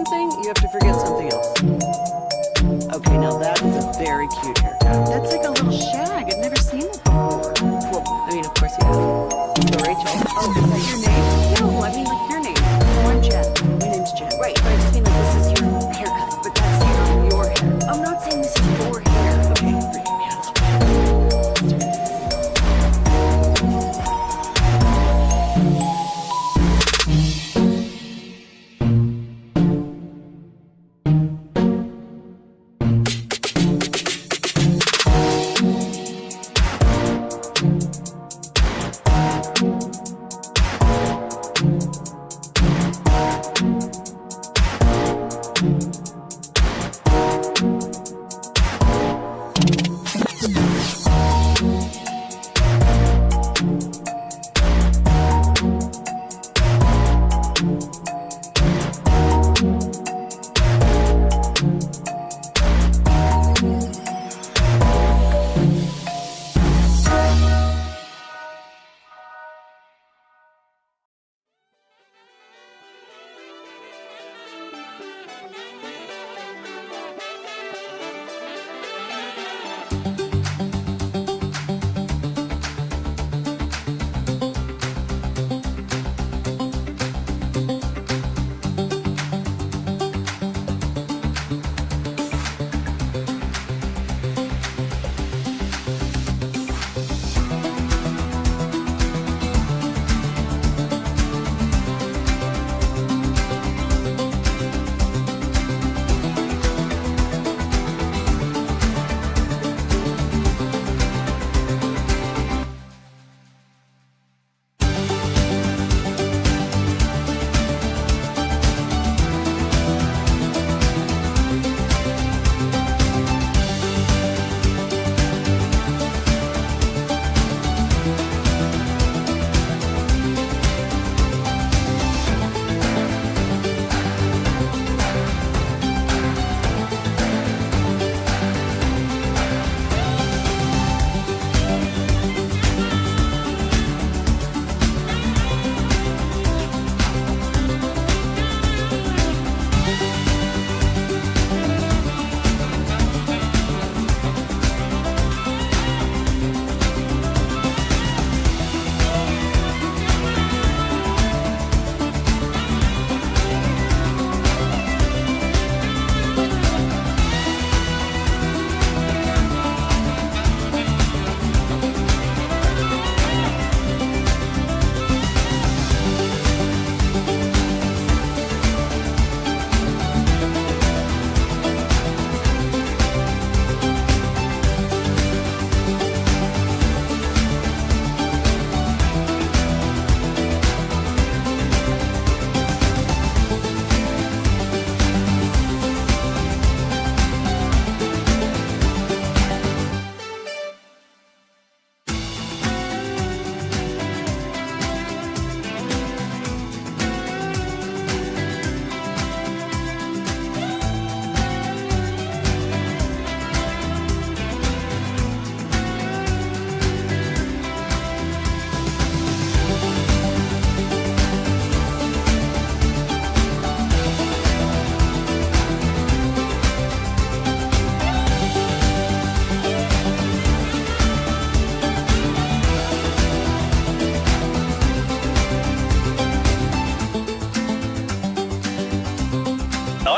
something, you have to forget something else. Okay, now that is a very cute haircut. That's like a little shag. I've never seen it before. Well, I mean, of course you have. So, Rachel. Oh, is that your name? No, I mean, like your name. I'm Jen. My name's Jen. Right, but I just mean like this is your haircut. But that's your hair. I'm not saying this is your hair. Okay, forgive me.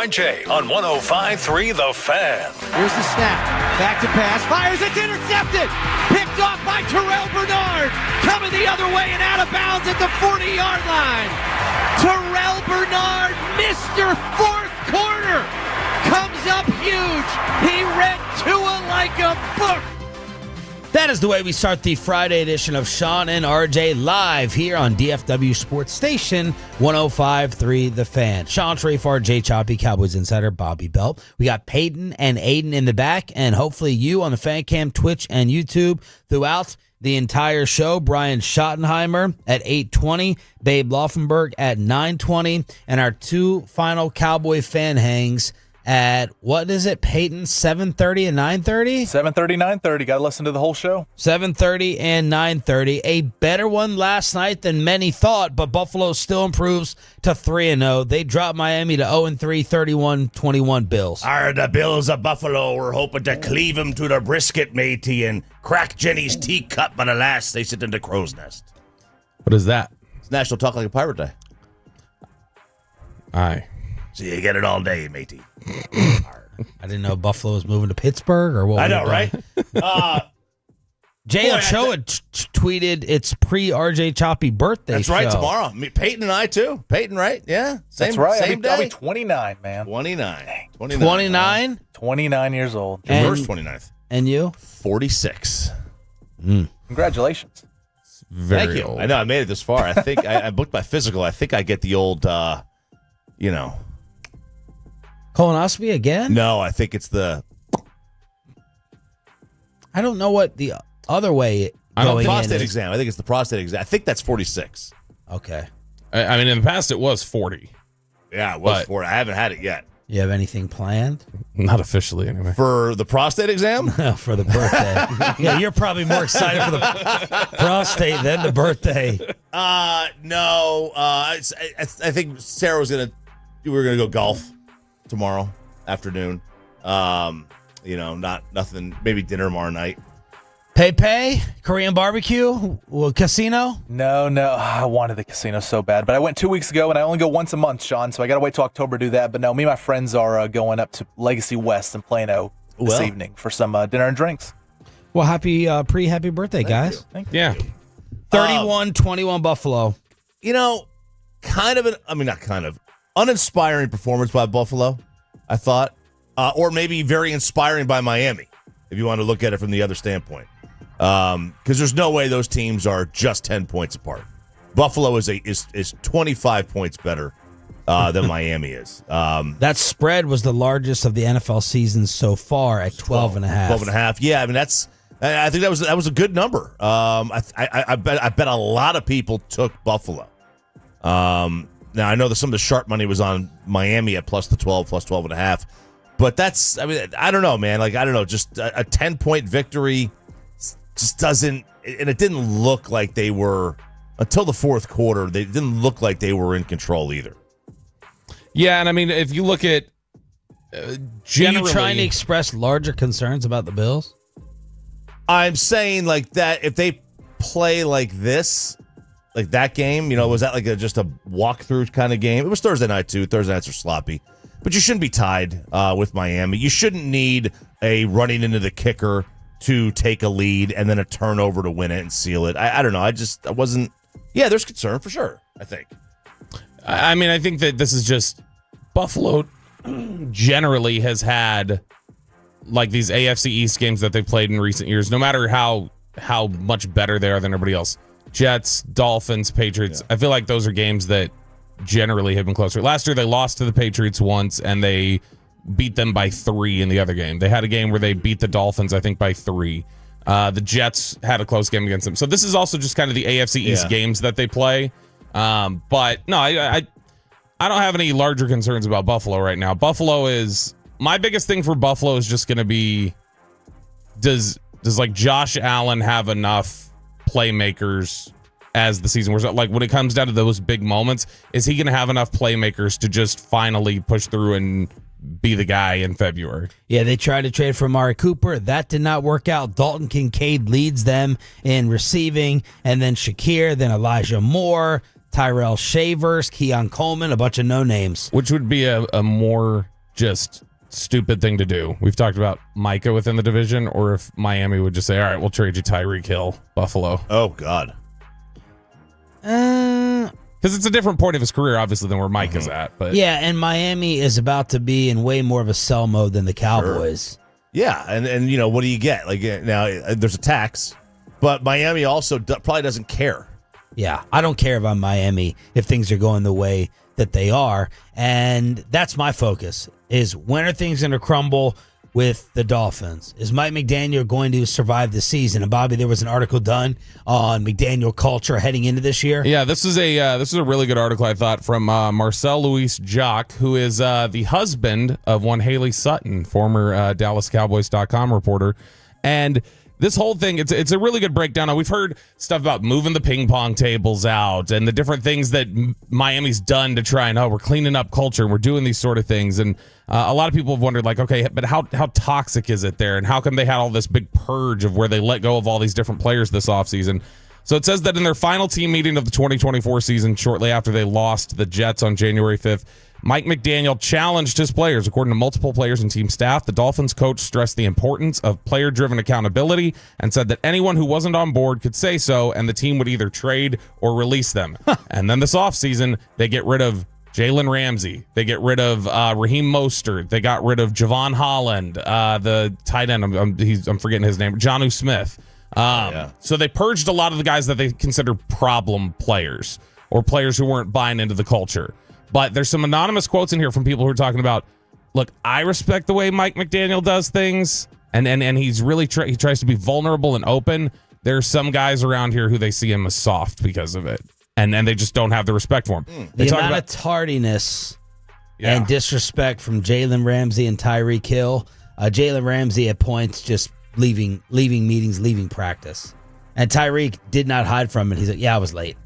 RJ on 105.3 The Fan. Here's the snap. Back to pass. Fires. It's intercepted. Picked off by Terrell Bernard. Coming the other way and out of bounds at the 40-yard line. Terrell Bernard, Mr. Fourth Quarter, comes up huge. He read Tua like a book. That is the way we start the Friday edition of Sean and RJ live here on DFW Sports Station 105.3 The Fan. Sean Trafe, RJ Choppy, Cowboys Insider, Bobby Belt. We got Peyton and Aiden in the back, and hopefully you on the Fan Cam, Twitch, and YouTube throughout the entire show. Brian Schottenheimer at 8:20, Babe Laufenberg at 9:20, and our two final Cowboy fan hangs at, what is it, Peyton, 7:30 and 9:30? 7:30, 9:30. Got to listen to the whole show. 7:30 and 9:30. A better one last night than many thought, but Buffalo still improves to 3-0. They dropped Miami to 0-3, 31-21 Bills. Are the Bills of Buffalo? We're hoping to cleave them to their brisket, matey, and crack Jenny's teacup, but alas, they sit in the crow's nest. What is that? It's National Talk Like a Pirate Day. Aye. So you get it all day, matey. I didn't know Buffalo was moving to Pittsburgh or what. I know, right? Jay Boy, Ochoa had tweeted it's pre-RJ Choppy birthday That's right, show. tomorrow. Peyton and I, too. Peyton, right? Yeah. That's right. Same I'll day. be 29, man. 29. 29? 29 years old. And- First 29th. And you? 46. Congratulations. Very Thank you. old. I know I made it this far. I think I booked my physical. I think I get the old, Colonoscopy again? No, I think it's the I don't know what the other way going in prostate is. exam. I think it's the prostate exam. I think that's 46. Okay. I mean, in the past, it was 40. Yeah, it was But- 40. I haven't had it yet. You have anything planned? Not officially, anyway. For the prostate exam? For the birthday. Yeah, you're probably more excited for the prostate than the birthday. No. I think Sarah was we were gonna go golf tomorrow afternoon. Not nothing. Maybe dinner tomorrow night. Pepe, Korean barbecue, casino. No. I wanted the casino so bad. But I went 2 weeks ago, and I only go once a month, Sean, so I got to wait till October to do that. But no, me and my friends are going up to Legacy West in Plano this evening for some dinner and drinks. Well, happy birthday, guys. Thank you. Yeah. 31-21 Buffalo. Uninspiring performance by Buffalo, I thought. Or maybe very inspiring by Miami, if you want to look at it from the other standpoint. Because there's no way those teams are just 10 points apart. Buffalo is 25 points better than Miami is. That spread was the largest of the NFL season so far at 12.5. 12.5. Yeah, I mean I think that was a good number. I bet a lot of people took Buffalo. Now I know that some of the sharp money was on Miami at plus 12.5. But I don't know, man. Like, I don't know, just a 10-point victory just doesn't, and it didn't look like they were, until the fourth quarter, they didn't look like they were in control either. Yeah, and I mean, if you look at generally... Are you trying to express larger concerns about the Bills? I'm saying, like, that if they play like this, like that game, was that like just a walkthrough kind of game? It was Thursday night, too. Thursday nights are sloppy. But you shouldn't be tied with Miami. You shouldn't need a running into the kicker to take a lead and then a turnover to win it and seal it. I don't know. I wasn't. Yeah, there's concern for sure, I think. I mean, I think that this is just Buffalo generally has had like these AFC East games that they've played in recent years, no matter how much better they are than everybody else. Jets, Dolphins, Patriots. Yeah. I feel like those are games that generally have been closer. Last year, they lost to the Patriots once, and they beat them by 3 in the other game. They had a game where they beat the Dolphins, I think, by 3. The Jets had a close game against them. So this is also just kind of the AFC East games that they play. But no, I don't have any larger concerns about Buffalo right now. Buffalo is my biggest thing for Buffalo is just going to be does like Josh Allen have enough playmakers as the season wears out? Like when it comes down to those big moments, is he going to have enough playmakers to just finally push through and be the guy in February? Yeah, they tried to trade for Amari Cooper. That did not work out. Dalton Kincaid leads them in receiving, and then Shakir, then Elijah Moore, Tyrell Shavers, Keon Coleman, a bunch of no-names. Which would be a more just stupid thing to do. We've talked about Micah within the division, or if Miami would just say, all right, we'll trade you Tyreek Hill, Buffalo. Oh, God. Because it's a different point of his career, obviously, than where Mike is at. But yeah, and Miami is about to be in way more of a sell mode than the Cowboys. Sure. Yeah, and what do you get? Like now, there's a tax, but Miami also probably doesn't care. Yeah, I don't care about Miami if things are going the way that they are, and that's my focus, is when are things going to crumble? with the Dolphins? Is Mike McDaniel going to survive the season? And Bobby, there was an article done on McDaniel culture heading into this year. Yeah, this is a really good article, I thought, from Marcel Louis Jacques, who is the husband of one Haley Sutton, former DallasCowboys.com reporter. And this whole thing, it's a really good breakdown. Now, we've heard stuff about moving the ping pong tables out and the different things that Miami's done to try and, we're cleaning up culture and we're doing these sort of things. And a lot of people have wondered, like, okay, but how toxic is it there? And how come they had all this big purge of where they let go of all these different players this offseason? So it says that in their final team meeting of the 2024 season, shortly after they lost the Jets on January 5th, Mike McDaniel challenged his players. According to multiple players and team staff, the Dolphins coach stressed the importance of player-driven accountability and said that anyone who wasn't on board could say so, and the team would either trade or release them. And then this offseason, they get rid of Jalen Ramsey. They get rid of Raheem Mostert. They got rid of Javon Holland, the tight end. I'm forgetting his name. Jonnu Smith. So they purged a lot of the guys that they consider problem players or players who weren't buying into the culture. But there's some anonymous quotes in here from people who are talking about, look, I respect the way Mike McDaniel does things, and he's really he tries to be vulnerable and open. There's some guys around here who they see him as soft because of it, and they just don't have the respect for him. The amount of tardiness and disrespect from Jalen Ramsey and Tyreek Hill. Jalen Ramsey at points just leaving meetings, leaving practice. And Tyreek did not hide from it. He's like, yeah, I was late.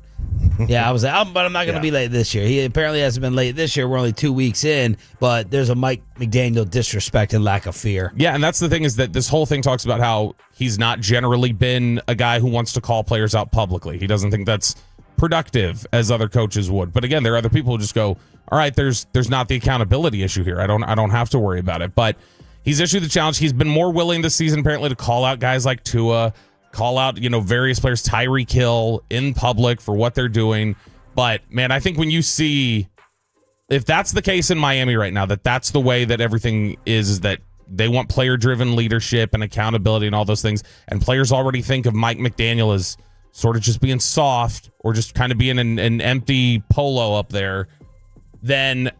Yeah, I was like, but I'm not going to be late this year. He apparently hasn't been late this year. We're only 2 weeks in, but there's a Mike McDaniel disrespect and lack of fear. Yeah, and that's the thing, is that this whole thing talks about how he's not generally been a guy who wants to call players out publicly. He doesn't think that's productive as other coaches would. But again, there are other people who just go, all right, there's not the accountability issue here. I don't have to worry about it. But he's issued the challenge. He's been more willing this season apparently to call out guys like Tua, call out, various players, Tyreek Hill, in public for what they're doing. But, man, I think when you see, if that's the case in Miami right now, that's the way that everything is that they want player-driven leadership and accountability and all those things, and players already think of Mike McDaniel as sort of just being soft or just kind of being an empty polo up there, then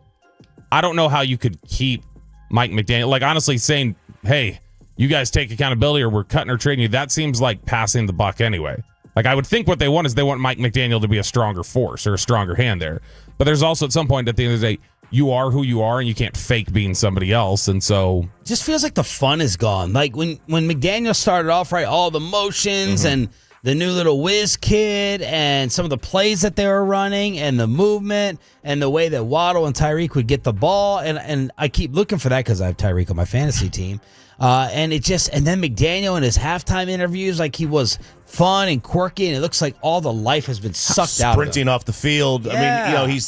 I don't know how you could keep Mike McDaniel. Like, honestly, saying, hey, you guys take accountability or we're cutting or trading you, that seems like passing the buck anyway. Like, I would think what they want is they want Mike McDaniel to be a stronger force or a stronger hand there. But there's also at some point at the end of the day, you are who you are and you can't fake being somebody else. And so it just feels like the fun is gone. Like when McDaniel started off, right, all the motions and the new little whiz kid and some of the plays that they were running and the movement and the way that Waddle and Tyreek would get the ball. And I keep looking for that because I have Tyreek on my fantasy team. And then McDaniel in his halftime interviews, like he was fun and quirky, and it looks like all the life has been sucked out of him. Sprinting off the field. Yeah. I mean,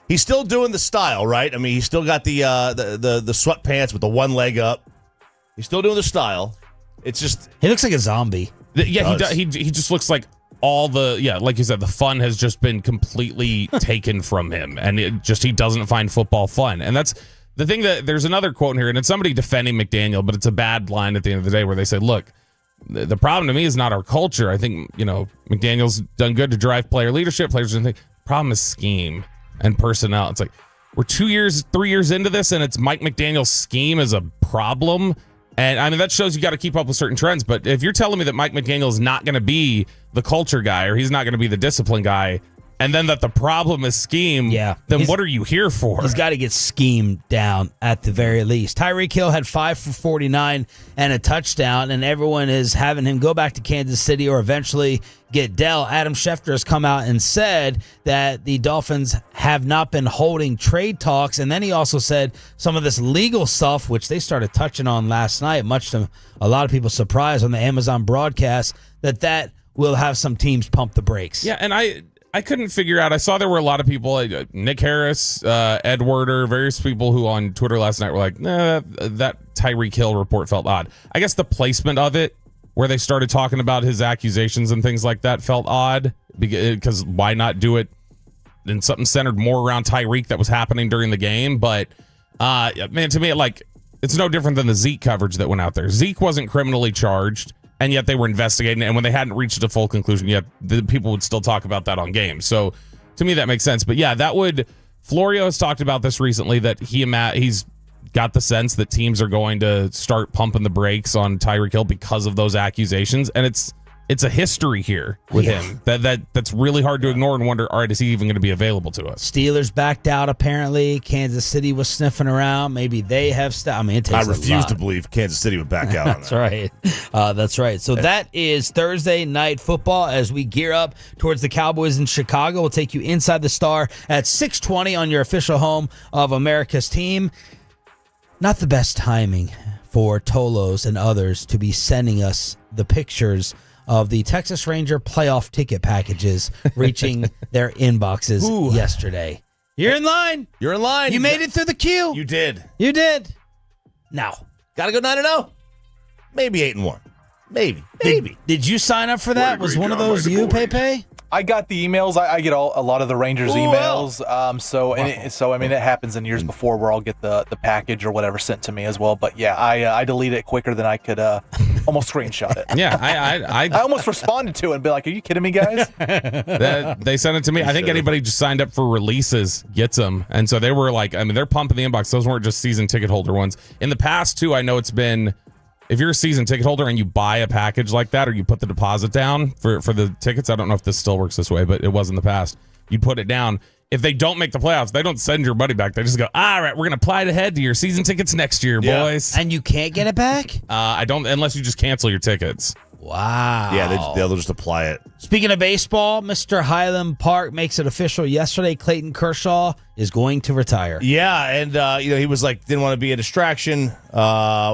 he's still doing the style, right? I mean, he's still got the sweatpants with the one leg up. He's still doing the style. It's just he looks like a zombie. Yeah, he just looks like like you said, the fun has just been completely taken from him, and he doesn't find football fun, and that's. The thing that there's another quote in here, and it's somebody defending McDaniel, but it's a bad line at the end of the day where they say, look, the problem to me is not our culture. I think, McDaniel's done good to drive player leadership. Players don't think. Problem is scheme and personnel. It's like we're 3 years into this, and it's Mike McDaniel's scheme is a problem. And I mean, that shows you got to keep up with certain trends. But if you're telling me that Mike McDaniel is not going to be the culture guy or he's not going to be the discipline guy, and then that the problem is scheme, then what are you here for? He's got to get schemed down at the very least. Tyreek Hill had 5 for 49 and a touchdown, and everyone is having him go back to Kansas City or eventually get dealt. Adam Schefter has come out and said that the Dolphins have not been holding trade talks, and then he also said some of this legal stuff, which they started touching on last night, much to a lot of people's surprise on the Amazon broadcast, that will have some teams pump the brakes. Yeah, and I couldn't figure out. I saw there were a lot of people, like Nick Harris, Ed Werder, various people who on Twitter last night were like, nah, that Tyreek Hill report felt odd. I guess the placement of it, where they started talking about his accusations and things like that, felt odd because why not do it in something centered more around Tyreek that was happening during the game? But, man, to me, it's no different than the Zeke coverage that went out there. Zeke wasn't criminally charged. And yet they were investigating, and when they hadn't reached a full conclusion yet, the people would still talk about that on games. So to me, that makes sense. But yeah, Florio has talked about this recently, that he's got the sense that teams are going to start pumping the brakes on Tyreek Hill because of those accusations, and it's a history here with him that's really hard to ignore and wonder, all right, is he even going to be available to us? Steelers backed out, apparently. Kansas City was sniffing around. Maybe they have I mean, it takes I refuse to believe Kansas City would back out on That's that. right. That's right. So that is Thursday Night Football as we gear up towards the Cowboys in Chicago. We'll take you inside the Star at 6:20 on your official home of America's team. Not the best timing for Tolos and others to be sending us the pictures of the Texas Ranger playoff ticket packages reaching their inboxes yesterday. You're in line. You're in line. You made it through the queue. You did. You did. Now, Got to go 9-0. Maybe 8-1. Maybe. did you sign up for that? Was one of those you, Pepe? I got the emails. I get a lot of the Rangers emails. So I mean, it happens in years before where I'll get the package or whatever sent to me as well. But yeah, I delete it quicker than I could almost screenshot it. Yeah, I almost responded to it and be like, "Are you kidding me, guys?" they sent it to me. I think anybody just signed up for releases gets them, and so they were like, I mean, they're pumping the inbox. Those weren't just season ticket holder ones. In the past too, I know it's been. If you're a season ticket holder and you buy a package like that, or you put the deposit down for the tickets, I don't know if this still works this way, but it was in the past. You put it down. If they don't make the playoffs, they don't send your money back. They just go, all right, we're going to apply it ahead to your season tickets next year, boys. And you can't get it back? I don't, unless you just cancel your tickets. Wow. Yeah, they'll just apply it. Speaking of baseball, Mr. Highland Park makes it official yesterday. Clayton Kershaw is going to retire. Yeah, and he was like, didn't want to be a distraction,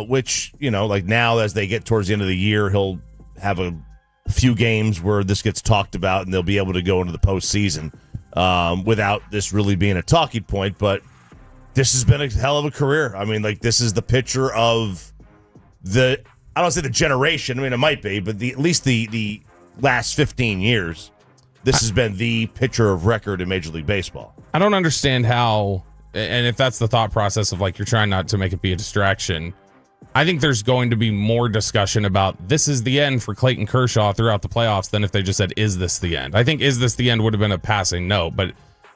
which, like now as they get towards the end of the year, he'll have a few games where this gets talked about and they'll be able to go into the postseason without this really being a talking point. But this has been a hell of a career. I mean, like, this is the pitcher of I don't say the generation. I mean, it might be, but at least the last 15 years, this has been the pitcher of record in Major League Baseball. I don't understand how, and if that's the thought process of like you're trying not to make it be a distraction, I think there's going to be more discussion about this is the end for Clayton Kershaw throughout the playoffs than if they just said, is this the end? I think is this the end would have been a passing no, but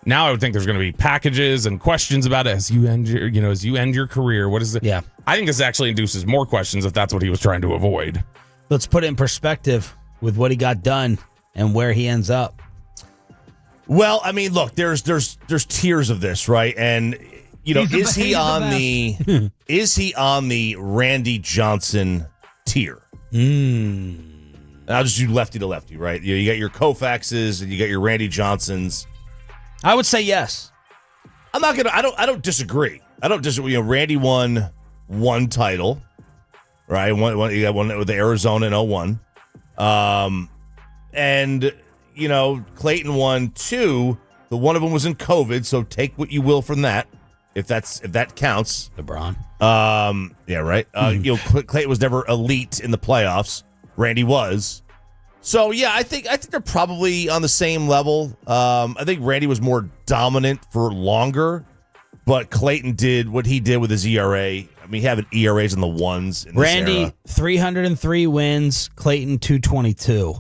now I would think there's going to be packages and questions about it as you end your career. What is it? Yeah. I think this actually induces more questions if that's what he was trying to avoid. Let's put it in perspective with what he got done and where he ends up. Well, I mean, look, there's tiers of this, right? And is he on the Randy Johnson tier? I'll just do lefty to lefty, right? You got your Koufaxes and you got your Randy Johnsons. I would say yes. I don't disagree. Randy won one title, right? You got one with the Arizona in 2001. And Clayton won two. The one of them was in COVID, so take what you will from that, if that counts. LeBron. Yeah, right. Clayton was never elite in the playoffs. Randy was. So yeah, I think they're probably on the same level. I think Randy was more dominant for longer, but Clayton did what he did with his ERA. I mean, having ERAs in the ones. In Randy, this era. 303 wins. Clayton, 222.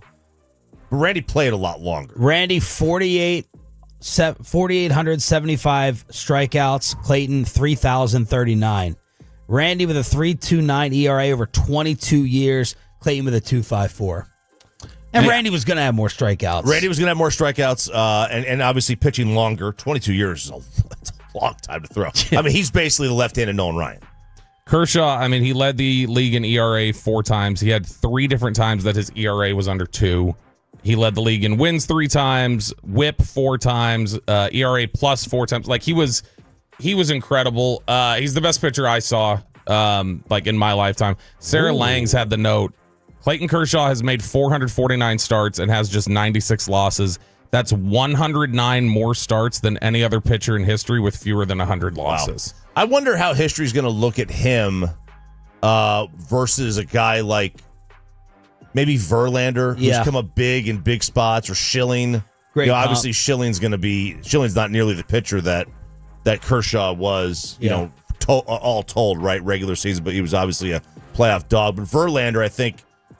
But Randy played a lot longer. Randy, 4,875 strikeouts. Clayton, 3,039. Randy with a 3.29 ERA over 22 years. Clayton with a 2.54. And Randy was going to have more strikeouts. And obviously pitching longer. 22 years is that's a long time to throw. I mean, he's basically the left-handed Nolan Ryan. Kershaw, I mean, he led the league in ERA 4 times. He had 3 different times that his ERA was under 2. He led the league in wins 3 times, WHIP 4 times, ERA plus 4 times. Like, he was incredible. He's the best pitcher I saw, in my lifetime. Sarah Langs had the note. Clayton Kershaw has made 449 starts and has just 96 losses. That's 109 more starts than any other pitcher in history with fewer than 100 losses. Wow. I wonder how history's going to look at him versus a guy like maybe Verlander, who's come up big in big spots, or Schilling. Great obviously, Schilling's not nearly the pitcher that Kershaw was, all told, right, regular season, but he was obviously a playoff dog. But Verlander,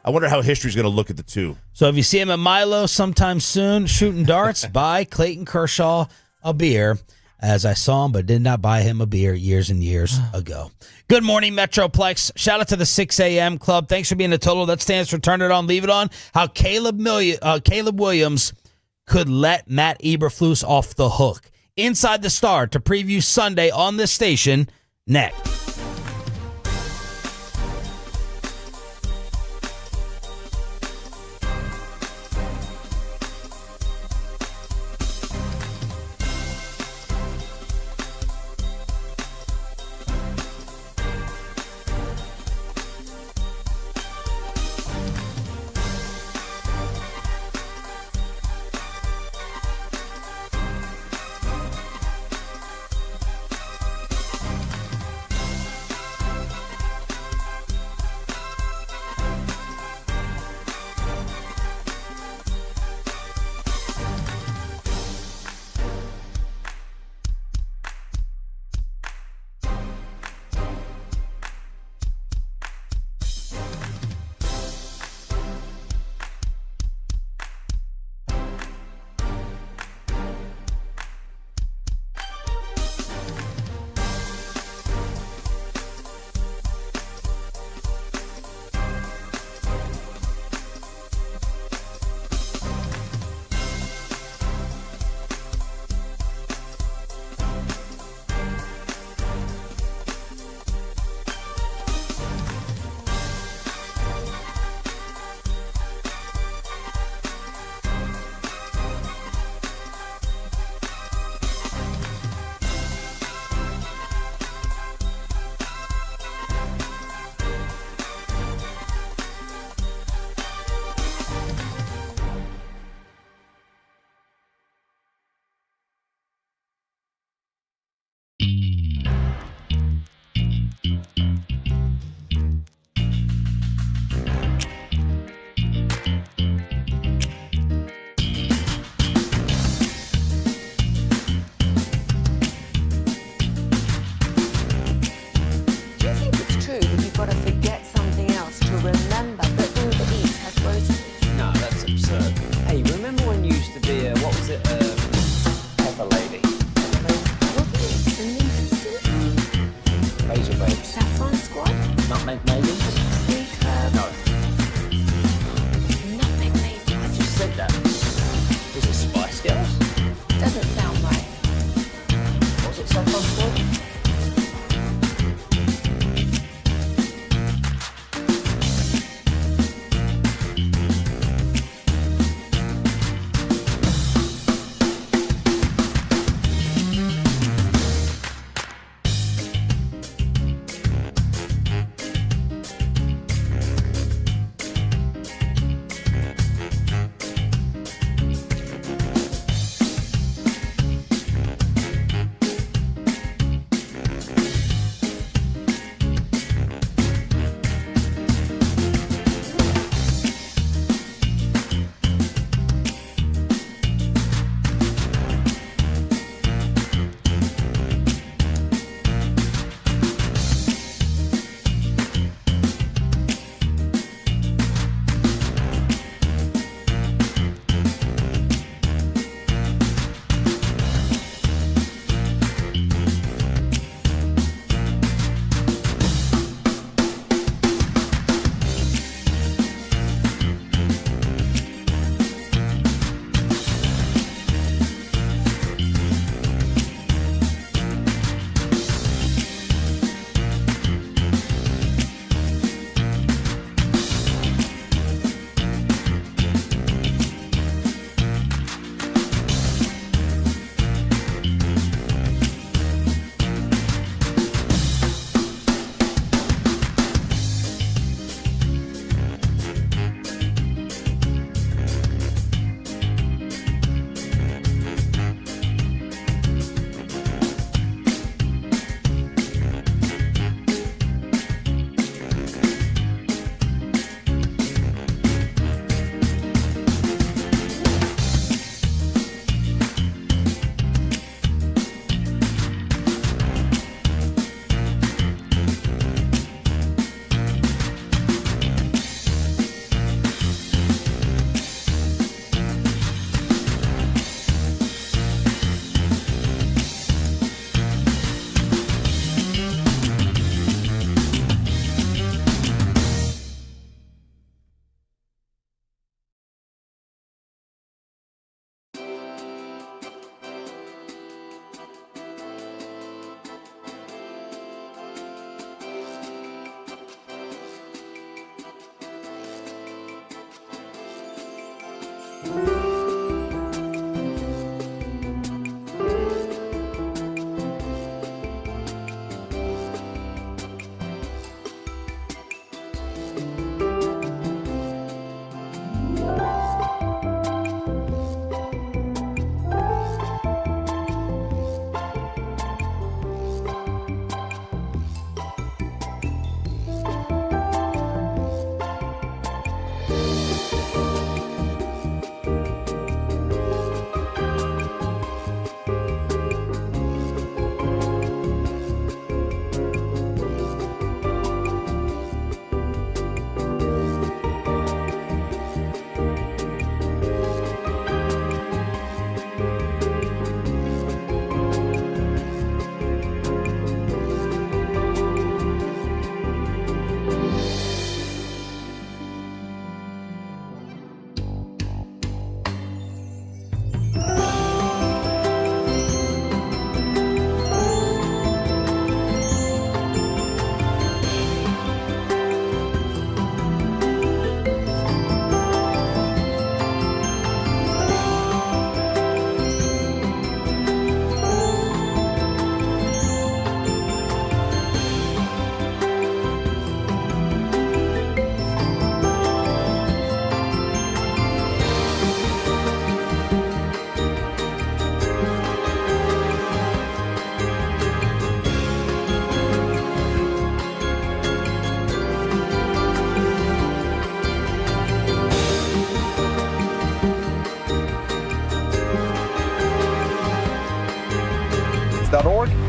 I wonder how history's going to look at the two. So if you see him at Milo sometime soon, shooting darts, buy Clayton Kershaw a beer. as I saw him but did not buy him a beer years and years ago. Good morning, Metroplex. Shout out to the 6 a.m. club. Thanks for being a total. That stands for Turn It On, Leave It On. How Caleb Williams could let Matt Eberflus off the hook. Inside the Star to preview Sunday on this station next.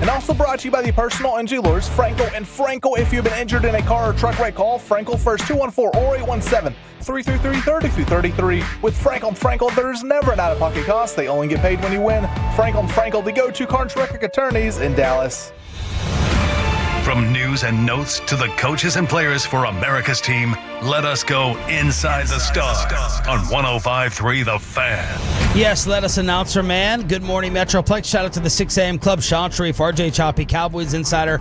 And also brought to you by the personal injury lawyers Frankel and Frankel. If you've been injured in a car or truck wreck, call Frankel first, 214-0817-333-3333. With Frankel and Frankel, there's never an out-of-pocket cost. They only get paid when you win. Frankel and Frankel, the go-to car and truck wreck attorneys in Dallas. From news and notes to the coaches and players for America's team, let us go inside the stars on 105.3 The Fan. Yes, let us announcer man. Good morning, Metroplex. Shout out to the 6 a.m. Club. Sean Sharif, RJ Choppy, Cowboys insider,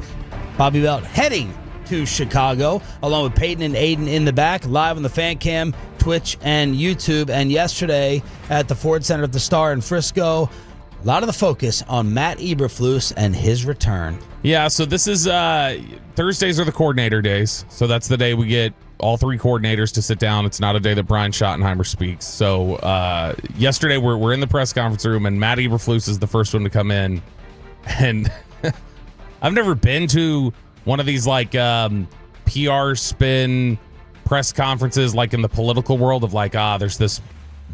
Bobby Belt heading to Chicago, along with Peyton and Aiden in the back, live on the Fan Cam, Twitch, and YouTube. And yesterday at the Ford Center at the Star in Frisco, a lot of the focus on Matt Eberflus and his return. Yeah, so this is Thursdays are the coordinator days. So that's the day we get all three coordinators to sit down. It's not a day that Brian Schottenheimer speaks. So yesterday we're in the press conference room, and Matt Eberflus is the first one to come in. And I've never been to one of these like PR spin press conferences like in the political world of like, there's this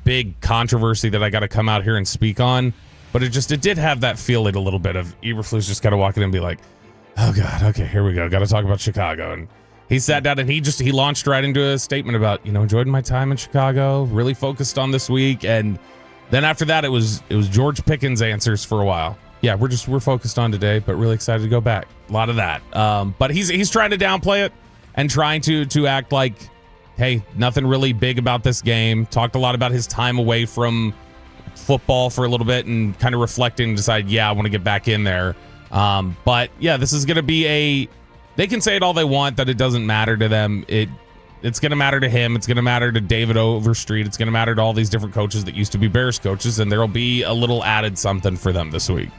big controversy that I got to come out here and speak on. But it did have that feel a little bit of Eberflus just got to walk in and be like, oh God, okay, here we go. Got to talk about Chicago. And he sat down and he launched right into a statement about, enjoyed my time in Chicago, really focused on this week. And then after that, it was George Pickens answers for a while. Yeah, we're focused on today, but really excited to go back. A lot of that. But he's trying to downplay it and trying to act like, hey, nothing really big about this game. Talked a lot about his time away from football for a little bit and kind of reflecting and decide, I want to get back in there. But yeah, this is going to be they can say it all they want that it doesn't matter to them. It's going to matter to him. It's going to matter to David Overstreet. It's going to matter to all these different coaches that used to be Bears coaches, and there'll be a little added something for them this week.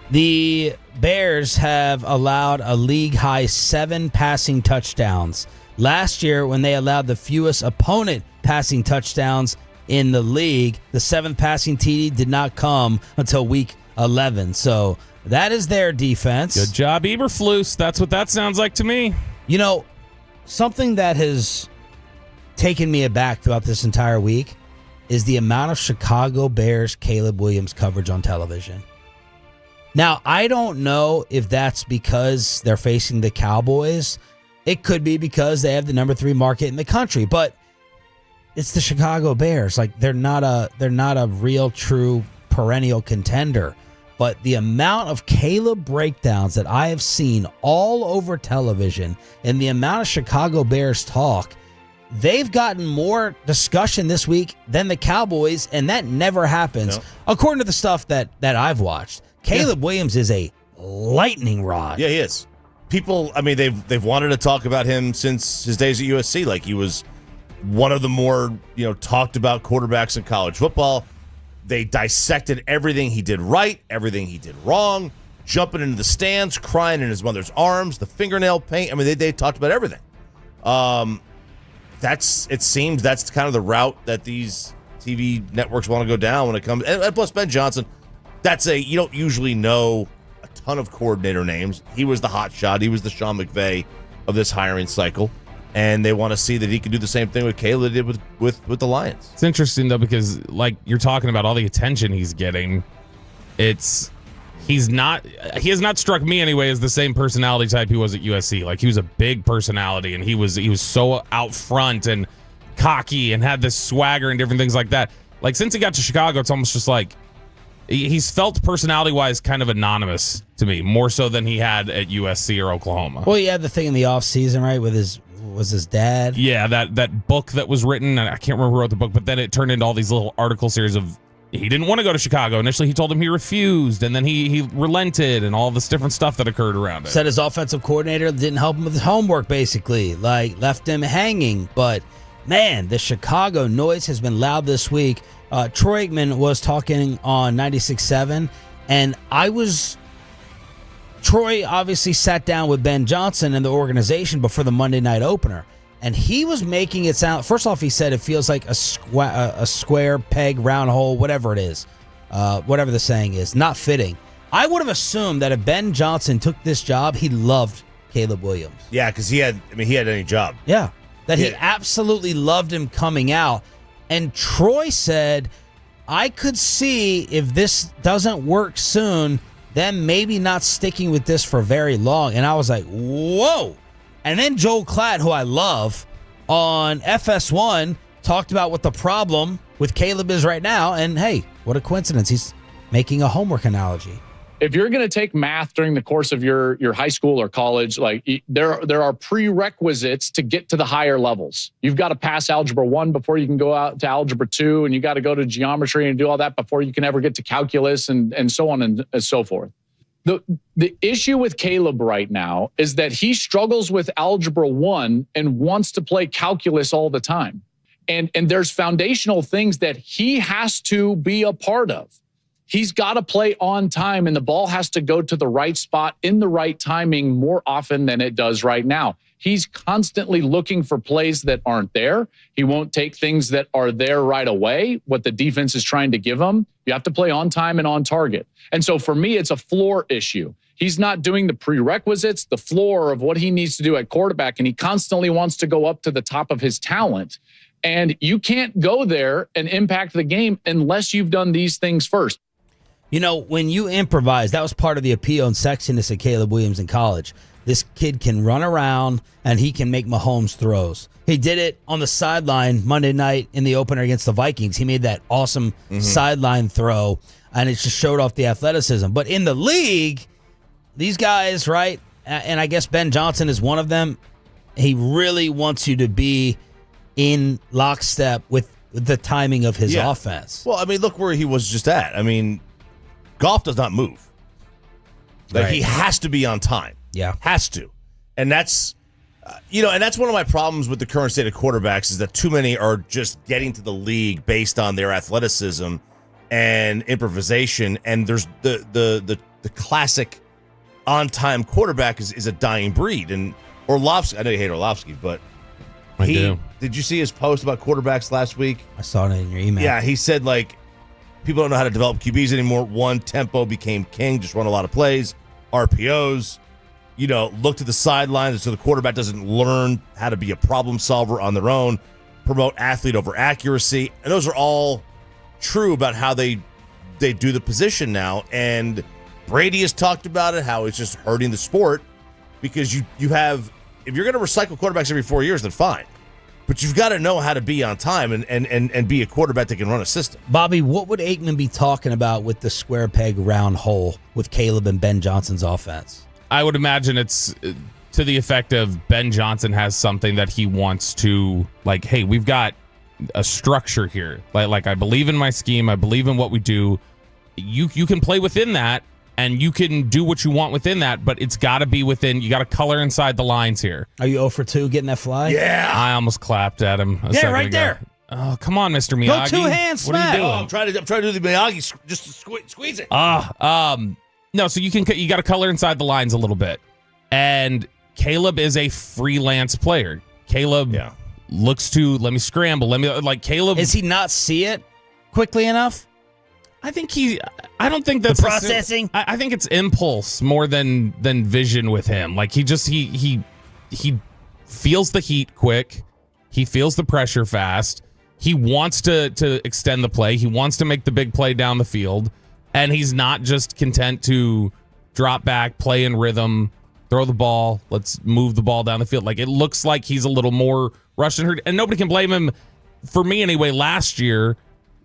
The Bears have allowed a league-high 7 passing touchdowns. Last year, when they allowed the fewest opponent passing touchdowns in the league, the 7th passing TD did not come until week 11. So that is their defense. Good job, Eberflus. That's what that sounds like to me. Something that has taken me aback throughout this entire week is the amount of Chicago Bears Caleb Williams coverage on television. Now, I don't know if that's because they're facing the Cowboys. It could be because they have the number 3 market in the country, but it's the Chicago Bears. Like they're not a real, true, perennial contender. But the amount of Caleb breakdowns that I have seen all over television and the amount of Chicago Bears talk, they've gotten more discussion this week than the Cowboys, and that never happens. No. According to the stuff that I've watched, Caleb Williams is a lightning rod. Yeah, he is. People, they've wanted to talk about him since his days at USC. Like he was one of the more talked about quarterbacks in college football. They dissected everything he did right, everything he did wrong, jumping into the stands, crying in his mother's arms, the fingernail paint. I mean, they talked about everything. It seems that's kind of the route that these TV networks want to go down when it comes. And plus, Ben Johnson, you don't usually know a ton of coordinator names. He was the hot shot. He was the Sean McVay of this hiring cycle. And they want to see that he can do the same thing with Caleb did with the Lions. It's interesting, though, because like you're talking about all the attention he's getting, he has not struck me anyway as the same personality type he was at USC. Like, he was a big personality, and he was so out front and cocky and had this swagger and different things like that. Like, since he got to Chicago, it's almost just like he's felt personality-wise kind of anonymous to me, more so than he had at USC or Oklahoma. Well, he had the thing in the offseason, right, with his dad? Yeah, that book that was written, and I can't remember who wrote the book, but then it turned into all these little article series of he didn't want to go to Chicago. Initially, he told him he refused, and then he relented, and all this different stuff that occurred around it. Said his offensive coordinator didn't help him with his homework, basically, like left him hanging. But, man, the Chicago noise has been loud this week. Troy Aikman was talking on 96.7, and Troy obviously sat down with Ben Johnson and the organization before the Monday night opener, and he was making it sound. First off, he said it feels like a square peg, round hole, whatever it is, whatever the saying is, not fitting. I would have assumed that if Ben Johnson took this job, he loved Caleb Williams. Yeah, because he had any job. Yeah, that he absolutely loved him coming out. And Troy said, I could see if this doesn't work soon, then maybe not sticking with this for very long. And I was like, whoa. And then Joel Klatt, who I love, on FS1 talked about what the problem with Caleb is right now. And hey, what a coincidence. He's making a homework analogy. If you're going to take math during the course of your high school or college, like there are prerequisites to get to the higher levels. You've got to pass Algebra 1 before you can go out to Algebra 2, and you got to go to geometry and do all that before you can ever get to calculus and so on and so forth. The issue with Caleb right now is that he struggles with Algebra 1 and wants to play calculus all the time. And there's foundational things that he has to be a part of. He's got to play on time, and the ball has to go to the right spot in the right timing more often than it does right now. He's constantly looking for plays that aren't there. He won't take things that are there right away, what the defense is trying to give him. You have to play on time and on target. And so for me, it's a floor issue. He's not doing the prerequisites, the floor of what he needs to do at quarterback, and he constantly wants to go up to the top of his talent. And you can't go there and impact the game unless you've done these things first. You know, when you improvise, that was part of the appeal and sexiness of Caleb Williams in college. This kid can run around, and he can make Mahomes throws. He did it on the sideline Monday night in the opener against the Vikings. He made that awesome sideline throw, and it just showed off the athleticism. But in the league, these guys, right, and I guess Ben Johnson is one of them, he really wants you to be in lockstep with the timing of his offense. Well, I mean, look where he was just at. I mean, golf does not move. Like, he has to be on time. Yeah. Has to. And that's, and that's one of my problems with the current state of quarterbacks is that too many are just getting to the league based on their athleticism and improvisation. And there's the classic on-time quarterback is a dying breed. And Orlovsky, I know you hate Orlovsky, but I do. Did you see his post about quarterbacks last week? I saw it in your email. Yeah, he said, like, people don't know how to develop QBs anymore. One, tempo became king, just run a lot of plays, RPOs, look to the sidelines so the quarterback doesn't learn how to be a problem solver on their own, promote athlete over accuracy. And those are all true about how they do the position now. And Brady has talked about it, how it's just hurting the sport because you have, if you're going to recycle quarterbacks every 4 years, then fine. But you've got to know how to be on time and be a quarterback that can run a system. Bobby, what would Aikman be talking about with the square peg round hole with Caleb and Ben Johnson's offense? I would imagine it's to the effect of Ben Johnson has something that he wants to, like, hey, we've got a structure here. Like I believe in my scheme. I believe in what we do. You can play within that, And you can do what you want within that, but it's got to be within. You got to color inside the lines here. Are you 0 for 2 getting that fly? Yeah. I almost clapped at him. Yeah, right there. Oh, come on, Mr. Miyagi. Go 2 hands What are smack. you doing? I'm trying to do the Miyagi, just to squeeze it. No, so you got to color inside the lines a little bit. And Caleb is a freelance player. Caleb looks to let me scramble. Caleb. Is he not see it quickly enough? I don't think that's the processing. I think it's impulse more than vision with him. Like he feels the heat quick. He feels the pressure fast. He wants to extend the play. He wants to make the big play down the field. And he's not just content to drop back, play in rhythm, throw the ball. Let's move the ball down the field. Like it looks like he's a little more rushed and hurt. And nobody can blame him, for me anyway, last year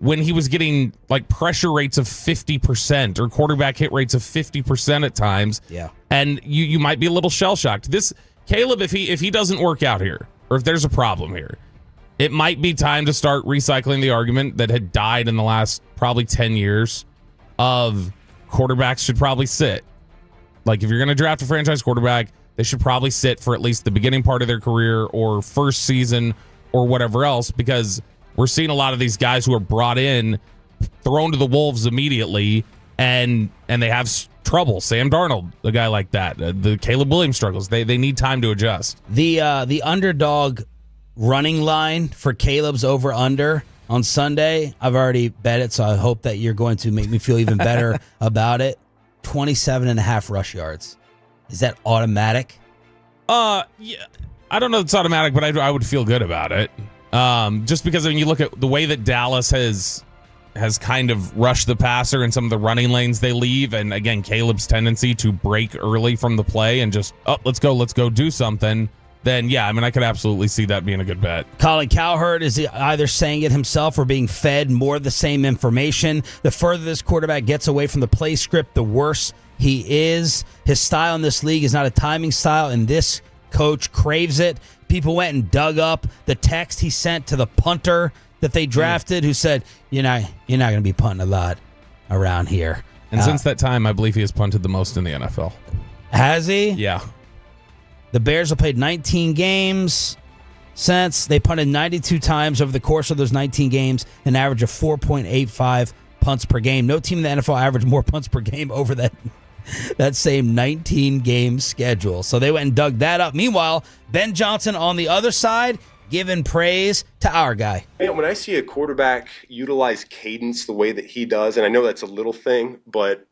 when he was getting like pressure rates of 50% or quarterback hit rates of 50% at times. Yeah. And you might be a little shell shocked. This Caleb, if he doesn't work out here, or if there's a problem here, it might be time to start recycling the argument that had died in the last probably 10 years of quarterbacks should probably sit. Like if you're going to draft a franchise quarterback, they should probably sit for at least the beginning part of their career or first season or whatever else, because we're seeing a lot of these guys who are brought in, thrown to the wolves immediately, and they have trouble. Sam Darnold, a guy like that. The Caleb Williams struggles. They need time to adjust. The underdog running line for Caleb's over-under on Sunday, I've already bet it, so I hope that you're going to make me feel even better about it. 27.5 rush yards. Is that automatic? Yeah. I don't know if it's automatic, but I would feel good about it. Just because when you look at the way that Dallas has kind of rushed the passer in some of the running lanes they leave, and again, Caleb's tendency to break early from the play and just, let's go do something, then yeah, I mean, I could absolutely see that being a good bet. Colin Cowherd is either saying it himself or being fed more of the same information. The further this quarterback gets away from the play script, the worse he is. His style in this league is not a timing style, and this coach craves it. People went and dug up the text he sent to the punter that they drafted, who said, you're not going to be punting a lot around here. And since that time, I believe he has punted the most in the NFL. Has he? Yeah. The Bears have played 19 games since. They punted 92 times over the course of those 19 games, an average of 4.85 punts per game. No team in the NFL averaged more punts per game over that same 19-game schedule. So they went and dug that up. Meanwhile, Ben Johnson on the other side giving praise to our guy. When I see a quarterback utilize cadence the way that he does, and I know that's a little thing, but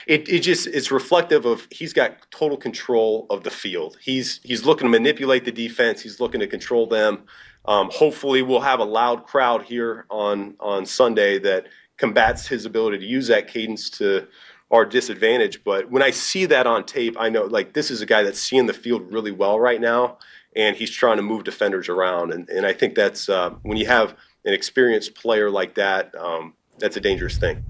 it's reflective of he's got total control of the field. He's looking to manipulate the defense. He's looking to control them. Hopefully we'll have a loud crowd here on Sunday that combats his ability to use that cadence to our disadvantage. But when I see that on tape, I know like this is a guy that's seeing the field really well right now, and he's trying to move defenders around. And I think that's when you have an experienced player like that, that's a dangerous thing.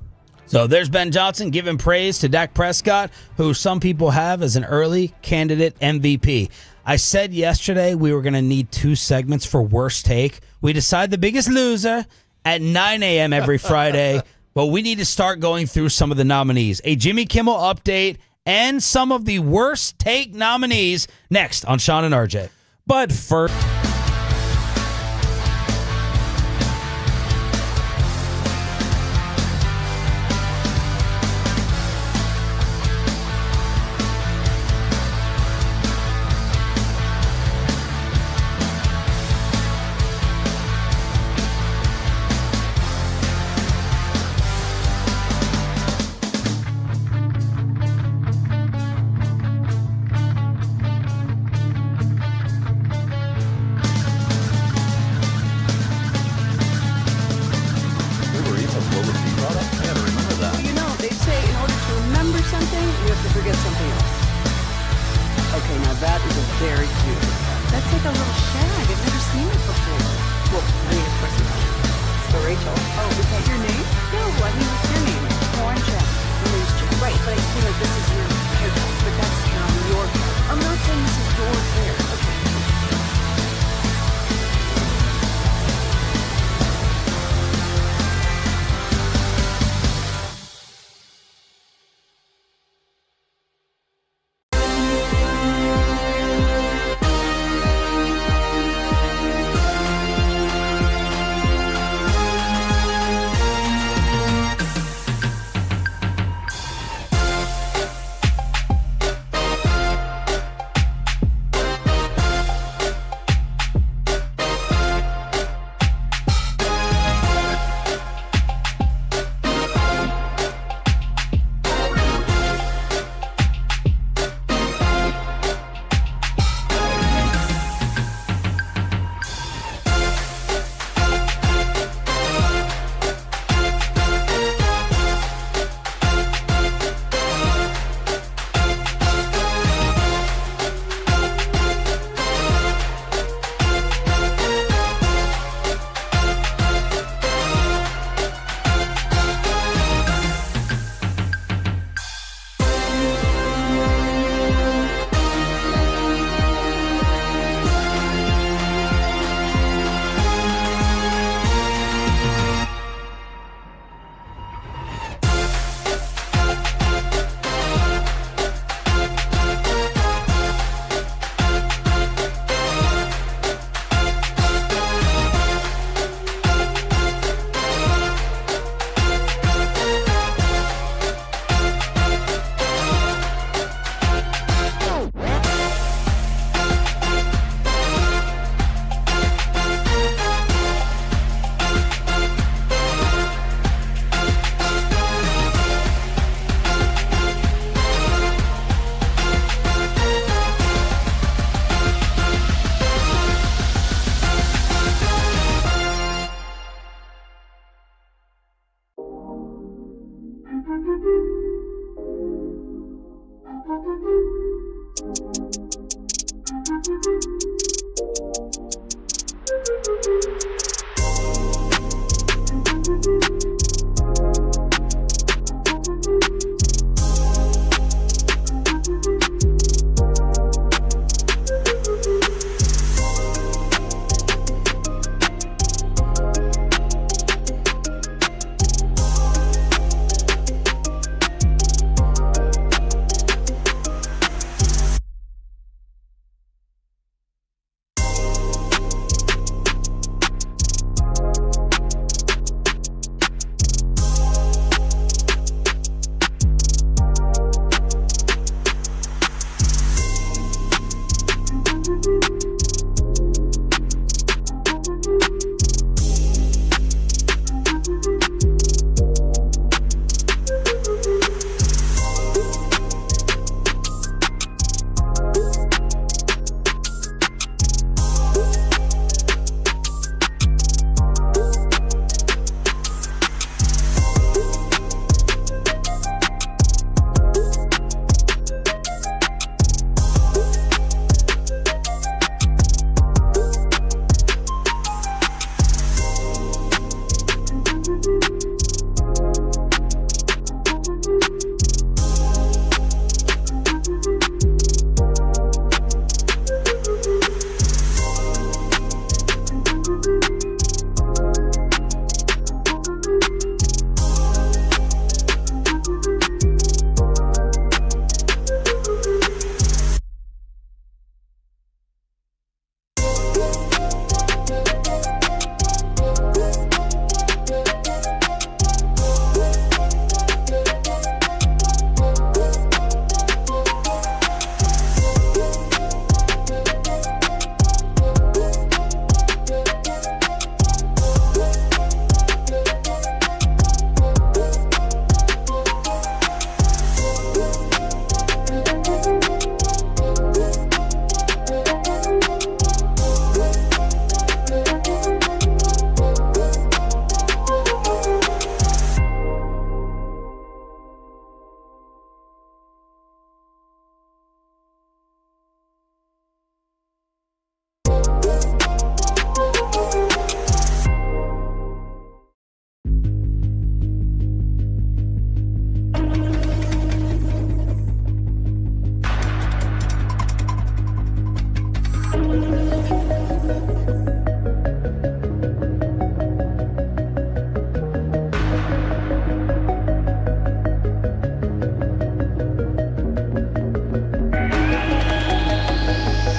So there's Ben Johnson giving praise to Dak Prescott, who some people have as an early candidate MVP. I said yesterday we were going to need 2 segments for Worst Take. We decide the biggest loser at 9 a.m. every Friday, but we need to start going through some of the nominees. A Jimmy Kimmel update and some of the Worst Take nominees next on Sean and RJ. But first...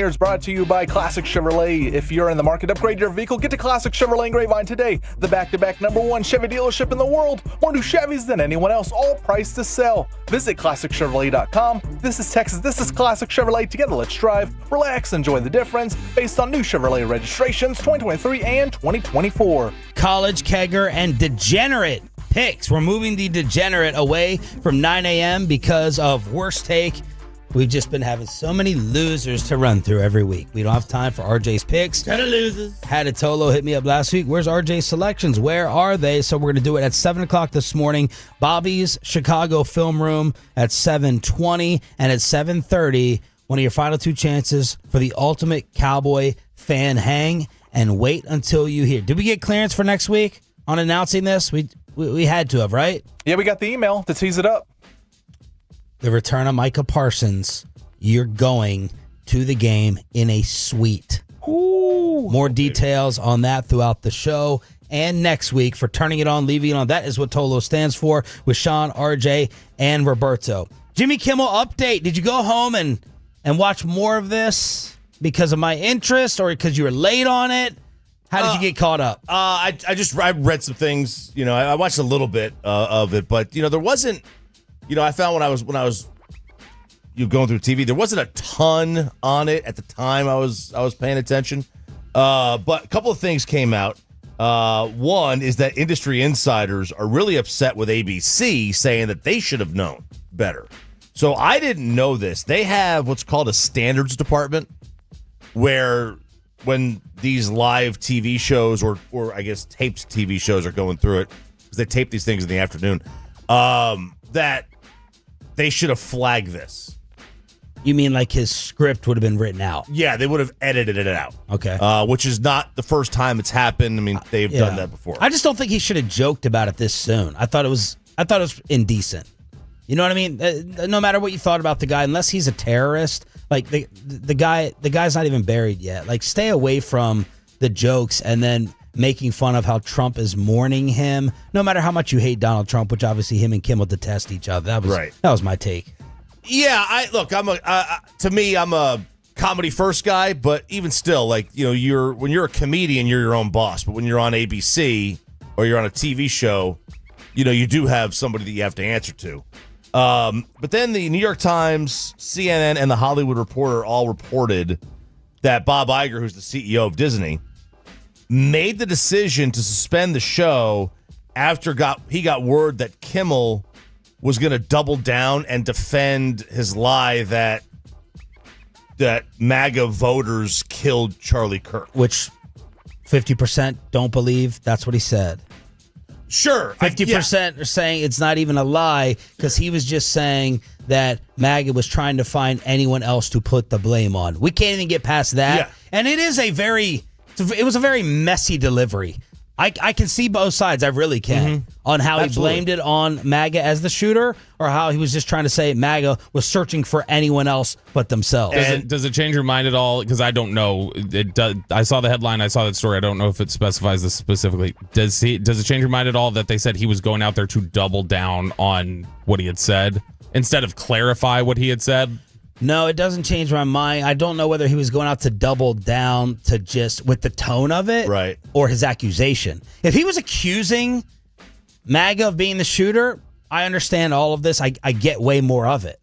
here is brought to you by Classic Chevrolet. If you're in the market, upgrade your vehicle. Get to Classic Chevrolet in Grapevine today. The back-to-back #1 Chevy dealership in the world. More new Chevys than anyone else, all priced to sell. Visit ClassicChevrolet.com. This is Texas. This is Classic Chevrolet. Together, let's drive, relax, enjoy the difference based on new Chevrolet registrations 2023 and 2024. College, kegger, and degenerate picks. We're moving the degenerate away from 9 a.m. because of Worst Take. We've just been having so many losers to run through every week. We don't have time for RJ's picks. Kind of losers. Had a Tolo hit me up last week. Where's RJ's selections? Where are they? So we're going to do it at 7 o'clock this morning. Bobby's Chicago Film Room at 7:20 and at 7:30. One of your final two chances for the ultimate Cowboy fan hang. And wait until you hear. Did we get clearance for next week on announcing this? We had to have, right? Yeah, we got the email to tease it up. The return of Micah Parsons. You're going to the game in a suite. Ooh. More details on that throughout the show and next week for Turning It On, Leaving It On. That is what Tolo stands for with Sean, RJ, and Roberto. Jimmy Kimmel update. Did you go home and watch more of this because of my interest or because you were late on it? How did you get caught up? I read some things. I watched a little bit of it, but there wasn't. I found when I was going through TV, there wasn't a ton on it at the time. I was paying attention, but a couple of things came out. One is that industry insiders are really upset with ABC, saying that they should have known better. So I didn't know this. They have what's called a standards department, where when these live TV shows or I guess taped TV shows are going through it, because they tape these things in the afternoon, that they should have flagged this. You mean like his script would have been written out? Yeah, they would have edited it out. Okay. Which is not the first time it's happened. I mean, they've done that before. I just don't think he should have joked about it this soon. I thought it was indecent. You know what I mean? No matter what you thought about the guy, unless he's a terrorist, like the guy's not even buried yet. Like, stay away from the jokes and then making fun of how Trump is mourning him. No matter how much you hate Donald Trump, which obviously him and Kimmel detest each other. That was my take. Yeah, to me, I'm a comedy first guy, but even still, like, when you're a comedian, you're your own boss. But when you're on ABC or you're on a TV show, you do have somebody that you have to answer to. But then the New York Times, CNN, and the Hollywood Reporter all reported that Bob Iger, who's the CEO of Disney, made the decision to suspend the show after he got word that Kimmel was going to double down and defend his lie that MAGA voters killed Charlie Kirk. Which 50% don't believe. That's what he said. Sure. 50% are saying it's not even a lie because he was just saying that MAGA was trying to find anyone else to put the blame on. We can't even get past that. Yeah. And it was a very messy delivery. I can see both sides. I really can. On how he blamed it on MAGA as the shooter or how he was just trying to say MAGA was searching for anyone else but themselves. Does it change your mind at all? Because I don't know. It does. I saw the headline. I saw that story. I don't know if it specifies this specifically. Does it change your mind at all that they said he was going out there to double down on what he had said instead of clarify what he had said? No, it doesn't change my mind. I don't know whether he was going out to double down to just with the tone of it, right, or his accusation. If he was accusing MAGA of being the shooter, I understand all of this. I get way more of it.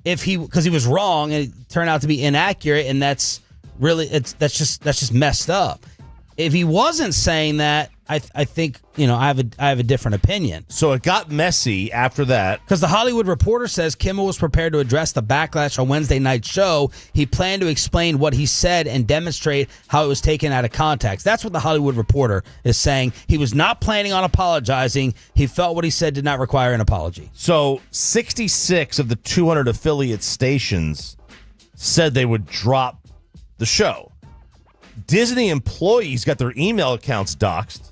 Because he was wrong and it turned out to be inaccurate, and that's just messed up. If he wasn't saying that, I think I have a different opinion. So it got messy after that because the Hollywood Reporter says Kimmel was prepared to address the backlash on Wednesday night's show. He planned to explain what he said and demonstrate how it was taken out of context. That's what the Hollywood Reporter is saying. He was not planning on apologizing. He felt what he said did not require an apology. So 66 of the 200 affiliate stations said they would drop the show. Disney employees got their email accounts doxxed.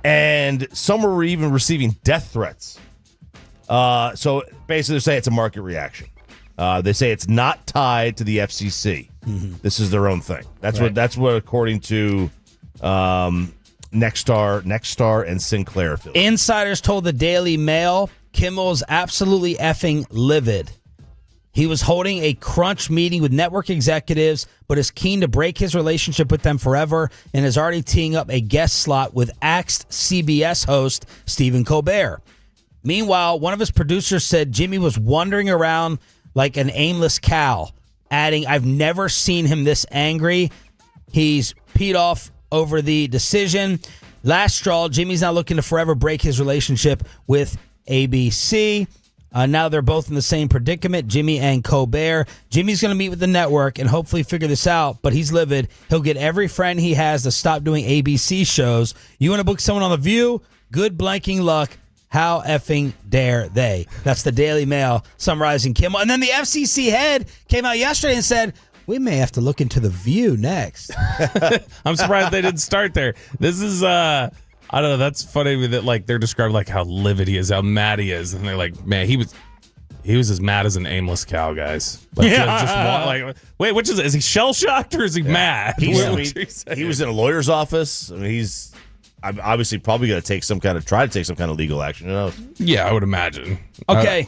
And some were even receiving death threats. So basically, they say it's a market reaction. They say it's not tied to the FCC. Mm-hmm. This is their own thing. That's right. That's what according to Nexstar and Sinclair. Insiders told the Daily Mail Kimmel's absolutely effing livid. He was holding a crunch meeting with network executives, but is keen to break his relationship with them forever and is already teeing up a guest slot with axed CBS host Stephen Colbert. Meanwhile, one of his producers said Jimmy was wandering around like an aimless cow, adding, "I've never seen him this angry. He's peed off over the decision." Last straw, Jimmy's now looking to forever break his relationship with ABC. Now they're both in the same predicament, Jimmy and Colbert. Jimmy's going to meet with the network and hopefully figure this out, but he's livid. He'll get every friend he has to stop doing ABC shows. You want to book someone on The View? Good blanking luck. How effing dare they? That's the Daily Mail summarizing Kimmel. And then the FCC head came out yesterday and said, we may have to look into The View next. I'm surprised they didn't start there. This is, I don't know. That's funny that like they're describing like how livid he is, how mad he is, and they're like, man, he was as mad as an aimless cow, guys. Like, like, wait, which is he shell shocked or is he mad? He was in a lawyer's office. I mean, he's obviously probably going to try to take some kind of legal action. Who knows? Yeah, I would imagine. Okay,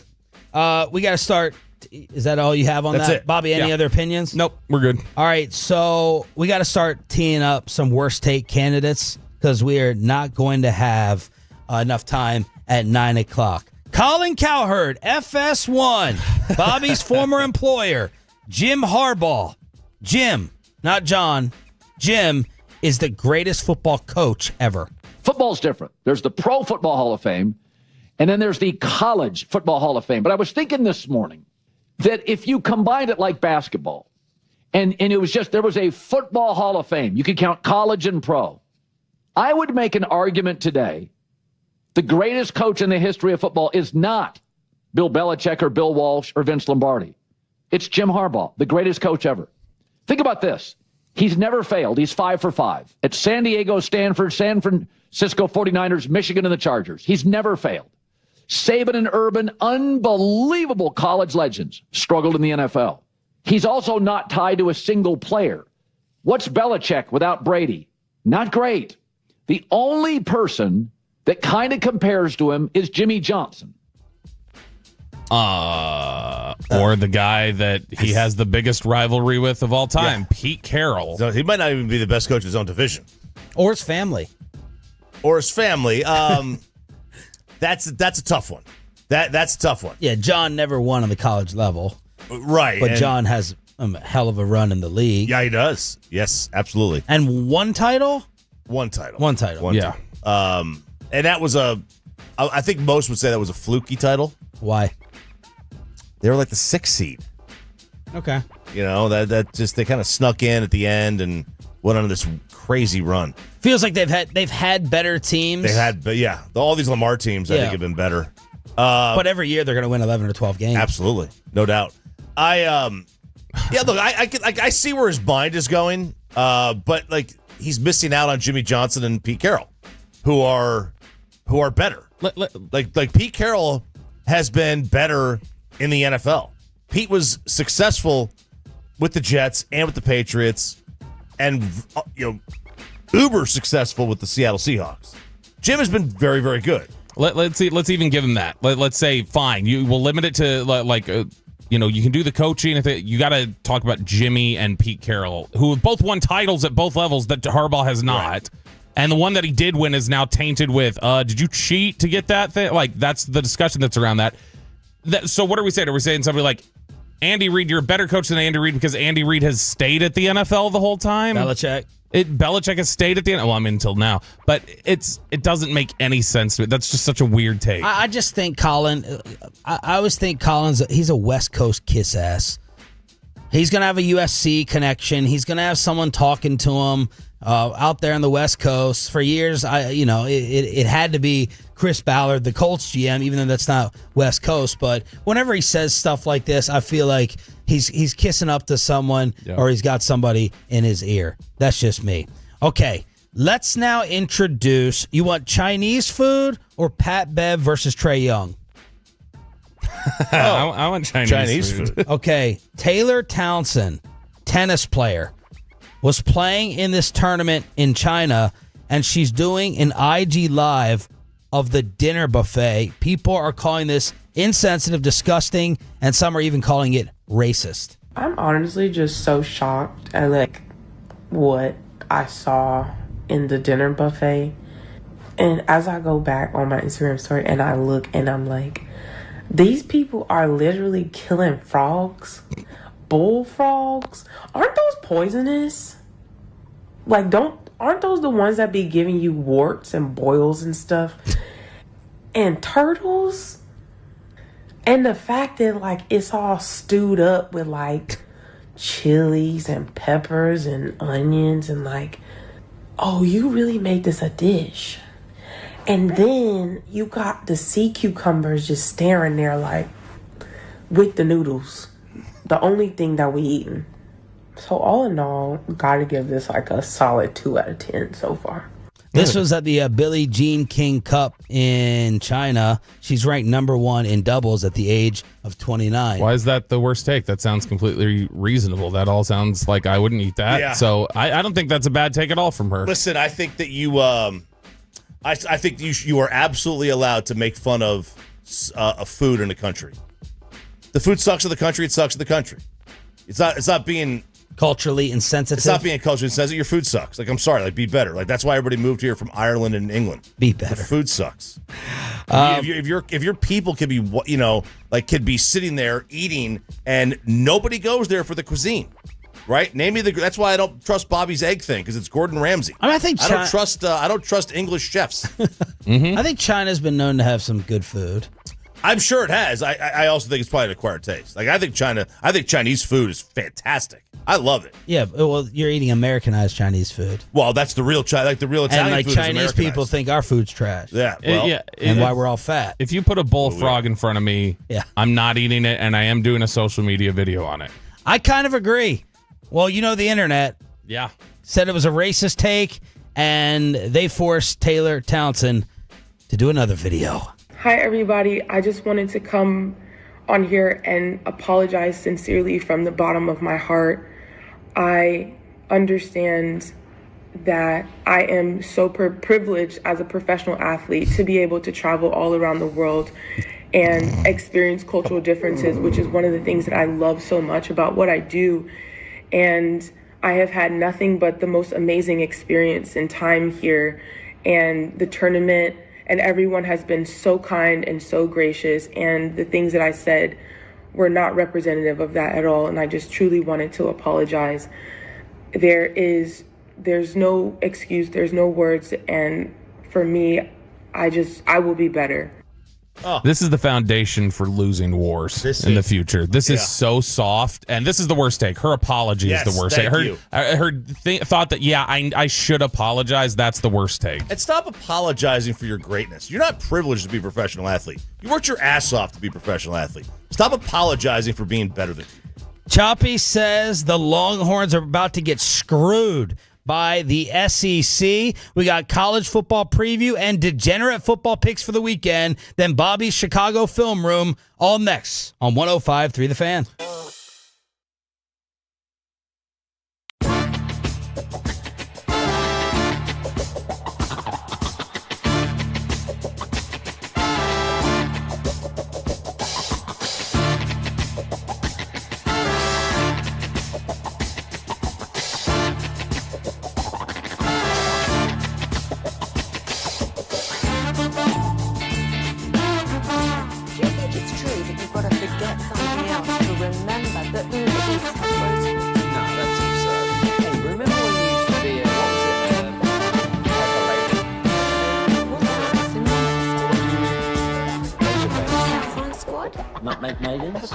we got to start. Is that all you have on That's that, it. Bobby? Any other opinions? Nope, we're good. All right, so we got to start teeing up some worst take candidates because we are not going to have enough time at 9 o'clock. Colin Cowherd, FS1, Bobby's former employer, Jim Harbaugh. Jim, not John. Jim is the greatest football coach ever. Football's different. There's the Pro Football Hall of Fame, and then there's the College Football Hall of Fame. But I was thinking this morning that if you combined it like basketball, and it was just, there was a Football Hall of Fame, you could count college and pro. I would make an argument today, the greatest coach in the history of football is not Bill Belichick or Bill Walsh or Vince Lombardi. It's Jim Harbaugh, the greatest coach ever. Think about this. He's never failed. He's 5 for 5 at San Diego, Stanford, San Francisco 49ers, Michigan, and the Chargers. He's never failed. Saban and Urban, unbelievable college legends, struggled in the NFL. He's also not tied to a single player. What's Belichick without Brady? Not great. The only person that kind of compares to him is Jimmy Johnson. Or the guy that he has the biggest rivalry with of all time, Pete Carroll. So he might not even be the best coach in his own division. Or his family. That's a tough one. That's a tough one. Yeah, John never won on the college level. Right. But John has a hell of a run in the league. Yeah, he does. Yes, absolutely. And one title? One title. One title. Yeah. And that was I think most would say that was a fluky title. Why? They were like the 6th seed. Okay. You know, that just they kind of snuck in at the end and went on this crazy run. Feels like they've had better teams. All these Lamar teams I think have been better. But every year they're going to win 11 or 12 games. Absolutely, no doubt. Look, I see where his mind is going, but like he's missing out on Jimmy Johnson and Pete Carroll, who are better. Like Pete Carroll has been better in the NFL. Pete was successful with the Jets and with the Patriots, and uber successful with the Seattle Seahawks. Jim has been very, very good. Let's see. Let's even give him that. Let's say fine. You will limit it to you can do the coaching. You got to talk about Jimmy and Pete Carroll, who have both won titles at both levels that Harbaugh has not. Right. And the one that he did win is now tainted with, did you cheat to get that thing? Like, that's the discussion that's around that. So what are we saying? Are we saying somebody like Andy Reid, you're a better coach than Andy Reid because Andy Reid has stayed at the NFL the whole time? Belichick has stayed at the NFL. Well, I mean, until now. But it doesn't make any sense to me. That's just such a weird take. I just think Colin, I always think Colin's, he's a West Coast kiss ass. He's going to have a USC connection. He's going to have someone talking to him out there on the West Coast. For years, it had to be Chris Ballard, the Colts GM, even though that's not West Coast. But whenever he says stuff like this, I feel like he's kissing up to someone or he's got somebody in his ear. That's just me. Okay, let's now introduce, you want Chinese food or Pat Bev versus Trae Young? I want Chinese food. Okay, Taylor Townsend, tennis player, was playing in this tournament in China, and she's doing an IG live of the dinner buffet. People are calling this insensitive, disgusting, and some are even calling it racist. I'm honestly just so shocked at like what I saw in the dinner buffet. And as I go back on my Instagram story and I look and I'm like, these people are literally killing frogs, bullfrogs. Aren't those poisonous? Like, aren't those the ones that be giving you warts and boils and stuff? And turtles? And the fact that, like, it's all stewed up with, like, chilies and peppers and onions and, like, oh, you really made this a dish. And then you got the sea cucumbers just staring there, like, with the noodles. The only thing that we eating. So all in all, gotta give this like a solid 2 out of 10 so far. This was at the Billie Jean King Cup in China. She's ranked number 1 in doubles at the age of 29. Why is that the worst take? That sounds completely reasonable. That all sounds like I wouldn't eat that. Yeah. So I don't think that's a bad take at all from her. Listen, I think that I think you are absolutely allowed to make fun of food in a country. The food sucks in the country. It sucks in the country. It's not being culturally insensitive. It's not being culturally insensitive. Your food sucks. Like, I'm sorry. Like, be better. Like, that's why everybody moved here from Ireland and England. Be better. The food sucks. If your people could be, could be sitting there eating and nobody goes there for the cuisine, right? Name me that's why I don't trust Bobby's egg thing, because it's Gordon Ramsay. I think I don't trust English chefs. I think China's been known to have some good food. I'm sure it has. I also think it's probably an acquired taste. Like, I think Chinese food is fantastic. I love it. Yeah, well, you're eating Americanized Chinese food. Well, that's the real Italian and food. And is Chinese people think our food's trash. Yeah, well, and why we're all fat. If you put a bullfrog in front of me, I'm not eating it, and I am doing a social media video on it. I kind of agree. Well, the internet. Yeah. Said it was a racist take, and they forced Taylor Townsend to do another video. Hi, everybody. I just wanted to come on here and apologize sincerely from the bottom of my heart. I understand that I am so privileged as a professional athlete to be able to travel all around the world and experience cultural differences, which is one of the things that I love so much about what I do. And I have had nothing but the most amazing experience and time here, and the tournament and everyone has been so kind and so gracious, and the things that I said were not representative of that at all, and I just truly wanted to apologize. There's no excuse, there's no words, and for me, I will be better. Oh. This is the foundation for losing wars in the future. This is so soft, and this is the worst take. Her apology is the worst take. Her thought that, I should apologize, that's the worst take. And stop apologizing for your greatness. You're not privileged to be a professional athlete. You worked your ass off to be a professional athlete. Stop apologizing for being better than you. Choppy says the Longhorns are about to get screwed by the SEC. We got college football preview and degenerate football picks for the weekend. Then Bobby's Chicago Film Room, all next on 105.3 The Fan. Nutmeg maidens?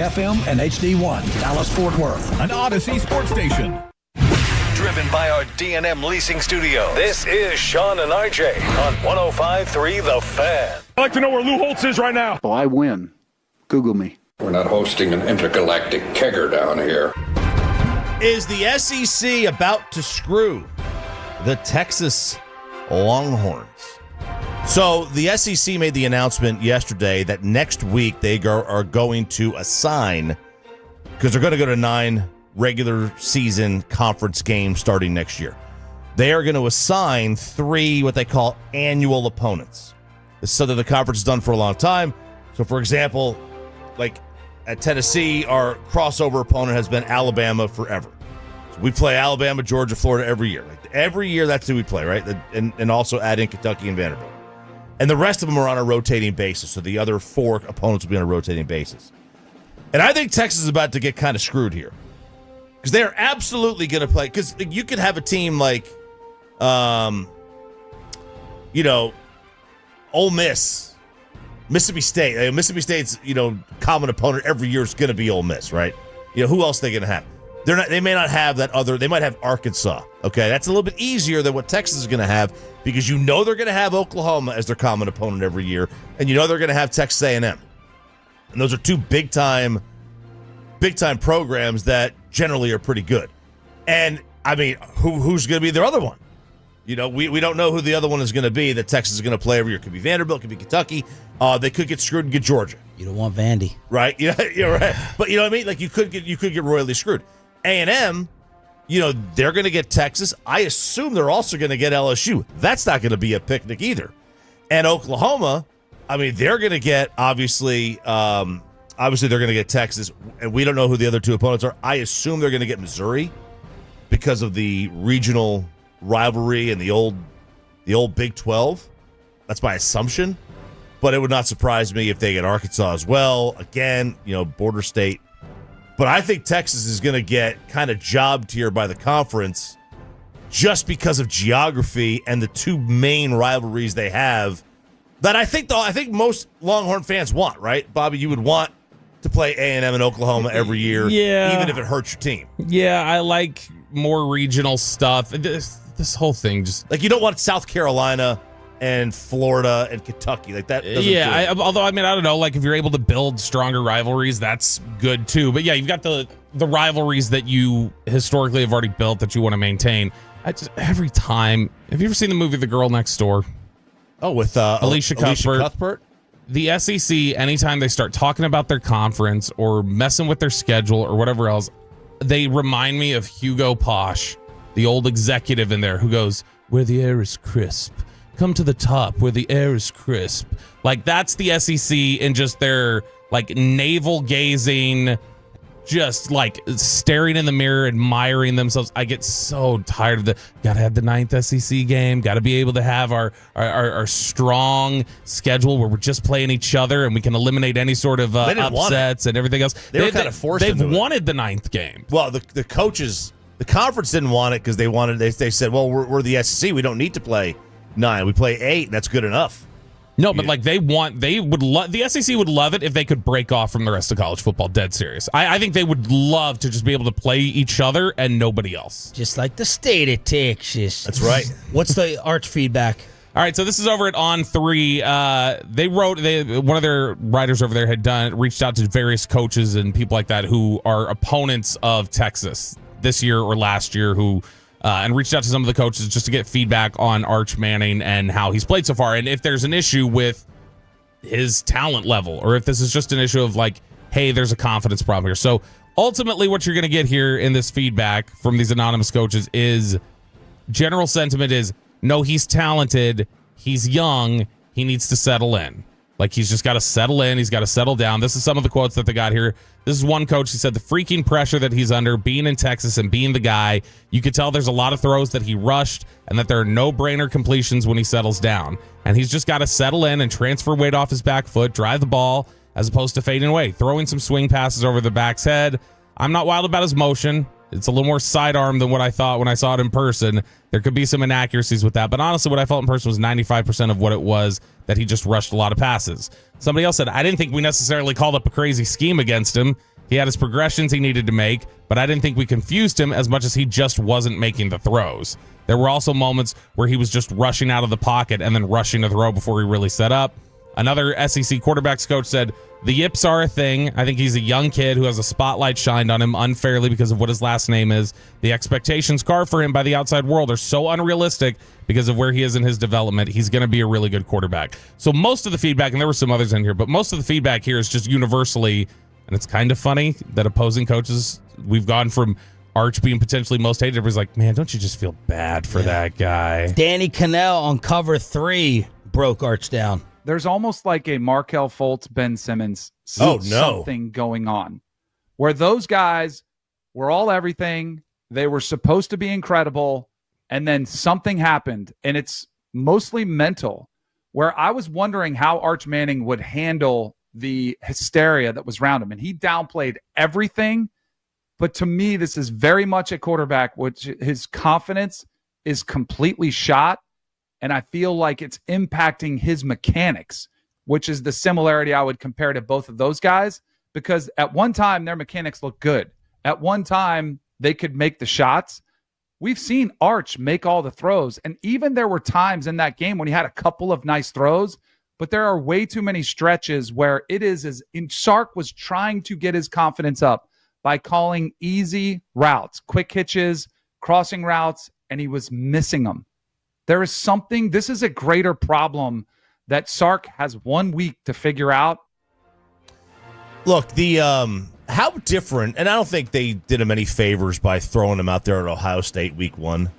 FM and HD1, Dallas-Fort Worth. An Odyssey sports station. Driven by our D&M Leasing Studio, this is Sean and RJ on 105.3 The Fan. I'd like to know where Lou Holtz is right now. Oh, I win. Google me. We're not hosting an intergalactic kegger down here. Is the SEC about to screw the Texas Longhorns? So the SEC made the announcement yesterday that next week they are going to assign, because they're going to go to 9 regular season conference games starting next year. They are going to assign 3 what they call annual opponents. This is something the conference has done for a long time. So, for example, like at Tennessee, our crossover opponent has been Alabama forever. So we play Alabama, Georgia, Florida every year. Like every year, that's who we play, right? And also add in Kentucky and Vanderbilt. And the rest of them are on a rotating basis. So the other 4 opponents will be on a rotating basis. And I think Texas is about to get kind of screwed here. Because they're absolutely going to play. Because you could have a team like, Ole Miss, Mississippi State. Mississippi State's, common opponent every year is going to be Ole Miss, right? Who else are they going to have? They may not have that other. They might have Arkansas. Okay, that's a little bit easier than what Texas is going to have because they're going to have Oklahoma as their common opponent every year, and they're going to have Texas A&M, and those are 2 big time programs that generally are pretty good. And I mean, who's going to be their other one? We don't know who the other one is going to be that Texas is going to play every year. It could be Vanderbilt, it could be Kentucky. They could get screwed and get Georgia. You don't want Vandy, right? Yeah, you're right. But you know what I mean? Like you could get royally screwed. A&M, they're going to get Texas. I assume they're also going to get LSU. That's not going to be a picnic either. And Oklahoma, I mean, they're going to get obviously they're going to get Texas, and we don't know who the other 2 opponents are. I assume they're going to get Missouri because of the regional rivalry and the old Big 12. That's my assumption. But it would not surprise me if they get Arkansas as well. Again, border state. But I think Texas is going to get kind of jobbed here by the conference just because of geography and the 2 main rivalries they have that I think most Longhorn fans want, right? Bobby, you would want to play A&M in Oklahoma every year, even if it hurts your team. Yeah, I like more regional stuff. This whole thing just... Like, you don't want South Carolina and Florida and Kentucky. Like, that doesn't although, I don't know, like, if you're able to build stronger rivalries, that's good, too. But, yeah, you've got the rivalries that you historically have already built that you want to maintain. Every time... Have you ever seen the movie The Girl Next Door? Oh, with Alicia Cuthbert? The SEC, anytime they start talking about their conference or messing with their schedule or whatever else, they remind me of Hugo Posh, the old executive in there who goes, where the air is crisp. Come to the top where the air is crisp. Like, that's the SEC and just their, like, navel gazing, just, like, staring in the mirror, admiring themselves. I get so tired of gotta have the 9th SEC game, gotta be able to have our strong schedule where we're just playing each other and we can eliminate any sort of upsets and everything else. They were kind of forced into it. They've wanted the 9th game. Well, the coaches, the conference didn't want it because they said, well, we're the SEC, we don't need to play 9, we play 8, and that's good enough. No, but like the SEC would love it if they could break off from the rest of college football. Dead serious. I think they would love to just be able to play each other and nobody else. Just like the state of Texas. That's right. What's the Arch feedback? All right, so this is over at On3. One of their writers over there had reached out to various coaches and people like that who are opponents of Texas this year or last year and reached out to some of the coaches just to get feedback on Arch Manning and how he's played so far. And if there's an issue with his talent level or if this is just an issue of like, hey, there's a confidence problem here. So ultimately what you're going to get here in this feedback from these anonymous coaches is general sentiment is, no, he's talented. He's young. He needs to settle in. Like, he's just got to settle in. He's got to settle down. This is some of the quotes that they got here. This is one coach. He said the freaking pressure that he's under, being in Texas and being the guy, you could tell there's a lot of throws that he rushed and that there are no-brainer completions when he settles down. And he's just got to settle in and transfer weight off his back foot, drive the ball, as opposed to fading away, throwing some swing passes over the back's head. I'm not wild about his motion. It's a little more sidearm than what I thought when I saw it in person. There could be some inaccuracies with that. But honestly, what I felt in person was 95% of what it was that he just rushed a lot of passes. Somebody else said, I didn't think we necessarily called up a crazy scheme against him. He had his progressions he needed to make, but I didn't think we confused him as much as he just wasn't making the throws. There were also moments where he was just rushing out of the pocket and then rushing to throw before he really set up. Another SEC quarterbacks coach said, the yips are a thing. I think he's a young kid who has a spotlight shined on him unfairly because of what his last name is. The expectations carved for him by the outside world are so unrealistic because of where he is in his development. He's going to be a really good quarterback. So most of the feedback, and there were some others in here, but most of the feedback here is just universally, and it's kind of funny that opposing coaches, we've gone from Arch being potentially most hated. Everybody's like, man, don't you just feel bad for that guy? Danny Cannell on cover 3 broke Arch down. There's almost like a Markelle Fultz, Ben Simmons something going on, where those guys were all everything. They were supposed to be incredible, and then something happened, and it's mostly mental, where I was wondering how Arch Manning would handle the hysteria that was around him, and he downplayed everything. But to me, this is very much a quarterback, which his confidence is completely shot. And I feel like it's impacting his mechanics, which is the similarity I would compare to both of those guys, because at one time their mechanics looked good. At one time they could make the shots. We've seen Arch make all the throws. And even there were times in that game when he had a couple of nice throws, but there are way too many stretches where it is as Sark was trying to get his confidence up by calling easy routes, quick hitches, crossing routes, and he was missing them. There is something, this is a greater problem that Sark has 1 week to figure out. Look, the how different, and I don't think they did him any favors by throwing him out there at Ohio State week 1.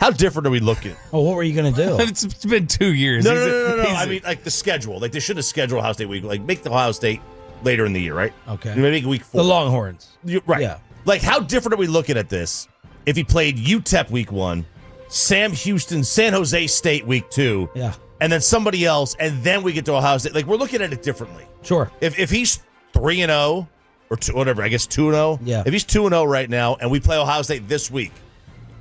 How different are we looking? Oh, what were you going to do? It's been 2 years. No. I mean, like the schedule. Like they should have scheduled Ohio State week. Like make the Ohio State later in the year, right? Okay. Maybe week 4. The Longhorns. Right. Yeah. Like how different are we looking at this if he played UTEP week 1, Sam Houston, San Jose State week 2, yeah, and then somebody else, and then we get to Ohio State. Like we're looking at it differently. Sure. If he's 3-0 or 2, whatever, I guess 2-0. Yeah. If he's 2-0 right now, and we play Ohio State this week,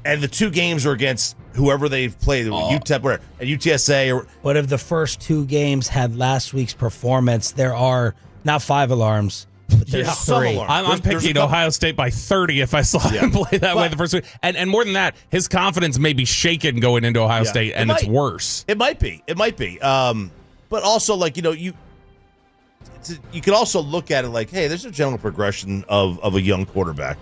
and the 2 games are against whoever they've played, UTEP, whatever, and UTSA, or but if the first 2 games had last week's performance, there are not 5 alarms. But there's 3. I'm picking Ohio State by 30 if I saw him play that way the first week. And more than that, his confidence may be shaken going into Ohio State, and it's worse. It might be. But also, like, you could also look at it like, hey, there's a general progression of a young quarterback.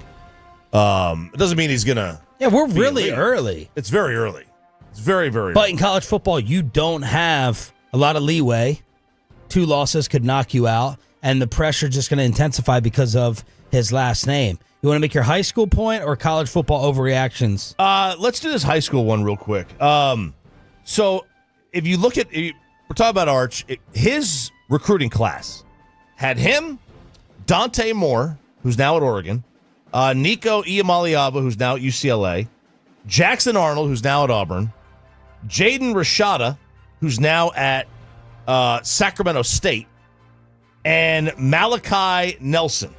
It doesn't mean he's going to. Yeah, we're really early. It's very early. It's very, very But early. in college football, you don't have a lot of leeway. 2 losses could knock you out. And the pressure just going to intensify because of his last name. You want to make your high school point or college football overreactions? Let's do this high school one real quick. So if you look at, we're talking about Arch, his recruiting class had him, Dante Moore, who's now at Oregon, Nico Iamaleava, who's now at UCLA, Jackson Arnold, who's now at Auburn, Jaden Rashada, who's now at Sacramento State, and Malachi Nelson.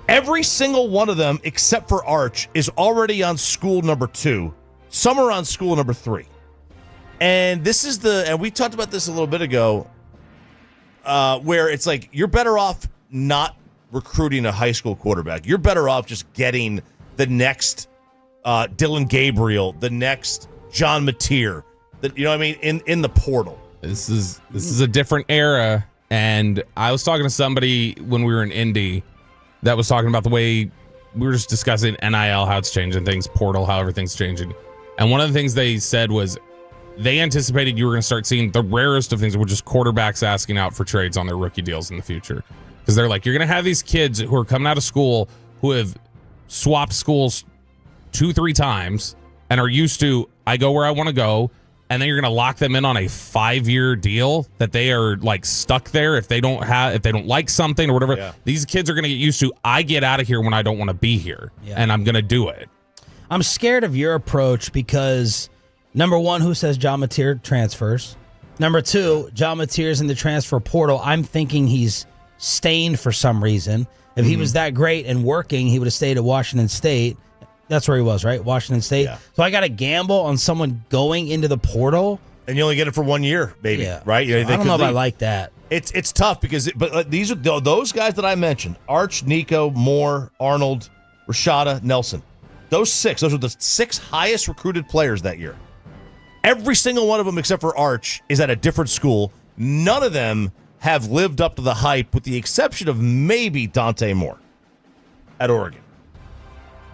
Every single one of them, except for Arch, is already on school number 2. Some are on school number 3. And this is and we talked about this a little bit ago, where it's like you're better off not recruiting a high school quarterback. You're better off just getting the next Dylan Gabriel, the next John Mateer, you know what I mean, in the portal. This is a different era. And I was talking to somebody when we were in Indy that was talking about the way we were just discussing NIL, how it's changing things, portal, how everything's changing. And one of the things they said was they anticipated you were going to start seeing the rarest of things, which is quarterbacks asking out for trades on their rookie deals in the future. Because they're like, you're going to have these kids who are coming out of school who have swapped schools 2-3 times and are used to, I go where I want to go. And then you're going to lock them in on a 5-year deal that they are like stuck there if they don't like something or whatever. Yeah. These kids are going to get used to, I get out of here when I don't want to be here, and I'm going to do it. I'm scared of your approach because, number 1, who says John Mateer transfers? Number 2, John Mateer's in the transfer portal. I'm thinking he's stained for some reason. If he was that great and working, he would have stayed at Washington State. That's where he was, right? Washington State. Yeah. So I got to gamble on someone going into the portal. And you only get it for 1 year, maybe, right? I don't know if I like that. It's tough because these are those guys that I mentioned: Arch, Nico, Moore, Arnold, Rashada, Nelson. Those are the 6 highest recruited players that year. Every single one of them, except for Arch, is at a different school. None of them have lived up to the hype, with the exception of maybe Dante Moore at Oregon.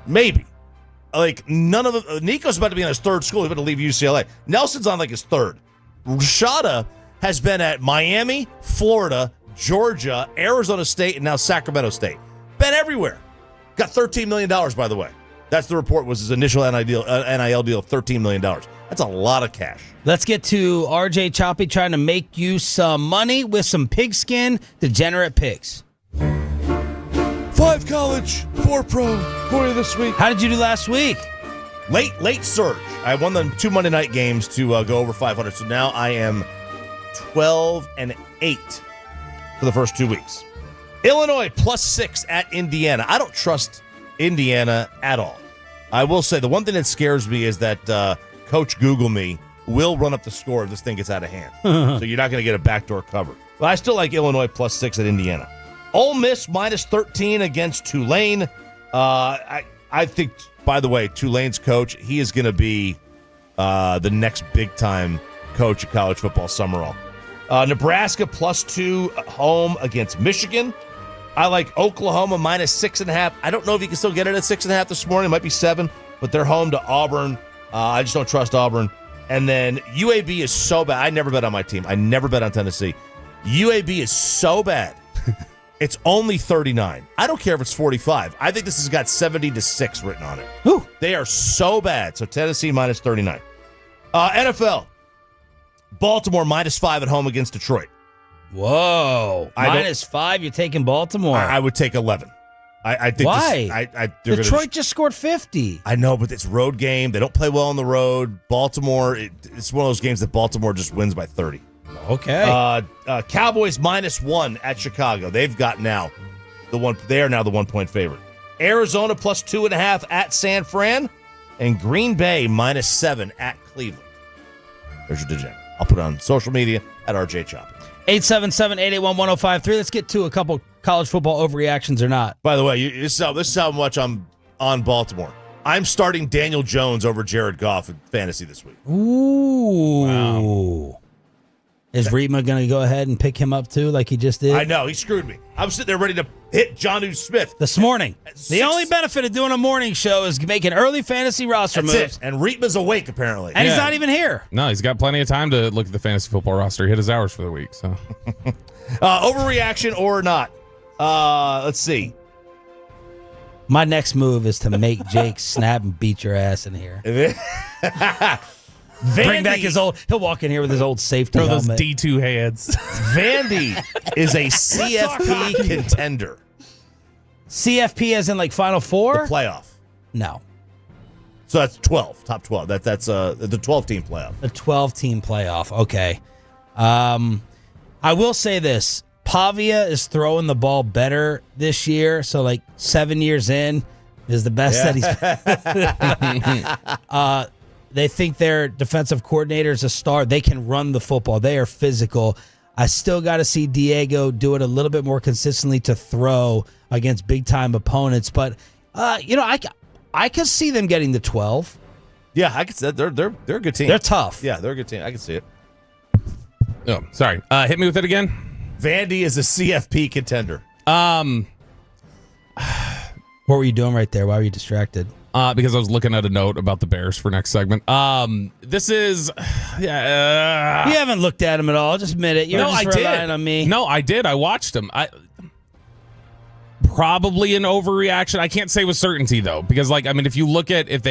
Maybe. Like, none of them. Nico's about to be in his 3rd school. He's about to leave UCLA. Nelson's on like his 3rd. Rashada has been at Miami, Florida, Georgia, Arizona State, and now Sacramento State. Been everywhere. Got $13 million, by the way. That's the report, was his initial NIL deal of $13 million. That's a lot of cash. Let's get to RJ Choppy trying to make you some money with some pigskin degenerate picks. 5 college, 4 pro for you this week. How did you do last week? Late surge. I won the 2 Monday night games to go over 500. So now I am 12-8 for the first 2 weeks. Illinois +6 at Indiana. I don't trust Indiana at all. I will say the one thing that scares me is that Coach Google Me will run up the score if this thing gets out of hand. So you're not going to get a backdoor cover. But I still like Illinois +6 at Indiana. Ole Miss -13 against Tulane. I think, by the way, Tulane's coach, he is going to be the next big-time coach of college football, Summerall. Nebraska +2 home against Michigan. I like Oklahoma -6.5. I don't know if you can still get it at 6.5 this morning. It might be 7, but they're home to Auburn. I just don't trust Auburn. And then UAB is so bad. I never bet on my team. I never bet on Tennessee. UAB is so bad. It's only 39. I don't care if it's 45. I think this has got 70-6 written on it. Whew. They are so bad. So Tennessee -39. NFL. Baltimore -5 at home against Detroit. Whoa. -5, you're taking Baltimore. I would take 11. I think. Why? Detroit just scored 50. I know, but it's a road game. They don't play well on the road. Baltimore, it's one of those games that Baltimore just wins by 30. Okay. Cowboys -1 at Chicago. They've got now they are now the 1-point favorite. Arizona +2.5 at San Fran, and Green Bay -7 at Cleveland. There's your digit. I'll put it on social media at RJ Choppy. 877-881-1053. Let's get to a couple college football overreactions or not. By the way, this is how much I'm on Baltimore. I'm starting Daniel Jones over Jared Goff in fantasy this week. Ooh. Wow. Is Reedman going to go ahead and pick him up too, like he just did? I know. He screwed me. I'm sitting there ready to hit Jonnu Smith. This morning. The only benefit of doing a morning show is making early fantasy roster moves. It. And Reedman's awake, apparently. And he's not even here. No, he's got plenty of time to look at the fantasy football roster. He hit his hours for the week. So, overreaction or not? Let's see. My next move is to make Jake snap and beat your ass in here. Bring back his old. He'll walk in here with his old safety helmet. Throw those D2 heads. Vandy is a CFP contender. CFP as in like Final Four? The playoff. No. So that's 12, top 12. That's the 12-team playoff. The 12-team playoff. Okay. I will say this. Pavia is throwing the ball better this year. So like 7 years in is the best that he's they think their defensive coordinator is a star. They can run the football. They are physical. I still got to see Diego do it a little bit more consistently to throw against big-time opponents. But, I could see them getting to 12. Yeah, I could see that. They're a good team. They're tough. Yeah, they're a good team. I can see it. Oh, sorry. Hit me with it again. Vandy is a CFP contender. What were you doing right there? Why were you distracted? Because I was looking at a note about the Bears for next segment. This is, you haven't looked at him at all. Just admit it. You're just relying on me. No, I did. I watched him. Probably an overreaction. I can't say with certainty though, because if you look at if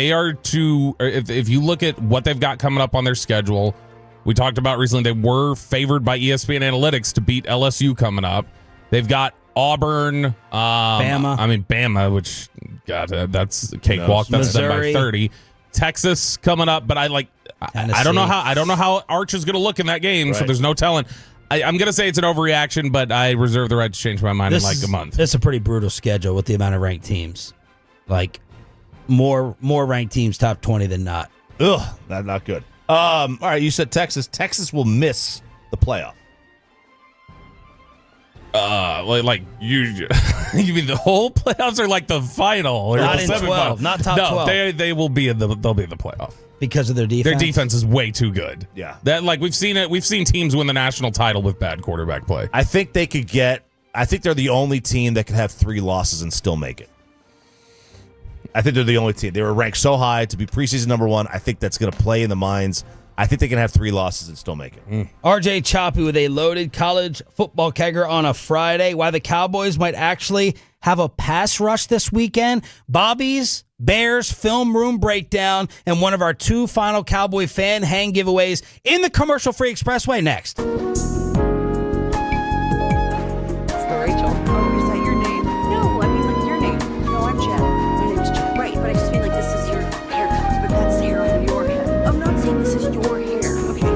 you look at what they've got coming up on their schedule, we talked about recently they were favored by ESPN Analytics to beat LSU coming up. They've got Auburn, Bama, which that's a cakewalk. That's them by 30. Texas coming up, but I don't know how Arch is going to look in that game, so there's no telling. I'm going to say it's an overreaction, but I reserve the right to change my mind in a month. It's a pretty brutal schedule with the amount of ranked teams. Like more ranked teams top 20 than not. Ugh, that's not good. All right, you said Texas. Texas will miss the playoff. Like you you mean the whole playoffs or like the final or Not the in 12, not top 12. They will be they'll be in the playoff because of their defense. Their defense is way too good. Yeah. That like we've seen teams win the national title with bad quarterback play. I think they could I think they're the only team that could have 3 losses and still make it. I think they're the only team. They were ranked so high to be preseason number 1. I think that's going to play in the minds. I think they can have 3 losses and still make it. RJ Choppy with a loaded college football kegger on a Friday. Why the Cowboys might actually have a pass rush this weekend. Bobby's Bears film room breakdown and one of our 2 final Cowboy fan hang giveaways in the commercial-free expressway next. Rachel. Oh, is that your name? No, I mean like your name. No, I'm Jen. My name's Jen. Right, but I just mean like this is your haircut, but that's the hair on your head. I'm not saying this is your hair. Okay,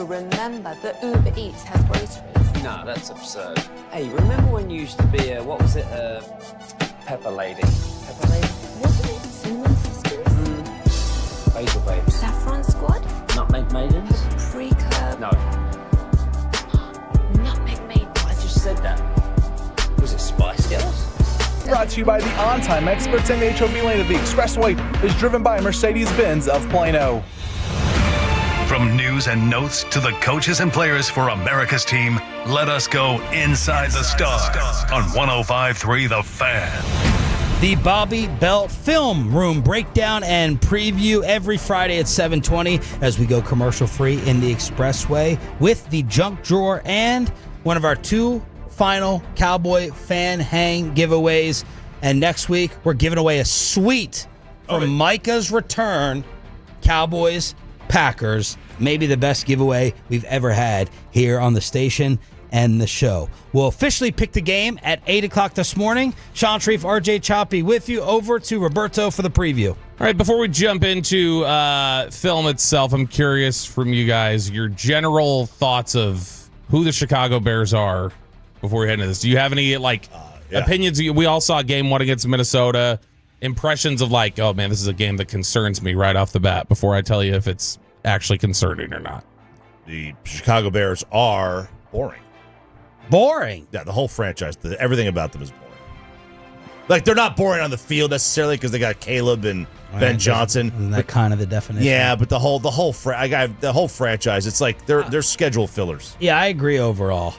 remember that Uber Eats has groceries. No, that's absurd. Hey, remember when you used to be a, what was it, Pepper Lady? Pepper Lady? Wasn't it Cinnamon Sisters? Basil Babes. Saffron Squad? Nutmeg Maidens? Pre-Curb? No. Nutmeg Maidens. I just said that. Was it Spice Girls? Brought to you by the on-time experts in the HOV lane of the Expressway is driven by Mercedes-Benz of Plano. From news and notes to the coaches and players for America's team, let us go inside the stars on 105.3 The Fan. The Bobby Belt Film Room breakdown and preview every Friday at 7:20 as we go commercial-free in the Expressway with the junk drawer and one of our two final Cowboy fan hang giveaways. And next week, we're giving away a suite for Micah's return. Cowboys, Packers, maybe the best giveaway we've ever had here on the station and the show. We'll officially pick the game at 8 o'clock this morning. Sean Sharif, RJ Choppy with you. Over to Roberto for the preview. All right, before we jump into film itself, I'm curious from you guys, your general thoughts of who the Chicago Bears are before we head into this. Do you have any opinions? We all saw game one against Minnesota. Impressions of like, oh man, this is a game that concerns me right off the bat before I tell you if it's actually concerning or not. The Chicago Bears are boring. Boring? Yeah, the whole franchise, everything about them is boring. Like, they're not boring on the field necessarily because they got Caleb and Ben Johnson. Isn't that kind of the definition? Yeah, but the whole franchise, it's like they're schedule fillers. Yeah, I agree overall.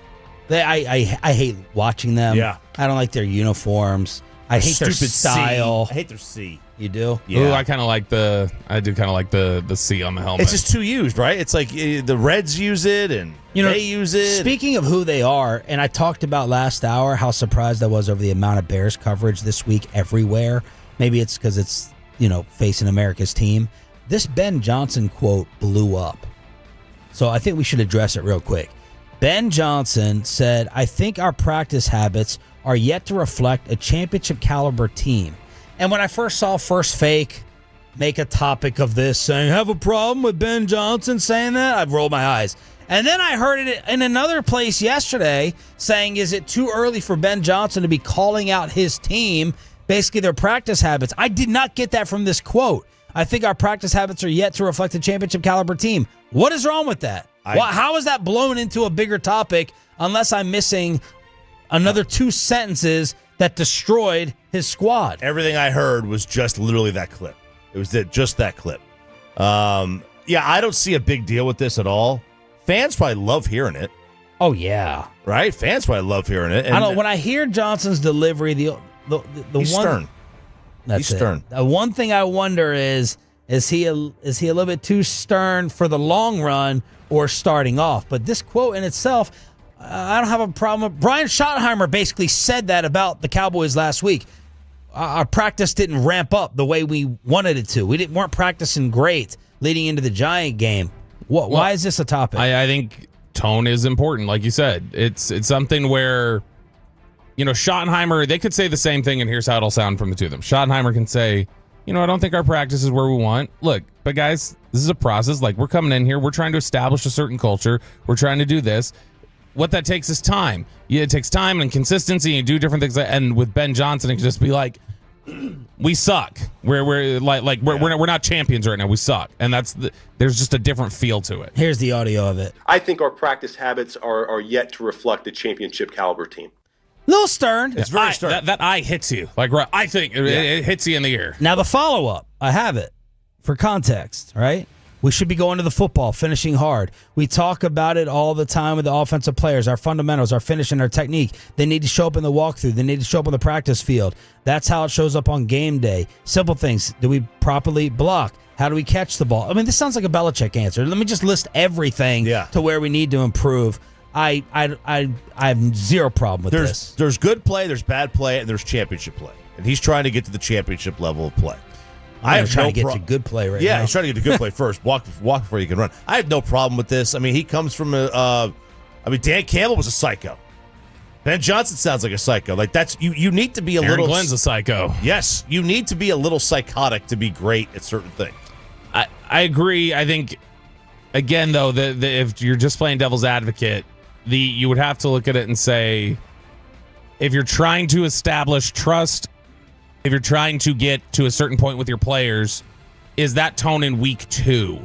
I hate watching them. Yeah. I don't like their uniforms. I hate their style. I hate their C. You do? Yeah. Ooh, I do kind of like the C on the helmet. It's just too used, right? It's like the Reds use it and they use it. Speaking of who they are, and I talked about last hour how surprised I was over the amount of Bears coverage this week everywhere. Maybe it's because it's, facing America's team. This Ben Johnson quote blew up. So I think we should address it real quick. Ben Johnson said, I think our practice habits are yet to reflect a championship caliber team. And when I first saw First Fake make a topic of this, saying, have a problem with Ben Johnson saying that, I've rolled my eyes. And then I heard it in another place yesterday saying, is it too early for Ben Johnson to be calling out his team, basically their practice habits? I did not get that from this quote. I think our practice habits are yet to reflect a championship caliber team. What is wrong with that? How is that blown into a bigger topic unless I'm missing another two sentences that destroyed his squad? Everything I heard was just literally that clip. It was just that clip. I don't see a big deal with this at all. Fans probably love hearing it. Oh, yeah. Right? Fans probably love hearing it. And when I hear Johnson's delivery, he's stern. He's stern. The one thing I wonder is he a little bit too stern for the long run or starting off? But this quote in itself, I don't have a problem with. Brian Schottenheimer basically said that about the Cowboys last week. Our practice didn't ramp up the way we wanted it to. We weren't practicing great leading into the Giant game. Why is this a topic? I think tone is important. Like you said, it's something where, Schottenheimer, they could say the same thing, and here's how it'll sound from the two of them. Schottenheimer can say, I don't think our practice is where we want. Look, but guys, this is a process. Like, we're coming in here. We're trying to establish a certain culture. We're trying to do this. What that takes is time. Yeah, it takes time and consistency, and you do different things. And with Ben Johnson, it can just be like, we suck. We're not champions right now. We suck, and there's just a different feel to it. Here's the audio of it. I think our practice habits are yet to reflect a championship caliber team. Little stern. It's very stern. That eye hits you. I think it hits you in the ear. Now the follow-up, I have it for context, right? We should be going to the football, finishing hard. We talk about it all the time with the offensive players, our fundamentals, our finish, and our technique. They need to show up in the walkthrough. They need to show up on the practice field. That's how it shows up on game day. Simple things. Do we properly block? How do we catch the ball? I mean, this sounds like a Belichick answer. Let me just list everything to where we need to improve. I have zero problem with this. There's good play, there's bad play, and there's championship play. And he's trying to get to the championship level of play. I'm trying to get to good play right now. Yeah, he's trying to get to good play first. Walk before you can run. I have no problem with this. I mean, he comes from Dan Campbell was a psycho. Ben Johnson sounds like a psycho. Like that's you need to be a Aaron Glenn's a psycho. Yes, you need to be a little psychotic to be great at certain things. I agree. I think again, though, if you're just playing devil's advocate, you would have to look at it and say, if you're trying to establish trust, if you're trying to get to a certain point with your players, is that tone in week 2?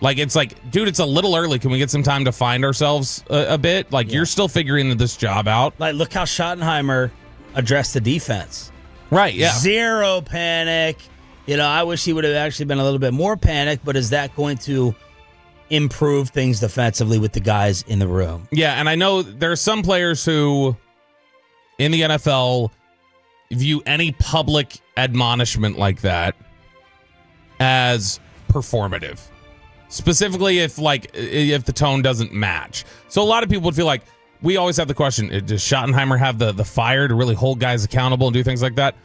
Like, it's like, dude, it's a little early. Can we get some time to find ourselves a bit? Like, you're still figuring this job out. Like, look how Schottenheimer addressed the defense. Right, yeah. Zero panic. I wish he would have actually been a little bit more panicked, but is that going to improve things defensively with the guys in the room? Yeah, and I know there are some players who, in the NFL, view any public admonishment like that as performative. Specifically if the tone doesn't match. So a lot of people would feel like, we always have the question, does Schottenheimer have the fire to really hold guys accountable and do things like that?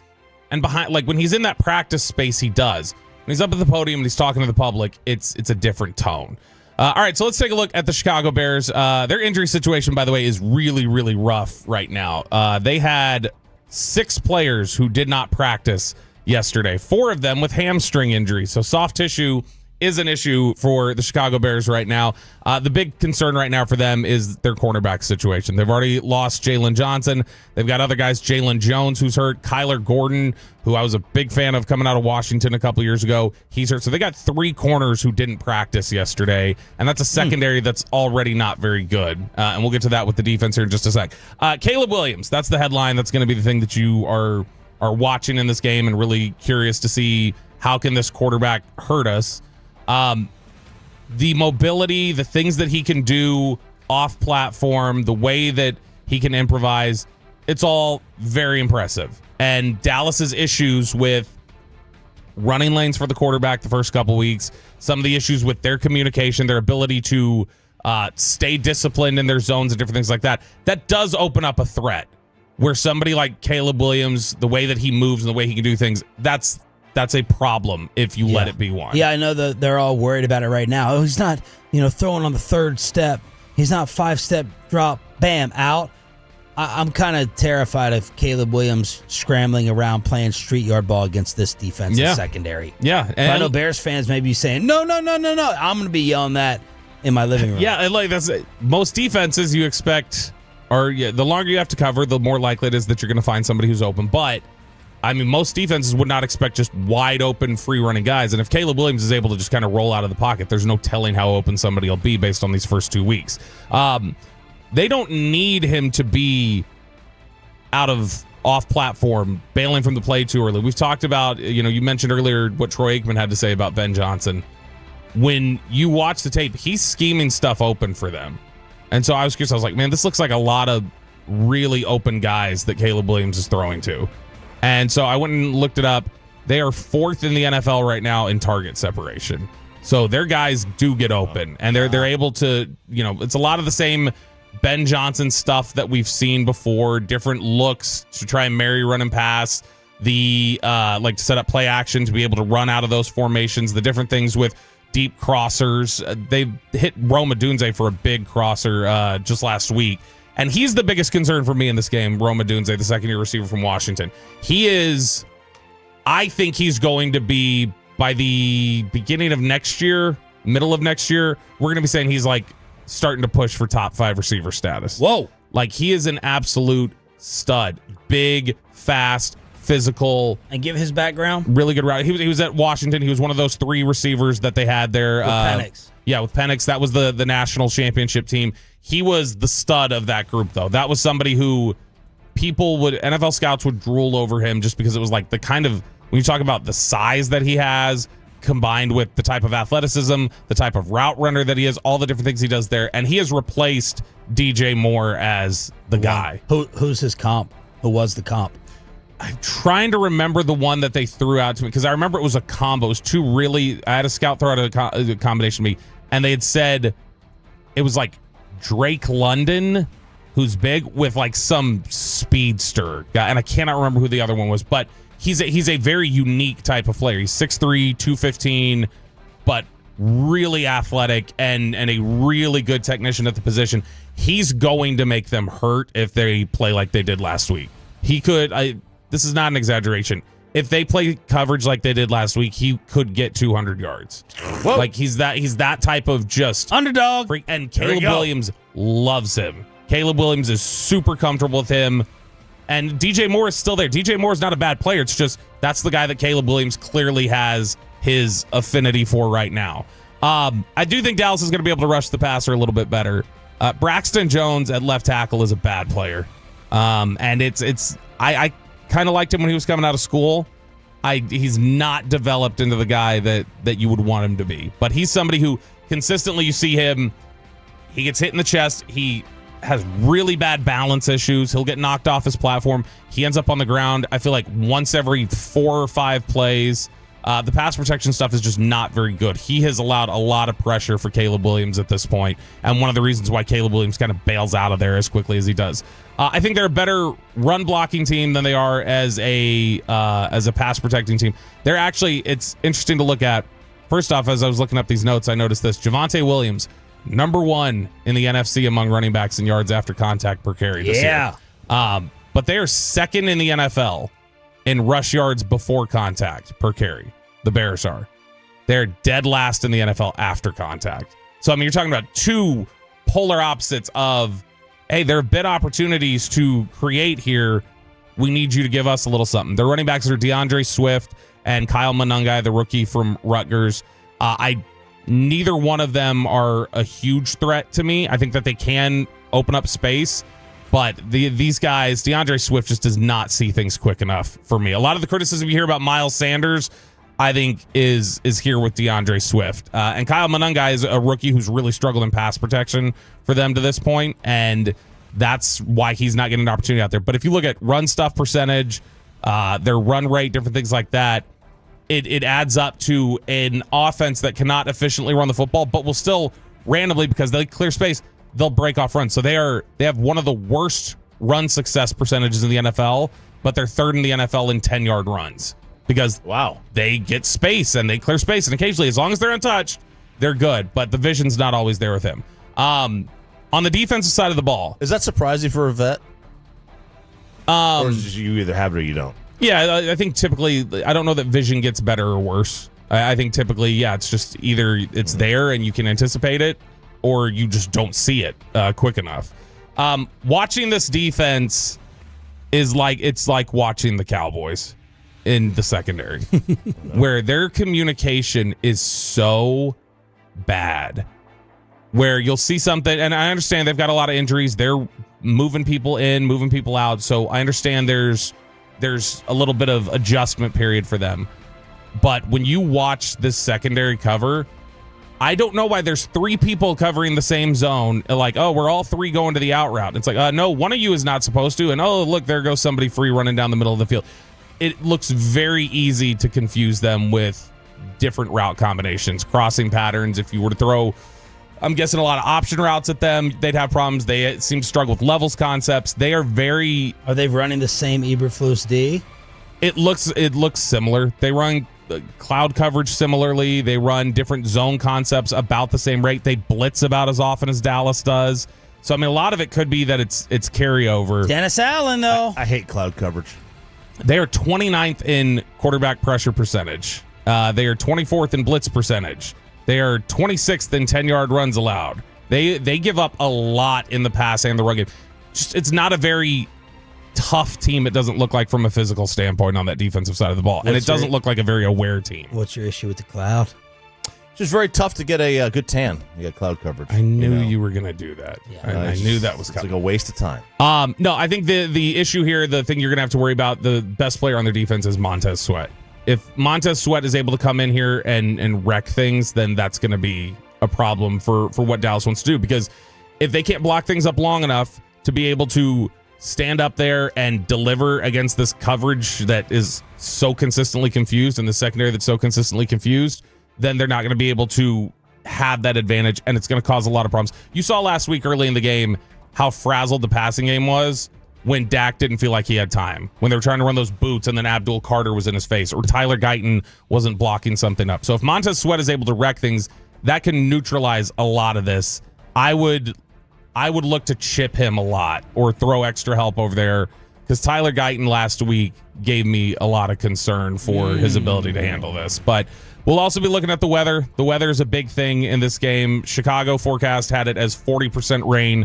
And behind, like, when he's in that practice space, he does. When he's up at the podium and he's talking to the public, it's a different tone. All right, so let's take a look at the Chicago Bears. Their injury situation, by the way, is really, really rough right now. They had 6 players who did not practice yesterday, 4 of them with hamstring injuries. So soft tissue is an issue for the Chicago Bears right now. The big concern right now for them is their cornerback situation. They've already lost Jalen Johnson. They've got other guys, Jalen Jones, who's hurt, Kyler Gordon, who I was a big fan of coming out of Washington a couple years ago. He's hurt. So they got 3 corners who didn't practice yesterday, and that's a secondary that's already not very good. And we'll get to that with the defense here in just a sec. Caleb Williams, that's the headline. That's going to be the thing that you are watching in this game and really curious to see how can this quarterback hurt us. The mobility, the things that he can do off platform, the way that he can improvise, it's all very impressive. And Dallas's issues with running lanes for the quarterback the first couple weeks, some of the issues with their communication, their ability to stay disciplined in their zones and different things like that, that does open up a threat where somebody like Caleb Williams, the way that he moves and the way he can do things, that's a problem if you let it be one. Yeah, I know that they're all worried about it right now. Oh, he's not, throwing on the 3rd step. He's not 5-step drop, bam, out. I'm kind of terrified of Caleb Williams scrambling around playing street yard ball against this defensive secondary. Yeah. And I know Bears fans may be saying, no. I'm going to be yelling that in my living room. Yeah, and like that's most defenses you expect, or the longer you have to cover, the more likely it is that you're going to find somebody who's open. But I mean, most defenses would not expect just wide open, free running guys. And if Caleb Williams is able to just kind of roll out of the pocket, there's no telling how open somebody will be based on these first 2 weeks. They don't need him to be out of off platform, bailing from the play too early. We've talked about, you mentioned earlier what Troy Aikman had to say about Ben Johnson. When you watch the tape, he's scheming stuff open for them. And so I was curious. I was like, man, this looks like a lot of really open guys that Caleb Williams is throwing to. And so I went and looked it up. They are 4th in the NFL right now in target separation. So their guys do get open, and they're able to, it's a lot of the same Ben Johnson stuff that we've seen before, different looks to try and marry run and pass, the like to set up play action to be able to run out of those formations, the different things with deep crossers. They hit Rome Odunze for a big crosser just last week. And he's the biggest concern for me in this game, Rome Odunze, the second-year receiver from Washington. I think he's going to be, by the beginning of next year, middle of next year, we're going to be saying he's like starting to push for top 5 receiver status. Whoa. Like, he is an absolute stud. Big, fast, physical. And give his background? Really good route. He was at Washington. He was one of those 3 receivers that they had there. With Penix. Yeah, with Penix. That was the national championship team. He was the stud of that group, though. That was somebody who NFL scouts would drool over him just because it was like the kind of, when you talk about the size that he has, combined with the type of athleticism, the type of route runner that he is, all the different things he does there. And he has replaced DJ Moore as the guy. Who's his comp? Who was the comp? I'm trying to remember the one that they threw out to me, because I remember it was a combo. It was 2 really, I had a scout throw out a combination to me, and they had said it was like Drake London, who's big, with like some speedster guy, and I cannot remember who the other one was, but he's a very unique type of player. He's 6'3", 215, but really athletic and a really good technician at the position. He's going to make them hurt if they play like they did last week. He could, this is not an exaggeration, if they play coverage like they did last week, he could get 200 yards. Whoa. Like he's that type of just underdog. And Caleb Williams loves him. Caleb Williams is super comfortable with him. And DJ Moore is still there. DJ Moore is not a bad player. It's just that's the guy that Caleb Williams clearly has his affinity for right now. I do think Dallas is going to be able to rush the passer a little bit better. Braxton Jones at left tackle is a bad player. And I kind of liked him when he was coming out of school. He's not developed into the guy that you would want him to be. But he's somebody who consistently you see him, he gets hit in the chest. He has really bad balance issues. He'll get knocked off his platform. He ends up on the ground, I feel like once every 4 or 5 plays. The pass protection stuff is just not very good. He has allowed a lot of pressure for Caleb Williams at this point, and one of the reasons why Caleb Williams kind of bails out of there as quickly as he does. I think they're a better run blocking team than they are as a pass protecting team. They're actually, it's interesting to look at. First off, as I was looking up these notes, I noticed this. Javonte Williams, number 1 in the NFC among running backs in yards after contact per carry this year. But they are second in the NFL in rush yards before contact per carry. The Bears are. They're dead last in the NFL after contact. So, I mean, you're talking about 2 polar opposites of, hey, there have been opportunities to create here. We need you to give us a little something. Their running backs are DeAndre Swift and Kyle Monangai, the rookie from Rutgers. Neither one of them are a huge threat to me. I think that they can open up space. But these guys, DeAndre Swift just does not see things quick enough for me. A lot of the criticism you hear about Miles Sanders, I think, is here with DeAndre Swift. And Kyle Monangai is a rookie who's really struggled in pass protection for them to this point, and that's why he's not getting an opportunity out there. But if you look at run stuff percentage, their run rate, different things like that, it adds up to an offense that cannot efficiently run the football, but will still randomly, because they clear space, they'll break off runs. So they have one of the worst run success percentages in the NFL, but they're third in the NFL in 10-yard runs. Because they get space and they clear space, and occasionally, as long as they're untouched, they're good. But the vision's not always there with him. On the defensive side of the ball, is that surprising for a vet? Or is it you either have it or you don't? Yeah, I think typically, I don't know that vision gets better or worse. I think typically, it's just either it's there and you can anticipate it, or you just don't see it quick enough. Watching this defense is like watching the Cowboys in the secondary, where their communication is so bad, where you'll see something, and I understand they've got a lot of injuries. They're moving people in, moving people out. So I understand there's a little bit of adjustment period for them. But when you watch this secondary cover, I don't know why there's 3 people covering the same zone. Like, oh, we're all 3 going to the out route. It's like, no, one of you is not supposed to. And oh, look, there goes somebody free running down the middle of the field. It looks very easy to confuse them with different route combinations, crossing patterns. If you were to throw, I'm guessing, a lot of option routes at them, they'd have problems. They seem to struggle with levels concepts. They are very... Are they running the same Eberflus D? It looks similar. They run cloud coverage similarly. They run different zone concepts about the same rate. They blitz about as often as Dallas does. So, I mean, a lot of it could be that it's carryover. Dennis Allen, though. I hate cloud coverage. They are 29th in quarterback pressure percentage. They are 24th in blitz percentage. They are 26th in 10-yard runs allowed. They give up a lot in the pass and the run game. It's not a very tough team, it doesn't look like, from a physical standpoint on that defensive side of the ball. And it doesn't look like a very aware team. What's your issue with the cloud? It's just very tough to get a good tan. You got cloud coverage. I knew you were going to do that. Yeah. I knew that was coming. It's like a waste of time. No, I think the issue here, the thing you're going to have to worry about, the best player on their defense is Montez Sweat. If Montez Sweat is able to come in here and wreck things, then that's going to be a problem for what Dallas wants to do. Because if they can't block things up long enough to be able to stand up there and deliver against this coverage that is so consistently confused and the secondary that's so consistently confused, then they're not going to be able to have that advantage, and it's going to cause a lot of problems. You saw last week early in the game how frazzled the passing game was when Dak didn't feel like he had time, when they were trying to run those boots and then Abdul Carter was in his face, or Tyler Guyton wasn't blocking something up. So if Montez Sweat is able to wreck things, that can neutralize a lot of this. I would look to chip him a lot or throw extra help over there because Tyler Guyton last week gave me a lot of concern for his ability to handle this. But we'll also be looking at the weather. The weather is a big thing in this game. Chicago forecast had it as 40% rain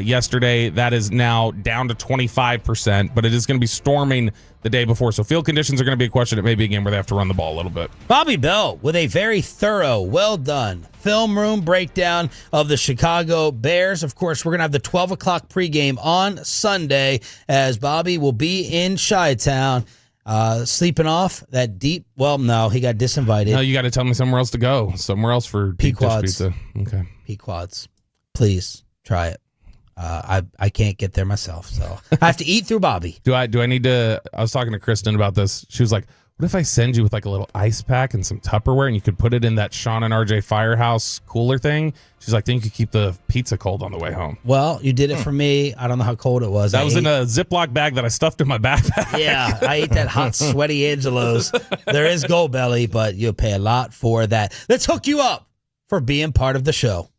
yesterday. That is now down to 25%, but it is going to be storming the day before. So field conditions are going to be a question. It may be a game where they have to run the ball a little bit. Bobby Bell with a very thorough, well done film room breakdown of the Chicago Bears. Of course, we're going to have the 12 o'clock pregame on Sunday as Bobby will be in Chi-Town. Sleeping off that deep. Well, no, he got disinvited. No, you got to tell me somewhere else to go. Somewhere else for deep dish pizza. Okay. Pequods. Please try it. I can't get there myself, so I have to eat through Bobby. Do I need to? I was talking to Kristen about this. She was like, "What if I send you with like a little ice pack and some Tupperware, and you could put it in that Sean and RJ Firehouse cooler thing?" She's like, "Then you could keep the pizza cold on the way home." Well, you did it for me. I don't know how cold it was. That was in a Ziploc bag that I stuffed in my backpack. Yeah, I ate that hot, sweaty Angelo's. There is Gold Belly, but you'll pay a lot for that. Let's hook you up for being part of the show.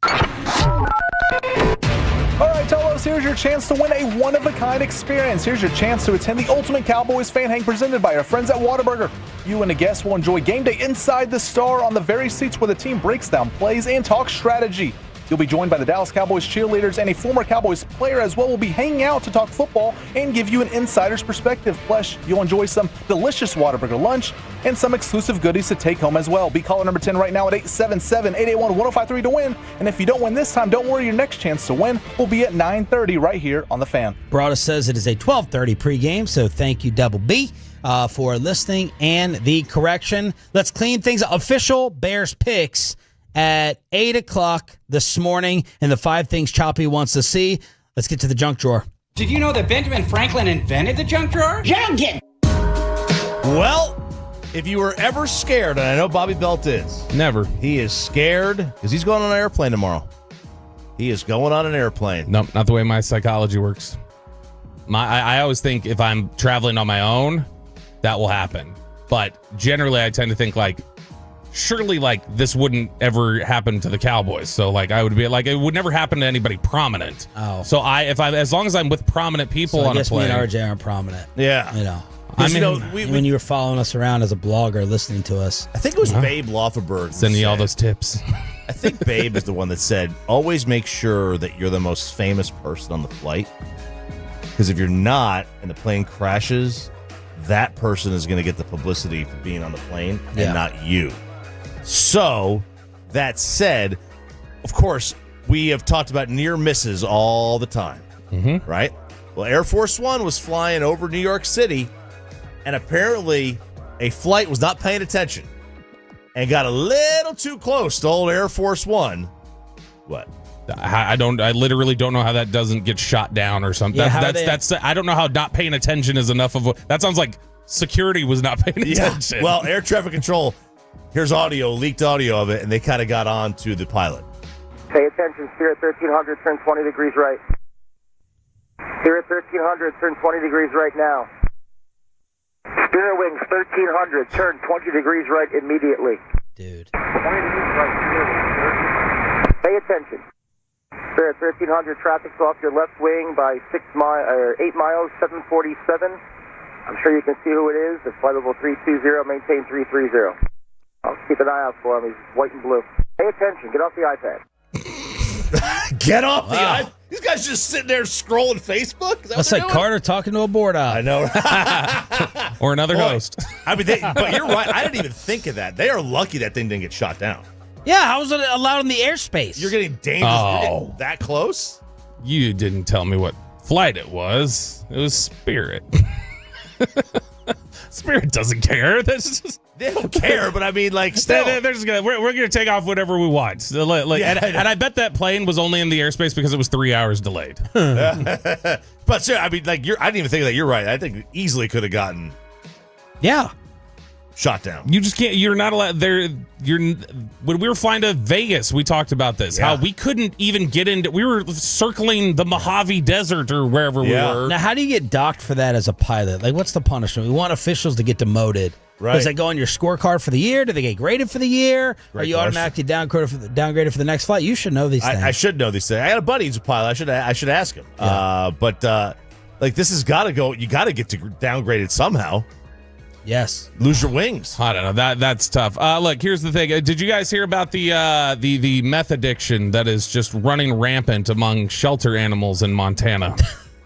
All right, Telos, here's your chance to win a one-of-a-kind experience. Here's your chance to attend the Ultimate Cowboys Fan Hang presented by our friends at Whataburger. You and a guest will enjoy game day inside the Star on the very seats where the team breaks down plays and talks strategy. You'll be joined by the Dallas Cowboys cheerleaders, and a former Cowboys player as well will be hanging out to talk football and give you an insider's perspective. Plus, you'll enjoy some delicious Whataburger lunch and some exclusive goodies to take home as well. Be caller number 10 right now at 877-881-1053 to win. And if you don't win this time, don't worry, your next chance to win will be at 9:30 right here on The Fan. Broadus says it is a 12:30 pregame, so thank you, Double B, for listening and the correction. Let's clean things up. Official Bears picks at 8 o'clock this morning, and the 5 things Choppy wants to see. Let's get to the junk drawer. Did you know that Benjamin Franklin invented the junk drawer? Junkin! Well, if you were ever scared, and I know Bobby Belt is. Never. He is scared because he's going on an airplane tomorrow. He is going on an airplane. Nope, not the way my psychology works. I always think if I'm traveling on my own, that will happen. But generally, I tend to think like, surely like this wouldn't ever happen to the Cowboys. So like I would be like, it would never happen to anybody prominent. Oh. So as long as I'm with prominent people So I on a guess me plane. and RJ aren't prominent. Yeah. You know. I mean, when you were following us around as a blogger, listening to us. I think it was Babe Laufenberg. Sending you all those tips. I think Babe is the one that said, always make sure that you're the most famous person on the flight. Because if you're not and the plane crashes, that person is going to get the publicity for being on the plane and not you. So, that said, of course, we have talked about near misses all the time, right? Well, Air Force One was flying over New York City, and apparently a flight was not paying attention and got a little too close to old Air Force One. What? I literally don't know how that doesn't get shot down or something. Yeah, that's I don't know how not paying attention is enough of that sounds like security was not paying attention. Well, air traffic control, here's leaked audio of it, and they kind of got on to the pilot. Pay attention, Spirit 1300, turn 20 degrees right. Spirit 1300, turn 20 degrees right now. Spirit Wings 1300, turn 20 degrees right immediately. Dude. 20 degrees right immediately. Pay attention. Spirit 1300, traffic's off your left wing by 8 miles, 747. I'm sure you can see who it is. It's flight level 320, maintain 330. I'll keep an eye out for him. He's white and blue. Pay attention. Get off the iPad. Get off the iPad. These guys just sitting there scrolling Facebook? Is that That's what like they're doing? Carter talking to a board out. I know. Or another host. I mean, but you're right. I didn't even think of that. They are lucky that thing didn't get shot down. Yeah, how was it allowed in the airspace? You're getting dangerous. You're getting that close? You didn't tell me what flight it was. It was Spirit. Spirit doesn't care. That's just, they don't care, but I mean, like, still. They're just gonna, we're going to take off whatever we want. So, and I bet that plane was only in the airspace because it was 3 hours delayed. But sure, I mean, like, I didn't even think of that. You're right. I think it easily could have gotten shot down. You just can't. You're not allowed there. When we were flying to Vegas, we talked about this. How we couldn't even get into. We were circling the Mojave Desert or wherever we were. Now, how do you get docked for that as a pilot? Like, what's the punishment? We want officials to get demoted. Right. Does that go on your scorecard for the year? Do they get graded for the year? Are you automatically downgraded for the next flight? You should know these things. I should know these things. I got a buddy who's a pilot. I should ask him. Yeah. But Like, this has got to go. You got to get downgraded somehow. Yes. Lose your wings. I don't know. That's tough. Look, here's the thing. Did you guys hear about the meth addiction that is just running rampant among shelter animals in Montana?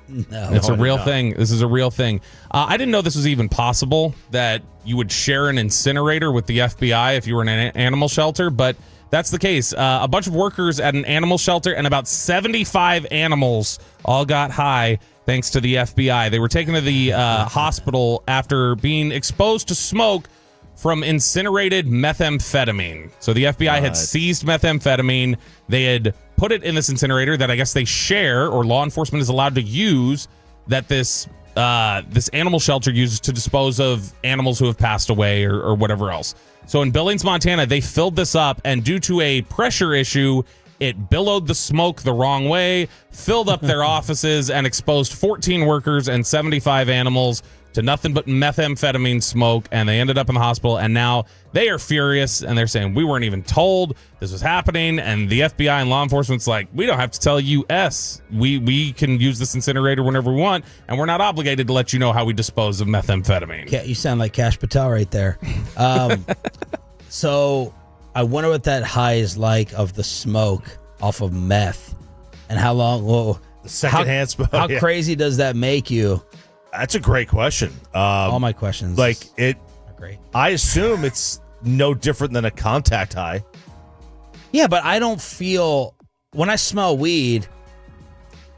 No. It's a real thing. This is a real thing. I didn't know this was even possible, that you would share an incinerator with the FBI if you were in an animal shelter, but that's the case. A bunch of workers at an animal shelter and about 75 animals all got high thanks to the FBI. They were taken to the hospital after being exposed to smoke from incinerated methamphetamine. So the FBI had seized methamphetamine. They had put it in this incinerator that I guess they share, or law enforcement is allowed to use, that this animal shelter uses to dispose of animals who have passed away or whatever else. So in Billings, Montana, they filled this up, and due to a pressure issue, it billowed the smoke the wrong way, filled up their offices, and exposed 14 workers and 75 animals to nothing but methamphetamine smoke, and they ended up in the hospital, and now they are furious, and they're saying, we weren't even told this was happening, and the FBI and law enforcement's like, we don't have to tell you we can use this incinerator whenever we want, and we're not obligated to let you know how we dispose of methamphetamine. Yeah, you sound like Cash Patel right there. So I wonder what that high is like of the smoke off of meth, and how long. Whoa, the secondhand smoke. How crazy does that make you? That's a great question. All my questions, like it, are great. I assume it's no different than a contact high. Yeah, but I don't feel when I smell weed.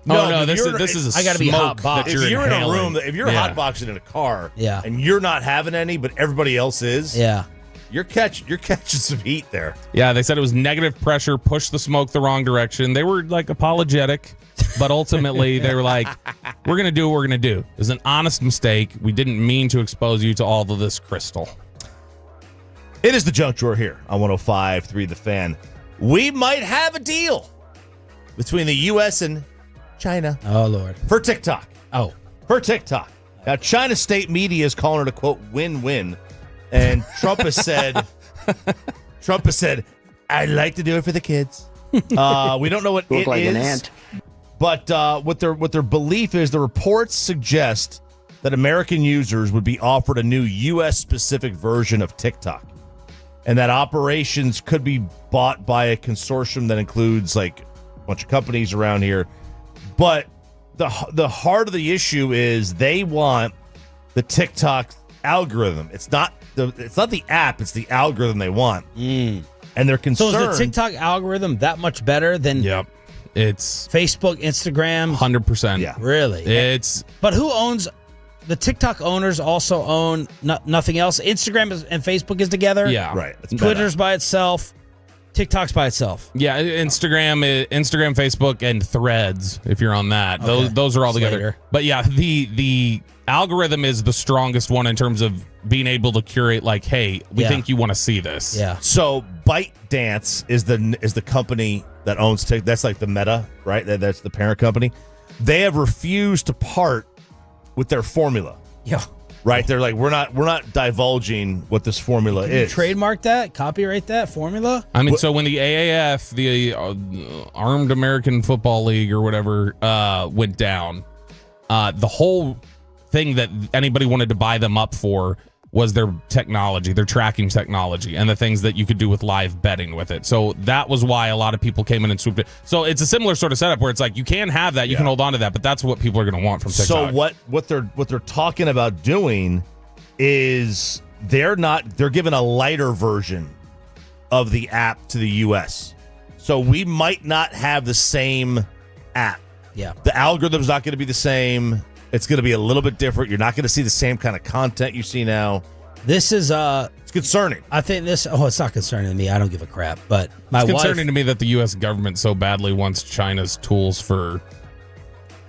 No, this is a I got to be smoke hot box. If you're inhaling. in a room, if you're hotboxing in a car, Yeah. and you're not having any, but everybody else is, Yeah. you're catching some heat there. Yeah, they said it was negative pressure, pushed the smoke the wrong direction. They were like apologetic, but ultimately they were like, we're going to do what we're going to do. It was an honest mistake. We didn't mean to expose you to all of this crystal. It is the junk drawer here on 105.3 The Fan. We might have a deal between the U.S. and China. Oh, Lord. For TikTok. Oh. For TikTok. Now, China state media is calling it a, quote, win-win. And Trump has said, I'd like to do it for the kids. We don't know what it like is. an ant. But what their belief is, the reports suggest that American users would be offered a new U.S.-specific version of TikTok, and that operations could be bought by a consortium that includes like a bunch of companies around here. But the heart of the issue is they want the TikTok algorithm. It's not the app, it's the algorithm they want. And they're concerned. So is the TikTok algorithm that much better than It's Facebook, Instagram? 100%. Yeah. Really? But who owns the TikTok owners also own nothing else? Instagram and Facebook is together? Yeah. Right. It's Twitter's by itself. TikTok's by itself. Yeah, Instagram, Facebook, and Threads. If you're on that, Okay. those are all together. Later. But yeah, the algorithm is the strongest one in terms of being able to curate. Like, hey, we think you want to see this. Yeah. So ByteDance is the company that owns TikTok. That's like the Meta, right? That's the parent company. They have refused to part with their formula. Yeah. Right? They're like, we're not divulging what this formula Can you is. trademark that? Copyright that formula? I mean, so when the AAF, the Armed American Football League or whatever, went down, the whole thing that anybody wanted to buy them up for was their technology, their tracking technology, and the things that you could do with live betting with it. So that was why a lot of people came in and swooped it. So it's a similar sort of setup where it's like you can have that, you can hold on to that, but that's what people are going to want from TikTok. So what they're talking about doing is they're giving a lighter version of the app to the US. So we might not have the same app. Yeah. The algorithm's not going to be the same. It's going to be a little bit different. You're not going to see the same kind of content you see now. This is it's concerning. I think it's not concerning to me. I don't give a crap. But it's concerning to me that the U.S. government so badly wants China's tools for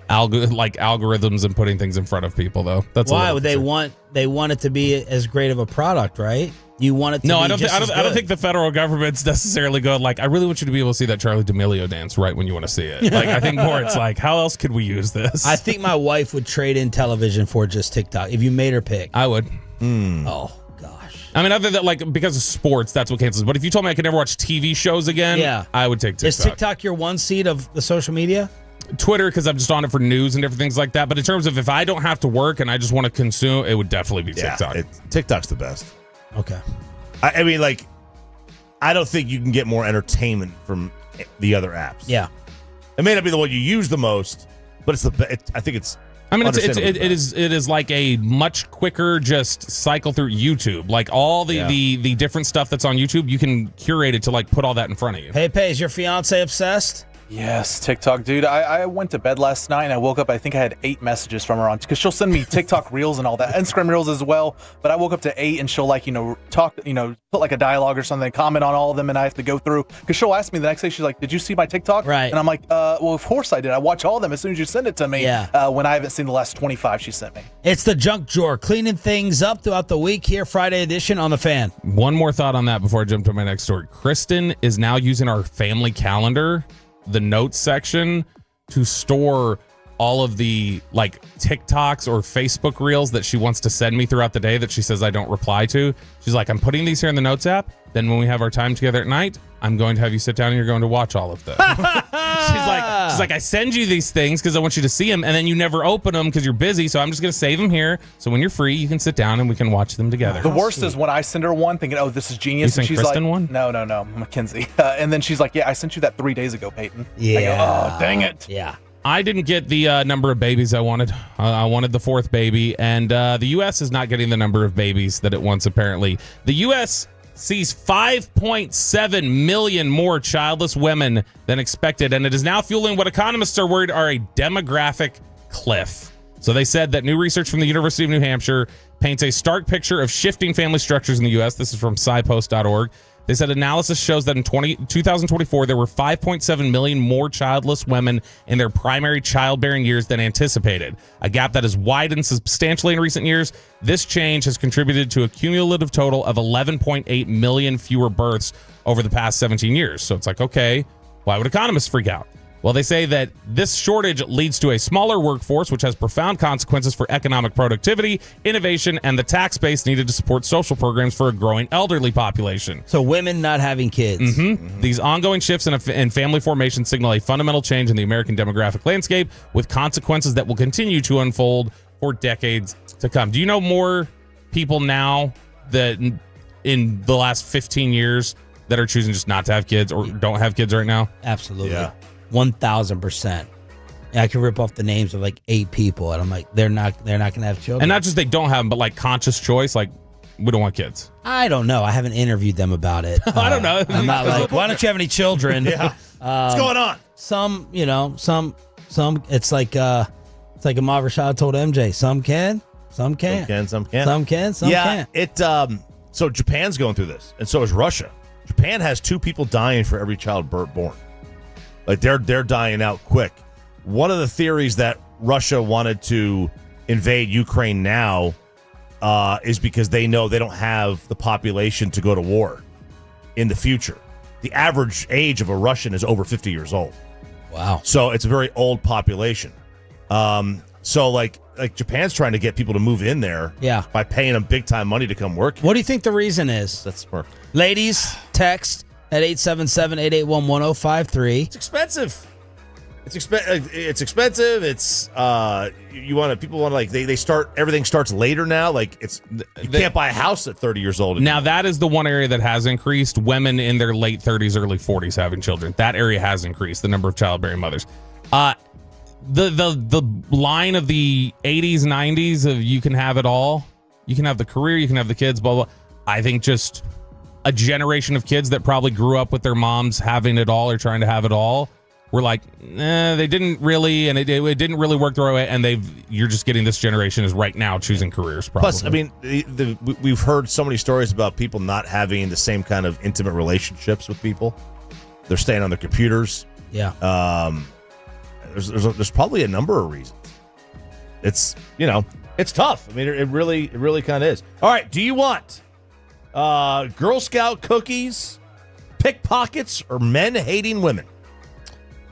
algorithms and putting things in front of people, though. That's why would they want it to be as great of a product, right? You want it to be I don't think the federal government's necessarily going like, I really want you to be able to see that Charli D'Amelio dance right when you want to see it. Like, I think more it's like, how else could we use this? I think my wife would trade in television for just TikTok if you made her pick. I would. Oh gosh. I mean, other than like because of sports, that's what cancels. But if you told me I could never watch TV shows again, I would take TikTok. Is TikTok your one seed of the social media? Twitter, because I'm just on it for news and different things like that. But in terms of if I don't have to work and I just want to consume, it would definitely be TikTok. TikTok's the best. Okay. I mean, like, I don't think you can get more entertainment from the other apps. Yeah. It may not be the one you use the most, but it's I think it's. I mean, it is like a much quicker just cycle through YouTube. Like all the different stuff that's on YouTube, you can curate it to like put all that in front of you. Hey, Paige, your fiance obsessed? Yes, TikTok, dude. I went to bed last night and I woke up. I think I had 8 messages from her on because she'll send me TikTok reels and all that, Instagram reels as well. But I woke up to 8 and she'll like talk, put like a dialogue or something, comment on all of them, and I have to go through because she'll ask me the next day. She's like, "Did you see my TikTok?" Right. And I'm like, "Well, of course I did. I watch all of them as soon as you send it to me." Yeah. When I haven't seen the last 25 she sent me. It's the junk drawer, cleaning things up throughout the week here, Friday edition on The Fan. One more thought on that before I jump to my next story. Kristen is now using our family calendar, the notes section, to store all of the like TikToks or Facebook reels that she wants to send me throughout the day that she says I don't reply to. She's like, I'm putting these here in the notes app. Then when we have our time together at night, I'm going to have you sit down and you're going to watch all of them. She's like, I send you these things because I want you to see them, and then you never open them because you're busy. So I'm just going to save them here. So when you're free, you can sit down and we can watch them together. The worst is when I send her one thinking, "Oh, this is genius." You sent and she's Kristen like, one? No, Mackenzie. And then she's like, "Yeah, I sent you that 3 days ago, Peyton." Yeah. I go, "Oh, dang it." Yeah. I didn't get the number of babies I wanted. I wanted the 4th baby, and the U.S. is not getting the number of babies that it wants, apparently. The U.S. sees 5.7 million more childless women than expected, and it is now fueling what economists are worried are a demographic cliff. So they said that new research from the University of New Hampshire paints a stark picture of shifting family structures in the U.S. This is from SciPost.org. They said analysis shows that in 2024, there were 5.7 million more childless women in their primary childbearing years than anticipated, a gap that has widened substantially in recent years. This change has contributed to a cumulative total of 11.8 million fewer births over the past 17 years. So it's like, okay, why would economists freak out? Well, they say that this shortage leads to a smaller workforce, which has profound consequences for economic productivity, innovation, and the tax base needed to support social programs for a growing elderly population. So women not having kids. These ongoing shifts in family formation signal a fundamental change in the American demographic landscape with consequences that will continue to unfold for decades to come. Do you know more people now that in the last 15 years that are choosing just not to have kids or don't have kids right now? Absolutely. Yeah. 1,000%. I can rip off the names of like 8 people, and I'm like, they're not going to have children. And not just they don't have them, but like conscious choice, like we don't want kids. I don't know. I haven't intervied them about it. I don't know. I'm not like, why don't you have any children? Yeah. What's going on? Some, it's like Ahmad Rashad told MJ, some can, some can't. Some can. Some can, some can't. So Japan's going through this, and so is Russia. Japan has 2 people dying for every child born. Like they're dying out quick. One of the theories that Russia wanted to invade Ukraine now is because they know they don't have the population to go to war in the future. The average age of a Russian is over 50 years old. Wow. So it's a very old population. So like Japan's trying to get people to move in there by paying them big time money to come work. What do you think the reason is? That's smart. Ladies, text at 877-881-1053. It's expensive. It's expensive. It's people want to like they start everything starts later now. Like you can't buy a house at 30 years old anymore. Now that is the one area that has increased. Women in their late 30s, early 40s having children. That area has increased the number of childbearing mothers. The line of the 80s, 90s of you can have it all. You can have the career, you can have the kids, blah blah. I think just a generation of kids that probably grew up with their moms having it all or trying to have it all were like, they didn't really, and it didn't really work the right way. And you're just getting this generation is right now choosing careers. Probably. Plus, I mean, we've heard so many stories about people not having the same kind of intimate relationships with people. They're staying on their computers. Yeah. There's probably a number of reasons. It's it's tough. I mean, it really kind of is. All right. Do you want Girl Scout cookies, pickpockets, or men hating women?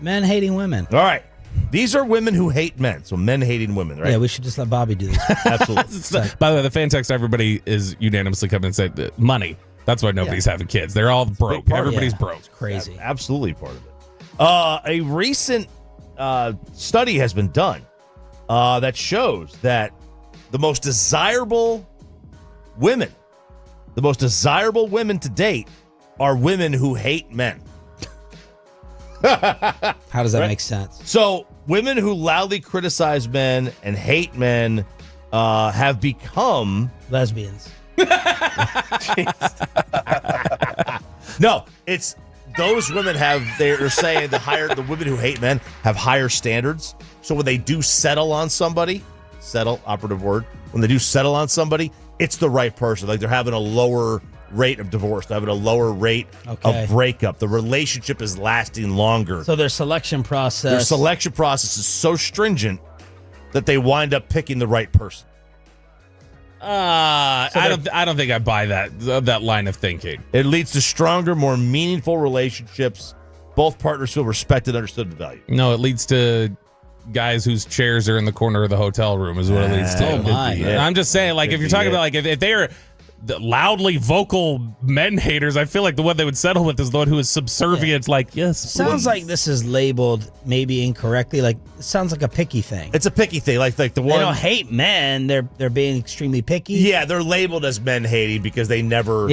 Men hating women. All right. These are women who hate men. So men hating women, right? Yeah, we should just let Bobby do this. Absolutely. By the way, the fan text, everybody is unanimously coming and said money. That's why nobody's having kids. They're all broke. Everybody's broke. It's crazy. Absolutely part of it. A recent study has been done that shows that the most desirable women to date are women who hate men. How does that make sense? So women who loudly criticize men and hate men have become lesbians. No, it's those women they're saying the women who hate men have higher standards. So when they do settle on somebody, operative word, when they do settle on somebody, it's the right person. Like they're having a lower rate of divorce. They're having a lower rate of breakup. The relationship is lasting longer. So their selection process is so stringent that they wind up picking the right person. I don't think I buy that line of thinking. It leads to stronger, more meaningful relationships. Both partners feel respected, understood, and valued. No, it leads to guys whose chairs are in the corner of the hotel room is what it leads to. Oh my! I'm just saying, like, if you're talking about like if they are the loudly vocal men haters, I feel like the one they would settle with is the one who is subservient. Yeah. Like, yes, sounds like this is labeled maybe incorrectly. Like, it sounds like a picky thing. It's a picky thing. Like the one they don't hate men. They're being extremely picky. Yeah, they're labeled as men hating because they're never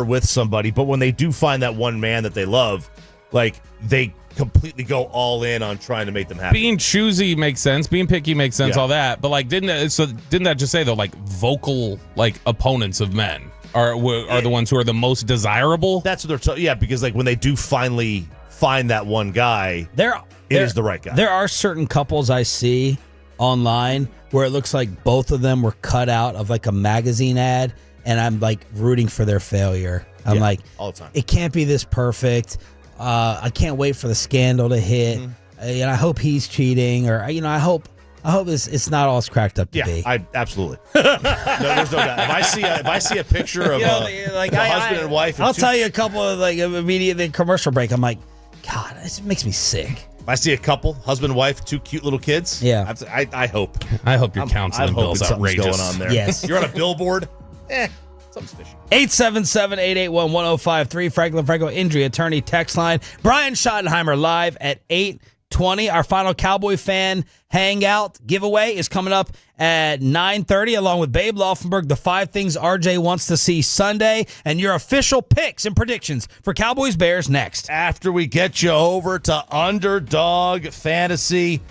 with somebody. But when they do find that one man that they love, like they completely go all in on trying to make them happy. Being choosy makes sense. Being picky makes sense. All that, but like, didn't that just say though, like vocal like opponents of men are the ones who are the most desirable? That's what they're because like when they do finally find that one guy, it is the right guy. There are certain couples I see online where it looks like both of them were cut out of like a magazine ad, and I'm like rooting for their failure. I'm like, all the time. It can't be this perfect. I can't wait for the scandal to hit. And I hope he's cheating, or I hope it's not all it's cracked up to be. I absolutely. No, there's no doubt. If I see a picture of a husband and wife, I'll tell you a couple of like immediate commercial break. I'm like, God, this makes me sick. If I see a couple, husband, wife, 2 cute little kids, I hope your counseling bill's outrageous going on there. Yes, you're on a billboard. Something's fishy. 877-881-1053. Franklin Franco injury attorney text line. Brian Schottenheimer live at 8:20. Our final Cowboy fan hangout giveaway is coming up at 9:30 along with Babe Laufenberg. The 5 things RJ wants to see Sunday, and your official picks and predictions for Cowboys Bears next. After we get you over to Underdog Fantasy.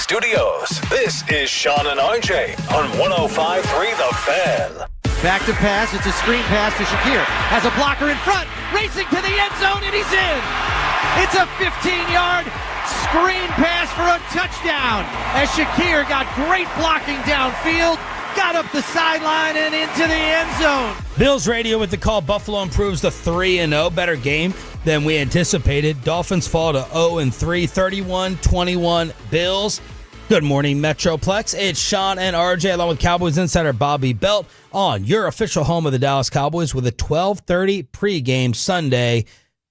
Studios. This is Sean and RJ on 105.3 The Fan. Back to pass. It's a screen pass to Shakir. Has a blocker in front. Racing to the end zone, and he's in. It's a 15-yard screen pass for a touchdown. As Shakir got great blocking downfield, got up the sideline and into the end zone. Bills radio with the call. Buffalo improves to 3-0. Better game than we anticipated. Dolphins fall to 0-3, 31-21 Bills. Good morning, Metroplex. It's Sean and RJ along with Cowboys insider Bobby Belt on your official home of the Dallas Cowboys with a 12:30 pregame Sunday.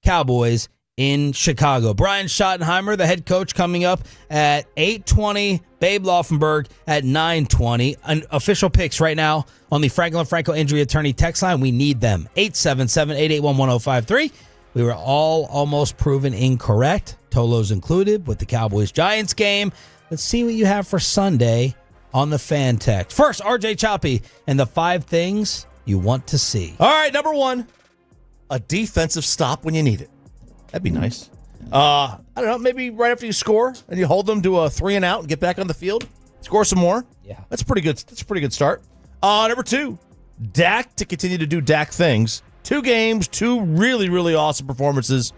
Cowboys in Chicago. Brian Schottenheimer, the head coach, coming up at 8:20. Babe Laufenberg at 9:20. Official picks right now on the Franklin Franco Injury Attorney text line. We need them. 877-881-1053. We were all almost proven incorrect, Tolos included, with the Cowboys-Giants game. Let's see what you have for Sunday on the fan text. First, RJ Choppy and the 5 things you want to see. All right, number 1, a defensive stop when you need it. That'd be nice. I don't know, maybe right after you score and you hold them to a 3 and out and get back on the field, score some more. Yeah. That's pretty good. That's a pretty good start. Number 2, Dak to continue to do Dak things. 2 games, 2 really, really awesome performances.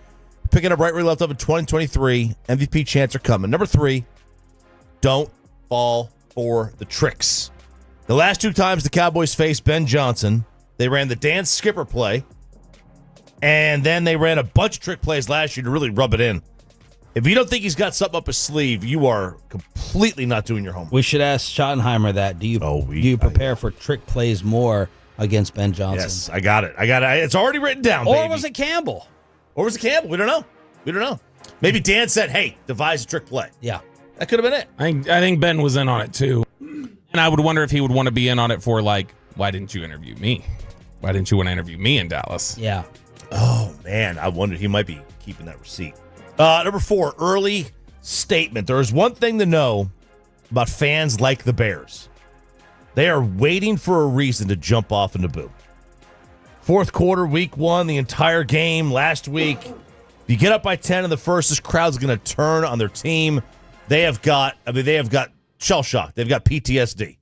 Picking up right where he left off in 2023. MVP chants are coming. Number 3, don't fall for the tricks. The last 2 times the Cowboys faced Ben Johnson, they ran the Dan Skipper play, and then they ran a bunch of trick plays last year to really rub it in. If you don't think he's got something up his sleeve, you are completely not doing your homework. We should ask Schottenheimer that. Do you prepare for trick plays more against Ben Johnson? Yes, I got it. It's already written down, Or baby. was it Campbell? We don't know. Maybe Dan said, hey, devise a trick play. Yeah. That could have been it. I think Ben was in on it too. And I would wonder if he would want to be in on it for, like, why didn't you interview me? Why didn't you want to interview me in Dallas? Yeah. Oh, man. I wonder. He might be keeping that receipt. Number 4, early statement. There is one thing to know about fans like the Bears. They are waiting for a reason to jump off into boo. Fourth quarter, week 1, the entire game last week. If you get up by 10 in the first, this crowd's going to turn on their team. They have got shell shock. They've got PTSD.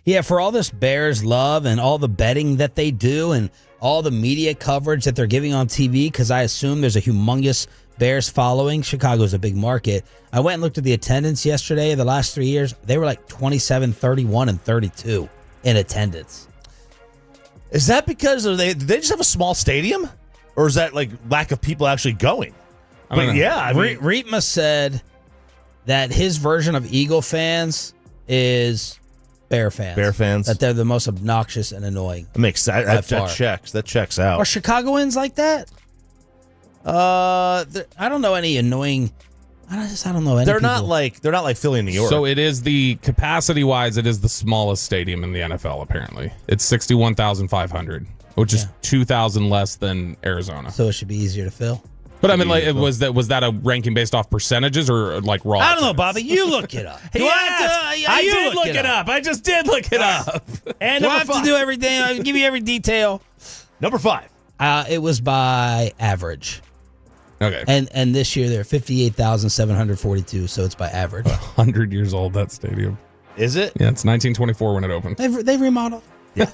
Yeah, for all this Bears love and all the betting that they do and all the media coverage that they're giving on TV, because I assume there's a humongous Bears following. Chicago's a big market. I went and looked at the attendance yesterday. The last 3 years, they were like 27, 31, and 32 in attendance. Is that because did they just have a small stadium? Or is that like lack of people actually going? Rietma said that his version of Eagle fans is Bear fans. Bear fans. That they're the most obnoxious and annoying. That makes sense. That checks out. Are Chicagoans like that? I don't know any annoying. I don't know any. They're people. not like Philly and New York. So it is the capacity wise, it is the smallest stadium in the NFL. Apparently, it's 61,500, which is 2,000 less than Arizona. So it should be easier to fill. But I mean, like, was that a ranking based off percentages or like raw? I don't know, Bobby. You look it up. I did look it up. I just did look it up. And do I have to do everything? I give you every detail. Number 5. It was by average. Okay. And this year they're 58,742, so it's by average. 100 years old, that stadium. Is it? Yeah, it's 1924 when it opened. They remodeled. Yeah.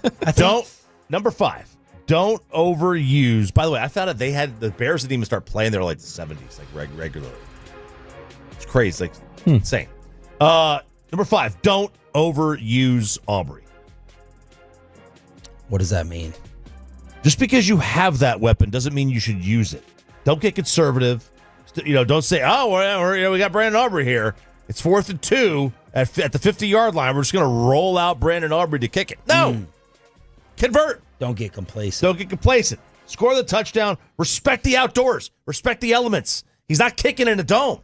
Number 5. Don't overuse. By the way, I found out the Bears didn't even start playing. They were like the 70s, like regularly. It's crazy, like insane. Number 5. Don't overuse Aubrey. What does that mean? Just because you have that weapon doesn't mean you should use it. Don't get conservative. Don't say, we got Brandon Aubrey here. It's 4th and 2 at the 50-yard line. We're just going to roll out Brandon Aubrey to kick it. No. Convert. Don't get complacent. Score the touchdown. Respect the outdoors. Respect the elements. He's not kicking in a dome.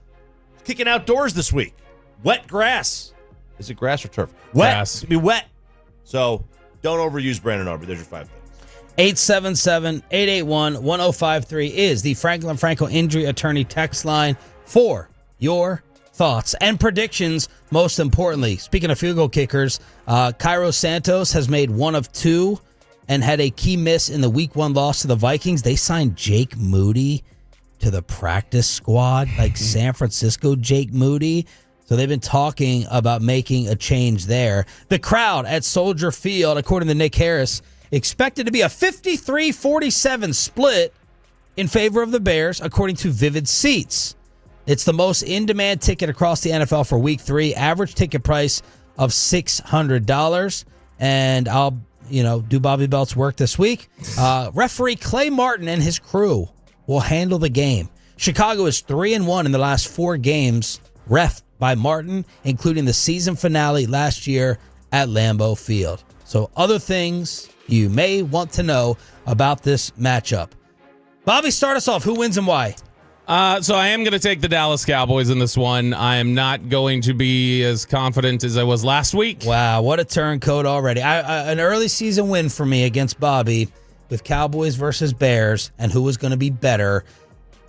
He's kicking outdoors this week. Wet grass. Is it grass or turf? Wet. Grass. It's going to be wet. So don't overuse Brandon Aubrey. There's your 5 things. 877-881-1053 is the Franklin Franco Injury Attorney text line for your thoughts and predictions. Most importantly, speaking of field goal kickers, Cairo Santos has made 1 of 2 and had a key miss in the week 1 loss to the Vikings. They signed Jake Moody to the practice squad, like San Francisco Jake Moody. So they've been talking about making a change there. The crowd at Soldier Field, according to Nick Harris, expected to be a 53-47 split in favor of the Bears, according to Vivid Seats. It's the most in-demand ticket across the NFL for Week 3. Average ticket price of $600. And I'll, do Bobby Belt's work this week. Referee Clay Martin and his crew will handle the game. Chicago is 3-1 in the last 4 games, reffed by Martin, including the season finale last year at Lambeau Field. So other things you may want to know about this matchup. Bobby, start us off. Who wins and why? So I am going to take the Dallas Cowboys in this one. I am not going to be as confident as I was last week. Wow, what a turncoat already. An early season win for me against Bobby with Cowboys versus Bears and who was going to be better.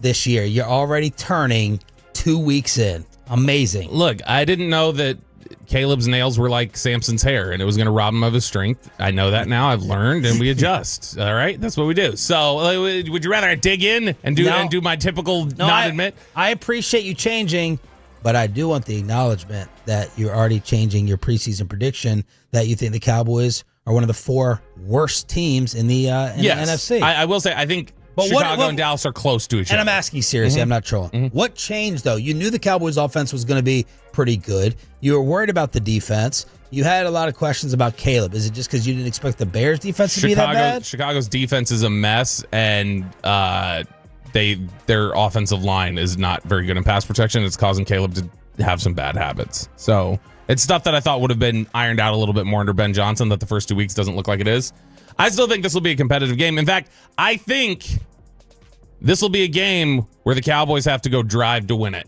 this year. You're already turning 2 weeks in. Amazing. Look, I didn't know that Caleb's nails were like Samson's hair and it was going to rob him of his strength. I know that now. I've learned, and we adjust. All right? That's what we do. So would you rather I dig in and do my typical not admit? I appreciate you changing, but I do want the acknowledgement that you're already changing your preseason prediction that you think the Cowboys are one of the 4 worst teams in the NFC. I will say, I think Chicago and Dallas are close to each other. And I'm asking seriously, I'm not trolling. What changed, though? You knew the Cowboys' offense was going to be pretty good. You were worried about the defense. You had a lot of questions about Caleb. Is it just because you didn't expect the Bears' defense to be that bad? Chicago's defense is a mess, and their offensive line is not very good in pass protection. It's causing Caleb to have some bad habits. So it's stuff that I thought would have been ironed out a little bit more under Ben Johnson that the first 2 weeks doesn't look like it is. I still think this will be a competitive game. In fact, I think this will be a game where the Cowboys have to go drive to win it.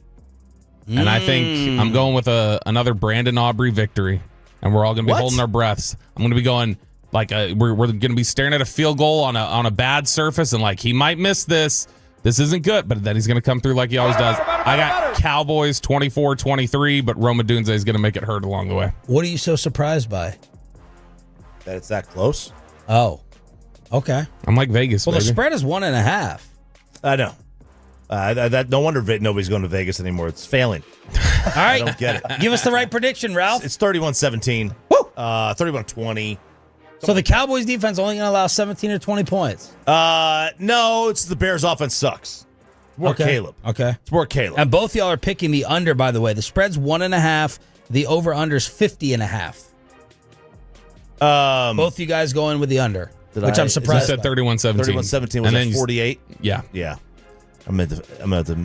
And I think I'm going with another Brandon Aubrey victory. And we're all going to be holding our breaths. I'm going to be going like we're going to be staring at a field goal on a bad surface, and like he might miss this. This isn't good, but then he's going to come through like he always does. I got Cowboys 24-23, but Roma Dunze is going to make it hurt along the way. What are you so surprised by? That it's that close? Oh, okay. I'm like Vegas. Well, baby. the spread is 1.5. I know. No wonder nobody's going to Vegas anymore. It's failing. All right. I don't get it. Give us the right prediction, Ralph. It's 31-17. 31-20. So the Cowboys defense only going to allow 17 or 20 points? No, it's the Bears offense sucks. More Caleb. Okay. It's more Caleb. And both y'all are picking the under, by the way. The spread's 1.5. The over-under's 50.5. Both you guys go in with the under, which I'm surprised. You said 31-17. 31-17 was at 48? Yeah. Yeah. I'm going to have to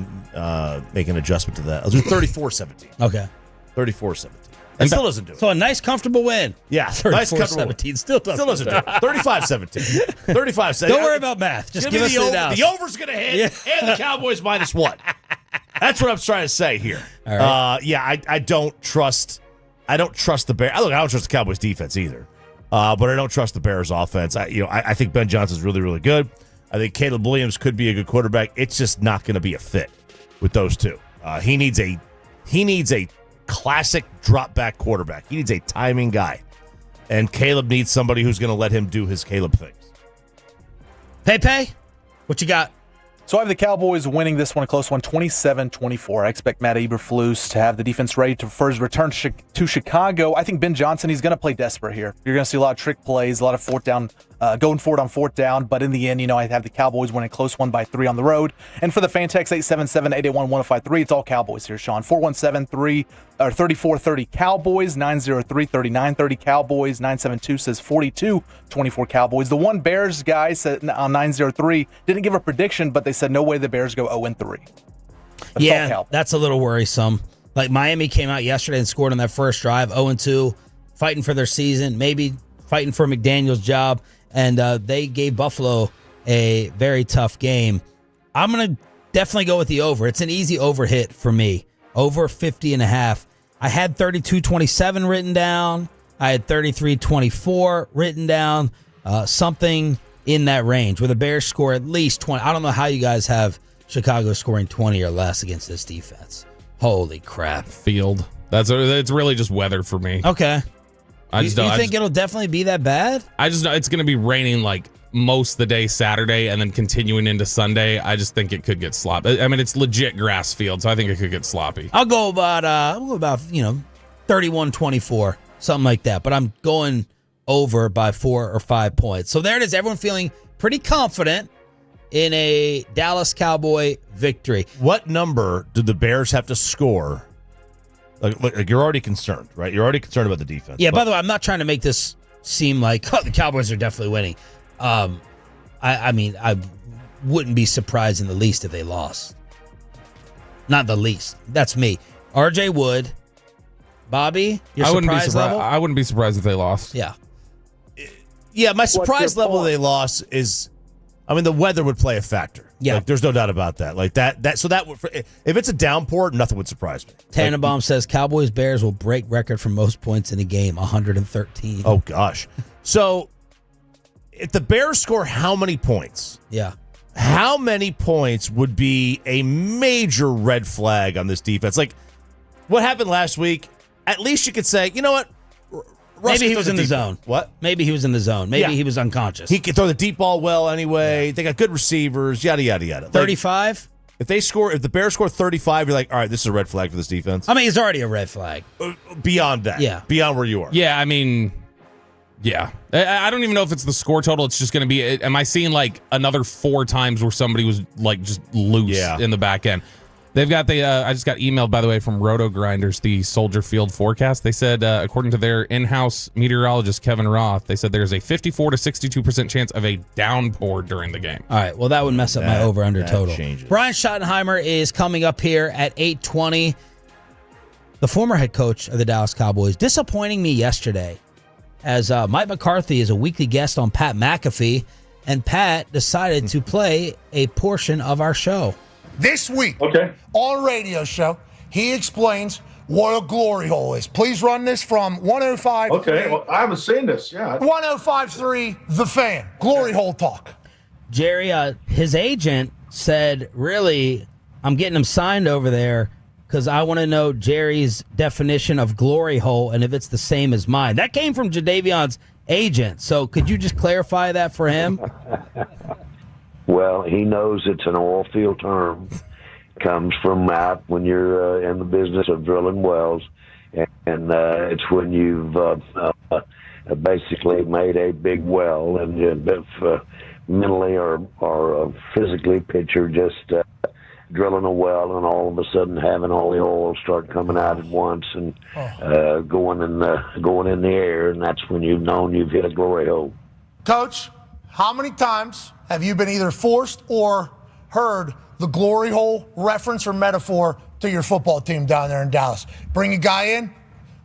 make an adjustment to that. I'll do 34-17. Okay. 34-17. That still doesn't do it. So a nice, comfortable win. Yeah. Nice, comfortable 17 still doesn't do it. 35-17. 35-17. Don't worry about math. Just give us the over's going to hit, and the Cowboys -1. That's what I'm trying to say here. All right. I don't trust the Bears. Look, I don't trust the Cowboys defense either. But I don't trust the Bears offense. I think Ben Johnson's really, really good. I think Caleb Williams could be a good quarterback. It's just not going to be a fit with those two. He needs a classic drop back quarterback. He needs a timing guy. And Caleb needs somebody who's going to let him do his Caleb things. Pepe, what you got? So I have the Cowboys winning this one, a close one, 27-24. I expect Matt Eberflus to have the defense ready for his return to Chicago. I think Ben Johnson, he's going to play desperate here. You're going to see a lot of trick plays, a lot of going forward on fourth down. But in the end, I have the Cowboys winning a close one by 3 on the road. And for the fan text, 877-881-1053, it's all Cowboys here, Sean. 417-3430 Cowboys, 903-3930 Cowboys, 972 says 42-24 Cowboys. The one Bears guy said on 903 didn't give a prediction, but they said no way the Bears go 0-3. Yeah, that's a little worrisome. Like Miami came out yesterday and scored on that first drive, 0-2, fighting for their season, maybe fighting for McDaniel's job, and they gave Buffalo a very tough game. I'm going to definitely go with the over. It's an easy over hit for me. Over 50.5. I had 32-27 written down. I had 33-24 written down. Something in that range where the Bears score at least 20. I don't know how you guys have Chicago scoring 20 or less against this defense. Holy crap. Field. It's really just weather for me. Okay. You think it'll definitely be that bad? I just know it's going to be raining like most of the day Saturday and then continuing into Sunday. I just think it could get sloppy. I mean, it's legit grass field, so I think it could get sloppy. I'll go about 31-24, something like that. But I'm going over by 4 or 5 points. So there it is. Everyone feeling pretty confident in a Dallas Cowboy victory. What number did the Bears have to score? Like you're already concerned, right? You're already concerned about the defense. Yeah, by the way, I'm not trying to make this seem like the Cowboys are definitely winning. I mean, I wouldn't be surprised in the least if they lost. Not the least. That's me. RJ would. Bobby, your surprise level? I wouldn't be surprised if they lost. Yeah. Yeah, my surprise level they lost is, I mean, the weather would play a factor. Yeah. Like, there's no doubt about that. Like so that would, if it's a downpour, nothing would surprise me. Tannenbaum says Cowboys Bears will break record for most points in a game, 113. Oh gosh. So if the Bears score how many points? Yeah. how many points would be a major red flag on this defense? Like what happened last week, at least you could say, you know what? Maybe he was in the zone. What? Maybe he was in the zone. Maybe he was unconscious. He could throw the deep ball well anyway. They got good receivers, yada, yada, yada. 35? If the Bears score 35, you're like, all right, this is a red flag for this defense. I mean, it's already a red flag. Beyond that. Yeah. Beyond where you are. Yeah, I mean, yeah. I don't even know if it's the score total. It's just going to be, am I seeing like another 4 times where somebody was like just loose in the back end? They've got I just got emailed, by the way, from Roto Grinders, the Soldier Field forecast. They said, according to their in-house meteorologist, Kevin Roth, they said there's a 54 to 62% chance of a downpour during the game. All right, well, that would mess up my over-under total. Changes. Brian Schottenheimer is coming up here at 8:20. The former head coach of the Dallas Cowboys, disappointing me yesterday, as Mike McCarthy is a weekly guest on Pat McAfee, and Pat decided to play a portion of our show. This week, on radio show, he explains what a glory hole is. Please run this from 105. Okay, well, I haven't seen this. Yeah. 105.3 The Fan. Glory hole talk. Jerry, his agent said, really, I'm getting him signed over there because I want to know Jerry's definition of glory hole and if it's the same as mine. That came from Jadavion's agent. So could you just clarify that for him? Well, he knows it's an oil field term. Comes from out when you're in the business of drilling wells, and it's when you've basically made a big well, and if mentally or physically picture just drilling a well and all of a sudden having all the oil start coming out at once and going in the air, and that's when you've known you've hit a glory hole. Coach, how many times have you been either forced or heard the glory hole reference or metaphor to your football team down there in Dallas? Bring a guy in,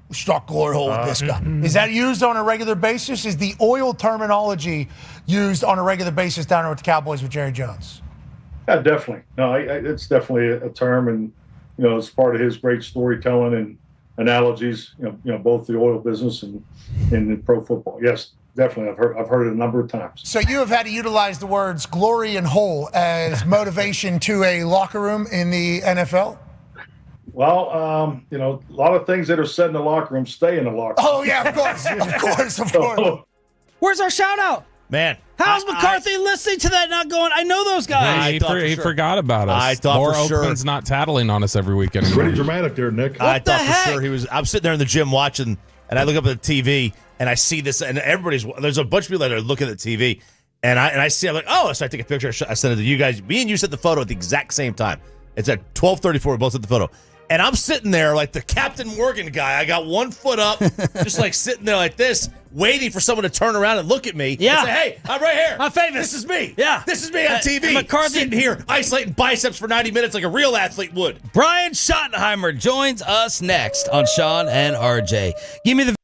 we struck glory hole with this guy. Is that used on a regular basis? Is the oil terminology used on a regular basis down there with the Cowboys with Jerry Jones? Yeah, definitely. No, it's definitely a term, and it's part of his great storytelling and analogies. Both the oil business and the pro football. Yes. Definitely, I've heard it a number of times. So you have had to utilize the words glory and hole as motivation to a locker room in the NFL? Well, a lot of things that are said in the locker room stay in the locker room. Oh, yeah, of course. Where's our shout out? Man. How's McCarthy listening to that, not going, I know those guys? He forgot about us. I thought More for sure. Oakland's not tattling on us every weekend. It's pretty dramatic there, Nick. I thought for sure he was. I'm sitting there in the gym watching, and I look up at the TV, and I see this, and there's a bunch of people that are looking at the TV, and I see, I'm like, oh, so I take a picture, I send it to you guys. Me and you sent the photo at the exact same time. It's at 12:34, we both sent the photo. And I'm sitting there like the Captain Morgan guy. I got one foot up, just like sitting there like this, waiting for someone to turn around and look at me and say, hey, I'm right here. I'm famous. This is me. Yeah. This is me on TV. McCarthy sitting here isolating biceps for 90 minutes like a real athlete would. Brian Schottenheimer joins us next on Sean and RJ. Give me the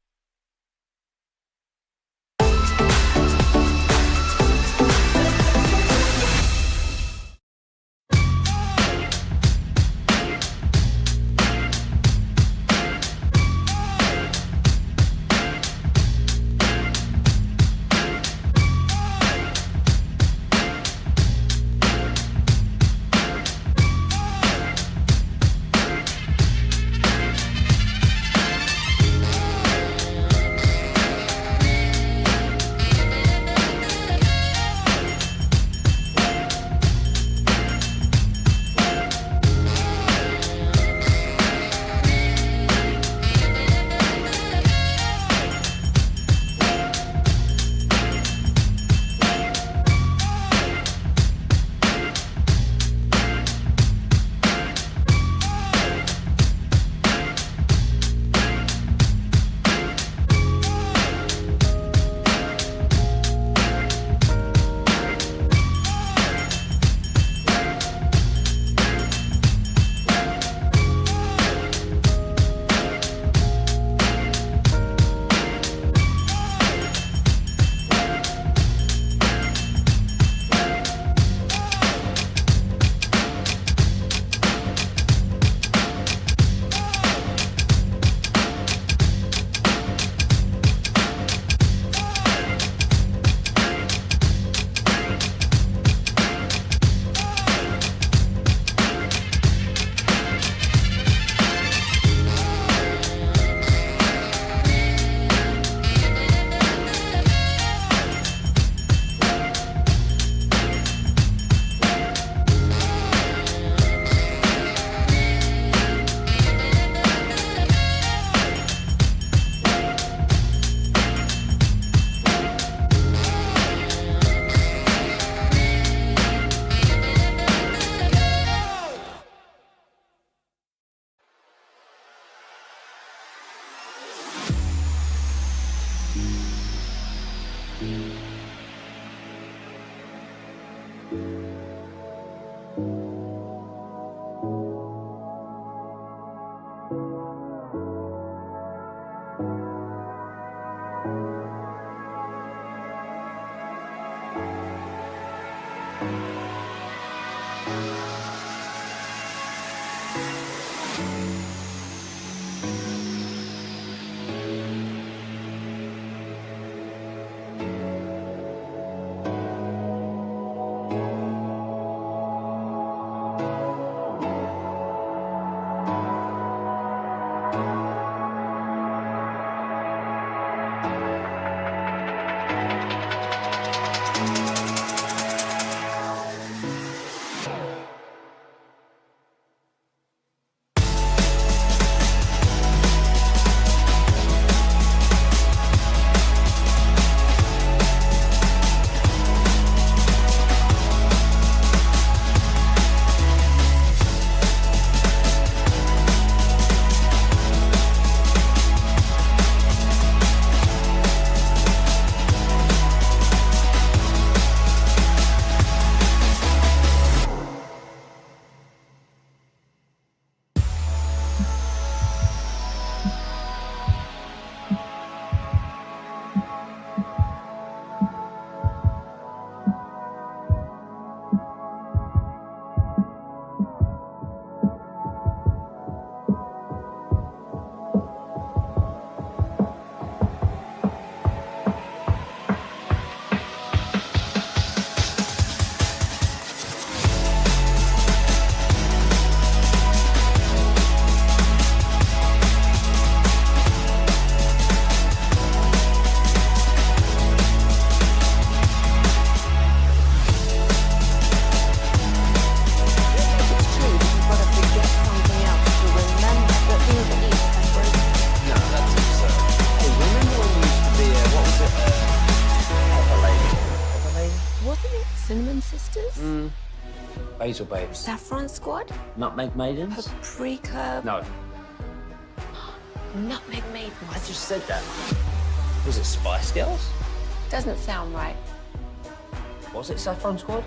Hazel Babes. Saffron Squad? Nutmeg Maidens? Paprika? No. Nutmeg Maidens. I just said that. Was it Spice Girls? Doesn't sound right. Was it Saffron Squad?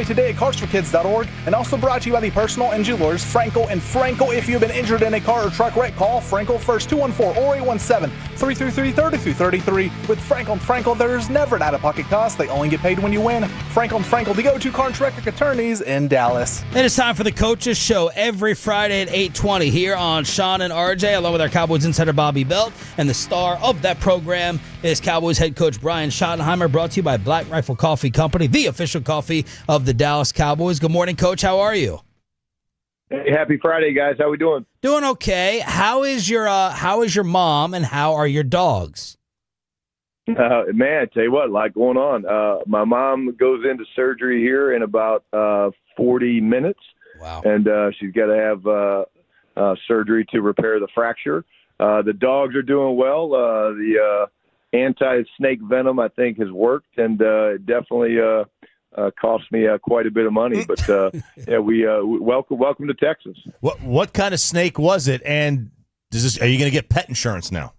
Today at carsforkids.org, and also brought to you by the personal injury lawyers Frankel and Frankel. If you've been injured in a car or truck wreck, call Frankel first, 214 or 817-333-3333. With Frankel and Frankel, there's never an out-of-pocket cost. They only get paid when you win. Frankel and Frankel, the go-to car and truck wreck attorneys in Dallas. It is time for the Coaches Show every Friday at 8:20 here on Sean and RJ, along with our Cowboys insider Bobby Belt. And the star of that program is Cowboys head coach Brian Schottenheimer, brought to you by Black Rifle Coffee Company, the official coffee of the Dallas Cowboys. Good morning, Coach. How are you? Hey, happy Friday, guys. How we doing? Doing okay. How is your mom, and how are your dogs? Man, I tell you what, a lot going on. My mom goes into surgery here in about 40 minutes. Wow. And she's got to have surgery to repair the fracture. The dogs are doing well. The anti-snake venom, I think, has worked, and it definitely cost me quite a bit of money. But yeah, we welcome to Texas. What kind of snake was it? And are you going to get pet insurance now?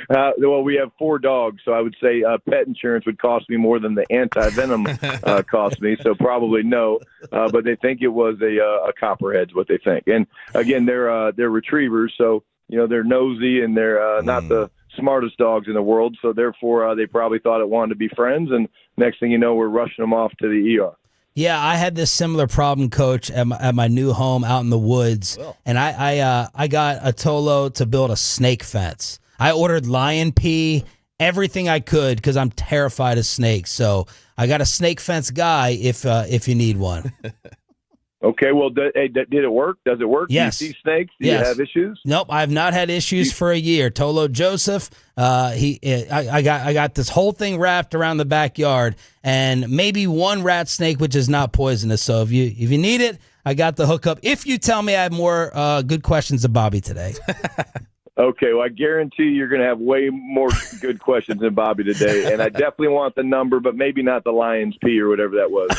Well, we have 4 dogs, so I would say pet insurance would cost me more than the anti-venom cost me, so probably no. But they think it was a copperhead's what they think. And again, they're retrievers, so they're nosy and they're not the smartest dogs in the world. So therefore, they probably thought it wanted to be friends. And next thing you know, we're rushing them off to the ER. Yeah, I had this similar problem, Coach, at my new home out in the woods, and I got a Tolo to build a snake fence. I ordered lion pee, everything I could, because I'm terrified of snakes. So I got a snake fence guy if you need one. Okay, well, did it work? Does it work? Yes. Do you see snakes? Do Yes. you have issues? Nope, I've not had issues for a year. Tolo Joseph, I got this whole thing wrapped around the backyard, and maybe one rat snake, which is not poisonous. So if you need it, I got the hookup. If you tell me I have more good questions of Bobby today. Okay, well, I guarantee you're going to have way more good questions than Bobby today, and I definitely want the number, but maybe not the lion's pee or whatever that was.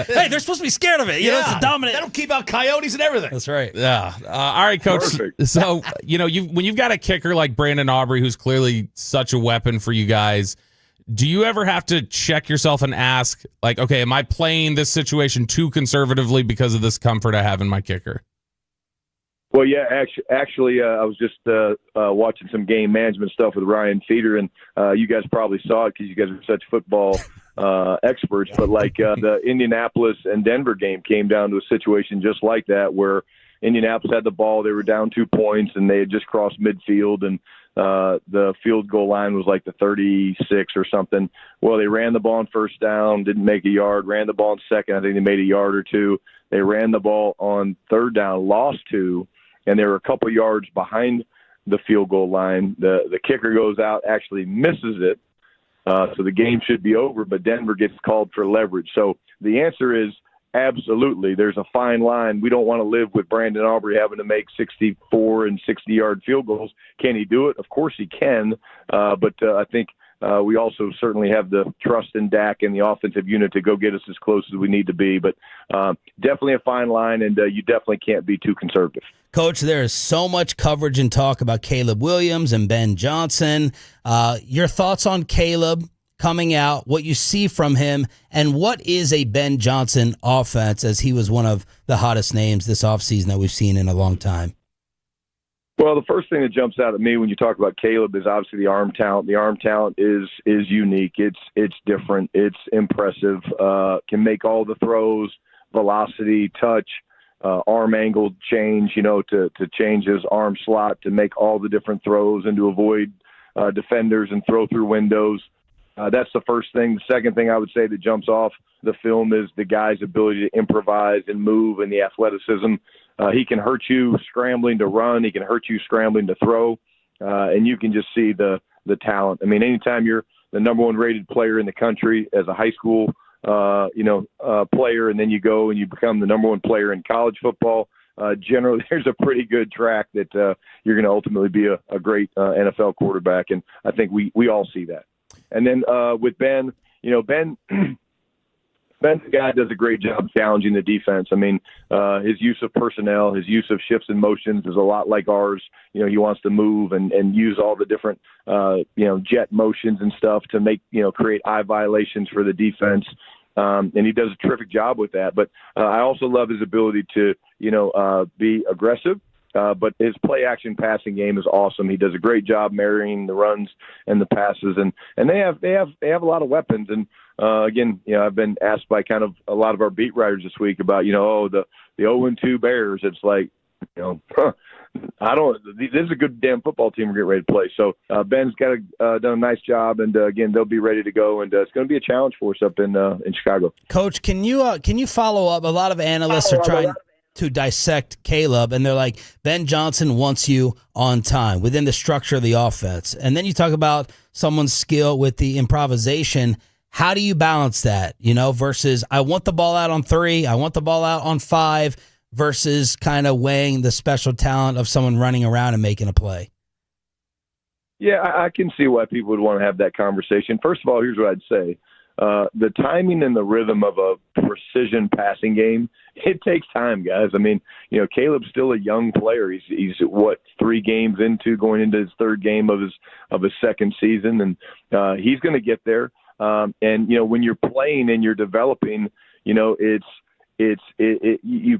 Hey, they're supposed to be scared of it. You know, it's a dominant. That'll keep out coyotes and everything. That's right. Yeah. All right, Coach. Perfect. So, when you've got a kicker like Brandon Aubrey, who's clearly such a weapon for you guys, do you ever have to check yourself and ask, like, okay, am I playing this situation too conservatively because of this comfort I have in my kicker? Well, yeah, actually, I was just watching some game management stuff with Ryan Feeder, and you guys probably saw it because you guys are such football experts. But like the Indianapolis and Denver game came down to a situation just like that, where Indianapolis had the ball, they were down 2 points, and they had just crossed midfield, and the field goal line was like the 36 or something. Well, they ran the ball on first down, didn't make a yard, ran the ball on second, I think they made a yard or two. They ran the ball on third down, lost 2. And they were a couple yards behind the field goal line. The kicker goes out, actually misses it, so the game should be over, but Denver gets called for leverage. So the answer is absolutely. There's a fine line. We don't want to live with Brandon Aubrey having to make 64 and 60-yard field goals. Can he do it? Of course he can, but I think we also certainly have the trust in Dak and the offensive unit to go get us as close as we need to be. But definitely a fine line, and you definitely can't be too conservative. Coach, there is so much coverage and talk about Caleb Williams and Ben Johnson. Your thoughts on Caleb? coming out, what you see from him, and what is a Ben Johnson offense, as he was one of the hottest names this offseason that we've seen in a long time? Well, the first thing that jumps out at me when you talk about Caleb is obviously the arm talent. The arm talent is unique. It's different. It's impressive. Can make all the throws, velocity, touch, arm angle change, to change his arm slot to make all the different throws and to avoid defenders and throw through windows. That's the first thing. The second thing I would say that jumps off the film is the guy's ability to improvise and move and the athleticism. He can hurt you scrambling to run. He can hurt you scrambling to throw. And you can just see the talent. I mean, anytime you're the number one rated player in the country as a high school, player, and then you go and you become the number one player in college football, generally there's a pretty good track that you're going to ultimately be a great NFL quarterback. And I think we all see that. And then with Ben, Ben's the guy that does a great job challenging the defense. I mean, his use of personnel, his use of shifts and motions is a lot like ours. He wants to move and use all the different, jet motions and stuff to make, create eye violations for the defense. And he does a terrific job with that. But I also love his ability to, be aggressive. But his play action passing game is awesome. He does a great job marrying the runs and the passes, and they have a lot of weapons. And again, I've been asked by kind of a lot of our beat writers this week about the 0-2 Bears. It's like, I don't. This is a good damn football team we're getting ready to play. So Ben's done a nice job, and again, they'll be ready to go. And it's going to be a challenge for us up in Chicago. Coach, can you follow up? A lot of analysts are trying to dissect Caleb, and they're like, Ben Johnson wants you on time within the structure of the offense. And then you talk about someone's skill with the improvisation. How do you balance that, versus I want the ball out on 3, I want the ball out on 5, versus kind of weighing the special talent of someone running around and making a play? Yeah, I can see why people would want to have that conversation. First of all, here's what I'd say. The timing and the rhythm of a precision passing game, it takes time, guys. I mean, Caleb's still a young player. He's 3 games going into his 3rd game of his second season, and he's going to get there. And when you're playing and you're developing, you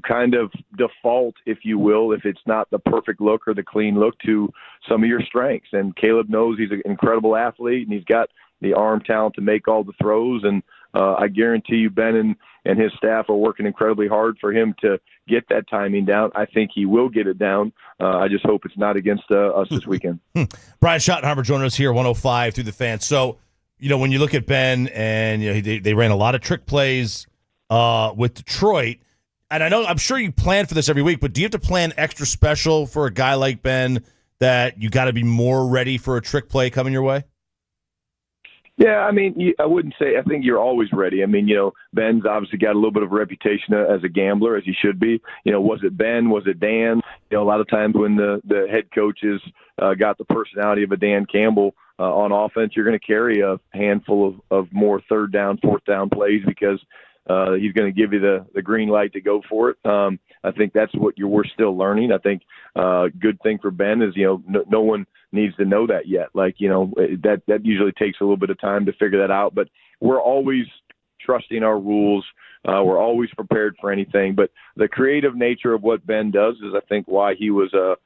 kind of default, if you will, if it's not the perfect look or the clean look, to some of your strengths. And Caleb knows he's an incredible athlete, and he's got the arm talent to make all the throws. And I guarantee you Ben and his staff are working incredibly hard for him to get that timing down. I think he will get it down. I just hope it's not against us this weekend. Brian Schottenheimer joining us here, 105 through the Fan. So, when you look at Ben and they ran a lot of trick plays with Detroit, and I'm sure you plan for this every week, but do you have to plan extra special for a guy like Ben that you got to be more ready for a trick play coming your way? Yeah, I mean, I wouldn't say. I think you're always ready. I mean, Ben's obviously got a little bit of a reputation as a gambler, as he should be. Was it Ben? Was it Dan? A lot of times when the head coaches got the personality of a Dan Campbell on offense, you're going to carry a handful of more 3rd down, 4th down plays because he's going to give you the green light to go for it. I think that's what we're still learning. I think good thing for Ben is, no one needs to know that yet. Like, that usually takes a little bit of time to figure that out, but we're always trusting our rules. We're always prepared for anything, but the creative nature of what Ben does is, I think, why he was a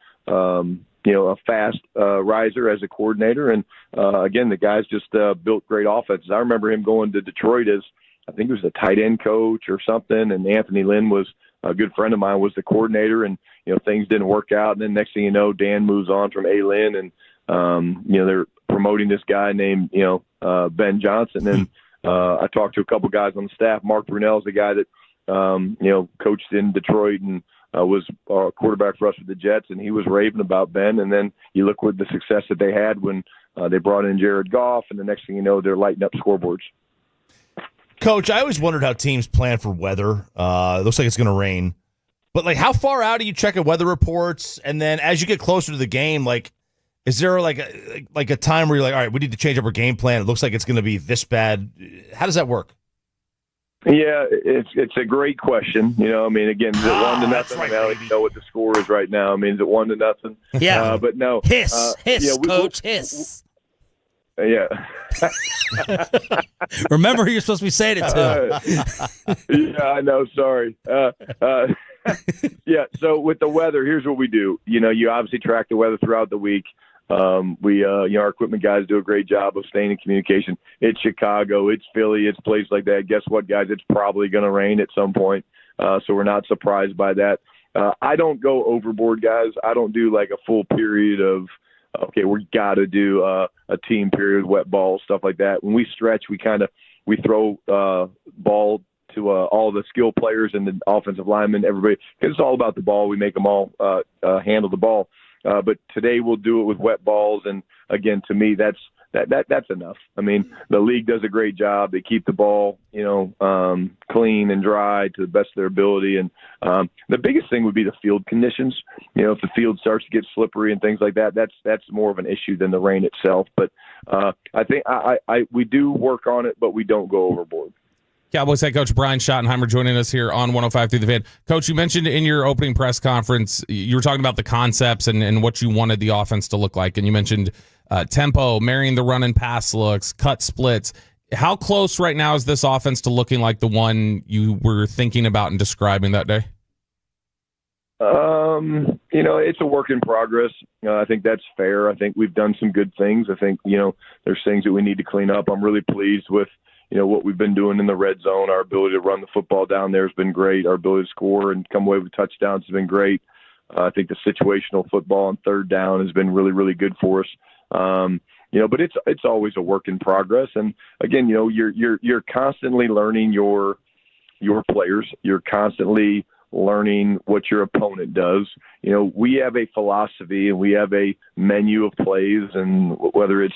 fast riser as a coordinator. And again, the guy's just built great offenses. I remember him going to Detroit as, I think he was the tight end coach or something, and Anthony Lynn was a good friend of mine, was the coordinator, and things didn't work out. And then next thing you know, Dan moves on from A-Lynn, and they're promoting this guy named Ben Johnson. And I talked to a couple guys on the staff. Mark Brunell's the guy that coached in Detroit and was a quarterback for us with the Jets, and he was raving about Ben. And then you look with the success that they had when they brought in Jared Goff, and the next thing you know, they're lighting up scoreboards. Coach, I always wondered how teams plan for weather. It looks like it's going to rain. But, how far out do you check at weather reports? And then as you get closer to the game, is there like a time where you're like, all right, we need to change up our game plan. It looks like it's going to be this bad. How does that work? Yeah, it's a great question. Again, is it 1-0? Right, I don't even know what the score is right now. I mean, is it 1-0? Yeah. But no. Hiss, Coach, hiss. Yeah. Remember who you're supposed to be saying it to. Yeah, I know. Sorry. Yeah. So with the weather, here's what we do. You obviously track the weather throughout the week. Our equipment guys do a great job of staying in communication. It's Chicago, it's Philly, it's places like that. Guess what, guys? It's probably going to rain at some point. So we're not surprised by that. I don't go overboard, guys. I don't do like a full period of, okay, we got to do a team period, wet ball, stuff like that. When we stretch, we throw ball to all the skill players and the offensive linemen, everybody, because it's all about the ball. We make them all handle the ball. But today we'll do it with wet balls, and again, to me, that's enough. I mean, the league does a great job. They keep the ball, clean and dry to the best of their ability. And the biggest thing would be the field conditions. If the field starts to get slippery and things like that, that's more of an issue than the rain itself. But I think we do work on it, but we don't go overboard. Cowboys head coach Brian Schottenheimer joining us here on 105 through the Fan. Coach, you mentioned in your opening press conference, you were talking about the concepts and what you wanted the offense to look like. And you mentioned tempo, marrying the run and pass looks, cut splits. How close right now is this offense to looking like the one you were thinking about and describing that day? It's a work in progress. I think that's fair. I think we've done some good things. I think, there's things that we need to clean up. I'm really pleased with what we've been doing in the red zone. Our ability to run the football down there has been great. Our ability to score and come away with touchdowns has been great. I think the situational football on third down has been really, really good for us. But it's always a work in progress. And again, you're constantly learning your players. You're constantly learning what your opponent does. We have a philosophy and we have a menu of plays, and whether it's,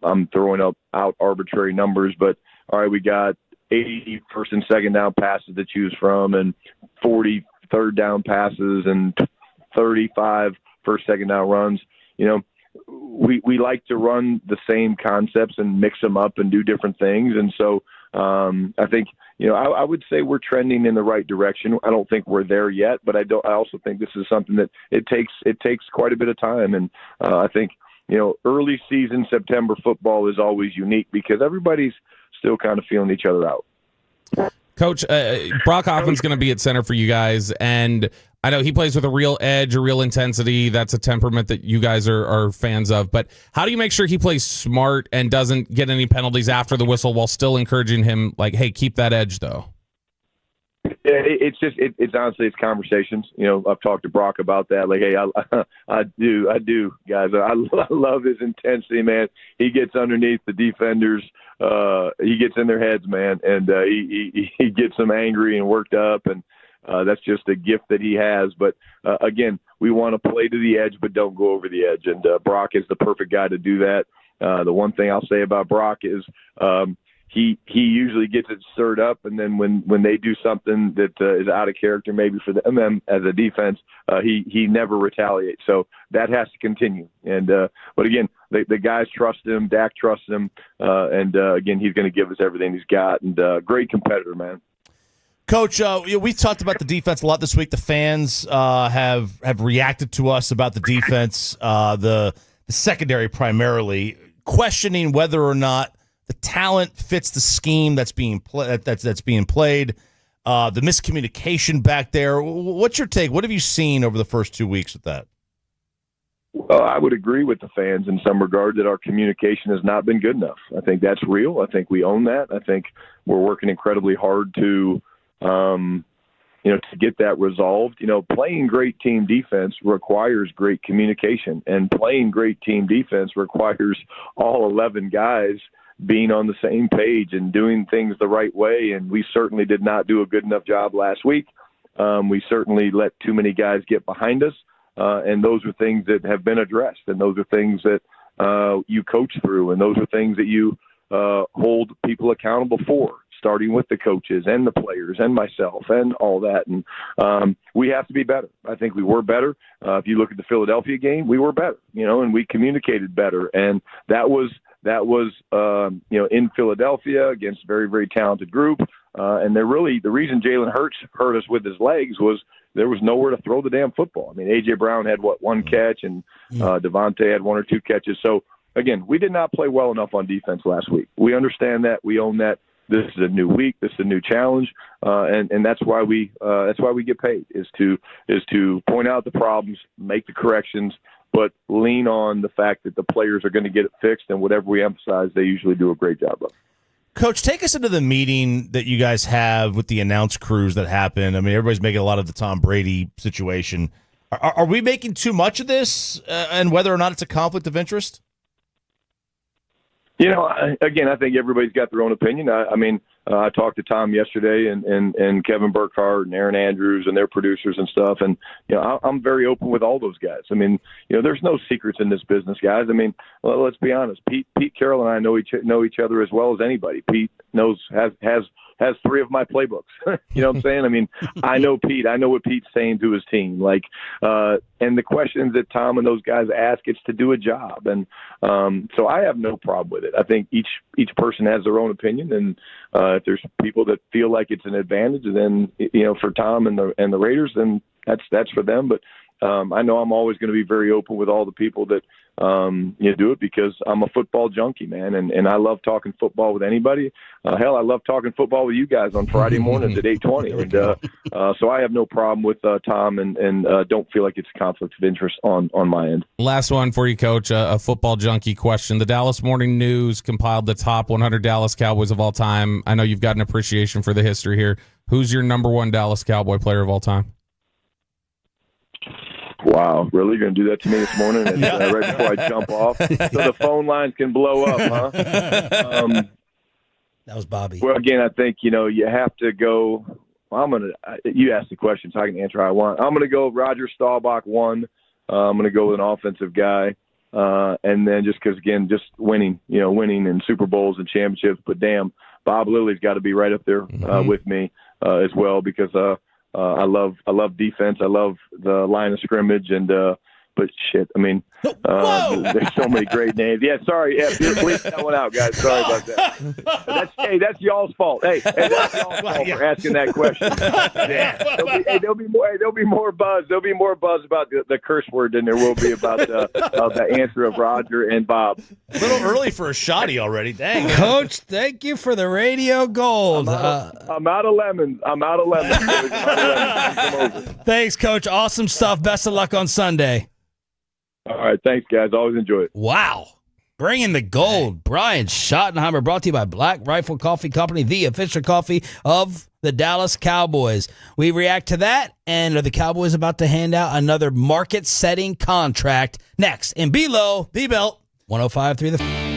I'm throwing out arbitrary numbers, but all right, we got 80 first and second down passes to choose from, and 40 third down passes, and 35 first, second down runs. We like to run the same concepts and mix them up and do different things. And so I think, I would say we're trending in the right direction. I don't think we're there yet, but I also think this is something that it takes quite a bit of time. And I think, early season September football is always unique because everybody's still kind of feeling each other out. Coach, Brock Hoffman's going to be at center for you guys, and I know he plays with a real edge, a real intensity. That's a temperament that you guys are fans of. But how do you make sure he plays smart and doesn't get any penalties after the whistle while still encouraging him, like, hey, keep that edge, though? Yeah, it's honestly, it's conversations. I've talked to Brock about that. Like, hey, I do, guys. I love his intensity, man. He gets underneath the defenders. He gets in their heads, man, and he gets them angry and worked up, and that's just a gift that he has. But again, we want to play to the edge, but don't go over the edge. And Brock is the perfect guy to do that. The one thing I'll say about Brock is he usually gets it stirred up, and then when they do something that is out of character, maybe for them as a defense, he never retaliates. So that has to continue. And but again, the guys trust him. Dak trusts him, and again, he's going to give us everything he's got. And great competitor, man. Coach, we've talked about the defense a lot this week. The fans have reacted to us about the defense, the secondary primarily, questioning whether or not the talent fits the scheme that's being played. The miscommunication back there. What's your take? What have you seen over the first 2 weeks with that? Well, I would agree with the fans in some regard that our communication has not been good enough. I think that's real. I think we own that. I think we're working incredibly hard to get that resolved. Playing great team defense requires great communication, and playing great team defense requires all 11 guys being on the same page and doing things the right way. And we certainly did not do a good enough job last week. We certainly let too many guys get behind us. And those are things that have been addressed. And those are things that you coach through. And those are things that you hold people accountable for, starting with the coaches and the players and myself and all that. And we have to be better. I think we were better. If you look at the Philadelphia game, we were better, and we communicated better. And that was in Philadelphia against a very, very talented group. And the reason Jalen Hurts hurt us with his legs was there was nowhere to throw the damn football. I mean, A.J. Brown had one catch, and Devontae had one or two catches. So again, we did not play well enough on defense last week. We understand that. We own that. This is a new week. This is a new challenge, and that's why we get paid is to point out the problems, make the corrections, but lean on the fact that the players are going to get it fixed, and whatever we emphasize, they usually do a great job of. Coach, take us into the meeting that you guys have with the announce crews that happen. I mean, everybody's making a lot of the Tom Brady situation. Are we making too much of this, and whether or not it's a conflict of interest? You know, again, I think everybody's got their own opinion. I talked to Tom yesterday and Kevin Burkhardt and Aaron Andrews and their producers and stuff. And, you know, I'm very open with all those guys. I mean, you know, there's no secrets in this business, guys. I mean, let's be honest. Pete Carroll and I know each other as well as anybody. Pete has 3 of my playbooks. You know what I'm saying? I mean, I know Pete. I know what Pete's saying to his team. Like, and the questions that Tom and those guys ask, it's to do a job. And so I have no problem with it. I think each person has their own opinion, and if there's people that feel like it's an advantage, then you know, for Tom and the Raiders, then that's for them. But I know I'm always going to be very open with all the people that do it, because I'm a football junkie, man, and I love talking football with anybody. Hell, I love talking football with you guys on Friday mornings at 8:20, and so I have no problem with Tom, and don't feel like it's a conflict of interest on my end. Last one for you, Coach, a football junkie question. The Dallas Morning News compiled the top 100 Dallas Cowboys of all time. I know you've got an appreciation for the history here. Who's your number 1 Dallas Cowboy player of all time? Wow, really? You're going to do that to me this morning right before I jump off? So the phone lines can blow up, huh? That was Bobby. Well, again, I think, you know, you have to go – you asked the question, so I can answer how I want. I'm going to go Roger Staubach 1. I'm going to go with an offensive guy. And then just because, again, just winning in Super Bowls and championships. But, damn, Bob Lilly's got to be right up there with me as well, because I love defense. I love the line of scrimmage, and but shit, I mean, there's so many great names. Yeah, sorry. Yeah, please that one out, guys. Sorry about that. That's y'all's fault. Hey, that's y'all's fault for asking that question. Yeah. There'll be more buzz. There'll be more buzz about the curse word than there will be about the answer of Roger and Bob. A little early for a shotty already. Dang, Coach, thank you for the radio gold. I'm out of lemons. Thanks, Coach. Awesome stuff. Best of luck on Sunday. All right, thanks, guys. Always enjoy it. Wow. Bringing the gold. Brian Schottenheimer, brought to you by Black Rifle Coffee Company, the official coffee of the Dallas Cowboys. We react to that, and are the Cowboys about to hand out another market-setting contract? Next, in Below the Belt, 105.3 The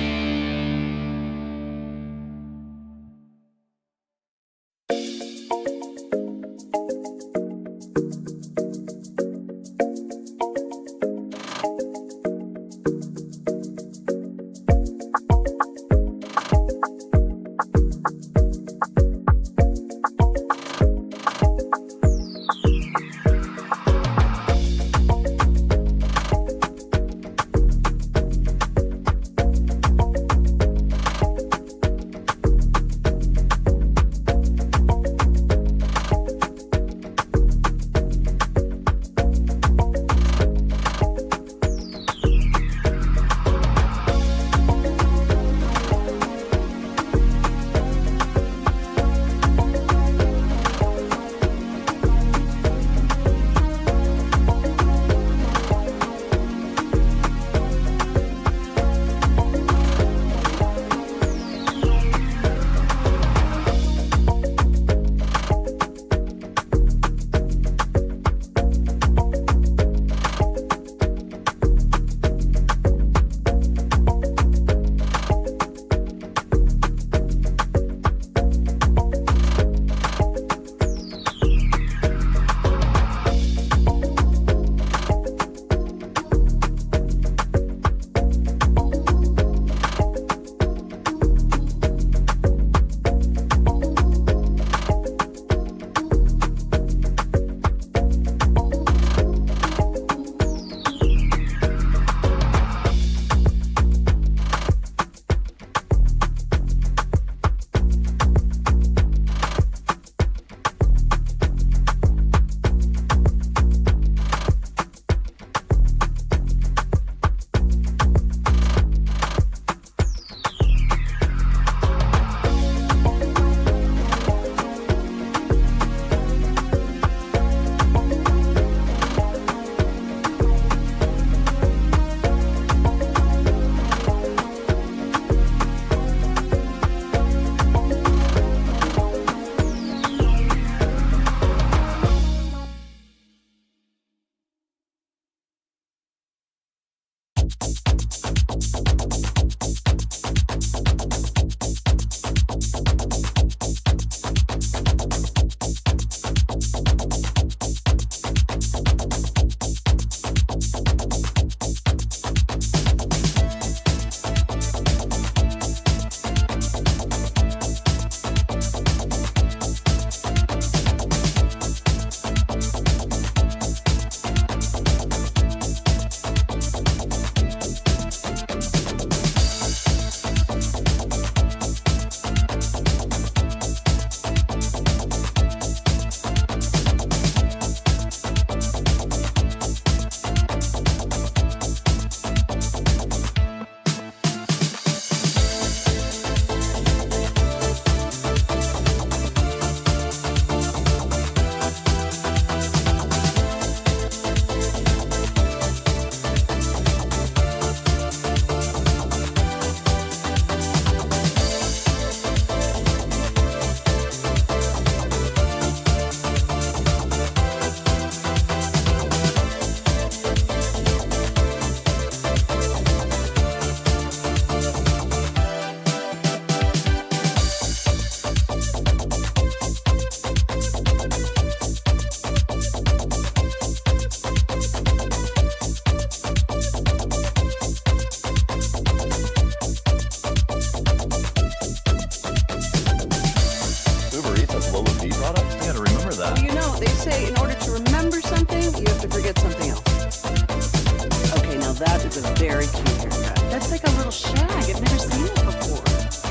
is a very cute haircut. That's like a little shag. I've never seen it before.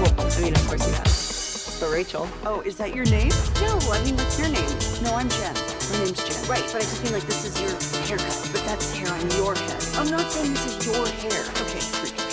Well, I mean, of course you have. So, Rachel. Oh, is that your name? No, I mean, what's your name? No, I'm Jen. My name's Jen. Right, but I just mean like this is your haircut. But that's hair on your head. I'm not saying this is your hair. Okay, freak me out.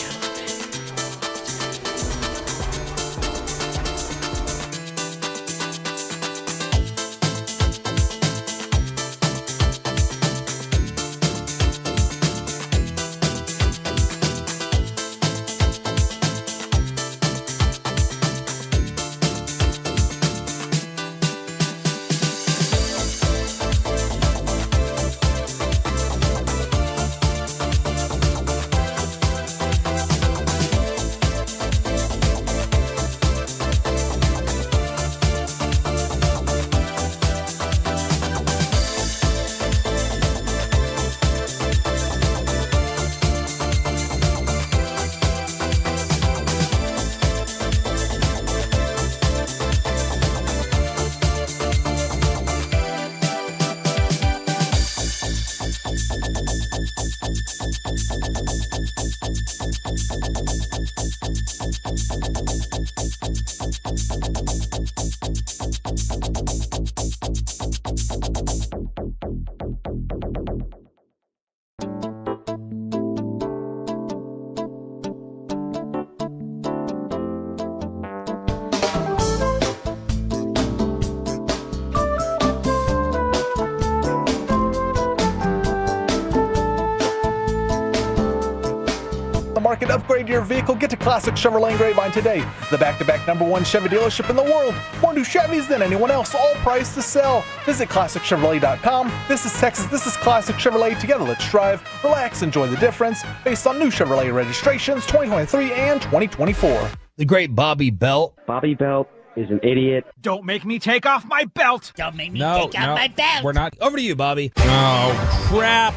Market, upgrade your vehicle, get to Classic Chevrolet and Grapevine today. The back-to-back #1 Chevy dealership in the world. More new Chevys than anyone else, all priced to sell. Visit ClassicChevrolet.com. This is Texas, this is Classic Chevrolet. Together, let's drive, relax, enjoy the difference. Based on new Chevrolet registrations 2023 and 2024. The great Bobby Belt. Bobby Belt is an idiot. Don't make me take off my belt. Don't make me take off my belt. We're not. Over to you, Bobby. Oh, crap.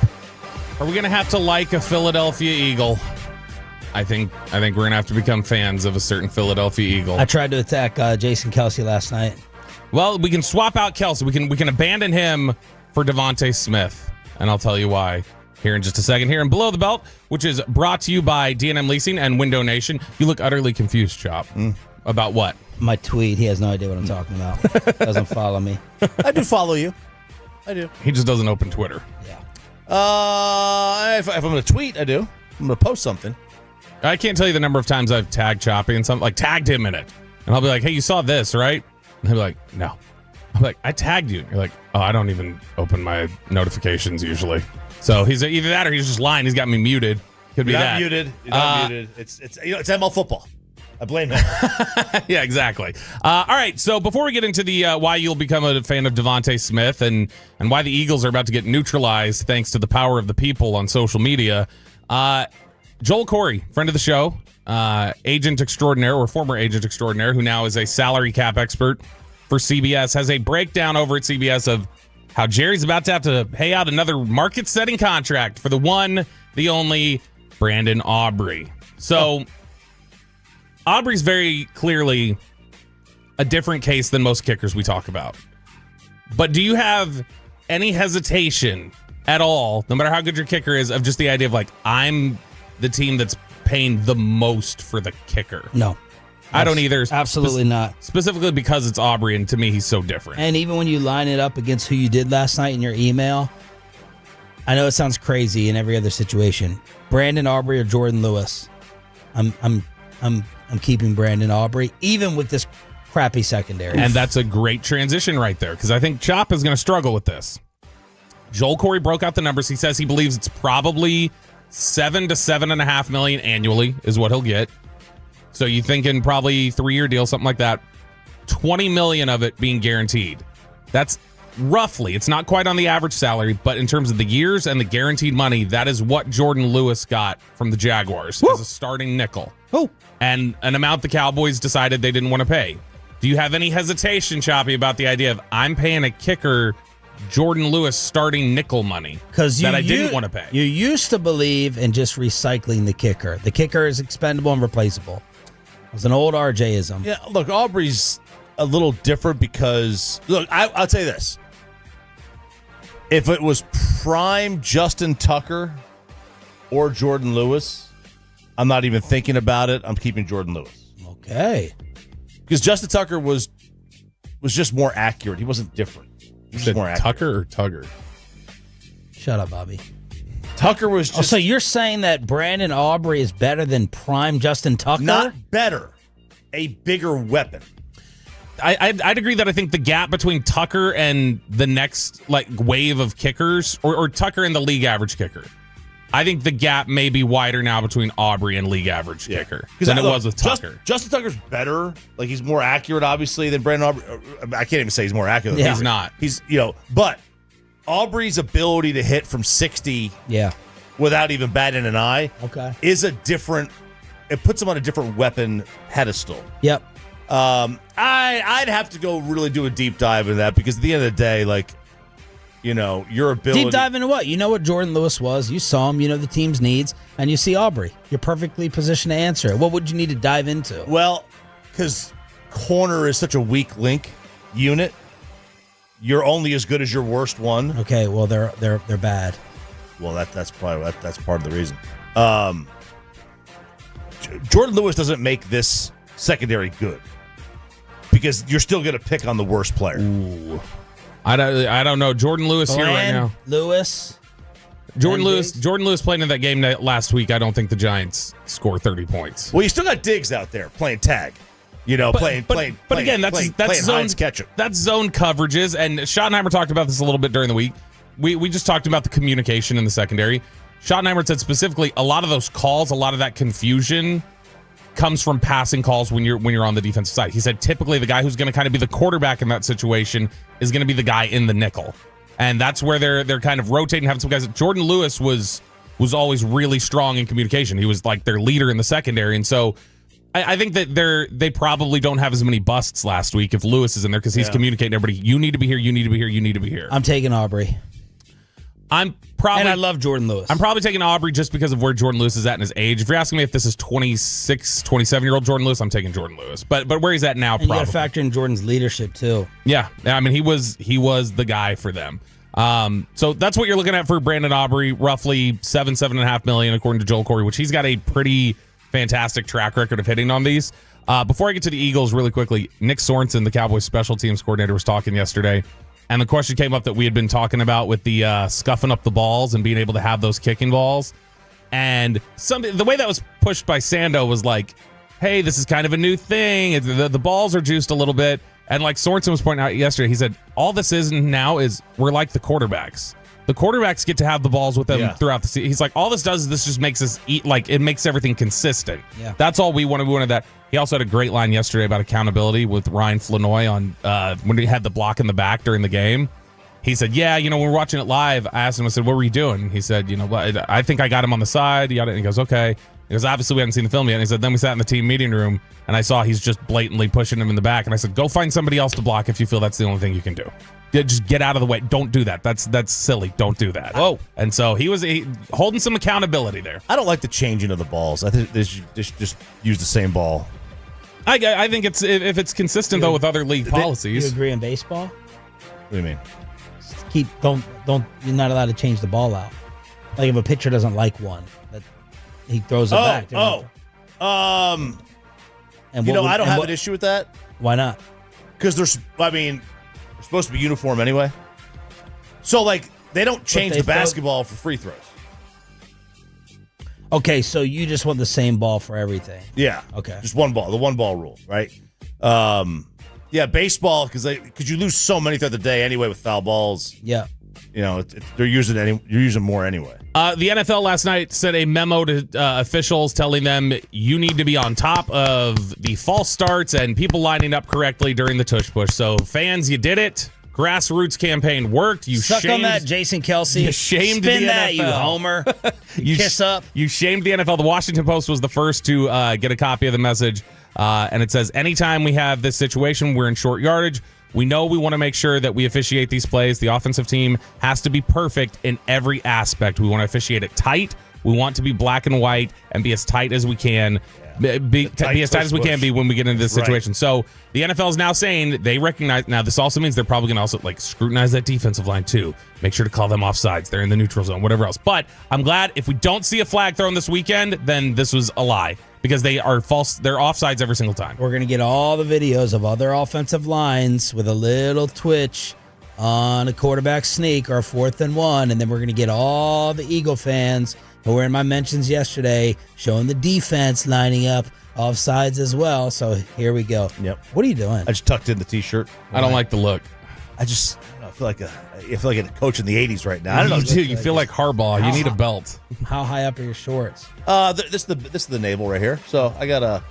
Are we going to have to like a Philadelphia Eagle? I think we're going to have to become fans of a certain Philadelphia Eagle. I tried to attack Jason Kelsey last night. Well, we can swap out Kelsey. We can abandon him for Devontae Smith, and I'll tell you why here in just a second. Here in Below the Belt, which is brought to you by D&M Leasing and Window Nation. You look utterly confused, Chop. About what? My tweet. He has no idea what I'm talking about. Doesn't follow me. I do follow you. I do. He just doesn't open Twitter. Yeah. If I'm going to tweet, I do. I'm going to post something. I can't tell you the number of times I've tagged Choppy and something, like tagged him in it. And I'll be like, hey, you saw this, right? And he'll be like, no. I'm like, I tagged you. And you're like, oh, I don't even open my notifications usually. So he's either that or he's just lying. He's got me muted. Could be You're that. not muted. You're not muted. It's ML football. I blame him. Yeah, exactly. All right, so before we get into the why you'll become a fan of Devontae Smith and why the Eagles are about to get neutralized thanks to the power of the people on social media, Joel Corey, friend of the show, agent extraordinaire or former agent extraordinaire, who now is a salary cap expert for CBS, has a breakdown over at CBS of how Jerry's about to have to pay out another market-setting contract for the one, the only Brandon Aubrey. So Aubrey's very clearly a different case than most kickers we talk about. But do you have any hesitation at all, no matter how good your kicker is, of just the idea of like, I'm the team that's paying the most for the kicker? No. I don't either. Absolutely not. Specifically because it's Aubrey, and to me, he's so different. And even when you line it up against who you did last night in your email, I know it sounds crazy in every other situation. Brandon Aubrey or Jordan Lewis. I'm keeping Brandon Aubrey, even with this crappy secondary. And that's a great transition right there, because I think Chop is going to struggle with this. Joel Corey broke out the numbers. He says he believes it's probably $7 to $7.5 million annually is what he'll get. So you thinking probably 3-year deal, something like that. $20 million of it being guaranteed. That's roughly, it's not quite on the average salary, but in terms of the years and the guaranteed money, that is what Jordan Lewis got from the Jaguars as a starting nickel. And an amount the Cowboys decided they didn't want to pay. Do you have any hesitation, Choppy, about the idea of I'm paying a kicker Jordan Lewis starting nickel money that I didn't want to pay? You used to believe in just recycling the kicker. The kicker is expendable and replaceable. It was an old RJ-ism. Yeah, look, Aubrey's a little different because, look, I'll tell you this. If it was prime Justin Tucker or Jordan Lewis, I'm not even thinking about it. I'm keeping Jordan Lewis. Okay. Because Justin Tucker was just more accurate. He wasn't different. He was more accurate. Tucker or Tugger? Shut up, Bobby. Tucker was just... so you're saying that Brandon Aubrey is better than prime Justin Tucker? Not better. A bigger weapon. I'd agree that I think the gap between Tucker and the next wave of kickers, or Tucker and the league average kicker, I think the gap may be wider now between Aubrey and league average kicker than it was with Tucker. Justin Tucker's better. Like, he's more accurate, obviously, than Brandon Aubrey. I can't even say he's more accurate. Yeah. He's not. He's, but Aubrey's ability to hit from 60 without even batting an eye is a different, it puts him on a different weapon pedestal. Yep. I'd have to go really do a deep dive into that, because at the end of the day, your ability... Deep dive into what? You know what Jordan Lewis was. You saw him. You know the team's needs. And you see Aubrey. You're perfectly positioned to answer it. What would you need to dive into? Well, because corner is such a weak link unit. You're only as good as your worst one. Okay, well, they're bad. Well, that's probably that's part of the reason. Jordan Lewis doesn't make this secondary good, because you're still going to pick on the worst player. Ooh. I don't know. Jordan Lewis here right now. Jordan Lewis playing in that game last week. I don't think the Giants score 30 points. Well, you still got Diggs out there playing tag. Playing again, that's zone catch-up. That's zone coverages, and Schottenheimer talked about this a little bit during the week. We just talked about the communication in the secondary. Schottenheimer said specifically a lot of those calls, a lot of that confusion comes from passing calls when you're on the defensive side. He said typically the guy who's going to kind of be the quarterback in that situation is going to be the guy in the nickel, and that's where they're kind of rotating, having some guys. Jordan Lewis was always really strong in communication. He was like their leader in the secondary, and so I think that they probably don't have as many busts last week if Lewis is in there, because he's communicating to everybody. You need to be here. You need to be here. You need to be here. I'm taking Aubrey. And I love Jordan Lewis. I'm probably taking Aubrey just because of where Jordan Lewis is at in his age. If you're asking me if this is 26, 27-year-old Jordan Lewis, I'm taking Jordan Lewis. But where he's at now, and probably. You got to factor in Jordan's leadership too. Yeah, I mean he was the guy for them. So that's what you're looking at for Brandon Aubrey, roughly $7.5 million according to Joel Corey, which he's got a pretty fantastic track record of hitting on these. Before I get to the Eagles really quickly, Nick Sorensen, the Cowboys special teams coordinator, was talking yesterday. And the question came up that we had been talking about with the scuffing up the balls and being able to have those kicking balls. And the way that was pushed by Sando was like, hey, this is kind of a new thing. The balls are juiced a little bit. And like Sorensen was pointing out yesterday, he said, all this is now is we're like the quarterbacks. The quarterbacks get to have the balls with them throughout the season. He's like, all this does is this just makes us eat, it makes everything consistent. Yeah. That's all we wanted. We wanted that. He also had a great line yesterday about accountability with Ryan Flanoy on when he had the block in the back during the game. he said, yeah, when we're watching it live, I asked him, I said, what were you doing? And he said, I think I got him on the side. And he goes, okay. He goes, obviously we hadn't seen the film yet. And he said, then we sat in the team meeting room and I saw he's just blatantly pushing him in the back. And I said, go find somebody else to block if you feel that's the only thing you can do. Just get out of the way. Don't do that. That's silly. Don't do that. Whoa. And so he was holding some accountability there. I don't like the changing of the balls. I think they should just use the same ball. I think it's if it's consistent though with other league policies. You agree in baseball? What do you mean? Don't you're not allowed to change the ball out. Like if a pitcher doesn't like one, that he throws it back. And I don't have an issue with that. Why not? Because they're supposed to be uniform anyway. So like they don't change the basketball for free throws. Okay, so you just want the same ball for everything. Yeah. Okay. Just one ball, the one ball rule, right? Yeah, baseball because you lose so many throughout the day anyway with foul balls. Yeah. You're using more anyway. The NFL last night sent a memo to officials telling them you need to be on top of the false starts and people lining up correctly during the tush push. So fans, you did it. Grassroots campaign worked. You suck on that, Jason Kelsey. You shamed Spin the that, NFL. you homer. You kiss up. You shamed the NFL. The Washington Post was the first to get a copy of the message, and it says, anytime we have this situation, we're in short yardage. We know we want to make sure that we officiate these plays. The offensive team has to be perfect in every aspect. We want to officiate it tight. We want to be black and white and be as tight as we can. Be as tight as we can be when we get into this situation. Right. So the NFL is now saying they recognize. Now this also means they're probably going to also scrutinize that defensive line too. Make sure to call them offsides. They're in the neutral zone, whatever else. But I'm glad if we don't see a flag thrown this weekend, then this was a lie because they are false. They're offsides every single time. We're going to get all the videos of other offensive lines with a little twitch on a quarterback sneak or 4th and 1, and then we're going to get all the Eagle fans who were in my mentions yesterday showing the defense lining up offsides as well. So here we go. Yep. What are you doing? I just tucked in the t-shirt. I don't like the look. I feel like a coach in the 80s right now. I don't know. Dude, you feel like Harbaugh. You need a belt. How high up are your shorts? This is the navel right here. So I got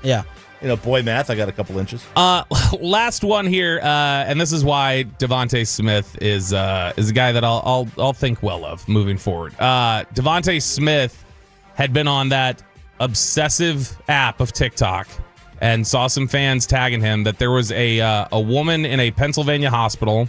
boy math. I got a couple inches. Last one here, and this is why Devontae Smith is a guy that I'll think well of moving forward. Devontae Smith had been on that obsessive app of TikTok and saw some fans tagging him that there was a woman in a Pennsylvania hospital.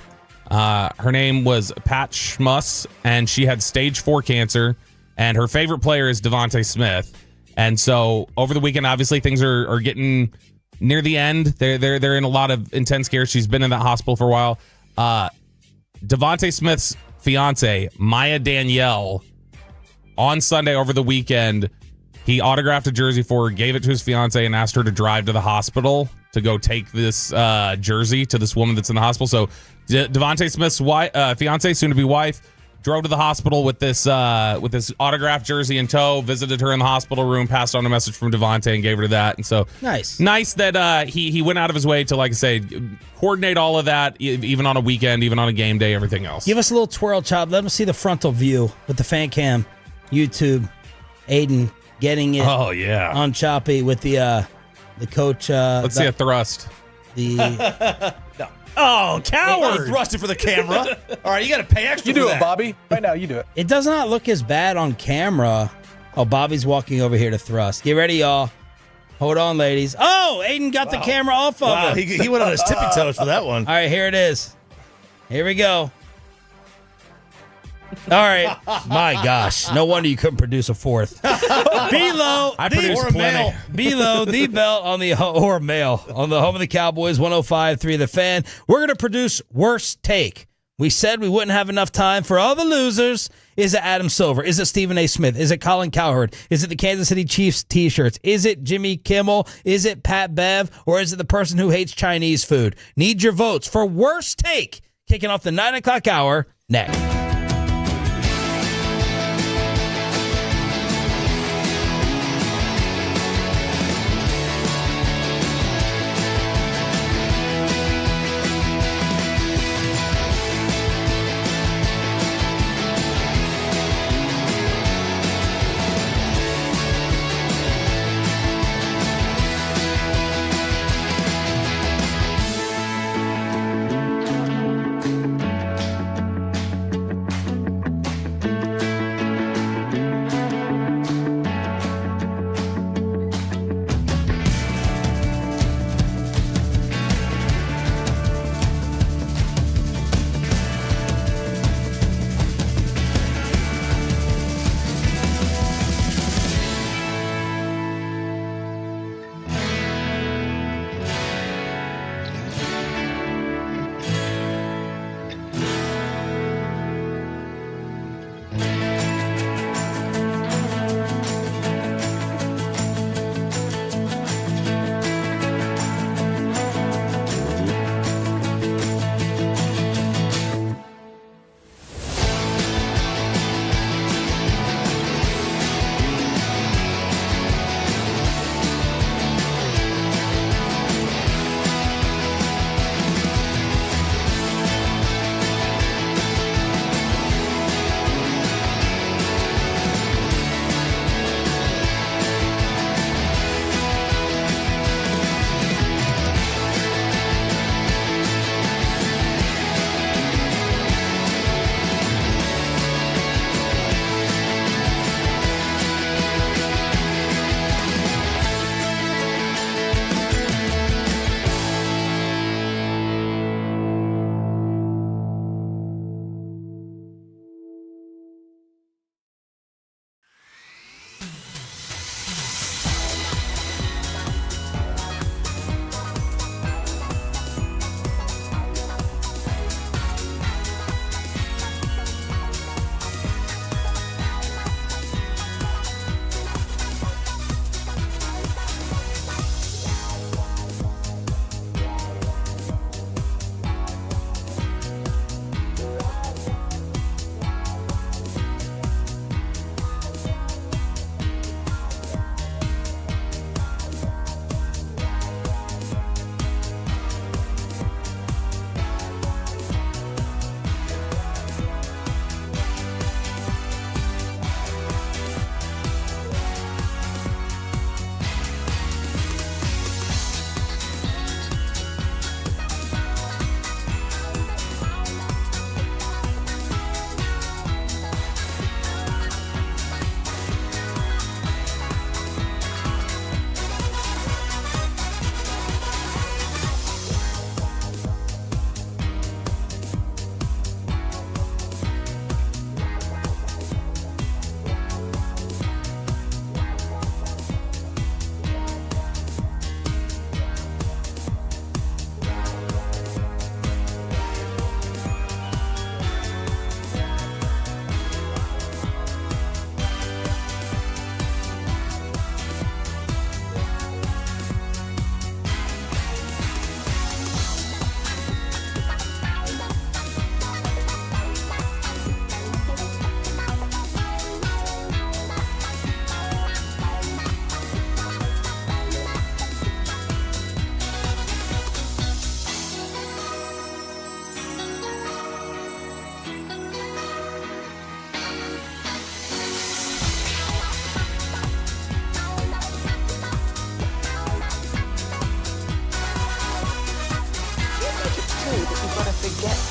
Her name was Pat Schmuss, and she had stage 4 cancer, and her favorite player is Devontae Smith. And so over the weekend, obviously things are getting near the end. They're in a lot of intense care. She's been in that hospital for a while. Devontae Smith's fiance, Maya Danielle, on Sunday over the weekend, he autographed a jersey for her, gave it to his fiance, and asked her to drive to the hospital to go take this jersey to this woman that's in the hospital. So Devontae Smith's fiance, soon-to-be wife, drove to the hospital with this autographed jersey in tow, visited her in the hospital room, passed on a message from Devontae and gave her that. And so nice that he went out of his way to, like I say, coordinate all of that, even on a weekend, even on a game day, everything else. Give us a little twirl chop. Let them see the frontal view with the fan cam. YouTube, Aiden getting it. Oh yeah, on Choppy with the coach. Let's see a thrust. The no. Oh, coward! Thrusted for the camera. All right, you got to pay extra. You do for it, that. Bobby. Right now, you do it. It does not look as bad on camera. Oh, Bobby's walking over here to thrust. Get ready, y'all. Hold on, ladies. Oh, Aiden got the camera off of Wow, him. he went on his tippy toes for that one. All right, here it is. Here we go. All right. My gosh. No wonder you couldn't produce a fourth. Below, I produced plenty. Below the belt on the or mail on the home of the Cowboys, 105.3 The Fan. We're going to produce Worst Take. We said we wouldn't have enough time for all the losers. Is it Adam Silver? Is it Stephen A. Smith? Is it Colin Cowherd? Is it the Kansas City Chiefs t-shirts? Is it Jimmy Kimmel? Is it Pat Bev? Or is it the person who hates Chinese food? Need your votes for Worst Take. Kicking off the 9 o'clock hour next.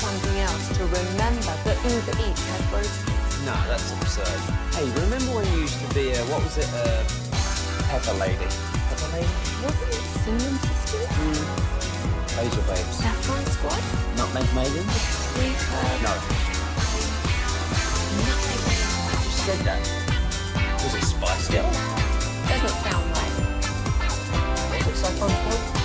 something else to remember that Uber Eats had groceries. No, that's absurd. Hey, remember when you used to be what was it, Pepper Lady? Pepper Lady? Wasn't it Cinnamon Sisters? Hazel Babes. Saffron Squad? Nutmeg Maiden? Sweet Herb? No. Nothing. I just said that. Was it Spice Girl? Doesn't sound right. Was it Saffron Squad?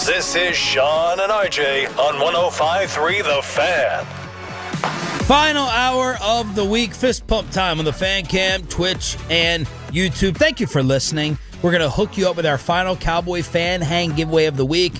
This is Sean and RJ on 105.3 The Fan. Final hour of the week. Fist pump time on the Fan Cam, Twitch, and YouTube. Thank you for listening. We're going to hook you up with our final Cowboy Fan Hang giveaway of the week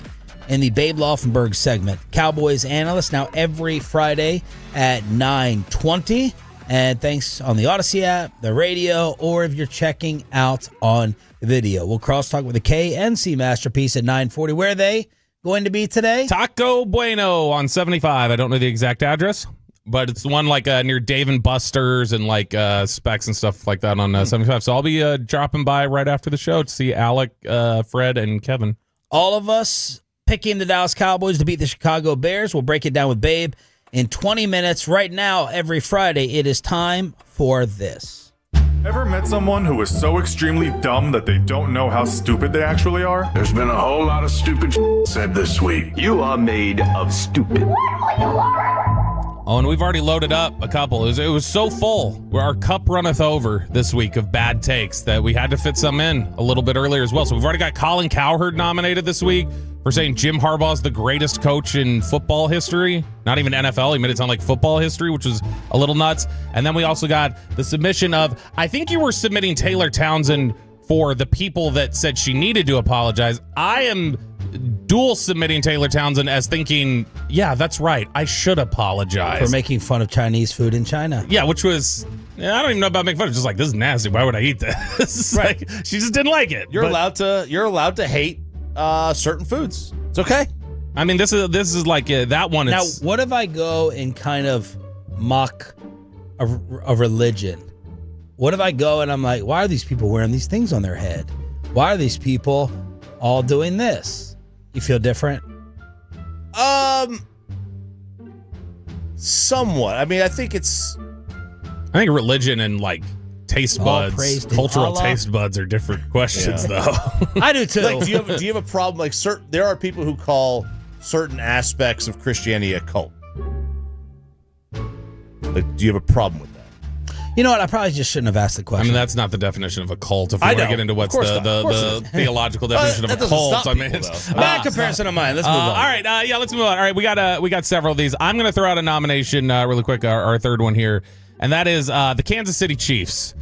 in the Babe Laufenberg segment. Cowboys Analyst now every Friday at 9:20. And thanks on the Odyssey app, the radio, or if you're checking out on video. We'll crosstalk with the KNC Masterpiece at 9:40. Where are they going to be today? Taco Bueno on 75. I don't know the exact address, but it's the one like near Dave and Buster's and like Specs and stuff like that on 75. So I'll be dropping by right after the show to see Alec, Fred, and Kevin. All of us picking the Dallas Cowboys to beat the Chicago Bears. We'll break it down with Babe in 20 minutes. Right now, every Friday, it is time for this. Ever met someone who is so extremely dumb that they don't know how stupid they actually are? There's been a whole lot of stupid said this week. You are made of stupid. Oh, and we've already loaded up a couple. It was so full where our cup runneth over this week of bad takes that we had to fit some in a little bit earlier as well. So we've already got Colin Cowherd nominated this week for saying Jim Harbaugh's the greatest coach in football history. Not even NFL. He made it sound like football history, which was a little nuts. And then we also got the submission of, I think you were submitting Taylor Townsend for the people that said she needed to apologize. I am dual submitting Taylor Townsend as thinking, yeah, that's right. I should apologize. For making fun of Chinese food in China. Yeah, which was, I don't even know about making fun. It's just like, this is nasty. Why would I eat this? Right. Like, she just didn't like it. You're allowed to hate certain foods. It's okay. I mean, this is like that one. Now, what if I go and kind of mock a religion? What if I go and I'm like, why are these people wearing these things on their head? Why are these people all doing this? You feel different? Somewhat. I mean, I think religion and like taste buds, cultural taste buds are different questions, though. I do too. Like, do you have a problem? Like, there are people who call certain aspects of Christianity a cult. Like, do you have a problem with that? You know what? I probably just shouldn't have asked the I question. mean, that's not the definition of a cult. If we I want to know. get into what's Of course not. Of course the not. theological definition That of a doesn't cult, stop I mean, people, though. Bad comparison of mine. Let's move on. All right, let's move on. All right, we got several of these. I'm going to throw out a nomination really quick, our third one here, and that is the Kansas City Chiefs.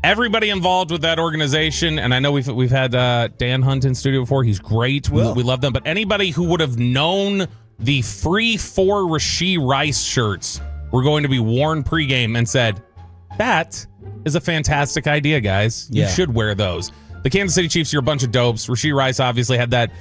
Everybody involved with that organization, and I know we've had Dan Hunt in studio before. He's great. We love them. But anybody who would have known the free 4 Rashee Rice shirts were going to be worn pregame and said, that is a fantastic idea, guys. You should wear those. The Kansas City Chiefs, you're a bunch of dopes. Rashee Rice obviously had that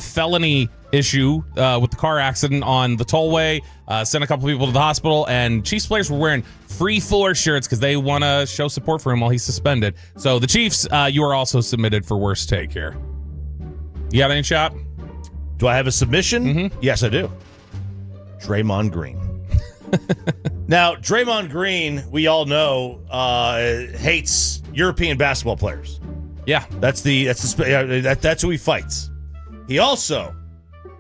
felony issue with the car accident on the tollway, sent a couple people to the hospital, and Chiefs players were wearing free 4 shirts because they want to show support for him while he's suspended. So the Chiefs, you are also submitted for worst take here. You got any shot? Do I have a submission? Mm-hmm. Yes, I do. Draymond Green. Now, Draymond Green, we all know, hates European basketball players. Yeah, that's who he fights. He also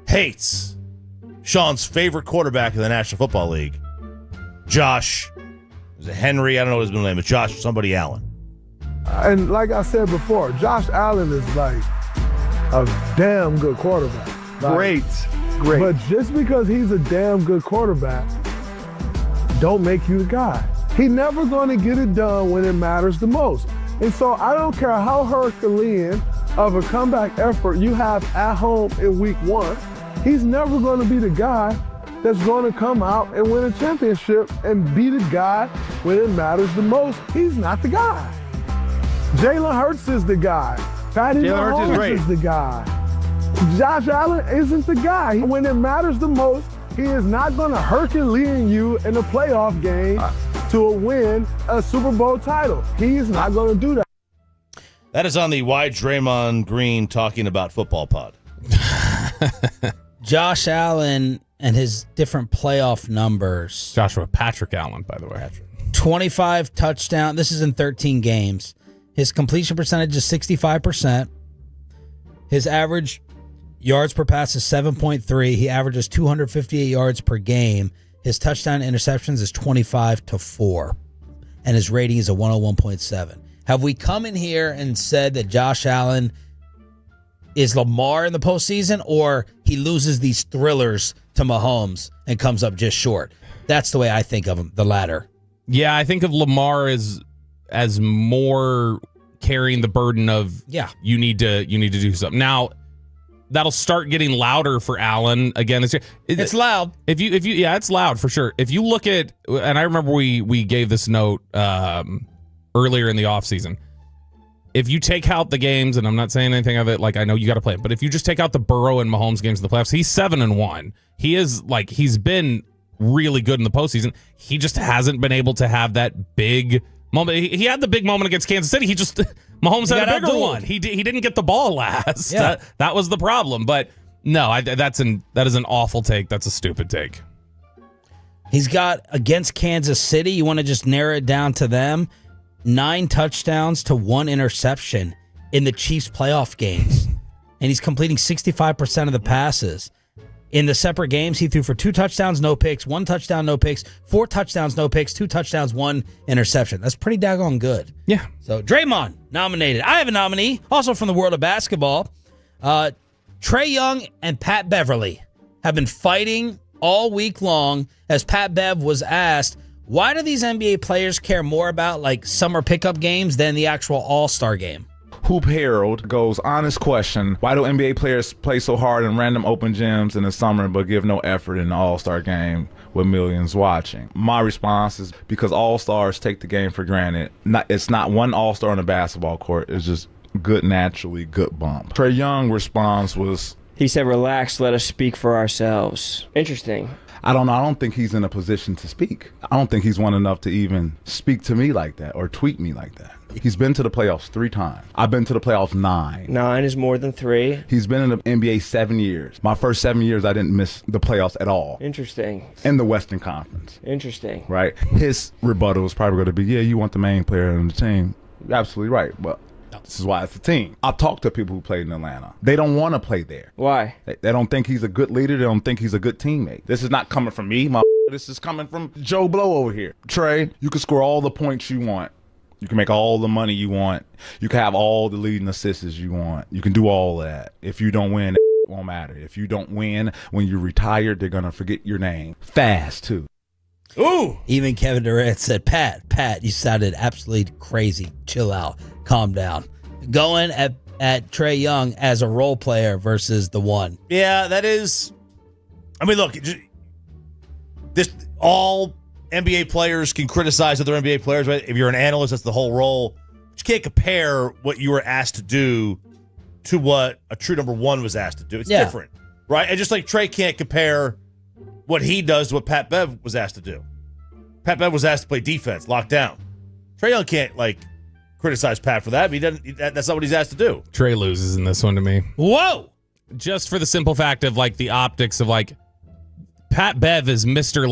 hates Sean's favorite quarterback in the National Football League, Josh. Is it Henry? I don't know what his middle name is. Josh somebody Allen. And like I said before, Josh Allen is like a damn good quarterback. Like, great. But just because he's a damn good quarterback, don't make you the guy. He's never going to get it done when it matters the most. And so I don't care how Herculean of a comeback effort you have at home in week 1, he's never going to be the guy that's going to come out and win a championship and be the guy when it matters the most. He's not the guy. Jalen Hurts is the guy. Patty Mahomes is the guy. Josh Allen isn't the guy. When it matters the most, he is not going to Herculean you in a playoff game to win a Super Bowl title. He is not going to do that. That is on the Why Draymond Green Talking About Football pod. Josh Allen and his different playoff numbers. Joshua Patrick Allen, by the way. 25 touchdowns. This is in 13 games. His completion percentage is 65%. His average yards per pass is 7.3. He averages 258 yards per game. His touchdown interceptions is 25-4. And his rating is a 101.7. Have we come in here and said that Josh Allen is Lamar in the postseason, or he loses these thrillers to Mahomes and comes up just short? That's the way I think of him, the latter. Yeah, I think of Lamar as more carrying the burden of you need to do something. Now, that'll start getting louder for Allen again this year. It's loud. If you it's loud for sure. If you look at, and I remember we gave this note earlier in the offseason. If you take out the games, and I'm not saying anything of it, like I know you got to play it, but if you just take out the Burrow and Mahomes games in the playoffs, he's 7-1. He is like, he's been really good in the postseason. He just hasn't been able to have that big moment. He had the big moment against Kansas City. Mahomes had a bigger one. He didn't get the ball last. Yeah. That was the problem. But no, that is an awful take. That's a stupid take. He's got against Kansas City. You want to just narrow it down to them? 9 touchdowns to 1 interception in the Chiefs playoff games. And he's completing 65% of the passes. In the separate games, he threw for 2 touchdowns, no picks, 1 touchdown, no picks, 4 touchdowns, no picks, 2 touchdowns, 1 interception. That's pretty daggone good. Yeah. So Draymond nominated. I have a nominee, also from the world of basketball. Trae Young and Pat Beverly have been fighting all week long as Pat Bev was asked, why do these NBA players care more about like summer pickup games than the actual All-Star game? Hoop Herald goes, honest question, why do NBA players play so hard in random open gyms in the summer but give no effort in the All-Star game with millions watching? My response is because All-Stars take the game for granted. It's not one All-Star on the basketball court. It's just good, naturally good bump. Trae Young's response was, he said, relax, let us speak for ourselves. Interesting. I don't know. I don't think he's in a position to speak. I don't think he's won enough to even speak to me like that or tweet me like that. He's been to the playoffs 3 times. I've been to the playoffs 9. 9 is more than 3. He's been in the NBA 7 years. My first 7 years, I didn't miss the playoffs at all. Interesting. In the Western Conference. Interesting. Right? His rebuttal is probably going to be, yeah, you want the main player on the team. You're absolutely right, but this is why it's a team. I've talked to people who played in Atlanta. They don't want to play there. Why? They don't think he's a good leader. They don't think he's a good teammate. This is not coming from me. My This is coming from Joe Blow over here. Trey, you can score all the points you want. You can make all the money you want. You can have all the leading assists you want. You can do all that. If you don't win, it won't matter. If you don't win, when you're retired, they're going to forget your name. Fast, too. Ooh. Even Kevin Durant said, Pat, you sounded absolutely crazy. Chill out. Calm down. Going at Trey Young as a role player versus the one. Yeah, that is. I mean, look, this all NBA players can criticize other NBA players, right? If you're an analyst, that's the whole role. But you can't compare what you were asked to do to what a true number one was asked to do. It's different, right? And just like Trey can't compare what he does to what Pat Bev was asked to do. Pat Bev was asked to play defense, lock down. Trey Young can't, criticize Pat for that. He doesn't. That's not what he's asked to do. Trey loses in this one to me. Whoa! Just for the simple fact of, the optics of, Pat Bev is Mr.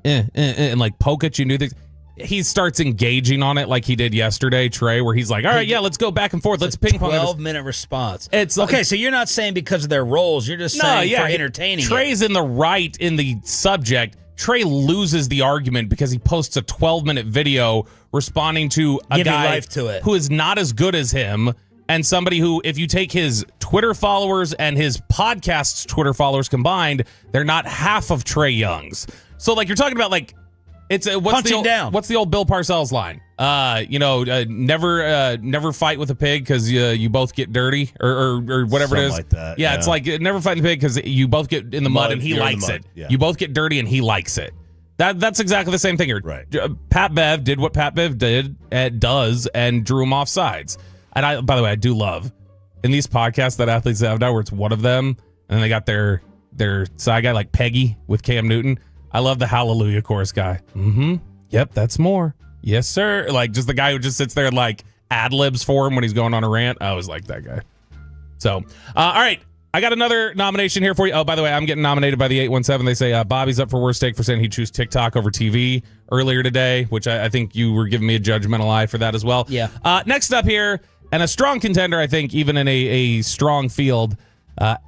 And poke at you, new things. He starts engaging on it like he did yesterday, Trey, where he's like, all right, yeah, let's go back and forth. Let's ping pong. 12-minute response. It's okay, so you're not saying because of their roles. You're just saying for entertaining. Trey's in the right in the subject. Trey loses the argument because he posts a 12-minute video responding to a guy life to it. Who is not as good as him and somebody who, if you take his Twitter followers and his podcast's Twitter followers combined, they're not half of Trey Young's. So, you're talking about, it's punching down. What's the old Bill Parcells line? Never fight with a pig because you both get dirty or whatever it is. Like that. Yeah, it's never fight with a pig because you both get in the mud and he likes it. Yeah. You both get dirty and he likes it. That's exactly the same thing here. Right. Pat Bev did what Pat Bev does and drew him off sides. And by the way, I do love in these podcasts that athletes have now where it's one of them and then they got their side guy like Peggy with Cam Newton. I love the Hallelujah chorus guy. Mm-hmm. Yep, that's more. Yes, sir. Just the guy who just sits there and ad-libs for him when he's going on a rant. I always like that guy. So, all right. I got another nomination here for you. Oh, by the way, I'm getting nominated by the 817. They say Bobby's up for worst take for saying he'd choose TikTok over TV earlier today, which I think you were giving me a judgmental eye for that as well. Yeah. Next up here, and a strong contender, I think, even in a strong field,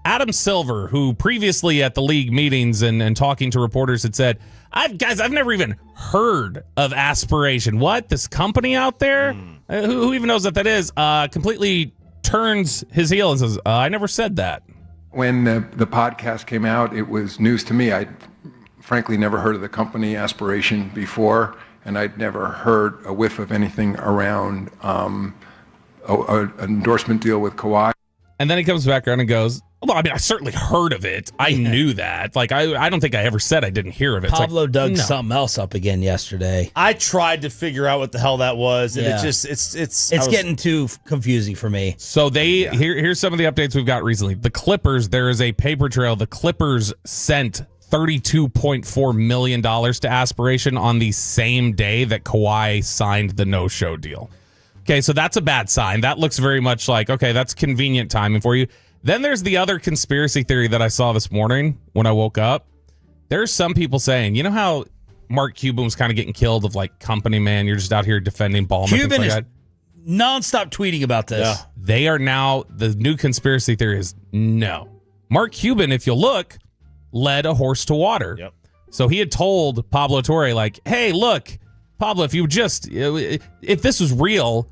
Adam Silver, who previously at the league meetings and talking to reporters had said, I've never even heard of Aspiration. What? This company out there? Who even knows what that is? Completely turns his heel and says, I never said that. When the podcast came out, it was news to me. I'd frankly never heard of the company Aspiration before, and I'd never heard a whiff of anything around an endorsement deal with Kawhi. And then he comes back around and goes, well, I mean, I certainly heard of it. I knew that. I don't think I ever said I didn't hear of it. Pablo dug something else up again yesterday. I tried to figure out what the hell that was, and it's getting too confusing for me. So here's some of the updates we've got recently. The Clippers, there is a paper trail. The Clippers sent $32.4 million to Aspiration on the same day that Kawhi signed the no-show deal. Okay, so that's a bad sign. That looks very much like, okay, that's convenient timing for you. Then there's the other conspiracy theory that I saw this morning when I woke up. There's some people saying, you know how Mark Cuban was kind of getting killed of company man, you're just out here defending Ballmer. Cuban is nonstop tweeting about this. Yeah. They are now, the new conspiracy theory is no. Mark Cuban, if you look, led a horse to water. Yep. So he had told Pablo Torre, hey, look, Pablo, if this was real,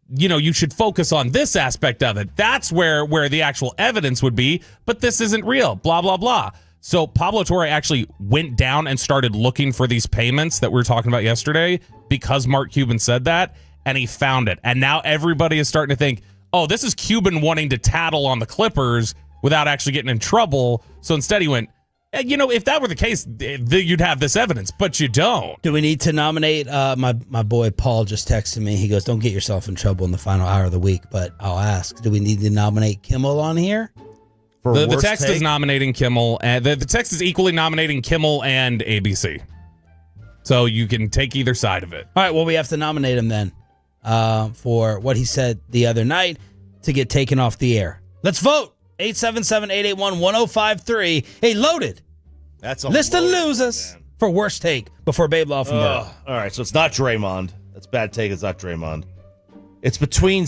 you should focus on this aspect of it. That's where the actual evidence would be, but this isn't real, blah, blah, blah. So Pablo Torre actually went down and started looking for these payments that we were talking about yesterday because Mark Cuban said that, and he found it. And now everybody is starting to think, oh, this is Cuban wanting to tattle on the Clippers without actually getting in trouble. So instead he went, if that were the case, you'd have this evidence, but you don't. Do we need to nominate? My boy Paul just texted me. He goes, don't get yourself in trouble in the final hour of the week, but I'll ask, do we need to nominate Kimmel on here? The text is nominating Kimmel, and the text is equally nominating Kimmel and ABC. So you can take either side of it. All right, well, we have to nominate him then for what he said the other night to get taken off the air. Let's vote. 877-881-1053. Hey, loaded. That's a list of losers for worst take before Babe Laufenberg. All right, so it's not Draymond. That's bad take. It's not Draymond. It's between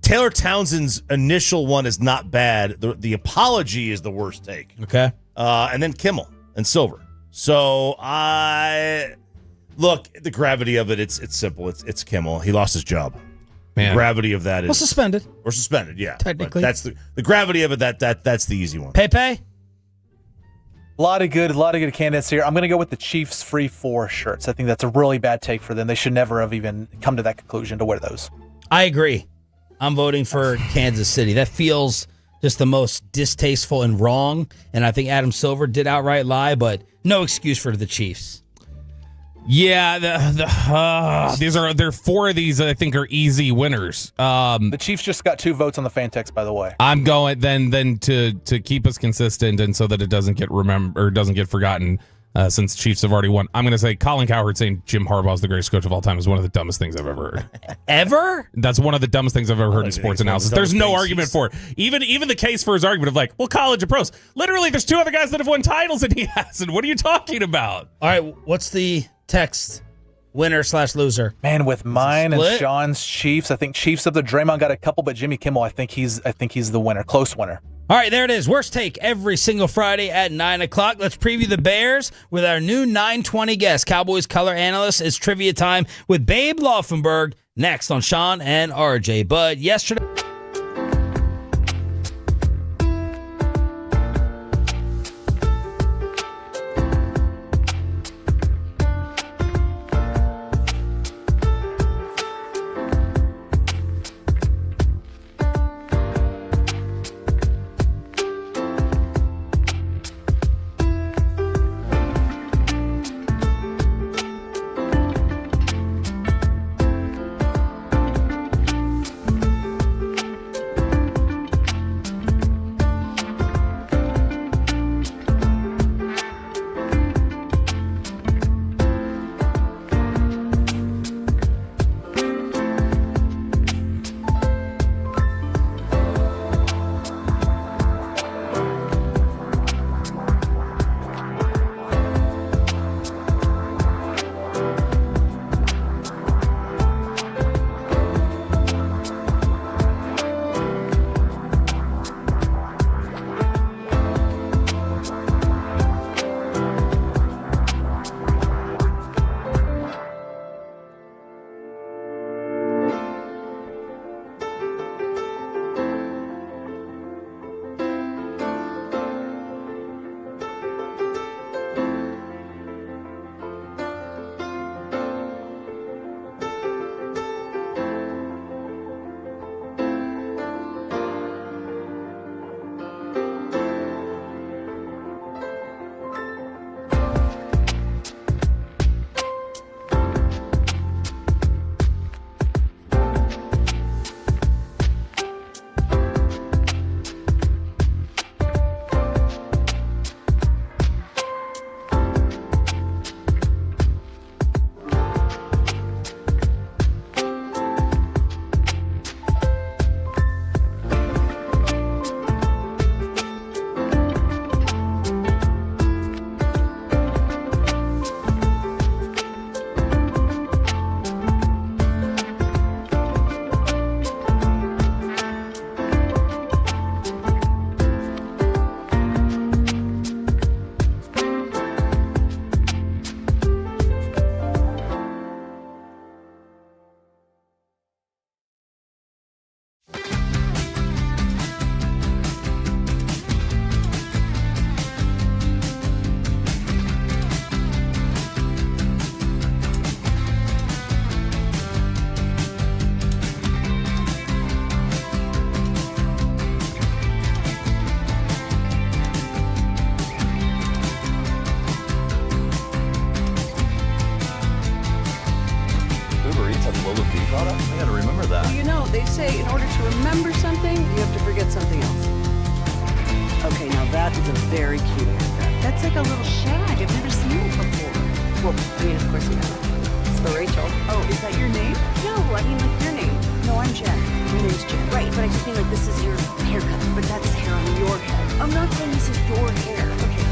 Taylor Townsend's initial one is not bad. The apology is the worst take. Okay. And then Kimmel and Silver. So look, the gravity of it, it's simple. It's Kimmel. He lost his job. Man. The gravity of that is suspended. Or suspended, yeah. Technically. But that's the gravity of it. That's the easy one. Pepe? A lot of good candidates here. I'm going to go with the Chiefs free 4 shirts. I think that's a really bad take for them. They should never have even come to that conclusion to wear those. I agree. I'm voting for Kansas City. That feels just the most distasteful and wrong. And I think Adam Silver did outright lie, but no excuse for the Chiefs. Yeah, there are 4 of these I think are easy winners. The Chiefs just got 2 votes on the fan text, by the way. I'm going then to keep us consistent and so that it doesn't get doesn't get forgotten. Since Chiefs have already won, I'm going to say Colin Cowherd saying Jim Harbaugh is the greatest coach of all time is one of the dumbest things I've ever heard. Ever? That's one of the dumbest things I've ever heard in sports analysis. There's no argument for it. Even the case for his argument of like, well, college and pros. Literally, there's 2 other guys that have won titles and he hasn't. What are you talking about? All right, what's the text? Winner/loser. Man, with mine and split? Sean's Chiefs, I think Chiefs of the Draymond got a couple, but Jimmy Kimmel, I think he's the winner, close winner. All right, there it is. Worst take every single Friday at 9 o'clock. Let's preview the Bears with our new 920 guest. Cowboys color analyst. It's trivia time with Babe Laufenberg next on Sean and RJ. But yesterday... They say in order to remember something, you have to forget something else. Okay, now that is a very cute haircut. That's like a little shag. I've never seen it before. Well, I mean, of course you have. It's the Rachel. Oh, is that your name? No, I mean like your name. No, I'm Jen. My name's Jen. Right, but I just mean like this is your haircut, but that's hair on your head. I'm not saying this is your hair. Okay.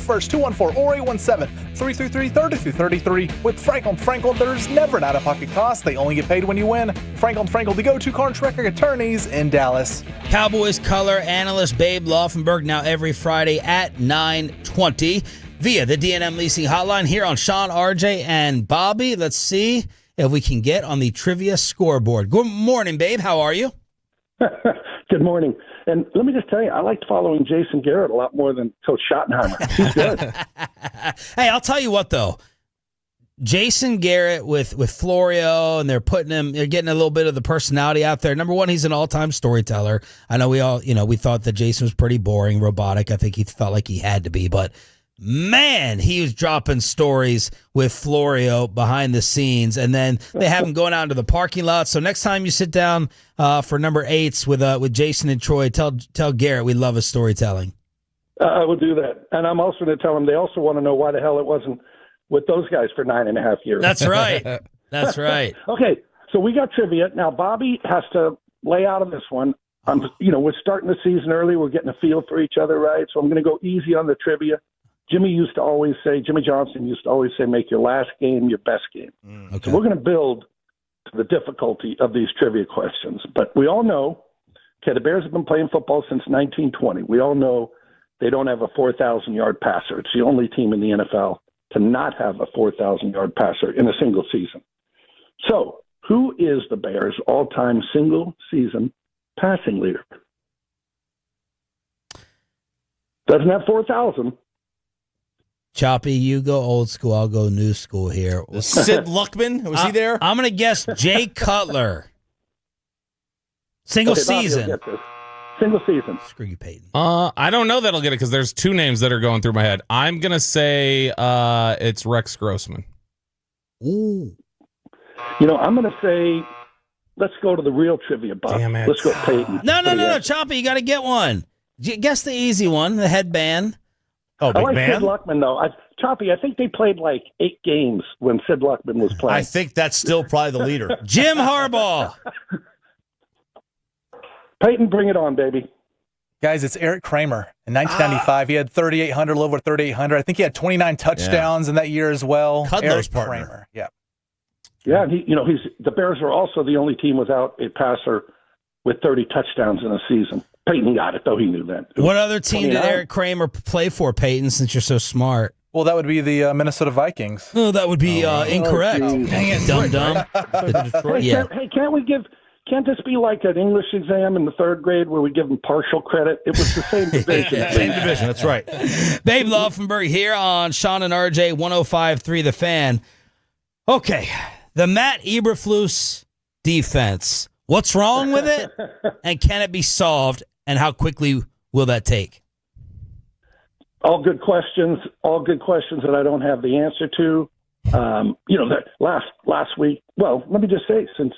first, 214 or 817-333-3333. With Franklin Frankel, there's never an out-of-pocket cost. They only get paid when you win. Franklin Frankel, the go-to contract attorneys in Dallas. Cowboys color analyst Babe Laufenberg now every Friday at 9:20 via the D&M Leasing Hotline here on Sean, RJ, and Bobby. Let's see if we can get on the trivia scoreboard. Good morning, Babe. How are you? Good morning. And let me just tell you, I liked following Jason Garrett a lot more than Coach Schottenheimer. He's good. Hey, I'll tell you what, though. Jason Garrett with Florio, and they're getting a little bit of the personality out there. Number one, he's an all-time storyteller. I know we thought that Jason was pretty boring, robotic. I think he felt like he had to be, but man, he was dropping stories with Florio behind the scenes, and then they have him going out into the parking lot. So next time you sit down for number 8s with Jason and Troy, tell Garrett we love his storytelling. I will do that. And I'm also going to tell them they also want to know why the hell it wasn't with those guys for 9.5 years. That's right. That's right. Okay, so we got trivia. Now, Bobby has to lay out on this one. We're starting the season early. We're getting a feel for each other, right? So I'm going to go easy on the trivia. Jimmy Johnson used to always say, make your last game your best game. Okay. So we're going to build to the difficulty of these trivia questions. But we all know, the Bears have been playing football since 1920. We all know they don't have a 4,000-yard passer. It's the only team in the NFL to not have a 4,000-yard passer in a single season. So who is the Bears' all-time single-season passing leader? Doesn't have 4,000. Choppy, you go old school. I'll go new school here. Sid Luckman? Was he there? I'm going to guess Jay Cutler. Single season. Single season. Screw you, Peyton. I don't know that I'll get it because there's two names that are going through my head. I'm going to say it's Rex Grossman. Ooh. I'm going to say, let's go to the real trivia, Bob. Damn it. Let's go Peyton. No, Choppy, you got to get one. Guess the easy one, the headband. Oh, I big like man? Sid Luckman, though. Choppy, I think they played like 8 games when Sid Luckman was playing. I think that's still probably the leader. Jim Harbaugh. Peyton, bring it on, baby. Guys, it's Eric Kramer. In 1995, he had 3,800, a little over 3,800. I think he had 29 touchdowns in that year as well. Cudler's Eric partner. Kramer. Yeah. Yeah, and the Bears are also the only team without a passer with 30 touchdowns in a season. Peyton got it, though. He knew that. What other team did Eric Kramer play for, Peyton, since you're so smart? Well, that would be the Minnesota Vikings. Oh, that would be incorrect. geez. Dang it, dum-dum. Can't this be like an English exam in the 3rd grade where we give them partial credit? It was the same division. Same division, that's right. Babe Laufenberg here on Sean and RJ 105.3 The Fan. Okay, the Matt Eberflus defense. What's wrong with it? And can it be solved? And how quickly will that take? All good questions that I don't have the answer to. That last week, well, let me just say, since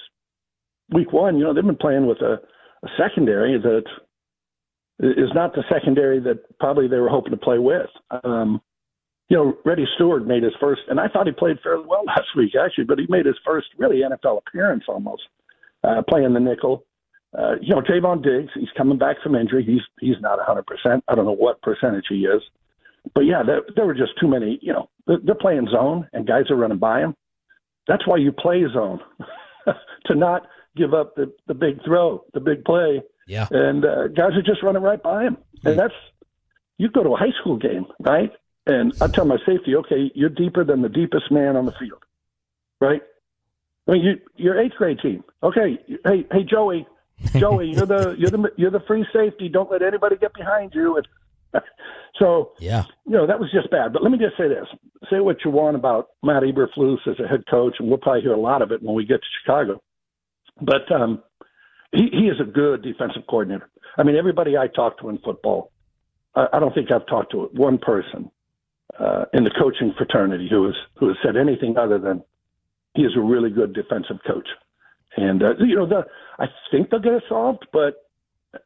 week 1, they've been playing with a secondary that is not the secondary that probably they were hoping to play with. Reddy Stewart made his first, and I thought he played fairly well last week, actually, but he made his first really NFL appearance almost, playing the nickel. Trayvon Diggs, he's coming back from injury. He's not 100%. I don't know what percentage he is. But, yeah, there were just too many. They're playing zone, and guys are running by him. That's why you play zone, to not give up the big throw, the big play. Yeah. And guys are just running right by him. And you go to a high school game, right? And I tell my safety, okay, you're deeper than the deepest man on the field, right? I mean, you're 8th grade team. Okay, hey, Joey, you're the free safety. Don't let anybody get behind you. So, yeah, that was just bad. But let me just say this: say what you want about Matt Eberflus as a head coach, and we'll probably hear a lot of it when we get to Chicago. But he is a good defensive coordinator. I mean, everybody I talk to in football, I don't think I've talked to one person in the coaching fraternity who has said anything other than he is a really good defensive coach. And, I think they'll get it solved, but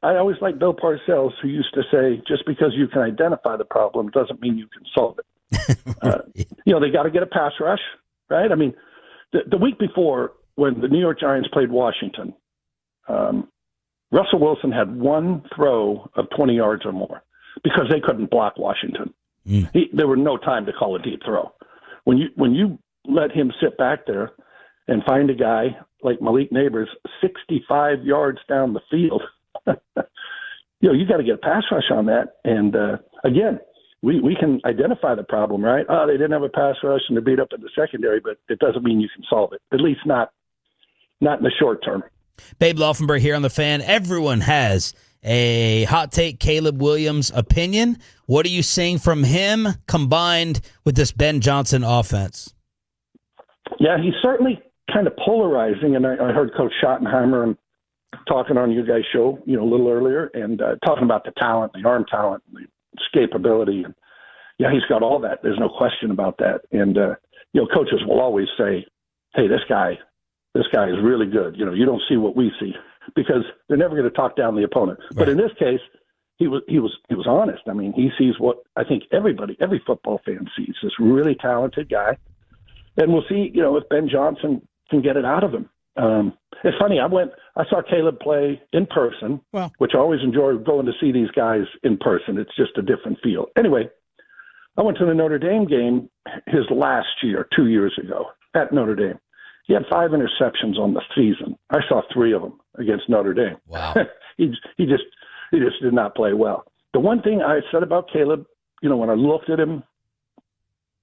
I always like Bill Parcells, who used to say, just because you can identify the problem doesn't mean you can solve it. They got to get a pass rush, right? I mean, the week before when the New York Giants played Washington, Russell Wilson had one throw of 20 yards or more because they couldn't block Washington. There were no time to call a deep throw. When you let him sit back there and find a guy like Malik Neighbors 65 yards down the field, you got to get a pass rush on that. And again, we can identify the problem, right? Oh, they didn't have a pass rush and they're beat up in the secondary, but it doesn't mean you can solve it, at least not in the short term. Babe Laufenberg here on The Fan. Everyone has a hot take Caleb Williams opinion. What are you seeing from him combined with this Ben Johnson offense? Yeah, he's certainly kind of polarizing, and I heard Coach Schottenheimer talking on you guys' show, a little earlier, and talking about the talent, the arm talent, the escapability. And yeah, he's got all that. There's no question about that. And coaches will always say, "Hey, this guy is really good. You don't see what we see," because they're never going to talk down the opponent. Right. But in this case, he was honest. I mean, he sees what I think every football fan sees, this really talented guy. And we'll see, if Ben Johnson can get it out of him. It's funny. I saw Caleb play in person, which I always enjoy going to see these guys in person. It's just a different feel. Anyway, I went to the Notre Dame game his last year, 2 years ago at Notre Dame. He had 5 interceptions on the season. I saw 3 of them against Notre Dame. Wow. he just did not play well. The one thing I said about Caleb, when I looked at him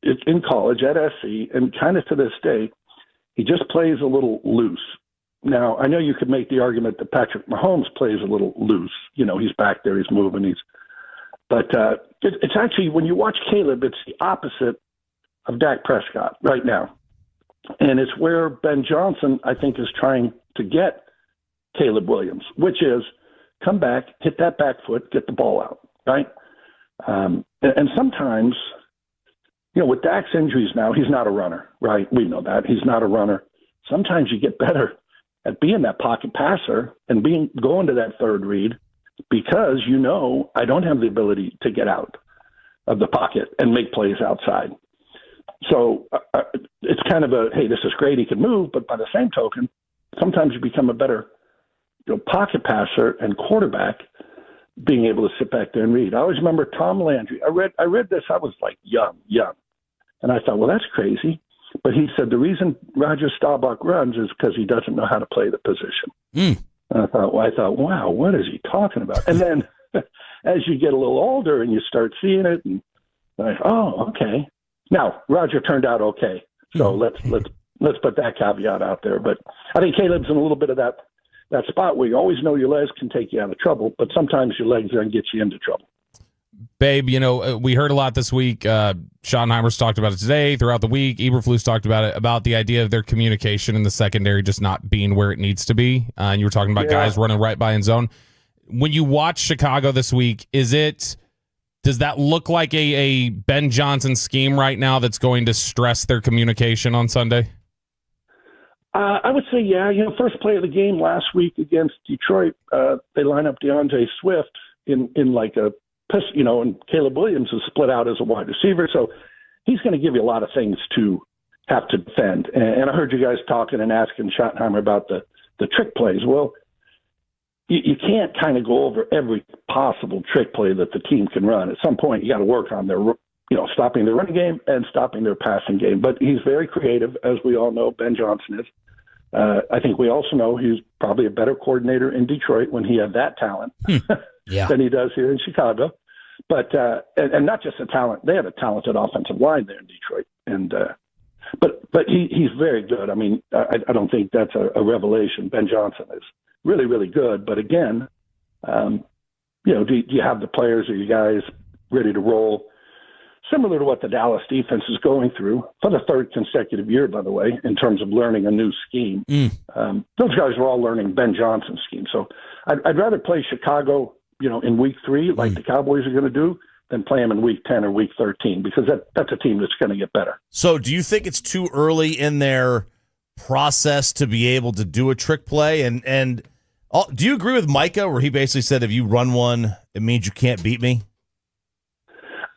in college at SC, and kind of to this day, he just plays a little loose. Now, I know you could make the argument that Patrick Mahomes plays a little loose. He's back there, he's moving, but it's actually, when you watch Caleb, it's the opposite of Dak Prescott right now. And it's where Ben Johnson, I think, is trying to get Caleb Williams, which is come back, hit that back foot, get the ball out, right? And sometimes, with Dak's injuries now, he's not a runner, right? We know that. He's not a runner. Sometimes you get better at being that pocket passer and going to that third read because I don't have the ability to get out of the pocket and make plays outside. So it's kind of hey, this is great, he can move, but by the same token, sometimes you become a better pocket passer and quarterback being able to sit back there and read. I always remember Tom Landry. I read this, I was like young. And I thought, well, that's crazy. But he said the reason Roger Staubach runs is because he doesn't know how to play the position. And I thought, wow, what is he talking about? And then as you get a little older and you start seeing it, and like, oh, okay. Now, Roger turned out okay. So let's put that caveat out there. But I think Caleb's in a little bit of that spot where you always know your legs can take you out of trouble, but sometimes your legs then get you into trouble. Babe, we heard a lot this week. Schottenheimer's talked about it today, throughout the week. Eberflus talked about it, about the idea of their communication in the secondary just not being where it needs to be. And you were talking about guys running right by in zone. When you watch Chicago this week, does that look like a Ben Johnson scheme right now that's going to stress their communication on Sunday? I would say, yeah. First play of the game last week against Detroit, they line up DeAndre Swift in like a and Caleb Williams is split out as a wide receiver, so he's going to give you a lot of things to have to defend. And I heard you guys talking and asking Schottenheimer about the trick plays. Well, you can't kind of go over every possible trick play that the team can run. At some point, you got to work on their, stopping their running game and stopping their passing game. But he's very creative, as we all know. Ben Johnson is. I think we also know he's probably a better coordinator in Detroit when he had that talent than he does here in Chicago. But and not just the talent; they had a talented offensive line there in Detroit. And but he's very good. I mean, I don't think that's a revelation. Ben Johnson is really, really good. But again, do you have the players? Are you guys ready to roll? Similar to what the Dallas defense is going through for the 3rd consecutive year, by the way, in terms of learning a new scheme. Those guys are all learning Ben Johnson's scheme. So I'd rather play Chicago, in week 3, like the Cowboys are going to do, than play them in week 10 or week 13, because that's a team that's going to get better. So do you think it's too early in their process to be able to do a trick play? And do you agree with Micah, where he basically said, if you run one, it means you can't beat me?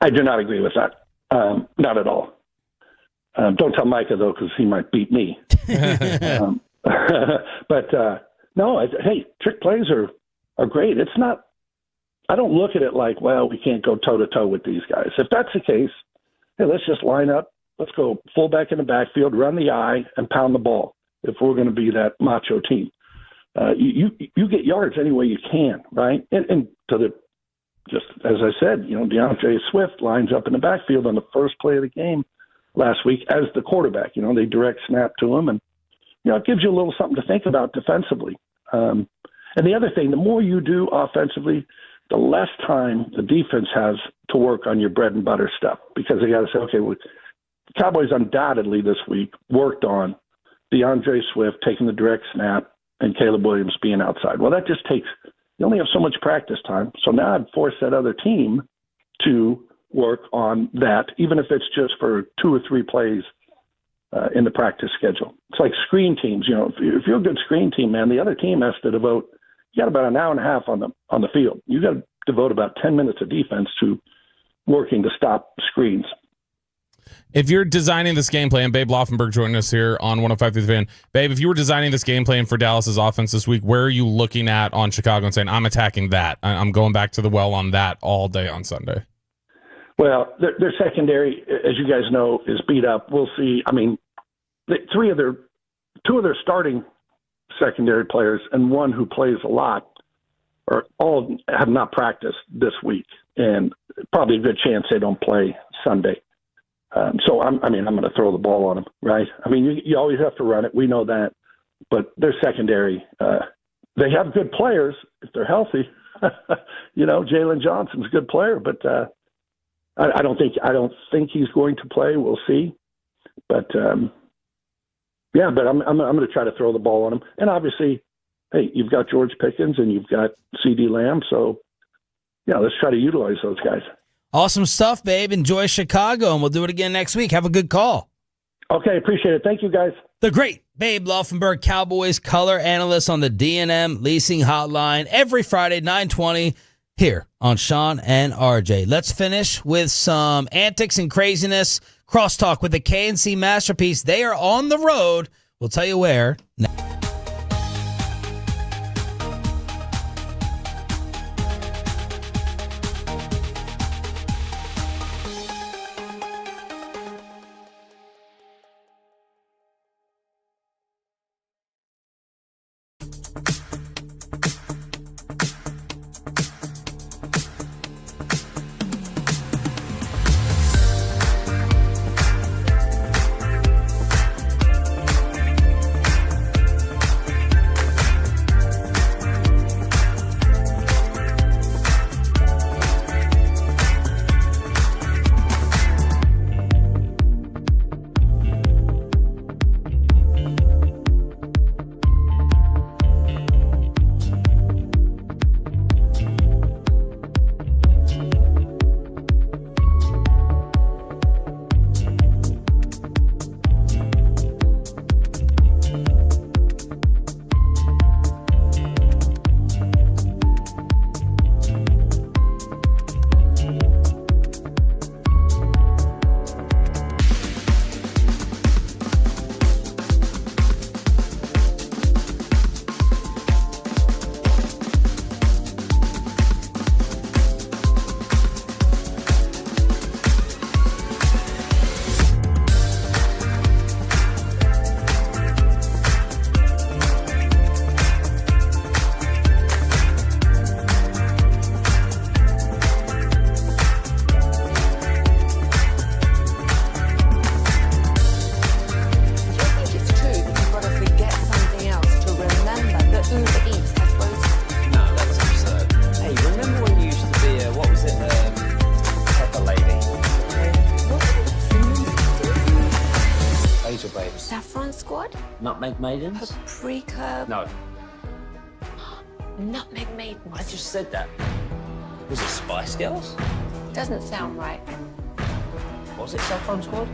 I do not agree with that. Not at all. Don't tell Micah, though, because he might beat me. But no, hey, trick plays are great. It's not I don't look at it like, well, we can't go toe-to-toe with these guys. If that's the case, hey, let's just line up. Let's go fullback in the backfield, run the eye, and pound the ball if we're going to be that macho team. You get yards any way you can, right? And just as I said, DeAndre Swift lines up in the backfield on the first play of the game last week as the quarterback. They direct snap to him, and it gives you a little something to think about defensively. And the other thing, the more you do offensively, the less time the defense has to work on your bread and butter stuff, because they got to say, okay, well, the Cowboys undoubtedly this week worked on DeAndre Swift taking the direct snap and Caleb Williams being outside. Well, that just takes – you only have so much practice time. So now I'd force that other team to work on that, even if it's just for 2 or 3 plays in the practice schedule. It's like screen teams. If you're a good screen team, man, the other team has to devote – you got about an hour and a half on the field. You got to devote about 10 minutes of defense to working to stop screens. If you're designing this game plan, Babe Laufenberg joining us here on 105 through the Fan. Babe, if you were designing this game plan for Dallas's offense this week, where are you looking at on Chicago and saying, I'm attacking that? I'm going back to the well on that all day on Sunday. Well, their secondary, as you guys know, is beat up. We'll see. I mean, 2 of their starting secondary players and one who plays a lot all have not practiced this week, and probably a good chance they don't play Sunday. So I'm going to throw the ball on them, right? I mean, you always have to run it. We know that, but their secondary, they have good players if they're healthy. Jalen Johnson's a good player, but I don't think he's going to play. We'll see, but. Yeah, but I'm going to try to throw the ball on him. And obviously, hey, you've got George Pickens and you've got CeeDee Lamb. So, let's try to utilize those guys. Awesome stuff, babe. Enjoy Chicago, and we'll do it again next week. Have a good call. Okay, appreciate it. Thank you, guys. The great Babe Laufenberg, Cowboys color analyst on the D&M Leasing Hotline every Friday, 9:20 here on Sean and RJ. Let's finish with some antics and craziness. Crosstalk with the KNC Masterpiece. They are on the road. We'll tell you where next. Saffron Squad? Nutmeg Maidens? Paprika? No. Nutmeg Maidens. I just said that. Was it Spice Girls? Doesn't sound right. Was it Saffron Squad?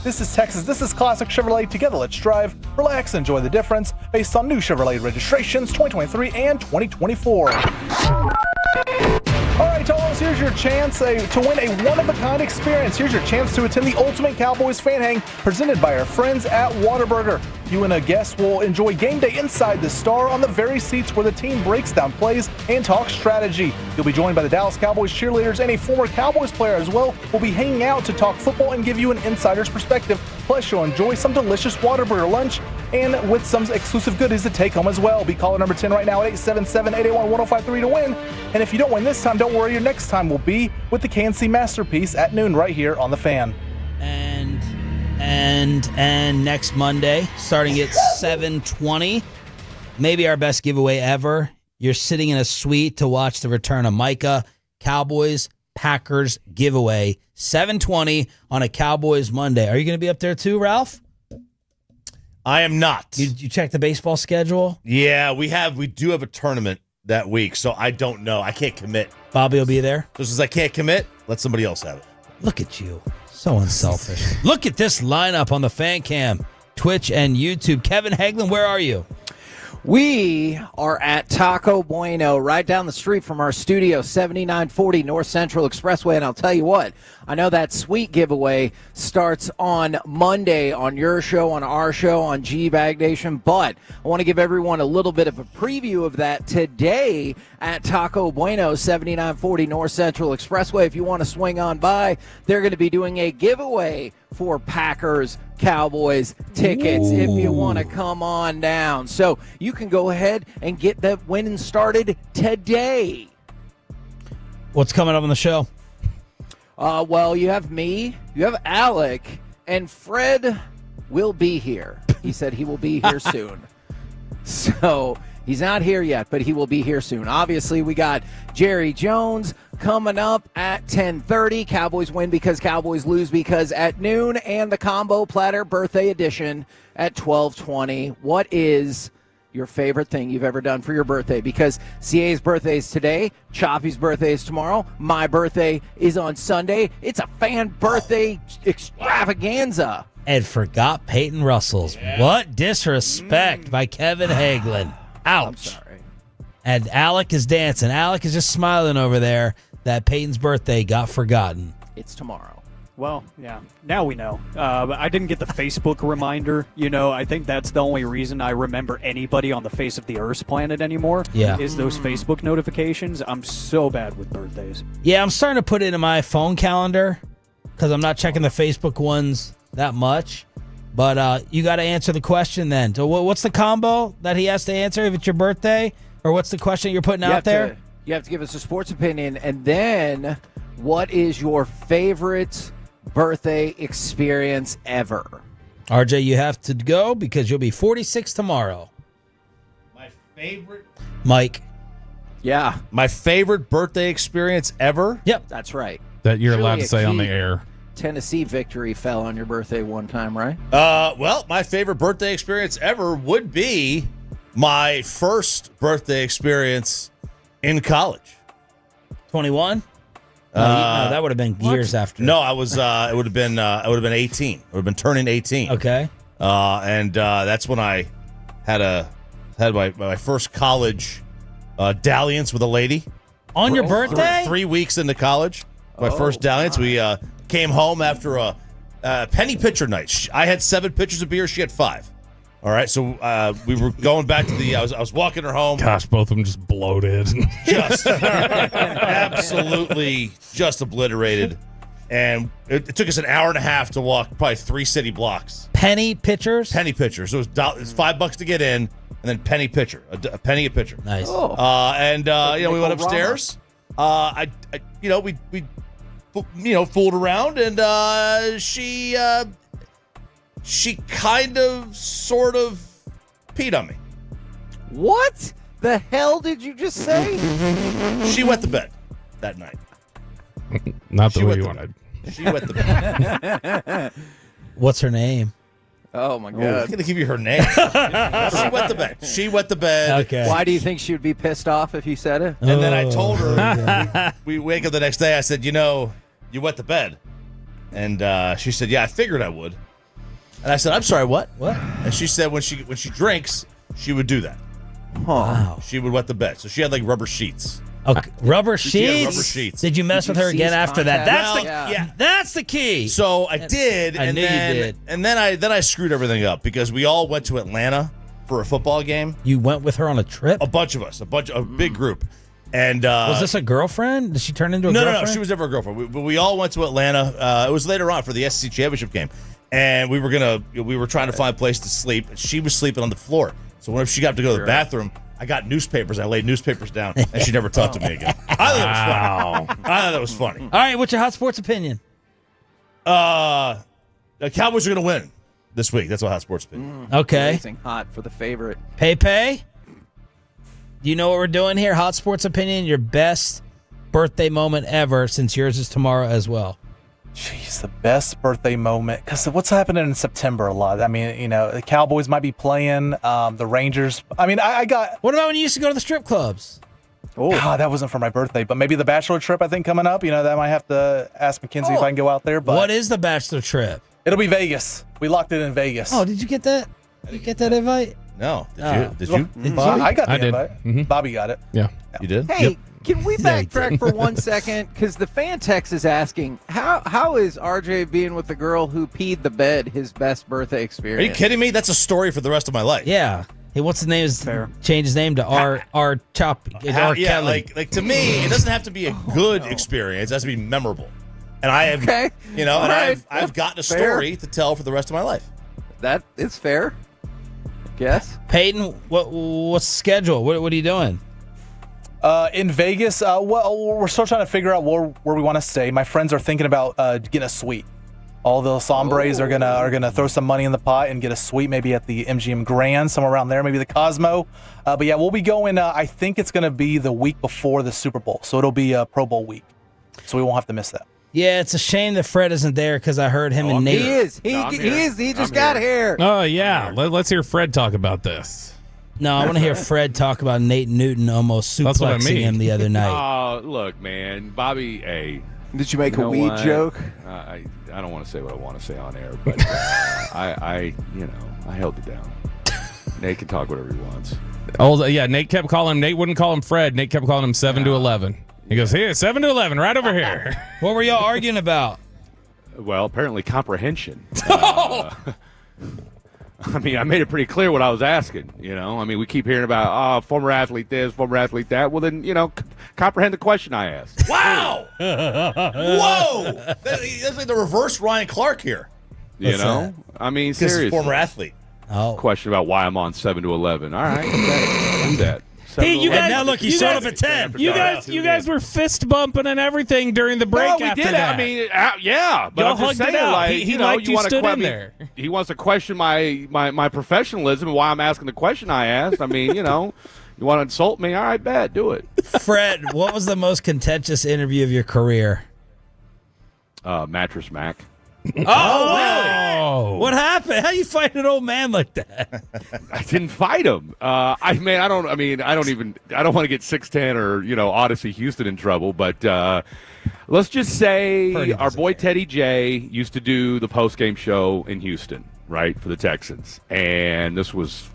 This is Texas. This is Classic Chevrolet. Together, let's drive, relax, enjoy the difference based on new Chevrolet registrations 2023 and 2024. All right, Tolos, here's your chance to win a one-of-a-kind experience. Here's your chance to attend the Ultimate Cowboys Fan Hang presented by our friends at Whataburger. You and a guest will enjoy game day inside the Star on the very seats where the team breaks down plays and talks strategy. You'll be joined by the Dallas Cowboys cheerleaders and a former Cowboys player as well. We'll be hanging out to talk football and give you an insider's perspective. Plus, you'll enjoy some delicious Whataburger lunch and with some exclusive goodies to take home as well. Be caller number 10 right now at 877-881-1053 to win. And if you don't win this time, don't worry, your next time will be with the KNC Masterpiece at noon right here on The Fan. And next Monday, starting at 7:20, maybe our best giveaway ever. You're sitting in a suite to watch the return of Micah. Cowboys Packers giveaway, 7:20 on a Cowboys Monday. Are you going to be up there too, Ralph? I am not. You check the baseball schedule? Yeah, we do have a tournament that week, so I don't know. I can't commit. Bobby will be there? So since I can't commit, let somebody else have it. Look at you. So unselfish. Look at this lineup on the Fan Cam, Twitch and YouTube. Kevin Hagelin, where are you? We are at Taco Bueno, right down the street from our studio, 7940 North Central Expressway. And I'll tell you what, I know that sweet giveaway starts on Monday on your show, on our show, on G-Bag Nation. But I want to give everyone a little bit of a preview of that today at Taco Bueno, 7940 North Central Expressway. If you want to swing on by, they're going to be doing a giveaway for Packers Cowboys tickets. If you want to come on down. So you can go ahead and get that winning started today. What's coming up on the show? Well, you have me, you have Alec, and Fred will be here. He said he will be here soon. So he's not here yet, but he will be here soon. Obviously, we got Jerry Jones coming up at 10:30. Cowboys win because Cowboys lose because at noon, and the Combo Platter Birthday Edition at 12:20. What is your favorite thing you've ever done for your birthday? Because CA's birthday is today, Choppy's birthday is tomorrow, my birthday is on Sunday. It's a fan birthday extravaganza. And forgot Peyton Russell's. What disrespect by Kevin Hagelin. Ouch. I'm sorry. And Alec is dancing. Alec is just smiling over there that Peyton's birthday got forgotten. It's tomorrow. Well, yeah, now we know. But I didn't get the Facebook reminder. You know, I think that's the only reason I remember anybody on the face of the Earth's planet anymore. Yeah. Is those Facebook notifications. I'm so bad with birthdays. Yeah, I'm starting to put it in my phone calendar because I'm not checking the Facebook ones that much. But you got to answer the question then. So what's the combo that he has to answer if it's your birthday? Or what's the question you're putting out there? You have to give us a sports opinion. And then, what is your favorite birthday experience ever? RJ, you have to go because you'll be 46 tomorrow. My favorite? Mike. Yeah. My favorite birthday experience ever? Yep. That's right. That you're Surely allowed to a say on the key air. Tennessee victory fell on your birthday one time, right? Well, my favorite birthday experience ever would be my first birthday experience in college. 21? No, that would have been years after. No, I was. It would have been 18. I would have been turning 18. Okay. And that's when I had my first college dalliance with a lady. On your birthday? 3 weeks into college, my first dalliance. We came home after a penny pitcher night. I had 7 pitchers of beer. She had 5. All right, so we were going back to I was walking her home. Gosh, both of them just bloated. Just absolutely just obliterated. And it took us an hour and a half to walk probably 3 city blocks. Penny pitchers? Penny pitchers. So it's $5 to get in, and then penny pitcher. A penny a pitcher. Nice. Oh. We went upstairs. We fooled around, and she kind of, sort of peed on me. What the hell did you just say? She wet the bed that night. Not the way you wanted. She wet the bed. What's her name? Oh, my God. I'm going to give you her name. She wet the bed. She wet the bed. Okay. Why do you think she would be pissed off if you said it? And then I told her, we wake up the next day, I said, you wet the bed. And she said, yeah, I figured I would. And I said, I'm sorry, what? What? And she said when she drinks, she would do that. Wow. She would wet the bed. So she had like rubber sheets. Okay. Rubber She had sheets? rubber sheets. Did you mess with her again after that? That's the key. So I did. I knew you did. And then I screwed everything up because we all went to Atlanta for a football game. You went with her on a trip? A bunch of us, a big group. And was this a girlfriend? Did she turn into a girlfriend? No. She was never a girlfriend. We all went to Atlanta. It was later on for the SEC championship game, and we were trying to find a place to sleep. She was sleeping on the floor. So whenever she got to go to the bathroom, I got newspapers. I laid newspapers down, and she never talked to me again. I thought that was funny. All right, what's your hot sports opinion? The Cowboys are going to win this week. That's what hot sports opinion. Okay. Racing hot for the favorite. Pepe, do you know what we're doing here? Hot sports opinion, your best birthday moment ever, since yours is tomorrow as well. Jeez, the best birthday moment. Because what's happening in September a lot? I mean, the Cowboys might be playing, the Rangers. I mean, I got... What about when you used to go to the strip clubs? Oh, God, that wasn't for my birthday. But maybe the bachelor trip, I think, coming up. That I might have to ask Mackenzie if I can go out there. But what is the bachelor trip? It'll be Vegas. We locked it in Vegas. Oh, did you get that? Did you get that invite? No. Did you? I got the I did. invite. Mm-hmm. Bobby got it. Yeah. You did? Hey, can we backtrack for 1 second? Because the fan text is asking, how is RJ being with the girl who peed the bed his best birthday experience? Are you kidding me? That's a story for the rest of my life. Yeah. Hey, what's his name? Change his name to R Chop. Yeah, Kelly. like to me, it doesn't have to be a good experience. It has to be memorable. And I have, I've gotten a story to tell for the rest of my life. That is fair. Yes. Peyton, what's the schedule? What are you doing? In Vegas, well, we're still trying to figure out where we want to stay. My friends are thinking about getting a suite. All the Sombres are gonna throw some money in the pot and get a suite, maybe at the MGM Grand, somewhere around there, maybe the Cosmo. But yeah, we'll be going. I think it's gonna be the week before the Super Bowl, so it'll be Pro Bowl week, so we won't have to miss that. Yeah, it's a shame that Fred isn't there because I heard him and Nate. He is. He is. He just got here. Oh, yeah. Let's hear Fred talk about this. No, I want to hear Fred talk about Nate Newton almost suplexing him the other night. Look, man, Bobby, hey. Did you make a weed joke? I don't want to say what I want to say on air, but I held it down. Nate can talk whatever he wants. Nate kept calling him. Nate wouldn't call him Fred. Nate kept calling him 7 to 11. He goes, here, 7 to 11, right over here. What were y'all arguing about? Well, apparently comprehension. I mean, I made it pretty clear what I was asking, I mean, we keep hearing about, former athlete this, former athlete that. Well, then, comprehend the question I asked. Wow! Whoa! That's like the reverse Ryan Clark here. I mean, seriously. Former athlete. Oh. Question about why I'm on 7 to 11. All right, do that. Hey, you guys, now look, he showed up at 10. You guys were fist bumping and everything during the break. No, we after did. that. I mean, yeah, but y'all I'm just hugged saying, it out. like, He liked you stood in there. He wants to question my professionalism and why I'm asking the question I asked. I mean, you want to insult me? All right, bet, do it. Fred, what was the most contentious interview of your career? Mattress Mac. Oh, really? What happened? How you fight an old man like that? I didn't fight him. I don't want to get 610 or Odyssey Houston in trouble, but let's just say our boy Teddy J used to do the post-game show in Houston, right, for the Texans, and this was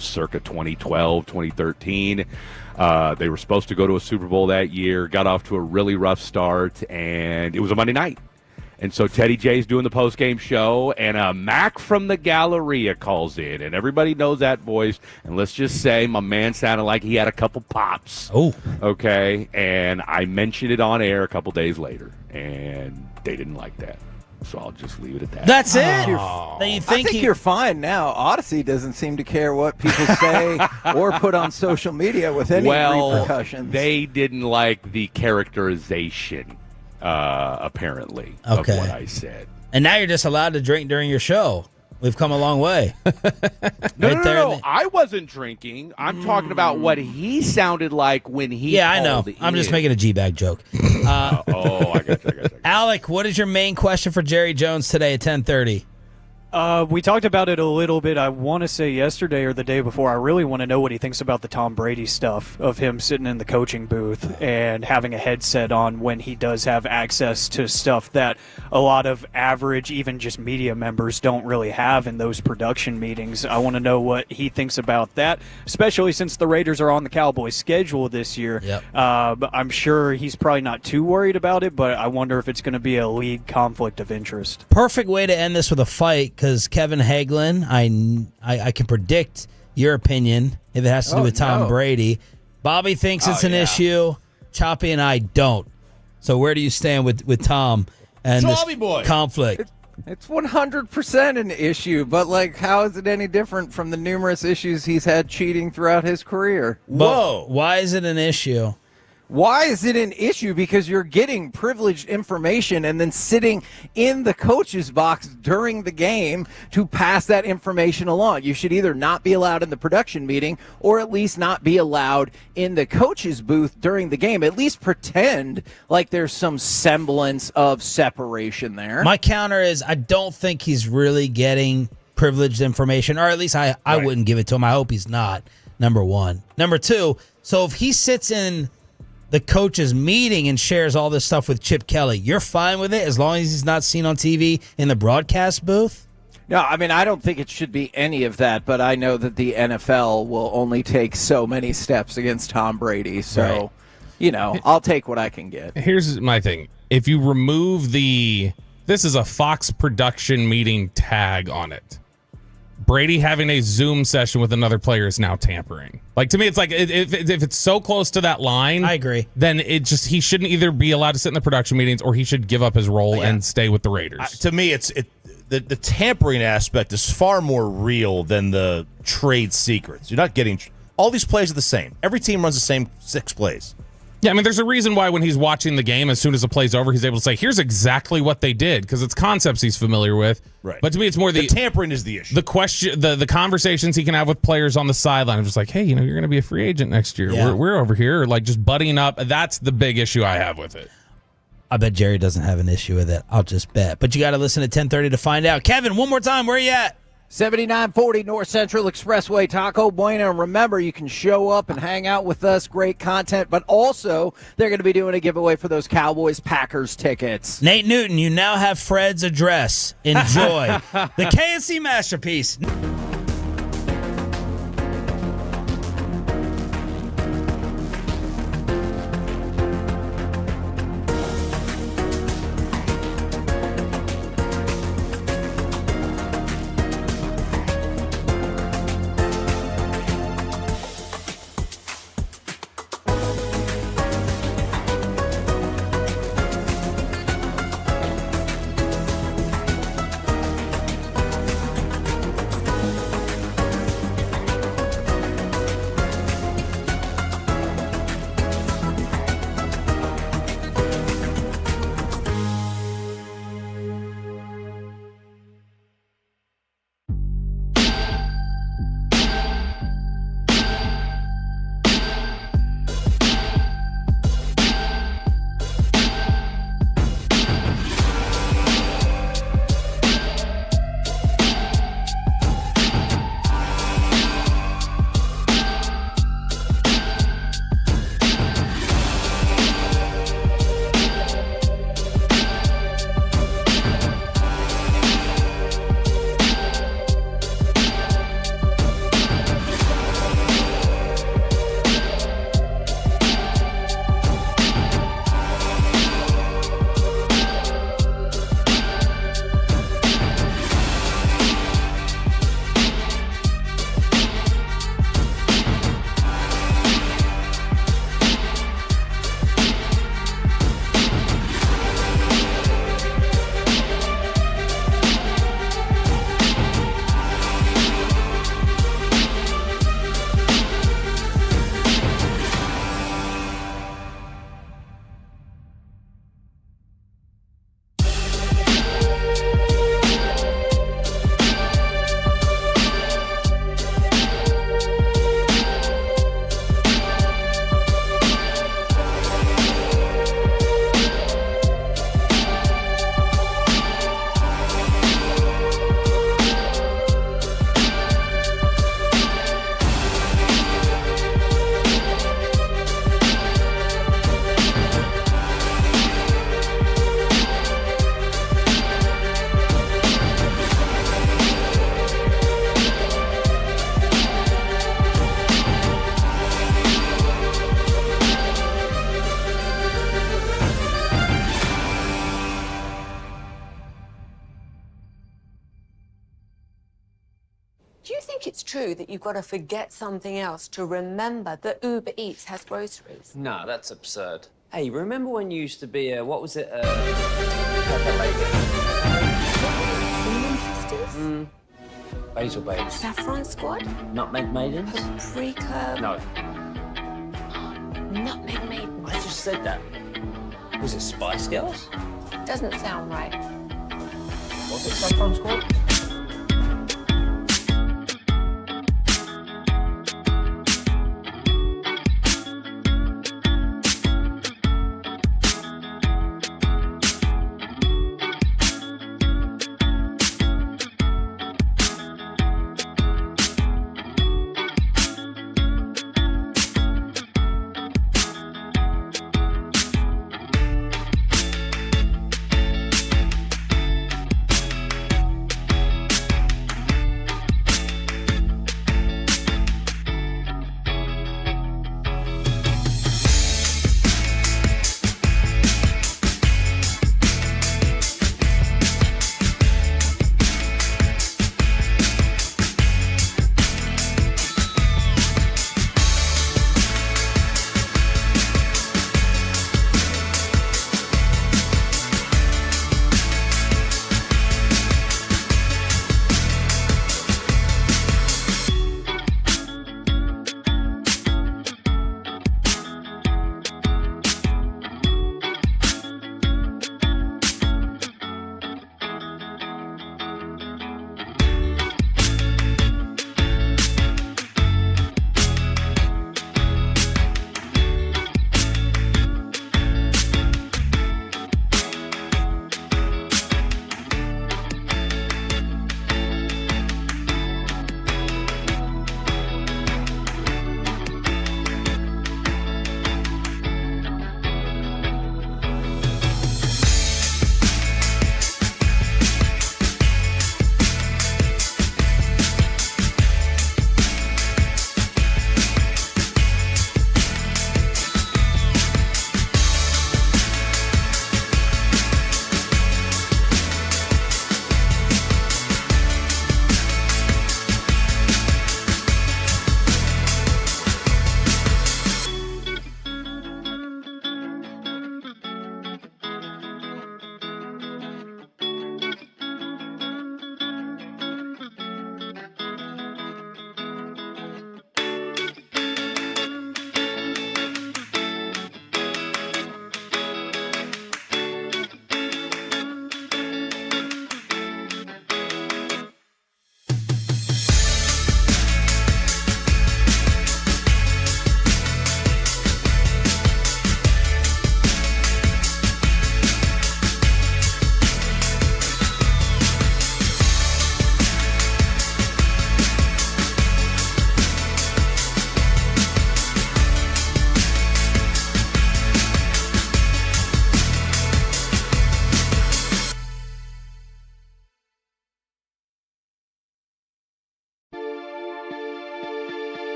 circa 2012, 2013. They were supposed to go to a Super Bowl that year, got off to a really rough start, and it was a Monday night. And so Teddy J's doing the post-game show, and a Mac from the Galleria calls in, and everybody knows that voice. And let's just say my man sounded like he had a couple pops. Oh. Okay, and I mentioned it on air a couple days later, and they didn't like that. So I'll just leave it at that. That's it? I think you're fine now. Odyssey doesn't seem to care what people say or put on social media with any repercussions. They didn't like the characterization. Apparently, of what I said. And now you're just allowed to drink during your show. We've come a long way. No. I wasn't drinking. I'm talking about what he sounded like when he I know. I'm just making a G-bag joke. I got you. Alec, what is your main question for Jerry Jones today at 10:30? We talked about it a little bit, I want to say yesterday or the day before. I really want to know what he thinks about the Tom Brady stuff of him sitting in the coaching booth and having a headset on when he does have access to stuff that a lot of average, even just media members don't really have in those production meetings. I want to know what he thinks about that, especially since the Raiders are on the Cowboys schedule this year. Yep. I'm sure he's probably not too worried about it, but I wonder if it's going to be a league conflict of interest. Perfect way to end this with a fight, because Kevin Hagelin, I can predict your opinion if it has to do with Tom Brady. Bobby thinks it's an issue. Choppy and I don't. So where do you stand with Tom and this conflict? It's 100% an issue, but like, how is it any different from the numerous issues he's had cheating throughout his career? Whoa! Why is it an issue? Why is it an issue? Because you're getting privileged information and then sitting in the coach's box during the game to pass that information along. You should either not be allowed in the production meeting or at least not be allowed in the coach's booth during the game. At least pretend like there's some semblance of separation there. My counter is I don't think he's really getting privileged information, or at least I wouldn't give it to him. I hope he's not, number one. Number two, so if he sits in the coach's meeting and shares all this stuff with Chip Kelly, you're fine with it as long as he's not seen on TV in the broadcast booth? No, I mean, I don't think it should be any of that, but I know that the NFL will only take so many steps against Tom Brady. So, I'll take what I can get. Here's my thing. If you remove this is a Fox production meeting tag on it, Brady having a Zoom session with another player is now tampering. Like, to me, it's like if it's so close to that line, I agree. Then he shouldn't either be allowed to sit in the production meetings or he should give up his role and stay with the Raiders. To me, the tampering aspect is far more real than the trade secrets. You're not getting all these plays are the same. Every team runs the same 6 plays. Yeah, I mean, there's a reason why when he's watching the game, as soon as the play's over, he's able to say, here's exactly what they did, because it's concepts he's familiar with. Right. But to me, it's more the tampering is the issue. The question, the conversations he can have with players on the sideline. I'm just like, hey, you're going to be a free agent next year. Yeah. We're over here, like, just buddying up. That's the big issue I have with it. I bet Jerry doesn't have an issue with it. I'll just bet. But you got to listen at 10:30 to find out. Kevin, one more time, where are you at? 7940 North Central Expressway, Taco Bueno. And remember, you can show up and hang out with us. Great content. But also, they're going to be doing a giveaway for those Cowboys-Packers tickets. Nate Newton, you now have Fred's address. Enjoy. The KNC Masterpiece. true that you've got to forget something else to remember that Uber Eats has groceries? No, that's absurd. Hey, remember when you used to be a, what was it, Pepper Lady? Sisters? Basil Babes. Saffron Squad? Nutmeg Maidens? Paprika? No. Nutmeg Maidens? I just said that. Was it Spice Girls? Doesn't sound right. Was it Saffron Squad?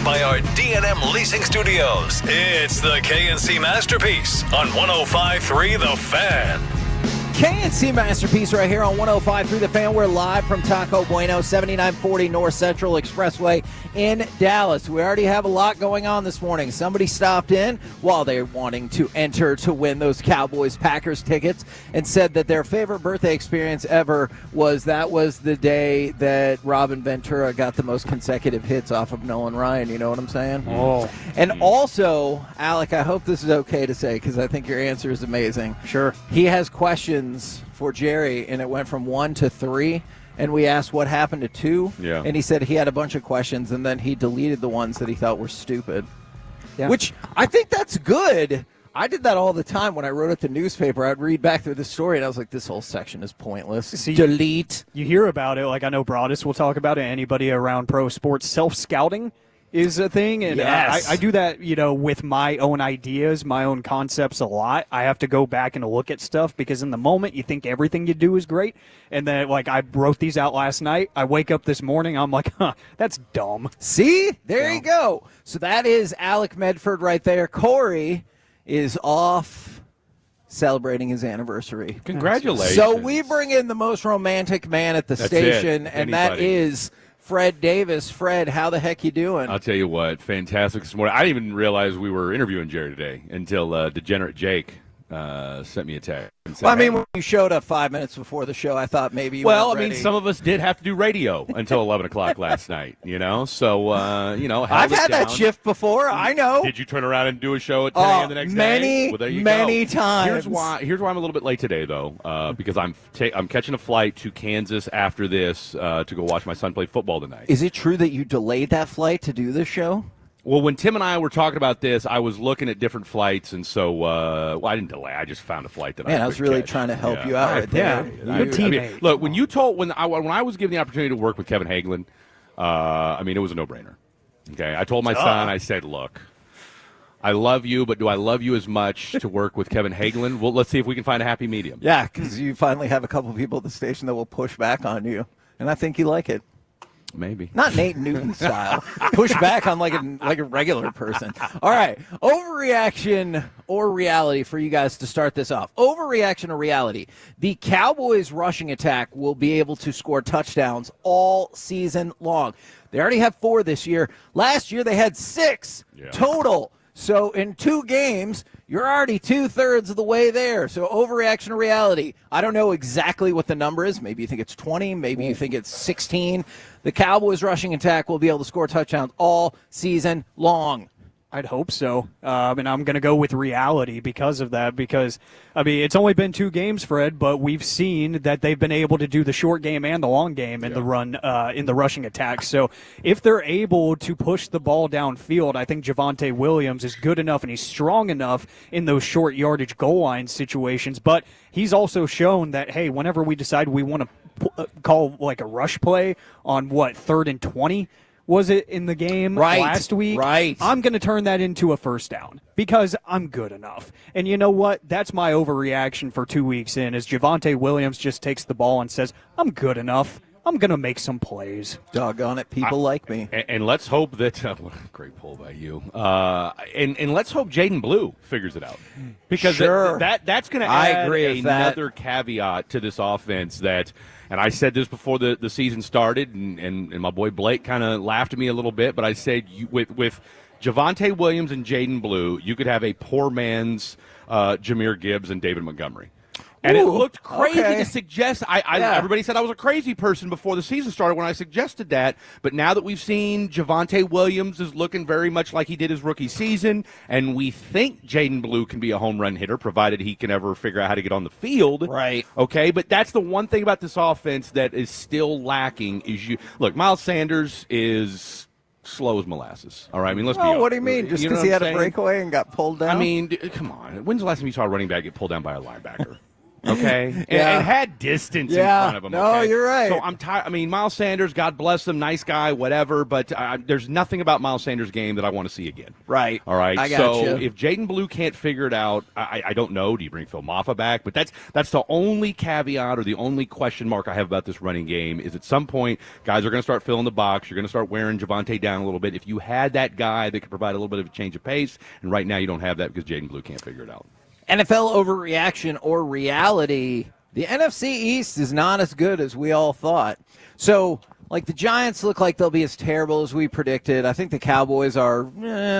by our D&M Leasing Studios. It's the KNC Masterpiece on 105.3 The Fan. KNC Masterpiece right here on 105.3 The Fan. We're live from Taco Bueno, 7940 North Central Expressway in Dallas. We already have a lot going on this morning. Somebody stopped in while they're wanting to enter to win those Cowboys-Packers tickets and said that their favorite birthday experience ever was the day that Robin Ventura got the most consecutive hits off of Nolan Ryan. You know what I'm saying? Oh. And also, Alec, I hope this is okay to say because I think your answer is amazing. Sure. He has questions for Jerry, and it went from 1 to 3, and we asked what happened to 2. Yeah. And he said he had a bunch of questions, and then he deleted the ones that he thought were stupid. Yeah. Which I think that's good. I did that all the time when I wrote at the newspaper. I'd read back through the story, and I was like, this whole section is pointless. Delete. You hear about it, like I know Broadus will talk about it. Anybody around pro sports, self-scouting is a thing, and Yes. I do that, with my own ideas, my own concepts a lot. I have to go back and look at stuff because in the moment you think everything you do is great, and then like I wrote these out last night. I wake up this morning, I'm like, that's dumb. See? There you go. So that is Alec Medford right there. Corey is off celebrating his anniversary. Congratulations. So we bring in the most romantic man at the That's station, it. and that Anybody. is Fred Davis. Fred, how the heck you doing? I'll tell you what, fantastic this morning. I didn't even realize we were interviewing Jerry today until Degenerate Jake sent me a text. And said, Well, I mean, "Hey." when you showed up 5 minutes before the show, I thought maybe you Well, weren't I mean, ready. some of us did have to do radio until 11 o'clock last night, So, held I've it had that down. shift before. I know. Did you turn around and do a show at 10 a.m. the next day? Well, there you many go. times. Here's why I'm a little bit late today, though, because I'm catching a flight to Kansas after this to go watch my son play football tonight. Is it true that you delayed that flight to do this show? Well, when Tim and I were talking about this, I was looking at different flights, and so I didn't delay. I just found a flight that Man, I could was really catch. trying to help Yeah. you out right there. Good teammate. Look, when I was given the opportunity to work with Kevin Hagelin, it was a no-brainer. Okay, I told my son, I said, look, I love you, but do I love you as much to work with Kevin Hagelin? Well, let's see if we can find a happy medium. Yeah, because you finally have a couple people at the station that will push back on you, and I think you like it. Maybe. Not Nate Newton style. Push back on like a regular person. All right. Overreaction or reality for you guys to start this off. Overreaction or reality. The Cowboys rushing attack will be able to score touchdowns all season long. They already have 4 this year. Last year they had 6 total. So in 2 games, you're already 2/3 of the way there. So overreaction or reality. I don't know exactly what the number is. Maybe you think it's 20. Maybe you think it's 16. The Cowboys rushing attack will be able to score touchdowns all season long. I'd hope so. And I'm going to go with reality because of that. Because, it's only been 2 games, Fred, but we've seen that they've been able to do the short game and the long game in the run, in the rushing attack. So if they're able to push the ball downfield, I think Javonte Williams is good enough and he's strong enough in those short yardage goal line situations. But he's also shown that, hey, whenever we decide we want to call like a rush play on 3rd and 20, was it in the game last week? Right. I'm going to turn that into a first down because I'm good enough. And you know what? That's my overreaction for 2 weeks in is Javonte Williams just takes the ball and says, I'm good enough. I'm going to make some plays. Doggone it. People like me. And let's hope that great pull by you. And let's hope Jaden Blue figures it out because Sure. that's going to I add agree with that. another caveat to this offense that. And I said this before the season started, and my boy Blake kind of laughed at me a little bit, but I said with Javonte Williams and Jaden Blue, you could have a poor man's Jahmyr Gibbs and David Montgomery. And it looked crazy to suggest. Everybody said I was a crazy person before the season started when I suggested that. But now that we've seen Javonte Williams is looking very much like he did his rookie season, and we think Jaden Blue can be a home run hitter, provided he can ever figure out how to get on the field. Right. Okay, but that's the one thing about this offense that is still lacking is look, Miles Sanders is slow as molasses. All right, let's be honest. What do you mean? Just You know because what he I'm had a saying? breakaway and got pulled down? Come on. When's the last time you saw a running back get pulled down by a linebacker? Okay, Yeah. and had distance in Yeah. front of him. No, okay? you're right. So I'm tired. Miles Sanders, God bless him, nice guy, whatever. But there's nothing about Miles Sanders' game that I want to see again. Right. All right. I got so you. if Jaden Blue can't figure it out, I don't know. Do you bring Phil Maffa back? But that's the only caveat or the only question mark I have about this running game is at some point guys are going to start filling the box. You're going to start wearing Javonte down a little bit. If you had that guy that could provide a little bit of a change of pace, and right now you don't have that because Jaden Blue can't figure it out. NFL overreaction or reality. The NFC East is not as good as we all thought. So Like, the Giants look like they'll be as terrible as we predicted. I think the Cowboys are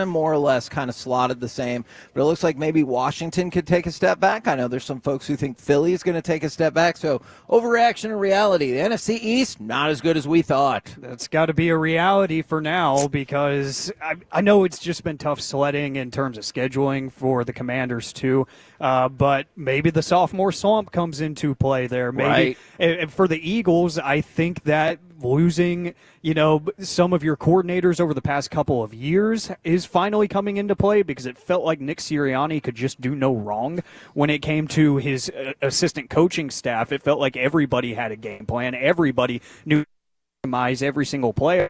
more or less kind of slotted the same. But it looks like maybe Washington could take a step back. I know there's some folks who think Philly is going to take a step back. So, overreaction or reality? The NFC East, not as good as we thought. That's got to be a reality for now because I know it's just been tough sledding in terms of scheduling for the Commanders, too. But maybe the sophomore slump comes into play there. Maybe for the Eagles, I think that losing, some of your coordinators over the past couple of years is finally coming into play because it felt like Nick Sirianni could just do no wrong when it came to his assistant coaching staff. It felt like everybody had a game plan. Everybody knew to optimize every single player.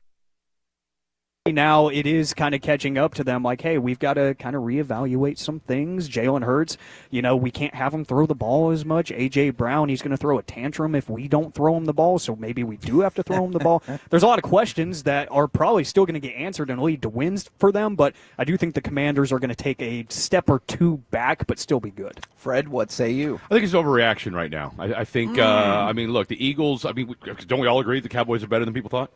Now it is kind of catching up to them like, hey, we've got to kind of reevaluate some things. Jalen Hurts, we can't have him throw the ball as much. A.J. Brown, he's going to throw a tantrum if we don't throw him the ball, so maybe we do have to throw him the ball. There's a lot of questions that are probably still going to get answered and lead to wins for them, but I do think the Commanders are going to take a step or two back but still be good. Fred, what say you? I think it's overreaction right now. I think, look, the Eagles, don't we all agree the Cowboys are better than people thought?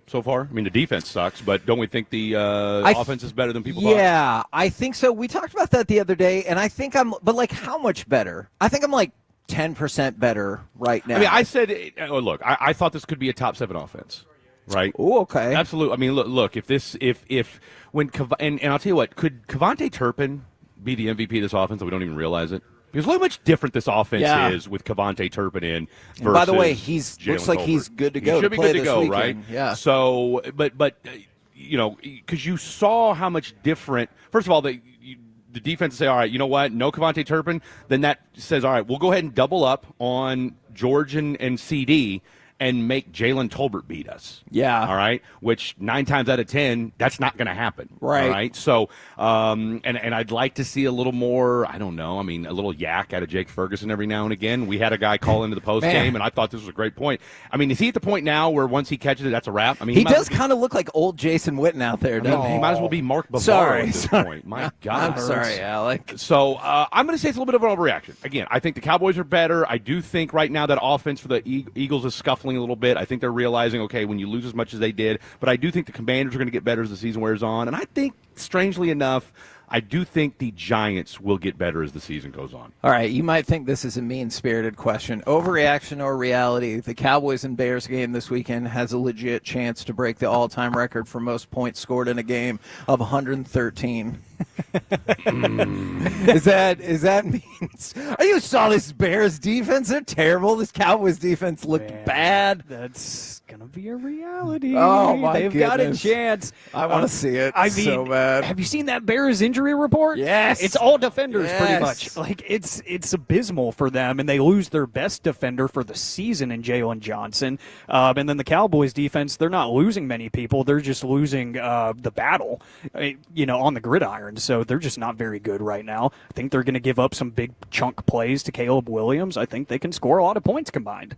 So far, the defense sucks, but don't we think the offense is better than people thought? Yeah, I think so. We talked about that the other day, and I think but how much better? I think I'm 10% better right now. I said, look, I thought this could be a top 7 offense, right? Oh, okay. Absolutely. Look, and I'll tell you what, could Kevontae Turpin be the MVP of this offense and we don't even realize it? Because look how much different this offense is with Kevontae Turpin in versus by the way, looks like Colbert. He's good to go. He should be good to go, weekend. right? Yeah. So, but because you saw how much different. First of all, the defense say, all right, you know what? No Kevontae Turpin. Then that says, all right, we'll go ahead and double up on George and CD and make Jalen Tolbert beat us. Yeah. All right. Which 9 times out of 10, that's not going to happen. Right. All right. So, and I'd like to see a little more, a little yak out of Jake Ferguson every now and again. We had a guy call into the post game, and I thought this was a great point. Is he at the point now where once he catches it, that's a wrap? He does kind of look like old Jason Witten out there, doesn't he? He might as well be Mark Bavaro at this point. My God. I'm sorry, Alec. So I'm going to say it's a little bit of an overreaction. Again, I think the Cowboys are better. I do think right now that offense for the Eagles is scuffling a little bit. I think they're realizing, okay, when you lose as much as they did, but I do think the Commanders are going to get better as the season wears on. And I think, strangely enough, I do think the Giants will get better as the season goes on. All right, you might think this is a mean-spirited question. Overreaction or reality? The Cowboys and Bears game this weekend has a legit chance to break the all-time record for most points scored in a game of 113. Is that mean? You saw this Bears defense? They're terrible. This Cowboys defense looked bad. That's gonna be a reality. Oh my They've goodness. got a chance. I want to see it. So bad. Have you seen that Bears injury report? Yes. It's all defenders pretty Yes. much. It's abysmal for them, and they lose their best defender for the season in Jalen Johnson. And then the Cowboys defense, they're not losing many people. They're just losing the battle, on the gridiron. So they're just not very good right now. I think they're going to give up some big chunk plays to Caleb Williams. I think they can score a lot of points combined.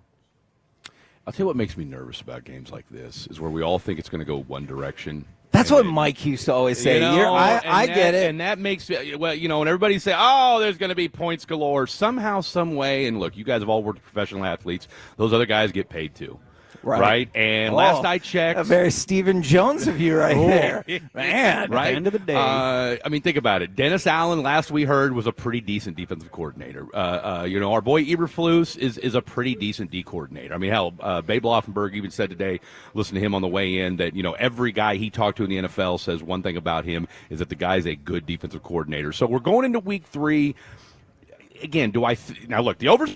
I'll tell you what makes me nervous about games like this is where we all think it's going to go one direction. That's what Mike used to always say. I get it. And that makes me, when everybody say, oh, there's going to be points galore, somehow, some way, and look, you guys have all worked with professional athletes. Those other guys get paid too. Right? And last I checked. A very Stephen Jones of you right there. Man, right? At the end of the day. Think about it. Dennis Allen, last we heard, was a pretty decent defensive coordinator. Our boy Eberflus is a pretty decent D coordinator. Babe Laufenberg even said today, listen to him on the way in, that, every guy he talked to in the NFL says one thing about him is that the guy's a good defensive coordinator. So we're going into week 3. Again, now look, the over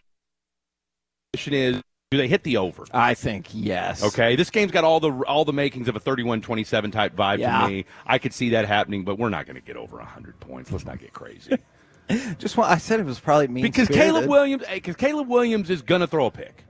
is, do they hit the over? I think yes. Okay, this game's got all the makings of a 31-27 type vibe to me. I could see that happening, but we're not going to get over 100 points. Let's not get crazy. I said it was probably mean-spirited. Because Caleb Williams is going to throw a pick.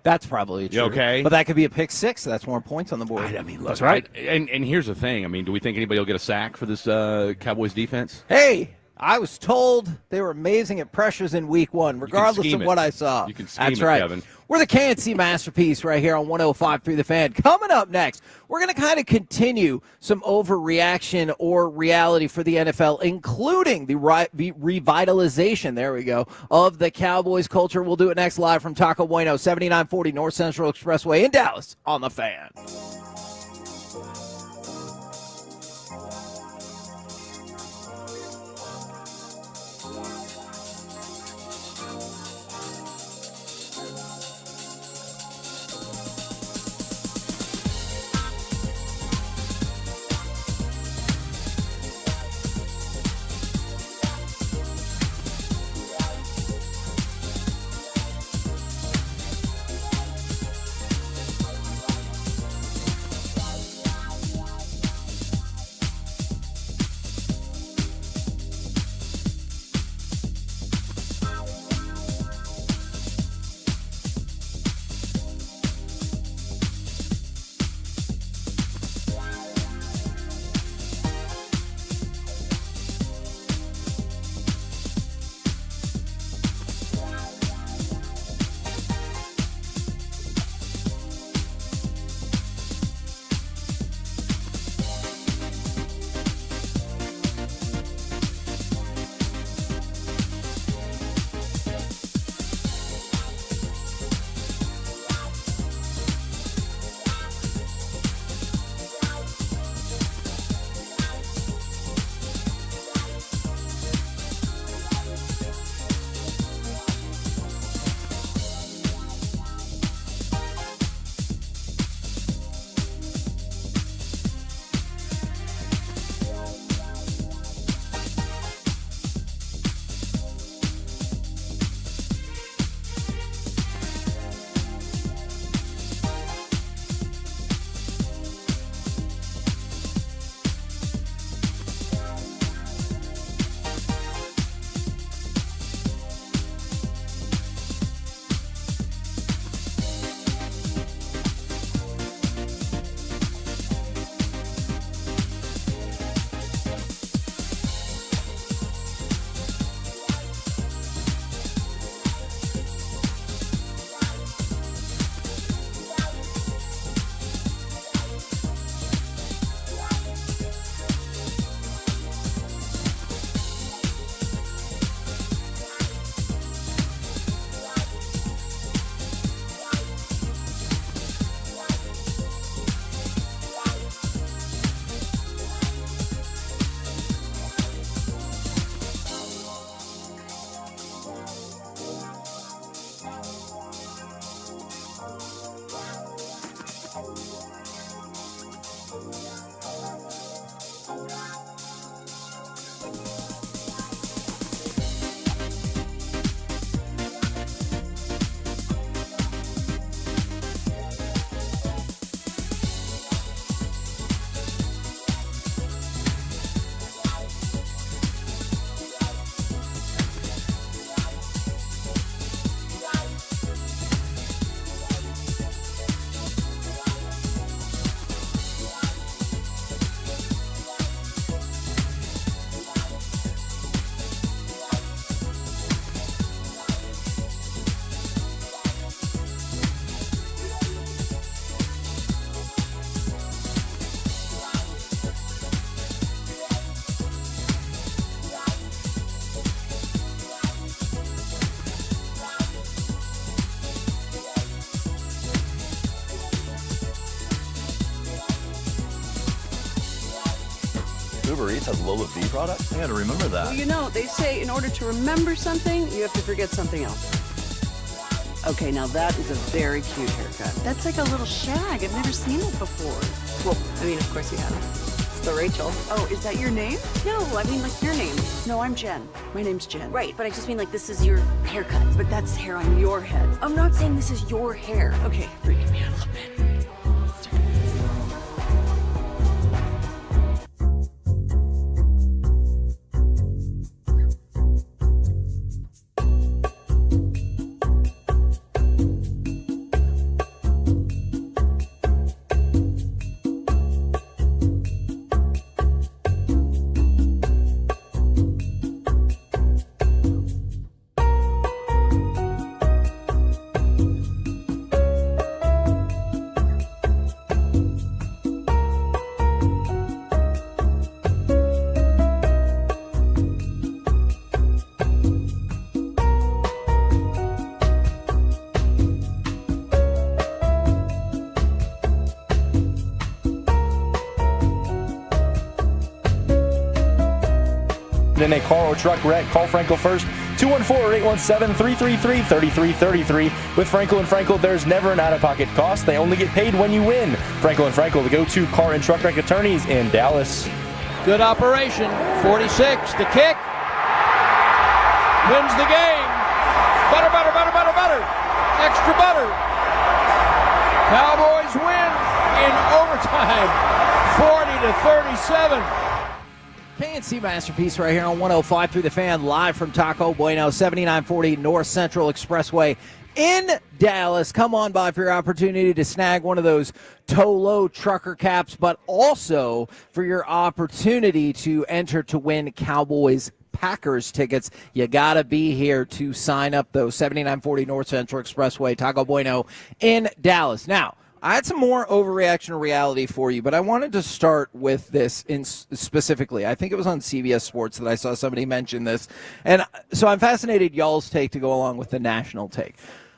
That's probably true. Okay, but that could be a pick 6. So that's more points on the board. Look, that's right. And here's the thing. Do we think anybody will get a sack for this Cowboys defense? Hey. I was told they were amazing at pressures in week one, regardless of what I saw. You can scheme That's it, right. Kevin. We're the KNC Masterpiece right here on 105.3 The Fan. Coming up next, we're going to kind of continue some overreaction or reality for the NFL, including the revitalization, there we go, of the Cowboys culture. We'll do it next live from Taco Bueno, 7940 North Central Expressway in Dallas on The Fan. Uber Eats has Lola V products? I gotta remember that. Well, you know, they say in order to remember something, you have to forget something else. Okay, now that is a very cute haircut. That's like a little shag. I've never seen it before. Well, I mean, of course you haven't. It's the Rachel. Oh, is that your name? No, I mean like your name. No, I'm Jen. My name's Jen. Right, but I just mean like this is your haircut. But that's hair on your head. I'm not saying this is your hair. Okay, freaking me out a little bit. in a car or truck wreck, call Frankel first. 214-817-333-3333. With Frankel and Frankel, there's never an out-of-pocket cost. They only get paid when you win. Frankel and Frankel, the go-to car and truck wreck attorneys in Dallas. Good operation. 46, the kick. Wins the game. Butter. Extra butter. Cowboys win in overtime. 40-37. KNC Masterpiece right here on 105 through the Fan, live from Taco Bueno, 7940 North Central Expressway in Dallas. Come on by for your opportunity to snag one of those Tolo trucker caps, but also for your opportunity to enter to win Cowboys Packers tickets. You got to be here to sign up, though. 7940 North Central Expressway, Taco Bueno in Dallas. Now, I had some more overreaction reality for you, but I wanted to start with this specifically. I think it was on CBS Sports that I saw somebody mention this. And so I'm fascinated y'all's take to go along with the national take.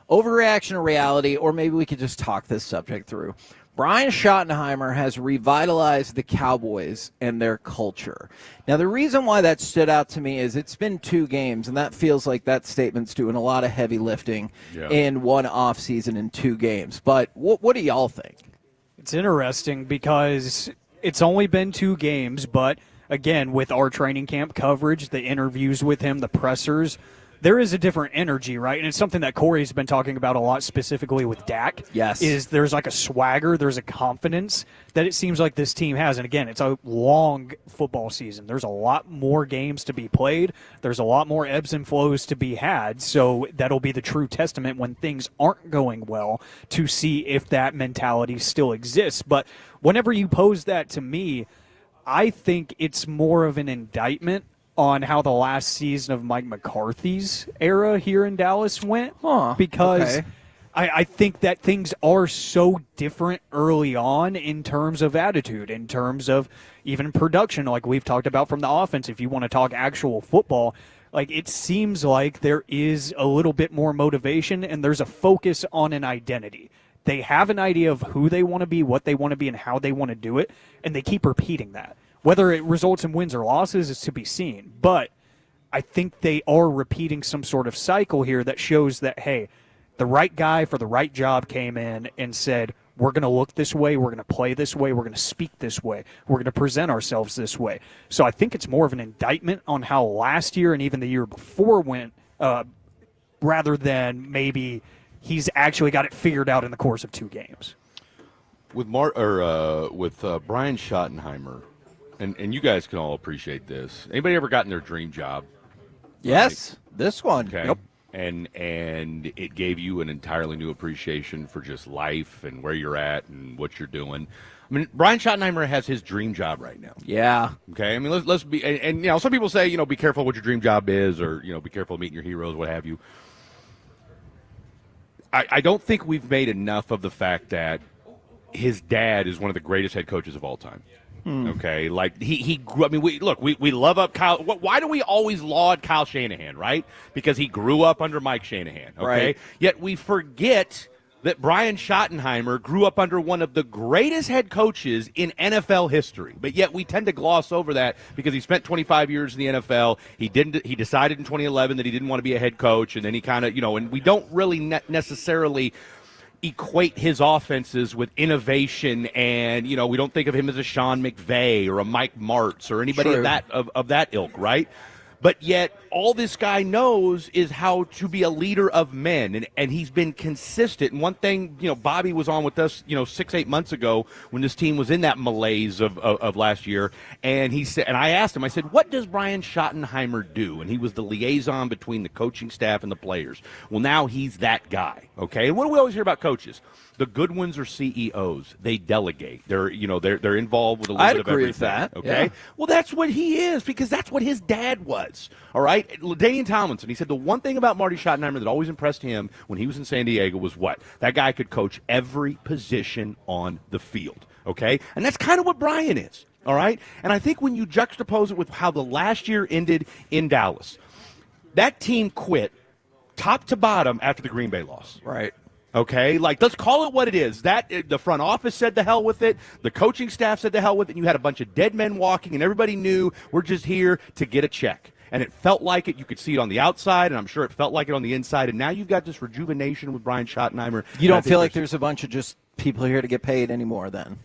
Overreaction or reality, or maybe we could just talk this subject through. Brian Schottenheimer has revitalized the Cowboys and their culture. Now, the reason why that stood out to me is it's been 2 games, and that feels like that statement's doing a lot of heavy lifting in one offseason in 2 games. But what do y'all think? It's interesting because it's only been 2 games, but again, with our training camp coverage, the interviews with him, the pressers, there is a different energy, right? And it's something that Corey's been talking about a lot, specifically with Dak. Yes. Is there's like a swagger, there's a confidence that it seems like this team has. And again, it's a long football season. There's a lot more games to be played. There's a lot more ebbs and flows to be had. So that'll be the true testament when things aren't going well to see if that mentality still exists. But whenever you pose that to me, I think it's more of an indictment on how the last season of Mike McCarthy's era here in Dallas went. Because I think that things are so different early on in terms of attitude, in terms of even production, like we've talked about from the offense. If you want to talk actual football, like it seems like there is a little bit more motivation and there's a focus on an identity. They have an idea of who they want to be, what they want to be, and how they want to do it, and they keep repeating that. Whether it results in wins or losses is to be seen. But I think they are repeating some sort of cycle here that shows that, hey, the right guy for the right job came in and said, we're going to look this way, we're going to play this way, we're going to speak this way, we're going to present ourselves this way. So I think it's more of an indictment on how last year and even the year before went, rather than maybe he's actually got it figured out in the course of 2 games. With Brian Schottenheimer, and you guys can all appreciate this. Anybody ever gotten their dream job? Yes, this one. Okay. Yep. And it gave you an entirely new appreciation for just life and where you're at and what you're doing. I mean, Brian Schottenheimer has his dream job right now. Yeah. Okay. I mean, let's be, and you know, some people say, you know, be careful what your dream job is, or you know, be careful meeting your heroes, what have you. I don't think we've made enough of the fact that his dad is one of the greatest head coaches of all time. Okay, like he grew. I mean, we love up Kyle. Why do we always laud Kyle Shanahan, right? Because he grew up under Mike Shanahan. Okay, right. Yet we forget that Brian Schottenheimer grew up under one of the greatest head coaches in NFL history. But yet we tend to gloss over that because he spent 25 years in the NFL. He decided in 2011 that he didn't want to be a head coach, and then he kind of, you know, and we don't really necessarily equate his offenses with innovation, and you know, we don't think of him as a Sean McVay or a Mike Martz or anybody of that ilk, right? But yet all this guy knows is how to be a leader of men, and he's been consistent. And one thing, you know, Bobby was on with us, you know, 6-8 months ago when this team was in that malaise of last year, and he said, and I asked him, I said, what does Brian Schottenheimer do? And he was the liaison between the coaching staff and the players. Well, now he's that guy. Okay, and what do we always hear about coaches? The good ones are CEOs. They delegate. They're involved with a little bit of everything. I'd agree with that. Okay. Yeah. Well, that's what he is, because that's what his dad was. All right. LaDainian Tomlinson, he said the one thing about Marty Schottenheimer that always impressed him when he was in San Diego was what? That guy could coach every position on the field. Okay. And that's kind of what Brian is. All right. And I think when you juxtapose it with how the last year ended in Dallas, that team quit top to bottom after the Green Bay loss. Right. Okay, like let's call it what it is. That the front office said the hell with it. The coaching staff said the hell with it. And you had a bunch of dead men walking, and everybody knew we're just here to get a check. And it felt like it. You could see it on the outside, and I'm sure it felt like it on the inside. And now you've got this rejuvenation with Brian Schottenheimer. You don't feel like there's a bunch of just people here to get paid anymore then?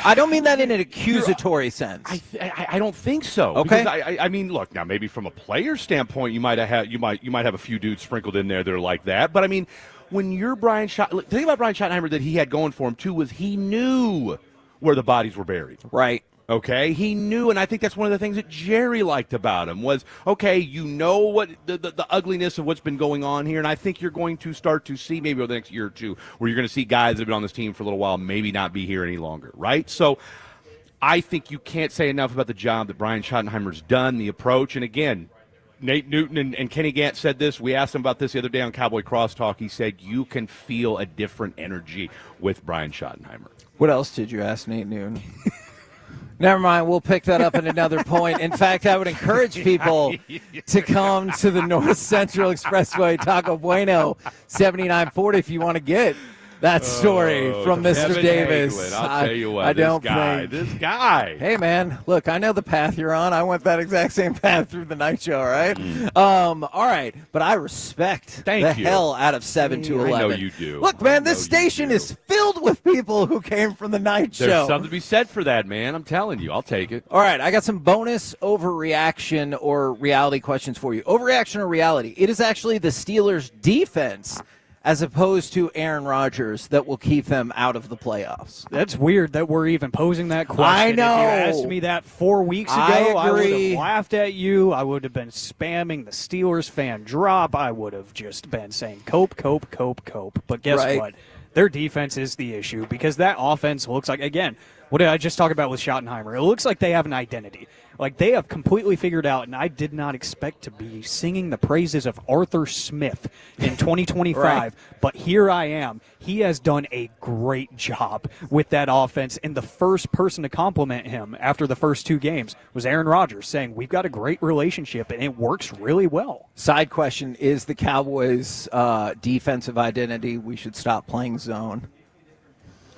I don't mean that in an accusatory sense. I don't think so. Okay. Because I mean, look, now maybe from a player standpoint, you might have a few dudes sprinkled in there that are like that. But I mean, when you're Brian Schottenheimer, the thing about Brian Schottenheimer that he had going for him too was he knew where the bodies were buried. Right. Okay, he knew, and I think that's one of the things that Jerry liked about him was, okay, you know what the ugliness of what's been going on here, and I think you're going to start to see maybe over the next year or two where you're going to see guys that have been on this team for a little while maybe not be here any longer, right? So I think you can't say enough about the job that Brian Schottenheimer's done, the approach, and again, Nate Newton and Kenny Gant said this. We asked him about this the other day on Cowboy Crosstalk. He said you can feel a different energy with Brian Schottenheimer. What else did you ask Nate Newton? Never mind. We'll pick that up at another point. In fact, I would encourage people to come to the North Central Expressway Taco Bueno 7940 if you want to get that story from Mr. Kevin Davis. Hagelin, I'll tell you what, I don't this think. guy. Hey, man, look, I know the path you're on. I went that exact same path through the night show, all right? All right, but I respect the hell out of 7 to 11. I know you do. Look, man, this station is filled with people who came from the night show. There's something to be said for that, man. I'm telling you. I'll take it. All right, I got some bonus overreaction or reality questions for you. Overreaction or reality? It is actually the Steelers' defense as opposed to Aaron Rodgers that will keep them out of the playoffs. That's weird that we're even posing that question. I know. If you asked me that 4 weeks ago, I would have laughed at you. I would have been spamming the Steelers fan drop. I would have just been saying cope. But guess what? Their defense is the issue because that offense looks like, again, what did I just talk about with Schottenheimer? It looks like they have an identity. Like they have completely figured out, and I did not expect to be singing the praises of Arthur Smith in 2025, Right. But here I am. He has done a great job with that offense, and the first person to compliment him after the first 2 games was Aaron Rodgers, saying we've got a great relationship, and it works really well. Side question, is the Cowboys' defensive identity we should stop playing zone?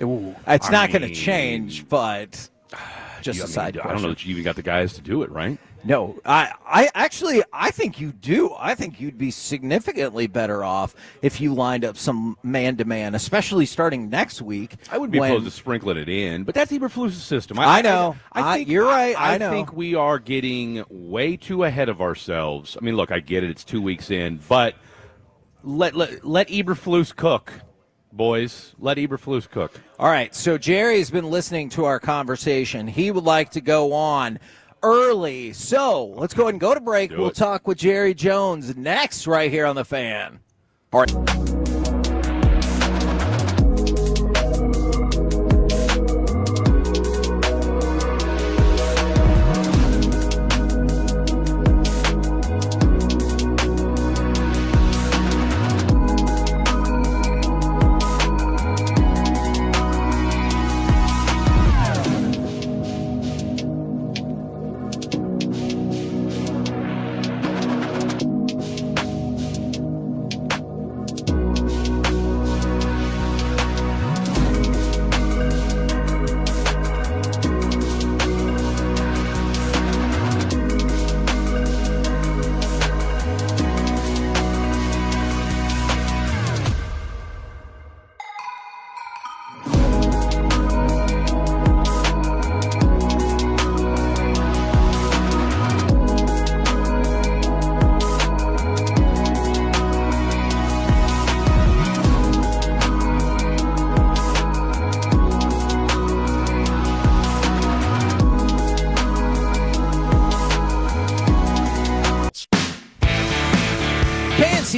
Ooh, it's not going to change, but just a side question. I don't know that you even got the guys to do it, right? No, I actually think you do. I think you'd be significantly better off if you lined up some man-to-man, especially starting next week. I wouldn't be opposed to sprinkling it in, but that's Eberflus's system. I know. I think you're right. I know. think we are getting way too ahead of ourselves. I mean, look, I get it. It's 2 weeks in, but let Eberflus cook. Boys, let Eberflus cook. All right, so Jerry's been listening to our conversation. He would like to go on early. So let's go ahead and go to break. We'll talk with Jerry Jones next right here on The Fan. All right.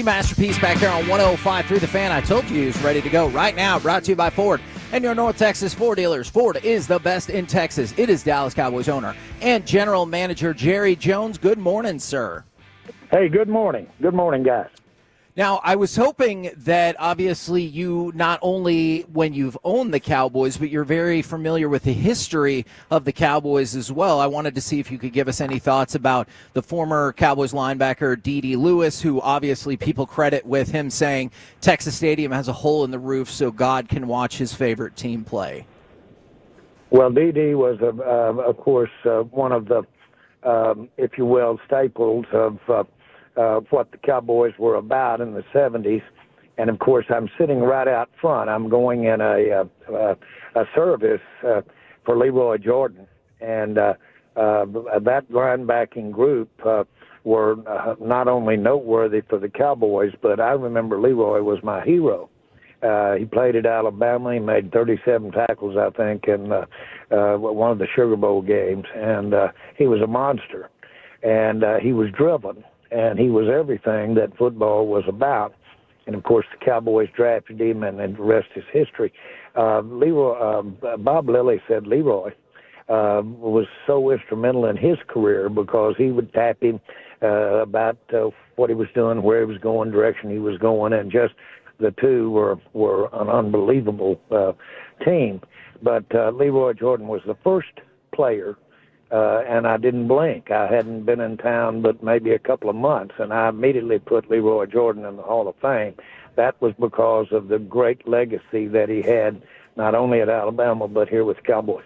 Masterpiece back here on 105.3 The Fan. I told you he was ready to go right now. Brought to you by Ford and your North Texas Ford dealers. Ford is the best in Texas. It is Dallas Cowboys owner and general manager Jerry Jones. Good morning, sir. Hey, good morning. Good morning, guys. Now, I was hoping that obviously you not only when you've owned the Cowboys, but you're very familiar with the history of the Cowboys as well. I wanted to see if you could give us any thoughts about the former Cowboys linebacker D.D. Lewis, who obviously people credit with him saying Texas Stadium has a hole in the roof so God can watch his favorite team play. Well, D.D. was, of course, one of the, if you will, staples of what the Cowboys were about in the 70s. And, of course, I'm sitting right out front. I'm going in a service for Leroy Jordan. And that linebacking group were not only noteworthy for the Cowboys, but I remember Leroy was my hero. He played at Alabama. He made 37 tackles, I think, in one of the Sugar Bowl games. And he was a monster. And he was driven. And he was everything that football was about. And, of course, the Cowboys drafted him, and the rest is history. Leroy, Bob Lilly said Leroy was so instrumental in his career because he would tap him about what he was doing, where he was going, direction he was going, and just the two were an unbelievable team. But Leroy Jordan was the first player, and I didn't blink. I hadn't been in town but maybe a couple of months, and I immediately put Leroy Jordan in the Hall of Fame. That was because of the great legacy that he had, not only at Alabama but here with the Cowboys.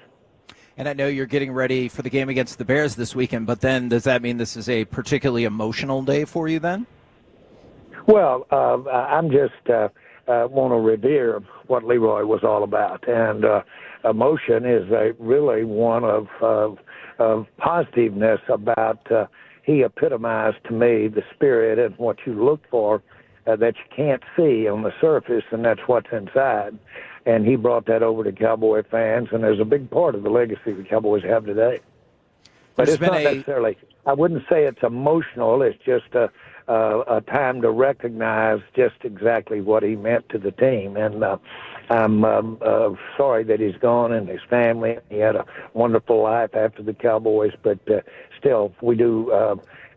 And I know you're getting ready for the game against the Bears this weekend, but then does that mean this is a particularly emotional day for you then? Well, I'm just want to revere what Leroy was all about, and emotion is really one of positiveness about. He epitomized to me the spirit and what you look for that you can't see on the surface, and that's what's inside. And he brought that over to Cowboy fans, and there's a big part of the legacy the Cowboys have today. But it's not necessarily. I wouldn't say it's emotional. It's just a time to recognize just exactly what he meant to the team. And I'm sorry that he's gone and his family. He had a wonderful life after the Cowboys, but still, we do,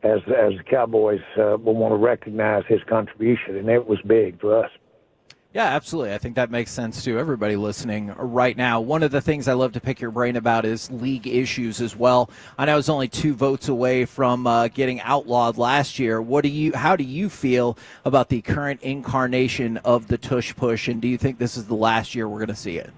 as the Cowboys, will want to recognize his contribution, and it was big for us. Yeah, absolutely. I think that makes sense to everybody listening right now. One of the things I love to pick your brain about is league issues as well. I know I was only 2 votes away from getting outlawed last year. How do you feel about the current incarnation of the tush push, and do you think this is the last year we're going to see it?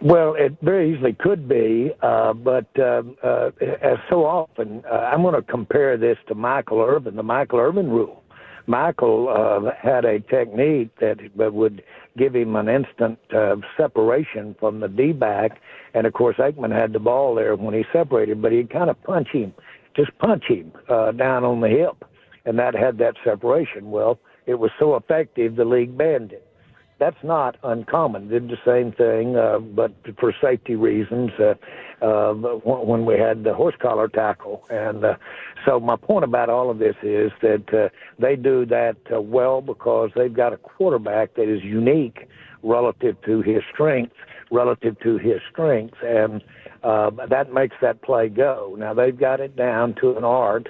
Well, it very easily could be, but as so often, I'm going to compare this to Michael Irvin, the Michael Irvin rule. Michael had a technique that would give him an instant separation from the D-back, and, of course, Aikman had the ball there when he separated, but he'd kind of punch him down on the hip, and that had that separation. Well, it was so effective, the league banned it. That's not uncommon. Did the same thing, but for safety reasons when we had the horse collar tackle. And so my point about all of this is that they do that well because they've got a quarterback that is unique relative to his strength, and that makes that play go. Now, they've got it down to an art,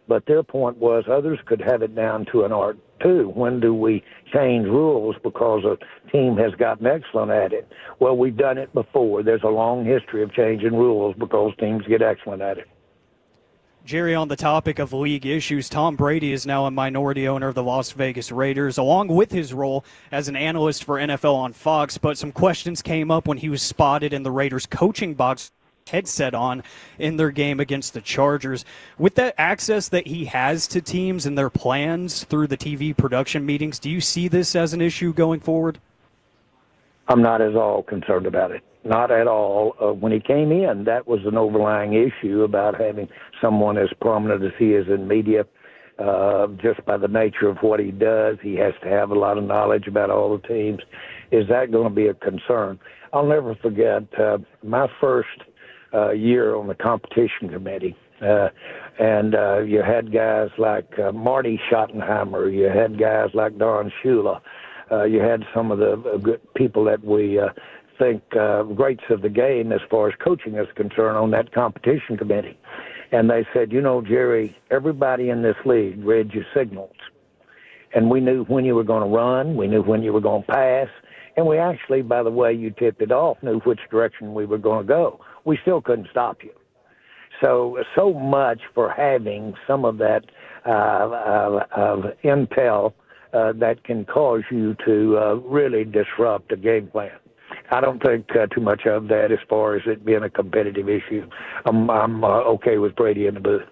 but their point was others could have it down to an art too. When do we change rules because a team has gotten excellent at it? Well, we've done it before. There's a long history of changing rules because teams get excellent at it. Jerry, on the topic of league issues, Tom Brady is now a minority owner of the Las Vegas Raiders, along with his role as an analyst for NFL on Fox. But some questions came up when he was spotted in the Raiders coaching box headset on in their game against the Chargers. With that access that he has to teams and their plans through the TV production meetings, do you see this as an issue going forward? I'm not at all concerned about it. Not at all. When he came in, that was an overlying issue about having someone as prominent as he is in media. Just by the nature of what he does, he has to have a lot of knowledge about all the teams. Is that going to be a concern? I'll never forget my first year on the competition committee. And you had guys like Marty Schottenheimer. You had guys like Don Shula. You had some of the good people that we think greats of the game as far as coaching is concerned on that competition committee. And they said, you know, Jerry, everybody in this league read your signals. And we knew when you were going to run, we knew when you were going to pass, and we actually, by the way you tipped it off, knew which direction we were going to go. We still couldn't stop you. So much for having some of that intel that can cause you to really disrupt a game plan. I don't think too much of that as far as it being a competitive issue. I'm okay with Brady in the booth.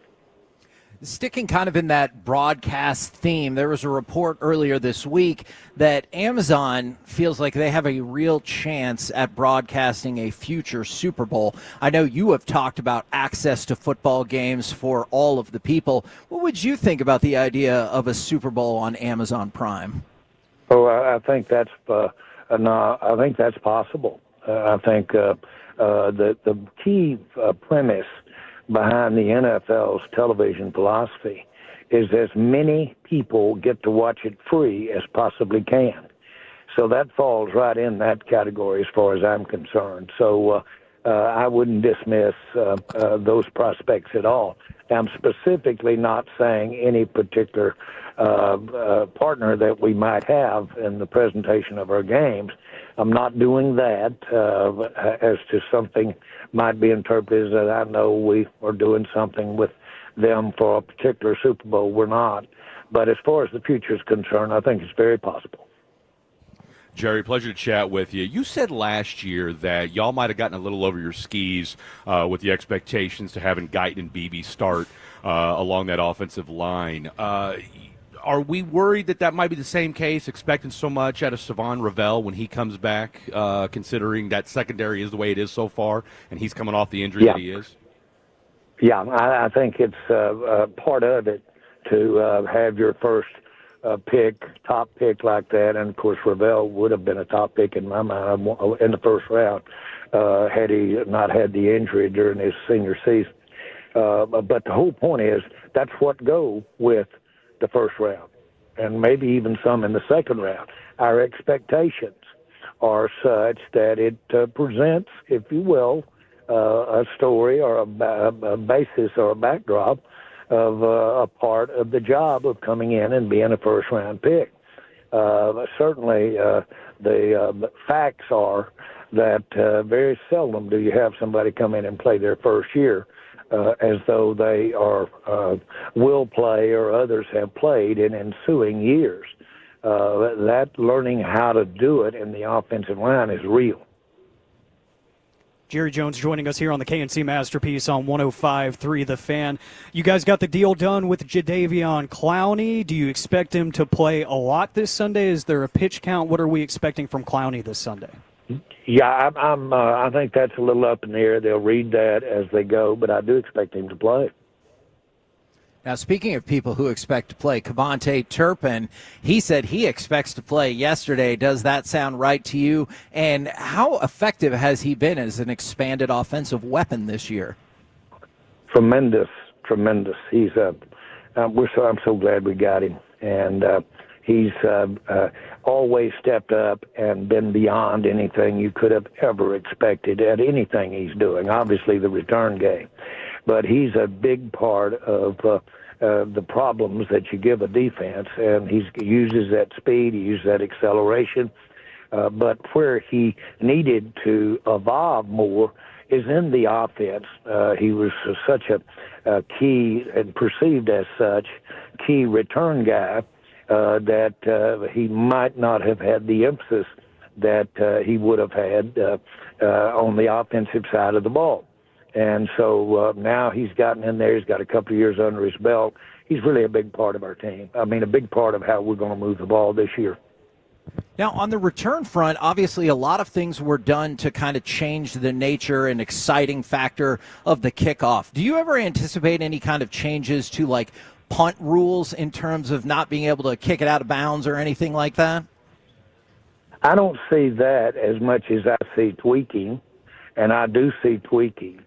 Sticking kind of in that broadcast theme, there was a report earlier this week that Amazon feels like they have a real chance at broadcasting a future Super Bowl. I know you have talked about access to football games for all of the people. What would you think about the idea of a Super Bowl on Amazon Prime? Oh, I think that's I think that's possible. I think the key premise behind the NFL's television philosophy is as many people get to watch it free as possibly can. So that falls right in that category as far as I'm concerned. So I wouldn't dismiss those prospects at all. I'm specifically not saying any particular partner that we might have in the presentation of our games. I'm not doing that as to something might be interpreted that I know we are doing something with them for a particular Super Bowl. We're not. But as far as the future is concerned, I think it's very possible. Jerry, pleasure to chat with you. You said last year that y'all might have gotten a little over your skis with the expectations to having Guyton and Beebe start along that offensive line. Are we worried that might be the same case, expecting so much out of Savon Ravel when he comes back, considering that secondary is the way it is so far, and he's coming off the injury that he is? Yeah, I think it's part of it to have your first top pick like that. And, of course, Ravel would have been a top pick in my mind in the first round had he not had the injury during his senior season. But the whole point is that's what go with the first round, and maybe even some in the second round. Our expectations are such that it presents, if you will, a story or a basis or a backdrop of a part of the job of coming in and being a first-round pick. Certainly, the facts are that very seldom do you have somebody come in and play their first year as though they will play or others have played in ensuing years. That learning how to do it in the offensive line is real. Jerry Jones joining us here on the KNC Masterpiece on 105.3 The Fan. You guys got the deal done with Jadeveon Clowney. Do you expect him to play a lot this Sunday? Is there a pitch count? What are we expecting from Clowney this Sunday? Yeah, I think that's a little up in the air. They'll read that as they go, but I do expect him to play. Now, speaking of people who expect to play, Kevontae Turpin, he said he expects to play yesterday. Does that sound right to you? And how effective has he been as an expanded offensive weapon this year? Tremendous. He's I'm so glad we got him, and he's always stepped up and been beyond anything you could have ever expected at anything he's doing. Obviously, the return game. But he's a big part of the problems that you give a defense, and he uses that speed, he uses that acceleration. But where he needed to evolve more is in the offense. He was such a key, and perceived as such, key return guy that he might not have had the emphasis that he would have had on the offensive side of the ball. And so now he's gotten in there. He's got a couple of years under his belt. He's really a big part of our team. I mean, a big part of how we're going to move the ball this year. Now, on the return front, obviously a lot of things were done to kind of change the nature and exciting factor of the kickoff. Do you ever anticipate any kind of changes to, like, punt rules in terms of not being able to kick it out of bounds or anything like that? I don't see that as much as I see tweaking, and I do see tweaking.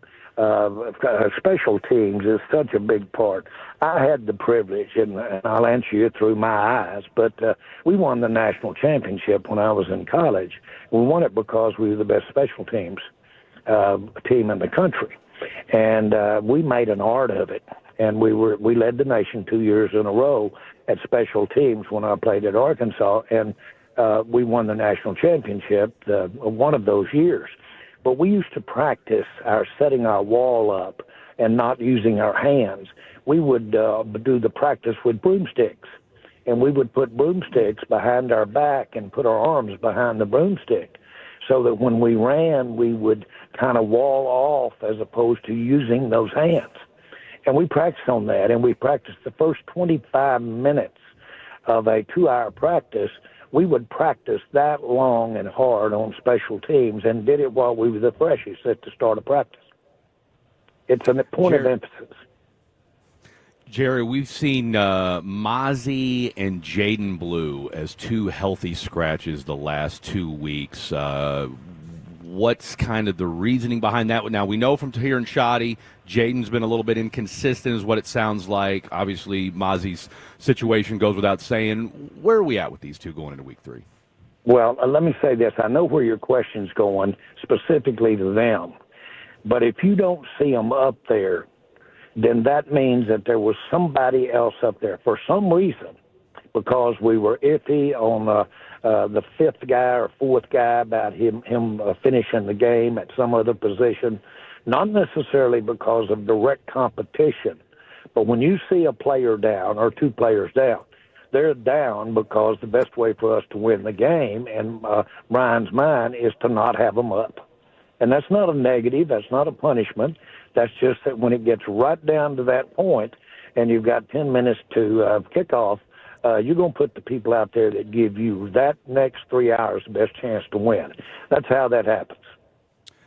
Special teams is such a big part. I had the privilege, and I'll answer you through my eyes, but we won the national championship when I was in college. We won it because we were the best special teams team in the country, and we made an art of it. And we led the nation 2 years in a row at special teams when I played at Arkansas, and we won the national championship one of those years. But we used to practice our setting our wall up and not using our hands. We would do the practice with broomsticks, and we would put broomsticks behind our back and put our arms behind the broomstick, so that when we ran, we would kind of wall off as opposed to using those hands. And we practiced on that, and we practiced the first 25 minutes of a 2-hour practice. We would practice that long and hard on special teams and did it while we were the freshies at the start of practice. It's a point of emphasis. Jerry, we've seen Mozzie and Jaden Blue as two healthy scratches the last 2 weeks. What's kind of the reasoning behind that? Now, we know from hearing Shoddy, Jaden's been a little bit inconsistent is what it sounds like. Obviously, Mozzie's situation goes without saying. Where are we at with these two going into week 3? Well, let me say this. I know where your question's going, specifically to them. But if you don't see them up there, then that means that there was somebody else up there for some reason, because we were iffy on the fifth guy or fourth guy about him finishing the game at some other position, not necessarily because of direct competition. But when you see a player down or two players down, they're down because the best way for us to win the game, in Brian's mind, is to not have them up. And that's not a negative. That's not a punishment. That's just that when it gets right down to that point and you've got 10 minutes to kick off, you're going to put the people out there that give you that next 3 hours the best chance to win. That's how that happens.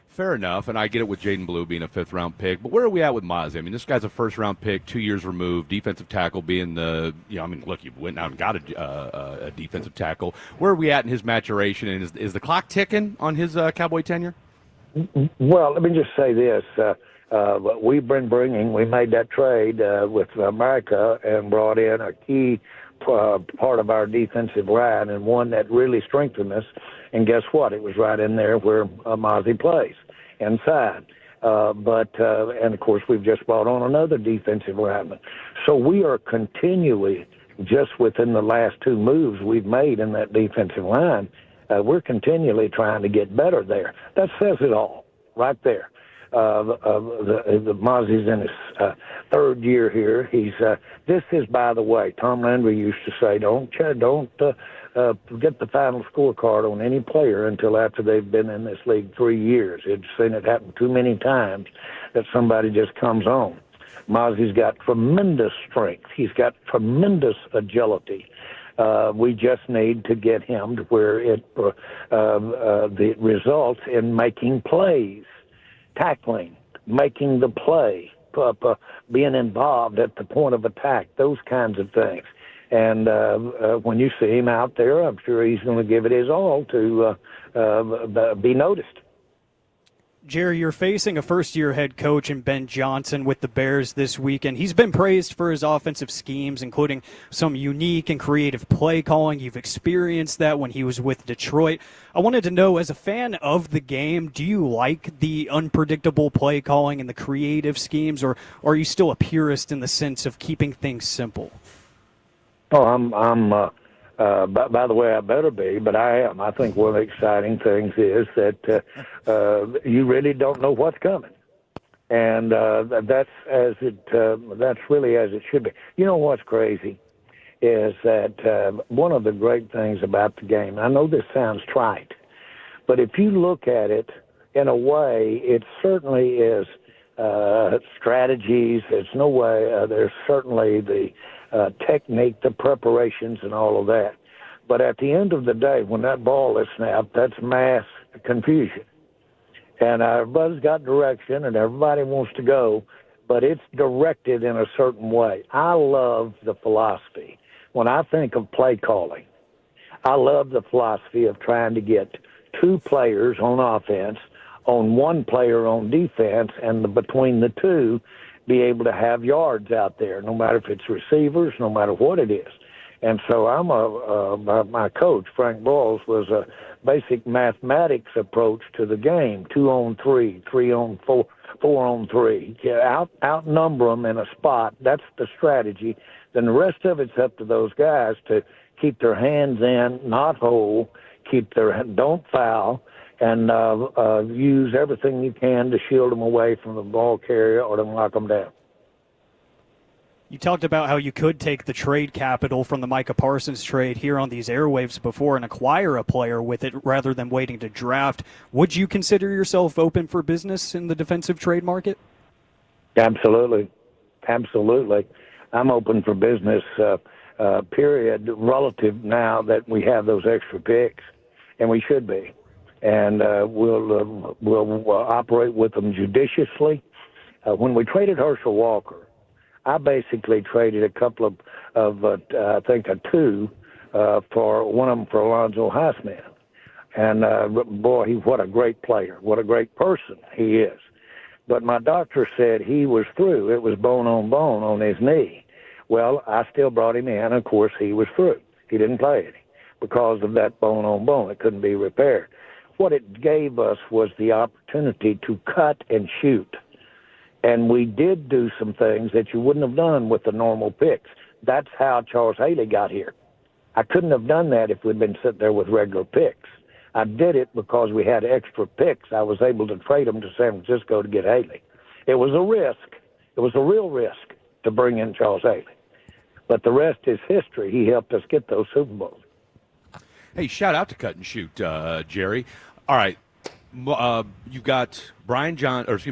Fair enough, and I get it with Jaden Blue being a fifth-round pick, but where are we at with Mozzie? I mean, this guy's a first-round pick, 2 years removed, defensive tackle being look, you went out and got a defensive tackle. Where are we at in his maturation, and is the clock ticking on his Cowboy tenure? Well, let me just say this. We made that trade with America and brought in a key part of our defensive line and one that really strengthened us. And guess what? It was right in there where Mozzie plays, inside. And, of course, we've just brought on another defensive lineman. So we are continually, just within the last two moves we've made in that defensive line, we're continually trying to get better there. That says it all right there. The Mozzie's in his third year here. This is, by the way, Tom Landry used to say, don't get the final scorecard on any player until after they've been in this league 3 years. It's seen it happen too many times that somebody just comes on. Mozzie's got tremendous strength. He's got tremendous agility. We just need to get him to where it results in making plays, tackling, making the play, being involved at the point of attack, those kinds of things. And when you see him out there, I'm sure he's going to give it his all to be noticed. Jerry, you're facing a first-year head coach in Ben Johnson with the Bears this weekend. He's been praised for his offensive schemes, including some unique and creative play calling. You've experienced that when he was with Detroit. I wanted to know, as a fan of the game, do you like the unpredictable play calling and the creative schemes, or are you still a purist in the sense of keeping things simple? Oh, by the way, I better be, but I am. I think one of the exciting things is that you really don't know what's coming, and that's really as it should be. You know what's crazy is that one of the great things about the game. I know this sounds trite, but if you look at it in a way, it certainly is strategies. It's no way. There's certainly the technique, the preparations, and all of that. But at the end of the day, when that ball is snapped, that's mass confusion. And everybody's got direction, and everybody wants to go, but it's directed in a certain way. I love the philosophy. When I think of play calling, I love the philosophy of trying to get two players on offense on one player on defense, and between the two, be able to have yards out there, no matter if it's receivers, no matter what it is. And so my coach, Frank Boyles, was a basic mathematics approach to the game, 2 on 3, 3 on 4-on-3. Outnumber them in a spot. That's the strategy. Then the rest of it's up to those guys to keep their hands in, not hold, don't foul, and use everything you can to shield them away from the ball carrier or to knock them down. You talked about how you could take the trade capital from the Micah Parsons trade here on these airwaves before and acquire a player with it rather than waiting to draft. Would you consider yourself open for business in the defensive trade market? Absolutely. I'm open for business, period, relative now that we have those extra picks, and we should be. And we'll operate with them judiciously. When we traded Herschel Walker, I basically traded a couple of I think two, for one of them for Alonzo Highsmith. And boy, what a great player, what a great person he is. But my doctor said he was through. It was bone on his knee. Well, I still brought him in. Of course, he was through. He didn't play any because of that bone on bone. It couldn't be repaired. What it gave us was the opportunity to cut and shoot. And we did do some things that you wouldn't have done with the normal picks. That's how Charles Haley got here. I couldn't have done that if we'd been sitting there with regular picks. I did it because we had extra picks. I was able to trade them to San Francisco to get Haley. It was a risk. It was a real risk to bring in Charles Haley. But the rest is history. He helped us get those Super Bowls. Hey, shout out to Cut and Shoot, Jerry. All right. You got Ben Johnson.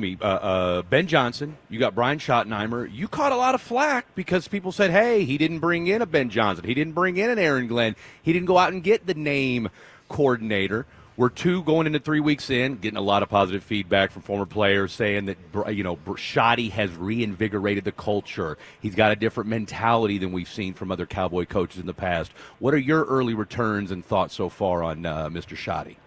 You got Brian Schottenheimer. You caught a lot of flack because people said, hey, he didn't bring in a Ben Johnson. He didn't bring in an Aaron Glenn. He didn't go out and get the name coordinator. We're going into 3 weeks in, getting a lot of positive feedback from former players saying that, Schotty has reinvigorated the culture. He's got a different mentality than we've seen from other Cowboy coaches in the past. What are your early returns and thoughts so far on Mr. Schotty?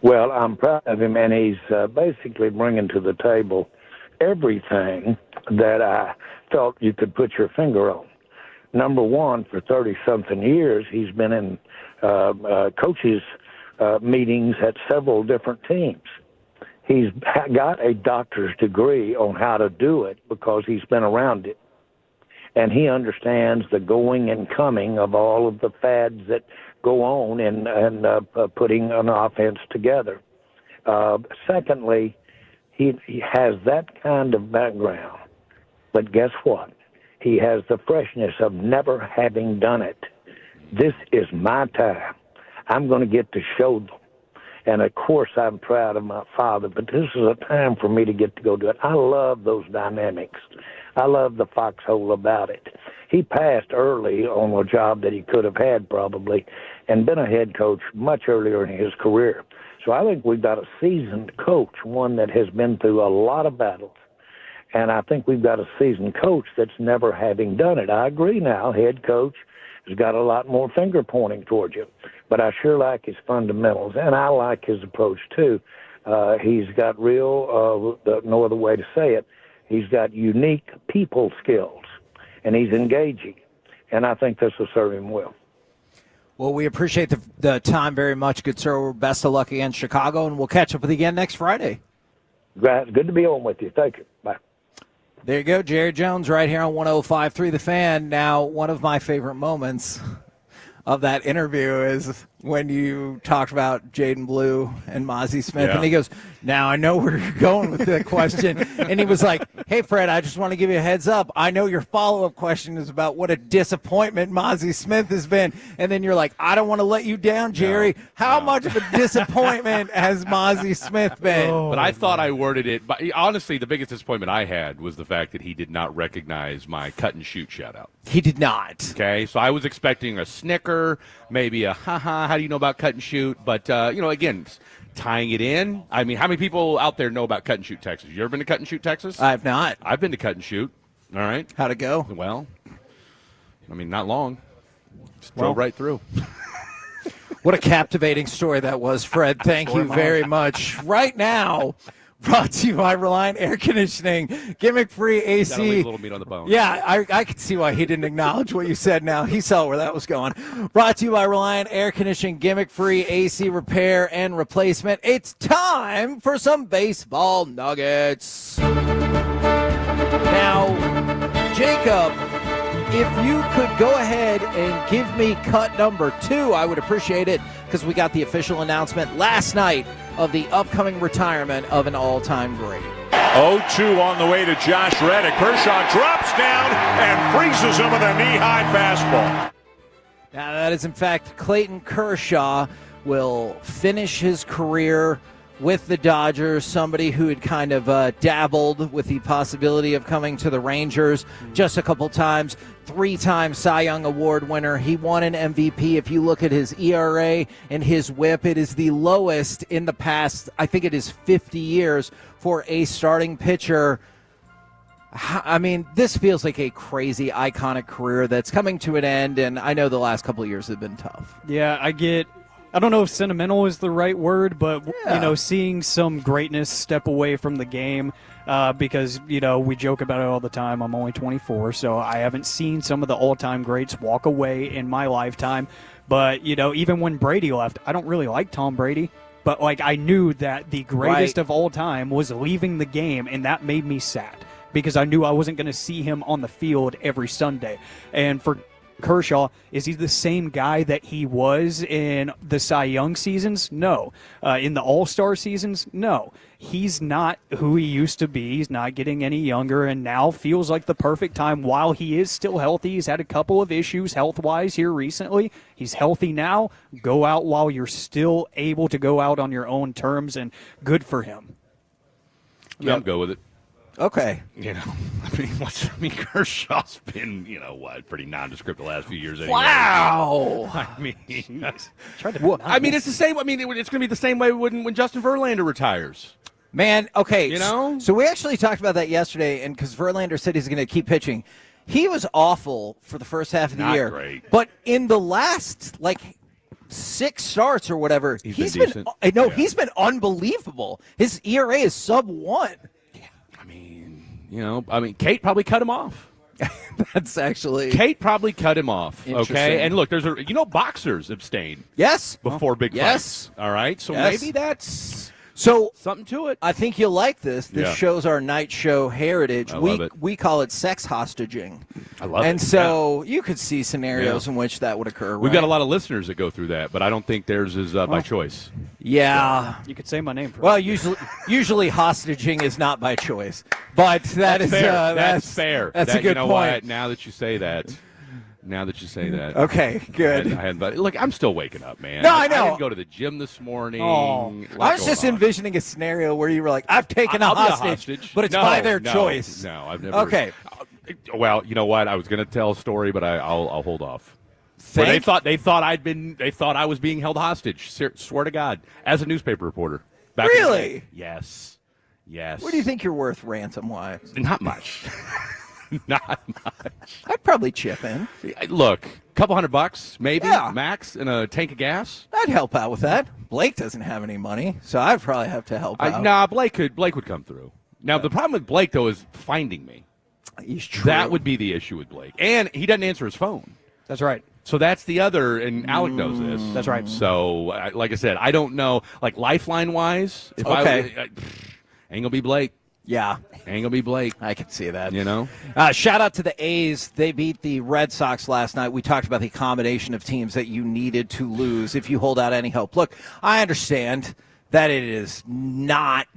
Well, I'm proud of him, and he's basically bringing to the table everything that I felt you could put your finger on. Number one, for 30-something years, he's been in coaches' meetings at several different teams. He's got a doctor's degree on how to do it because he's been around it. And he understands the going and coming of all of the fads that go on in putting an offense together. Secondly, he has that kind of background. But guess what? He has the freshness of never having done it. This is my time. I'm going to get to show them. And, of course, I'm proud of my father, but this is a time for me to get to go do it. I love those dynamics. I love the foxhole about it. He passed early on a job that he could have had probably and been a head coach much earlier in his career. So I think we've got a seasoned coach, one that has been through a lot of battles. And I think we've got a seasoned coach that's never having done it. I agree now, head coach has got a lot more finger pointing towards you. But I sure like his fundamentals, and I like his approach too. He's got real, no other way to say it, he's got unique people skills, and he's engaging. And I think this will serve him well. Well, we appreciate the time very much, good sir. Best of luck against Chicago, and we'll catch up with you again next Friday. Good to be on with you. Thank you. Bye. There you go, Jerry Jones right here on 105.3 The Fan. Now, one of my favorite moments of that interview is when you talked about Jaden Blue and Mozzie Smith, and he goes, now I know where you're going with the question. And he was like, hey, Fred, I just want to give you a heads up. I know your follow-up question is about what a disappointment Mozzie Smith has been. And then you're like, I don't want to let you down, Jerry. How much of a disappointment has Mozzie Smith been? But I thought I worded it. But honestly, the biggest disappointment I had was the fact that he did not recognize my cut and shoot shout-out. He did not. Okay, so I was expecting a snicker, maybe a ha-ha, how do you know about cut and shoot? But, again, tying it in. I mean, how many people out there know about Cut and Shoot Texas? You ever been to Cut and Shoot Texas? I have not. I've been to Cut and Shoot. All right. How'd it go? Well, I mean, not long. Just drove right through. What a captivating story that was, Fred. Thank you very much. Right now, Brought to you by Reliant Air Conditioning. Gimmick-free AC. Gotta leave a little meat on the bone. Yeah, I could see why he didn't acknowledge what you said now. He saw where that was going. Brought to you by Reliant Air Conditioning. Gimmick-free AC repair and replacement. It's time for some baseball nuggets. Now, Jacob, if you could go ahead and give me cut number 2, I would appreciate it, because we got the official announcement last night of the upcoming retirement of an all-time great. 0-2 on the way to Josh Reddick. Kershaw drops down and freezes him with a knee-high fastball. Now, that is, in fact, Clayton Kershaw will finish his career with the Dodgers, somebody who had kind of dabbled with the possibility of coming to the Rangers just a couple times. 3-time Cy Young Award winner. He won an MVP. If you look at his ERA and his WHIP, it is the lowest in the past, I think it is 50 years for a starting pitcher. I mean, this feels like a crazy, iconic career that's coming to an end, and I know the last couple of years have been tough. Yeah, I don't know if sentimental is the right word, but, seeing some greatness step away from the game, because, we joke about it all the time. I'm only 24, so I haven't seen some of the all-time greats walk away in my lifetime. But, even when Brady left, I don't really like Tom Brady. But, I knew that the greatest of all time was leaving the game, and that made me sad because I knew I wasn't going to see him on the field every Sunday. And for Kershaw, is he the same guy that he was in the Cy Young seasons? No. In the All-Star seasons? No. He's not who he used to be. He's not getting any younger, and now feels like the perfect time while he is still healthy. He's had a couple of issues health-wise here recently. He's healthy now. Go out while you're still able to go out on your own terms, and good for him. Yeah, I'm good with it. Okay. Kershaw's been, pretty nondescript the last few years anyway. Wow. It's the same. It's going to be the same way when Justin Verlander retires. Man, okay. So we actually talked about that yesterday, and because Verlander said he's going to keep pitching. He was awful for the first half of the year. Great. But in the last, 6 starts or whatever, he's been unbelievable. His ERA is sub-1. Kate probably cut him off. That's actually... Kate probably cut him off, okay? And look, boxers abstain. Yes. Before big fights. All right? So maybe that's something to it. I think you'll like this. This shows our night show heritage. I love it. We call it sex hostaging. I love it. And so you could see scenarios in which that would occur. We've got a lot of listeners that go through that, but I don't think theirs is by choice. Yeah. You could say my name. Usually hostaging is not by choice. But that's fair. That's fair. That's a good point. What? Now that you say that. Okay, good. Look, I'm still waking up, man. No, I know. I didn't go to the gym this morning. I was just envisioning a scenario where you were like, I've taken a hostage, but it's by their choice. No, I've never. Okay. Well, you know what? I was going to tell a story, but I'll hold off. They thought I was being held hostage. Swear to God, as a newspaper reporter. Really? Yes. What do you think you're worth ransom-wise? Not much. Not much. I'd probably chip in. Look, a couple $100 maybe max and a tank of gas. I'd help out with that. Blake doesn't have any money, so I'd probably have to help out. Nah, Blake would come through. Now the problem with Blake though is finding me. He's true. That would be the issue with Blake, and he doesn't answer his phone. That's right. So that's the other, and Alec knows this. That's right. So, like I said, I don't know, lifeline-wise, if I ain't going to be Blake. Yeah. Ain't going to be Blake. I can see that. Shout out to the A's. They beat the Red Sox last night. We talked about the combination of teams that you needed to lose if you hold out any hope. Look, I understand that it is not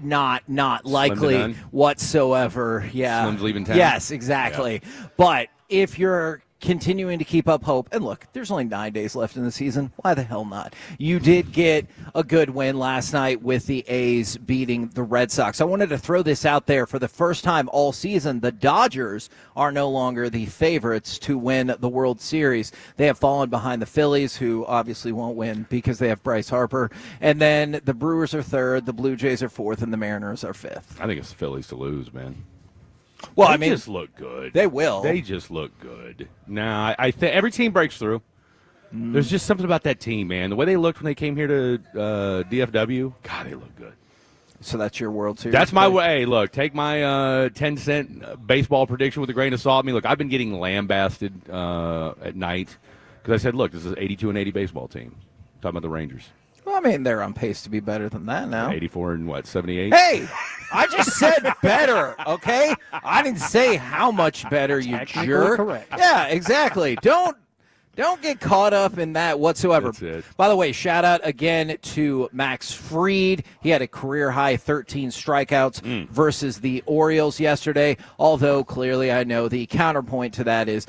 likely whatsoever. Yeah. Slim's leaving town. Yes, exactly. Yeah. But if you're continuing to keep up hope. And look, there's only 9 days left in the season. Why the hell not? You did get a good win last night with the A's beating the Red Sox. I wanted to throw this out there. For the first time all season, the Dodgers are no longer the favorites to win the World Series. They have fallen behind the Phillies, who obviously won't win because they have Bryce Harper. And then the Brewers are third, the Blue Jays are fourth, and the Mariners are fifth. I think it's the Phillies to lose, man. Well, they just look good. They will. They just look good. Nah, I think every team breaks through. There's just something about that team, man. The way they looked when they came here to DFW, God, they look good. So that's your World Series. That's my way. Look, take my 10-cent baseball prediction with a grain of salt. I mean, look, I've been getting lambasted at night because I said, look, this is an 82-80 baseball team. I'm talking about the Rangers. Well, I mean, they're on pace to be better than that now. 84 and what, 78? Hey, I just said better, okay? I didn't say how much better, you jerk. Correct. Yeah, exactly. Don't get caught up in that whatsoever. That's it. By the way, shout out again to Max Fried. He had a career-high 13 strikeouts versus the Orioles yesterday, although clearly I know the counterpoint to that is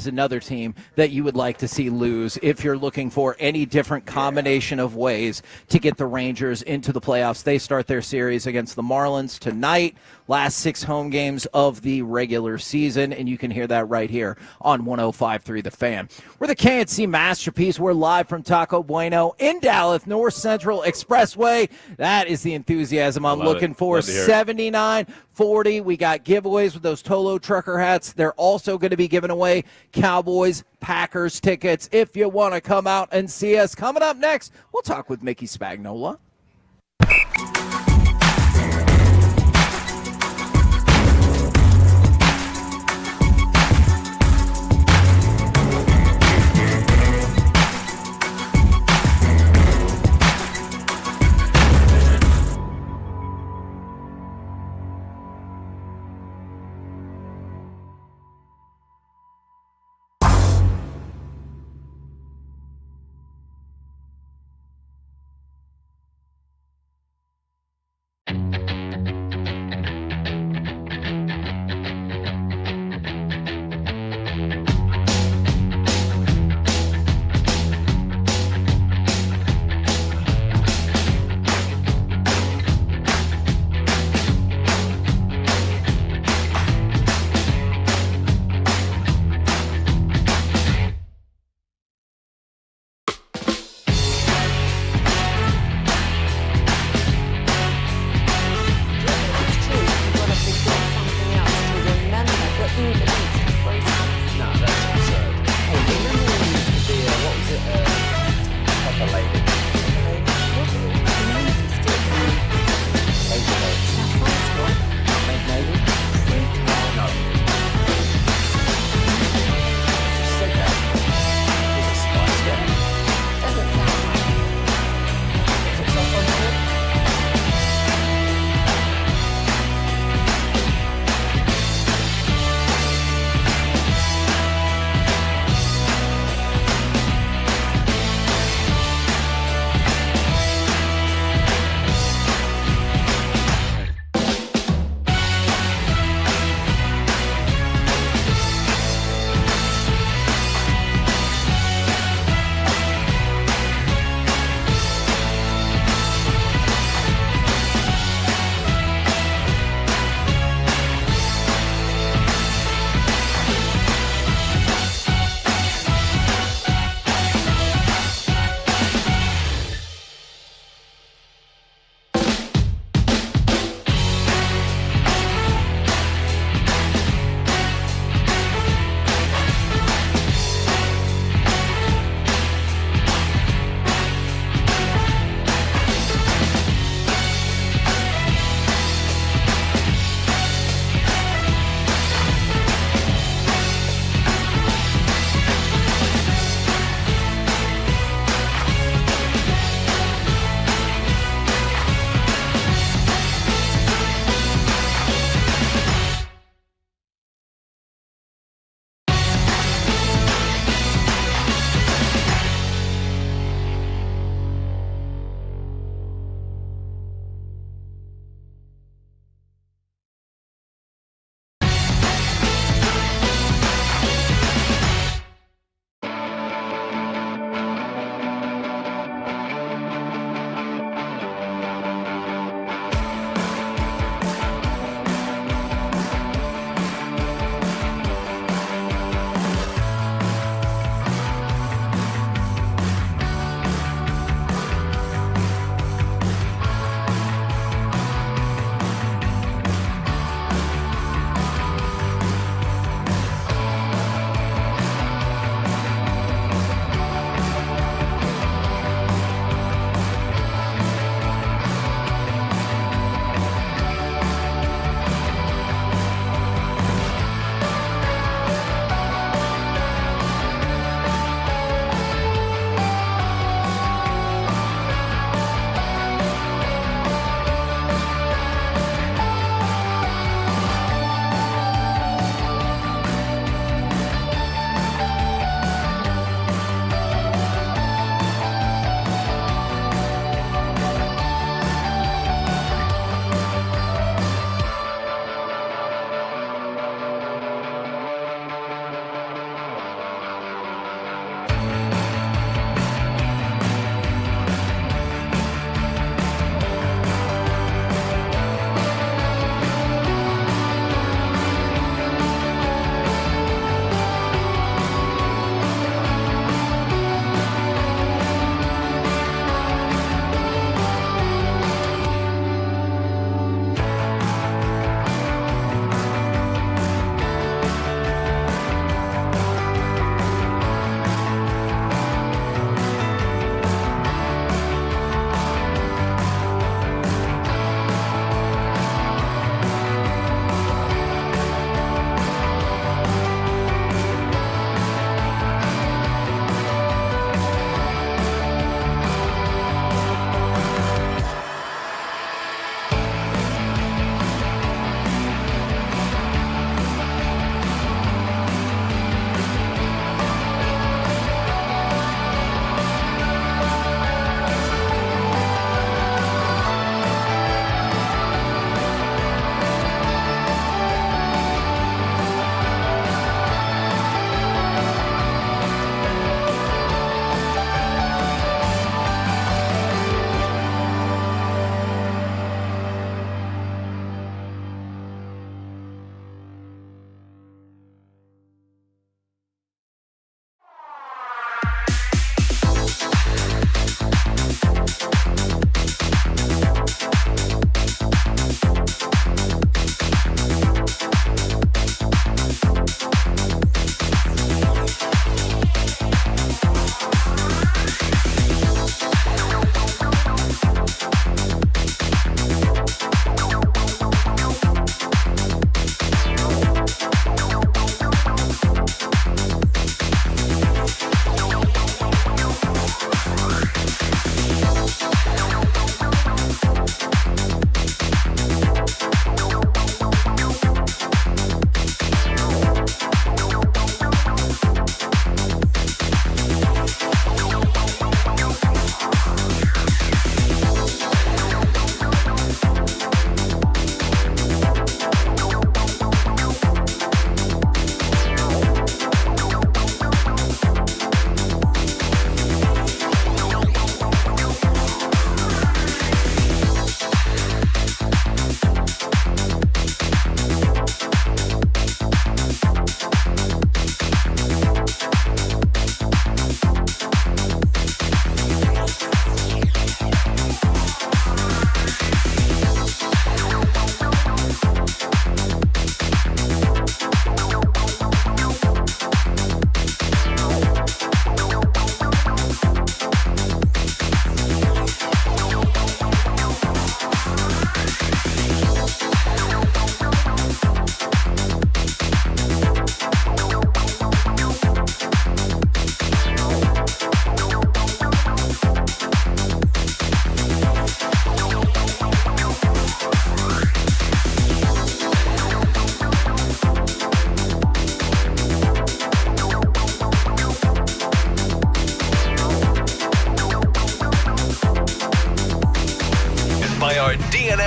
another team that you would like to see lose if you're looking for any different combination of ways to get the Rangers into the playoffs. They start their series against the Marlins tonight, last 6 home games of the regular season, and you can hear that right here on 105.3 The Fan. We're the KNC Masterpiece. We're live from Taco Bueno in Dallas, North Central Expressway. That is the enthusiasm I'm looking for. 7940. We got giveaways with those Tolo trucker hats. They're also going to be giving away Cowboys, Packers tickets if you want to come out and see us. Coming up next, we'll talk with Mickey Spagnola. No, that's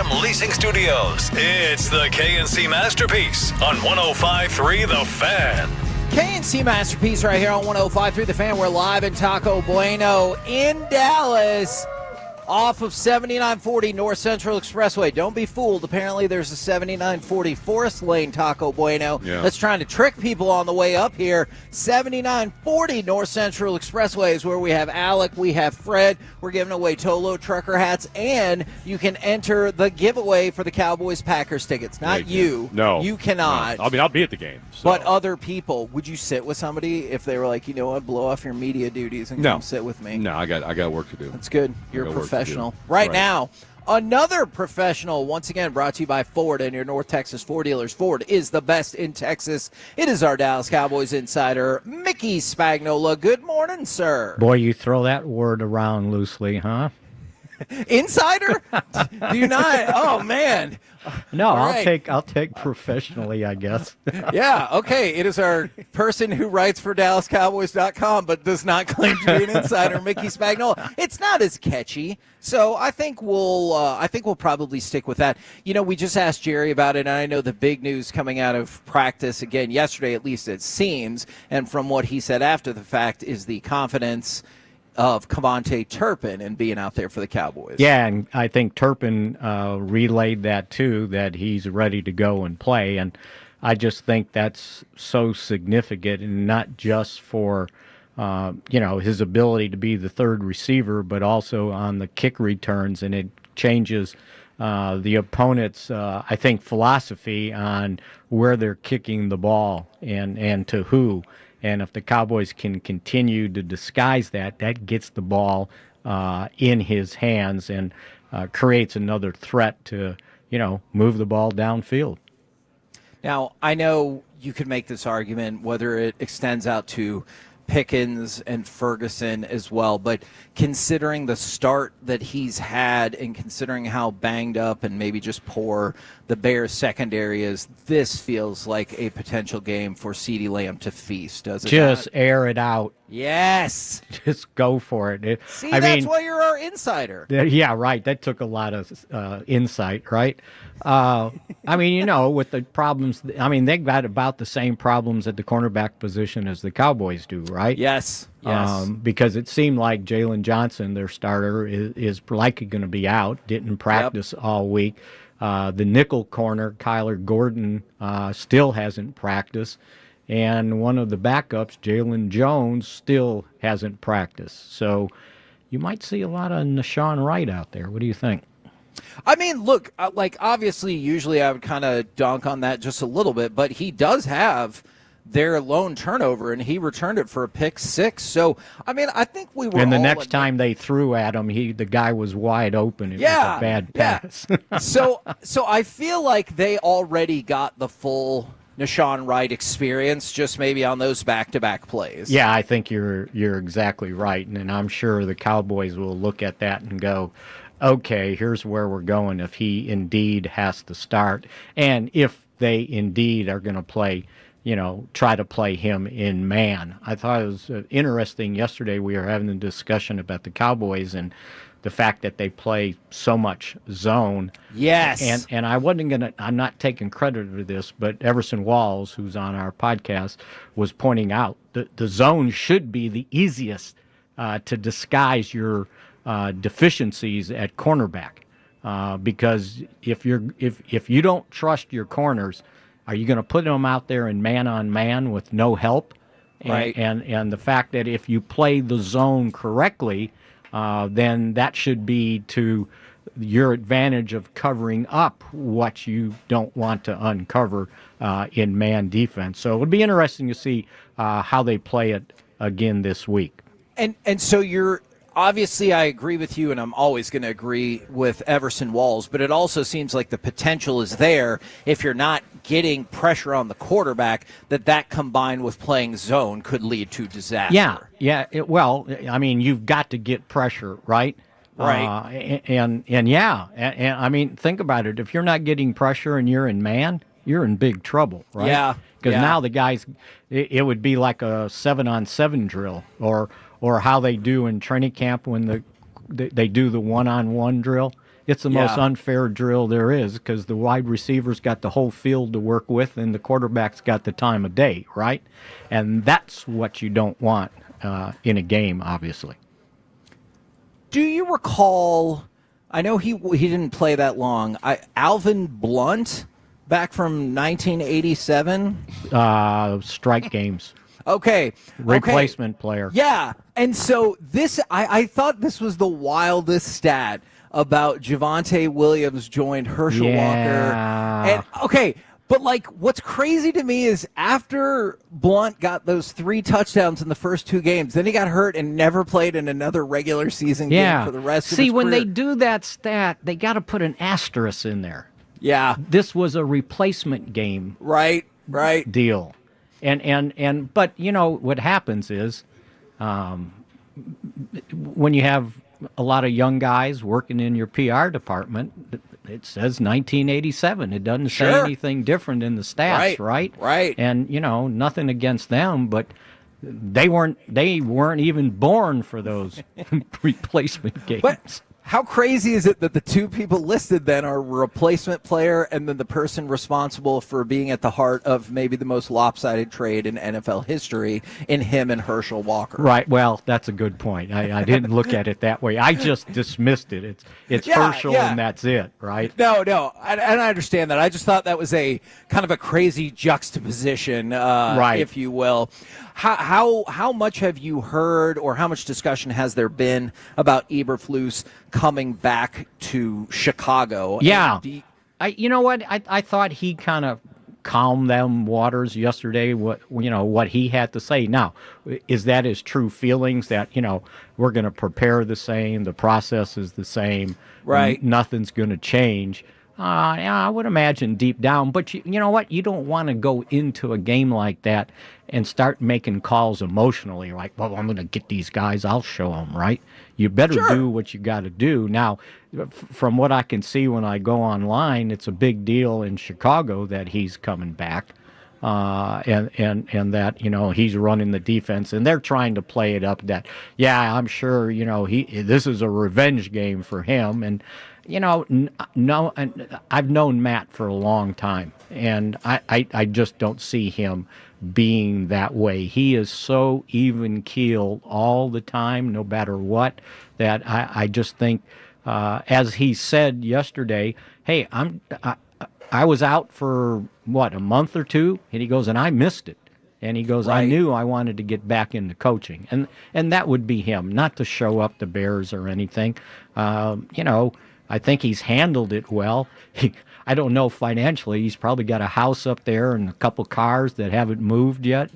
From Leasing Studios, it's the KNC Masterpiece on 105.3 The Fan. KNC Masterpiece right here on 105.3 The Fan. We're live in Taco Bueno in Dallas off of 7940 North Central Expressway. Don't be fooled. Apparently there's a 7940 Forest Lane Taco Bueno that's trying to trick people on the way up here. 7940 North Central Expressway is where we have Alec, we have Fred. We're giving away Tolo trucker hats, and you can enter the giveaway for the Cowboys-Packers tickets. Not you. No. You cannot. No. I mean, I'll be at the game. So. But other people, would you sit with somebody if they were like, you know what, blow off your media duties and come sit with me? No, I got work to do. That's good. You're a professional. Right now, another professional, once again, brought to you by Ford and your North Texas Ford dealers. Ford is the best in Texas. It is our Dallas Cowboys insider, Mickey Spagnola. Good morning, sir. Boy, you throw that word around loosely, huh? Insider? Do you not? Oh, man. No, All I'll right. take professionally, I guess. Yeah, okay. It is our person who writes for DallasCowboys.com but does not claim to be an insider, Mickey Spagnola. It's not as catchy, so I think we'll probably stick with that. You know, we just asked Jerry about it, and I know the big news coming out of practice again yesterday, at least it seems, and from what he said after the fact, is the confidence of Cavante Turpin and being out there for the Cowboys. Yeah, and I think Turpin relayed that too, that he's ready to go and play. And I just think that's so significant, and not just for his ability to be the third receiver, but also on the kick returns, and it changes the opponent's, I think, philosophy on where they're kicking the ball and to who. And if the Cowboys can continue to disguise that gets the ball in his hands and creates another threat to, move the ball downfield. Now, I know you could make this argument, whether it extends out to Pickens and Ferguson as well, but considering the start that he's had and considering how banged up and maybe just poor the Bears secondary is, this feels like a potential game for CeeDee Lamb to feast, does it Just not? air it out. Yes. Just go for it. See, that's why you're our insider. Yeah, right. That took a lot of insight, right? With the problems, they've got about the same problems at the cornerback position as the Cowboys do, right? Yes. Because it seemed like Jalen Johnson, their starter, is likely going to be out, didn't practice all week. The nickel corner, Kyler Gordon, still hasn't practiced. And one of the backups, Jalen Jones, still hasn't practiced. So you might see a lot of Nashawn Wright out there. What do you think? I mean, look, obviously, usually I would kind of dunk on that just a little bit, but he does have their lone turnover, and he returned it for a pick six. So, I think we were. And the next time they threw at him, the guy was wide open. It was a bad pass. So I feel like they already got the full Nashawn Wright experience, just maybe on those back-to-back plays. Yeah, I think you're exactly right, and I'm sure the Cowboys will look at that and go, okay, here's where we're going if he indeed has to start, and if they indeed are going to play, try to play him in man. I thought it was interesting yesterday we were having a discussion about the Cowboys and the fact that they play so much zone. Yes. And I'm not taking credit for this, but Everson Walls, who's on our podcast, was pointing out that the zone should be the easiest to disguise your deficiencies at cornerback. Because if you don't trust your corners, are you going to put them out there in man-on-man with no help? Right. And the fact that if you play the zone correctly, then that should be to your advantage of covering up what you don't want to uncover in man defense. So it would be interesting to see how they play it again this week. And so you're obviously, I agree with you, and I'm always going to agree with Everson Walls, but it also seems like the potential is there if you're not getting pressure on the quarterback, that combined with playing zone could lead to disaster. Yeah. You've got to get pressure, right? Right. And think about it. If you're not getting pressure and you're in man, you're in big trouble, right? Yeah. Because now the guys, it would be like a 7-on-7 drill, or how they do in training camp when they do the 1-on-1 drill. It's the most unfair drill there is because the wide receivers got the whole field to work with and the quarterback's got the time of day, right? And that's what you don't want in a game, obviously. Do you recall, I know he didn't play that long, Alvin Blunt back from 1987? Strike games. Okay. Replacement player. Yeah. And so this, I thought this was the wildest stat about Javonte Williams joined Herschel Walker. And but like what's crazy to me is after Blunt got those 3 touchdowns in the first 2 games, then he got hurt and never played in another regular season game for the rest of his career. See, when they do that stat, they got to put an asterisk in there. Yeah. This was a replacement game. Right. Deal. And but you know what happens is when you have a lot of young guys working in your PR department, it says 1987. It doesn't say anything different in the stats, right? Right. And you know, nothing against them, but they weren't even born for those replacement games. But how crazy is it that the 2 people listed then are replacement player and then the person responsible for being at the heart of maybe the most lopsided trade in NFL history in him and Herschel Walker? Right. Well, that's a good point. I didn't look at it that way. I just dismissed it. It's Herschel and that's it, right? No. And I understand that. I just thought that was a kind of a crazy juxtaposition, if you will. How much have you heard or how much discussion has there been about Eberflus coming back to Chicago? Yeah. You know what? I thought he kind of calmed them waters yesterday, what he had to say. Now, is that his true feelings that, we're going to prepare the same, the process is the same, right? Nothing's going to change. I would imagine deep down, but you know what? You don't want to go into a game like that and start making calls emotionally, like, well, I'm going to get these guys, I'll show them, right? You better do what you got to do. Now, from what I can see when I go online, it's a big deal in Chicago that he's coming back, and that, he's running the defense, and they're trying to play it up that, I'm sure, this is a revenge game for him, and no, and I've known Matt for a long time, and I just don't see him being that way. He is so even keeled all the time, no matter what, that I just think, as he said yesterday, hey, I was out for a month or 2, and he goes, and I missed it. And he goes, I knew I wanted to get back into coaching. And that would be him, not to show up the Bears or anything. I think he's handled it well. I don't know financially. He's probably got a house up there and a couple cars that haven't moved yet,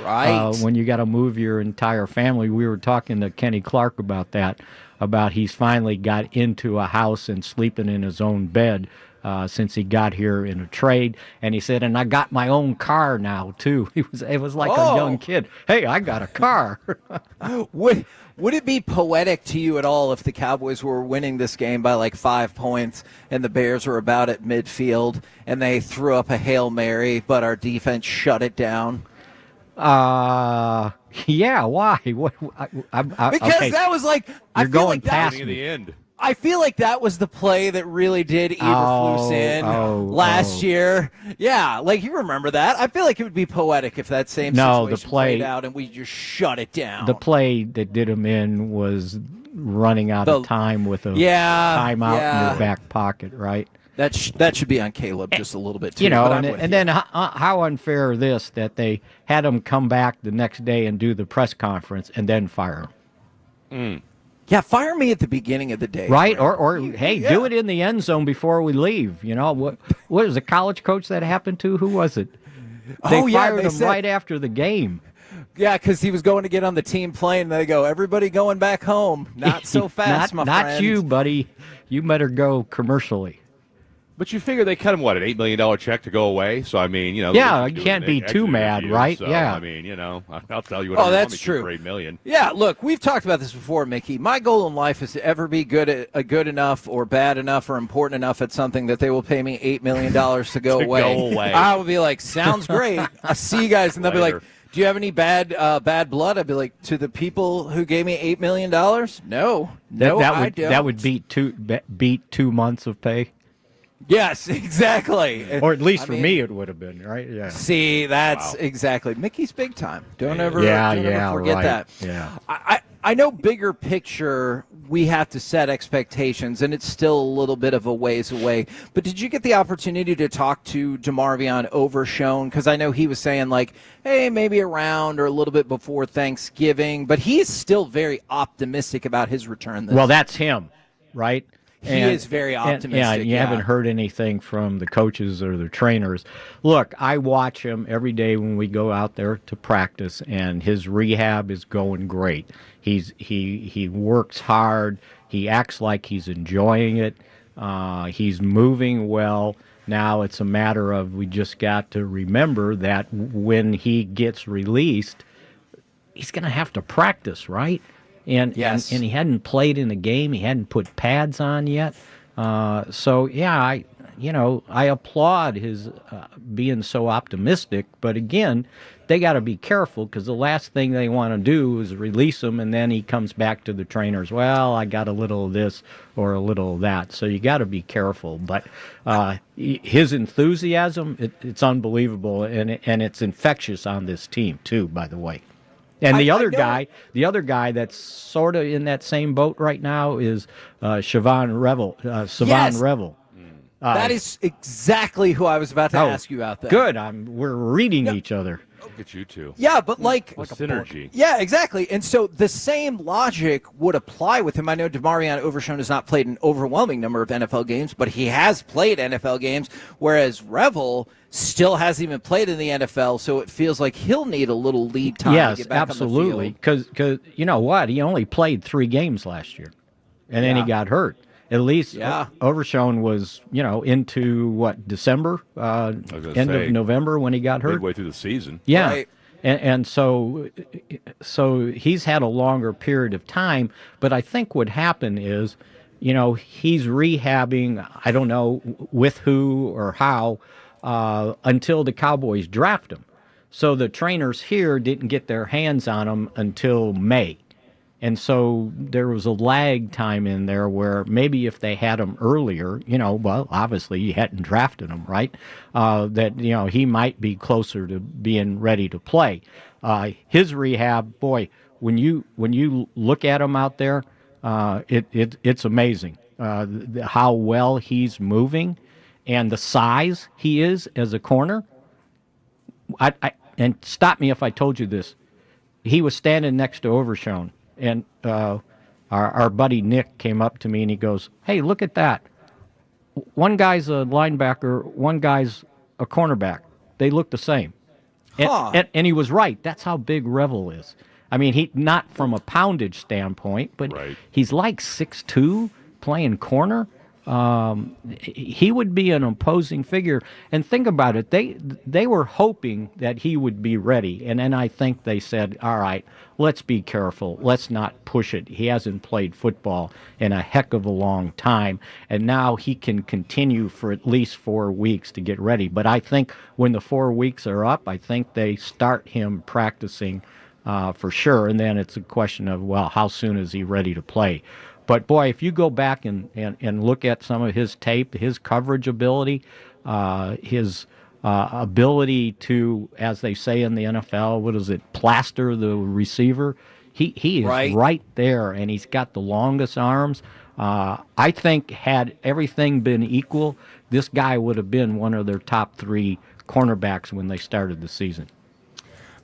Right. When you got to move your entire family. We were talking to Kenny Clark about that, about he's finally got into a house and sleeping in his own bed since he got here in a trade. And he said, and I got my own car now, too. It was like a young kid. Hey, I got a car. Would it be poetic to you at all if the Cowboys were winning this game by like 5 points and the Bears were about at midfield and they threw up a Hail Mary, but our defense shut it down? Yeah, why? Because that was like, you're going past me. In the end. I feel like that was the play that really did Eberflus in last year. Yeah, like you remember that. I feel like it would be poetic if that same situation played out and we just shut it down. The play that did him in was running out of time with a timeout in your back pocket, right? That should be on Caleb just a little bit too. And then how unfair this that they had him come back the next day and do the press conference and then fire him. Yeah, fire me at the beginning of the day. Right, or hey, do it in the end zone before we leave. What was the college coach that happened to? Who was it? They fired him right after the game. Yeah, because he was going to get on the team plane, and they go, everybody going back home. Not so fast, my friend. Not you, buddy. You better go commercially. But you figure they cut him, an $8 million check to go away? So, I mean, you can't be too mad, right? So, yeah. I mean, I'll tell you what that's true. For $8 million. Yeah, look, we've talked about this before, Mickey. My goal in life is to ever be good enough or bad enough or important enough at something that they will pay me $8 million to go away. Go away. I will be like, sounds great. I'll see you guys. And they'll be like, Do you have any bad blood? I'd be like, to the people who gave me $8 million? No, I don't. That would beat 2 months of pay. Yes, exactly. Or at least for me, it would have been, right? Yeah. See, that's exactly. Mickey's big time. Don't ever forget right. that. Yeah. I know bigger picture, we have to set expectations, and it's still a little bit of a ways away. But did you get the opportunity to talk to DeMarvion Overshone? Because I know he was saying, like, hey, maybe around or a little bit before Thanksgiving. But he is still very optimistic about his return. Well, that's him, right? He is very optimistic. You haven't heard anything from the coaches or the trainers. Look, I watch him every day when we go out there to practice, and his rehab is going great. He works hard. He acts like he's enjoying it. He's moving well. Now it's a matter of we just got to remember that when he gets released, he's going to have to practice, right? And he hadn't played in a game. He hadn't put pads on yet. I applaud his being so optimistic. But again, they got to be careful because the last thing they want to do is release him, and then he comes back to the trainers. Well, I got a little of this or a little of that. So you got to be careful. But his enthusiasm, it's unbelievable, and it's infectious on this team too. By the way. And the other guy that's sort of in that same boat right now is Siobhan Revel. Revel. That is exactly who I was about to ask you about that. Good. We're reading each other. Look at you two. Yeah, but like synergy. Yeah, exactly. And so the same logic would apply with him. I know DeMarvion Overshone has not played an overwhelming number of NFL games, but he has played NFL games, whereas Revel still hasn't even played in the NFL, so it feels like he'll need a little lead time to get back absolutely. on the field. Because you know what? He only played 3 games last year, and then he got hurt. At least Overshone was, into December, end of November when he got hurt. Midway through the season. Yeah. Right. And so he's had a longer period of time. But I think what happened is, he's rehabbing, I don't know with who or how, until the Cowboys draft him. So the trainers here didn't get their hands on him until May. And so there was a lag time in there where maybe if they had him earlier, obviously you hadn't drafted him, right? That, he might be closer to being ready to play. His rehab, boy, when you look at him out there, it's amazing how well he's moving and the size he is as a corner. And stop me if I told you this. He was standing next to Overshone. And our buddy Nick came up to me and he goes, "Hey, look at that. One guy's a linebacker, one guy's a cornerback. They look the same." And he was right. That's how big Revel is. I mean, he not from a poundage standpoint, but he's like 6'2", playing corner. He would be an imposing figure. And think about it. They were hoping that he would be ready. And then I think they said, all right, let's be careful. Let's not push it. He hasn't played football in a heck of a long time. And now he can continue for at least 4 weeks to get ready. But I think when the 4 weeks are up, I think they start him practicing for sure. And then it's a question of, well, how soon is he ready to play? But, boy, if you go back and look at some of his tape, his coverage ability, his ability to, as they say in the NFL, plaster the receiver, he is right there, and he's got the longest arms. I think had everything been equal, this guy would have been one of their top 3 cornerbacks when they started the season.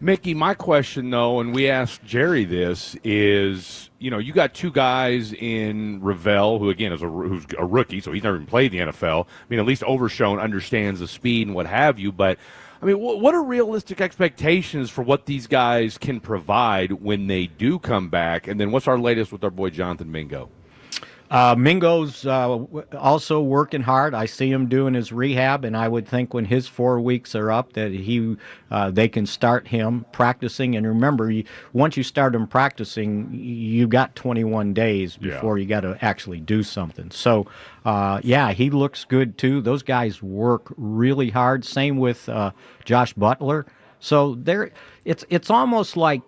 Mickey, my question, though, and we asked Jerry this, is, you got 2 guys in Ravel, who, again, who's a rookie, so he's never even played in the NFL. I mean, at least Overshone understands the speed and what have you. But, I mean, what are realistic expectations for what these guys can provide when they do come back? And then what's our latest with our boy Jonathan Mingo? Mingo's also working hard. I see him doing his rehab, and I would think when his 4 weeks are up that they can start him practicing. And remember, once you start him practicing, you got 21 days before you got to actually do something. So, he looks good too. Those guys work really hard. Same with Josh Butler. So it's almost like,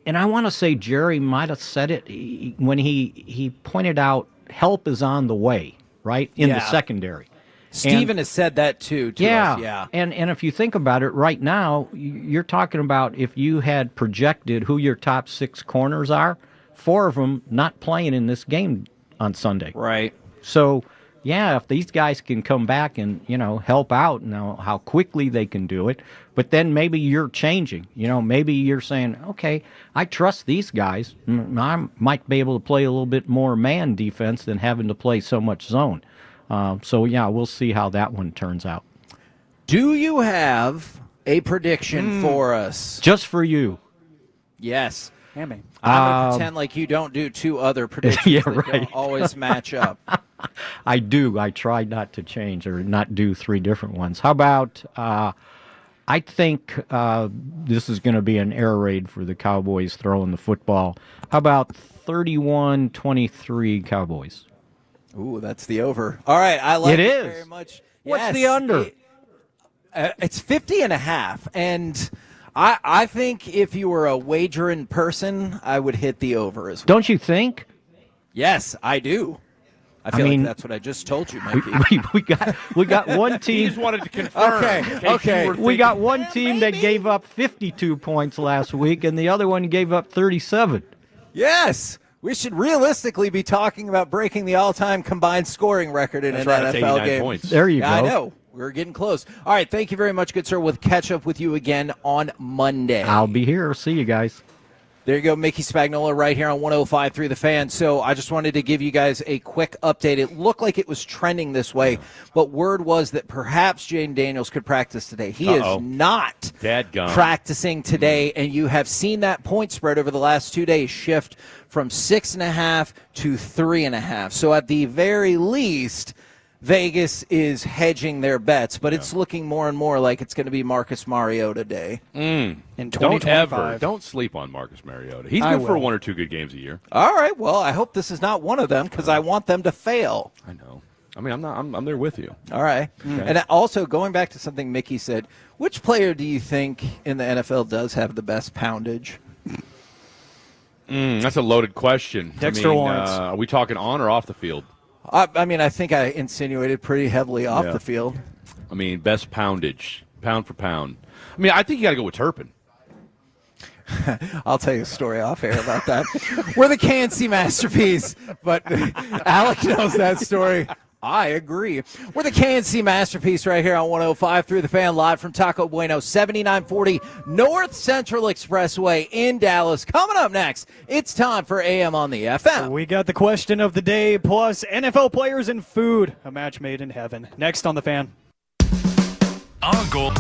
and I want to say Jerry might have said it when he pointed out help is on the way, right, in the secondary. Steven has said that too to us. Yeah. And if you think about it right now, you're talking about if you had projected who your top 6 corners are, 4 of them not playing in this game on Sunday. Right. So, yeah, if these guys can come back and, help out, now how quickly they can do it, but then maybe you're changing. Maybe you're saying, okay, I trust these guys. I might be able to play a little bit more man defense than having to play so much zone. So, yeah, we'll see how that one turns out. Do you have a prediction for us? Just for you. Yes. Hammy. I'm going to pretend like you don't do 2 other predictions that don't always match up. I do. I try not to change or not do 3 different ones. How about, I think this is going to be an air raid for the Cowboys throwing the football. How about 31-23 Cowboys? Ooh, that's the over. All right, I like it very much. What's the under? It's 50.5, and I think if you were a wagering person, I would hit the over as well. Don't you think? Yes, I do. I feel like that's what I just told you, Mikey. we got one team. He just wanted to confirm. Okay. We got one team that gave up 52 points last week, and the other one gave up 37. Yes. We should realistically be talking about breaking the all-time combined scoring record in an NFL game. Points. There you go. I know. We're getting close. All right, thank you very much, good sir. We'll catch up with you again on Monday. I'll be here. See you guys. There you go, Mickey Spagnola right here on 105.3 The Fan. So I just wanted to give you guys a quick update. It looked like it was trending this way, but word was that perhaps Jaden Daniels could practice today. He is not practicing today, and you have seen that point spread over the last 2 days shift from 6.5 to 3.5. So at the very least, Vegas is hedging their bets, but it's looking more and more like it's going to be Marcus Mariota day. In 2025. Don't sleep on Marcus Mariota. He's good for 1 or 2 good games a year. All right, well, I hope this is not one of them because I want them to fail. I know. I mean, I'm there with you. All right. Okay. And also, going back to something Mickey said, which player do you think in the NFL does have the best poundage? That's a loaded question. Dexter Lawrence. Are we talking on or off the field? I mean, I think I insinuated pretty heavily off the field. I mean, best poundage, pound for pound. I mean, I think you got to go with Turpin. I'll tell you a story off air about that. We're the KNC Masterpiece, but Alec knows that story. I agree. We're the KNC Masterpiece right here on 105.3 The Fan, live from Taco Bueno, 7940 North Central Expressway in Dallas. Coming up next, it's time for AM on the FM. We got the question of the day, plus NFL players and food, a match made in heaven. Next on The Fan. Our goal.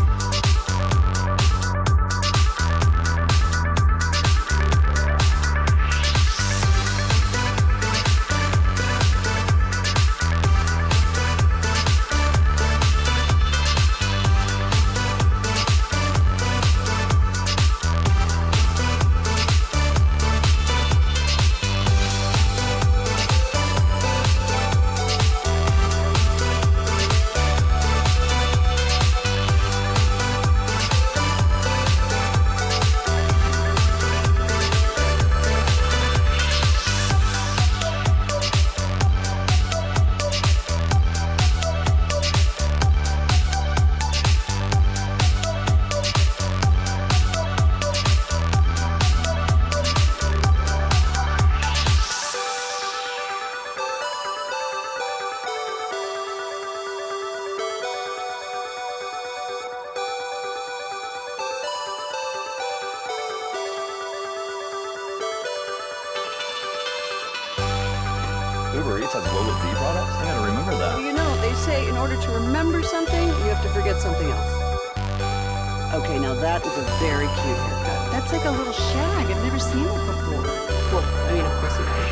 Uber Eats has low fee products? I gotta remember that. Well, they say in order to remember something, you have to forget something else. Okay, now that is a very cute haircut. That's like a little shag. I've never seen it before. Well, I mean, of course you have.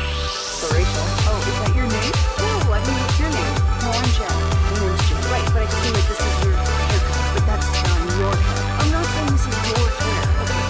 So, Rachel. Oh, is that your name? No, I mean, it's your name. No, I'm Jen. My name's Jen. Right, but I just mean like this is your haircut. But that's on your hair. I'm not saying this is your hair. Okay.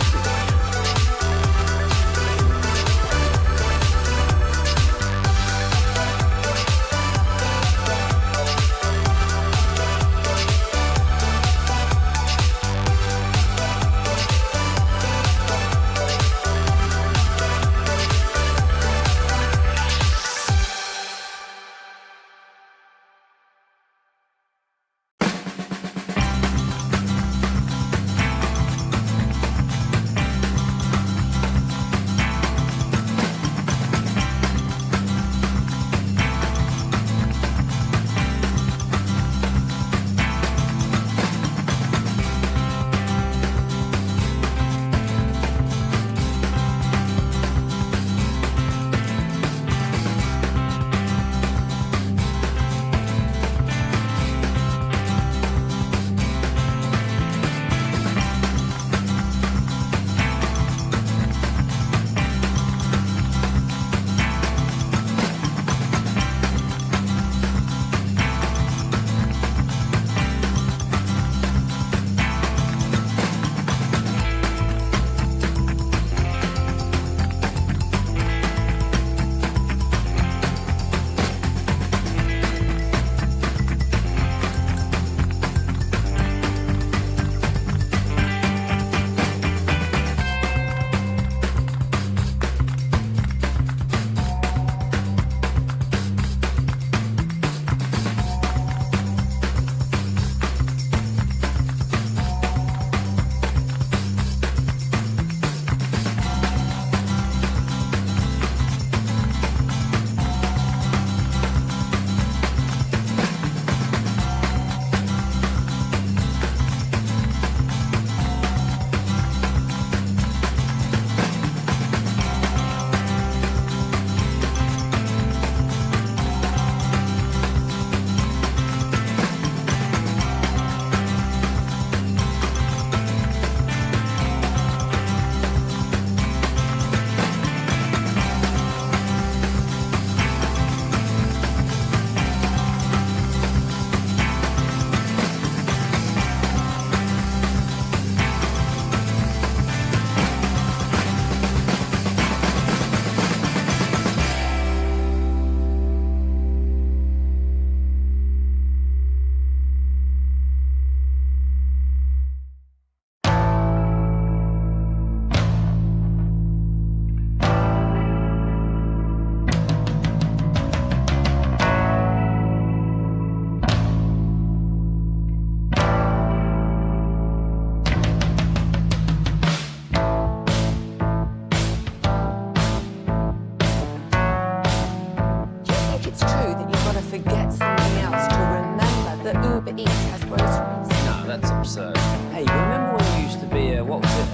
That's absurd. Hey, remember when you used to be a, what was it,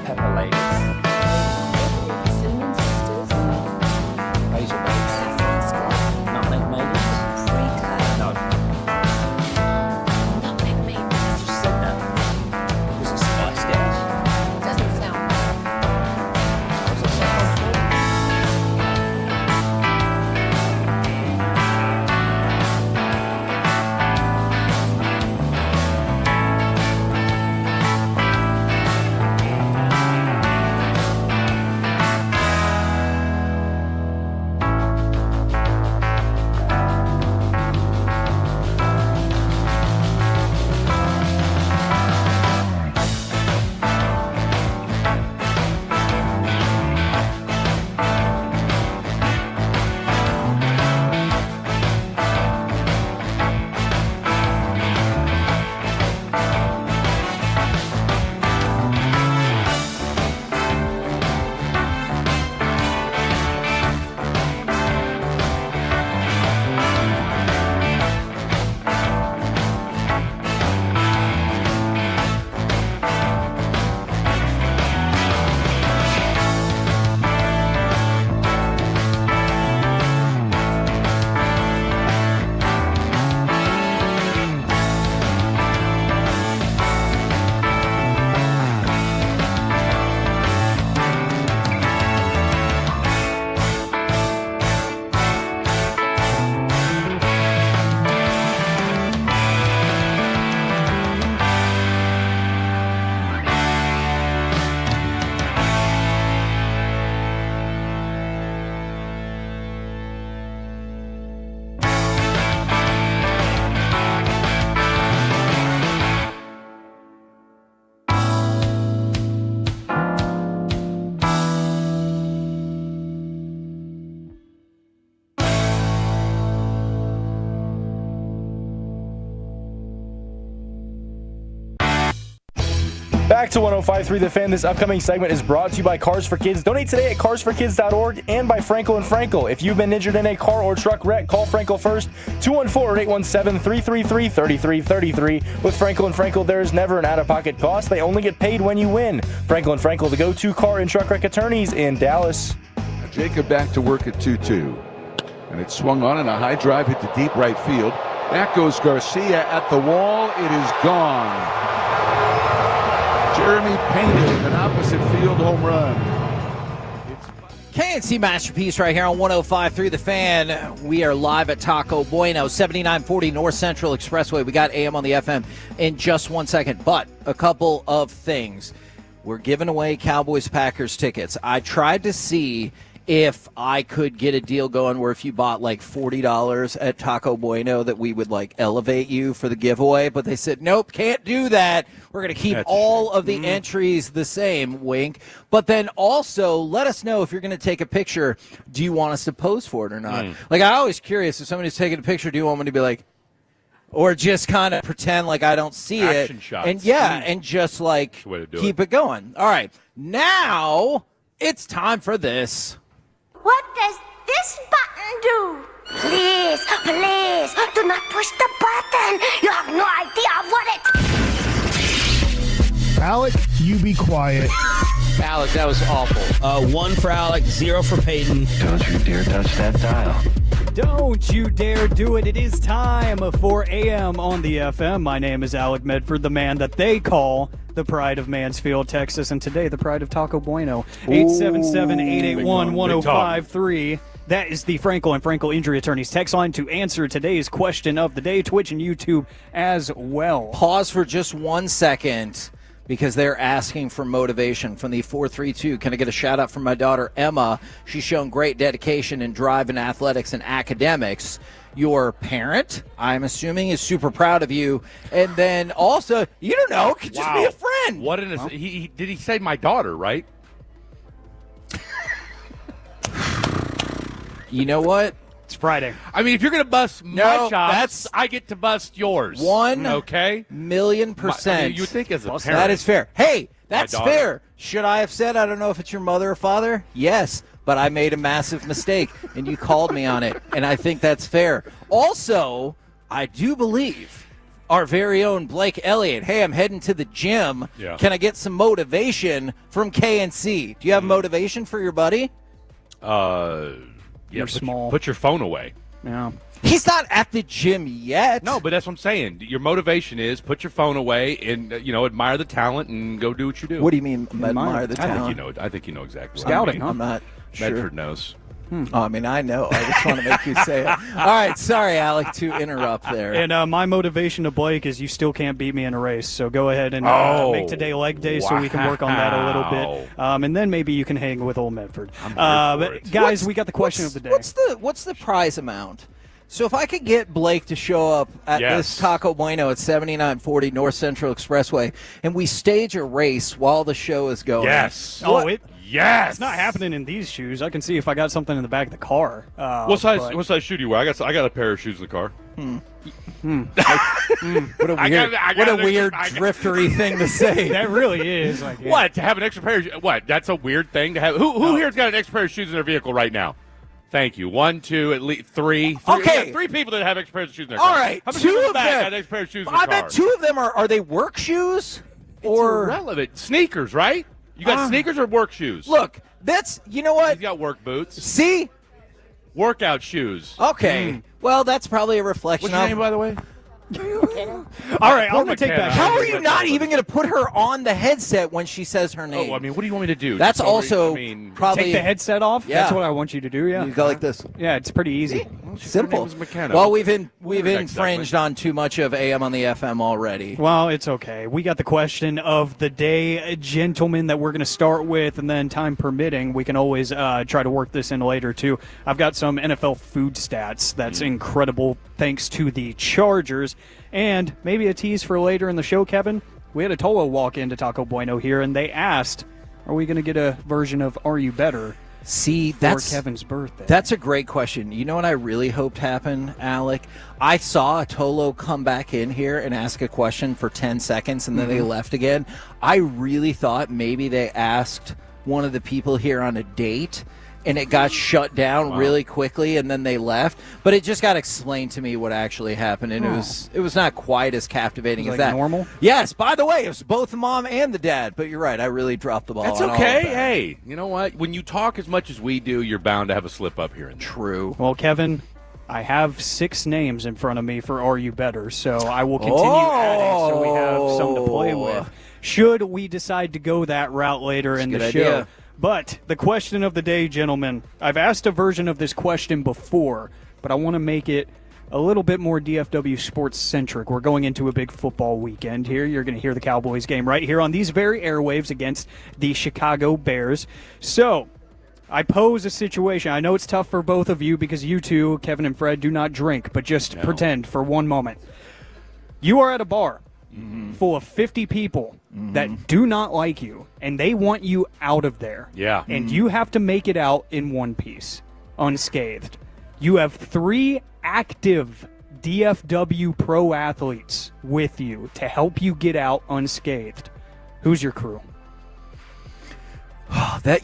Pepper Lady? Cinnamon sisters? Hazel Babes? Nutmeg Maidens? No. Nutmeg maidens. You said that. Was it Spice Girls? Doesn't sound right. Was it Sex Back to 105.3 The Fan. This upcoming segment is brought to you by Cars for Kids. Donate today at carsforkids.org and by Frankel & Frankel. If you've been injured in a car or truck wreck, call Frankel first. 214-817-333-3333. With Frankel & Frankel, there is never an out-of-pocket cost. They only get paid when you win. Frankel & Frankel, the go-to car and truck wreck attorneys in Dallas. Jacob back to work at 2-2. And it swung on and a high drive hit to deep right field. Back goes Garcia at the wall. It is gone. Jeremy Pena with an opposite field home run. KNC Masterpiece right here on 105.3 The Fan. We are live at Taco Bueno, 7940 North Central Expressway. We got AM on the FM in just 1 second. But a couple of things. We're giving away Cowboys-Packers tickets. I tried to see if I could get a deal going where if you bought like $40 at Taco Bueno that we would like elevate you for the giveaway, but they said, nope, can't do that. We're going to keep all of the entries the same, wink. But then also let us know if you're going to take a picture, do you want us to pose for it or not? Like, I'm always curious if somebody's taking a picture, do you want me to be like, or just kind of pretend like I don't see Action it. shots. And and just like keep it going. All right. Now it's time for this. What does this button do? Please, please, do not push the button. You have no idea what it... Alec, you be quiet. Alec, that was awful. 1 for Alec, 0 for Peyton. Don't you dare touch that dial. Don't you dare do it. It is time for AM on the FM. My name is Alec Medford, the man that they call the pride of Mansfield, Texas, and today the pride of Taco Bueno. 877-881-1053. That is the Frankel & Frankel Injury Attorneys text line to answer today's question of the day. Twitch and YouTube as well. Pause for just 1 second because they're asking for motivation from the 432. Can I get a shout out from my daughter Emma? She's shown great dedication and drive in athletics and academics. Your parent, I'm assuming, is super proud of you. And then also, you don't know, could just be a friend. What he did he say my daughter, right? You know what? It's Friday. I mean, if you're going to bust my chops, I get to bust yours. 1,000,000%. I mean, you think as a parent. That is fair. Hey, that's fair. Should I have said, I don't know if it's your mother or father? Yes, but I made a massive mistake, and you called me on it, and I think that's fair. Also, I do believe our very own Blake Elliott. Hey, I'm heading to the gym. Yeah. Can I get some motivation from KNC? Do you have motivation for your buddy? You're small. Put your phone away. Yeah. He's not at the gym yet. No, but that's what I'm saying. Your motivation is put your phone away and admire the talent and go do what you do. What do you mean admire the talent? I think you know exactly. Scouting, what I mean. huh? I'm not sure. Medford knows. Oh, I mean, I know. I just want to make you say it. All right, sorry, Alec, to interrupt there. And my motivation to Blake is you still can't beat me in a race. So go ahead and make today leg day so we can work on that a little bit. And then maybe you can hang with old Medford. But guys, we got the question of the day. What's the prize amount? So if I could get Blake to show up at this Taco Bueno at 7940 North Central Expressway, and we stage a race while the show is going. Yes. Yes. It's not happening in these shoes. I can see if I got something in the back of the car. What size shoe do you wear? I got a pair of shoes in the car. What a weird driftery thing to say. That really is. What, to have an extra pair of what? That's a weird thing to have. Who here's got an extra pair of shoes in their vehicle right now? Thank you. 1, 2, at least three. Okay. 3 people that have extra pairs of shoes in their car. All right. How many 2 people of in the back them. got extra pair of shoes in their I car? bet 2 of them are they work shoes? It's irrelevant. Sneakers, right? You got sneakers or work shoes? Look, you know what? He's got work boots. See? Workout shoes. Okay. Well, that's probably a reflection What's your name, by the way? All right, I'm going to take that. How are you not even going to put her on the headset when she says her name? Oh, I mean, what do you want me to do? That's Just also probably take the headset off. Yeah. That's what I want you to do. Yeah, you go like this. Yeah, it's pretty easy. Simple. Well, we've infringed on too much of AM on the FM already. Well, it's okay. We got the question of the day, gentlemen, that we're going to start with, and then time permitting, we can always try to work this in later too. I've got some NFL food stats that's incredible, thanks to the Chargers. And maybe a tease for later in the show, Kevin. We had a Tolo walk into Taco Bueno here, and they asked, are we going to get a version of Are You Better for Kevin's birthday? That's a great question. You know what I really hoped happened, Alec? I saw a Tolo come back in here and ask a question for 10 seconds, and then they left again. I really thought maybe they asked one of the people here on a date, and it got shut down really quickly, and then they left. But it just got explained to me what actually happened, and it was not quite as captivating as that. Normal? Yes. By the way, it was both the mom and the dad. But you're right. I really dropped the ball. That's on all okay. of that. Hey, you know what? When you talk as much as we do, you're bound to have a slip up here and there. True. Well, Kevin, I have 6 names in front of me for Are You Better, so I will continue adding so we have some to play with. Should we decide to go that route later in the show? Idea. But the question of the day, gentlemen, I've asked a version of this question before, but I want to make it a little bit more DFW sports-centric. We're going into a big football weekend here. You're going to hear the Cowboys game right here on these very airwaves against the Chicago Bears. So I pose a situation. I know it's tough for both of you because you two, Kevin and Fred, do not drink, but just pretend for one moment. You are at a bar full of 50 people that do not like you, and they want you out of there. Yeah. And you have to make it out in one piece, unscathed. You have 3 active DFW pro athletes with you to help you get out unscathed. Who's your crew?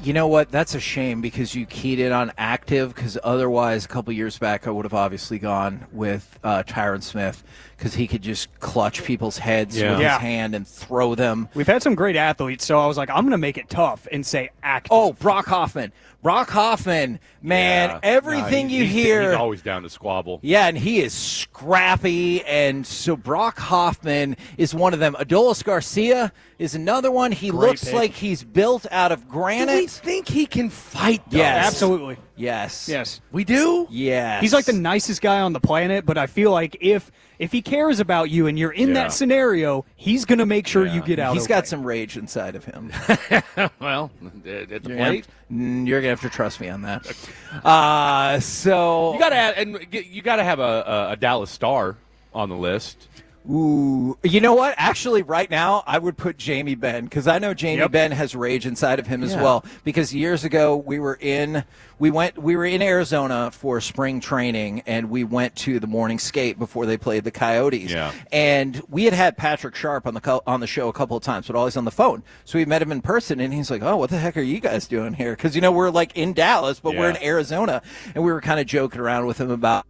You know what? That's a shame because you keyed in on active, because otherwise a couple years back I would have obviously gone with Tyron Smith, because he could just clutch people's heads with his hand and throw them. We've had some great athletes, so I was like, I'm going to make it tough and say active. Oh, Brock Hoffman. Brock Hoffman, man, everything you hear. He's always down to squabble. Yeah, and he is scrappy, and so Brock Hoffman is one of them. Adolis Garcia is another one. He looks like he's built out of granite. Do we think he can fight, though? Yes. Absolutely. Yes. Yes. We do? Yes. He's like the nicest guy on the planet, but I feel like if he cares about you and you're in that scenario, he's going to make sure you get out. He's got some rage inside of him. Well, at the plate. You're going to have to trust me on that. So you got to have a Dallas Star on the list. Ooh, you know what? Actually, right now, I would put Jamie Benn, because I know Jamie Benn has rage inside of him as well. Because years ago, we were in Arizona for spring training, and we went to the morning skate before they played the Coyotes. Yeah. And we had Patrick Sharp on the show a couple of times, but always on the phone. So we met him in person, and he's like, "Oh, what the heck are you guys doing here?" Because we're like in Dallas, but we're in Arizona, and we were kind of joking around with him about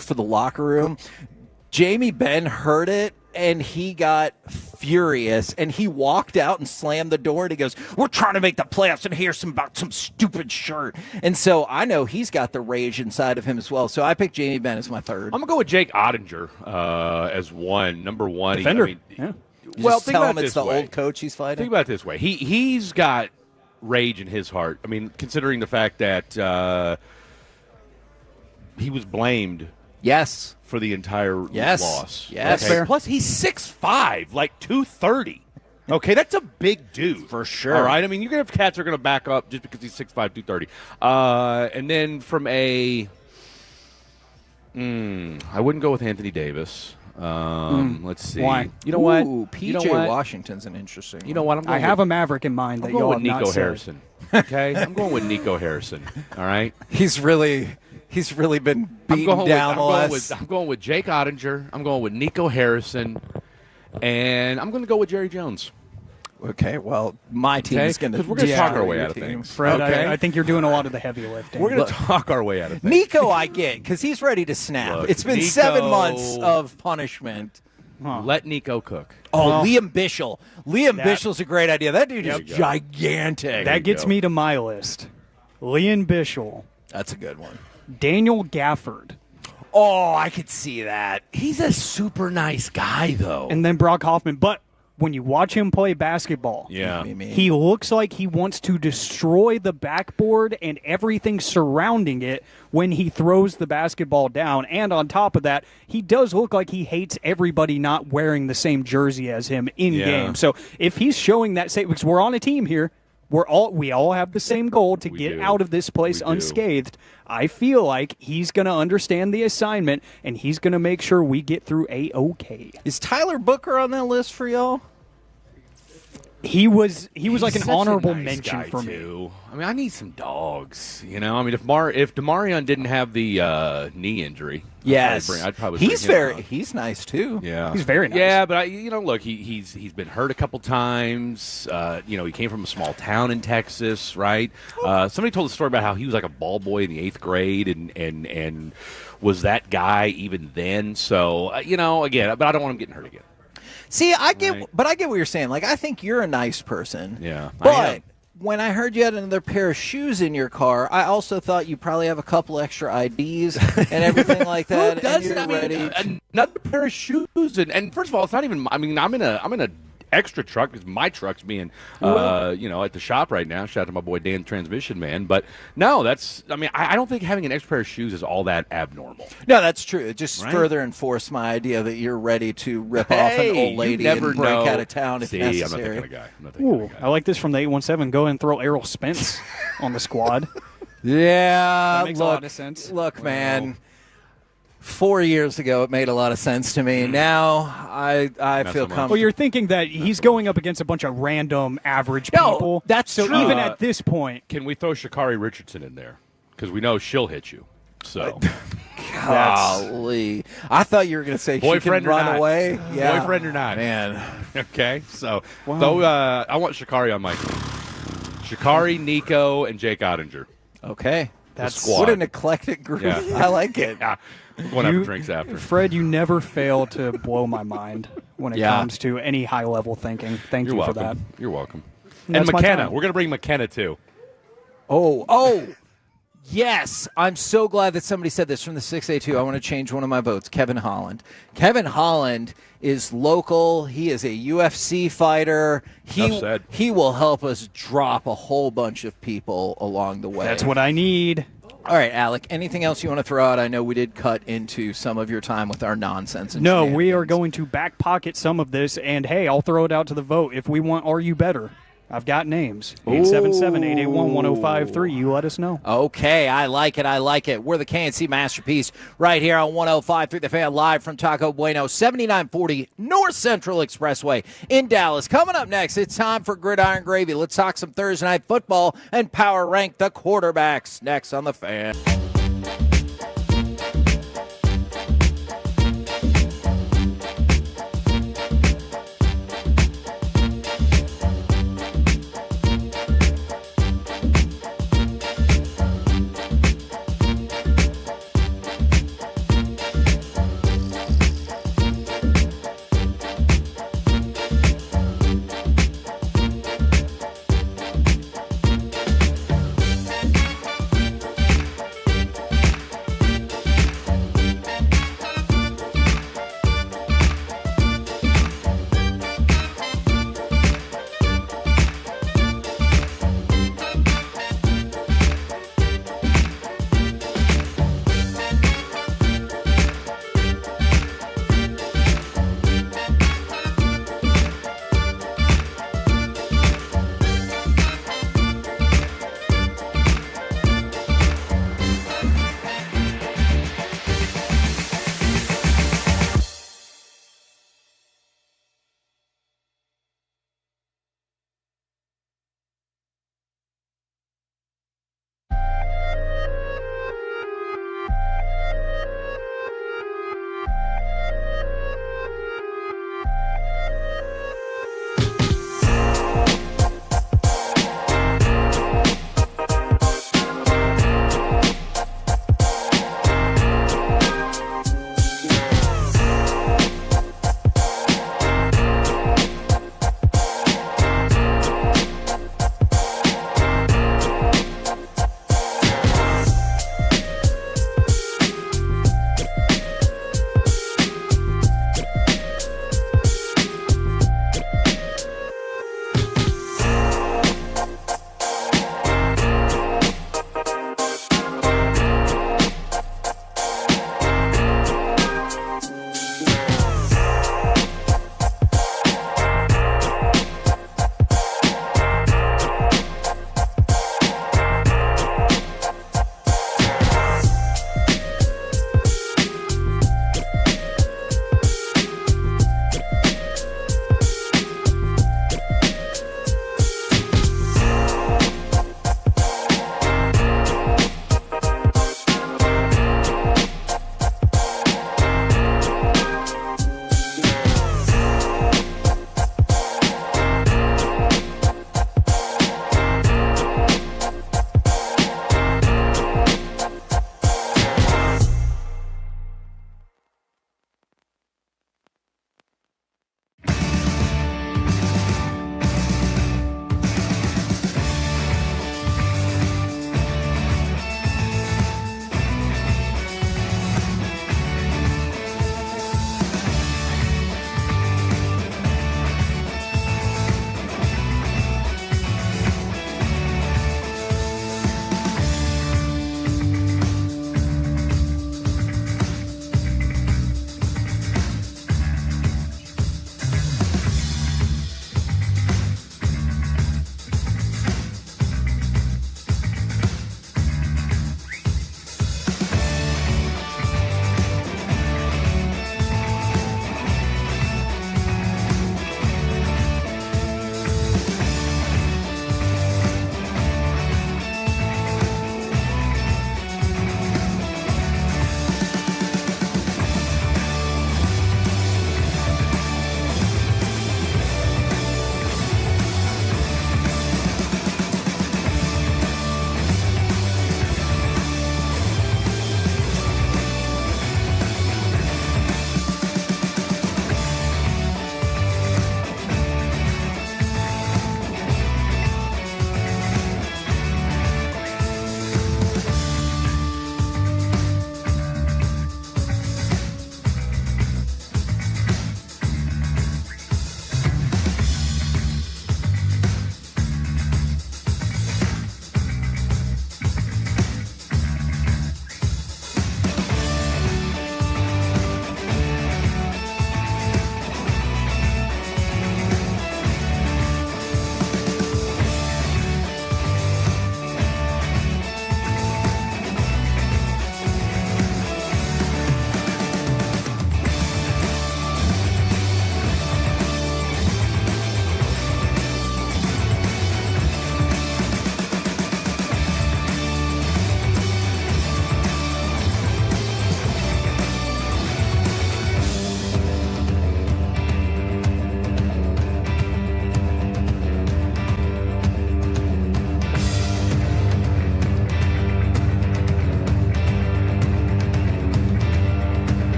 for the locker room. Jamie Benn heard it, and he got furious, and he walked out and slammed the door, and he goes, we're trying to make the playoffs, and here's about some stupid shirt. And so I know he's got the rage inside of him as well. So I picked Jamie Benn as my third. I'm going to go with Jake Ottinger as number one. Defender. Well, tell him it's the old coach he's fighting. Think about it this way. He's got rage in his heart. I mean, considering the fact that he was blamed for the entire loss. Yes. Okay? Plus, he's 6'5", like 230. Okay, that's a big dude. For sure. All right? I mean, you're going to have cats that are going to back up just because he's 6'5", 230. And then from I wouldn't go with Anthony Davis. Let's see. Why? You know what? P.J. Washington's an interesting one. You know what? I have a Maverick in mind that y'all have Nico not said. Harrison. Okay? I'm going with Nico Harrison. All right? He's really been beaten down. I'm going with Jake Ottinger. I'm going with Nico Harrison. And I'm going to go with Jerry Jones. Okay, well, my team is going to... Because we're going to talk our way out of things. Fred, okay? I think you're doing a lot of the heavy lifting. We're going to talk our way out of things. Nico I get, because he's ready to snap. Look, it's been 7 months of punishment. Let Nico cook. Oh, Liam Bichel. Bischel's a great idea. That dude is gigantic. That gets me to my list. Liam Bichel. That's a good one. Daniel Gafford. Oh, I could see that. He's a super nice guy, though. And then Brock Hoffman. But when you watch him play basketball, he looks like he wants to destroy the backboard and everything surrounding it when he throws the basketball down. And on top of that, he does look like he hates everybody not wearing the same jersey as him in game. So if he's showing that same, because we're on a team here, we all have the same goal to get out of this place unscathed. I feel like he's going to understand the assignment, and he's going to make sure we get through A-OK. Is Tyler Booker on that list for y'all? He was like an honorable mention for me. I mean, I need some dogs. You know, I mean, if Demarion didn't have the knee injury, I'd probably bring him he's nice too. Yeah, he's very nice. Yeah, but look, he's been hurt a couple times. He came from a small town in Texas, right? Somebody told a story about how he was like a ball boy in the 8th grade, and was that guy even then. So again, but I don't want him getting hurt again. See, I get what you're saying. Like, I think you're a nice person. Yeah, but when I heard you had another pair of shoes in your car, I also thought you probably have a couple extra IDs and everything like that. Who doesn't? Another pair of shoes, and first of all, it's not even. I mean, I'm in a extra truck because my truck's being at the shop right now. Shout out to my boy Dan, Transmission Man. But no, I don't think having an extra pair of shoes is all that abnormal. No, that's true. It just further enforced my idea that you're ready to rip off an old lady and break out of town if necessary. I'm not that kind of guy. I like this from the 817. Go and throw Errol Spence on the squad. Yeah, that makes a lot of sense. Look, man. 4 years ago, it made a lot of sense to me. Now, I feel comfortable. Well, you're thinking that he's going up against a bunch of random average people. That's so true. Even at this point. Can we throw Sha'Carri Richardson in there? Because we know she'll hit you. So. Golly. I thought you were going to say she can run away. Yeah. Boyfriend or not. Man. Okay. So, though, I want Sha'Carri on my team. Sha'Carri, Nico, and Jake Ottinger. Okay. That's squad. What an eclectic group. Yeah. I like it. Yeah. We'll have drinks after. Fred, you never fail to blow my mind when it comes to any high-level thinking. Thank you for that. You're welcome. That's and my McKenna. time. We're going to bring McKenna, too. Oh, yes. I'm so glad that somebody said this from the 6A2. I want to change one of my votes. Kevin Holland. Kevin Holland is local. He is a UFC fighter. He will help us drop a whole bunch of people along the way. That's what I need. All right, Alec, anything else you want to throw out? I know we did cut into some of your time with our nonsense. No, we are going to back pocket some of this, and hey, I'll throw it out to the vote. If we want Are You Better? I've got names. 877-881-1053. You let us know. Okay, I like it. We're the KNC Masterpiece right here on 105.3 The Fan, live from Taco Bueno, 7940 North Central Expressway in Dallas. Coming up next, it's time for Gridiron Gravy. Let's talk some Thursday Night Football and power rank the quarterbacks next on The Fan.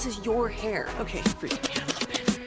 This is your hair. Okay, freak me out a little bit.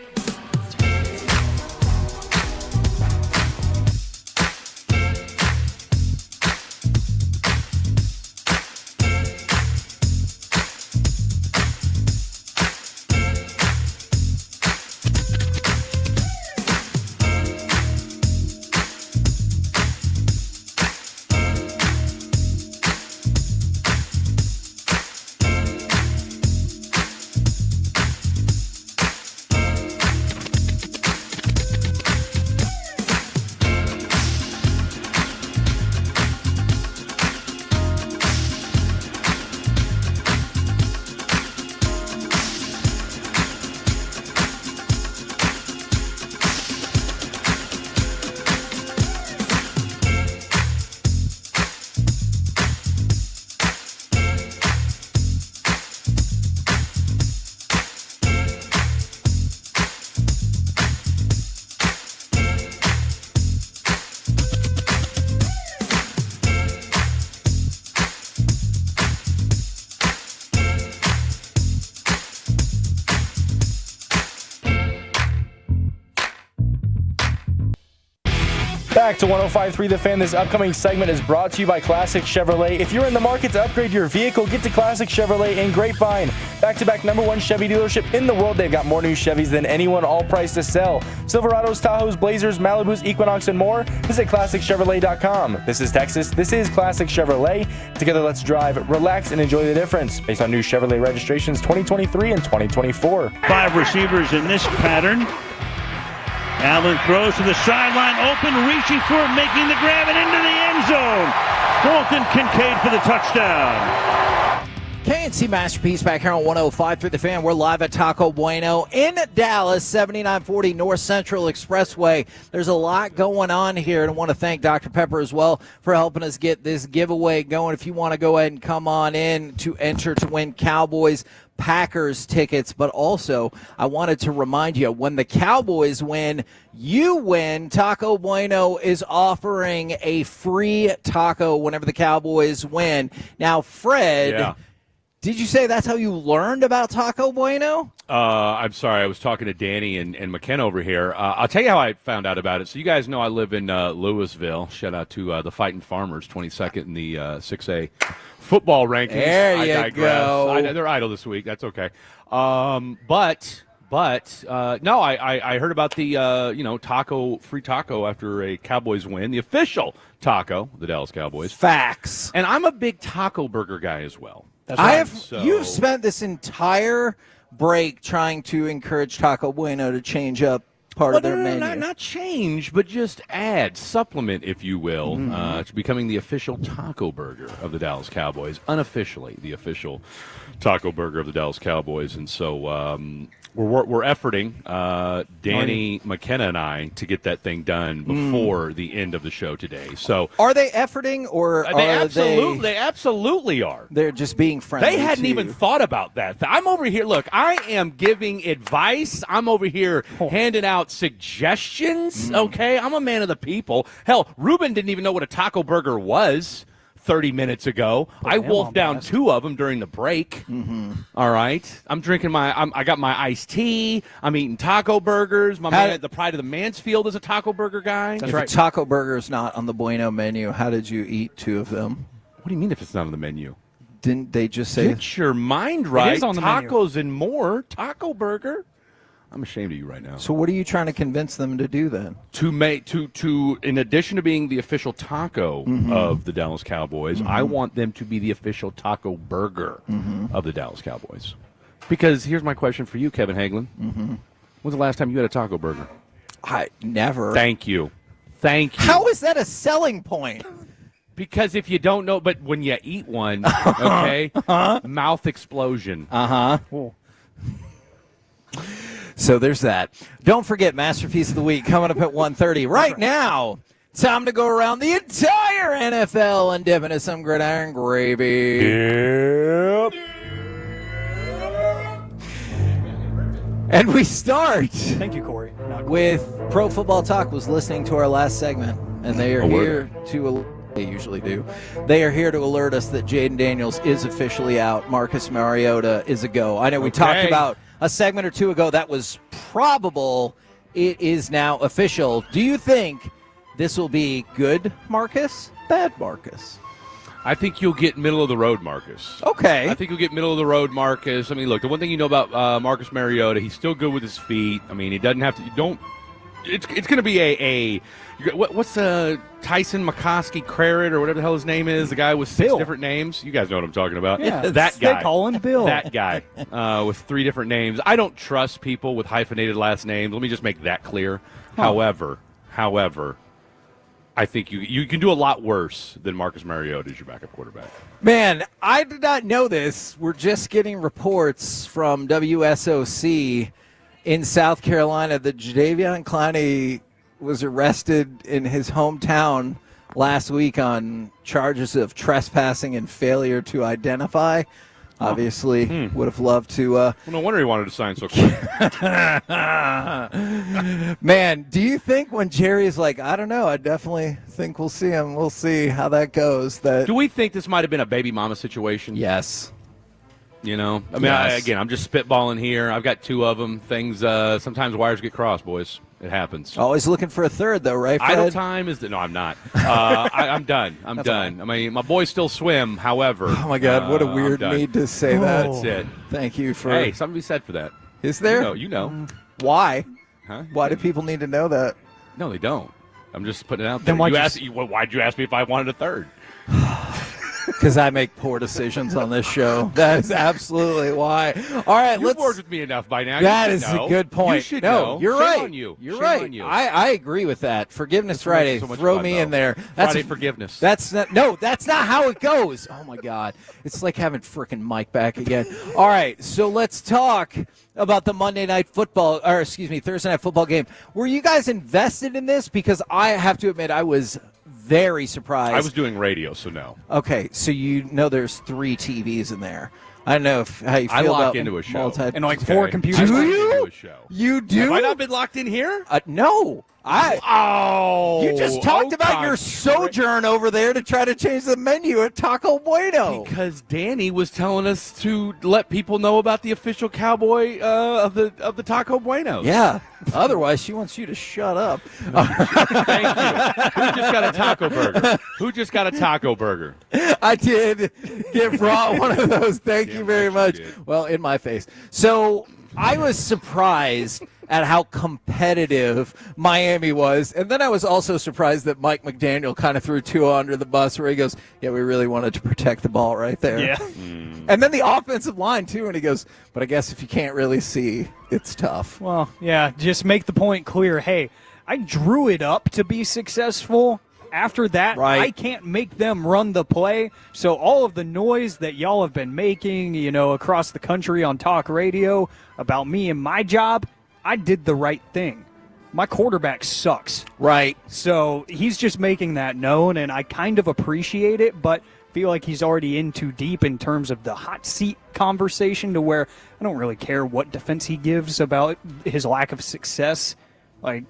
Back to 105.3 The Fan. This upcoming segment is brought to you by Classic Chevrolet. If you're in the market to upgrade your vehicle, get to Classic Chevrolet in Grapevine. Back-to-back #1 Chevy dealership in the world. They've got more new Chevys than anyone, all priced to sell. Silverados, Tahoes, Blazers, Malibus, Equinox, and more. Visit ClassicChevrolet.com. This is Texas. This is Classic Chevrolet. Together, let's drive, relax, and enjoy the difference. Based on new Chevrolet registrations 2023 and 2024. 5 receivers in this pattern. Allen throws to the sideline, open, reaching for it, making the grab, and into the end zone. Dalton Kincaid for the touchdown. KNC Masterpiece back here on 105.3 The Fan. We're live at Taco Bueno in Dallas, 7940 North Central Expressway. There's a lot going on here, and I want to thank Dr. Pepper as well for helping us get this giveaway going. If you want to go ahead and come on in to enter to win Cowboys Packers tickets, but also I wanted to remind you, when the Cowboys win, you win. Taco Bueno is offering a free taco whenever the Cowboys win. Now, Fred, did you say that's how you learned about Taco Bueno? I'm sorry, I was talking to Danny and McKenna over here. I'll tell you how I found out about it. So you guys know I live in Louisville. Shout out to the Fighting Farmers, 22nd in the 6A football rankings. There you go. They're idle this week. That's okay. But no, I heard about the free taco after a Cowboys win, the official taco, the Dallas Cowboys. Facts. And I'm a big taco burger guy as well. You've spent this entire break trying to encourage Taco Bueno to change up part of their menu. Not change, but just add, supplement, if you will, to becoming the official taco burger of the Dallas Cowboys, unofficially the official taco burger of the Dallas Cowboys. And so we're efforting, Danny, McKenna, and I, to get that thing done before the end of the show today. So are they efforting, or they absolutely are. They're just being friendly. They hadn't even thought about that. I'm over here. Look, I am giving advice. I'm over here handing out suggestions. Okay, I'm a man of the people. Hell, Ruben didn't even know what a taco burger was 30 minutes ago. I wolfed down 2 of them during the break. All right. I'm drinking I got my iced tea. I'm eating taco burgers. My man, the pride of the Mansfield, is a taco burger guy. If a taco burger is not on the Bueno menu, how did you eat 2 of them? What do you mean if it's not on the menu? Didn't they just say? Get your mind right. It is on the Tacos and more. Taco burger. I'm ashamed of you right now. So what are you trying to convince them to do then? To in addition to being the official taco of the Dallas Cowboys, I want them to be the official taco burger of the Dallas Cowboys. Because here's my question for you, Kevin Hagelin. When's the last time you had a taco burger? I never. Thank you. How is that a selling point? Because if you don't know, but when you eat one, okay, mouth explosion. So there's that. Don't forget, Masterpiece of the Week coming up at 1:30. Right now, time to go around the entire NFL and dip into some gridiron gravy. Yep. And we start. Thank you, Corey. With Pro Football Talk was listening to our last segment, and they are here to They usually do. They are here to alert us that Jaden Daniels is officially out. Marcus Mariota is a go. I know we talked about a segment or two ago that was probable. It is now official. Do you think this will be good Marcus, bad Marcus? I think you'll get middle of the road Marcus. Okay. I think you'll get middle of the road Marcus. I mean, look, the one thing you know about Marcus Mariota, he's still good with his feet. I mean, he doesn't have to. It's going to be what's Tyson McCoskey Krred or whatever the hell his name is, the guy with 6 different names. You guys know what I'm talking about. Yeah, that guy. They call him Bill. That guy with 3 different names. I don't trust people with hyphenated last names. Let me just make that clear. However, I think you can do a lot worse than Marcus Mariota as your backup quarterback. Man, I did not know this. We're just getting reports from WSOC in South Carolina that Jadeveon Clowney was arrested in his hometown last week on charges of trespassing and failure to identify. Obviously, would have loved to. Well, no wonder he wanted to sign so quick. Man, do you think when Jerry's like, I don't know, I definitely think we'll see him. We'll see how that goes. Do we think this might have been a baby mama situation? Yes. You know, I mean, I'm just spitballing here. I've got 2 of them. Things sometimes wires get crossed, boys. It happens. Always looking for a third, though, right, Fred? Idle time is no, I'm not. I'm done. I'm done. I mean, my boys still swim. However, oh my God, what a weird need to say that. That's it. Thank you for. Hey, something to be said for that. Is there? You know. Why? Huh? Why do people need to know that? No, they don't. I'm just putting it out there. Why'd you ask me if I wanted a third? Because I make poor decisions on this show. That is absolutely why. All right, You've worked with me enough by now. That is a good point. You should no, know. You're Shame right. on you. You're Shame right. on you. I agree with that. Forgiveness Friday. So much throw fun, me though. in there. Friday forgiveness. That's not how it goes. Oh my God, it's like having frickin' Mike back again. All right, so let's talk about the Thursday night football game. Were you guys invested in this? Because I have to admit, I was very surprised. I was doing radio, so no. Okay, so you know there's 3 TVs in there. I don't know how you feel I lock about into a show. And like 4 computers. Do you? Into a show. You do? Have I not been locked in here? No. You just talked about your sojourn over there to try to change the menu at Taco Bueno. Because Danny was telling us to let people know about the official cowboy of the Taco Buenos. Yeah. Otherwise, she wants you to shut up. Thank you. Who just got a taco burger? Who just got a taco burger? I did get brought one of those. Thank you very much. Well, in my face. So I was surprised at how competitive Miami was. And then I was also surprised that Mike McDaniel kind of threw 2 under the bus where he goes, yeah, we really wanted to protect the ball right there. Yeah. And then the offensive line, too, and he goes, but I guess if you can't really see, it's tough. Well, yeah, just make the point clear. Hey, I drew it up to be successful. After that, I can't make them run the play. So all of the noise that y'all have been making, across the country on talk radio about me and my job, I did the right thing. My quarterback sucks. Right. So he's just making that known, and I kind of appreciate it, but feel like he's already in too deep in terms of the hot seat conversation to where I don't really care what defense he gives about his lack of success. Like,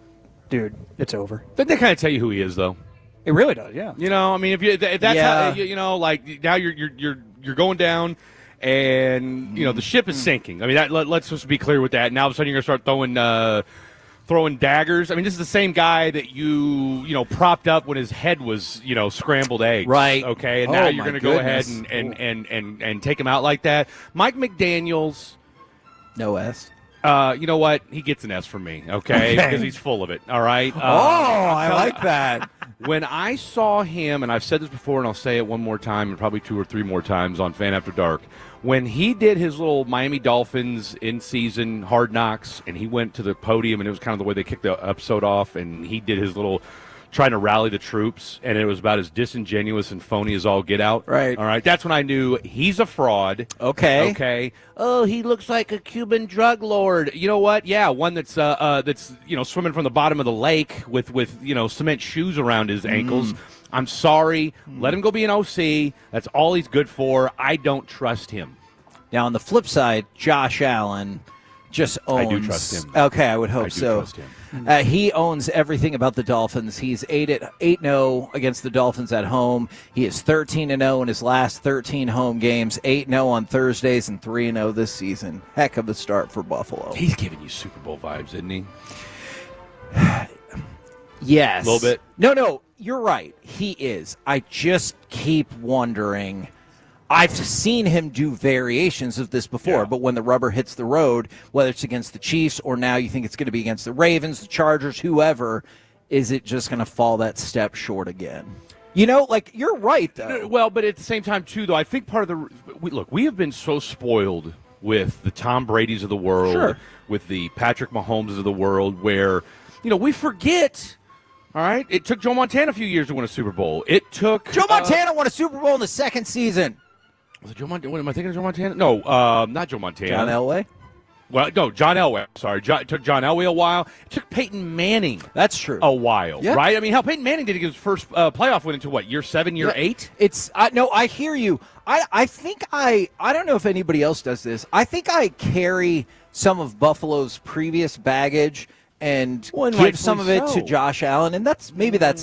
dude, it's over. Doesn't that kind of tell you who he is, though? It really does, yeah. I mean, if that's how, like now you're going down. And, the ship is sinking. I mean, let's just be clear with that. And all of a sudden you're going to start throwing daggers. I mean, this is the same guy that you propped up when his head was, scrambled eggs. Right. Okay, and now you're going to go ahead and take him out like that. Mike McDaniels. No S. You know what? He gets an S from me, okay? Because he's full of it, all right? I like that. When I saw him, and I've said this before and I'll say it one more time and probably 2 or 3 more times on Fan After Dark, when he did his little Miami Dolphins in-season Hard Knocks and he went to the podium and it was kind of the way they kicked the episode off and he did his little trying to rally the troops and it was about as disingenuous and phony as all get out. Right. All right. That's when I knew he's a fraud. Okay. Oh, he looks like a Cuban drug lord. You know what? Yeah, one that's swimming from the bottom of the lake with cement shoes around his ankles. I'm sorry. Let him go be an OC. That's all he's good for. I don't trust him. Now, on the flip side, Josh Allen just owns. I do trust him. Okay, I would hope I do so. trust him. He owns everything about the Dolphins. He's 8-0 against the Dolphins at home. He is 13-0 in his last 13 home games, 8-0 on Thursdays, and 3-0 this season. Heck of a start for Buffalo. He's giving you Super Bowl vibes, isn't he? Yes. A little bit? No, you're right. He is. I just keep wondering. I've seen him do variations of this before, but when the rubber hits the road, whether it's against the Chiefs or now you think it's going to be against the Ravens, the Chargers, whoever, is it just going to fall that step short again? You're right, though. Well, but at the same time, too, though, I think part of we have been so spoiled with the Tom Brady's of the world, with the Patrick Mahomes of the world, where, we forget. All right, it took Joe Montana a few years to win a Super Bowl. It took Joe Montana won a Super Bowl in the second season. Was it Joe Montana? What am I thinking of Joe Montana? No, not Joe Montana. John Elway? Well, no, John Elway. Sorry. It took John Elway a while. It took Peyton Manning. That's true. A while, Yeah. right? I mean, how Peyton Manning did get his first playoff win into what, year 7, year 8? No, I hear you. I think I don't know if anybody else does this. I think I carry some of Buffalo's previous baggage and give some of it to Josh Allen, and that's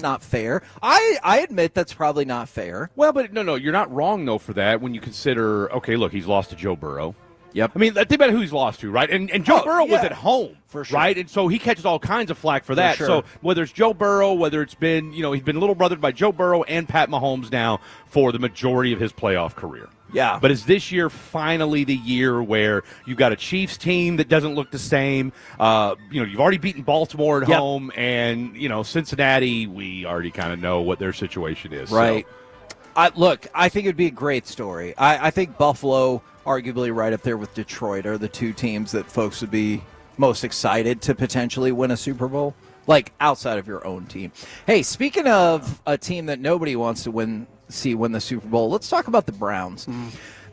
not fair. I admit that's probably not fair. Well, but no, you're not wrong, though, for that when you consider, okay, look, he's lost to Joe Burrow. Yep. I mean, think about who he's lost to, right? And Joe Burrow was at home, for sure, right? And so he catches all kinds of flack for that. sure. So whether it's Joe Burrow, whether it's been, he's been little brothered by Joe Burrow and Pat Mahomes now for the majority of his playoff career. Yeah. But is this year finally the year where you've got a Chiefs team that doesn't look the same? You've already beaten Baltimore at home, and, Cincinnati, we already kind of know what their situation is. Right. So. I think it would be a great story. I think Buffalo, arguably right up there with Detroit, are the two teams that folks would be most excited to potentially win a Super Bowl, like outside of your own team. Hey, speaking of a team that nobody wants to win the Super Bowl, let's talk about the Browns.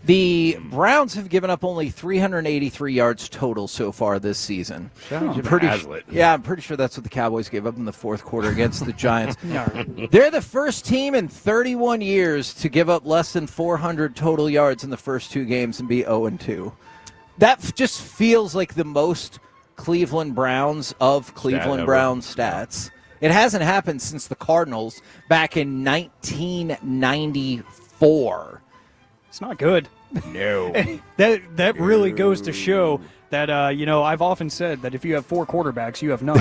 The Browns have given up only 383 yards total so far this season. I'm pretty sure that's what the Cowboys gave up in the fourth quarter against the Giants. They're the first team in 31 years to give up less than 400 total yards in the first 2 games and be 0-2. That just feels like the most Cleveland Browns of Cleveland Browns stats. It hasn't happened since the Cardinals back in 1994. It's not good. No. That really goes to show that, I've often said that if you have 4 quarterbacks, you have none.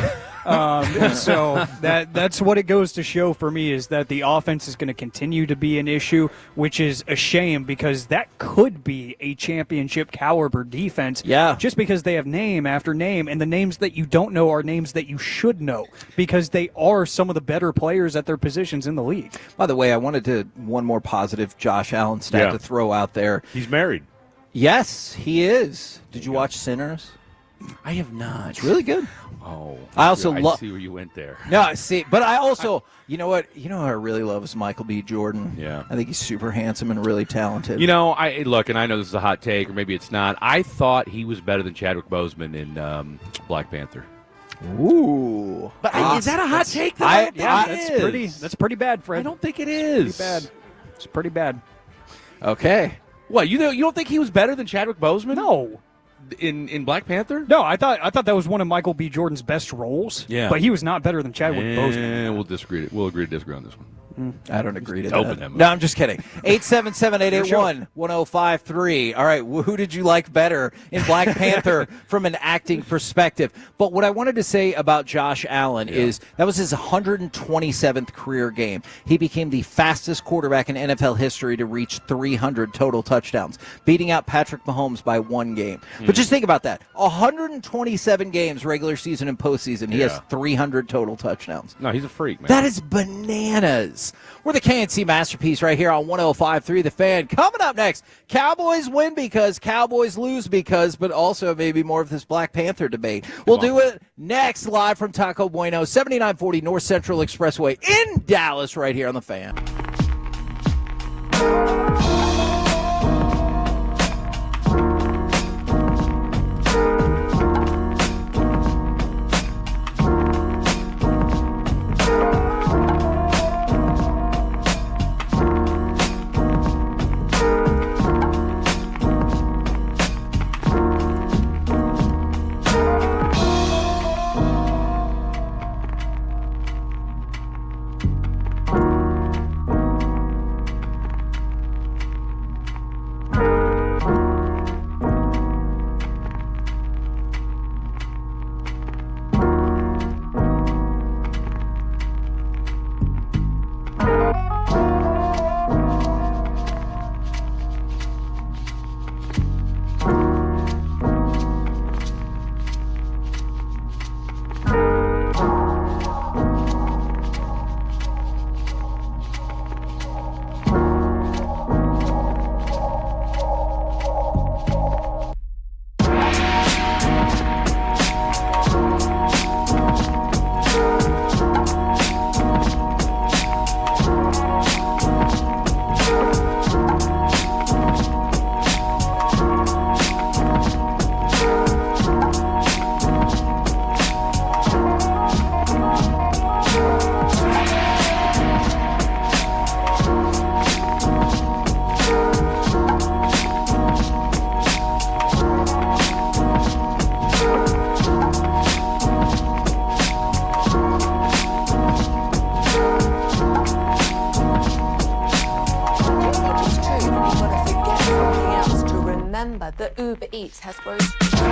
So that's what it goes to show for me, is that the offense is going to continue to be an issue, which is a shame because that could be a championship caliber defense. Yeah. Just because they have name after name, and the names that you don't know are names that you should know because they are some of the better players at their positions in the league. By the way, I wanted one more positive Josh Allen stat to throw out there. He's married. Yes, he is. Did you watch Sinners? I have not. It's really good. Oh, I also love. see where you went there. No, I see, but I also, you know what? You know who I really love is Michael B. Jordan. Yeah, I think he's super handsome and really talented. I look, and I know this is a hot take, or maybe it's not. I thought he was better than Chadwick Boseman in Black Panther. Ooh, but is that a hot take? That's pretty bad, Fred. I don't think it is. It's pretty bad. Okay. What, you don't think he was better than Chadwick Boseman? No. In Black Panther? No, I thought that was one of Michael B. Jordan's best roles. Yeah. But he was not better than Chadwick Boseman. We'll disagree. We'll agree to disagree on this one. I don't agree to Open that. him. No, I'm just kidding. 877-881-1053. All right, who did you like better in Black Panther from an acting perspective? But what I wanted to say about Josh Allen is that was his 127th career game. He became the fastest quarterback in NFL history to reach 300 total touchdowns, beating out Patrick Mahomes by 1 game. But just think about that. 127 games, regular season and postseason. He has 300 total touchdowns. No, he's a freak, man. That is bananas. We're the KNC Masterpiece right here on 105.3 The Fan. Coming up next, Cowboys win because, Cowboys lose because, but also maybe more of this Black Panther debate. We'll do it next live from Taco Bueno, 7940 North Central Expressway in Dallas right here on The Fan. that Uber Eats has groceries. Hey,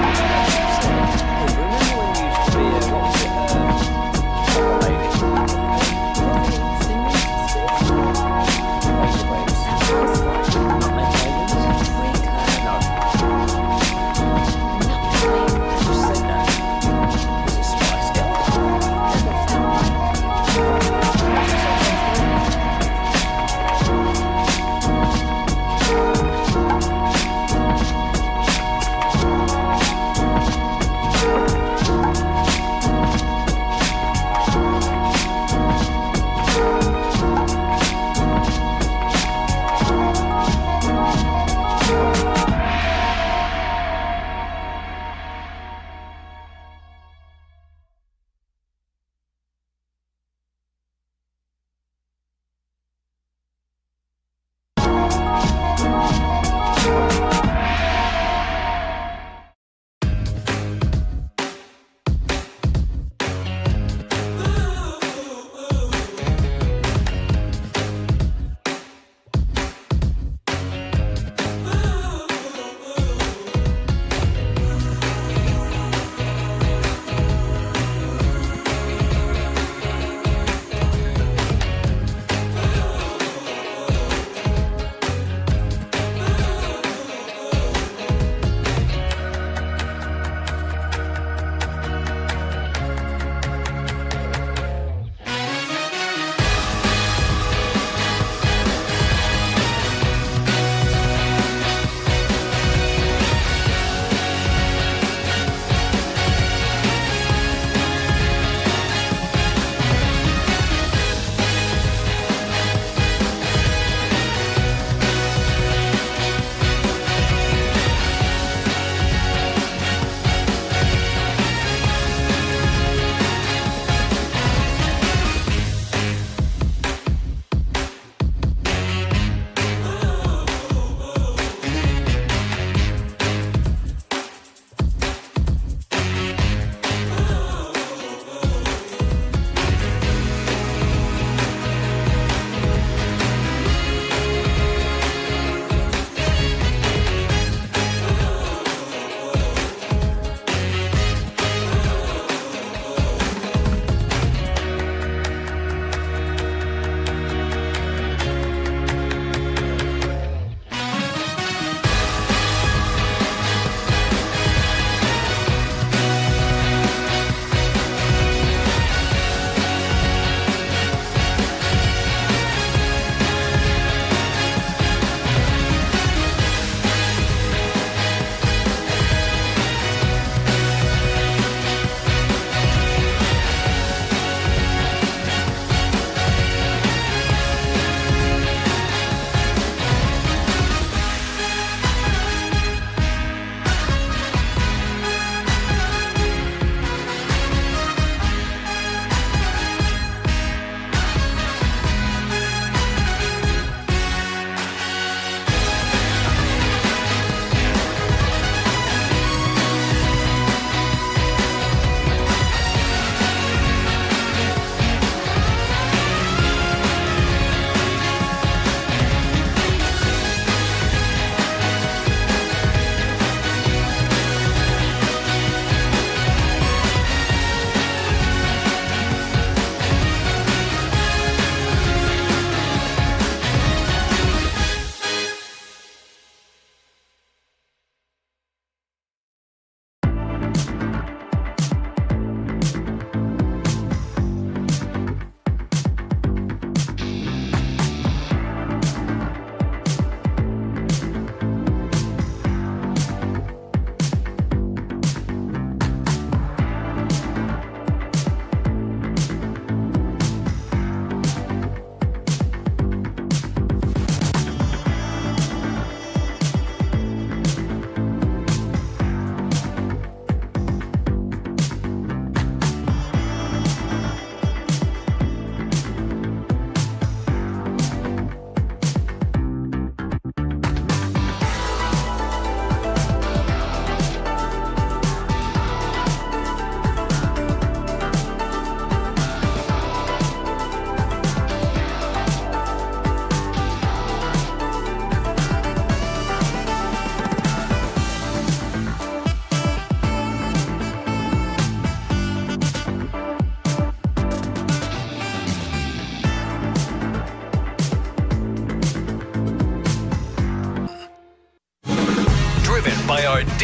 remember when you used to be what was it? Pepper lady.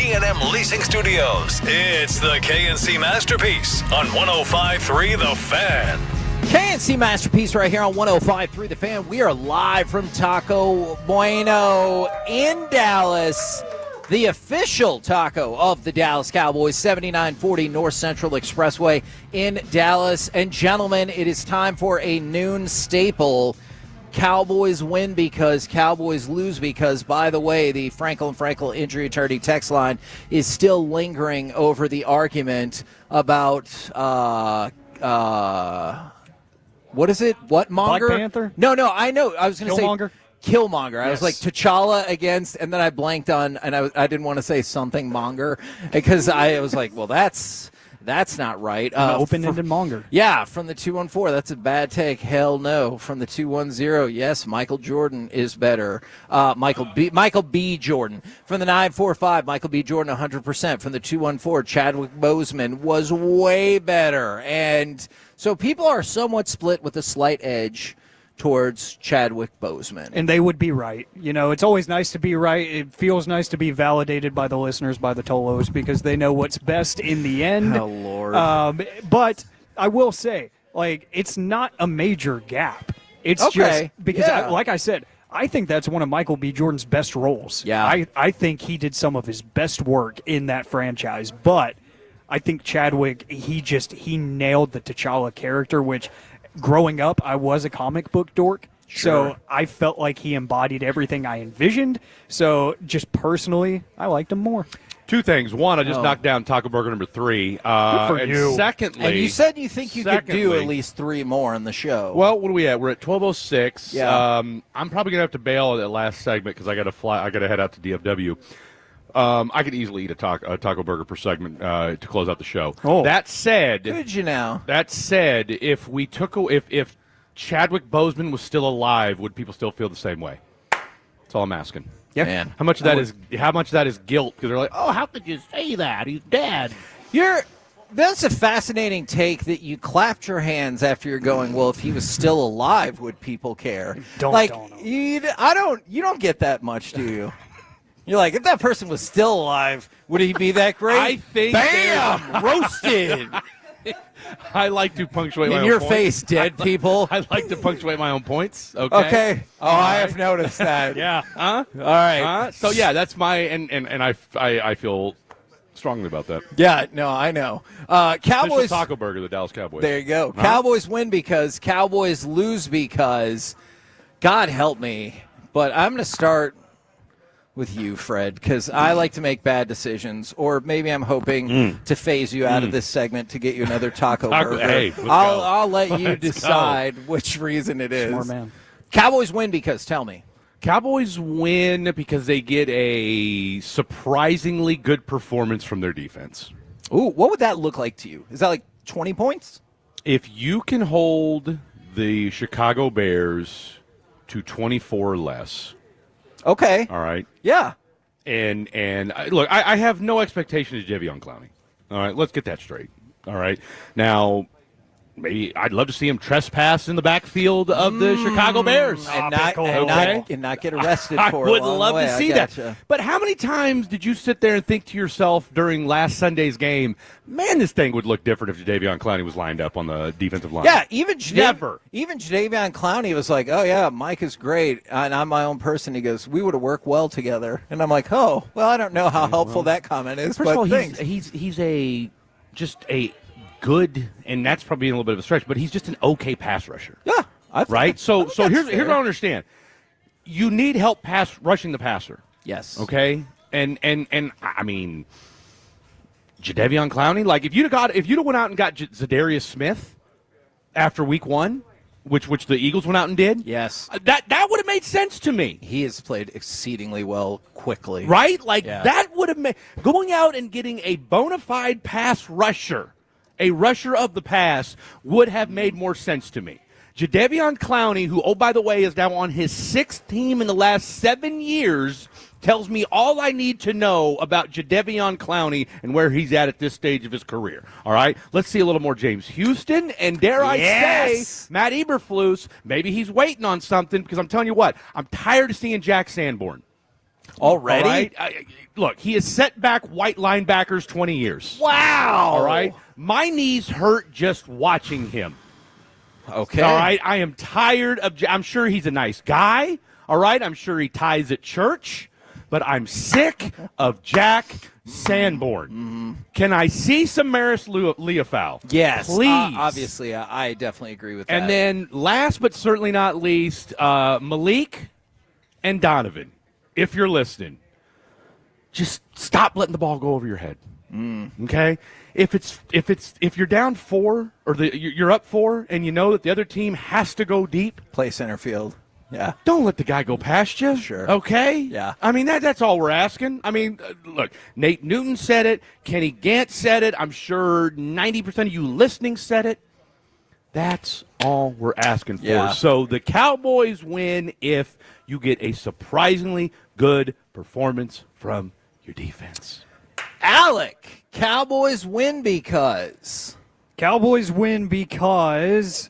K&M Leasing Studios. It's the KNC Masterpiece on 105.3 The Fan. KNC Masterpiece right here on 105.3 The Fan. We are live from Taco Bueno in Dallas. The official taco of the Dallas Cowboys, 7940 North Central Expressway in Dallas. And gentlemen, it is time for a noon staple. Cowboys win because, Cowboys lose because. By the way, the Frankel & Frankel injury attorney text line is still lingering over the argument about what is it? What Monger? Black Panther? No, I know. I was going to say Killmonger? Killmonger. I was Yes. like T'Challa against, and then I blanked on, and I didn't want to say something Monger because I was like, well, that's not right. Open-ended Monger. Yeah, from the 214, that's a bad take. Hell no. From the 210, yes, Michael Jordan is better. Michael B. Jordan. From the 945, Michael B. Jordan 100%. From the 214, Chadwick Boseman was way better. And so people are somewhat split with a slight edge towards Chadwick Boseman. And they would be right. You know, it's always nice to be right. It feels nice to be validated by the listeners, by the Tolos, because they know what's best in the end. Oh, Lord. But I will say, like, it's not a major gap. It's Okay. just because, Yeah. like I said, I think that's one of Michael B. Jordan's best roles. Yeah. I think he did some of his best work in that franchise. But I think Chadwick, he nailed the T'Challa character, which growing up, I was a comic book dork. Sure. So I felt like he embodied everything I envisioned. So just personally, I liked him more. Two things. One, I just Oh. knocked down Taco Burger number 3. Good for and you. Secondly, And you said you think you could do secondly- at least 3 more in the show. Well, what are we at? We're at 12:06. Yeah. I'm probably gonna have to bail at that last segment because I got to fly. I got to head out to DFW. I could easily eat a taco burger per segment to close out the show. Oh. That said, Could you now? That said, if Chadwick Boseman was still alive, would people still feel the same way? That's all I'm asking. Yeah. Man. How much of that is guilt? Because they're like, oh, how could you say that? He's dead. That's a fascinating take that you clapped your hands after you're going, well, if he was still alive, would people care? You don't get that much, do you? You're like, if that person was still alive, would he be that great? I think Bam! Roasted! I like to punctuate my In own your points. face, dead people. I like to punctuate my own points. Okay. Okay. Oh, I have noticed that. Yeah. Huh? All right. So yeah, that's my and I feel strongly about that. Yeah, no, I know. Official Cowboys. taco burger, the Dallas Cowboys. There you go. Huh? Cowboys win because, Cowboys lose because, God help me. But I'm going to start with you, Fred, because I like to make bad decisions, or maybe I'm hoping to phase you out of this segment to get you another taco burger. Hey, let's I'll let you Let's decide which reason it is. Smart man. Cowboys win because, tell me. Cowboys win because they get a surprisingly good performance from their defense. Ooh, what would that look like to you? Is that like 20 points? If you can hold the Chicago Bears to 24 or less, Okay. all right. Yeah. And look, I have no expectation of Jadeveon Clowney. All right, let's get that straight. All right. Now, maybe I'd love to see him trespass in the backfield of the Chicago Bears. And not get arrested I for it. would along love the way. to I see that. gotcha. But how many times did you sit there and think to yourself during last Sunday's game, man, this thing would look different if Jadeveon Clowney was lined up on the defensive line? Yeah, even Never. Jadeveon Clowney was like, oh, yeah, Mike is great, and I'm my own person. He goes, we would have worked well together. And I'm like, oh, well, I don't know how helpful that comment is. First but of all, thanks. he's just a good, and that's probably a little bit of a stretch, but he's just an okay pass rusher. Yeah. Right? So that's here's fair. what I understand. You need help rushing the passer. Yes. Okay? And I mean, Jadeveon Clowney, like if you'd have went out and got Zadarius Smith after week 1, which the Eagles went out and did, yes, that would have made sense to me. He has played exceedingly well quickly. Right? Like Yeah. that would have made going out and getting a bona fide pass rusher, a rusher of the pass, would have made more sense to me. Jadeveon Clowney, who, oh, by the way, is now on his 6th team in the last 7 years, tells me all I need to know about Jadeveon Clowney and where he's at this stage of his career. All right? Let's see a little more James Houston, and dare I say, Matt Eberflus, maybe he's waiting on something, because I'm telling you what, I'm tired of seeing Jack Sanborn. Already? All right? Look, he has set back white linebackers 20 years. Wow. All right? My knees hurt just watching him. Okay. All right? I am tired of I'm sure he's a nice guy. All right? I'm sure he tithes at church. But I'm sick of Jack Sanborn. Mm-hmm. Can I see some Maris Leofau? Yes. Please. Obviously, I definitely agree with that. And then last but certainly not least, Malik and Donovan, if you're listening, just stop letting the ball go over your head. Okay? If you're down 4 or you're up 4 and you know that the other team has to go deep, play center field. Yeah. Don't let the guy go past you. Sure. Okay? Yeah. I mean, that's all we're asking. I mean, look, Nate Newton said it. Kenny Gant said it. I'm sure 90% of you listening said it. That's all we're asking for. Yeah. So the Cowboys win if you get a surprisingly good performance from your defense. Alec, Cowboys win because. Cowboys win because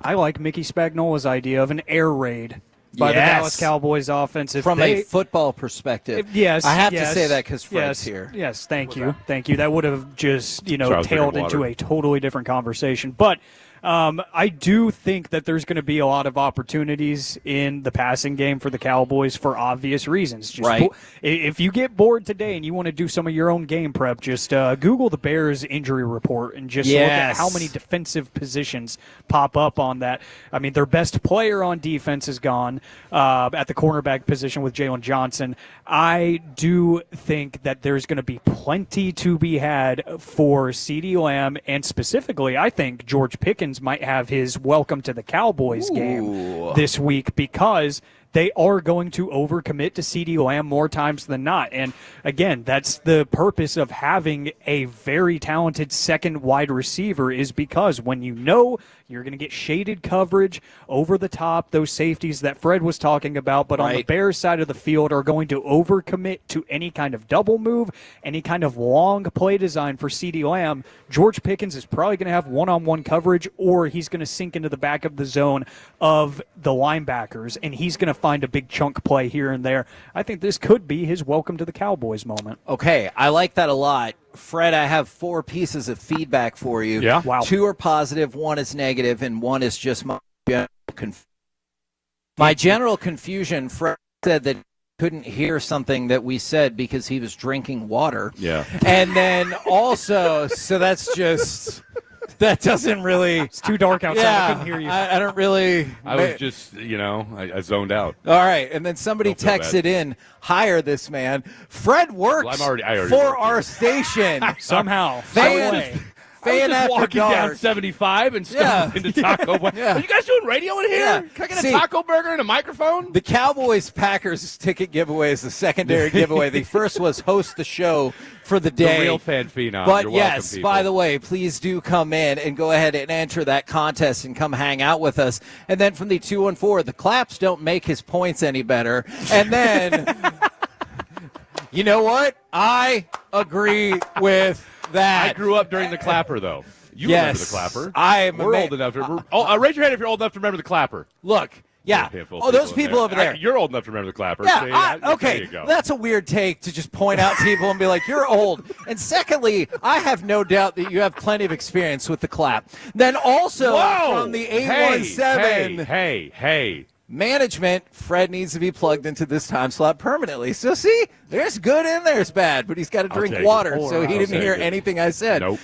I like Mickey Spagnola's idea of an air raid by the Dallas Cowboys offense. From a football perspective. Yes. I have to say that because Fred's yes, here. Yes, thank you. Thank you. That would have just, Charles tailed drinking into water. a totally different conversation. But I do think that there's going to be a lot of opportunities in the passing game for the Cowboys for obvious reasons. Just Right. If you get bored today and you want to do some of your own game prep, just Google the Bears injury report and just look at how many defensive positions pop up on that. I mean, their best player on defense is gone at the cornerback position with Jalen Johnson. I do think that there's going to be plenty to be had for CeeDee Lamb, and specifically, I think George Pickens might have his welcome to the Cowboys game this week because they are going to overcommit to CeeDee Lamb more times than not. And again, that's the purpose of having a very talented second wide receiver, is because when you know you're going to get shaded coverage over the top, those safeties that Fred was talking about, but on the Bears side of the field are going to overcommit to any kind of double move, any kind of long play design for CeeDee Lamb. George Pickens is probably going to have one-on-one coverage, or he's going to sink into the back of the zone of the linebackers, and he's going to find a big chunk play here and there. I think this could be his welcome to the Cowboys moment. Okay, I like that a lot. Fred, I have 4 pieces of feedback for you. Yeah? Wow. 2 are positive, 1 is negative, and 1 is just my general confusion. My general confusion, Fred said that he couldn't hear something that we said because he was drinking water. Yeah. And then also, so that's just... That doesn't really... It's too dark outside. Yeah, I couldn't hear you. I don't really... I was just, I zoned out. All right, and then somebody Don't feel texted bad. in, hire this man. Fred works Well, I already for work our here. station. Somehow. Fan I was just after walking down dark. 75 and stuff into Taco Bell. Yeah. Are you guys doing radio in here? Yeah. Can I get See, a taco burger and a microphone? The Cowboys-Packers ticket giveaway is the secondary giveaway. The first was host the show for the day. The real fan phenom. But You're yes, welcome, people. by the way, please do come in and go ahead and enter that contest and come hang out with us. And then from the 214, the claps don't make his points any better. And then, you know what? I agree with that. I grew up during the clapper, though. You Yes, remember the clapper. we're old enough to raise your hand if you're old enough to remember the clapper. Look, yeah. Handful Oh, of those in people over there. You're old enough to remember the clapper. Yeah, See, there okay. you go. That's a weird take to just point out people and be like, you're old. And secondly, I have no doubt that you have plenty of experience with the clap. Then also Whoa! from the 817 Hey. management, Fred needs to be plugged into this time slot permanently. So see, there's good and there's bad, but he's got to drink take water, it. so he I'll didn't hear take it. anything I said. Nope.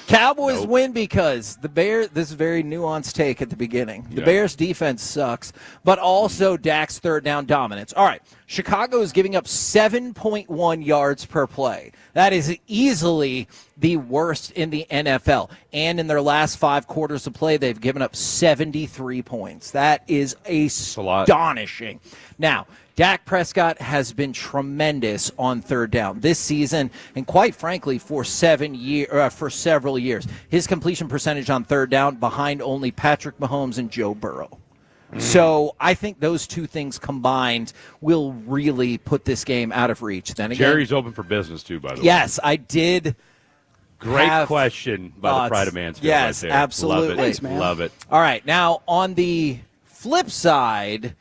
Cowboys win because the Bears, this is a very nuanced take at the beginning. The Bears defense sucks, but also Dak's third down dominance. All right, Chicago is giving up 7.1 yards per play. That is easily the worst in the NFL. And in their last 5 quarters of play, they've given up 73 points. That is astonishing. Now, Dak Prescott has been tremendous on third down this season, and quite frankly, for several years. His completion percentage on third down behind only Patrick Mahomes and Joe Burrow. So I think those two things combined will really put this game out of reach. Then again, Jerry's open for business, too, by the way. yes, I did. Great question by the Pride of Mansfield. Yes, right there. absolutely. Love it. Love it. All right, now on the flip side,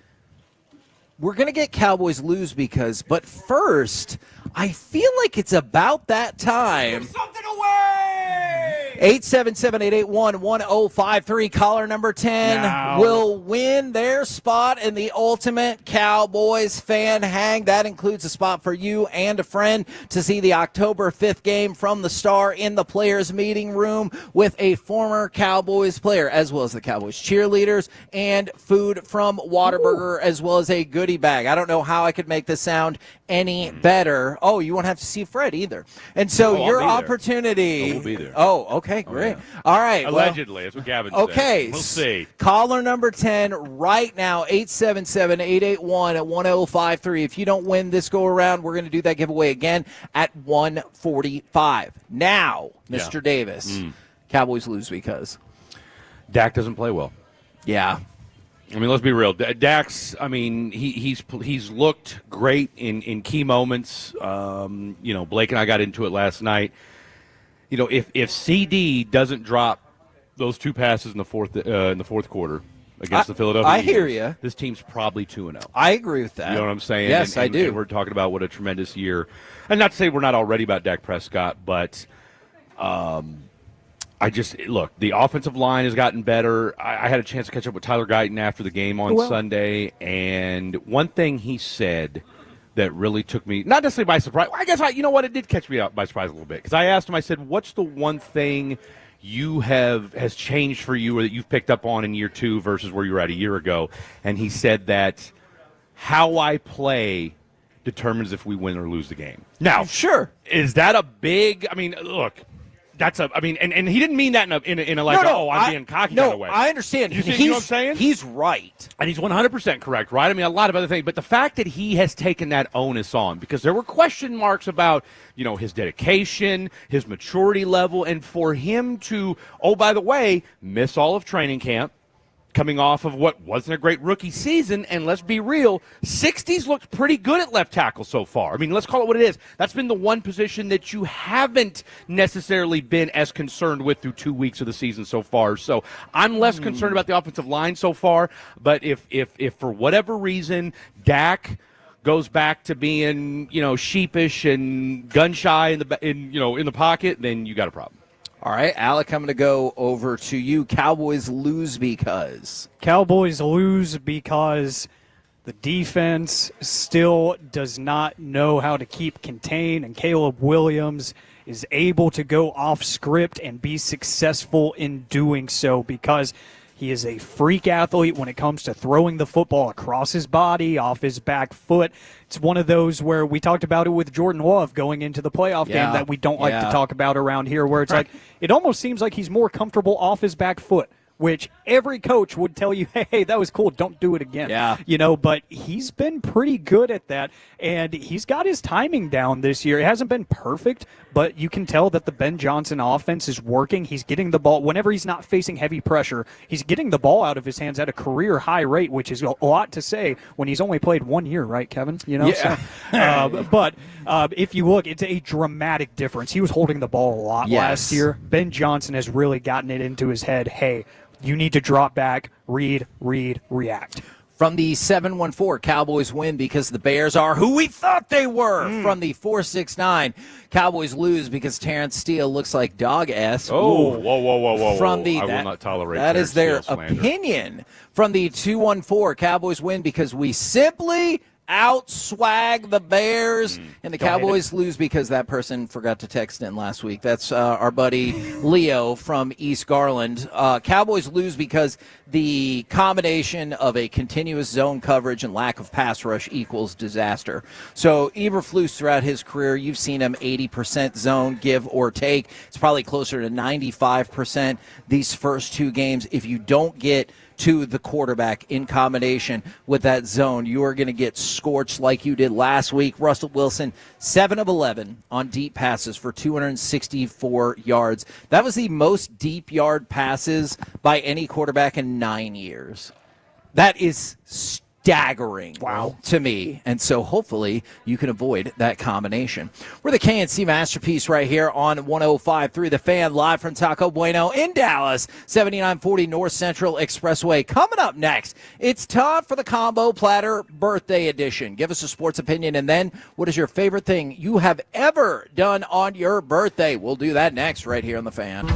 we're going to get Cowboys lose because, but first, I feel like it's about that time. Give something away! 877-881-1053. Caller number 10 will win their spot in the Ultimate Cowboys Fan Hang. That includes a spot for you and a friend to see the October 5th game from the Star in the Players Meeting Room with a former Cowboys player, as well as the Cowboys cheerleaders, and food from Whataburger, as well as a goodie bag. I don't know how I could make this sound any better. Oh, you won't have to see Fred either. And so your opportunity. We'll be there. Oh, okay, great. All right. Allegedly, that's what Gavin said. Okay. We'll see. Caller number 10 right now, 877-881-1053. If you don't win this go around, we're going to do that giveaway again at 1:45. Now, Mr. Davis, Cowboys lose because Dak doesn't play well. Yeah. I mean, let's be real. Dak's, I mean, he's looked great in key moments. Blake and I got into it last night. If CD doesn't drop those two passes in the fourth quarter against the Philadelphia Eagles, hear you. This team's probably 2-0. I agree with that. You know what I'm saying? Yes, I do. And we're talking about what a tremendous year. And not to say we're not already about Dak Prescott, but the offensive line has gotten better. I had a chance to catch up with Tyler Guyton after the game on Sunday, and one thing he said that really took me, not necessarily by surprise. I guess it did catch me by surprise a little bit, because I asked him, I said, what's the one thing has changed for you or that you've picked up on in year two versus where you were at a year ago? And he said that how I play determines if we win or lose the game. Now, sure. Is that a big, look, and he didn't mean that in a like, I'm being cocky kind of way. I understand. You know what I'm saying? He's right. And he's 100% correct, right? I mean, a lot of other things. But the fact that he has taken that onus on, because there were question marks about, his dedication, his maturity level, and for him to, by the way, miss all of training camp, coming off of what wasn't a great rookie season, and let's be real, 60s looked pretty good at left tackle so far. I mean, let's call it what it is. That's been the one position that you haven't necessarily been as concerned with through 2 weeks of the season so far. So I'm less concerned about the offensive line so far, but if for whatever reason Dak goes back to being, sheepish and gun shy in the pocket, then you got a problem. All right, Alec, I'm going to go over to you. Cowboys lose because? Cowboys lose because the defense still does not know how to keep contained, and Caleb Williams is able to go off script and be successful in doing so because he is a freak athlete when it comes to throwing the football across his body, off his back foot. It's one of those where we talked about it with Jordan Love going into the playoff game that we don't like to talk about around here, where it's like it almost seems like he's more comfortable off his back foot, which every coach would tell you, hey, that was cool, don't do it again. Yeah. But he's been pretty good at that, and he's got his timing down this year. It hasn't been perfect, but you can tell that the Ben Johnson offense is working. He's getting the ball. Whenever he's not facing heavy pressure, he's getting the ball out of his hands at a career high rate, which is a lot to say when he's only played 1 year, right, Kevin? But if you look, it's a dramatic difference. He was holding the ball a lot last year. Ben Johnson has really gotten it into his head, hey, you need to drop back, read, react. From the 714, Cowboys win because the Bears are who we thought they were. From the 469, Cowboys lose because Terrence Steele looks like dog S. Oh, whoa. From the, I will not tolerate that Terrence is their Steele slander. opinion. From the 214, Cowboys win because we simply out-swag the Bears, and the Cowboys lose because that person forgot to text in last week. That's our buddy Leo from East Garland. Cowboys lose because the combination of a continuous zone coverage and lack of pass rush equals disaster. So Eberflus, throughout his career, you've seen him 80% zone, give or take. It's probably closer to 95% these first two games. If you don't get to the quarterback in combination with that zone, you are going to get scorched like you did last week. Russell Wilson, 7 of 11 on deep passes for 264 yards. That was the most deep yard passes by any quarterback in 9 years. That is staggering to me. And so hopefully you can avoid that combination. We're the KNC Masterpiece right here on 105.3 The Fan, live from Taco Bueno in Dallas, 7940 North Central Expressway. Coming up next, it's time for the Combo Platter Birthday Edition. Give us a sports opinion, and then what is your favorite thing you have ever done on your birthday? We'll do that next right here on The Fan.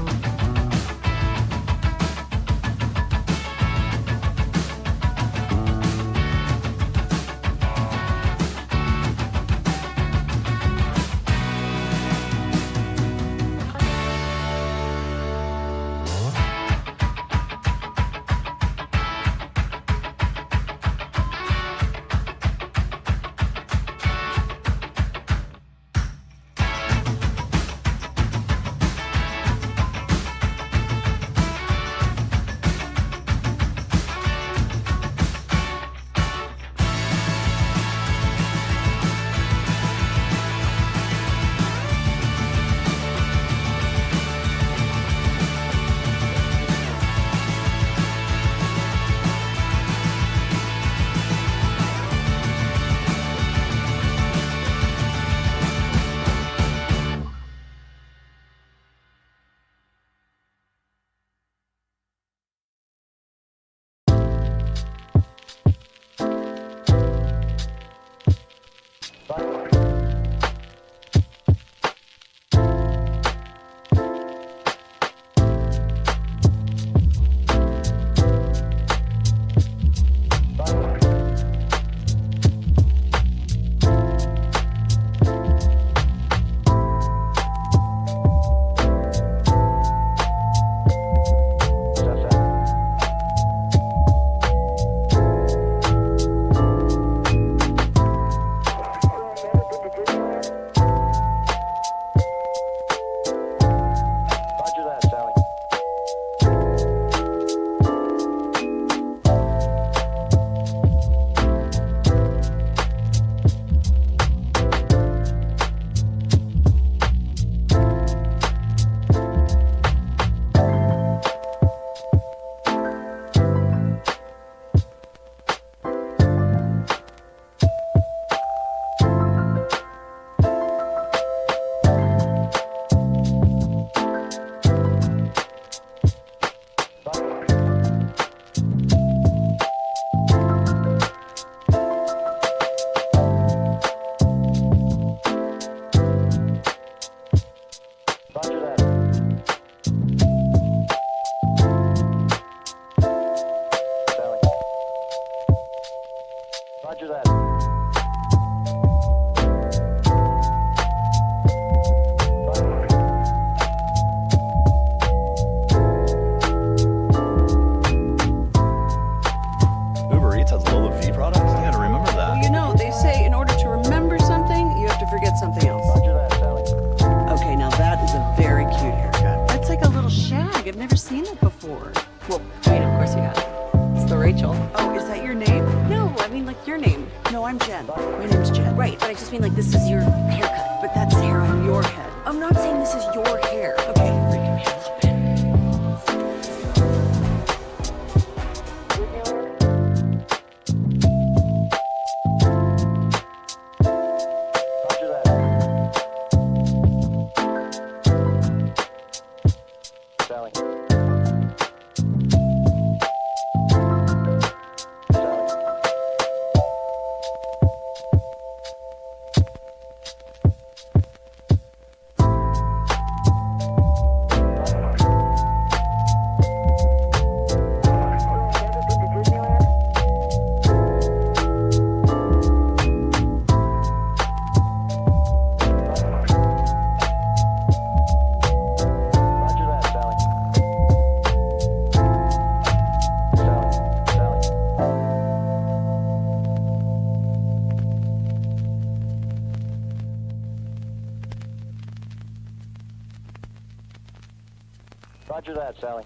Roger that, Sally.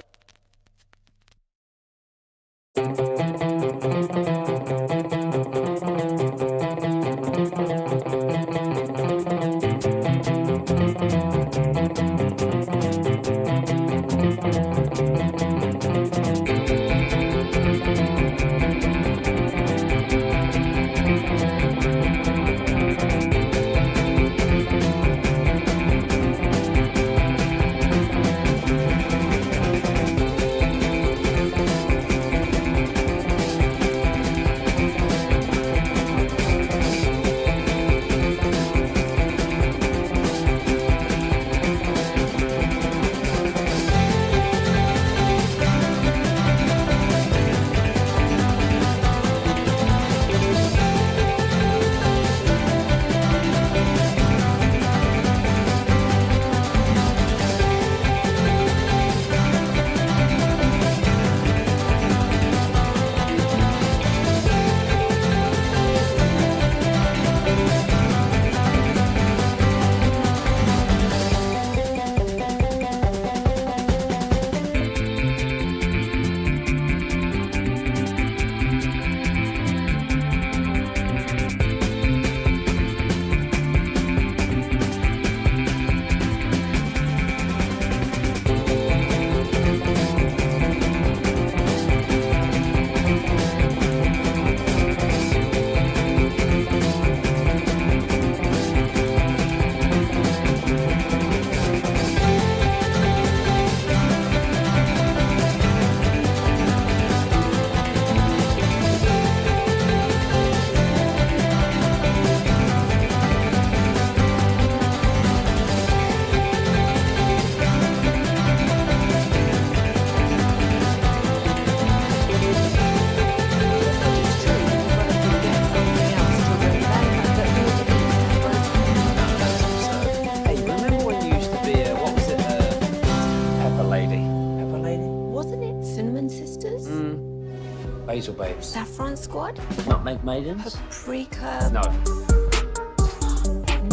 Basil babes. Saffron squad? Nutmeg maidens? Paprika? No.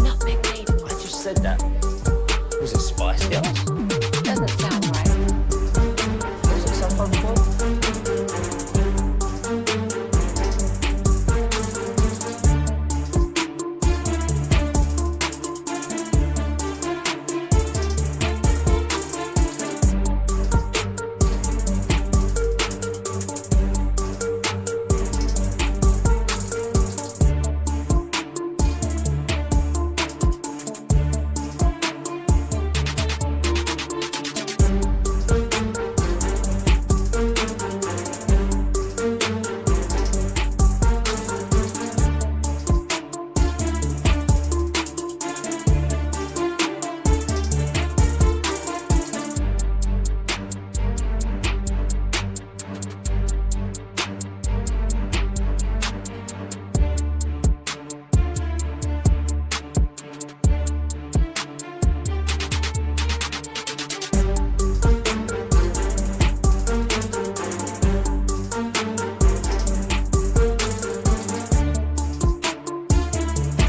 Nutmeg maidens. I just said that. Was it Spice Girls? Doesn't sound right. Was it Saffron Squad?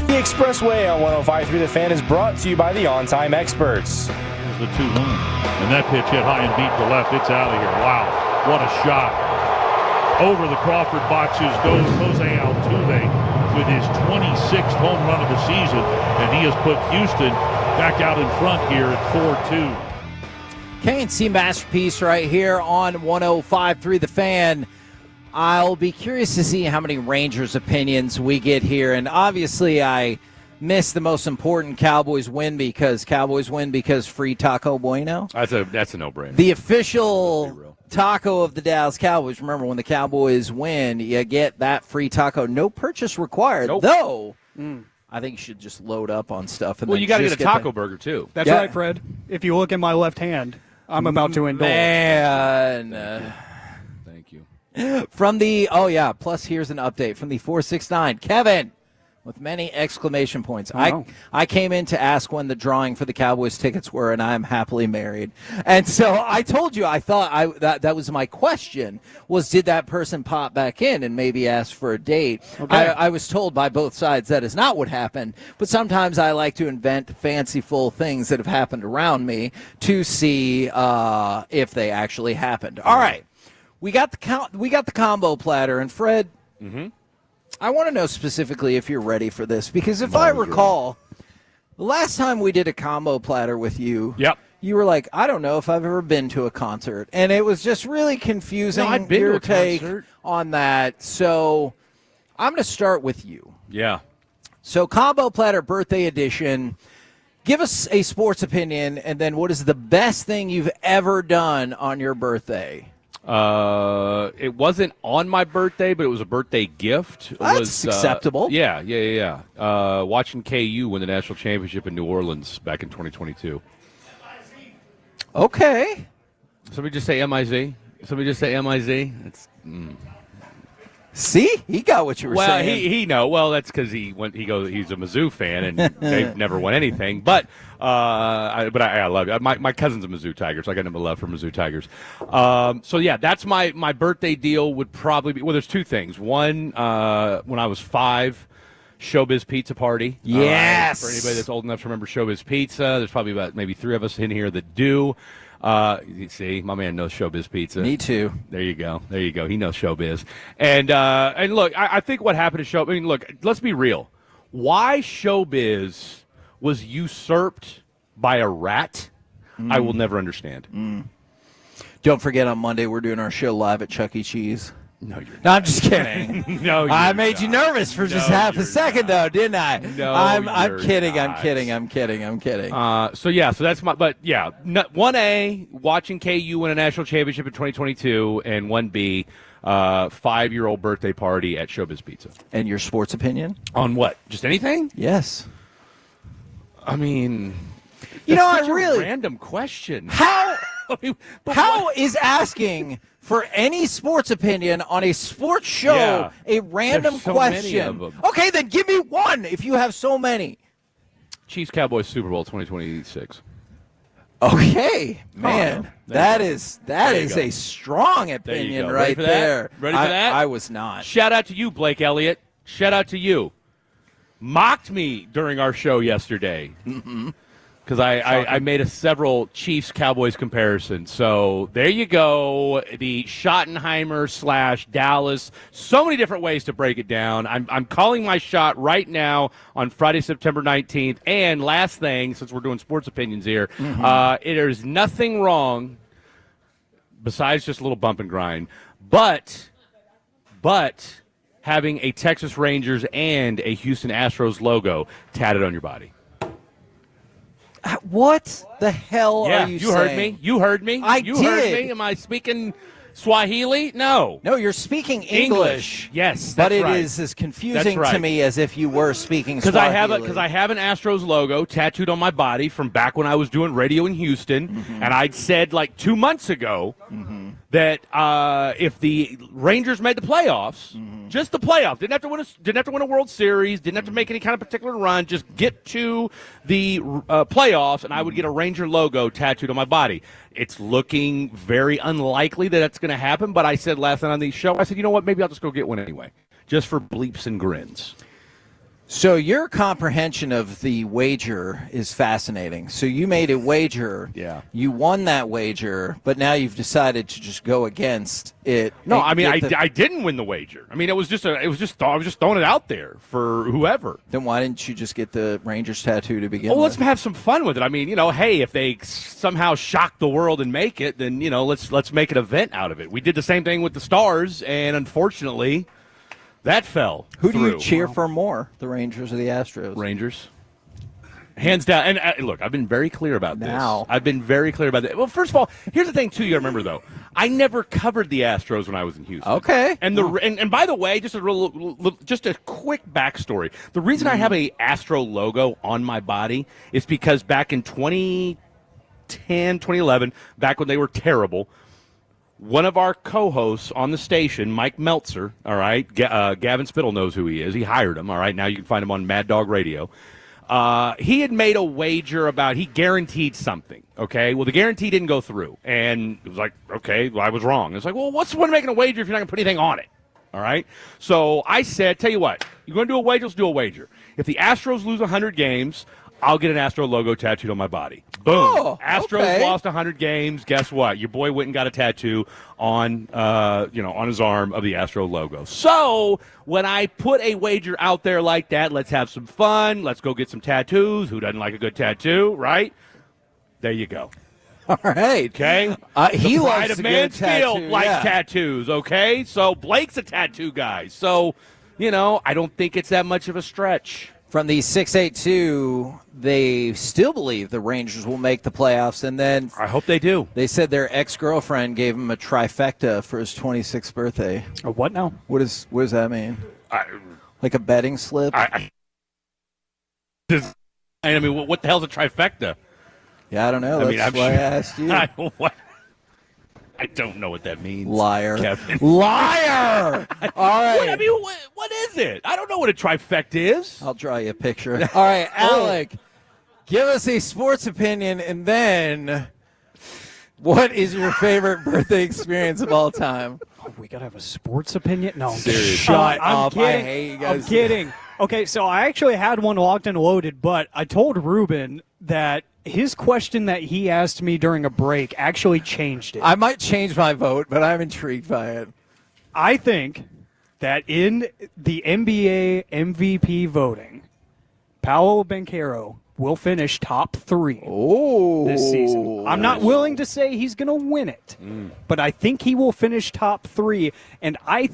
The Expressway on 105.3 The Fan is brought to you by the On Time Experts. Here's the 2-1. And that pitch hit high and deep to left. It's out of here. Wow. What a shot. Over the Crawford boxes goes Jose Altuve with his 26th home run of the season. And he has put Houston back out in front here at 4-2. K&C Masterpiece right here on 105.3 The Fan. I'll be curious to see how many Rangers opinions we get here. And obviously I missed the most important Cowboys win because free Taco Bueno. That's a no-brainer. The official taco of the Dallas Cowboys. Remember, when the Cowboys win, you get that free taco. No purchase required, though. I think you should just load up on stuff. And Well, then you got to just get a taco burger, too. That's right, Fred. If you look at my left hand, I'm about to indulge. Man. Thank you. From the, plus here's an update from the 469. Kevin, with many exclamation points. I came in to ask when the drawing for the Cowboys tickets were, and I am happily married. And so I told you I thought that was my question, was did that person pop back in and maybe ask for a date? Okay. I was told by both sides that is not what happened, but sometimes I like to invent fanciful things that have happened around me to see if they actually happened. All right. We got the combo platter, and Fred, I want to know specifically if you're ready for this, because if I recall, the last time we did a combo platter with you, you were like, I don't know if I've ever been to a concert, and it was just really confusing. No, I'd been your to a take concert. on that. So I'm going to start with you. Yeah. So combo platter birthday edition. Give us a sports opinion, and then what is the best thing you've ever done on your birthday? It wasn't on my birthday, but it was a birthday gift. It That's was, acceptable. Yeah. Watching KU win the national championship in New Orleans back in 2022. Okay. Somebody just say MIZ. It's, See, he got what you were saying. Well, he know. Well, that's because he's a Mizzou fan and they've never won anything. But I love it. My cousin's a Mizzou Tiger, so I got him a love for Mizzou Tigers. So yeah, that's my birthday deal. Would probably be, well, there's two things. One, when I was 5, Showbiz Pizza Party. Yes. For anybody that's old enough to remember Showbiz Pizza, there's probably about maybe 3 of us in here that do. You see, my man knows Showbiz Pizza. Me too. There you go. He knows Showbiz. And look, I think what happened to Showbiz, I mean, look, let's be real. Why Showbiz was usurped by a rat, I will never understand. Don't forget, on Monday we're doing our show live at Chuck E. Cheese. No, you're not. No, I'm just kidding. No, I made you nervous for just half a second, though, didn't I? No, I'm you're kidding. not. I'm kidding. So that's my. But yeah, 1A, watching KU win a national championship in 2022, and 1B, 5-year-old birthday party at Showbiz Pizza. And your sports opinion on what? Just anything? Yes. I mean, you know, such I really a random question. How? I mean, How is asking for any sports opinion on a sports show a random There's so question? many of them. Okay, then give me one if you have so many. Chiefs Cowboys Super Bowl 2026. Okay, man, that is There you go. a strong There you opinion go. right Ready for that? there. Ready for that? I was not. Shout out to you, Blake Elliott. Shout out to you. Mocked me during our show yesterday. Because I made several Chiefs-Cowboys comparisons. So there you go. The Schottenheimer / Dallas. So many different ways to break it down. I'm calling my shot right now on Friday, September 19th. And last thing, since we're doing sports opinions here, there's nothing wrong, besides just a little bump and grind, but having a Texas Rangers and a Houston Astros logo tatted on your body. What the hell are you saying? Heard me. You heard me. I you did. Heard me. Am I speaking Swahili? No. No, you're speaking English. Yes, but that's it right. is as confusing That's right. to me as if you were speaking Because Swahili. I have an Astros logo tattooed on my body from back when I was doing radio in Houston, and I'd said like 2 months ago that if the Rangers made the playoffs, just the playoffs, didn't have to win a World Series, didn't have to make any kind of particular run, just get to the playoffs, and I would get a Ranger logo tattooed on my body. It's looking very unlikely that that's going to happen, but I said last night on the show, I said, you know what, maybe I'll just go get one anyway, just for bleeps and grins. So your comprehension of the wager is fascinating. So you made a wager. Yeah. You won that wager, but now you've decided to just go against it. No, and I mean, get I didn't win the wager. I mean, I was just throwing it out there for whoever. Then why didn't you just get the Rangers tattoo to begin Well, with? let's have some fun with it. I mean, hey, if they somehow shock the world and make it, then let's make an event out of it. We did the same thing with the Stars, and unfortunately, that fell. Who do you through. cheer for more, the Rangers or the Astros? Rangers. Hands down. And look, I've been very clear about this. Now. I've been very clear about that. Well, first of all, here's the thing, too, you got to remember, though. I never covered the Astros when I was in Houston. Okay. And and by the way, just a quick backstory. The reason I have a Astro logo on my body is because back in 2010, 2011, back when they were terrible, one of our co-hosts on the station, Mike Meltzer, all right, Gavin Spittle knows who he is. He hired him, all right. Now you can find him on Mad Dog Radio. He had made a wager about he guaranteed something, okay? Well, the guarantee didn't go through. And it was like, okay, well, I was wrong. It's like, well, what's the point of making a wager if you're not going to put anything on it? All right? So I said, tell you what, you're going to do a wager, let's do a wager. If the Astros lose 100 games, I'll get an Astro logo tattooed on my body. Boom. Oh, Astros okay. lost 100 games. Guess what? Your boy went and got a tattoo on, on his arm of the Astro logo. So when I put a wager out there like that, let's have some fun. Let's go get some tattoos. Who doesn't like a good tattoo, right? There you go. All right. Okay? He the pride loves of a good Mansfield tattoo, likes yeah. tattoos, okay? So Blake's a tattoo guy. So, I don't think it's that much of a stretch. From the 682, they still believe the Rangers will make the playoffs, and then I hope they do. They said their ex-girlfriend gave him a trifecta for his 26th birthday. A what now? What does that mean? Like a betting slip? I mean, what the hell's a trifecta? Yeah, I don't know. That's why I asked you. I don't know what that means. Liar. Kevin. Liar! All right. What is it? I don't know what a trifecta is. I'll draw you a picture. All right, Alec, give us a sports opinion, and then what is your favorite birthday experience of all time? Oh, we got to have a sports opinion? No. Seriously. Shut I'm up. kidding. I hate you guys. I'm kidding. Okay, so I actually had one locked and loaded, but I told Ruben that his question that he asked me during a break actually changed it. I might change my vote, but I'm intrigued by it. I think that in the NBA MVP voting, Paolo Banchero will finish top 3 this season. I'm not willing to say he's going to win it, but I think he will finish top 3, and I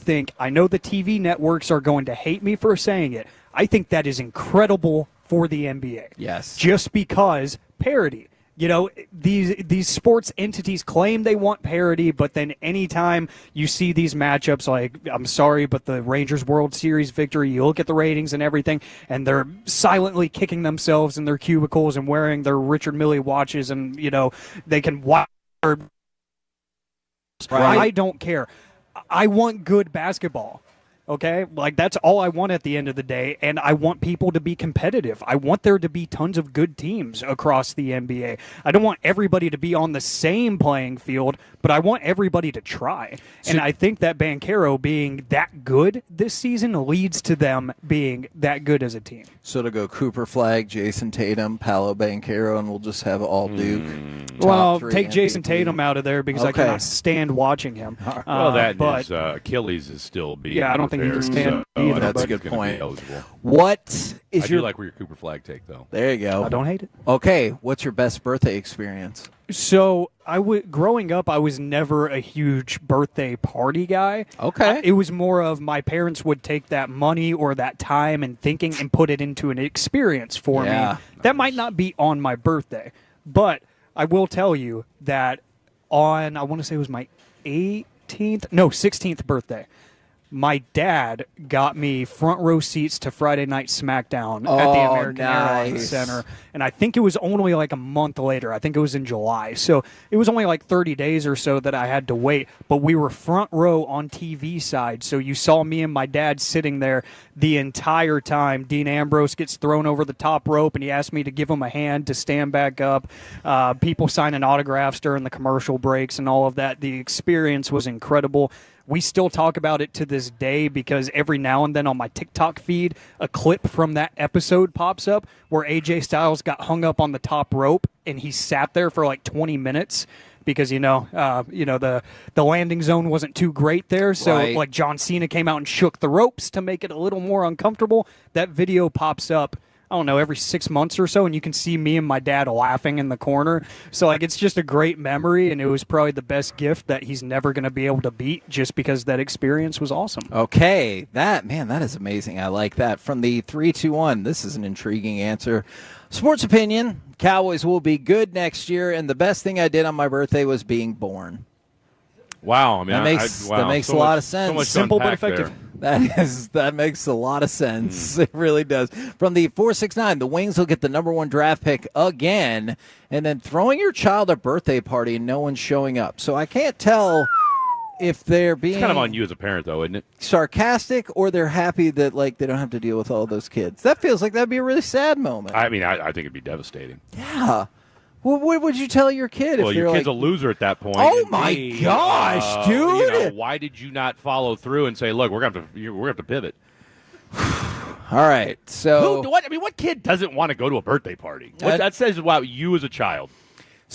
know the TV networks are going to hate me for saying it, I think that is incredible for the NBA. Yes. Just because parity. These sports entities claim they want parity, but then anytime you see these matchups, like, I'm sorry, but the Rangers World Series victory, you look at the ratings and everything, and they're silently kicking themselves in their cubicles and wearing their Richard Mille watches, and, they can watch. Right. I don't care. I want good basketball. Okay, like that's all I want at the end of the day, and I want people to be competitive. I want there to be tons of good teams across the NBA. I don't want everybody to be on the same playing field, but I want everybody to try. And I think that Banchero being that good this season leads to them being that good as a team. So to go Cooper Flag, Jason Tatum, Paolo Banchero, and we'll just have all Duke. Well, take Jason Tatum out of there because I Okay. cannot stand watching him. Well, that but is Achilles is still being. Yeah, I don't think he can stand either. That's a but- good Gonna be point. eligible. What is I your do like where your Cooper Flag take though. There you go. I don't hate it. Okay, what's your best birthday experience? So growing up, I was never a huge birthday party guy. Okay. It was more of my parents would take that money or that time and thinking and put it into an experience for Yeah. me. That might not be on my birthday, but I will tell you that on, I want to say it was my 16th birthday, my dad got me front row seats to Friday Night SmackDown at the American Airlines nice. Center. And I think it was only like a month later. I think it was in July. So it was only like 30 days or so that I had to wait. But we were front row on TV side. So you saw me and my dad sitting there the entire time. Dean Ambrose gets thrown over the top rope, and he asked me to give him a hand to stand back up. People signing autographs during the commercial breaks and all of that. The experience was incredible. We still talk about it to this day because every now and then on my TikTok feed, a clip from that episode pops up where AJ Styles got hung up on the top rope and he sat there for like 20 minutes because the landing zone wasn't too great there. So Right. like John Cena came out and shook the ropes to make it a little more uncomfortable. That video pops up, I don't know, every 6 months or so, and you can see me and my dad laughing in the corner. So, like, it's just a great memory, and it was probably the best gift that he's never going to be able to beat just because that experience was awesome. Okay, that is amazing. I like that. From the 3-2-1, this is an intriguing answer. Sports opinion, Cowboys will be good next year, and the best thing I did on my birthday was being born. Wow, I mean, That makes so a lot much- of sense. So much to Simple but unpack effective. there. That makes a lot of sense. It really does. From the 469, the Wings will get the number 1 draft pick again, and then throwing your child a birthday party and no one's showing up. So I can't tell if they're being It's kind of on you as a parent, though, isn't it? sarcastic or they're happy that like they don't have to deal with all those kids. That feels like that'd be a really sad moment. I mean, I think it'd be devastating. Yeah. Well, what would you tell your kid Well, if your you're kid's like, a loser at that point. Oh, And my B, gosh, dude. why did you not follow through and say, "Look, we're gonna have to pivot"? all right, so What kid doesn't want to go to a birthday party? That says about you as a child.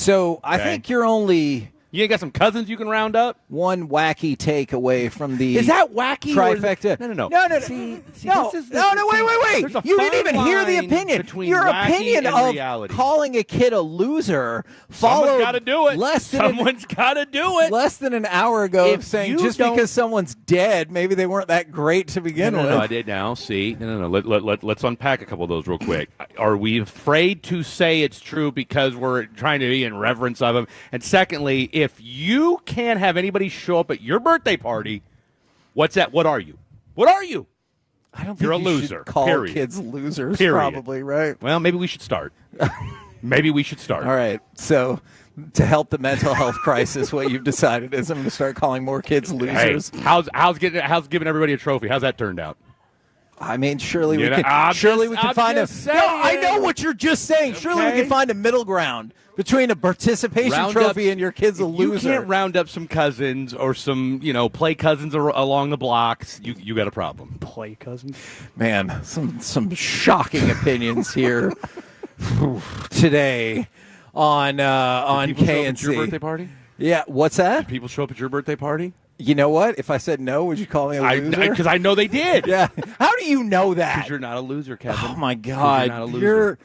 I Okay. think you're only You ain't got some cousins you can round up. one wacky take away from the Is that wacky? or is- trifecta. No. No. See, No, this is no, wait. There's a You didn't fine even hear the line opinion. between Your wacky opinion and of reality. calling a kid a loser followed Someone's got to do it. Someone's got to do it. less than an hour ago If of saying you just don't- because someone's dead, maybe they weren't that great to begin with. No, I did now. See, no. Let's unpack a couple of those real quick. Are we afraid to say it's true because we're trying to be in reverence of him? And secondly, if you can't have anybody show up at your birthday party, what's that? What are you? What are you? I don't think You're a you loser. should call period. kids losers, Period. probably, right? Well, maybe we should start. Maybe we should start. All right, so to help the mental health crisis, what you've decided is I'm going to start calling more kids Hey, losers. how's giving everybody a trophy? How's that turned out? I mean, surely we You know, can. I'm Surely we just- can I'm find a. just No, I saying. know what you're just saying. Surely we Okay. can find a middle ground between a participation trophy and your kid's a If you loser. can't round up some cousins or some, play cousins along the blocks, you got a problem. Play cousins. Man, some shocking opinions here today on People show up at KNC. your birthday party? Yeah, what's that? Did people show up at your birthday party? You know what? If I said no, would you call me a loser? Because I know they did. Yeah. How do you know that? Because you're not a loser, Kevin. Oh my 'Cause God! You're not a loser. You're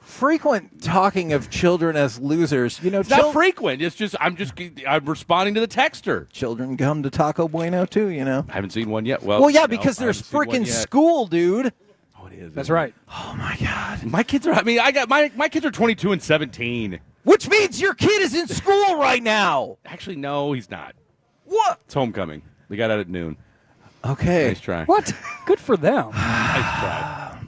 frequent talking of children as losers. You know, It's not frequent. It's just I'm responding to the texter. Children come to Taco Bueno too. You know. I haven't seen one yet. Well, yeah, no, because I there's haven't seen one freaking yet. school, dude. Oh, it is. That's isn't it? right. Oh my God! My kids are. I mean, I got my kids are 22 and 17. Which means your kid is in school right now. Actually, no, he's not. What? It's homecoming. They got out at noon. Okay. Nice try. What? Good for them. Nice try.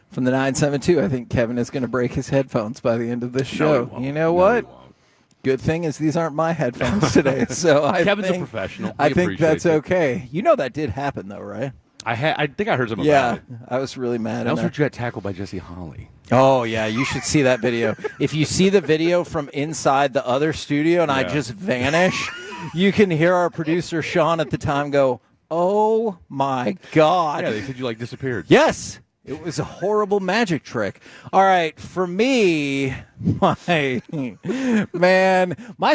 From the 972, I think Kevin is going to break his headphones by the end of this No, show. he won't. You know No, what? he won't. Good thing is these aren't my headphones today. So I Kevin's think, a professional. I He think that's appreciates it. okay. You know that did happen though, right? I think I heard something Yeah, about it. I was really mad. I also heard you got tackled by Jesse Holly. Oh, yeah, you should see that video. If you see the video from inside the other studio and I Yeah. just vanish, you can hear our producer, Sean, at the time go, oh, my God. Yeah, they said you disappeared. Yes. It was a horrible magic trick. All right, for me, my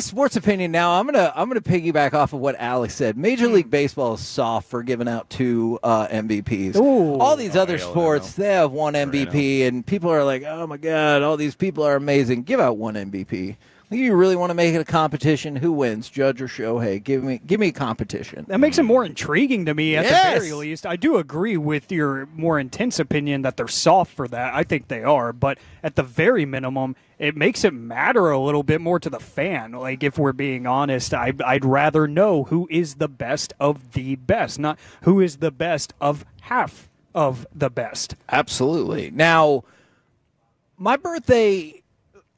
sports opinion now, I'm gonna piggyback off of what Alex said. Major League Baseball is soft for giving out 2 MVPs. All these other sports, they have 1 MVP, and people are like, oh my God, all these people are amazing. Give out 1 MVP. You really want to make it a competition? Who wins, Judge or Shohei? Give me a competition. That makes it more intriguing to me at Yes. the very least. I do agree with your more intense opinion that they're soft for that. I think they are. But at the very minimum, it makes it matter a little bit more to the fan. Like, if we're being honest, I'd rather know who is the best of the best, not who is the best of half of the best. Absolutely. Now, my birthday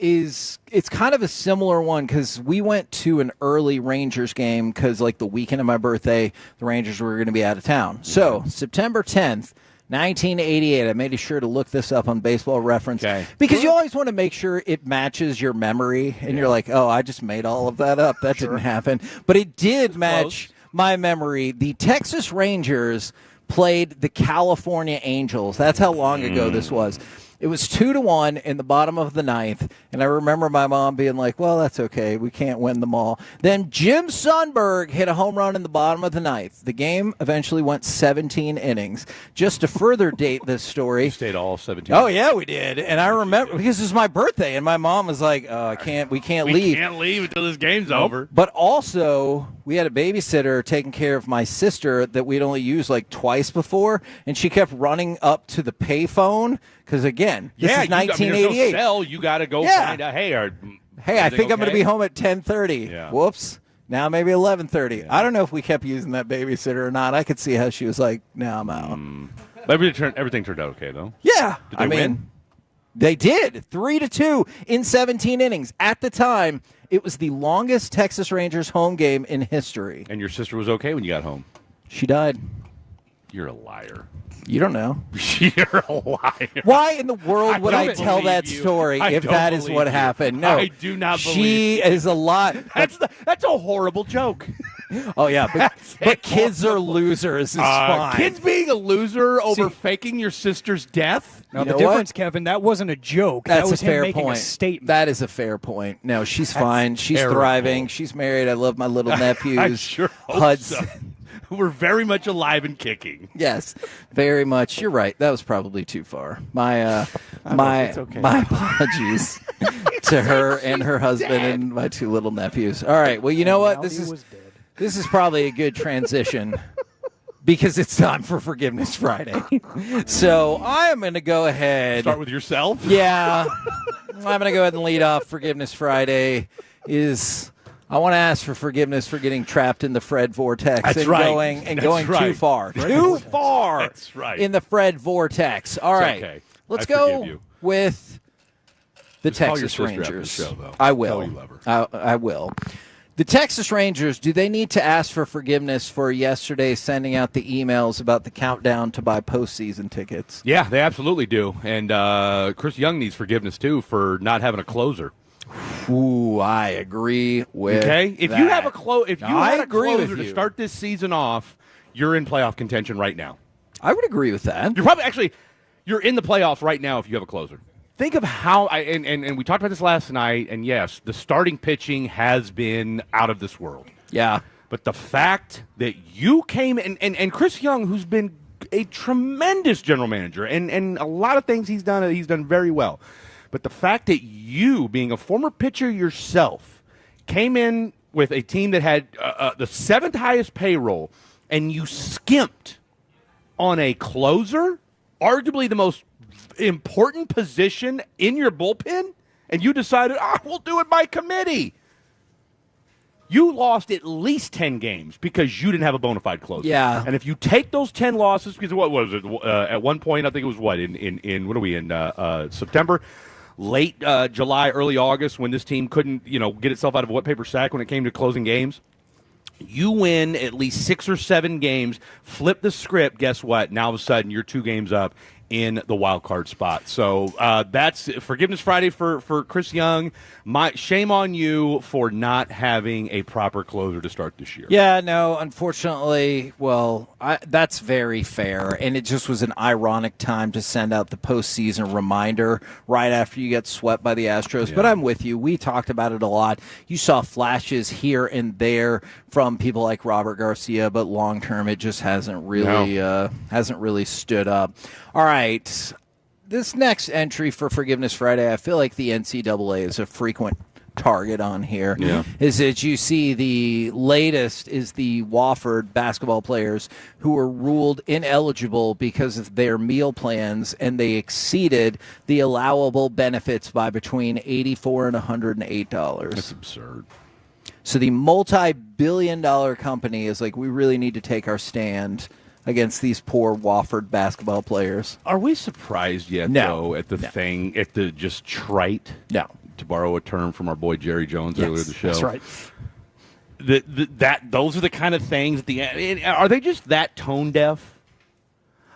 it's kind of a similar one because we went to an early Rangers game because the weekend of my birthday, the Rangers were going to be out of town. So September 10th, 1988. I made sure to look this up on Baseball Reference because you always want to make sure it matches your memory, and you're like, oh, I just made all of that up. That didn't happen, but it did match my memory. The Texas Rangers played the California Angels. That's how long ago this was. It was 2-1 in the bottom of the 9th, and I remember my mom being like, well, that's okay. We can't win them all. Then Jim Sundberg hit a home run in the bottom of the 9th. The game eventually went 17 innings. Just to further date this story. You stayed all 17. Oh, yeah, we did. And I remember, because it was my birthday, and my mom was like, we can't leave. We can't leave until this game's over. But also, we had a babysitter taking care of my sister that we'd only used twice before, and she kept running up to the payphone because, again, this is 1988. There's no cell. You got to go find out, hey, I think I'm going to be home at 10:30. Yeah. Whoops. Now maybe 11:30. Yeah. I don't know if we kept using that babysitter or not. I could see how she was like, now I'm out. Everything turned out okay, though. Yeah. Did they win? They did. 3-2 in 17 innings. At the time, it was the longest Texas Rangers home game in history. And your sister was okay when you got home? She died. You're a liar. You don't know. You're a liar. Why in the world would I tell that story if that is what happened? No, I do not believe she is a lot. That's a horrible joke. Oh, yeah, but kids are losers is fine. Kids being a loser over faking your sister's death? Now, the difference, Kevin, that wasn't a joke. That's that was a fair him making point. a statement. That is a fair point. No, she's fine. She's terrible. thriving. She's married. I love my little nephews. I sure hope Hudson. so. We're very much alive and kicking. Yes, very much. You're right. That was probably too far. My okay. my apologies to her and her husband and my 2 little nephews. All right. Well, you know what? This is probably a good transition because it's time for Forgiveness Friday. So I am going to go ahead. Start with yourself? Yeah. I'm going to go ahead and lead off. Forgiveness Friday I want to ask for forgiveness for getting trapped in the Fred vortex going too far. Too far That's right. in the Fred vortex. All right. Okay. Let's I forgive go you. with the Just call your Texas sister after the Rangers. show, though. I will. Tell you love her. I will. The Texas Rangers, do they need to ask for forgiveness for yesterday sending out the emails about the countdown to buy postseason tickets? Yeah, they absolutely do. And Chris Young needs forgiveness, too, for not having a closer. Ooh, I agree with if that. you have a closer with to you. start this season off, you're in playoff contention right now. I would agree with that. You're in the playoffs right now if you have a closer. Think of how and we talked about this last night, and yes, the starting pitching has been out of this world. Yeah. But the fact that you came and Chris Young, who's been a tremendous general manager, and a lot of things he's done very well. But the fact that you, being a former pitcher yourself, came in with a team that had the 7th highest payroll, and you skimped on a closer, arguably the most important position in your bullpen, and you decided, we'll do it by committee. You lost at least 10 games because you didn't have a bona fide closer. Yeah. And if you take those 10 losses, because what was it? At one point, I think it was in what are we in, September? Late July, early August, when this team couldn't, get itself out of a wet paper sack when it came to closing games. You win at least 6 or 7 games, flip the script, guess what? Now all of a sudden you're 2 games up in the wild card spot. So that's Forgiveness Friday for Chris Young. Shame on you for not having a proper closer to start this year. Yeah, no, unfortunately, that's very fair, and it just was an ironic time to send out the postseason reminder right after you get swept by the Astros. Yeah. But I'm with you. We talked about it a lot. You saw flashes here and there from people like Robert Garcia, but long term, it just hasn't really stood up. All right. This next entry for Forgiveness Friday, I feel like the NCAA is a frequent target on here. Yeah. Is that you see the latest is the Wofford basketball players who were ruled ineligible because of their meal plans, and they exceeded the allowable benefits by between $84 and $108. That's absurd. So the multi-billion-dollar company is like, we really need to take our stand against these poor Wofford basketball players. Are we surprised yet, though, at the just trite, to borrow a term from our boy Jerry Jones earlier in the show? That's right. Those are the kind of things, are they just that tone deaf?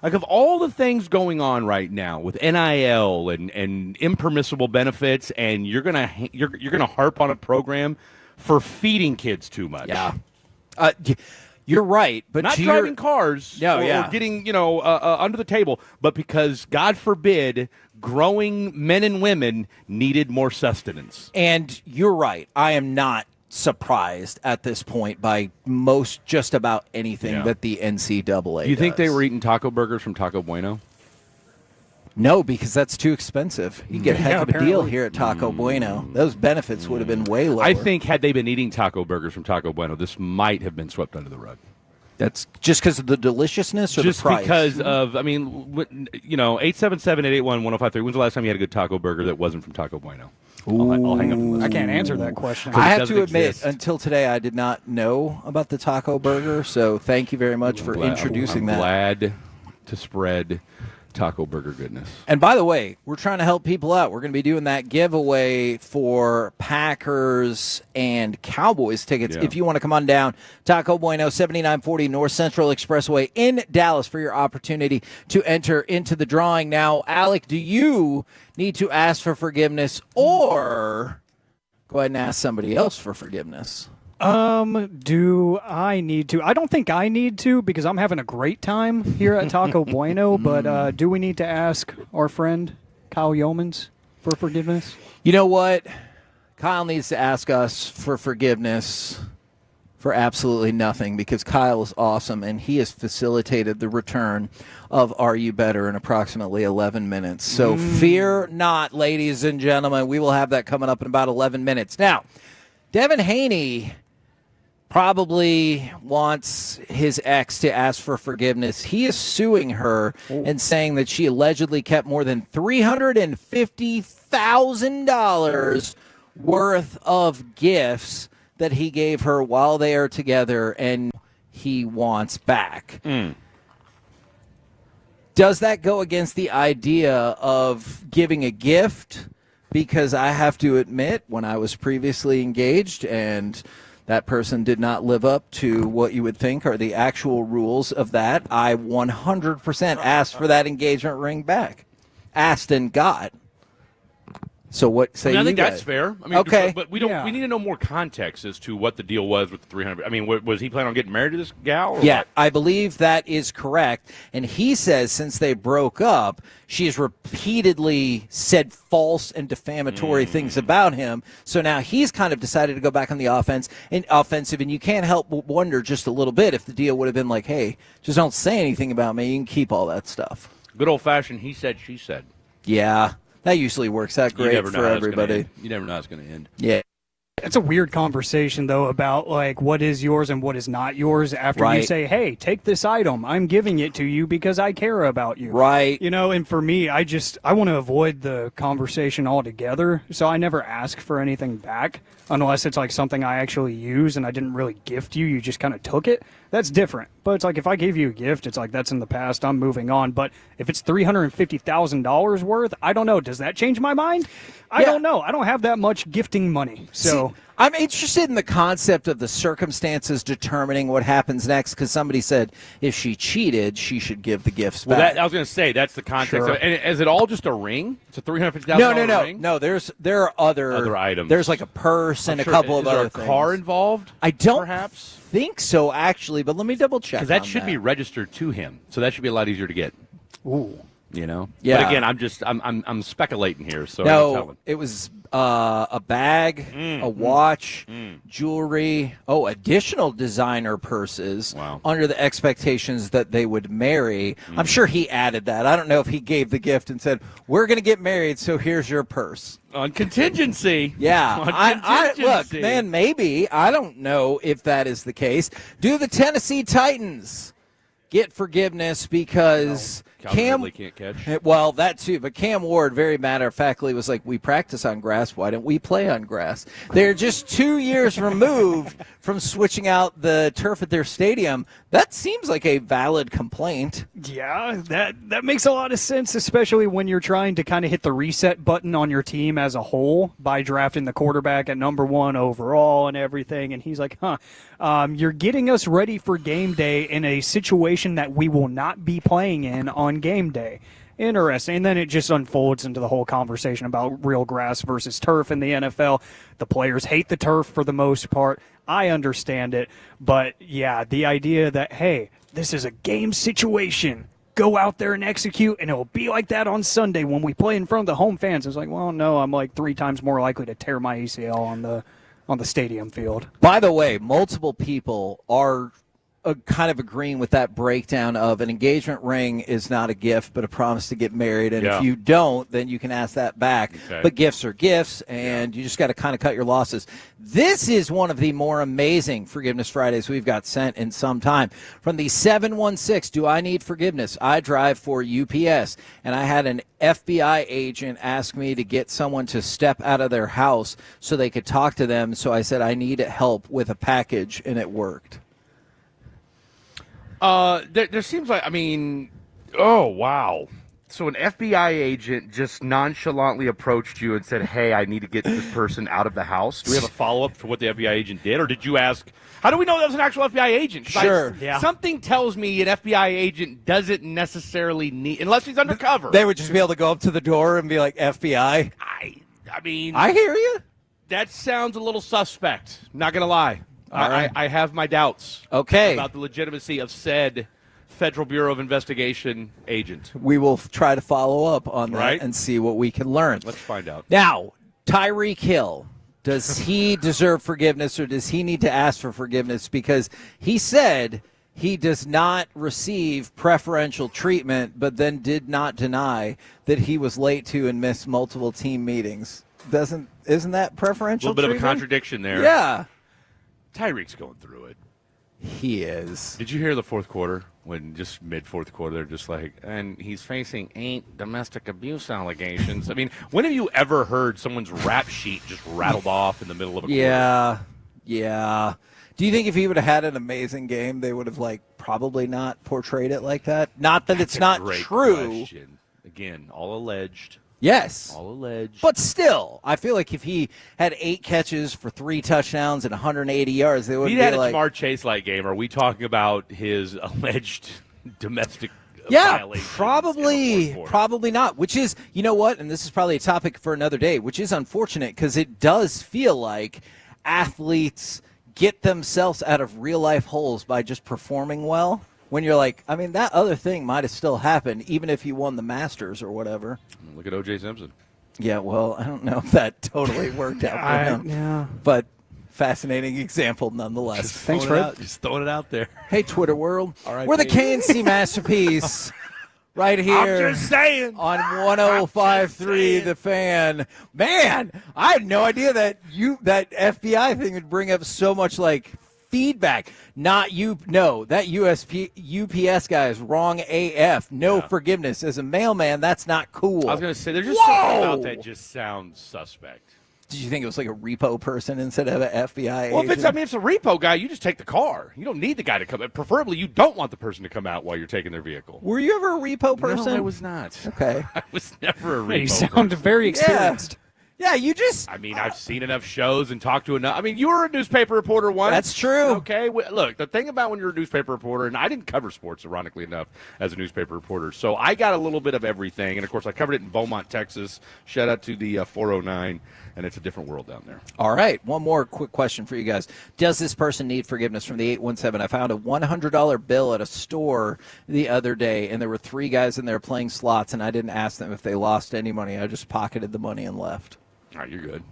Like, of all the things going on right now with NIL and impermissible benefits, and you're gonna harp on a program for feeding kids too much. Yeah. You're right, but not driving cars or getting under the table, but because, God forbid, growing men and women needed more sustenance. And you're right. I am not surprised at this point by just about anything that the NCAA Do you think they were eating taco burgers from Taco Bueno? No, because that's too expensive. You get a heck of a deal here at Taco Bueno. Those benefits would have been way lower. I think had they been eating taco burgers from Taco Bueno, this might have been swept under the rug. That's just because of the deliciousness or just the price? Because of, 877-881-1053. When's the last time you had a good taco burger that wasn't from Taco Bueno? I'll hang up the list. I can't answer that question. I have to admit, until today, I did not know about the taco burger, so thank you very much for introducing that. I'm glad to spread taco burger goodness. And by the way, we're trying to help people out. We're going to be doing that giveaway for Packers and Cowboys tickets. Yeah. If you want to come on down, Taco Bueno, 7940 North Central Expressway in Dallas for your opportunity to enter into the drawing. Now, Alec, do you need to ask for forgiveness or go ahead and ask somebody else for forgiveness? Do I need to? I don't think I need to because I'm having a great time here at Taco Bueno, but do we need to ask our friend Kyle Yeomans for forgiveness? You know what? Kyle needs to ask us for forgiveness for absolutely nothing because Kyle is awesome and he has facilitated the return of Are You Better in approximately 11 minutes. So fear not, ladies and gentlemen. We will have that coming up in about 11 minutes. Now, Devin Haney probably wants his ex to ask for forgiveness. He is suing her and saying that she allegedly kept more than $350,000 worth of gifts that he gave her while they are together and he wants back. Does that go against the idea of giving a gift? Because I have to admit, when I was previously engaged and that person did not live up to what you would think are the actual rules of that, I 100% asked for that engagement ring back. Asked and got. So what say you I think guys? That's fair. Okay. But we don't. We need to know more context as to what the deal was with the 300. I mean, was he planning on getting married to this gal? Or Yeah, what? I believe that is correct. And he says since they broke up, she has repeatedly said false and defamatory things about him. So now he's kind of decided to go back on the offensive, and you can't help but wonder just a little bit if the deal would have been like, hey, just don't say anything about me. You can keep all that stuff. Good old-fashioned he said, she said. Yeah, that usually works out great for everybody. You never know how it's going to end. Yeah. It's a weird conversation, though, about like what is yours and what is not yours after you say, hey, take this item. I'm giving it to you because I care about you. Right. You know, and for me, I want to avoid the conversation altogether. So I never ask for anything back unless it's like something I actually use and I didn't really gift you. You just kind of took it. That's different. But it's like if I gave you a gift, it's like that's in the past. I'm moving on. But if it's $350,000 worth, I don't know. Does that change my mind? I don't know. I don't have that much gifting money. So I'm interested in the concept of the circumstances determining what happens next, because somebody said if she cheated, she should give the gifts Well, back. I was going to say, that's the context. Sure. And is it all just a ring? It's a $350,000 ring? No. There are other items. There's like a purse and a couple of other things. Is there a car involved? I don't perhaps think so, actually, but let me double check. Because that should be registered to him, so that should be a lot easier to get. Ooh. You know? Yeah. But again, I'm speculating here, so I'm No, telling. it was a bag, a watch, jewelry, additional designer purses under the expectations that they would marry. I'm sure he added that. I don't know if he gave the gift and said, we're going to get married, so here's your purse. On contingency. Yeah. On I look, contingency. man, maybe. I don't know if that is the case. Do the Tennessee Titans get forgiveness because Calvin Ridley can't catch. Well, that too, but Cam Ward, very matter-of-factly, was like, we practice on grass. Why don't we play on grass? They're just 2 years removed from switching out the turf at their stadium. That seems like a valid complaint. Yeah, that makes a lot of sense, especially when you're trying to kind of hit the reset button on your team as a whole by drafting the quarterback at number 1 overall and everything. And he's like, you're getting us ready for game day in a situation that we will not be playing in on game day. Interesting. And then it just unfolds into the whole conversation about real grass versus turf in the NFL. The players hate the turf for the most part. I understand it. But, yeah, the idea that, hey, this is a game situation. Go out there and execute, and it'll be like that on Sunday when we play in front of the home fans. It's like, well, no, I'm like 3 times more likely to tear my ACL on the stadium field. By the way, multiple people are kind of agreeing with that breakdown of an engagement ring is not a gift but a promise to get married, and if you don't, then you can ask that back. Okay. But gifts are gifts, and you just got to kind of cut your losses. This is one of the more amazing Forgiveness Fridays we've got sent in some time. From the 716, do I need forgiveness? I drive for UPS, and I had an FBI agent ask me to get someone to step out of their house so they could talk to them, so I said I need help with a package, and it worked. There seems like, oh, wow. So an FBI agent just nonchalantly approached you and said, hey, I need to get this person out of the house. Do we have a follow-up for what the FBI agent did, or did you ask? How do we know that was an actual FBI agent? Sure. Something tells me an FBI agent doesn't necessarily need, unless he's undercover. They would just be able to go up to the door and be like, FBI? I mean, I hear you. That sounds a little suspect. Not going to lie. All right. I have my doubts. Okay. About the legitimacy of said Federal Bureau of Investigation agent. We will try to follow up on that Right. and see what we can learn. Let's find out. Now, Tyreek Hill, does he deserve forgiveness, or does he need to ask for forgiveness? Because he said he does not receive preferential treatment, but then did not deny that he was late to and missed multiple team meetings. Isn't that A preferential little bit of a treatment? contradiction there. Yeah. Tyreek's going through it. He is. Did you hear the fourth quarter? When just mid-fourth quarter, they're just like, and he's facing 8 domestic abuse allegations. I mean, when have you ever heard someone's rap sheet just rattled off in the middle of a quarter? Yeah. Do you think if he would have had an amazing game, they would have, probably not portrayed it like that? Not that it's not Great true. question. Again, all alleged. Yes. All alleged. But still, I feel like if he had 8 catches for 3 touchdowns and 180 yards, they would He be had a like, Jamar Chase-like game. Are we talking about his alleged domestic violations? Probably not, which is, you know what, and this is probably a topic for another day, which is unfortunate because it does feel like athletes get themselves out of real-life holes by just performing well. When you're like, that other thing might have still happened, even if you won the Masters or whatever. Look at O.J. Simpson. Yeah, well, I don't know if that totally worked out for him. Yeah. But fascinating example nonetheless. Thanks, Fred. Just throwing it out there. Hey, Twitter world. All right, we're the baby. KNC masterpiece right here. I'm just saying. On 105.3 The Fan. Man, I had no idea that that FBI thing would bring up so much feedback. Not you. No, that UPS guy is wrong AF. No forgiveness. As a mailman, that's not cool. I was going to say, there's just something about that just sounds suspect. Did you think it was like a repo person instead of an FBI Well, agent? if it's a repo guy, you just take the car. You don't need the guy to come. Preferably, you don't want the person to come out while you're taking their vehicle. Were you ever a repo person? No, I was not. Okay. I was never a repo You sound very experienced. Yeah, you just. I mean, I've seen enough shows and talked to enough. I mean, you were a newspaper reporter once. That's true. Okay, look, the thing about when you're a newspaper reporter, and I didn't cover sports, ironically enough, as a newspaper reporter, so I got a little bit of everything. And, of course, I covered it in Beaumont, Texas. Shout out to the 409, and it's a different world down there. All right, one more quick question for you guys. Does this person need forgiveness from the 817? I found a $100 bill at a store the other day, and there were 3 guys in there playing slots, and I didn't ask them if they lost any money. I just pocketed the money and left. All right, you're good.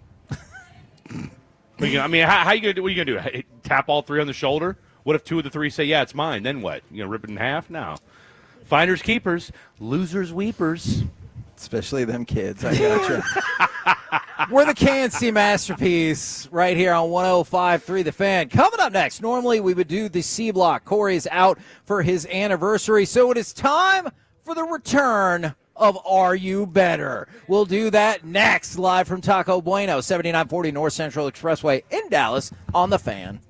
I mean, how you gonna do? What are you gonna do? Tap all 3 on the shoulder? What if 2 of the 3 say, "Yeah, it's mine"? Then what? You gonna rip it in half? No. Finders keepers, losers weepers. Especially them kids. I gotcha. We're the KNC Masterpiece right here on 105.3 The Fan. Coming up next, normally we would do the C Block. Corey is out for his anniversary, so it is time for the return of Are You Better? We'll do that next, live from Taco Bueno, 7940 North Central Expressway in Dallas on The Fan.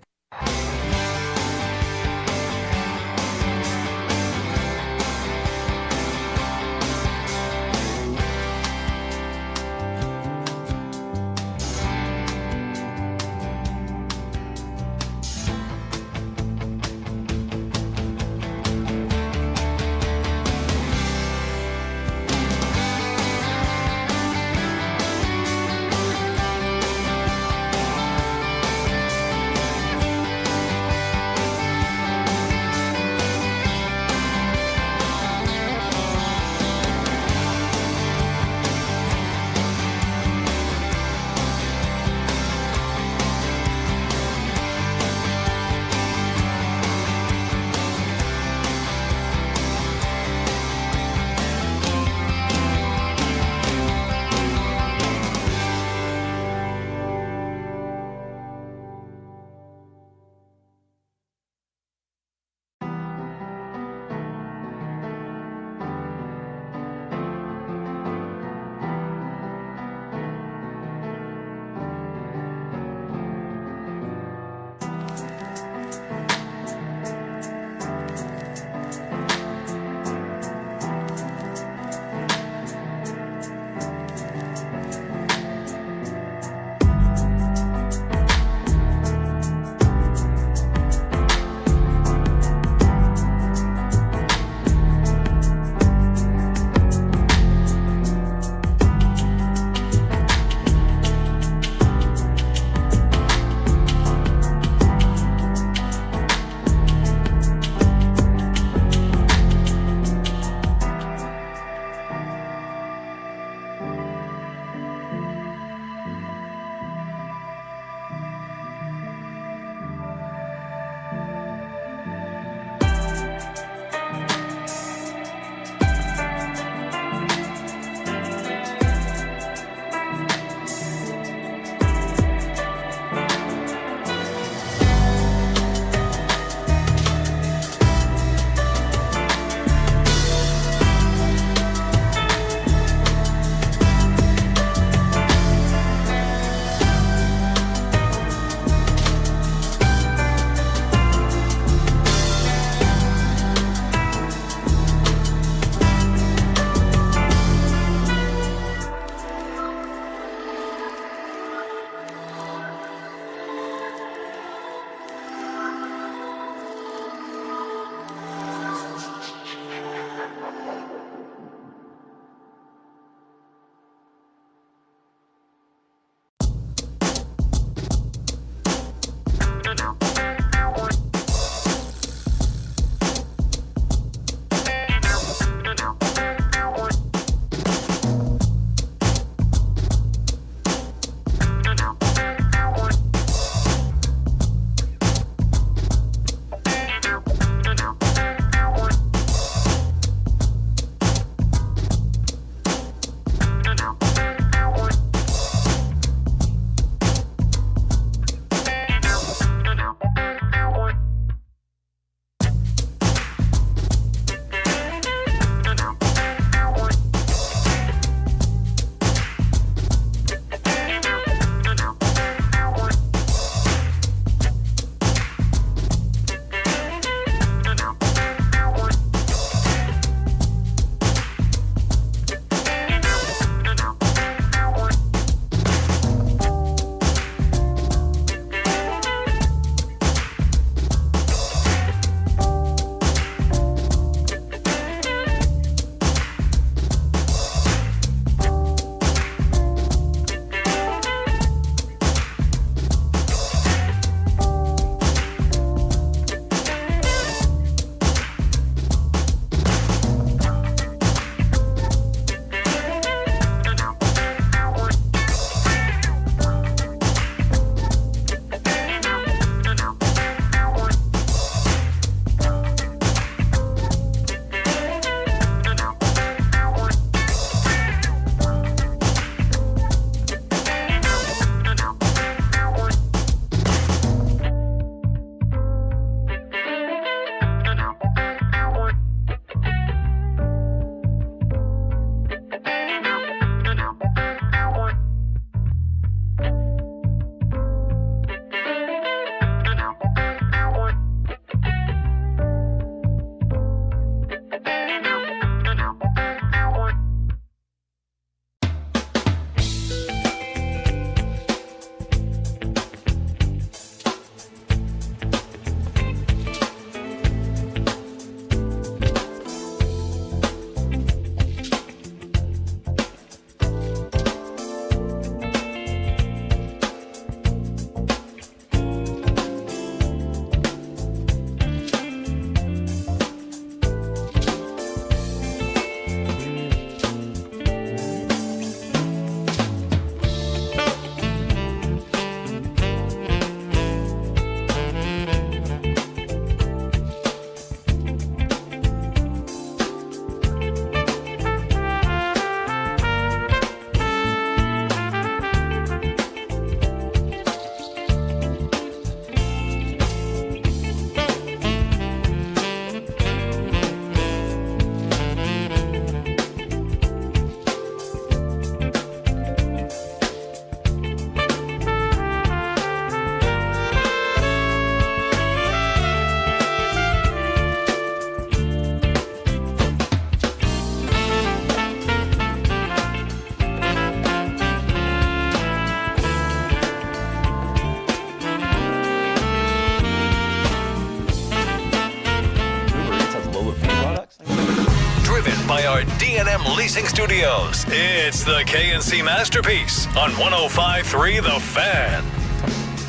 driven by our D&M Leasing Studios. It's the KNC Masterpiece on 105.3 The Fan.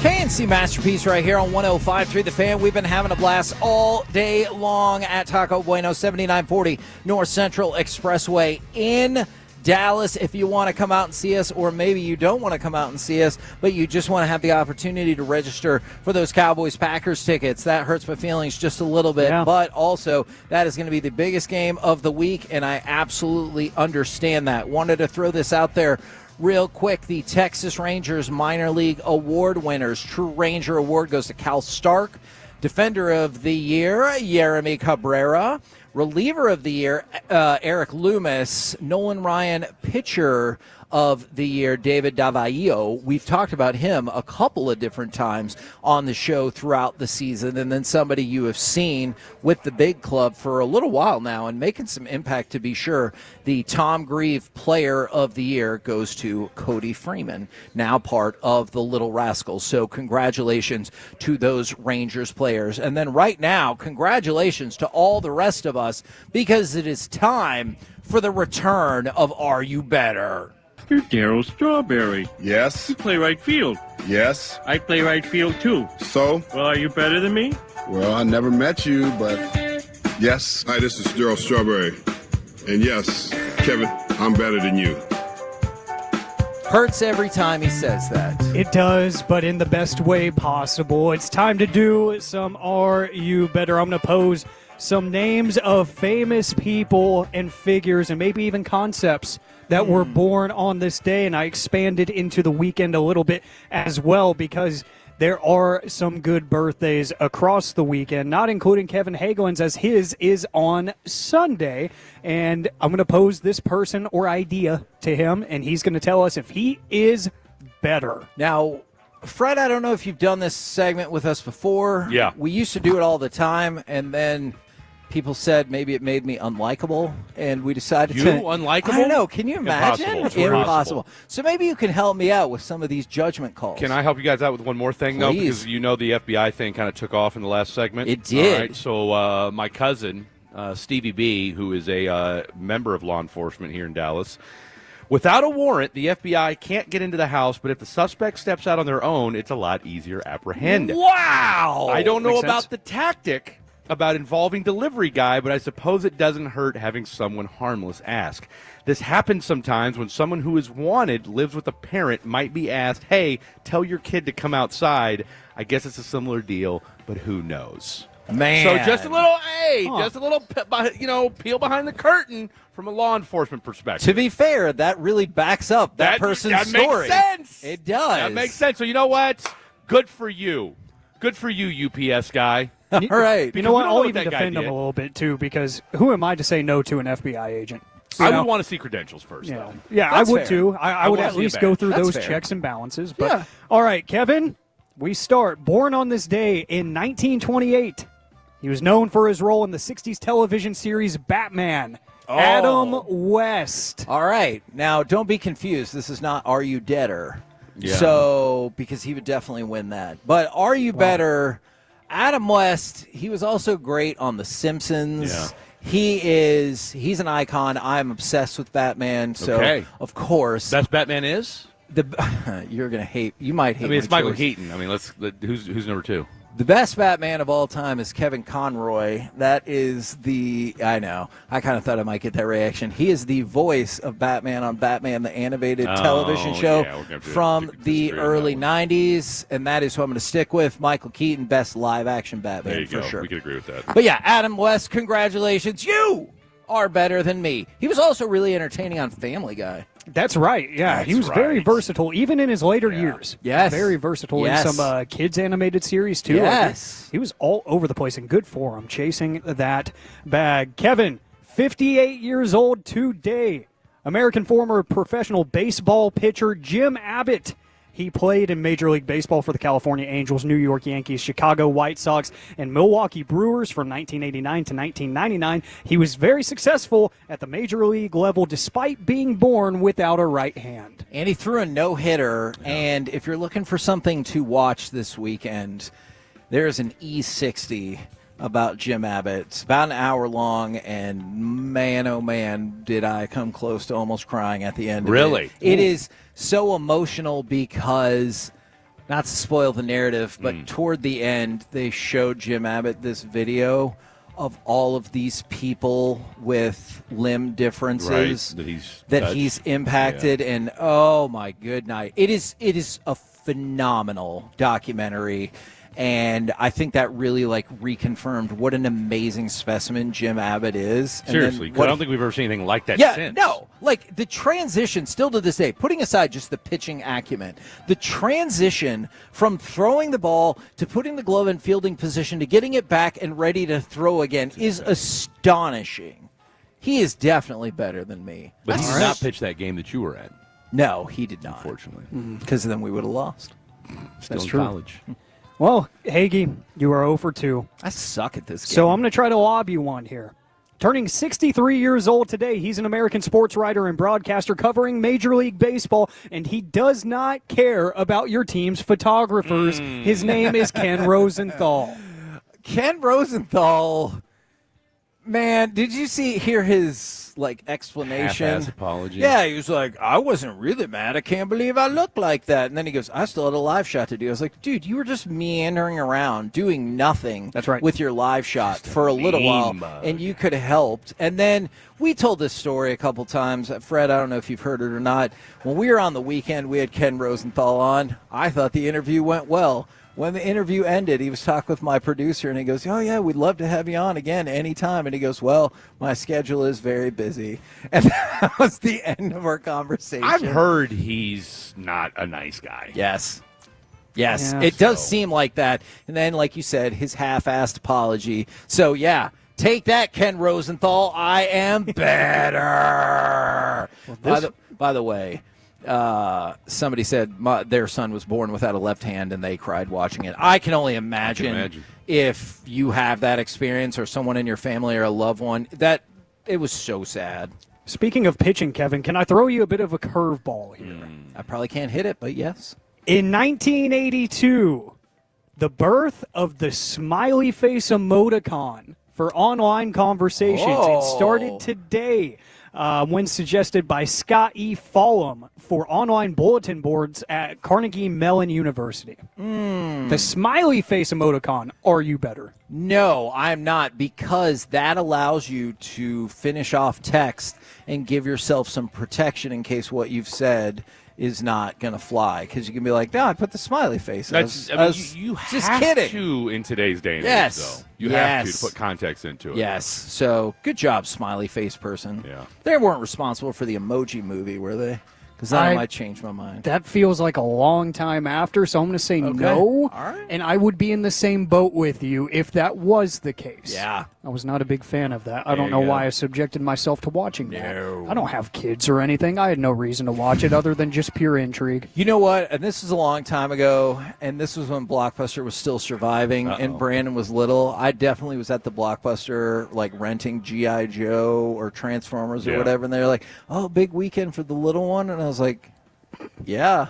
KNC Masterpiece right here on 105.3 The Fan. We've been having a blast all day long at Taco Bueno, 7940 North Central Expressway in Dallas. If you want to come out and see us, or maybe you don't want to come out and see us, but you just want to have the opportunity to register for those Cowboys-Packers tickets, that hurts my feelings just a little bit, but also that is going to be the biggest game of the week, and I absolutely understand that. Wanted to throw this out there real quick. The Texas Rangers Minor League Award winners. True Ranger Award goes to Cal Stark. Defender of the Year, Yeremy Cabrera. Reliever of the Year, Eric Loomis. Nolan Ryan, Pitcher of the Year, David Davallo. We've talked about him a couple of different times on the show throughout the season, and then somebody you have seen with the big club for a little while now and making some impact, to be sure. The Tom Grieve Player of the Year goes to Cody Freeman, now part of the Little Rascals. So congratulations to those Rangers players. And then right now, congratulations to all the rest of us, because it is time for the return of Are You Better? You're Darryl Strawberry. Yes. You play right field. Yes. I play right field, too. So? Well, are you better than me? Well, I never met you, but yes. Hi, this is Darryl Strawberry. And yes, Kevin, I'm better than you. Hurts every time he says that. It does, but in the best way possible. It's time to do some Are You Better? I'm going to pose some names of famous people and figures and maybe even concepts that were born on this day, and I expanded into the weekend a little bit as well, because there are some good birthdays across the weekend, not including Kevin Hagelin's, as his is on Sunday. And I'm going to pose this person or idea to him, and he's going to tell us if he is better. Now, Fred, I don't know if you've done this segment with us before. Yeah. We used to do it all the time, and then people said maybe it made me unlikable, and we decided You to... unlikable? I don't know. Can you imagine? Impossible. So maybe you can help me out with some of these judgment calls. Can I help you guys out with one more thing, though? Please. Because you know the FBI thing kind of took off in the last segment. It did. All right, so my cousin, Stevie B, who is a member of law enforcement here in Dallas, without a warrant, the FBI can't get into the house, but if the suspect steps out on their own, it's a lot easier to apprehend. Wow! I don't know Makes about sense. the tactic about involving delivery guy, but I suppose it doesn't hurt having someone harmless ask. This happens sometimes when someone who is wanted lives with a parent might be asked, hey, tell your kid to come outside. I guess it's a similar deal, but who knows? Man. So just a little, just a little, peel behind the curtain from a law enforcement perspective. To be fair, that really backs up that person's story. That makes sense. It does. That makes sense. So you know what? Good for you. Good for you, UPS guy. All right. You know what? I'll even that guy defend him did. a little bit, too, because who am I to say no to an FBI agent? I would want to see credentials first, Yeah, though. yeah, That's I would fair. too. I would wanna at see a least badge. go through That's those fair. checks and balances. But Yeah. all right, Kevin, we start. Born on this day in 1928, he was known for his role in the 60s television series Batman. Adam West. All right. Now, don't be confused. This is not Are You Deader? Yeah. So, because he would definitely win that. But Are You Better? Adam West, he was also great on The Simpsons. Yeah. He's an icon. I'm obsessed with Batman. So, Okay. of course, Best Batman is? you're going to hate. You might hate I mean, it's my Michael choice. Keaton. I mean, who's number two? The best Batman of all time is Kevin Conroy. That is I know. I kind of thought I might get that reaction. He is the voice of Batman on Batman, the animated television show yeah, we're gonna have to from the disagree on early that one. 90s, and that is who I'm going to stick with. Michael Keaton, best live-action Batman There you for go. sure. We could agree with that. But yeah, Adam West, congratulations. You are better than me. He was also really entertaining on Family Guy. That's right. Yeah, he was very versatile, even in his later years. Yes. Very versatile Yes. in some kids' animated series, too. Yes. He was all over the place, and good for him, chasing that bag. Kevin, 58 years old today. American former professional baseball pitcher Jim Abbott. He played in Major League Baseball for the California Angels, New York Yankees, Chicago White Sox, and Milwaukee Brewers from 1989 to 1999. He was very successful at the Major League level despite being born without a right hand. And he threw a no-hitter, and if you're looking for something to watch this weekend, there's an E60 about Jim Abbott. It's about an hour long, and man, oh man, did I come close to almost crying at the end of Really? It is so emotional because, not to spoil the narrative, but toward the end, they showed Jim Abbott this video of all of these people with limb differences that he's impacted, and oh my good night. It is a phenomenal documentary. And I think that really reconfirmed what an amazing specimen Jim Abbott is. And Seriously, I don't think we've ever seen anything like that since. No. The transition, still to this day, putting aside just the pitching acumen, the transition from throwing the ball to putting the glove in fielding position to getting it back and ready to throw again is astonishing. He is definitely better than me. But he did not pitch that game that you were at. No, he did not. Unfortunately. Because then we would have lost. Still in true. college. Well, Hagee, you are 0 for 2. I suck at this game. So I'm going to try to lob you one here. Turning 63 years old today, he's an American sports writer and broadcaster covering Major League Baseball, and he does not care about your team's photographers. His name is Ken Rosenthal. Ken Rosenthal, man, did you hear his explanation? Half-ass apology. Yeah, he was like, I wasn't really mad. I can't believe I looked like that. And then he goes, I still had a live shot to do. I was like, dude, you were just meandering around doing nothing. That's right. With your live shot for a little while, and you could have helped. And then we told this story a couple times. Fred, I don't know if you've heard it or not. When we were on the weekend, we had Ken Rosenthal on. I thought the interview went well. When the interview ended, he was talking with my producer, and he goes, oh, yeah, we'd love to have you on again anytime. And he goes, well, my schedule is very busy. And that was the end of our conversation. I've heard he's not a nice guy. Yes. Yeah, it does seem like that. And then, like you said, his half-assed apology. So, yeah, take that, Ken Rosenthal. I am better. By the way, somebody said their son was born without a left hand and they cried watching it. I can only imagine if you have that experience or someone in your family or a loved one, that it was so sad. Speaking of pitching, Kevin, can I throw you a bit of a curveball here? I probably can't hit it, but yes. In 1982, the birth of the smiley face emoticon for online conversations. It started today. When suggested by Scott E. Fallum for online bulletin boards at Carnegie Mellon University. The smiley face emoticon, are you better? No, I'm not, because that allows you to finish off text and give yourself some protection in case what you've said is not going to fly, because you can be like, no, I put the smiley face. You just have kidding. to in today's day and Yes. age, though. You have to put context into it. Yes. So good job, smiley face person. Yeah. They weren't responsible for the Emoji Movie, were they? Because then I might change my mind. That feels like a long time after, so I'm going to say no. All right. And I would be in the same boat with you if that was the case. Yeah. I was not a big fan of that. I don't know why I subjected myself to watching that. I don't have kids or anything. I had no reason to watch it other than just pure intrigue. You know what? And this was a long time ago, and this was when Blockbuster was still surviving, and Brandon was little. I definitely was at the Blockbuster, renting G.I. Joe or Transformers or whatever, and they were like, oh, big weekend for the little one. And I was like, yeah,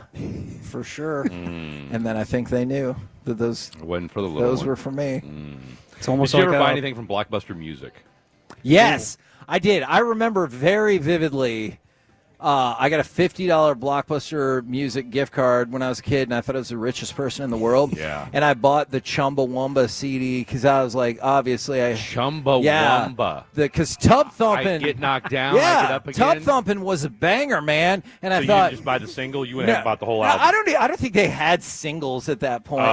for sure. And then I think they knew that those wasn't for the little those one. were for me. It's almost Did you like ever buy anything from Blockbuster Music? Yes, I did. I remember very vividly. I got a $50 Blockbuster Music gift card when I was a kid, and I thought I was the richest person in the world. Yeah. And I bought the Chumbawamba CD because I was like, obviously, Chumbawamba. Because Tub Thumpin'. I get knocked down, I get up again. Tub Thumpin' was a banger, man. And So I thought, you just buy the single? You went ahead and bought the whole album? I don't think they had singles at that point.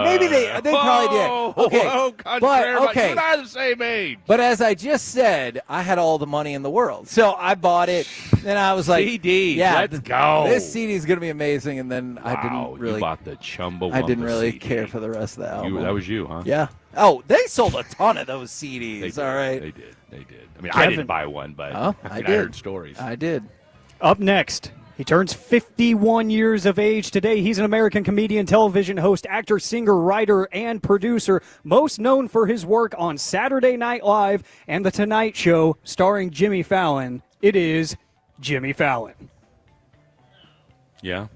Maybe they probably did. Okay, you and I are the same age. But as I just said, I had all the money in the world, so I bought it. And I was like, CDs, let's go. This CD is going to be amazing. And then I didn't really. You bought the Chumbawamba I didn't really CD. care for the rest of the album. That was you, huh? Yeah. Oh, they sold a ton of those CDs. All right. They did. I mean, I didn't buy one, but I did. heard stories. I did. Up next, he turns 51 years of age today. He's an American comedian, television host, actor, singer, writer, and producer, most known for his work on Saturday Night Live and The Tonight Show, starring Jimmy Fallon. It is Jimmy Fallon. Yeah.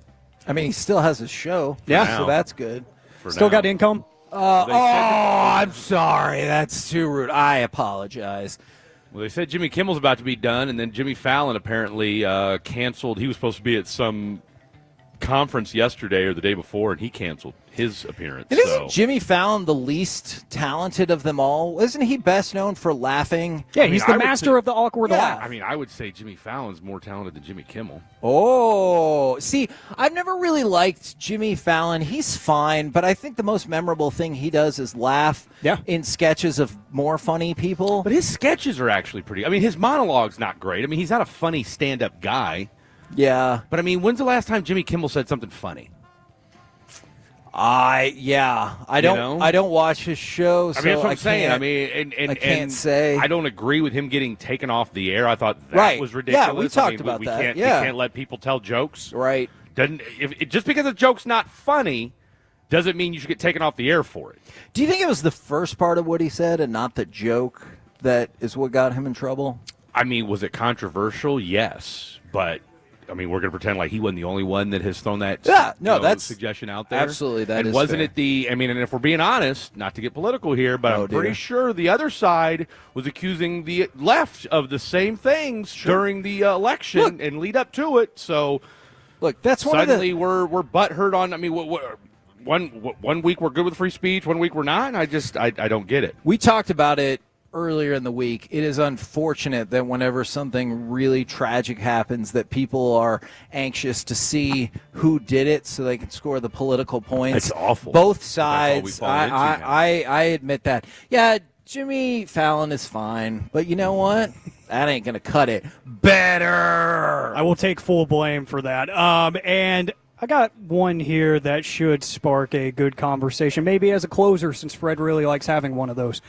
I mean, he still has a show. Yeah. So that's good. Still got income? I'm sorry. That's too rude. I apologize. Well, they said Jimmy Kimmel's about to be done, and then Jimmy Fallon apparently canceled. He was supposed to be at some conference yesterday or the day before, and he canceled his appearance. And isn't Jimmy Fallon the least talented of them all? Isn't he best known for laughing? Yeah, he's the master of the awkward laugh. I mean, I would say Jimmy Fallon's more talented than Jimmy Kimmel. Oh, see, I've never really liked Jimmy Fallon. He's fine, but I think the most memorable thing he does is laugh in sketches of more funny people. But his sketches are actually pretty. I mean, his monologue's not great. I mean, he's not a funny stand-up guy. Yeah. But, I mean, when's the last time Jimmy Kimmel said something funny? I don't watch his show, so I mean, that's what I'm saying. I mean, I can't say. I don't agree with him getting taken off the air. I thought that was ridiculous. Yeah, we talked about that. We can't let people tell jokes. Right. Just because a joke's not funny doesn't mean you should get taken off the air for it. Do you think it was the first part of what he said and not the joke that is what got him in trouble? I mean, was it controversial? Yes, but I mean, we're going to pretend like he wasn't the only one that has thrown that suggestion out there. Absolutely, that is wasn't fair. it the? I mean, and if we're being honest, not to get political here, but I'm pretty sure the other side was accusing the left of the same things during the election and lead up to it. So, look, that's suddenly we're butthurt on. I mean, one week we're good with free speech, one week we're not. And I don't get it. We talked about it earlier in the week. It is unfortunate that whenever something really tragic happens that people are anxious to see who did it so they can score the political points. It's awful. Both sides. I admit that. Yeah, Jimmy Fallon is fine, but you know what? That ain't going to cut it. Better. I will take full blame for that. And I got one here that should spark a good conversation, maybe as a closer, since Fred really likes having one of those.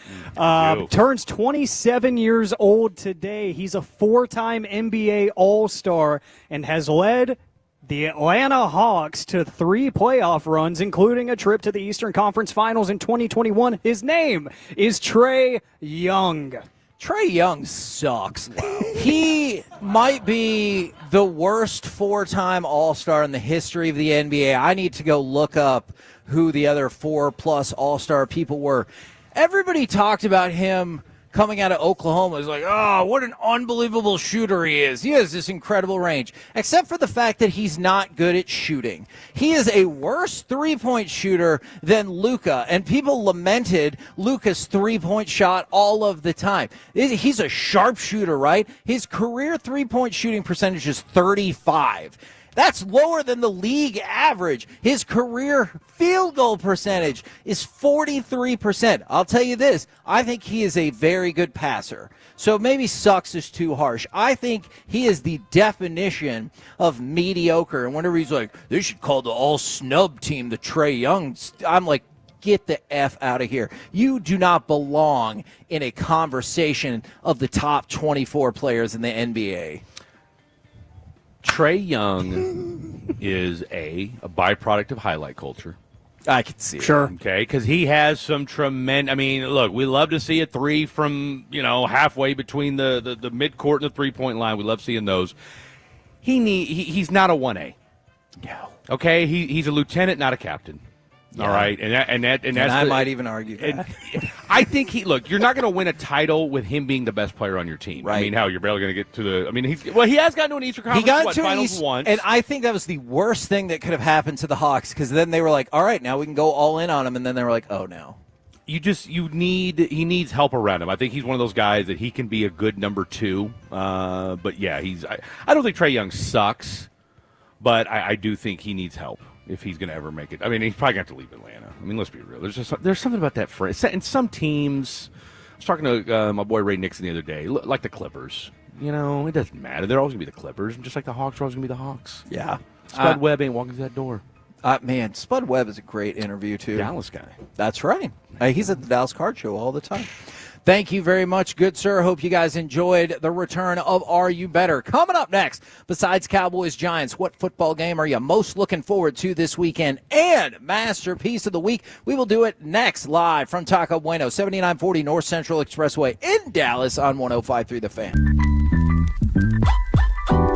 Turns 27 years old today. He's a four-time NBA All-Star and has led the Atlanta Hawks to 3 playoff runs, including a trip to the Eastern Conference Finals in 2021. His name is Trae Young. Trae Young sucks. Wow. He might be the worst 4-time All-Star in the history of the NBA. I need to go look up who the other 4+ All-Star people were. Everybody talked about him coming out of Oklahoma. It's like, oh, what an unbelievable shooter he is. He has this incredible range, except for the fact that he's not good at shooting. He is a worse three-point shooter than Luka, and people lamented Luka's three-point shot all of the time. He's a sharp shooter, right? His career three-point shooting percentage is 35. That's lower than the league average. His career field goal percentage is 43%. I'll tell you this, I think he is a very good passer. So maybe sucks is too harsh. I think he is the definition of mediocre. And whenever he's like, they should call the all-snub team the Trae Young, I'm like, get the F out of here. You do not belong in a conversation of the top 24 players in the NBA. Trae Young is a byproduct of highlight culture. I can see it. Sure. Okay, because he has some tremendous. I mean, look, we love to see a three from halfway between the midcourt and the 3-point line. We love seeing those. He's not a 1A. No. Okay, he's a lieutenant, not a captain. Yeah. All right, and I might even argue that. I think you're not going to win a title with him being the best player on your team. Right. I mean, you're barely going to get to the. I mean, he has gotten to an Eastern Conference Finals once, and I think that was the worst thing that could have happened to the Hawks because then they were like, all right, now we can go all in on him, and then they were like, oh no. He needs help around him. I think he's one of those guys that he can be a good number 2. But yeah, I don't think Trae Young sucks, but I do think he needs help if he's going to ever make it. I mean, he's probably going to have to leave Atlanta. I mean, let's be real. There's something about that phrase. And some teams, I was talking to my boy Ray Nixon the other day, like the Clippers. It doesn't matter. They're always going to be the Clippers, and just like the Hawks are always going to be the Hawks. Yeah. Spud Webb ain't walking through that door. Man, Spud Webb is a great interview, too. Dallas guy. That's right. He's at the Dallas Card Show all the time. Thank you very much, good sir. Hope you guys enjoyed the return of Are You Better? Coming up next, besides Cowboys-Giants, what football game are you most looking forward to this weekend? And Masterpiece of the Week, we will do it next live from Taco Bueno, 7940 North Central Expressway in Dallas on 105.3 The Fan.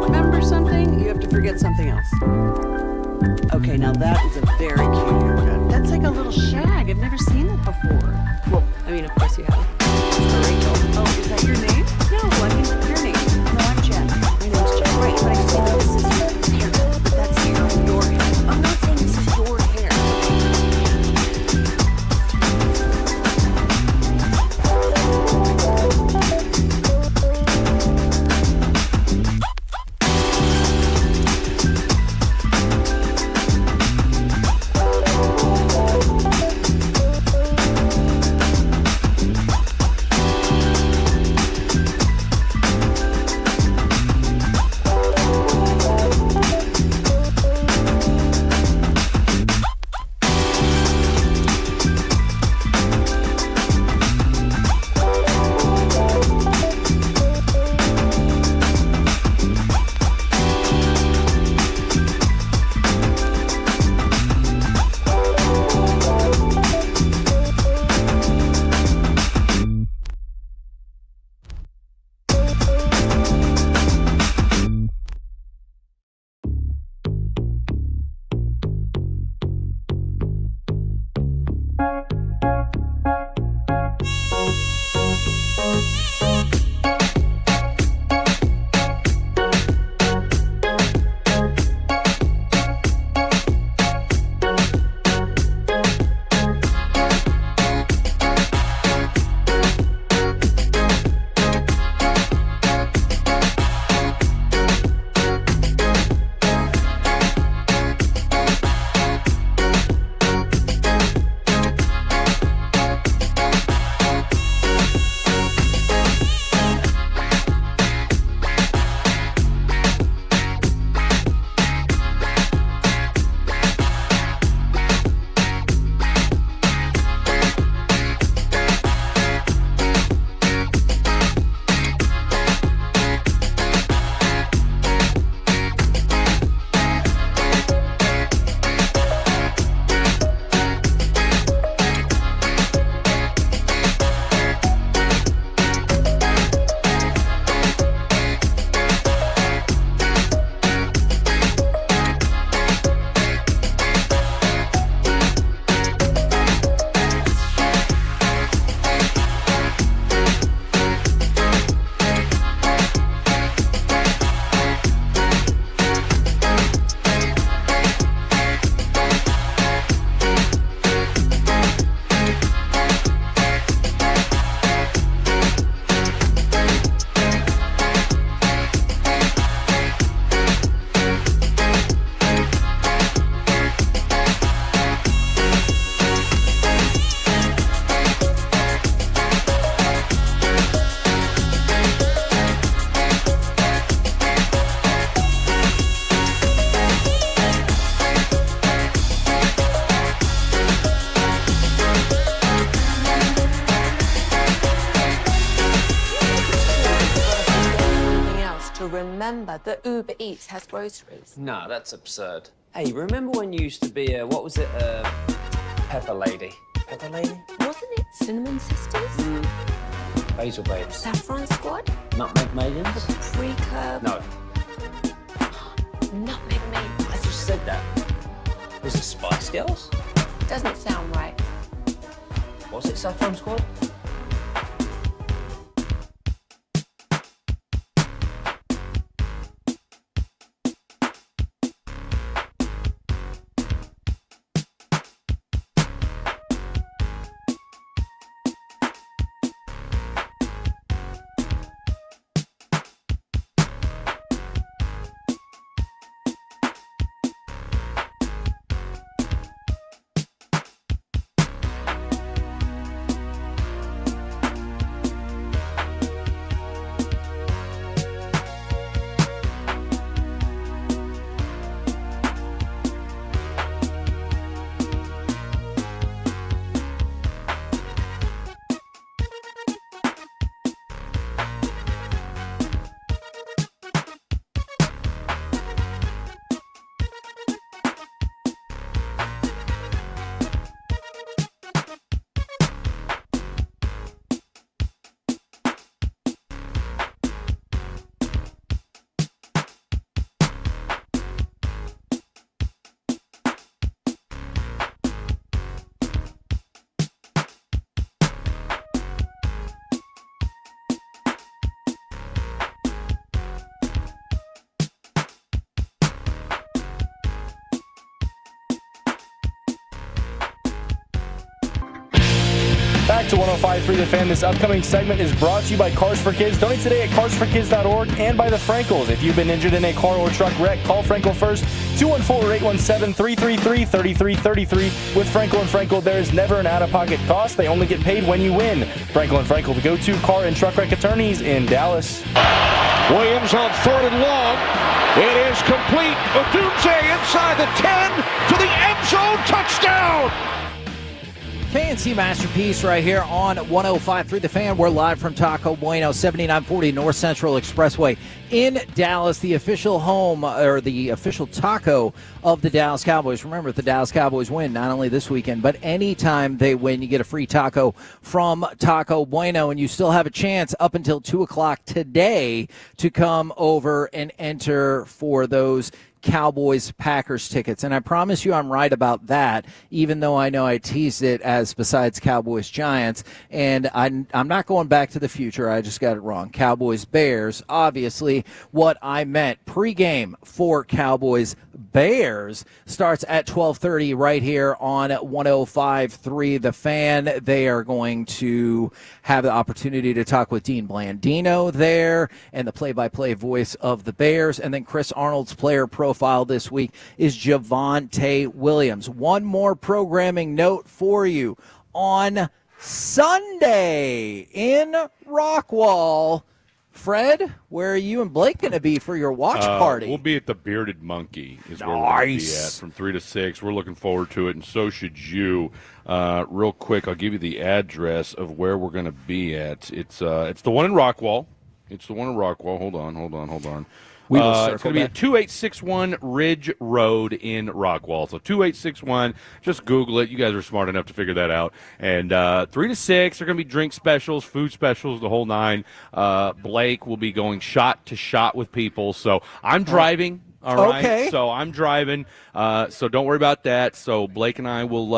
Remember something? You have to forget something else. Okay, now that is a very cute haircut. That's like a little shag. I've never seen it before. Well, I mean, of course you have. Rachel. Oh, is that your name? No, I mean your name. No, I'm Jen. My name's Jen. Right, but I just mean that this is your haircut. But that's hair on your hair. I'm not saying this is your hair. remember that Uber Eats has groceries. No, that's absurd. Hey, remember when you used to be a, what was it, Pepper Lady? Pepper Lady? Wasn't it Cinnamon Sisters? Basil Babes. Saffron Squad? Nutmeg Maidens? Pre-curb? No. Nutmeg Maidens. I just said that. Was it Spice Girls? Doesn't sound right. Was it Saffron Squad? Back to 105.3 The Fan. This upcoming segment is brought to you by Cars for Kids. Donate today at carsforkids.org and by the Frankels. If you've been injured in a car or truck wreck, call Frankel first. 214-817-333-3333. With Frankel and Frankel, there is never an out-of-pocket cost. They only get paid when you win. Frankel and Frankel, the go-to car and truck wreck attorneys in Dallas. Williams on 3rd and long. It is complete. Odunze inside the 10 to the end zone. Touchdown. KNC Masterpiece right here on 105.3 The Fan. We're live from Taco Bueno, 7940 North Central Expressway in Dallas, the official home or the official taco of the Dallas Cowboys. Remember, if the Dallas Cowboys win, not only this weekend, but anytime they win, you get a free taco from Taco Bueno, and you still have a chance up until 2 o'clock today to come over and enter for those Cowboys-Packers tickets. And I promise you I'm right about that, even though I know I teased it as besides Cowboys-Giants. And I'm not going back to the future. I just got it wrong. Cowboys-Bears, obviously what I meant. Pre-game for Cowboys-Bears starts at 12:30 right here on 105.3 The Fan. They are going to have the opportunity to talk with Dean Blandino there and the play-by-play voice of the Bears. And then Chris Arnold's player profile this week is Javonte Williams. One more programming note for you. On Sunday in Rockwall, Fred, where are you and Blake going to be for your watch party? We'll be at the Bearded Monkey is where we're going to be at from 3 to 6. We're looking forward to it, and so should you. Real quick, I'll give you the address of where we're going to be at. It's the one in Rockwall. Hold on. It's going to be at 2861 Ridge Road in Rockwall. So 2861, just Google it. You guys are smart enough to figure that out. And 3 to 6, there are going to be drink specials, food specials, the whole nine. Blake will be going shot to shot with people. So I'm driving. All right. Okay. So I'm driving. So don't worry about that. So Blake and I will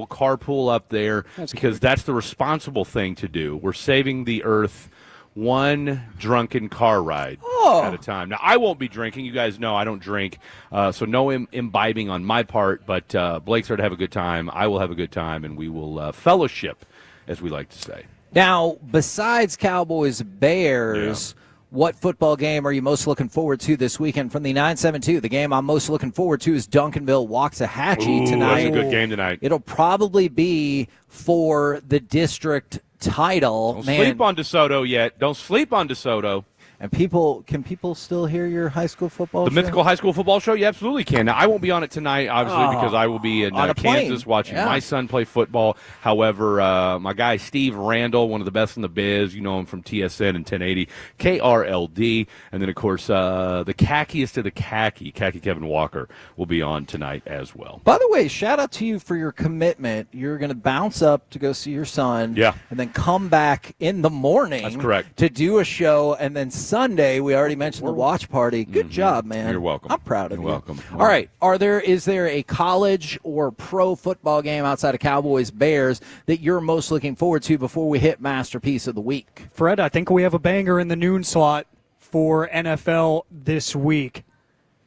carpool up there because that's the responsible thing to do. We're saving the earth one drunken car ride at a time. Now, I won't be drinking. You guys know I don't drink, so no imbibing on my part, but Blake's there to have a good time. I will have a good time, and we will fellowship, as we like to say. Now, besides Cowboys-Bears, what football game are you most looking forward to this weekend from the 972? The game I'm most looking forward to is Duncanville-Waxahachie tonight. That's a good game tonight. It'll probably be for the district title. Don't sleep on DeSoto yet. Don't sleep on DeSoto. And can people still hear your high school football show? The Mythical High School Football Show? You absolutely can. Now, I won't be on it tonight, obviously, because I will be in Kansas watching my son play football. However, my guy Steve Randall, one of the best in the biz, you know him from TSN and 1080, KRLD, and then, of course, the khackiest of the khaki Kevin Walker, will be on tonight as well. By the way, shout out to you for your commitment. You're going to bounce up to go see your son, and then come back in the morning. That's correct. To do a show, and then Sunday, we already mentioned the watch party. Good job, man. You're welcome. I'm proud of you. You're welcome. All right. Is there a college or pro football game outside of Cowboys-Bears that you're most looking forward to before we hit Masterpiece of the Week? Fred, I think we have a banger in the noon slot for NFL this week.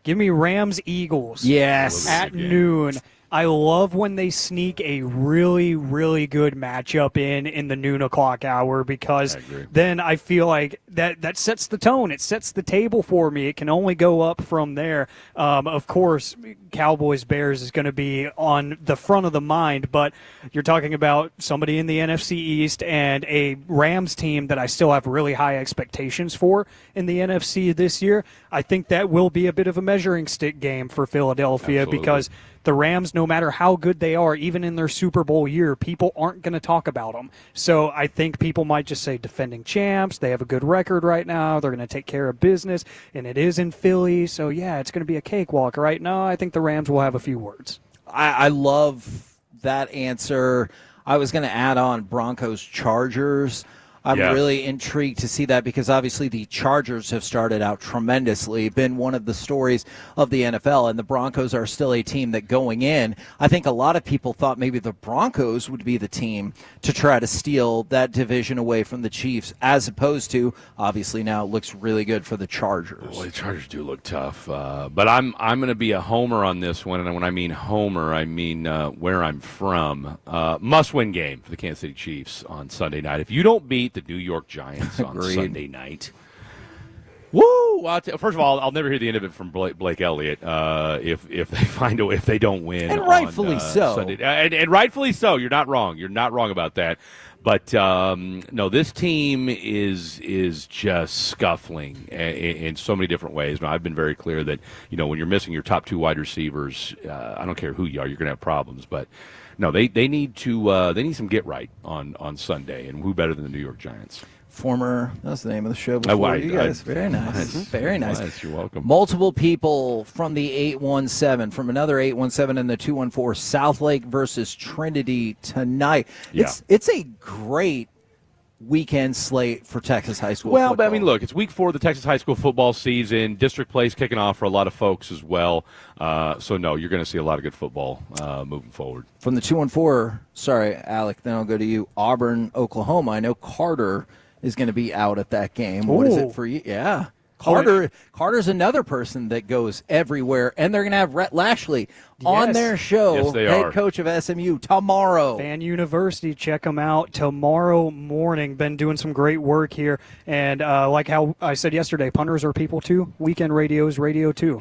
Give me Rams-Eagles. Yes. At noon. I love when they sneak a really, really good matchup in the noon o'clock hour because then I feel like that sets the tone. It sets the table for me. It can only go up from there. Of course, Cowboys-Bears is going to be on the front of the mind, but you're talking about somebody in the NFC East and a Rams team that I still have really high expectations for in the NFC this year. I think that will be a bit of a measuring stick game for Philadelphia because the Rams, no matter how good they are, even in their Super Bowl year, people aren't going to talk about them. So I think people might just say defending champs. They have a good record right now. They're going to take care of business, and it is in Philly. So, yeah, it's going to be a cakewalk, right? No, I think the Rams will have a few words. I love that answer. I was going to add on Broncos-Chargers. I'm really intrigued to see that because obviously the Chargers have started out tremendously, been one of the stories of the NFL, and the Broncos are still a team that going in, I think a lot of people thought maybe the Broncos would be the team to try to steal that division away from the Chiefs, as opposed to, obviously now it looks really good for the Chargers. Well, the Chargers do look tough, but I'm going to be a homer on this one, and when I mean homer, I mean where I'm from. Must-win game for the Kansas City Chiefs on Sunday night. If you don't beat the New York Giants on Sunday night, woo! First of all, I'll never hear the end of it from Blake Elliott if they don't win, and rightfully so. Sunday. And rightfully so. You're not wrong. You're not wrong about that. But no, this team is just scuffling in so many different ways. Now, I've been very clear that when you're missing your top 2 wide receivers, I don't care who you are, you're going to have problems. But no, they need some get right on Sunday, and who better than the New York Giants? That's the name of the show before. You guys, very nice. Very nice. You're welcome. Multiple people from the 817, from another 817 and the 214, Southlake versus Trinity tonight. Yeah. It's a great weekend slate for Texas high school football. football. But I mean, look, it's week 4 of the Texas high school football season. District plays kicking off for a lot of folks as well. So, no, you're going to see a lot of good football moving forward. From the 214, sorry, Alec, then I'll go to you. Auburn, Oklahoma. I know Carter is going to be out at that game. What is it for you? Yeah. Carter's another person that goes everywhere, and they're going to have Rhett Lashley on their show, yes, they head are. coach of SMU, tomorrow. Fan University, check them out tomorrow morning. Been doing some great work here, and like how I said yesterday, punters are people too. Weekend radio is radio too.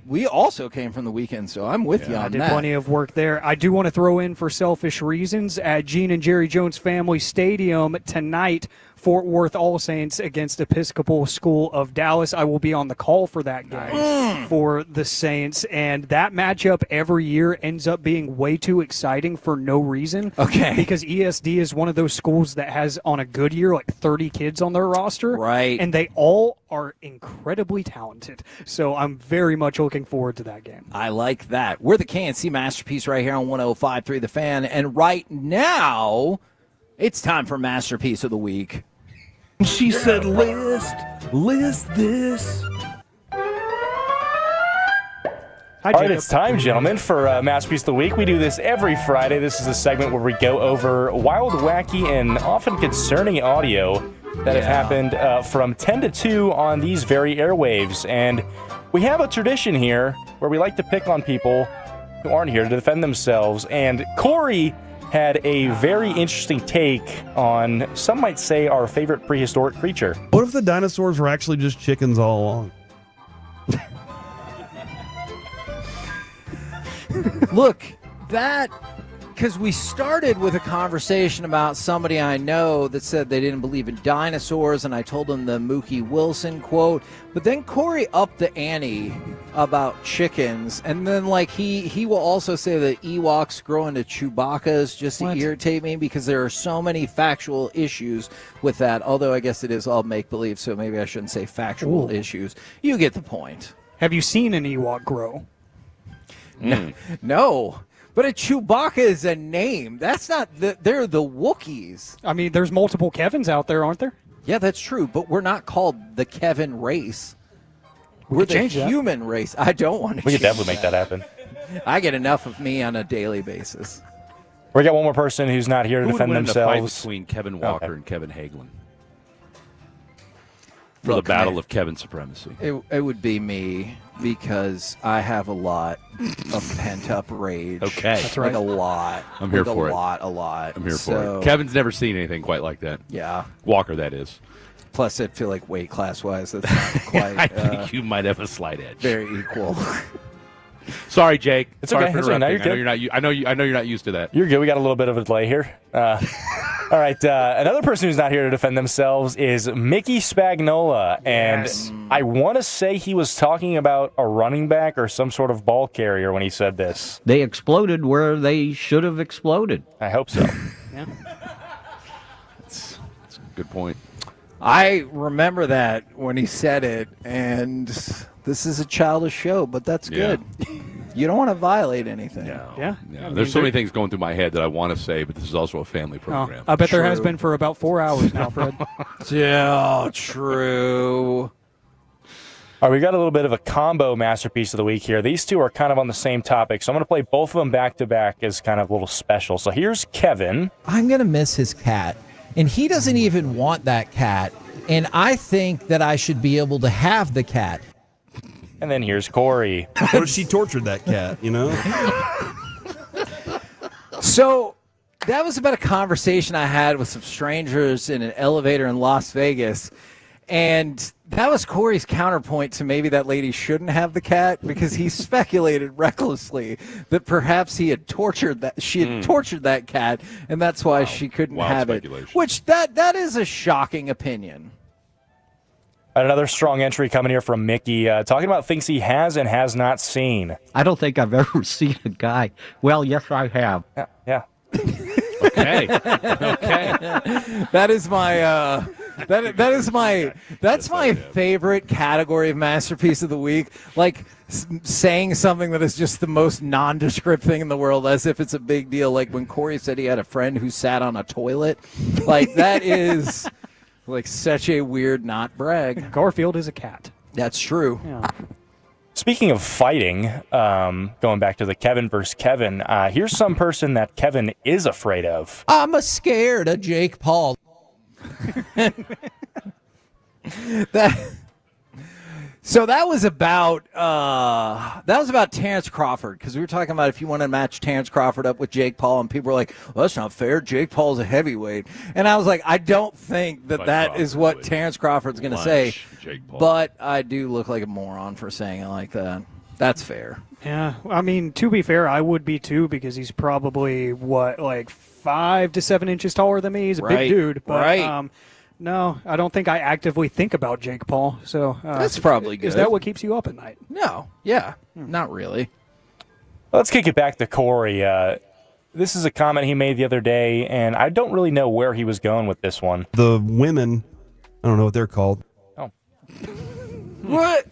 We also came from the weekend, so I'm with you on that. I did plenty of work there. I do want to throw in for selfish reasons at Gene and Jerry Jones Family Stadium tonight. Fort Worth All Saints against Episcopal School of Dallas. I will be on the call for that game for the Saints, and that matchup every year ends up being way too exciting for no reason. Okay. Because ESD is one of those schools that has, on a good year, like 30 kids on their roster. Right. And they all are incredibly talented. So I'm very much looking forward to that game. I like that. We're the KNC Masterpiece right here on 105.3 The Fan, and right now it's time for Masterpiece of the Week. She said, list this. All right, it's time, gentlemen, for Masterpiece of the Week. We do this every Friday. This is a segment where we go over wild, wacky, and often concerning audio that have happened from 10 to 2 on these very airwaves. And we have a tradition here where we like to pick on people who aren't here to defend themselves. And Corey had a very interesting take on, some might say, our favorite prehistoric creature. What if the dinosaurs were actually just chickens all along? Look, because we started with a conversation about somebody I know that said they didn't believe in dinosaurs, and I told them the Mookie Wilson quote, but then Corey upped the ante about chickens, and then he will also say that Ewoks grow into Chewbacca's just to irritate me, because there are so many factual issues with that, although I guess it is all make-believe, so maybe I shouldn't say factual issues. You get the point. Have you seen an Ewok grow? No. But a Chewbacca is a name. That's not they're the Wookiees. I mean, there's multiple Kevins out there, aren't there? Yeah, that's true, but we're not called the Kevin race. We're the human race. I don't want to. We could definitely make that happen. I get enough of me on a daily basis. We got one more person who's not here to defend themselves. Fight between Kevin Walker and Kevin Hagelin for the battle of Kevin supremacy. It would be me, because I have a lot of pent-up rage. Okay. That's right. Like a lot. I'm here for it. A lot. I'm here for it. Kevin's never seen anything quite like that. Yeah. Walker, that is. Plus, I feel like weight class-wise, that's not quite. I think you might have a slight edge. Very equal. Sorry, Jake. It's Sorry okay. for It's okay. interrupting. No, you're good. I know you're not used to that. You're good. We got a little bit of a delay here. All right. Another person who's not here to defend themselves is Mickey Spagnola. Yes. And I want to say he was talking about a running back or some sort of ball carrier when he said this. They exploded where they should have exploded. I hope so. Yeah. That's a good point. I remember that when he said it, and this is a childish show, but that's good. You don't want to violate anything. Yeah. There's so many things going through my head that I want to say, but this is also a family program. I bet there has been for about 4 hours now, Fred. Yeah, true. All right, we got a little bit of a combo masterpiece of the week here. These two are kind of on the same topic, so I'm going to play both of them back to back as kind of a little special. So here's Kevin. I'm going to miss his cat, and he doesn't even want that cat, and I think that I should be able to have the cat. And then here's Corey. What if she tortured that cat, you know? So that was about a conversation I had with some strangers in an elevator in Las Vegas. And that was Corey's counterpoint to maybe that lady shouldn't have the cat, because he speculated recklessly that perhaps he had tortured that cat, and that's why she couldn't have it. Which that is a shocking opinion. Another strong entry coming here from Mickey, talking about things he has and has not seen. I don't think I've ever seen a guy. Well, yes, I have. Yeah. Okay. That is my that's my favorite category of masterpiece of the week. Like saying something that is just the most nondescript thing in the world, as if it's a big deal. Like when Corey said he had a friend who sat on a toilet. Like that is like such a weird not brag. Garfield is a cat. That's true. Yeah. Speaking of fighting, going back to the Kevin versus Kevin, here's some person that Kevin is afraid of. I'm scared of Jake Paul. So that was about Terrence Crawford, because we were talking about if you want to match Terrence Crawford up with Jake Paul, and people were like, well, that's not fair. Jake Paul's a heavyweight. And I was like, I don't think that is what Terrence Crawford's going to say. But I do look like a moron for saying it like that. That's fair. Yeah, I mean, to be fair, I would be too, because he's probably, 5 to 7 inches taller than me. He's a big dude. But, no, I don't think I actively think about Jake Paul. So that's probably good. Is that what keeps you up at night? No. Yeah. Not really. Let's kick it back to Corey. This is a comment he made the other day, and I don't really know where he was going with this one. The women, I don't know what they're called. Oh. What?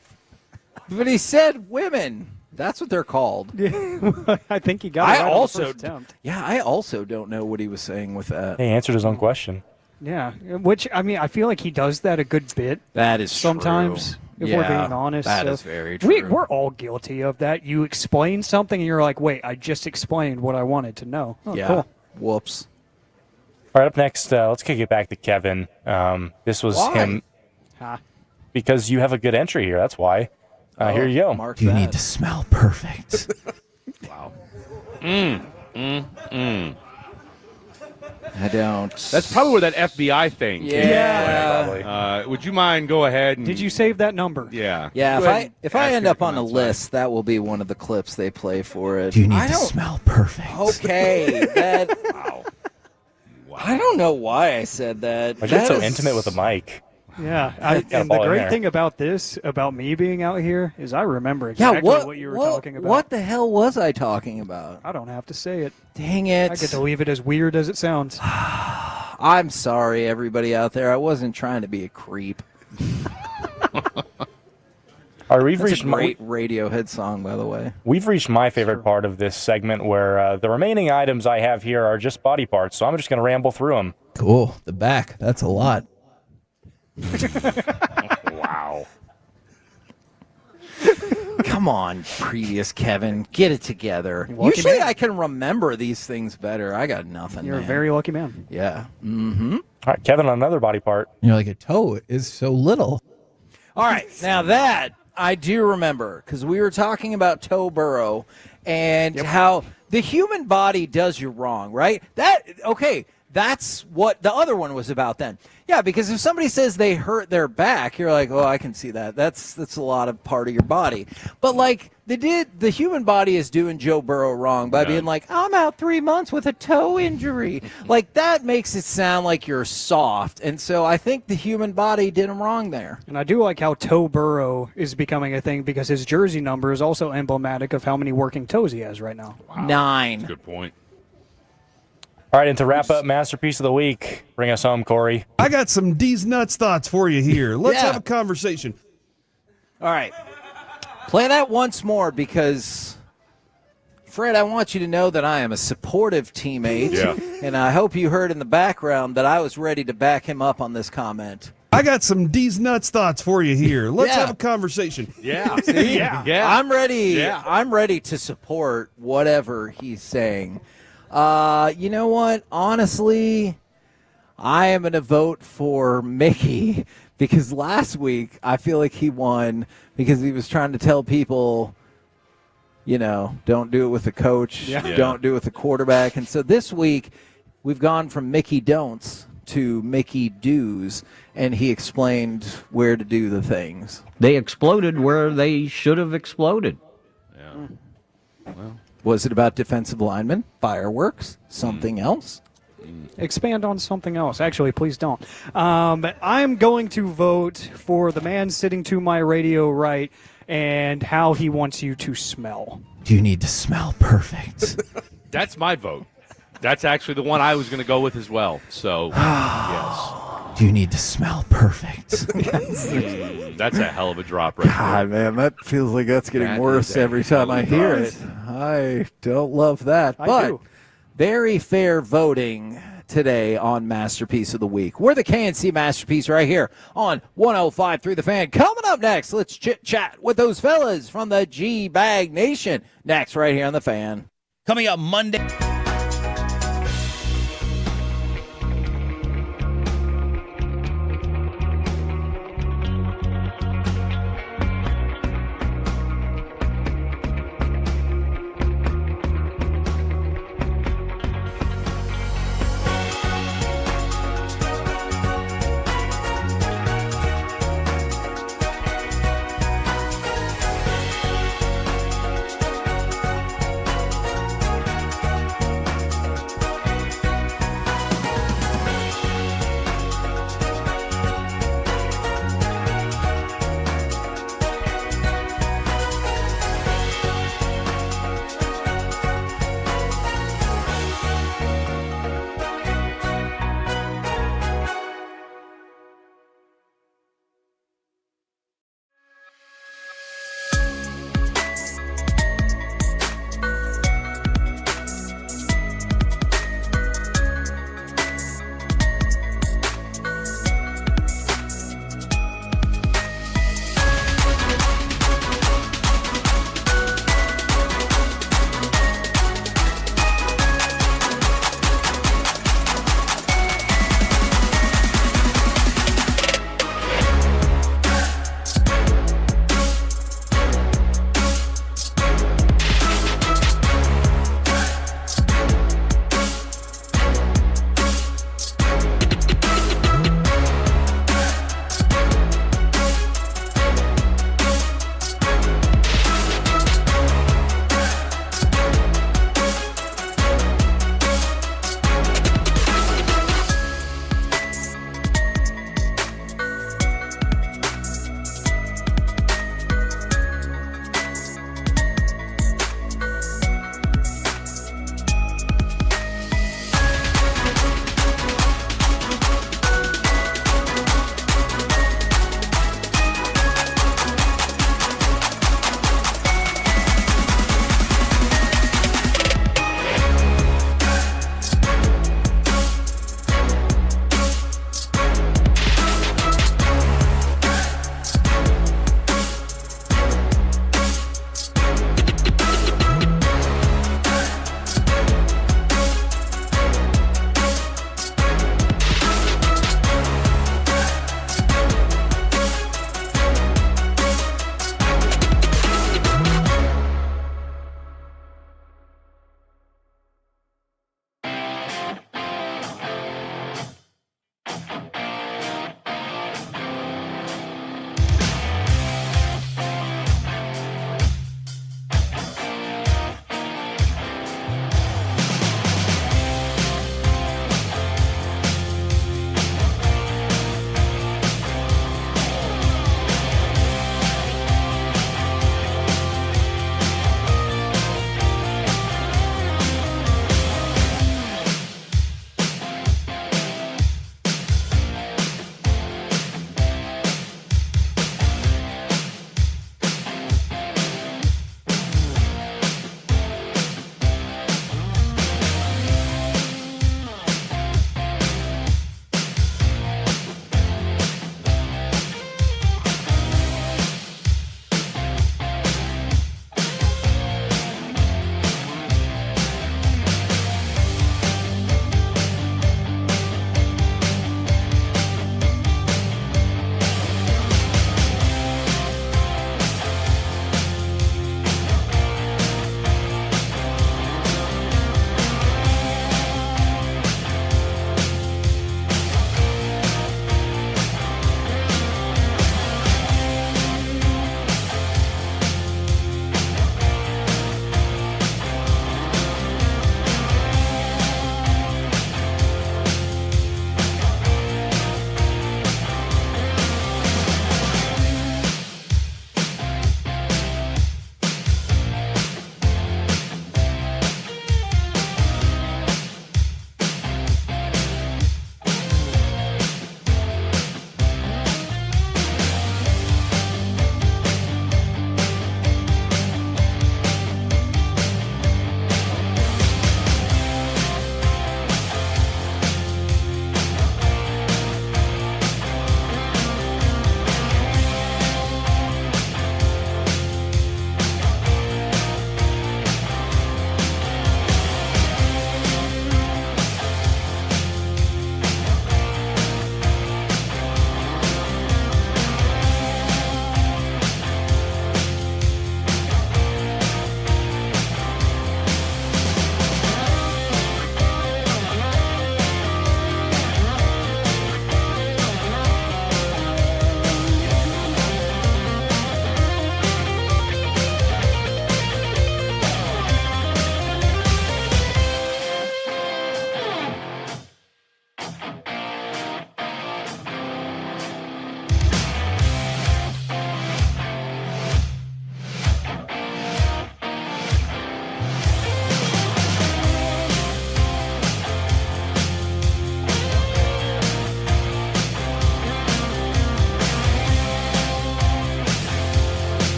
But he said women. That's what they're called. I think he got it right on the first attempt. Yeah, I also don't know what he was saying with that. He answered his own question. Yeah, which, I mean, I feel like he does that a good bit. That is sometimes, true. If we're being honest. That is very true. We're all guilty of that. You explain something and you're like, wait, I just explained what I wanted to know. Oh, yeah. Cool. Whoops. All right, up next, let's kick it back to Kevin. This was him. Because you have a good entry here. That's why. Here you go. You need to smell perfect. Wow. I don't. That's probably where that FBI thing came Yeah. would you mind go ahead and... Did you save that number? Yeah. Yeah, if I end up on a outside. list, that will be one of the clips they play for it. You need to smell perfect. Okay. Wow. I don't know why I said that. I get so intimate with the mic. Yeah, and the great thing about this, about me being out here, is I remember exactly what you were talking about. What the hell was I talking about? I don't have to say it. Dang it. I get to leave it as weird as it sounds. I'm sorry, everybody out there. I wasn't trying to be a creep. We've That's reached a great Radiohead song, by the way. We've reached my favorite part of this segment, where the remaining items I have here are just body parts, so I'm just going to ramble through them. Cool. The back. That's a lot. Wow. Come on, previous Kevin. Get it together. Usually I can remember these things better. I got nothing, You're man. a very lucky man. Yeah. Mm-hmm. All right, Kevin, on another body part. You're like, a toe is so little. All right, now that I do remember, because we were talking about toe burrow and how the human body does you wrong, right? That's what the other one was about then. Yeah, because if somebody says they hurt their back, you're like, oh, I can see that. That's a lot of part of your body. But like the human body is doing Joe Burrow wrong by being like, I'm out 3 months with a toe injury. Like that makes it sound like you're soft. And so I think the human body did him wrong there. And I do like how Toe Burrow is becoming a thing, because his jersey number is also emblematic of how many working toes he has right now. Wow. 9. Good point. All right, and to wrap up Masterpiece of the Week, bring us home, Corey. I got some D's nuts thoughts for you here. Let's have a conversation. All right. Play that once more, because Fred, I want you to know that I am a supportive teammate, Yeah. and I hope you heard in the background that I was ready to back him up on this comment. I got some D's nuts thoughts for you here. Let's Yeah. have a conversation. Yeah. See? Yeah. I'm ready. Yeah. I'm ready to support whatever he's saying. You know what? Honestly, I am going to vote for Mickey because last week I feel like he won because he was trying to tell people, don't do it with the coach, don't do it with the quarterback. And so this week we've gone from Mickey don'ts to Mickey do's, and he explained where to do the things. They exploded where they should have exploded. Yeah. Well, was it about defensive linemen, fireworks, something else? Expand on something else. Actually, please don't. I'm going to vote for the man sitting to my radio right and how he wants you to smell. You need to smell perfect. That's my vote. That's actually the one I was going to go with as well. So, yes. You need to smell perfect. That's a hell of a drop right God, man, that feels like that's getting worse every time I hear it. I don't love that. But very fair voting today on Masterpiece of the Week. We're the KNC Masterpiece right here on 105.3 The Fan. Coming up next, let's chit-chat with those fellas from the G-Bag Nation. Next, right here on The Fan. Coming up Monday.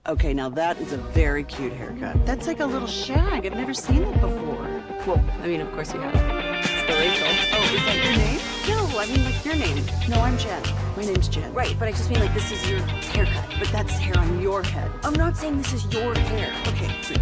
Okay, now that is a very cute haircut. That's like a little shag. I've never seen it before. Well, I mean, of course you have. It's the Rachel. Oh, is that your name? No, I mean like your name. No, I'm Jen. My name's Jen. Right, but I just mean like this is your haircut. But that's hair on your head. I'm not saying this is your hair. Okay, sweet.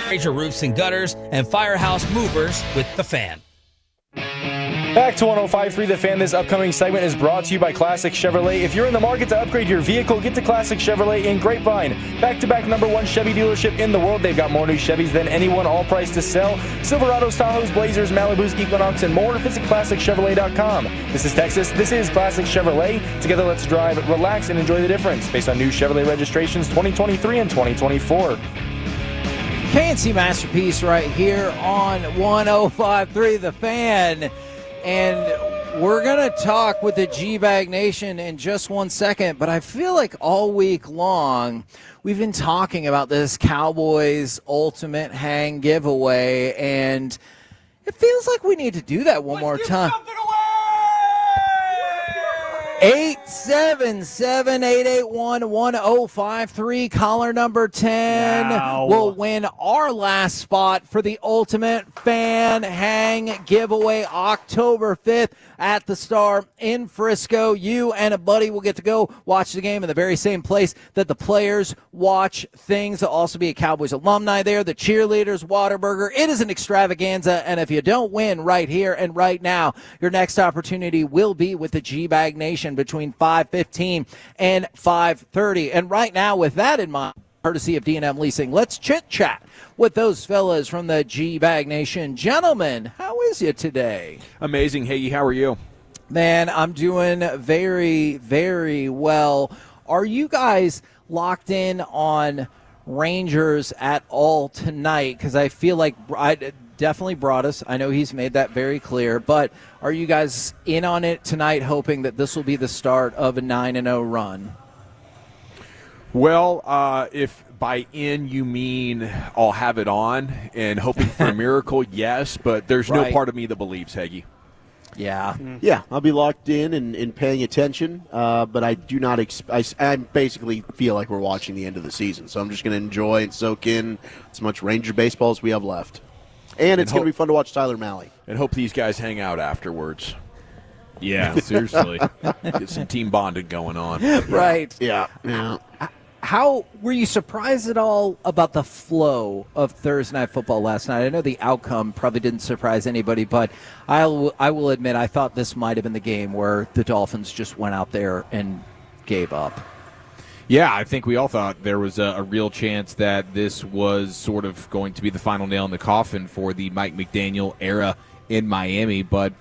Major Roofs and Gutters and Firehouse Movers with The Fan. Back to 105.3 The Fan. This upcoming segment is brought to you by Classic Chevrolet. If you're in the market to upgrade your vehicle, get to Classic Chevrolet in Grapevine. Back-to-back #1 Chevy dealership in the world. They've got more new Chevys than anyone, all priced to sell. Silverados, Tahoes, Blazers, Malibus, Equinox, and more. Visit ClassicChevrolet.com. This is Texas. This is Classic Chevrolet. Together, let's drive, relax, and enjoy the difference based on new Chevrolet registrations 2023 and 2024. Fancy masterpiece right here on 105.3 The Fan. And we're going to talk with the G-Bag Nation in just 1 second, but I feel like all week long we've been talking about this Cowboys Ultimate Hang giveaway, and it feels like we need to do that one more time. 877-881-1053, caller number 10 will win our last spot for the Ultimate Fan Hang giveaway October 5th at the Star in Frisco. You and a buddy will get to go watch the game in the very same place that the players watch things. There'll also be a Cowboys alumni there, the cheerleaders, Whataburger. It is an extravaganza, and if you don't win right here and right now, your next opportunity will be with the G-Bag Nation between 5:15 and 5:30. And right now, with that in mind, courtesy of D&M Leasing, let's chit-chat with those fellas from the G-Bag Nation. Gentlemen, how is you today? Amazing. Hey, how are you? Man, I'm doing very, very well. Are you guys locked in on Rangers at all tonight? Because I feel like definitely Broadus. I know he's made that very clear. But are you guys in on it tonight, hoping that this will be the start of a 9-0 run? Well, if by in you mean I'll have it on and hoping for a miracle, yes. But there's no part of me that believes, Heggie. Yeah. Yeah, I'll be locked in and paying attention, but I do not I basically feel like we're watching the end of the season, so I'm just going to enjoy and soak in as much Ranger baseball as we have left. And it's going to be fun to watch Tyler Mahle. And hope these guys hang out afterwards. Yeah, seriously. Get some team bonding going on. Right. Yeah. How were you surprised at all about the flow of Thursday Night Football last night? I know the outcome probably didn't surprise anybody, but I will admit I thought this might have been the game where the Dolphins just went out there and gave up. Yeah, I think we all thought there was a real chance that this was sort of going to be the final nail in the coffin for the Mike McDaniel era in Miami, but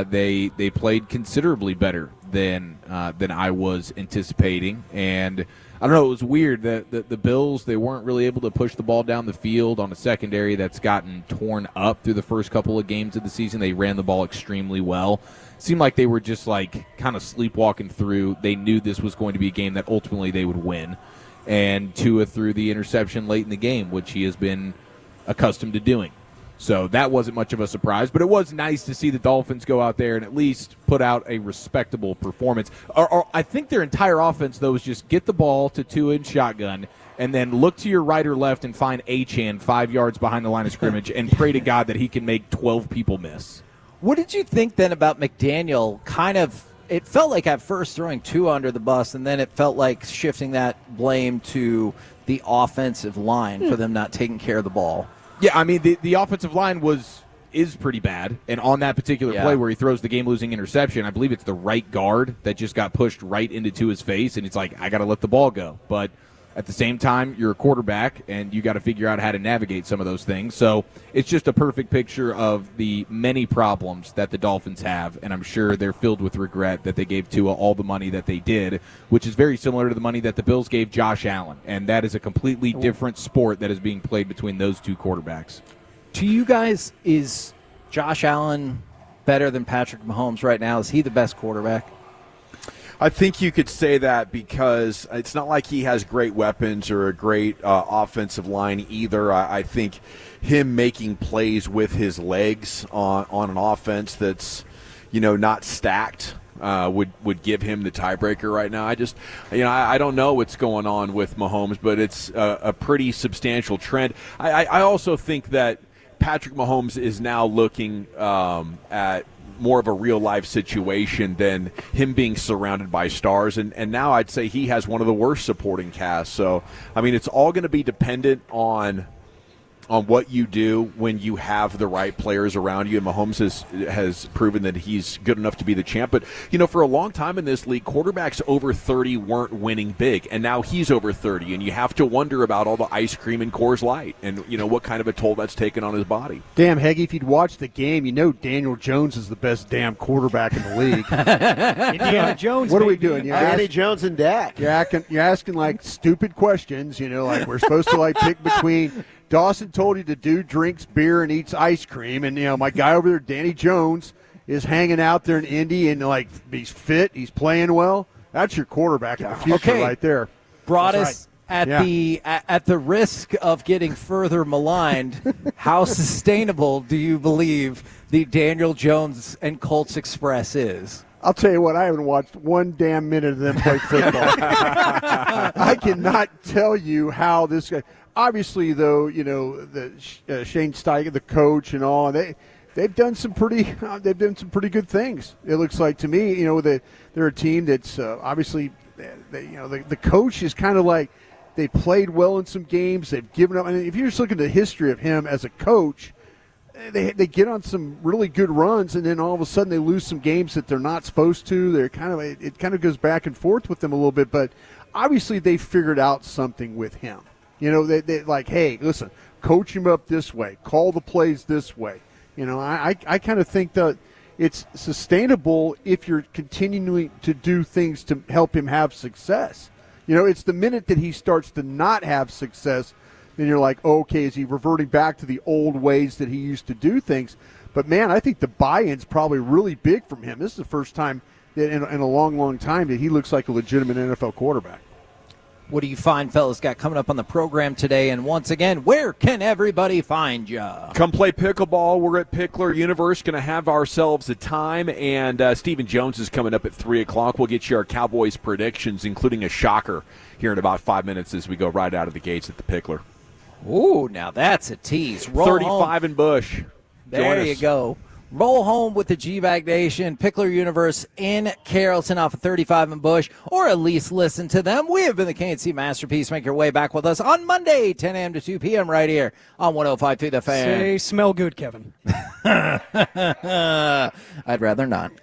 they played considerably better than I was anticipating, and I don't know, it was weird that the Bills, they weren't really able to push the ball down the field on a secondary that's gotten torn up through the first couple of games of the season. They ran the ball extremely well. Seemed like they were just like kind of sleepwalking through. They knew this was going to be a game that ultimately they would win. And Tua threw the interception late in the game, which he has been accustomed to doing. So that wasn't much of a surprise, but it was nice to see the Dolphins go out there and at least put out a respectable performance. Or I think their entire offense, though, was just get the ball to Tua in shotgun and then look to your right or left and find Achane 5 yards behind the line of scrimmage and pray to God that he can make 12 people miss. What did you think then about McDaniel? It felt like at first throwing Tua under the bus, and then it felt like shifting that blame to the offensive line for them not taking care of the ball. Yeah, I mean, the offensive line is pretty bad, and on that particular play where he throws the game-losing interception, I believe it's the right guard that just got pushed right into his face, and it's like, I got to let the ball go. But at the same time, you're a quarterback, and you got to figure out how to navigate some of those things. So it's just a perfect picture of the many problems that the Dolphins have, and I'm sure they're filled with regret that they gave Tua all the money that they did, which is very similar to the money that the Bills gave Josh Allen, and that is a completely different sport that is being played between those two quarterbacks. To you guys, is Josh Allen better than Patrick Mahomes right now? Is he the best quarterback? I think you could say that because it's not like he has great weapons or a great offensive line either. I think him making plays with his legs on an offense that's, not stacked would give him the tiebreaker right now. I don't know what's going on with Mahomes, but it's a pretty substantial trend. I also think that Patrick Mahomes is now looking at more of a real-life situation than him being surrounded by stars. And now I'd say he has one of the worst supporting casts. So, I mean, it's all going to be dependent on what you do when you have the right players around you. And Mahomes has proven that he's good enough to be the champ. But, for a long time in this league, quarterbacks over 30 weren't winning big. And now he's over 30. And you have to wonder about all the ice cream and Coors Light and, what kind of a toll that's taken on his body. Damn, Heggie, if you'd watched the game, Daniel Jones is the best damn quarterback in the league. Indiana Jones. What are we doing? Danny Jones and Dak. You're asking like stupid questions, like we're supposed to pick between – Dawson told you the dude drinks beer and eats ice cream, and my guy over there, Danny Jones, is hanging out there in Indy, and he's fit, he's playing well. That's your quarterback in the future right there. Broadus, at the risk of getting further maligned, how sustainable do you believe the Daniel Jones and Colts Express is? I'll tell you what, I haven't watched one damn minute of them play football. I cannot tell you how this guy. Obviously, though, the Shane Steichen, the coach, and all they've done some pretty good things. It looks like to me, they're a team that's obviously, the coach is kind of like they played well in some games. They've given up. I mean, if you just look at the history of him as a coach, they get on some really good runs, and then all of a sudden they lose some games that they're not supposed to. It kind of goes back and forth with them a little bit, but obviously they figured out something with him. They like, hey, listen, coach him up this way, call the plays this way. I kind of think that it's sustainable if you're continuing to do things to help him have success. It's the minute that he starts to not have success, then you're like, okay, is he reverting back to the old ways that he used to do things? But, man, I think the buy-in's probably really big from him. This is the first time that in a long, long time that he looks like a legitimate NFL quarterback. What do you find, fellas, got coming up on the program today? And once again, where can everybody find you? Come play pickleball. We're at Pickler Universe. Going to have ourselves a time. And Stephen Jones is coming up at 3 o'clock. We'll get you our Cowboys predictions, including a shocker, here in about 5 minutes as we go right out of the gates at the Pickler. Ooh, now that's a tease. Roll 35 home. in Bush. There you go. Roll home with the G-Bag Nation, Pickler Universe in Carrollton off of 35 and Bush, or at least listen to them. We have been the KNC Masterpiece. Make your way back with us on Monday, 10 a.m. to 2 p.m. right here on 105.3 The Fan. Say, smell good, Kevin. I'd rather not.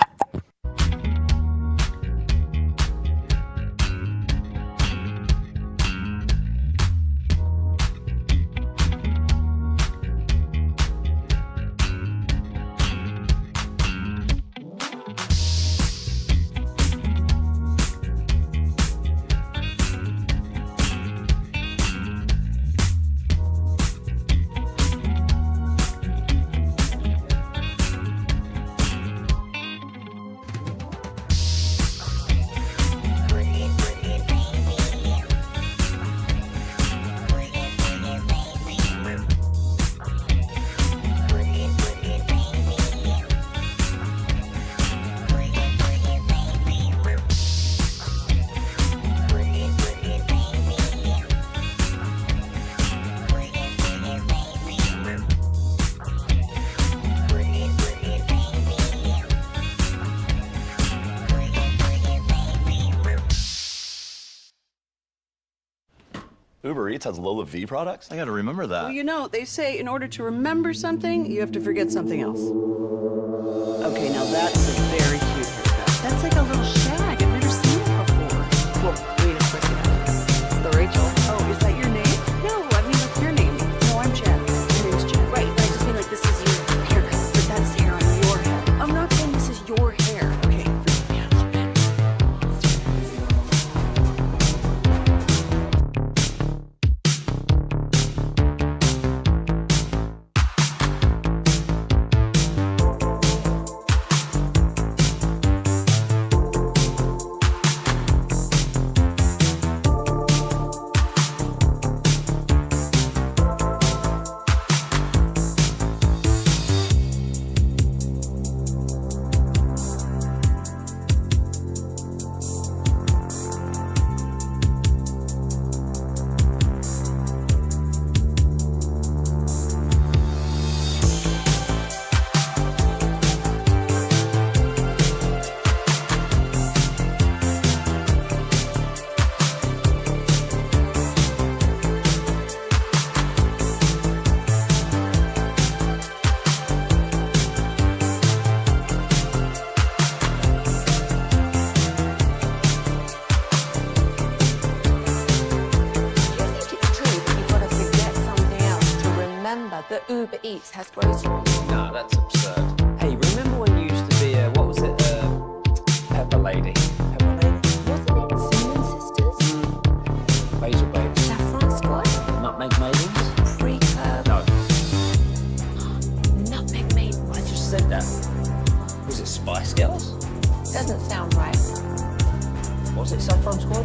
Uber Eats has Lola V products? I got to remember that. Well, you know, they say in order to remember something, you have to forget something else. Okay, now that's a very cute haircut. That's like a little shag. I've never seen it before. Well, I mean, of course you have. It's the Rachel. Oh, is that your name? No, I mean, like your name. No, I'm Jen. Your name's Jen. Right, but I just mean like this is your haircut, but that's hair on your head. I'm not saying this is your hair. Okay, forgive me. The Uber Eats has groceries. No, that's absurd. Hey, remember when you used to be what was it? Pepper Lady. Pepper Lady? Wasn't it Cinnamon Sisters? Basil Baby. Saffron Squad? Nutmeg Maidens? Pre-curve? No. Nutmeg Maidens. I just said that. Was it Spice Girls? Doesn't sound right. Was it Saffron Squad?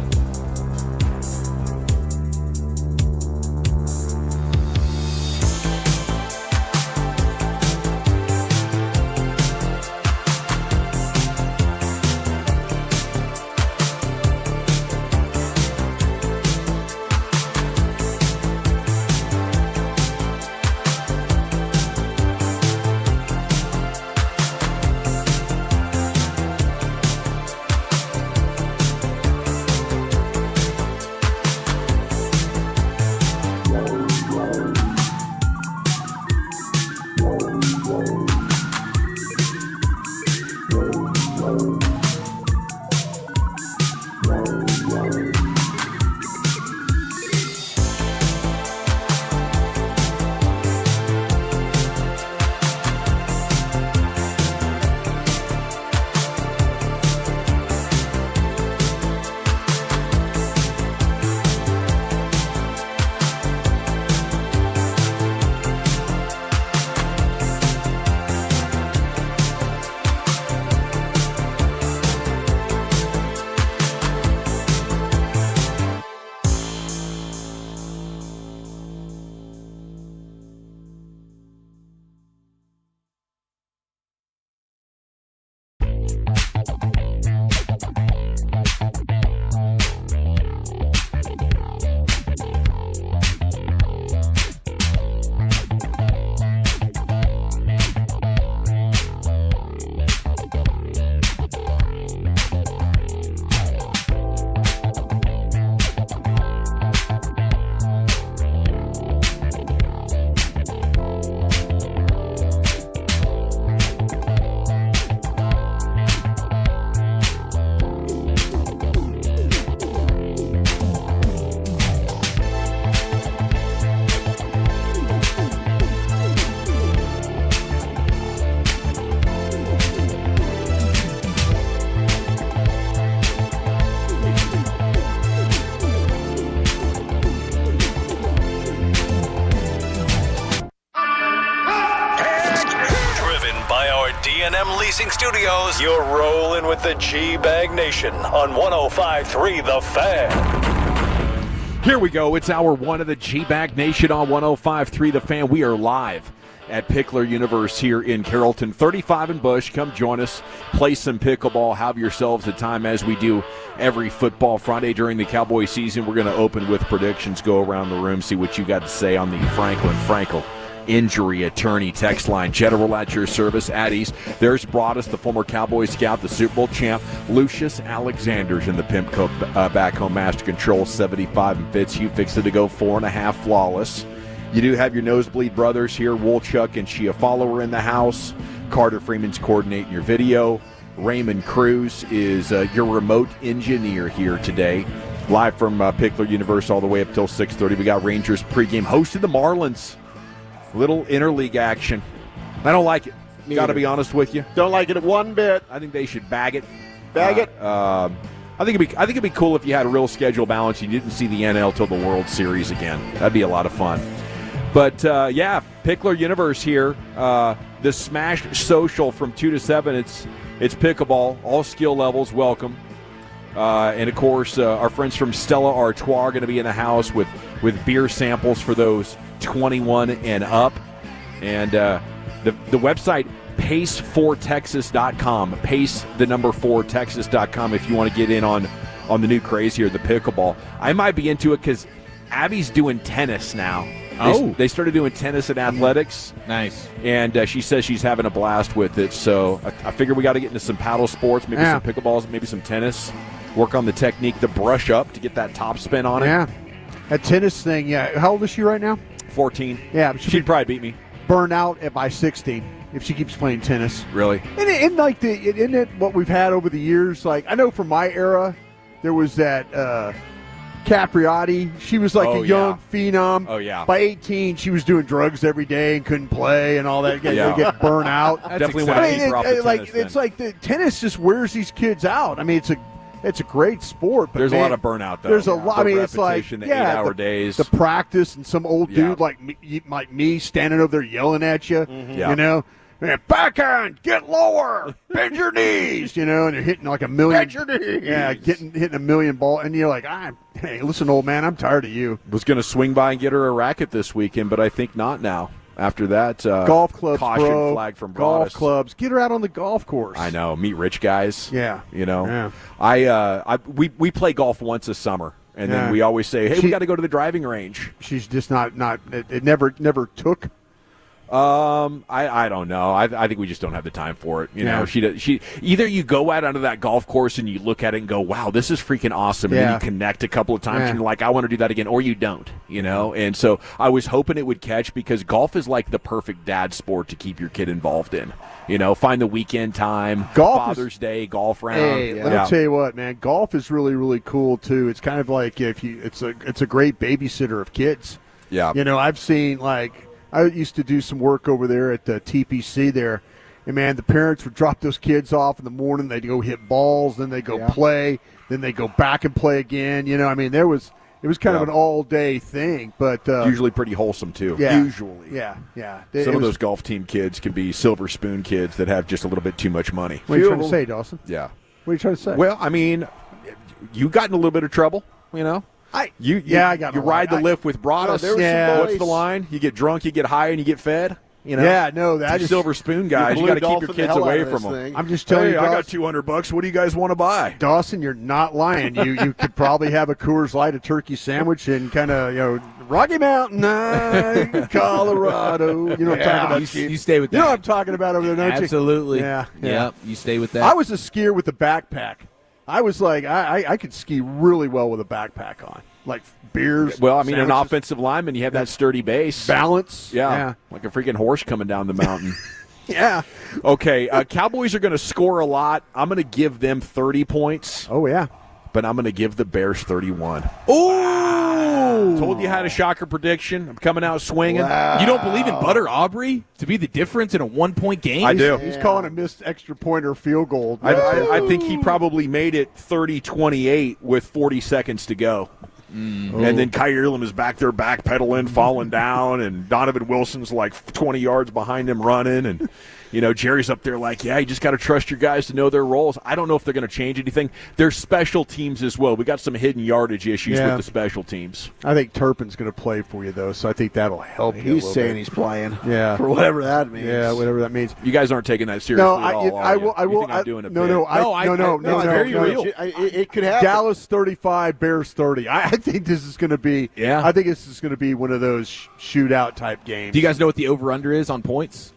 D&M Leasing Studios, you're rolling with the G-Bag Nation on 105.3 The Fan. Here we go. It's hour one of the G-Bag Nation on 105.3 The Fan. We are live at Pickler Universe here in Carrollton. 35 and Bush. Come join us. Play some pickleball. Have yourselves a time as we do every football Friday during the Cowboy season. We're going to open with predictions, go around the room, see what you got to say on the Franklin Frankel injury attorney. Text line, General at your service at East. There's Broadus, the former Cowboy scout, the Super Bowl champ. Lucius Alexander's in the Pimco back home master control, 75 and Fitz. You fixed it to go 4.5 flawless. You do have your nosebleed brothers here, Wolchuk and Chia Follower in the house. Carter Freeman's coordinating your video. Raymond Cruz is your remote engineer here today. Live from Pickler Universe all the way up till 6:30. We got Rangers pregame. Hosted the Marlins. Little interleague action. I don't like it. Got to be honest with you. Don't like it one bit. I think they should bag it. Bag it. I think it'd be cool if you had a real schedule balance. You didn't see the NL till the World Series again. That'd be a lot of fun. But yeah, Pickler Universe here. The Smash Social from 2 to 7. It's pickleball. All skill levels welcome. And of course, our friends from Stella Artois are going to be in the house with beer samples for those 21 and up. And the website, pace4texas.com. Pace, the number 4texas.com if you want to get in on the new craze here, the pickleball. I might be into it because Abby's doing tennis now. They started doing tennis and athletics. Nice. And she says she's having a blast with it. So I figure we got to get into some paddle sports, maybe some pickleballs, maybe some tennis. Work on the technique, the brush up to get that top spin on it. Yeah. That tennis thing, yeah. How old is she right now? 14. Yeah. She'd probably beat me. Burn out by 16 if she keeps playing tennis. Really? And like isn't it what we've had over the years? Like, I know from my era, there was that Capriati. She was like a young phenom. Oh, yeah. By 18, she was doing drugs every day and couldn't play and all that. Get burnt out. Definitely want to keep her off the tennis. It's like the tennis just wears these kids out. I mean, it's a great sport, but there's a lot of burnout, though. There's a lot. I mean, it's like the 8-hour days, the practice, and some old dude like me standing over there yelling at you. You know, backhand, get lower, bend your knees. You know, and you're hitting like a million. Bend your knees. Yeah, hitting a million ball, and you're like, hey, listen, old man, I'm tired of you. Was going to swing by and get her a racket this weekend, but I think not now. After that, golf clubs, caution flag from Broadus. Golf clubs, get her out on the golf course. I know, meet rich guys. Yeah, you know. Yeah. We play golf once a summer, and then we always say, hey, we got to go to the driving range. She's just not. It never took. I don't know. I think we just don't have the time for it. You know, she either you go out onto that golf course and you look at it and go, wow, this is freaking awesome. And then you connect a couple of times and you're like, I want to do that again, or you don't, you know? And so I was hoping it would catch because golf is like the perfect dad sport to keep your kid involved in. You know, find the weekend time, Father's Day, golf round. Hey, let me tell you what, man, golf is really, really cool too. It's kind of like it's a great babysitter of kids. Yeah. You know, I've seen I used to do some work over there at the TPC there, and, man, the parents would drop those kids off in the morning. They'd go hit balls, then they'd go play, then they'd go back and play again. You know, I mean, it was kind of an all-day thing. But usually pretty wholesome, too. Yeah, usually. Yeah. Some of those golf team kids can be silver spoon kids that have just a little bit too much money. What are you trying to say, Dawson? Yeah. What are you trying to say? Well, I mean, you got in a little bit of trouble, you know? You ride the lift with Broadus. What's the line? You get drunk, you get high, and you get fed. You know? Yeah, no, that silver spoon guys. You got to keep your kids away from them. I'm just telling you, I got $200. What do you guys want to buy? Dawson, you're not lying. You could probably have a Coors Light, a turkey sandwich, and kind of Rocky Mountain, Colorado. You know what I'm talking about? You stay with that. You know what I'm talking about over there, don't you? Absolutely. Yeah. Yep. You stay with that. I was a skier with a backpack. I was like, I could ski really well with a backpack on, like beers. Well, I mean, sandwiches. an offensive lineman, you have that sturdy base. Balance. Yeah. Like a freaking horse coming down the mountain. Yeah. Okay, Cowboys are going to score a lot. I'm going to give them 30 points. Oh, yeah. But I'm going to give the Bears 31. Ooh! Told you I had a shocker prediction. I'm coming out swinging. Wow. You don't believe in Butter Aubrey to be the difference in a 1-point game? I do. He's calling a missed extra pointer field goal. I think he probably made it 30-28 with 40 seconds to go. And then Kyrie Elam is back there backpedaling, falling down, and Donovan Wilson's like 20 yards behind him running. And Jerry's up there like, yeah, you just got to trust your guys to know their roles. I don't know if they're going to change anything. There's special teams as well. We got some hidden yardage issues with the special teams. I think Turpin's going to play for you, though, so I think that'll help you. He's saying he's playing. Yeah. For whatever that means. Yeah, whatever that means. You guys aren't taking that seriously at all, are you? I will. You think I'm doing a no, bit? no. It's very real. It could happen. Dallas 35, Bears 30. I think this is going to be. Yeah. I think this is going to be one of those shootout type games. Do you guys know what the over/under is on points?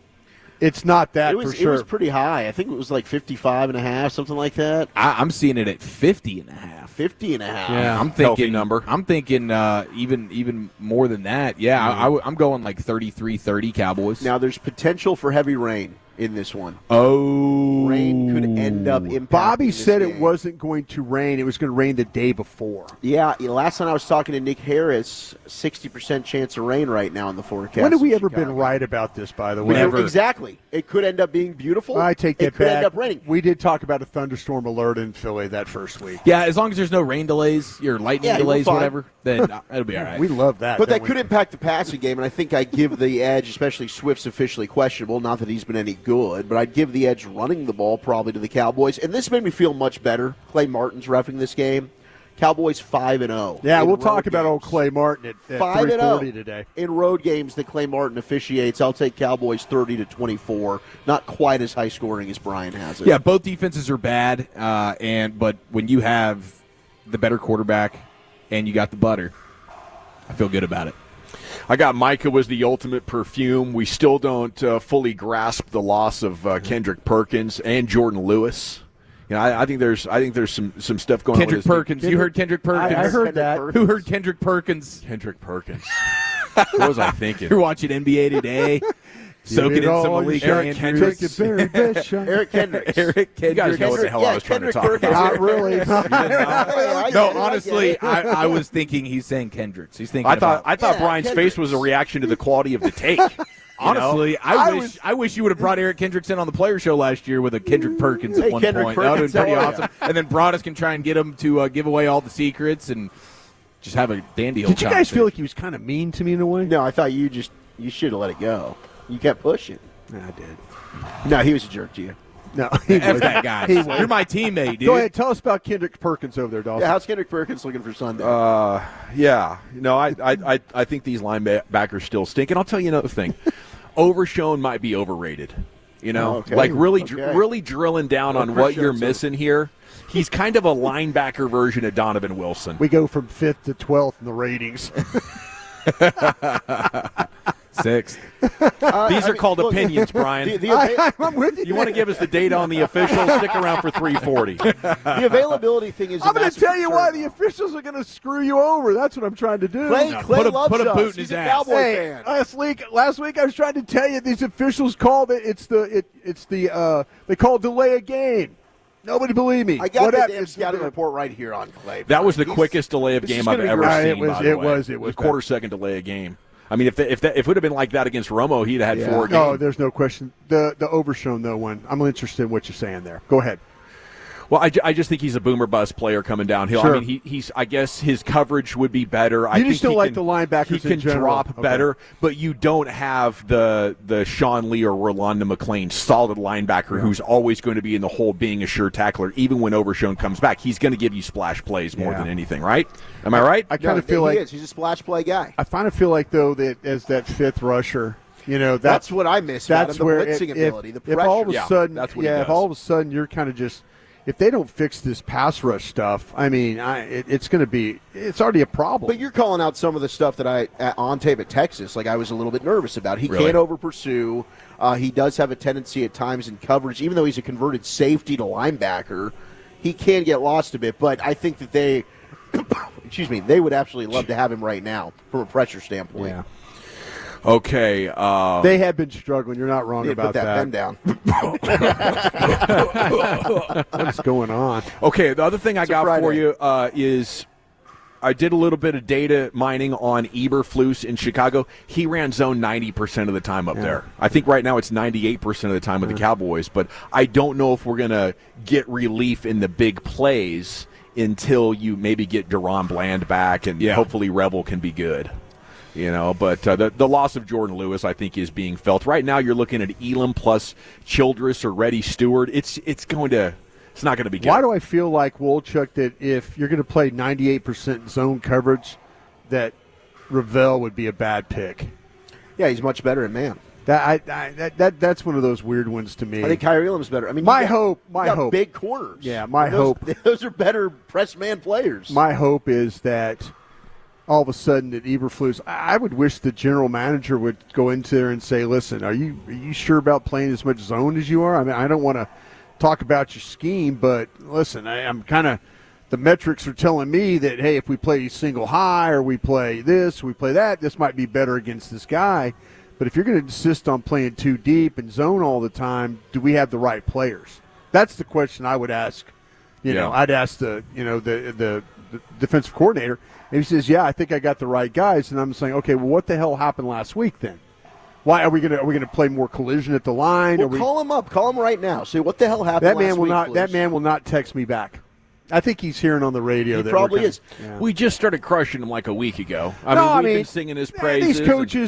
It's not that for sure. It was pretty high. I think it was like 55.5, something like that. I'm seeing it at 50.5. 50.5. Yeah, I'm Healthy thinking number. I'm thinking even more than that. Yeah, I'm going like 33-30 Cowboys. Now there's potential for heavy rain in this one. Oh, rain could end up impacting. Bobby this said game. it wasn't going to rain. It was going to rain the day before. Yeah, last time I was talking to Nick Harris, 60% chance of rain right now in the forecast. When have we in ever Chicago. been right about this, by the way? Never. Exactly. It could end up being beautiful. I take that It could back. end up raining. We did talk about a thunderstorm alert in Philly that first week. Yeah, as long as there's no rain delays or lightning Yeah, delays, fine. whatever, then it'll be all right. We love that. But don't that we? could impact the passing game, and I think I give the edge, especially Swift's officially questionable, not that he's been any good, but I'd give the edge running the ball probably to the Cowboys. And this made me feel much better. Clay Martin's reffing this game. Cowboys 5-0. Yeah, in we'll road talk about games. old Clay Martin at 3:40 today. In road games that Clay Martin officiates, I'll take Cowboys 30-24. Not quite as high scoring as Brian has it. Yeah, both defenses are bad, but when you have the better quarterback and you got the butter, I feel good about it. I got Micah was the ultimate perfume. We still don't fully grasp the loss of Kendrick Perkins and Jordan Lewis. I think there's some stuff going on. Kendrick with Perkins. You heard Kendrick Perkins? I heard that. Who heard Kendrick Perkins? Kendrick Perkins. What was I thinking? You're watching NBA Today, soaking in some Malik Eric Andrews. Eric Kendricks. Eric Kendrick. You guys know what the hell I was trying to talk about. Not really. No, honestly, I was thinking he's saying Kendricks. He's thinking. I thought Yeah, Brian's Kendricks. face was a reaction to the quality of the take. Honestly, I wish you would have brought Eric Kendricks in on the player show last year with a Kendrick Perkins at Hey, one Kendrick point. That would have Perkins, been pretty oh, yeah. awesome. And then Broadus can try and get him to give away all the secrets and just have a dandy old Did you guys feel like he was kind of mean to me in a way? No, I thought you should have let it go. You kept pushing. I did. No, he was a jerk to you. No, F that guy. He was. You're my teammate, dude. Go ahead, tell us about Kendrick Perkins over there, Dawson. Yeah, how's Kendrick Perkins looking for Sunday? Yeah. No, I think these linebackers still stink. And I'll tell you another thing. Overshown might be overrated. Okay. Like really Okay. really drilling down on what you're missing here. He's kind of a linebacker version of Donovan Wilson. We go from 5th to 12th in the ratings. 6th. These are called opinions, Brian. I'm with you. You want to give us the data on the officials? Stick around for 340. The availability thing is. I'm going to tell you why the officials are going to screw you over. That's what I'm trying to do. Clay loves put a us. boot in He's his a ass. Cowboy Hey, fan. last week I was trying to tell you these officials called it. They call delay a game. Nobody believed me. I got What the happened? damn scouting report right here on Clay. That was the He's- quickest delay of this game is I've gonna be ever great. seen. It by the way. was a quarter-second delay of game. I mean, if it would have been like that against Romo, he'd have had 4 games. No, there's no question. The Overshown though one. I'm interested in what you're saying there. Go ahead. Well, I just think he's a boomer bust player coming downhill. Sure. I mean, he's. I guess his coverage would be better. I You think just don't he like can, the linebackers He in can general. drop Okay. better, but you don't have the Sean Lee or Rolando McClain solid linebacker who's always going to be in the hole being a sure tackler. Even when Overshown comes back, he's going to give you splash plays more than anything, right? Am I right? I kind of feel like he's a splash play guy. I kind of feel like though that as that 5th rusher, that's what I miss. That's about him, where the blitzing ability, the if pressure. all of a sudden, that's what he if does. all of a sudden you're kind of just. If they don't fix this pass rush stuff, I mean, it's going to be – it's already a problem. But you're calling out some of the stuff that I on tape at Texas, like I was a little bit nervous about. He Really? can't over-pursue. He does have a tendency at times in coverage, even though he's a converted safety to linebacker, he can get lost a bit. But I think that they – excuse me, they would absolutely love to have him right now from a pressure standpoint. Yeah. Okay. They have been struggling. You're not wrong about put that pen down. What's going on? Okay, the other thing I got Friday. for you is I did a little bit of data mining on Eberflus in Chicago. He ran zone 90% of the time up there. I think right now it's 98% of the time with the Cowboys, but I don't know if we're going to get relief in the big plays until you maybe get Deron Bland back and hopefully Revel can be good. But the loss of Jordan Lewis, I think, is being felt. Right now you're looking at Elam plus Childress or Reddy Stewart. It's not going to be good. Why do I feel like, Wolchuk, that if you're going to play 98% zone coverage, that Ravel would be a bad pick? Yeah, he's much better in man. That's one of those weird ones to me. I think Kyrie Elam's better. I mean, my hope, big corners. Yeah, those are better press man players. My hope is that all of a sudden that Eberflus, I would wish the general manager would go into there and say, "Listen, are you sure about playing as much zone as you are? I mean, I don't want to talk about your scheme, but listen, I'm kind of." The metrics are telling me that, hey, if we play single high or we play this, we play that, this might be better against this guy. But if you're going to insist on playing too deep and zone all the time, do we have the right players? That's the question I would ask. I'd ask the defensive coordinator. And he says, yeah, I think I got the right guys. And I'm saying, okay, well, what the hell happened last week then? Why are we going to play more collision at the line? Well, call him up. Call him right now. Say, what the hell happened last week? That man will not text me back. I think he's hearing on the radio. He probably is. Yeah. We just started crushing him like a week ago. We've been singing his praises.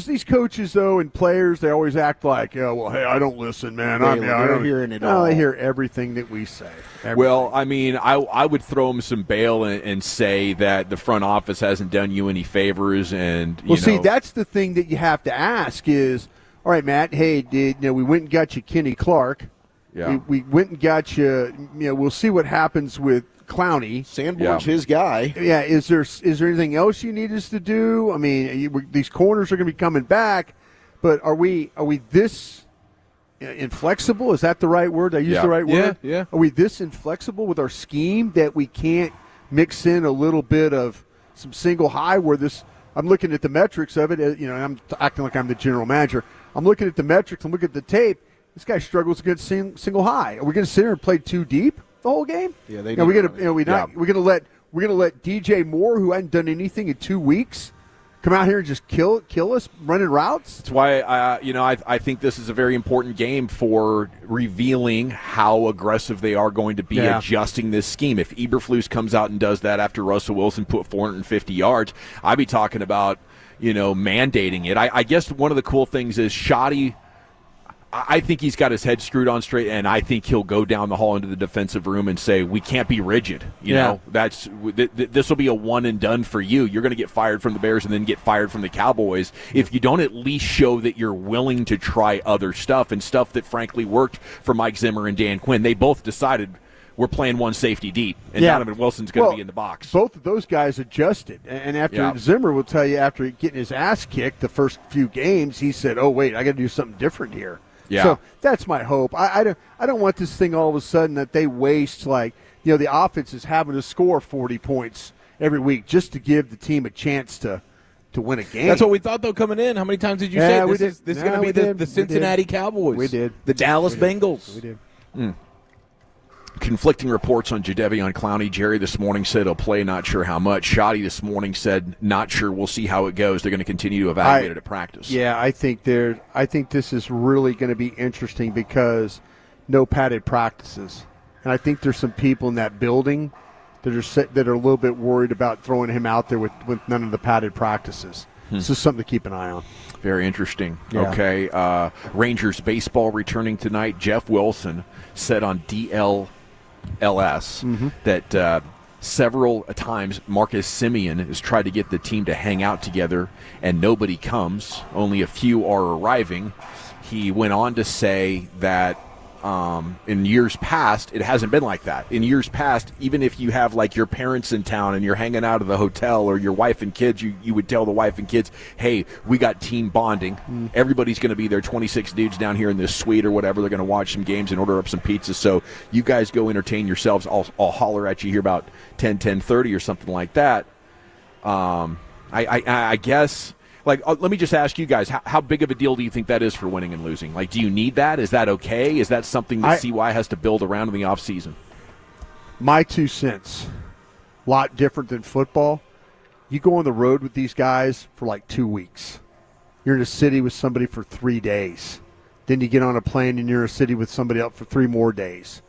These coaches, though, and players, they always act like, well, hey, I don't listen, man. They're hearing it all. They hear everything that we say. Everything. Well, I mean, I would throw him some bail and say that the front office hasn't done you any favors. And see, that's the thing that you have to ask is, all right, Matt, hey, we went and got you Kenny Clark. Yeah. We went and got you, we'll see what happens with Clowney. Sanborn's his guy. Yeah, is there anything else you need us to do? I mean, these corners are going to be coming back, but are we this inflexible? Is that the right word? Did I use the right word? Yeah. Are we this inflexible with our scheme that we can't mix in a little bit of some single high where this – I'm looking at the metrics of it, I'm acting like I'm the general manager. I'm looking at the metrics. I'm looking at the tape. This guy struggles against single high. Are we going to sit here and play too deep the whole game? Yeah, they. We're going to let DJ Moore, who hadn't done anything in 2 weeks, come out here and just kill us running routes. That's why I think this is a very important game for revealing how aggressive they are going to be adjusting this scheme. If Eberflus comes out and does that after Russell Wilson put 450 yards, I'd be talking about mandating it. I guess one of the cool things is Shoddy. I think he's got his head screwed on straight, and I think he'll go down the hall into the defensive room and say, we can't be rigid. This will be a one and done for you. You're going to get fired from the Bears and then get fired from the Cowboys if you don't at least show that you're willing to try other stuff and stuff that frankly worked for Mike Zimmer and Dan Quinn. They both decided we're playing one safety deep, and Donovan Wilson's going to be in the box. Both of those guys adjusted. And after Zimmer will tell you after getting his ass kicked the first few games, he said, oh, wait, I got to do something different here. Yeah. So that's my hope. I don't want this thing all of a sudden that they waste the offense is having to score 40 points every week just to give the team a chance to win a game. That's what we thought, though, coming in. How many times did you say this is going to be the Cincinnati Cowboys? We did. The Dallas Bengals. We did. Conflicting reports on Jadeveon Clowney. Jerry this morning said he'll play, not sure how much. Shoddy this morning said, not sure. We'll see how it goes. They're going to continue to evaluate it at practice. Yeah, I think this is really going to be interesting because no padded practices, and I think there's some people in that building that are a little bit worried about throwing him out there with none of the padded practices. This is something to keep an eye on. Very interesting. Yeah. Okay, Rangers baseball returning tonight. Jeff Wilson said on DLLS that several times Marcus Semien has tried to get the team to hang out together, and nobody comes. Only a few are arriving. He went on to say that in years past, it hasn't been like that. In years past, even if you have like your parents in town and you're hanging out at the hotel or your wife and kids, you would tell the wife and kids, hey, we got team bonding. Everybody's going to be there, 26 dudes down here in this suite or whatever. They're going to watch some games and order up some pizzas. So you guys go entertain yourselves. I'll holler at you here about 10:30 or something like that. I guess... let me just ask you guys, how big of a deal do you think that is for winning and losing? Do you need that? Is that okay? Is that something that CY has to build around in the offseason? My 2 cents, a lot different than football. You go on the road with these guys for 2 weeks. You're in a city with somebody for 3 days. Then you get on a plane and you're in a city with somebody else for 3 more days.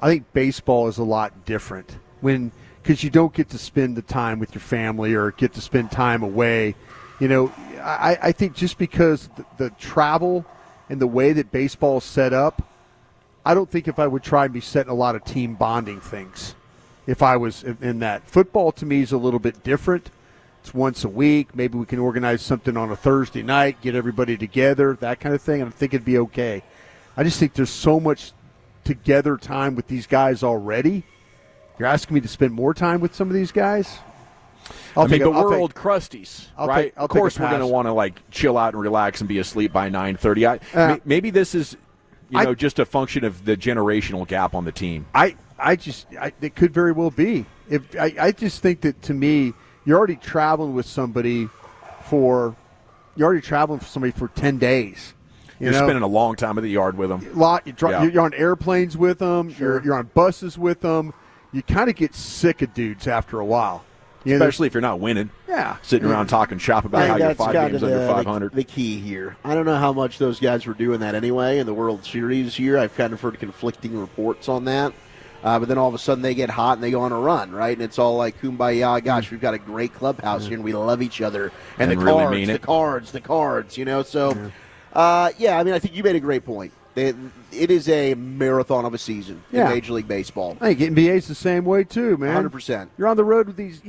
I think baseball is a lot different because you don't get to spend the time with your family or get to spend time away. I think just because the travel and the way that baseball is set up, I don't think if I would try and be setting a lot of team bonding things if I was in that. Football to me is a little bit different. It's once a week. Maybe we can organize something on a Thursday night, get everybody together, that kind of thing, and I think it'd be okay. I just think there's so much together time with these guys already. You're asking me to spend more time with some of these guys? But we're old crusties, right? I'll of course, take a we're going to pass. want to chill out and relax and be asleep by 9:30. Maybe this is, just a function of the generational gap on the team. It could very well be. I just think that, to me, you're already traveling with somebody for 10 days. You're spending a long time at the yard with them. You're on airplanes with them. Sure. You're on buses with them. You kind of get sick of dudes after a while. Especially if you're not winning. Yeah. Sitting around talking shop about how you're 5 games under 500. The key here. I don't know how much those guys were doing that anyway in the World Series year. I've kind of heard conflicting reports on that. But then all of a sudden they get hot and they go on a run, right? And it's all like kumbaya. Gosh, we've got a great clubhouse here and we love each other. And the really cards, mean it. the cards, So, I think you made a great point. It is a marathon of a season in Major League Baseball. I think NBA's the same way too, man. 100%. You're on the road with these.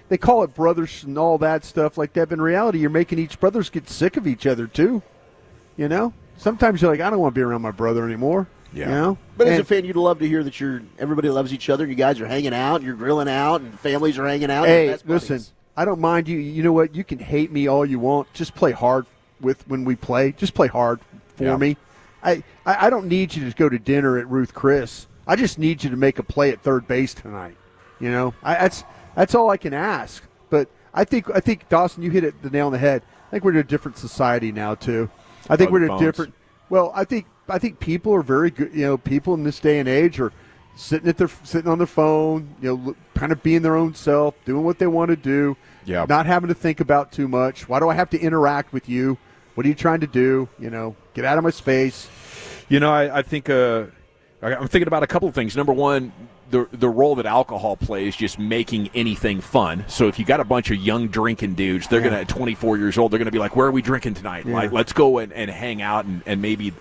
They call it brothers and all that stuff like that. But in reality, you're making each brothers get sick of each other too. Sometimes you're like, I don't want to be around my brother anymore. Yeah. But as a fan, you'd love to hear that everybody loves each other. You guys are hanging out, and you're grilling out, and families are hanging out. Hey, listen, I don't mind you. You know what? You can hate me all you want. Just play hard when we play. Just play hard for me. I don't need you to go to dinner at Ruth Chris. I just need you to make a play at third base tonight. That's all I can ask. But I think Dawson, you hit the nail on the head. I think we're in a different society now too. I think we're in a different. Well, I think people are very good. People in this day and age are sitting on their phone. Kind of being their own self, doing what they want to do. Yeah. Not having to think about too much. Why do I have to interact with you? What are you trying to do? Get out of my space. I think I'm thinking about a couple of things. Number one, the role that alcohol plays, just making anything fun. So if you got a bunch of young drinking dudes, they're going to, at 24 years old, they're going to be like, where are we drinking tonight? Yeah. Like, let's go and hang out and maybe,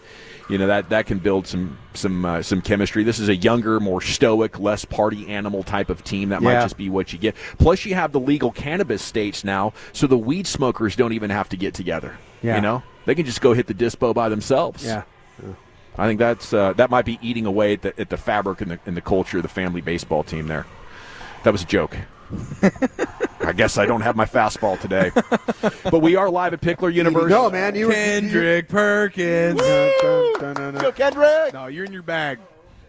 that can build some chemistry. This is a younger, more stoic, less party animal type of team. That might just be what you get. Plus, you have the legal cannabis states now, so the weed smokers don't even have to get together. Yeah. They can just go hit the dispo by themselves. Yeah. I think that might be eating away at the fabric and the culture of the family baseball team there. That was a joke. I guess I don't have my fastball today. But we are live at Pickler University. No, man. Kendrick Perkins. Go, Kendrick. No, you're in your bag.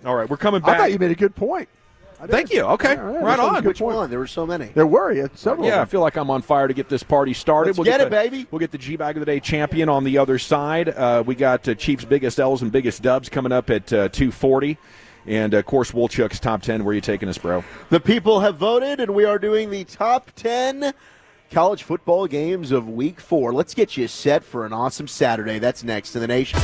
All right, we're coming back. I thought you made a good point. Thank you. Okay, Yeah, right on. Which one? There were so many. There were several. Yeah, I feel like I'm on fire to get this party started. Let's get it, baby. We'll get the G-Bag of the Day champion on the other side. We got Chiefs' biggest L's and biggest dubs coming up at 2:40. And, of course, Wolchuk's Top 10. Where are you taking us, bro? The people have voted, and we are doing the top 10 college football games of Week 4. Let's get you set for an awesome Saturday. That's next in the nation.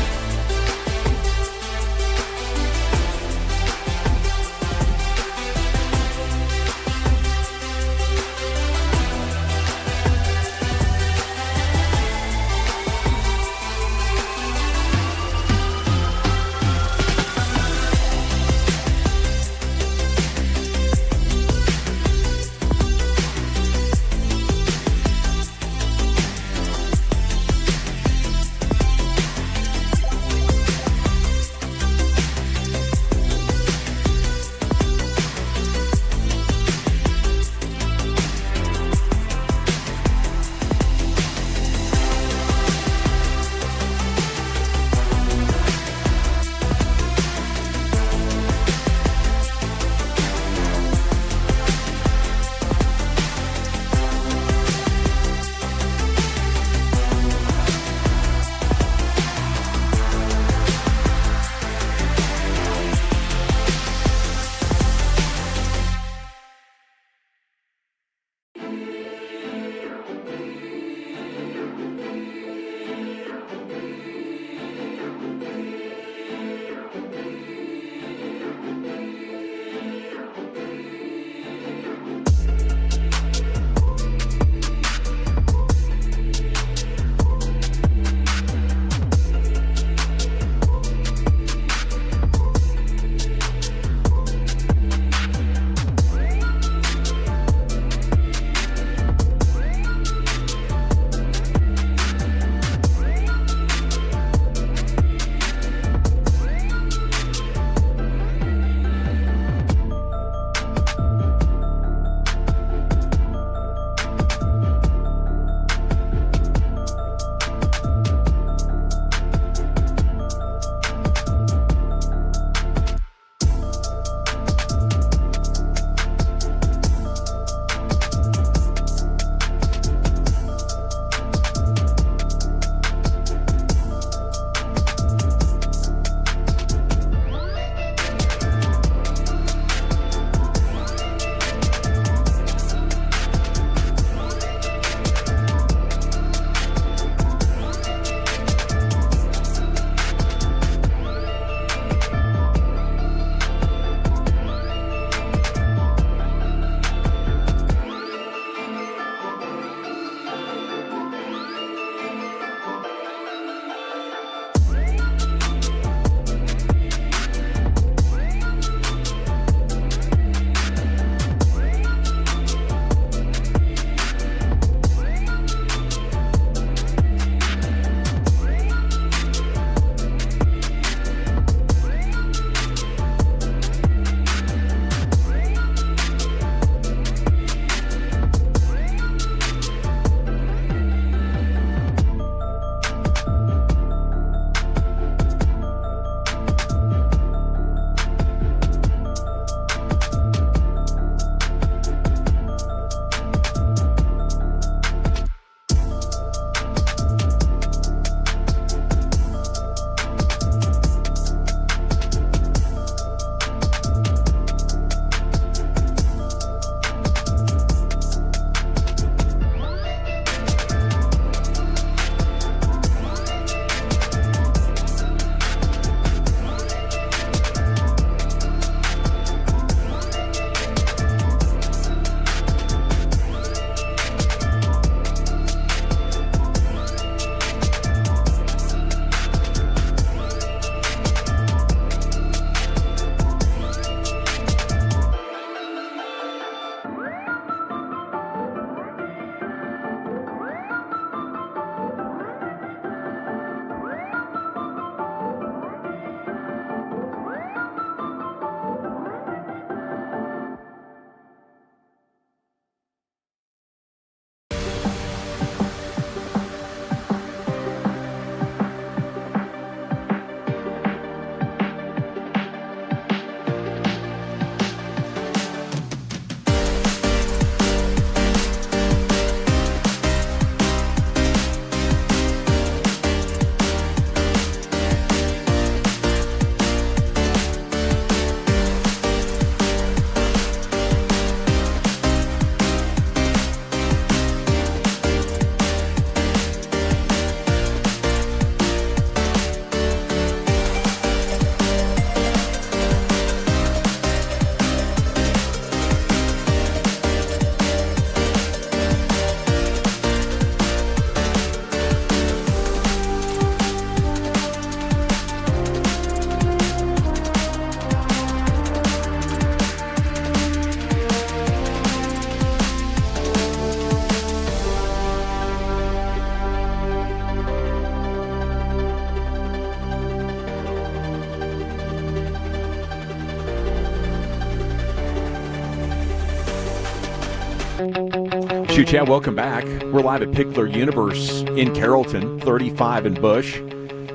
Shoot, Chad, welcome back. We're live at Pickler Universe in Carrollton, 35 in Bush.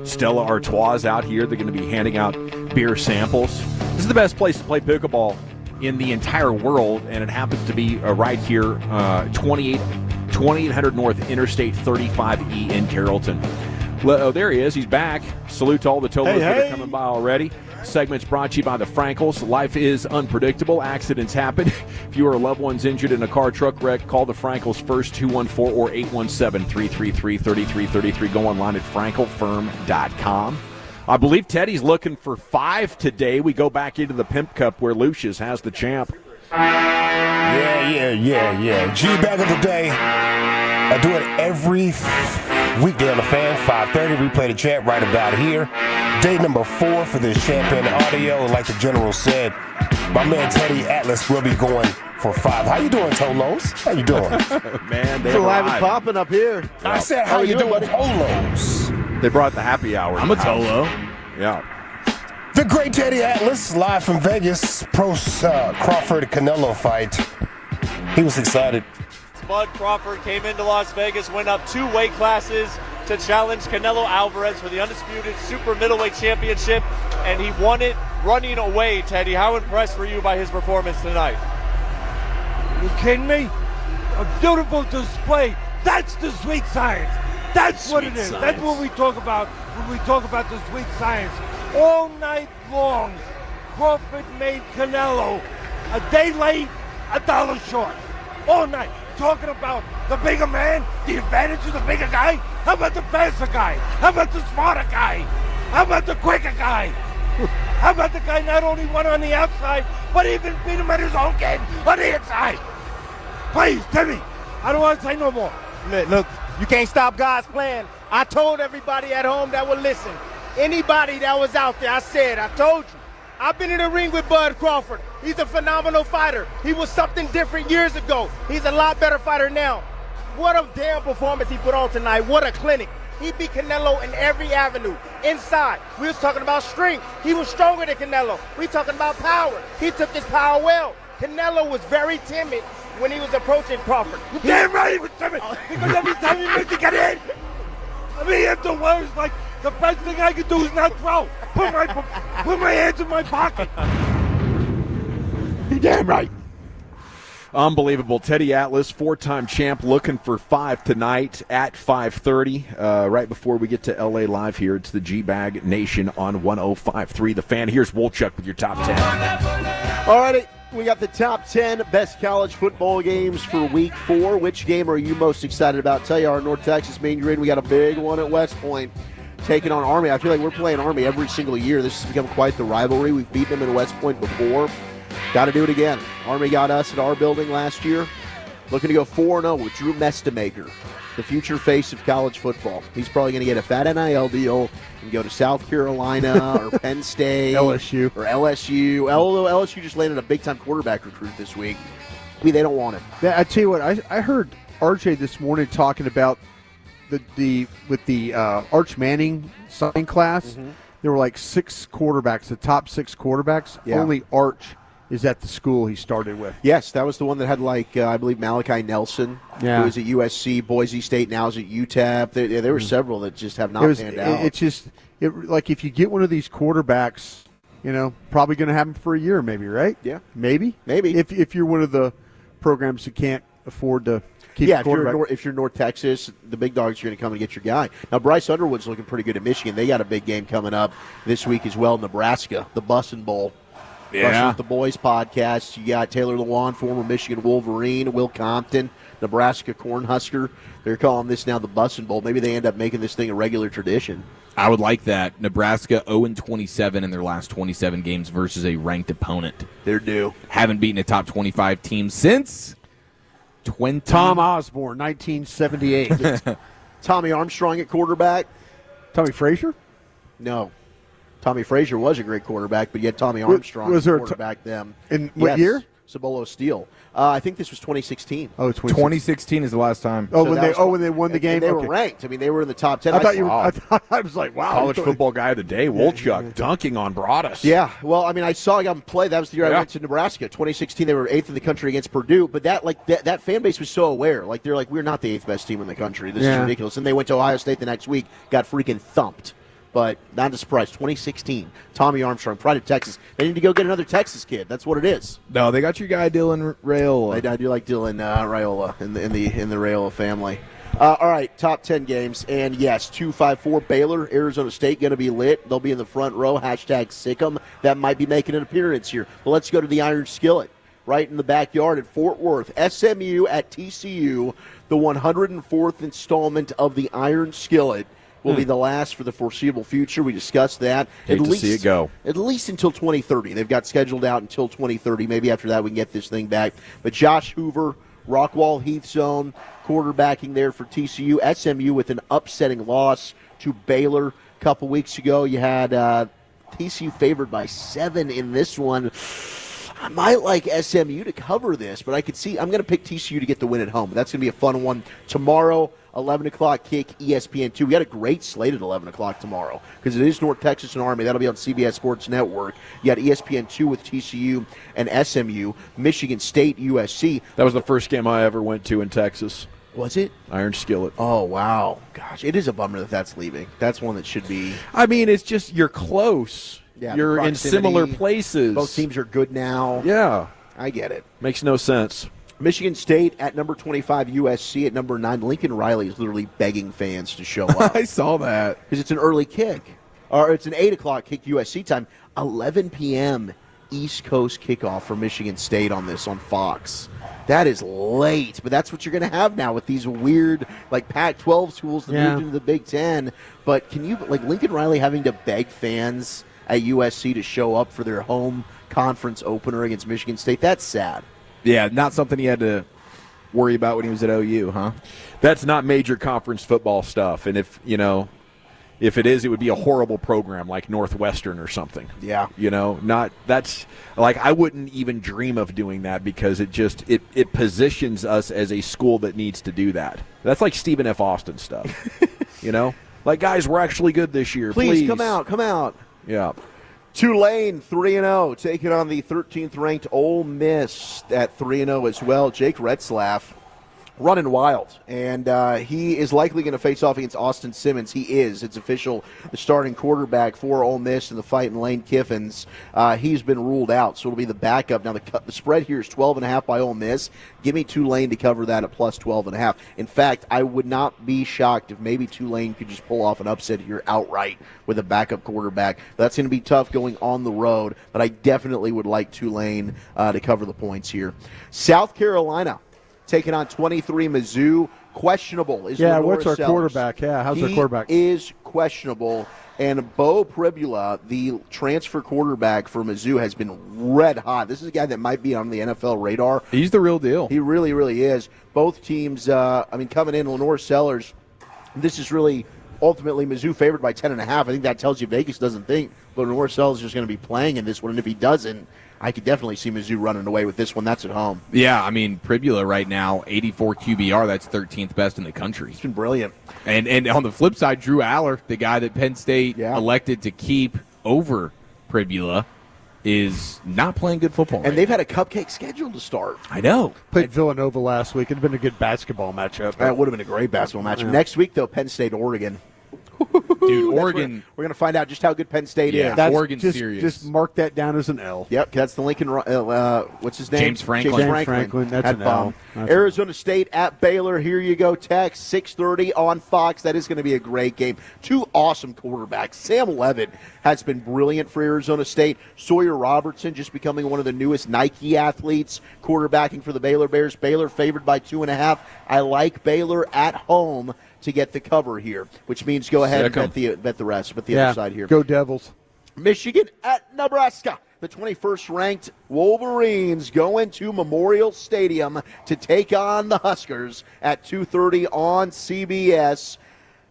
Stella Artois out here. They're going to be handing out beer samples. This is the best place to play pickleball in the entire world, and it happens to be right here, 2800 North Interstate 35E in Carrollton. Oh, there he is. He's back. Salute to all the Tolos that are coming by already. Segment's brought to you by the Frankels. Life is unpredictable. Accidents happen. If you or a loved one's injured in a car truck wreck, call the Frankels first, 214 or 817-333-3333. Go online at frankelfirm.com. I believe Teddy's looking for 5 today. We go back into the Pimp Cup where Lucius has the champ. Yeah. G-Bag of the day. I do it every weekday on the Fan, 5:30. We play the champ right about here. Day number 4 for this champion audio. Like the general said, my man Teddy Atlas will be going for 5. How you doing, Tolos? How you doing? Man, It's alive and popping up here. I said, how you doing, Tolos? They brought the happy hour. I'm a Tolo. Yeah. The great Teddy Atlas, live from Vegas, pro Crawford Canelo fight. He was excited. Bud Crawford came into Las Vegas, went up 2 weight classes to challenge Canelo Alvarez for the undisputed super middleweight championship, and he won it running away. Teddy, how impressed were you by his performance tonight? You kidding me? A beautiful display. That's the sweet science. That's what it is. That's what we talk about when we talk about the sweet science. All night long, Crawford made Canelo a day late, $1 short. All night. Talking about the bigger man, the advantage of the bigger guy. How about the faster guy? How about the smarter guy? How about the quicker guy? How about the guy not only won on the outside, but even beat him at his own game on the inside? Please, Timmy, I don't want to say no more. Look, you can't stop God's plan. I told everybody at home that would listen. Anybody that was out there, I told you. I've been in the ring with Bud Crawford. He's a phenomenal fighter. He was something different years ago. He's a lot better fighter now. What a damn performance he put on tonight. What a clinic. He beat Canelo in every avenue. Inside, we was talking about strength. He was stronger than Canelo. We talking about power. He took his power well. Canelo was very timid when he was approaching Crawford. Damn right he was timid. Because every time he went to get in, I mean, afterwards, like, the best thing I could do is not throw. Put my hands in my pocket. You're damn right. Unbelievable. Teddy Atlas, 4-time champ, looking for 5 tonight at 5:30. Right before we get to LA Live here, it's the G-Bag Nation on 105.3 The Fan. Here's Wolchuk with your top 10. All righty. We got the top 10 best college football games for week 4. Which game are you most excited about? Tell you our North Texas Mean Green. We got a big one at West Point taking on Army. I feel like we're playing Army every single year. This has become quite the rivalry. We've beaten them in West Point before. Got to do it again. Army got us at our building last year. Looking to go 4-0 with Drew Mestemaker, the future face of college football. He's probably going to get a fat NIL deal and go to South Carolina or Penn State. LSU. Or LSU. Although LSU just landed a big-time quarterback recruit this week. Maybe they don't want him. Yeah, I tell you what, I heard RJ this morning talking about the Arch Manning signing class. Mm-hmm. There were like 6 quarterbacks, the top 6 quarterbacks. Yeah. Only Arch is at the school he started with. Yes, that was the one that had, like, I believe Malachi Nelson, who was at USC, Boise State, now is at UTEP. There were several that just have not panned out. It's just, like, if you get one of these quarterbacks, probably going to have them for a year maybe, right? Yeah. Maybe. If you're one of the programs that can't afford to keep a quarterback. If you're North Texas, the big dogs are going to come and get your guy. Now, Bryce Underwood's looking pretty good at Michigan. They got a big game coming up this week as well, Nebraska, the Bussin' Bowl. Rushing with the Boys podcast. You got Taylor Lewan, former Michigan Wolverine, Will Compton, Nebraska Cornhusker. They're calling this now the Bussin' Bowl. Maybe they end up making this thing a regular tradition. I would like that. Nebraska 0-27 in their last 27 games versus a ranked opponent. They're due. Haven't beaten a top 25 team since Tom Osborne, 1978. Tommy Armstrong at quarterback. Tommy Frazier? No. Tommy Frazier was a great quarterback, but yet Tommy Armstrong was there quarterback them. In what year? Cibolo Steel. I think this was 2016. Oh, 2016 is the last time. Oh, when they won the game. And they were Okay. ranked. I mean, they were in the top 10. I thought you were. I was like, wow. College football guy of the day, Wolchuk, dunking on Broadus. Yeah, well, I mean, I saw them play. That was the year I Yeah. went to Nebraska. 2016, they were 8th in the country against Purdue. But that fan base was so aware. Like, they're like, we're not the 8th best team in the country. This is ridiculous. And they went to Ohio State the next week, got freaking thumped. But not a surprise. 2016, Tommy Armstrong, pride of Texas. They need to go get another Texas kid. That's what it is. No, they got your guy Dylan Raiola. I do like Dylan Raiola in the Raiola family. All right, top 10 games. And yes, 2-5-4 Baylor, Arizona State going to be lit. They'll be in the front row. #Sick'em. That might be making an appearance here. But let's go to the Iron Skillet. Right in the backyard at Fort Worth. SMU at TCU, the 104th installment of the Iron Skillet. Will be the last for the foreseeable future. We discussed that. Hate to see it go. At least until 2030. They've got scheduled out until 2030. Maybe after that we can get this thing back. But Josh Hoover, Rockwall Heath Zone, quarterbacking there for TCU. SMU with an upsetting loss to Baylor a couple weeks ago. You had TCU favored by 7 in this one. I might like SMU to cover this, but I could see I'm going to pick TCU to get the win at home. That's going to be a fun one. Tomorrow, 11 o'clock kick, ESPN2. We got a great slate at 11 o'clock tomorrow because it is North Texas and Army. That'll be on CBS Sports Network. You got ESPN2 with TCU and SMU, Michigan State, USC. That was the first game I ever went to in Texas. Was it? Iron Skillet. Oh, wow. Gosh, it is a bummer that that's leaving. That's one that should be. I mean, it's just you're close. Yeah, you're in proximity. similar places. Both teams are good now. Yeah. I get it. Makes no sense. Michigan State at number 25, USC at number 9. Lincoln Riley is literally begging fans to show up. I saw that. Because it's an early kick. Or it's an 8 o'clock kick USC time. 11 p.m. East Coast kickoff for Michigan State on Fox. That is late, but that's what you're going to have now with these weird, like, Pac-12 schools that moved into the Big Ten. But can you, like, Lincoln Riley having to beg fans at USC to show up for their home conference opener against Michigan State? That's sad. Yeah, not something he had to worry about when he was at OU, huh? That's not major conference football stuff. And if it is, it would be a horrible program like Northwestern or something. Yeah. That's like I wouldn't even dream of doing that because it positions us as a school that needs to do that. That's like Stephen F. Austin stuff. Like, guys, we're actually good this year. Please come out. Yeah. Tulane 3-0, taking on the 13th ranked Ole Miss at 3-0 as well. Jake Retzlaff running wild, and he is likely going to face off against Austin Simmons. He is. It's official. The starting quarterback for Ole Miss in the fight in Lane Kiffin's. He's been ruled out, so it'll be the backup. Now, the spread here is 12.5 by Ole Miss. Give me Tulane to cover that at plus 12.5. In fact, I would not be shocked if maybe Tulane could just pull off an upset here outright with a backup quarterback. That's going to be tough going on the road, but I definitely would like Tulane to cover the points here. South Carolina taking on 23 Mizzou. Questionable is Lenore what's our Sellers. quarterback? Yeah, how's our quarterback? He is questionable. And Bo Pribula, the transfer quarterback for Mizzou, has been red hot. This is a guy that might be on the NFL radar. He's the real deal. He really, really is. Both teams, coming in, Lenore Sellers, this is really ultimately Mizzou favored by 10.5. I think that tells you Vegas doesn't think Lenore Sellers is going to be playing in this one. And if he doesn't, I could definitely see Mizzou running away with this one. That's at home. Yeah, I mean, Pribula right now, 84 QBR. That's 13th best in the country. It's been brilliant. And on the flip side, Drew Aller, the guy that Penn State elected to keep over Pribula, is not playing good football. And they've had a cupcake schedule to start. I know. Played Villanova last week. It'd have been a good basketball matchup. That would have been a great basketball matchup. Yeah. Next week, though, Penn State, Oregon. Dude, Oregon. We're going to find out just how good Penn State is. That's Oregon serious. Just mark that down as an L. Yep, that's the Lincoln. What's his name? James Franklin. James Franklin. That's an L. Arizona State at Baylor. Here you go, Tex. 6:30 on Fox. That is going to be a great game. Two awesome quarterbacks. Sam Levitt has been brilliant for Arizona State. Sawyer Robertson just becoming one of the newest Nike athletes, quarterbacking for the Baylor Bears. Baylor favored by 2.5. I like Baylor at home to get the cover here, which means go ahead and bet the rest. But the other side here. Go Devils. Michigan at Nebraska. The 21st ranked Wolverines going to Memorial Stadium to take on the Huskers at 2:30 on CBS.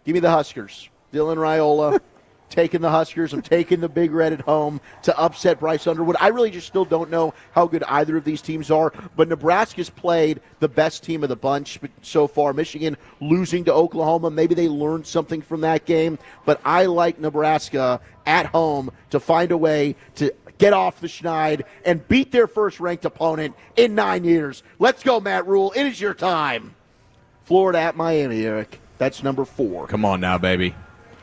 Give me the Huskers. Dylan Raiola, taking the Huskers. I'm taking the Big Red at home to upset Bryce Underwood. I really just still don't know how good either of these teams are, but Nebraska's played the best team of the bunch so far. Michigan losing to Oklahoma. Maybe they learned something from that game, but I like Nebraska at home to find a way to get off the schneid and beat their first-ranked opponent in 9 years. Let's go, Matt Rule. It is your time. Florida at Miami, Eric. That's number 4. Come on now, baby.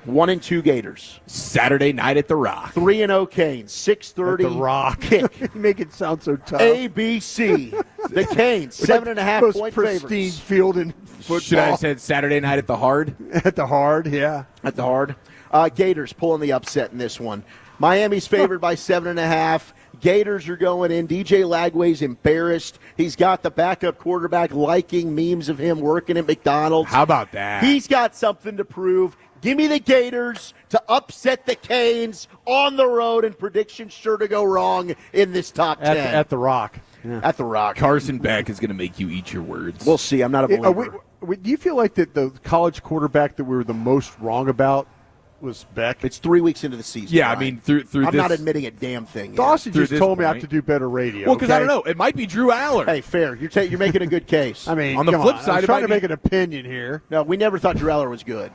1-2 Gators. Saturday night at the Rock. 3-0 Canes. 6:30 At the Rock. kick. You make it sound so tough. ABC. The Canes, 7.5 Most point pristine favorites. field in football. Should I have said Saturday night at the Hard? At the Hard, yeah. At the Hard. Gators pulling the upset in this one. Miami's favored by 7.5. Gators are going in. DJ Lagway's embarrassed. He's got the backup quarterback liking memes of him working at McDonald's. How about that? He's got something to prove. Give me the Gators to upset the Canes on the road, and predictions sure to go wrong in this top 10. At the Rock. Yeah. At the Rock. Carson Beck is going to make you eat your words. We'll see. I'm not a believer. Do you feel like that the college quarterback that we were the most wrong about was Beck? It's 3 weeks into the season. Yeah, Ryan. I mean, through I'm this, not admitting a damn thing. Dawson Through just this told me I have point. to do better radio. Well, because I okay? don't know. It might be Drew Aller. Hey, fair. You're making a good case. I mean, On the come flip on. side, I'm it trying might to make an opinion here. No, we never thought Drew Aller was good.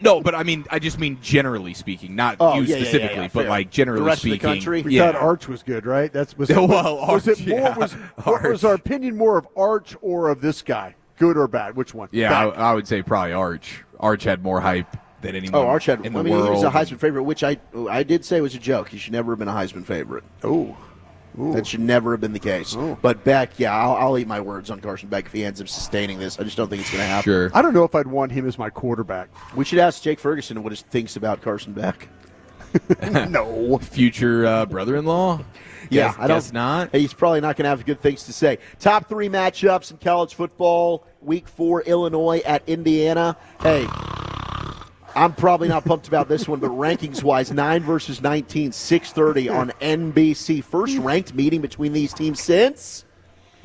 No, but I just mean generally speaking, not you specifically, but fair. like generally the rest speaking. Of the country. We thought Arch was good, right? Was it more? Was our opinion more of Arch or of this guy? Good or bad? Which one? Yeah, I would say probably Arch. Arch had more hype than anyone Arch had. in the he world. was a Heisman favorite, which I did say was a joke. He should never have been a Heisman favorite. Ooh. That should never have been the case. Ooh. But Beck, yeah, I'll eat my words on Carson Beck if he ends up sustaining this. I just don't think it's going to happen. Sure. I don't know if I'd want him as my quarterback. We should ask Jake Ferguson what he thinks about Carson Beck. No. Future brother-in-law? Yeah, I guess not. He's probably not going to have good things to say. Top 3 matchups in college football. Week 4, Illinois at Indiana. Hey, I'm probably not pumped about this one, but rankings-wise, 9 versus 19, 6:30 on NBC. First ranked meeting between these teams since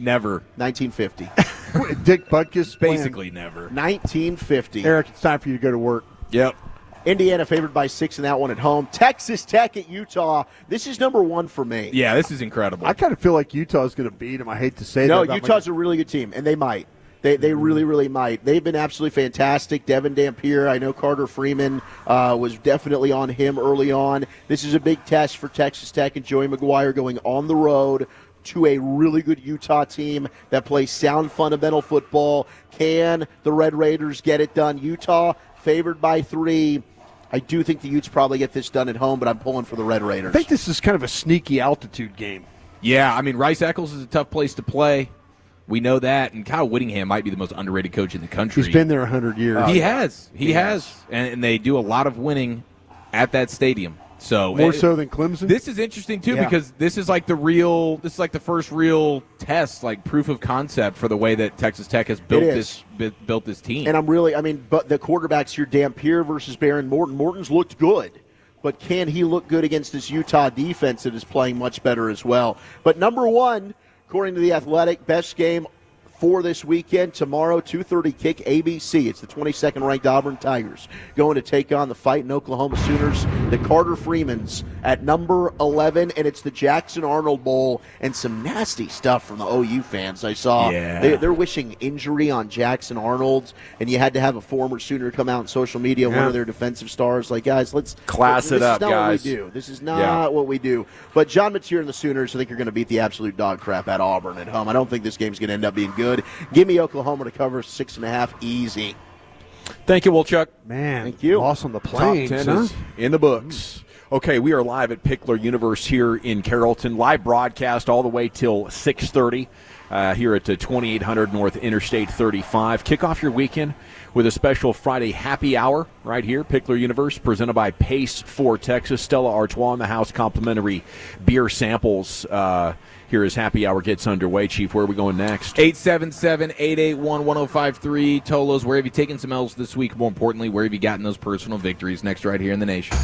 Never. 1950. Dick Butkus. Basically never. 1950. Eric, it's time for you to go to work. Yep. Indiana favored by 6 in that one at home. Texas Tech at Utah. This is number 1 for me. Yeah, this is incredible. I kind of feel like Utah's going to beat him. I hate to say that. No, Utah's a really good team, and they might. They really, really might. They've been absolutely fantastic. Devin Dampier, I know Carter Freeman was definitely on him early on. This is a big test for Texas Tech and Joey McGuire going on the road to a really good Utah team that plays sound fundamental football. Can the Red Raiders get it done? Utah favored by 3. I do think the Utes probably get this done at home, but I'm pulling for the Red Raiders. I think this is kind of a sneaky altitude game. Yeah, I mean, Rice Eccles is a tough place to play. We know that, and Kyle Whittingham might be the most underrated coach in the country. He's been there 100 years. He has. And they do a lot of winning at that stadium. So More so than Clemson? This is interesting, too, because this is like the first real test, like proof of concept for the way that Texas Tech has built this team. And but the quarterbacks here, Dampier versus Baron Morton. Morton's looked good, but can he look good against this Utah defense that is playing much better as well? But number 1, according to The Athletic, best game for this weekend, tomorrow, 2:30 kick, ABC. It's the 22nd ranked Auburn Tigers going to take on the fighting Oklahoma Sooners, the Carter Freemans at number 11, and it's the Jackson Arnold Bowl, and some nasty stuff from the OU fans I saw. Yeah. They're wishing injury on Jackson Arnold, and you had to have a former Sooner come out on social media, one of their defensive stars, like, guys, let's class it up, This is not guys. what we do. This is not what we do. But John Mateer and the Sooners, I think, are going to beat the absolute dog crap at Auburn at home. I don't think this game's going to end up being good. Give me Oklahoma to cover 6.5 easy. Thank you, Wolchuk. Man, thank you. Loss on the plains. Top 10 is in the books. Okay, we are live at Pickler Universe here in Carrollton. Live broadcast all the way till 6:30 here at 2800 North Interstate 35. Kick off your weekend with a special Friday happy hour right here, Pickler Universe, presented by Pace for Texas. Stella Artois in the house, complimentary beer samples. Here as happy hour gets underway. Chief, where are we going next? 877-881-1053. Tolos, where have you taken some L's this week? More importantly, where have you gotten those personal victories? Next right here in the nation.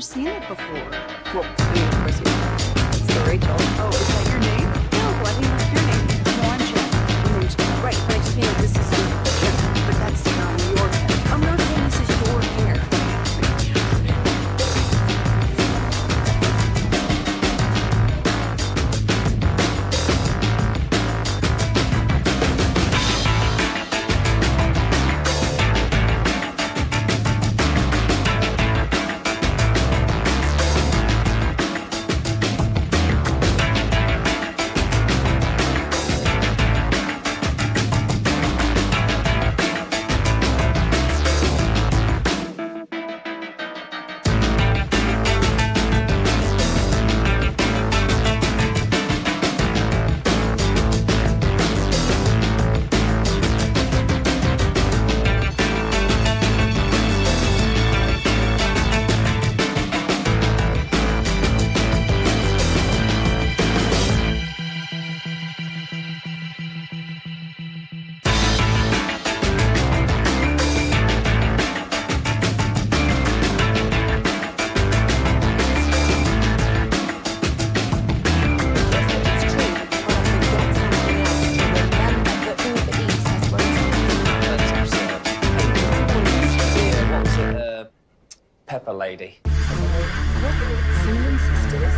seen it before. Well, I mean, of course you have. So Rachel. Oh, is that your name? No, I mean, what's your name? No, I'm Jen. Right, but I just mean this is your hair. But that's your hair. I'm not saying this is your hair. Pepper Lady. Cinnamon sisters.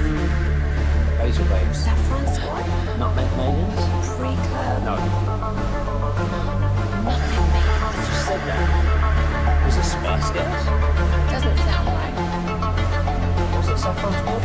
Basil babes. Saffron squad. Nutmeg maidens. Pre-club. No. Nutmeg maidens. You said that. Was it Spice Girls? Doesn't sound right. Was it Saffron Squad?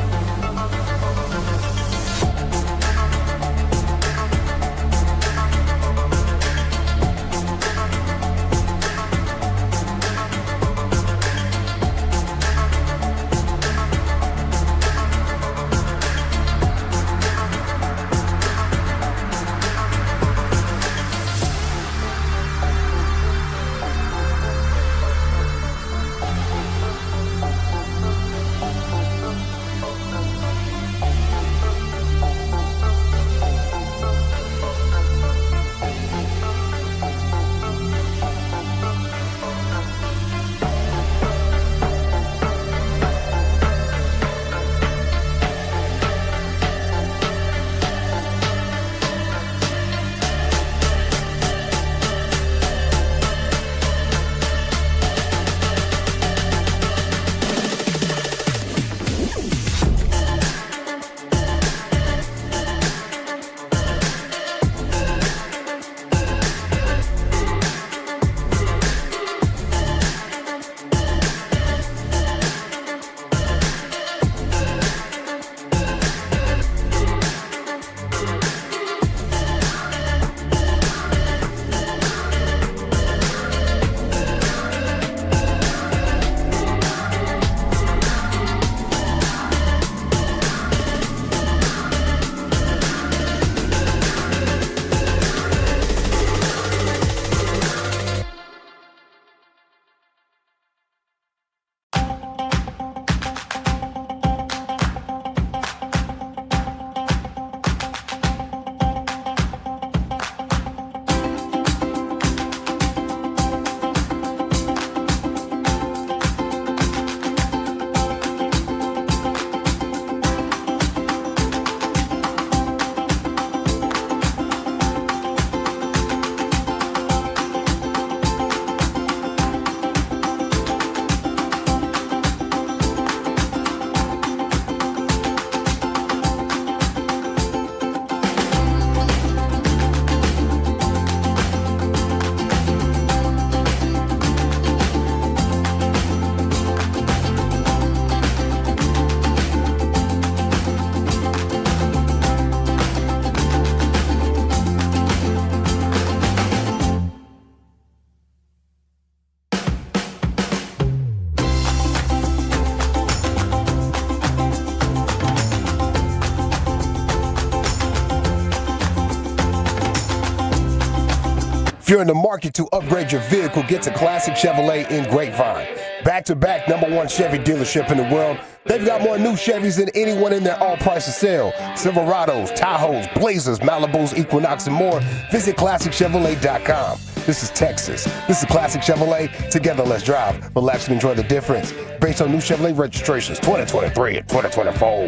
If you're in the market to upgrade your vehicle, get to Classic Chevrolet in Grapevine. Back-to-back #1 Chevy dealership in the world. They've got more new Chevys than anyone in their all-prices sale. Silverados, Tahoes, Blazers, Malibus, Equinox, and more. Visit ClassicChevrolet.com. This is Texas. This is Classic Chevrolet. Together, let's drive. Relax and enjoy the difference. Based on new Chevrolet registrations 2023 and 2024.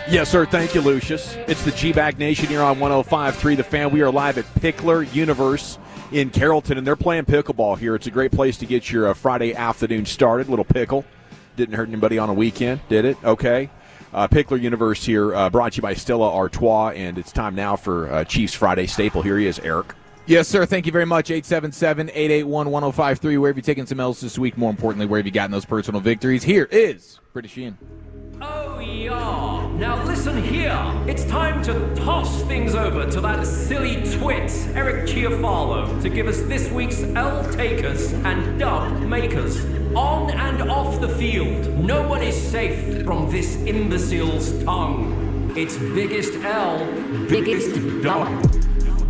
Yes, sir. Thank you, Lucius. It's the G-Bag Nation here on 105.3 The Fan. We are live at Pickler Universe in Carrollton, and they're playing pickleball here. It's a great place to get your Friday afternoon started. Little pickle. Didn't hurt anybody on a weekend, did it? Okay. Pickler Universe here, brought to you by Stella Artois, and it's time now for Chiefs Friday staple. Here he is, Eric. Yes, sir. Thank you very much. 877-881-1053. Where have you taken some L's this week? More importantly, where have you gotten those personal victories? Here is British Ian. Oh, yeah. Now listen here. It's time to toss things over to that silly twit, Eric Chiafalo, to give us this week's L takers and dub makers. On and off the field, no one is safe from this imbecile's tongue. It's biggest L, biggest dub.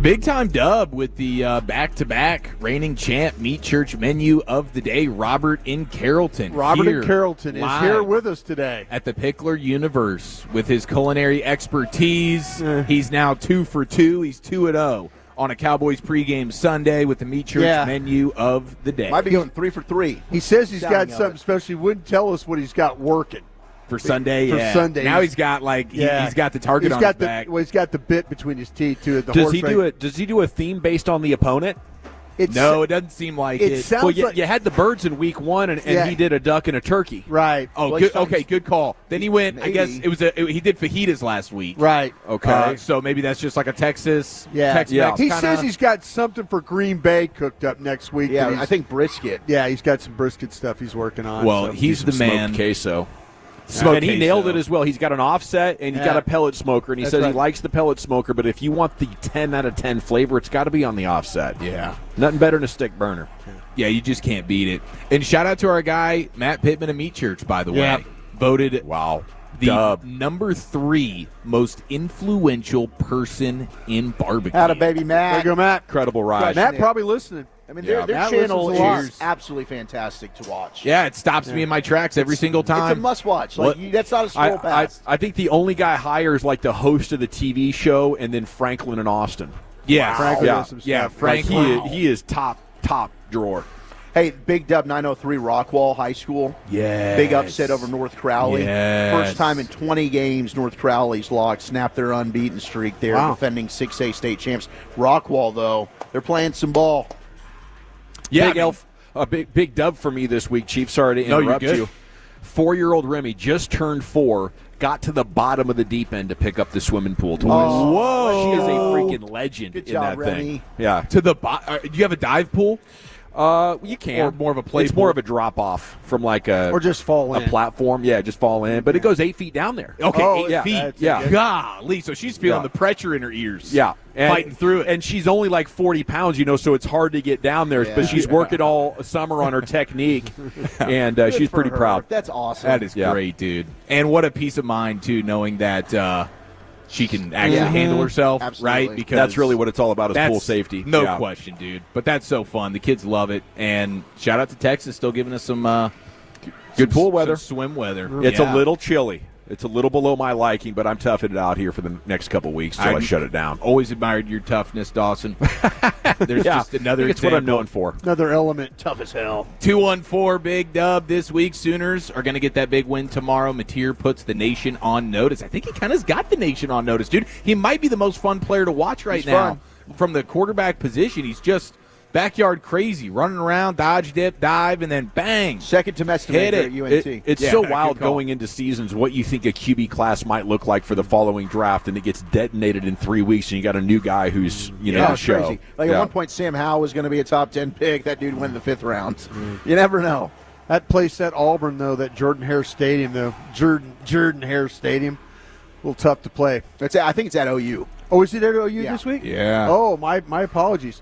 Big-time dub with the back-to-back reigning champ meat church menu of the day, Robert in Carrollton. Robert in Carrollton is here with us today. At the Pickler Universe with his culinary expertise. He's now 2 for 2. He's 2-0 on a Cowboys pregame Sunday with the meat church menu of the day. Might be going 3 for 3. He says he's got something special. He wouldn't tell us what he's got working. For Sunday, For Sunday. Now he's got he's got the target on his back. Well, he's got the bit between his teeth too. Does he do a theme based on the opponent? No, it doesn't seem like it. Sounds like you had the birds in week 1, and he did a duck and a turkey. Right. Oh, well, good. Okay, good call. Then he went. Maybe. I guess he did fajitas last week. Right. Okay. So maybe that's just like a Texas. Tex-Mex He says he's got something for Green Bay cooked up next week. Yeah, I think brisket. Yeah, he's got some brisket stuff he's working on. Well, so. he's the man. Queso. And he nailed it as well. He's got an offset, and he's got a pellet smoker, and he says he likes the pellet smoker, but if you want the 10 out of 10 flavor, it's got to be on the offset. Yeah. Nothing better than a stick burner. Yeah, you just can't beat it. And shout out to our guy, Matt Pittman of Meat Church, by the way. Voted the number 3 most influential person in barbecue. Atta baby, Matt. There you go, Matt. Incredible ride. Matt probably listening. I mean, their channel is absolutely fantastic to watch. Yeah, it stops me in my tracks every single time. It's a must-watch. That's not a scroll past. I think the only guy higher is like the host of the TV show, and then Franklin and Austin. Yeah, Franklin. Frank. He is top drawer. Hey, big dub 903 Rockwall High School. Yeah. Big upset over North Crowley. Yes. First time in 20 games North Crowley's lost, snapped their unbeaten streak. They're defending 6A state champs. Rockwall, though, they're playing some ball. Yeah, big dub for me this week, Chief. Sorry to interrupt you. 4-year-old Remy just turned 4, got to the bottom of the deep end to pick up the swimming pool toys. Oh, whoa. She is a freaking legend Good in job, that Remy. thing. Yeah. To the do you have a dive pool? You can. Or more of a play It's pool? more of a drop off from like Or just fall in. a platform. Yeah, just fall in. But it goes 8 feet down there. Okay, 8 feet. that's Yeah. good. Golly, so she's feeling the pressure in her ears. Yeah. Fighting through it. And she's only like 40 pounds, so it's hard to get down there. But she's working all summer on her technique, and she's pretty proud. That's awesome. That is great, dude. And what a peace of mind, too, knowing that she can actually handle herself, Absolutely. right? Because That's really what it's all about is that's pool safety. No Yeah. question, dude. But that's so fun. The kids love it. And shout out to Texas, still giving us some Good pool weather. some swim weather. It's Yeah. a little chilly. It's a little below my liking, but I'm toughing it out here for the next couple weeks till I shut it down. Always admired your toughness, Dawson. There's just another It's what I'm example. known for. Another element, tough as hell. 2-1-4 big dub this week. Sooners are going to get that big win tomorrow. Mateer puts the nation on notice. I think he kind of's got the nation on notice, dude. He might be the most fun player to watch right now. From the quarterback position, he's just backyard crazy, running around, dodge, dip, dive, and then bang. Second to Mestre Hit at it. UNT. It's so wild going into seasons what you think a QB class might look like for the following draft, and it gets detonated in 3 weeks, and you got a new guy who's the show. Crazy. Like at one point, Sam Howell was going to be a top 10 pick. That dude went in the 5th round. You never know. That place at Auburn, though, that Jordan Hare Stadium, Jordan Hare Stadium, a little tough to play. I think it's at OU. Oh, is it at OU this week? Yeah. Oh, my apologies.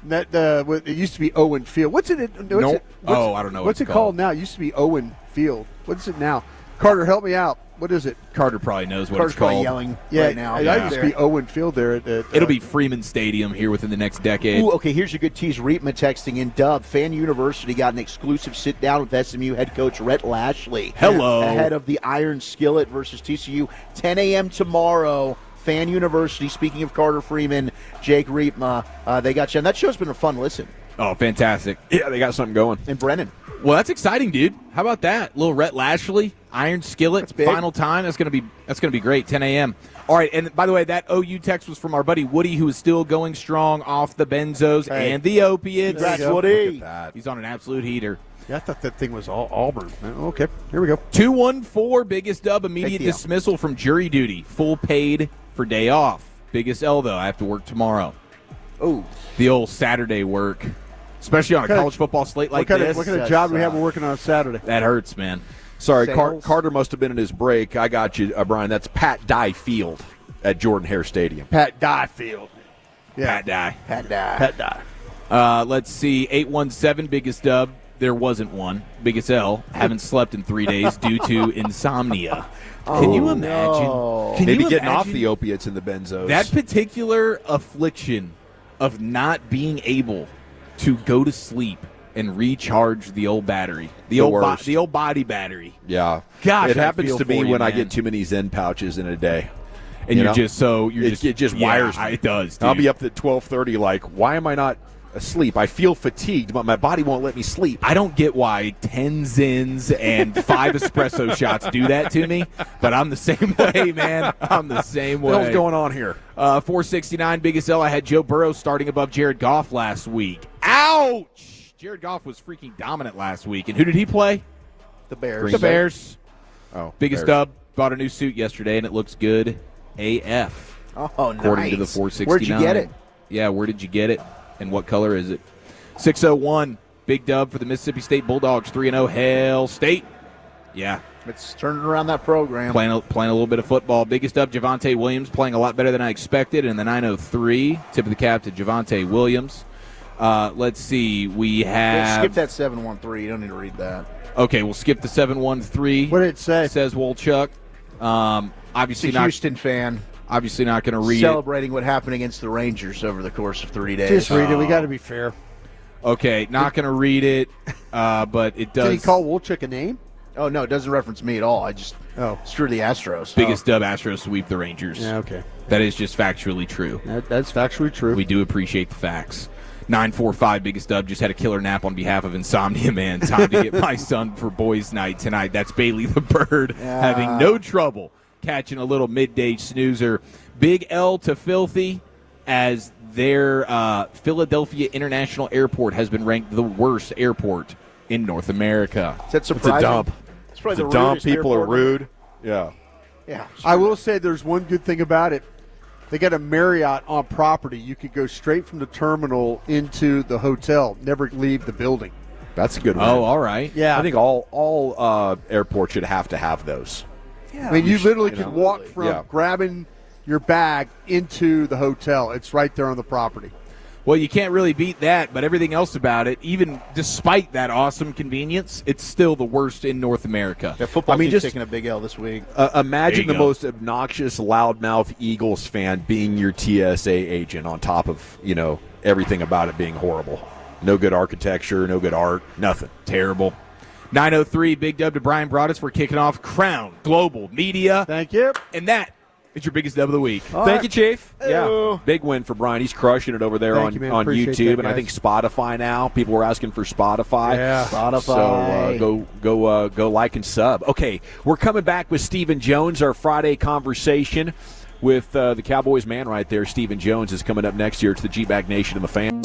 That it used to be Owen Field. What's it? I don't know. What's it called now? It used to be Owen Field. What's it now? Carter, help me out. What is it? Carter probably knows what Carter's it's called. probably yelling Yeah, right now. I used to be Owen Field there. It'll be Freeman Stadium here within the next decade. Ooh, okay, here's a good tease. Reitma texting in. Dub, Fan University got an exclusive sit-down with SMU head coach Rhett Lashley. Hello. Ahead of the Iron Skillet versus TCU. 10 a.m. tomorrow. Fan University, speaking of Carter Freeman, Jake Reitma, they got you. And that show's been a fun listen. Oh, fantastic. Yeah, they got something going. And Brennan. Well, that's exciting, dude. How about that? Little Rhett Lashley, Iron Skillet, final time. That's gonna be great. 10 a.m. All right, and by the way, that OU text was from our buddy Woody, who is still going strong off the benzos and the opiates. That's Woody. Look at that. He's on an absolute heater. Yeah, I thought that thing was all Auburn. Okay, here we go. 214, biggest dub, immediate Take the L. dismissal from jury duty, full paid for day off. Biggest L, though, I have to work tomorrow. Oh, the old Saturday work, especially on a college football slate like this. What kind of job do we have working on Saturday? That hurts, man. Sorry, Carter must have been in his break. I got you, Brian. That's Pat Dye Field at Jordan-Hare Stadium. Pat Dye Field. Yeah. Pat Dye. Pat Dye. Pat Dye. Let's see, 817, biggest dub. There wasn't one. Biggest L, haven't slept in 3 days due to insomnia. Can you imagine? No. Maybe you getting off imagine the opiates and the benzos. that particular affliction of not being able to go to sleep and recharge the old battery, the old body battery. Yeah. Gosh, it I happens feel to me for you, when I man. get too many Zen pouches in a day. And You it just wires me. It does, dude. I'll be up at 12:30 like, why am I not asleep? I feel fatigued, but my body won't let me sleep. I don't get why 10 Zins and 5 espresso shots do that to me, but I'm the same way, man. I'm the same way. What the hell's going on here? 469, biggest L. I had Joe Burrow starting above Jared Goff last week. Ouch! Jared Goff was freaking dominant last week. And who did he play? The Bears. The Bears. Oh, Biggest Bears. dub. Bought a new suit yesterday, and it looks good AF. Oh, nice. According to the 469. Where'd you get it? Yeah, where did you get it? And what color is it? 601, big dub for the Mississippi State Bulldogs, 3-0, Hail State. Yeah. It's turning around that program. Playing a little bit of football. Biggest dub, Javonte Williams, playing a lot better than I expected. And the 903, tip of the cap to Javonte Williams. Let's see, we have... Skip that 713. You don't need to read that. Okay, we'll skip the 713. What did it say? Says Wolchuk. Obviously It's a Houston fan. Obviously not going to read celebrating what happened against the Rangers over the course of 3 days. Just read it. We got to be fair. Okay, not going to read it, but it does. Did he call Wolchuk a name? Oh, no, it doesn't reference me at all. I just screw the Astros. Biggest dub, Astros sweep the Rangers. Yeah, okay. That is just factually true. That's factually true. We do appreciate the facts. 945, biggest dub, just had a killer nap on behalf of Insomnia Man. Time to get my son for boys' night tonight. That's Bailey the Bird having no trouble catching a little midday snoozer. Big L to Filthy as their Philadelphia International Airport has been ranked the worst airport in North America. Is that surprising? It's a dump. It's probably It's the a dump. rudest People are airport. rude. Yeah. Yeah. I will say there's one good thing about it. They got a Marriott on property. You could go straight from the terminal into the hotel, never leave the building. That's a good one. Oh, all right. Yeah. I think all airports should have to have those. I mean, you literally can walk from grabbing your bag into the hotel. It's right there on the property. Well, you can't really beat that, but everything else about it, even despite that awesome convenience, it's still the worst in North America. Yeah, football team's just taking a big L this week. Imagine There the you go. most obnoxious, loudmouth Eagles fan being your TSA agent on top of, everything about it being horrible. No good architecture, no good art, nothing. Terrible. 903, big dub to Brian Broaddus for kicking off Crown Global Media. Thank you. And that is your biggest dub of the week. Thank you, Chief. Hello. Yeah, big win for Brian. He's crushing it over there Thank on you, man. on Appreciate YouTube, that, and I guys. think Spotify now. People were asking for Spotify. Yeah. Spotify. So go like and sub. Okay, we're coming back with Stephen Jones. Our Friday conversation with the Cowboys man right there. Stephen Jones is coming up next year. It's the G-Bag Nation and the Fan.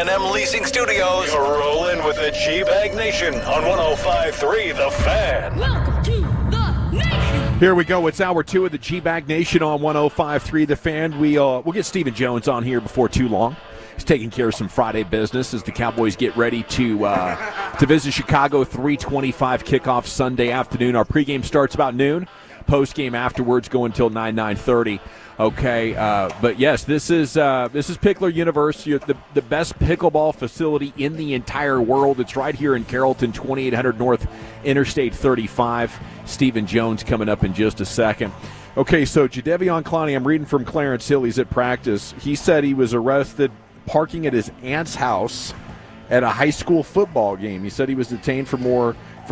A&M Leasing Studios. You're rolling with the G-Bag Nation on 105.3 The Fan. Welcome to the nation. Here we go. It's hour 2 of the G-Bag Nation on 105.3 The Fan. We'll get Stephen Jones on here before too long. He's taking care of some Friday business as the Cowboys get ready to visit Chicago. 3:25 kickoff Sunday afternoon. Our pregame starts about noon. Postgame afterwards go until 9:30. Okay, but yes, this is Pickler University, the best pickleball facility in the entire world. It's right here in Carrollton, 2800 North Interstate 35. Stephen Jones coming up in just a second. Okay, so Jadeveon Clowney, I'm reading from Clarence Hill. He's at practice. He said he was arrested parking at his aunt's house at a high school football game. He said he was detained for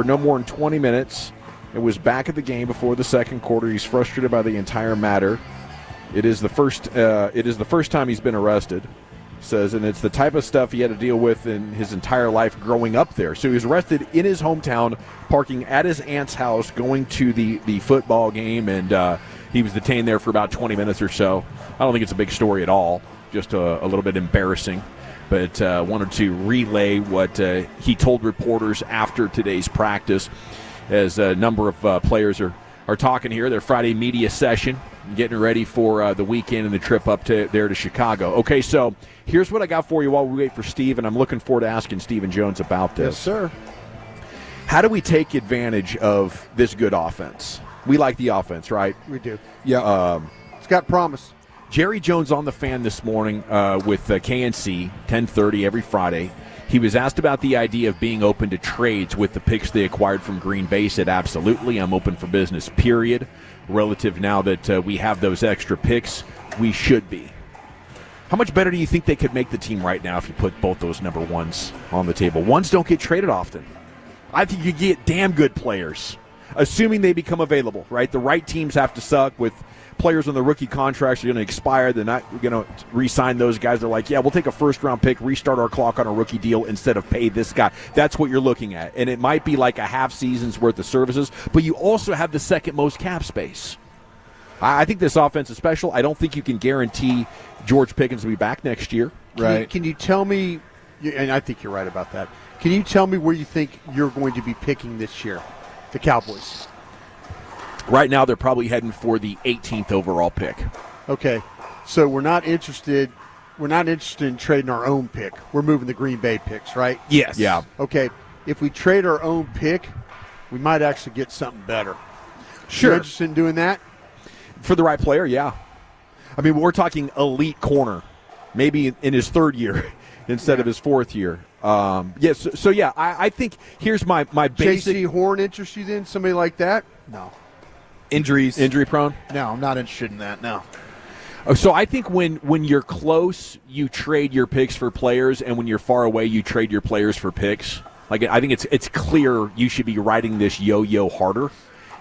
no more than 20 minutes. It was back at the game before the second quarter. He's frustrated by the entire matter. It is the first time he's been arrested, says, and it's the type of stuff he had to deal with in his entire life growing up there. So he was arrested in his hometown, parking at his aunt's house, going to the football game, and he was detained there for about 20 minutes or so. I don't think it's a big story at all, just a little bit embarrassing, but wanted to relay what he told reporters after today's practice, as a number of players are talking here, their Friday media session, getting ready for the weekend and the trip up there to Chicago. Okay, so here's what I got for you while we wait for Steve, and I'm looking forward to asking Stephen Jones about this. Yes, sir. How do we take advantage of this good offense? We like the offense, right? We do. Yeah. It's got promise. Jerry Jones on the Fan this morning with KNC, 10:30 every Friday. He was asked about the idea of being open to trades with the picks they acquired from Green Bay. Said, absolutely, I'm open for business, period. Relative now that we have those extra picks, we should be. How much better do you think they could make the team right now if you put both those number ones on the table? Ones don't get traded often. I think you get damn good players, assuming they become available, right? The right teams have to suck with players on the rookie contracts are going to expire. They're not going to re-sign those guys. They're like, yeah, we'll take a first-round pick, restart our clock on a rookie deal instead of pay this guy. That's what you're looking at. And it might be like a half season's worth of services, but you also have the second most cap space. I think this offense is special. I don't think you can guarantee George Pickens will be back next year. Can you tell me, and I think you're right about that, can you tell me where you think you're going to be picking this year, the Cowboys? Right now, they're probably heading for the 18th overall pick. Okay, so we're not interested in trading our own pick. We're moving the Green Bay picks, right? Yes. Yeah. Okay, if we trade our own pick, we might actually get something better. Sure. You're interested in doing that? For the right player, yeah. I mean, we're talking elite corner, maybe in his third year instead of his fourth year. Yes. So yeah, I think here's my basic. J.C. Horn interests you in somebody like that? No. Injury prone? No, I'm not interested in that. No. So I think when you're close, you trade your picks for players, and when you're far away, you trade your players for picks. Like I think it's clear you should be riding this yo-yo harder,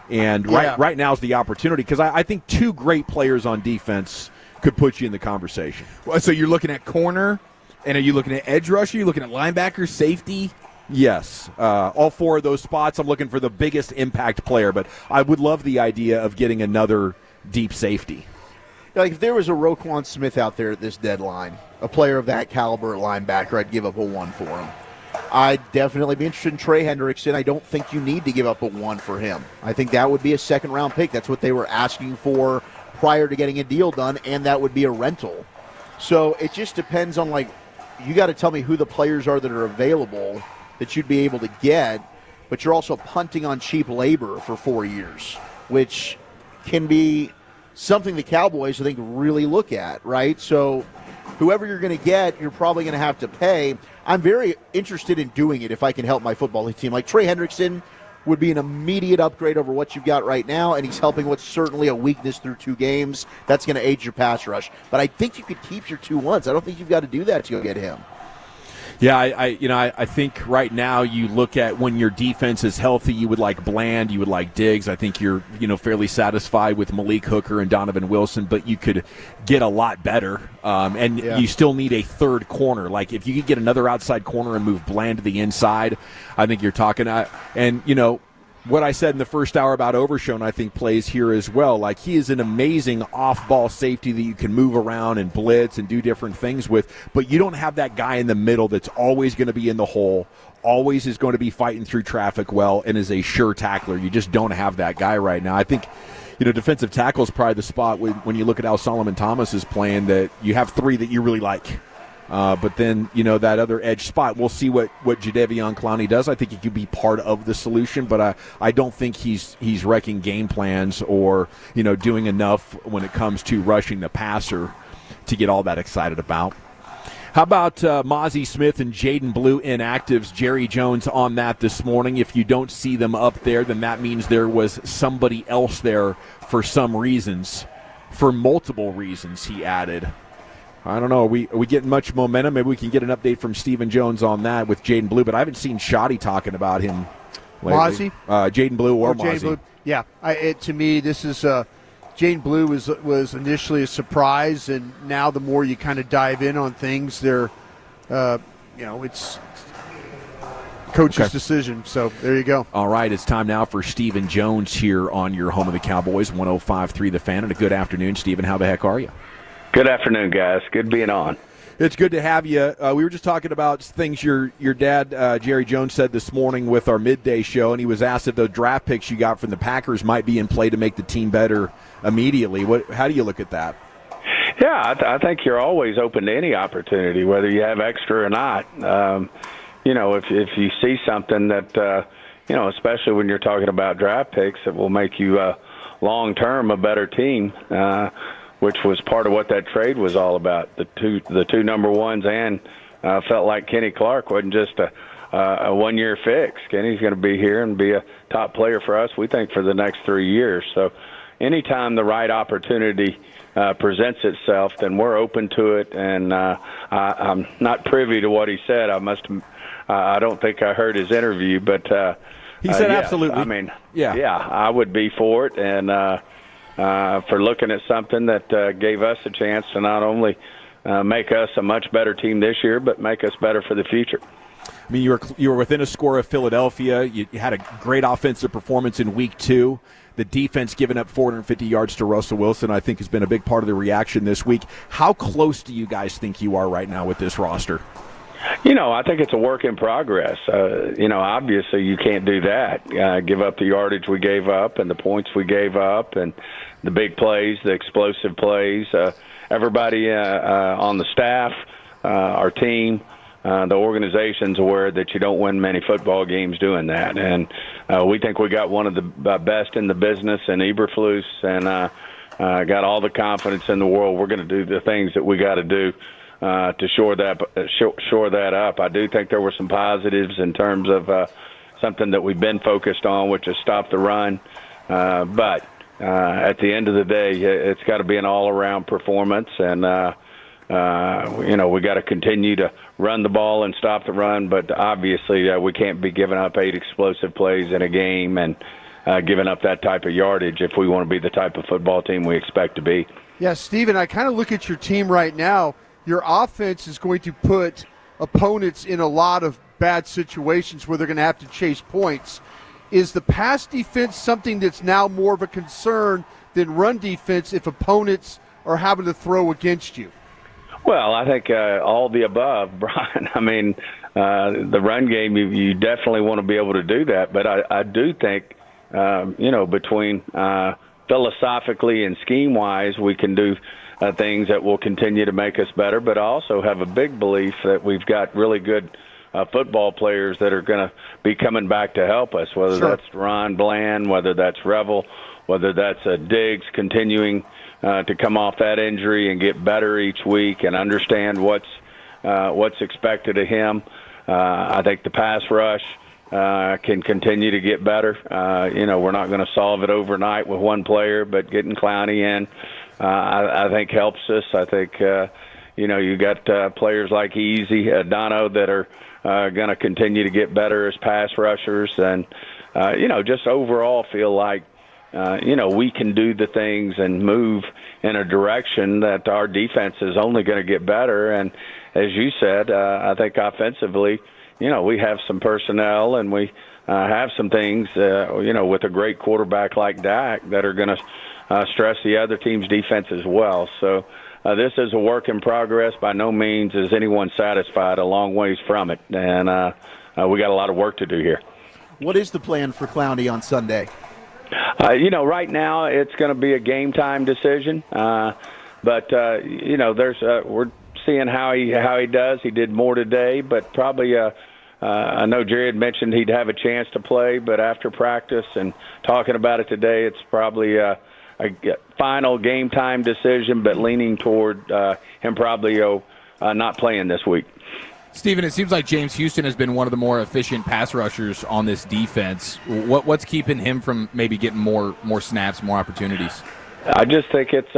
and right now is the opportunity because I think two great players on defense could put you in the conversation. So you're looking at corner, and are you looking at edge rusher? Are you looking at linebacker, safety? Yes. All four of those spots, I'm looking for the biggest impact player, but I would love the idea of getting another deep safety. Like if there was a Roquan Smith out there at this deadline, a player of that caliber at linebacker, I'd give up a 1 for him. I'd definitely be interested in Trey Hendrickson. I don't think you need to give up a 1 for him. I think that would be a second-round pick. That's what they were asking for prior to getting a deal done, and that would be a rental. So it just depends on, like, you got to tell me who the players are that are available that you'd be able to get, but you're also punting on cheap labor for 4 years, which can be something the Cowboys, I think, really look at, right? So whoever you're going to get, you're probably going to have to pay. I'm very interested in doing it if I can help my football team. Like Trey Hendrickson would be an immediate upgrade over what you've got right now, and he's helping what's certainly a weakness through 2 games. That's going to aid your pass rush. But I think you could keep your 2-1s. I don't think you've got to do that to go get him. Yeah, I think right now you look at when your defense is healthy, you would like Bland, you would like Diggs. I think you're fairly satisfied with Malik Hooker and Donovan Wilson, but you could get a lot better. You still need a third corner. Like if you could get another outside corner and move Bland to the inside, I think you're talking. what I said in the first hour about Overshown, I think plays here as well. Like, he is an amazing off-ball safety that you can move around and blitz and do different things with, but you don't have that guy in the middle that's always going to be in the hole, always is going to be fighting through traffic well, and is a sure tackler. You just don't have that guy right now. I think, defensive tackle is probably the spot when you look at how Solomon Thomas is playing, that you have three that you really like. But then, that other edge spot, we'll see what Jadeveon Clowney does. I think he could be part of the solution, but I don't think he's wrecking game plans or, doing enough when it comes to rushing the passer to get all that excited about. How about Mozzie Smith and Jaden Blue inactives? Jerry Jones on that this morning. If you don't see them up there, then that means there was somebody else there for some reasons, for multiple reasons, he added. I don't know. Are we getting much momentum? Maybe we can get an update from Stephen Jones on that with Jaden Blue, but I haven't seen Shoddy talking about him lately. Jaden Blue or Mozzie. Blue. Yeah. To me, this is Jaden Blue was initially a surprise, and now the more you kind of dive in on things, it's coach's decision. So there you go. All right, it's time now for Stephen Jones here on your home of the Cowboys, 105.3 The Fan, and a good afternoon, Stephen. How the heck are you? Good afternoon, guys. Good being on. It's good to have you. We were just talking about things your dad, Jerry Jones, said this morning with our midday show, and he was asked if those draft picks you got from the Packers might be in play to make the team better immediately. How do you look at that? Yeah, I think you're always open to any opportunity, whether you have extra or not. If you see something that, especially when you're talking about draft picks, that will make you long-term a better team, which was part of what that trade was all about. The two number ones, and felt like Kenny Clark wasn't just a one-year fix. Kenny's going to be here and be a top player for us, we think, for the next 3 years. So anytime the right opportunity presents itself, then we're open to it. And I'm not privy to what he said. I don't think I heard his interview, but he said absolutely. I mean, yeah, I would be for it, and for looking at something that gave us a chance to not only make us a much better team this year, but make us better for the future. I mean, you were within a score of Philadelphia. You had a great offensive performance in Week 2. The defense giving up 450 yards to Russell Wilson, I think, has been a big part of the reaction this week. How close do you guys think you are right now with this roster? I think it's a work in progress. Obviously you can't do that. Give up the yardage we gave up and the points we gave up and the big plays, the explosive plays. Everybody on the staff, our team, the organization's aware that you don't win many football games doing that. And we think we got one of the best in the business in Eberflus, and got all the confidence in the world. We're going to do the things that we got to do to shore that up. I do think there were some positives in terms of something that we've been focused on, which is stop the run. But at the end of the day, it's got to be an all-around performance, and we got to continue to run the ball and stop the run. But obviously, we can't be giving up 8 explosive plays in a game and giving up that type of yardage if we want to be the type of football team we expect to be. Yeah, Steven, I kind of look at your team right now. Your offense is going to put opponents in a lot of bad situations where they're going to have to chase points. Is the pass defense something that's now more of a concern than run defense if opponents are having to throw against you? Well, I think all the above, Brian. I mean, the run game, you definitely want to be able to do that. But I do think, between philosophically and scheme-wise, we can do things that will continue to make us better, but also have a big belief that we've got really good football players that are going to be coming back to help us, whether that's Ron Bland, whether that's Revel, whether that's Diggs continuing to come off that injury and get better each week and understand what's expected of him. I think the pass rush can continue to get better. We're not going to solve it overnight with one player, but getting Clowney in, I think helps us. I think, you got players like Easy, Dono that are going to continue to get better as pass rushers. And, just overall feel like, we can do the things and move in a direction that our defense is only going to get better. And as you said, I think offensively, we have some personnel and we have some things, with a great quarterback like Dak that are going to stress the other team's defense as well. So this is a work in progress. By no means is anyone satisfied, a long ways from it. And we got a lot of work to do here. What is the plan for Clowney on Sunday? Right now it's going to be a game time decision. But we're seeing how he does. He did more today, but probably I know Jerry had mentioned he'd have a chance to play, but after practice and talking about it today, it's probably a final game time decision, but leaning toward him probably not playing this week. Steven, it seems like James Houston has been one of the more efficient pass rushers on this defense. What's keeping him from maybe getting more snaps, more opportunities? I just think it's,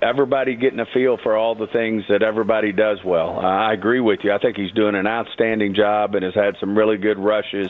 everybody getting a feel for all the things that everybody does well. I agree with you. I think he's doing an outstanding job and has had some really good rushes.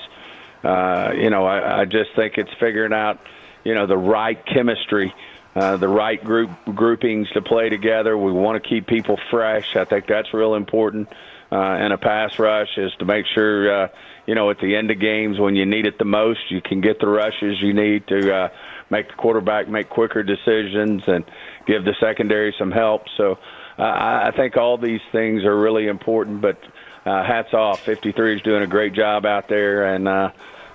I just think it's figuring out, the right chemistry, the right groupings to play together. We want to keep people fresh. I think that's real important in a pass rush, is to make sure, at the end of games when you need it the most, you can get the rushes you need to make the quarterback make quicker decisions and give the secondary some help. So I think all these things are really important, but hats off. 53 is doing a great job out there, and,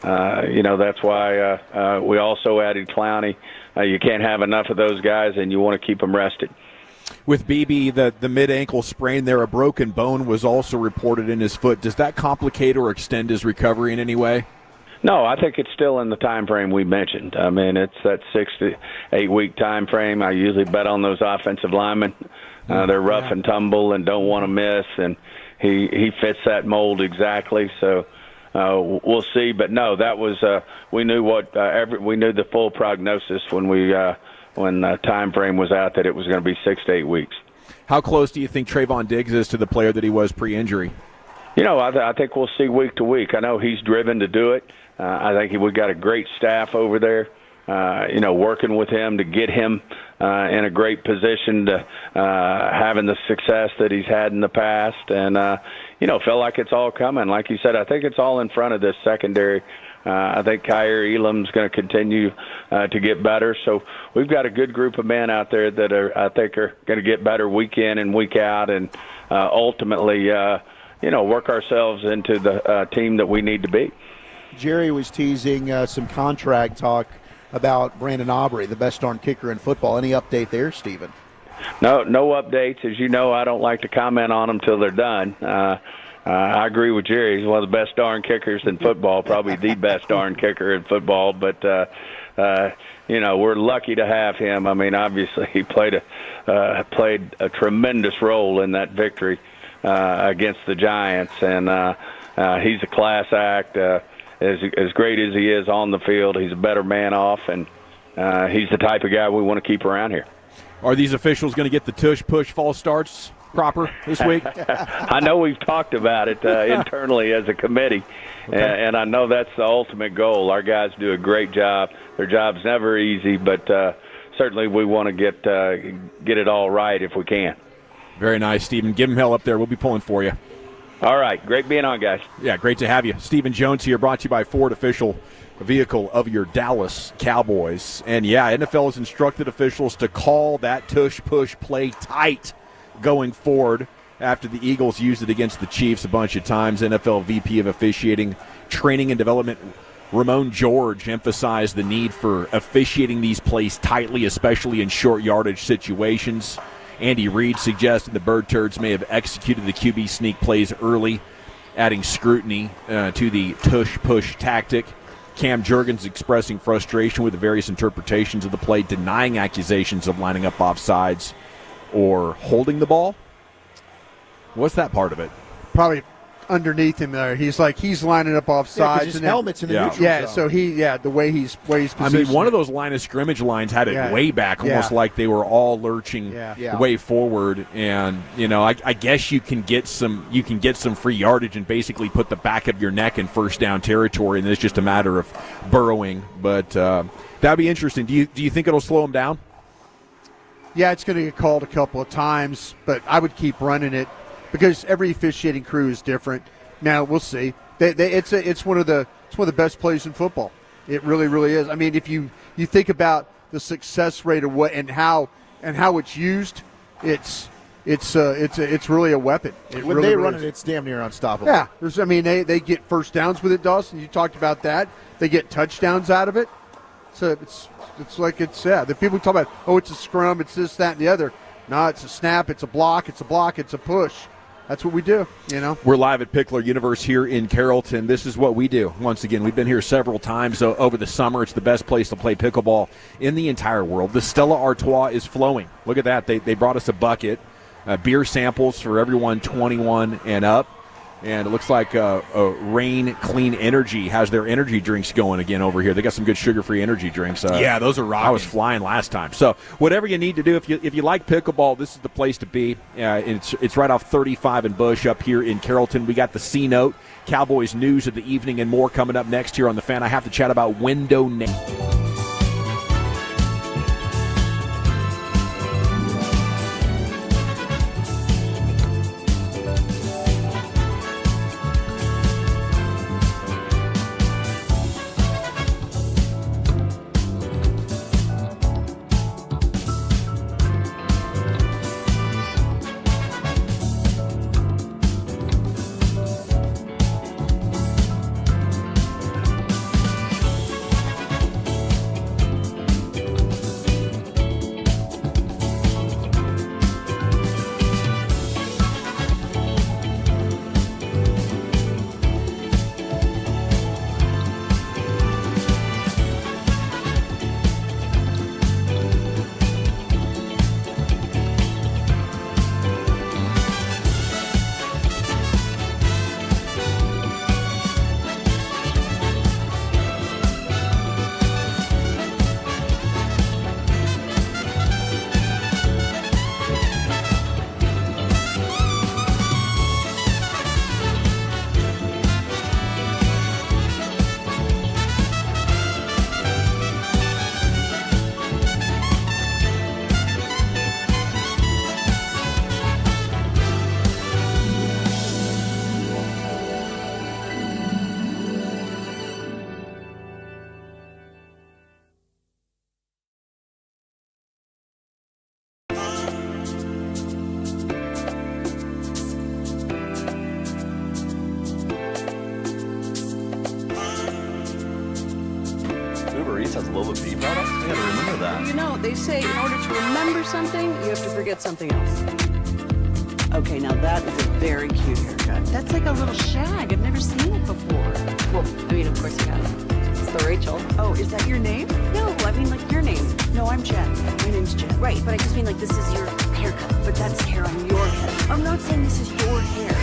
that's why we also added Clowney. You can't have enough of those guys, and you want to keep them rested. With BB, the mid-ankle sprain there, a broken bone was also reported in his foot. Does that complicate or extend his recovery in any way? No, I think it's still in the time frame we mentioned. I mean, it's that 6 to 8 week time frame. I usually bet on those offensive linemen. They're rough and tumble and don't want to miss, and he fits that mold exactly. So we'll see. But no, that was we knew we knew the full prognosis when the time frame was out, that it was going to be 6 to 8 weeks. How close do you think Trayvon Diggs is to the player that he was pre-injury? I think we'll see week to week. I know he's driven to do it. I think we've got a great staff over there, working with him to get him in a great position to having the success that he's had in the past. And, feel like it's all coming. Like you said, I think it's all in front of this secondary. I think Kyer Elam's going to continue to get better. So we've got a good group of men out there that I think are going to get better week in and week out, and ultimately, work ourselves into the team that we need to be. Jerry was teasing some contract talk about Brandon Aubrey, the best darn kicker in football. Any update there, Steven? No updates. As you know, I don't like to comment on them till they're done. I agree with Jerry. He's one of the best darn kickers in football, probably the best darn kicker in football. But, we're lucky to have him. I mean, obviously he played a tremendous role in that victory against the Giants. And he's a class act. As great as he is on the field, he's a better man off, and he's the type of guy we want to keep around here. Are these officials going to get the tush, push, false starts proper this week? I know we've talked about it internally as a committee, and I know that's the ultimate goal. Our guys do a great job. Their job's never easy, but certainly we want to get it all right if we can. Very nice, Stephen. Give him hell up there. We'll be pulling for you. All right. Great being on, guys. Yeah, great to have you. Stephen Jones here, brought to you by Ford, official vehicle of your Dallas Cowboys. And, yeah, NFL has instructed officials to call that tush-push play tight going forward after the Eagles used it against the Chiefs a bunch of times. NFL VP of Officiating, Training and Development Ramon George emphasized the need for officiating these plays tightly, especially in short yardage situations. Andy Reid suggested the Bird Turds may have executed the QB sneak plays early, adding scrutiny to the tush-push tactic. Cam Jurgens expressing frustration with the various interpretations of the play, denying accusations of lining up offsides or holding the ball. What's that part of it? Probably underneath him there. He's lining up off sides. His helmet's in the neutral zone. So the way he's positioned. I mean, one of those line of scrimmage lines had it way back, almost like they were all lurching way forward. And I guess you can get some free yardage and basically put the back of your neck in first down territory, and it's just a matter of burrowing. But that'd be interesting. Do you think it'll slow him down? Yeah, it's going to get called a couple of times, but I would keep running it, because every officiating crew is different. Now, we'll see. It's one of the best plays in football. It really, really is. I mean, if you think about the success rate of what and how it's used, it's really a weapon. When they run it, it's damn near unstoppable. Yeah, they get first downs with it, Dawson. You talked about that. They get touchdowns out of it. So the people talk about, it's a scrum, it's this, that, and the other. No, it's a snap, it's a block, it's a push. That's what we do, We're live at Pickler Universe here in Carrollton. This is what we do. Once again, we've been here several times over the summer. It's the best place to play pickleball in the entire world. The Stella Artois is flowing. Look at that. They brought us a bucket, beer samples for everyone 21 and up. And it looks like Rain Clean Energy has their energy drinks going again over here. They got some good sugar-free energy drinks. Yeah, those are rocking. I was flying last time. So whatever you need to do, if you like pickleball, this is the place to be. It's right off 35 and Bush up here in Carrollton. We got the C-Note, Cowboys news of the evening, and more coming up next here on The Fan. I have to chat about window name. They say in order to remember something, you have to forget something else. Okay, now that is a very cute haircut. That's like a little shag. I've never seen it before. Well, of course you have. It's the Rachel. Oh, is that your name? No, like your name. No, I'm Jen. My name's Jen. Right, but I just mean like this is your haircut. But that's hair on your head. I'm not saying this is your hair.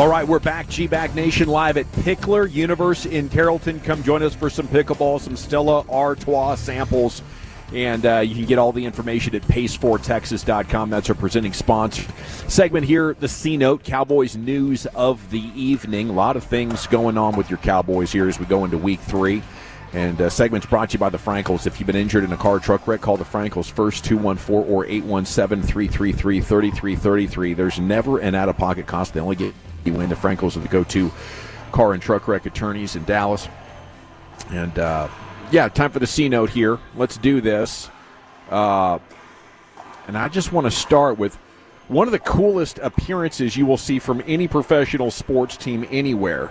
All right, we're back. G-Bag Nation live at Pickler Universe in Carrollton. Come join us for some pickleball, some Stella Artois samples. And you can get all the information at pace4texas.com. That's our presenting sponsor. Segment here, the C-Note, Cowboys news of the evening. A lot of things going on with your Cowboys here as we go into week 3. And segment's brought to you by the Frankels. If you've been injured in a car or truck wreck, call the Frankels first, 214 or 817-333-3333. There's never an out-of-pocket cost. They only get you in. The Frankels are the go-to car and truck wreck attorneys in Dallas. And, time for the C-Note here. Let's do this. And I just want to start with one of the coolest appearances you will see from any professional sports team anywhere.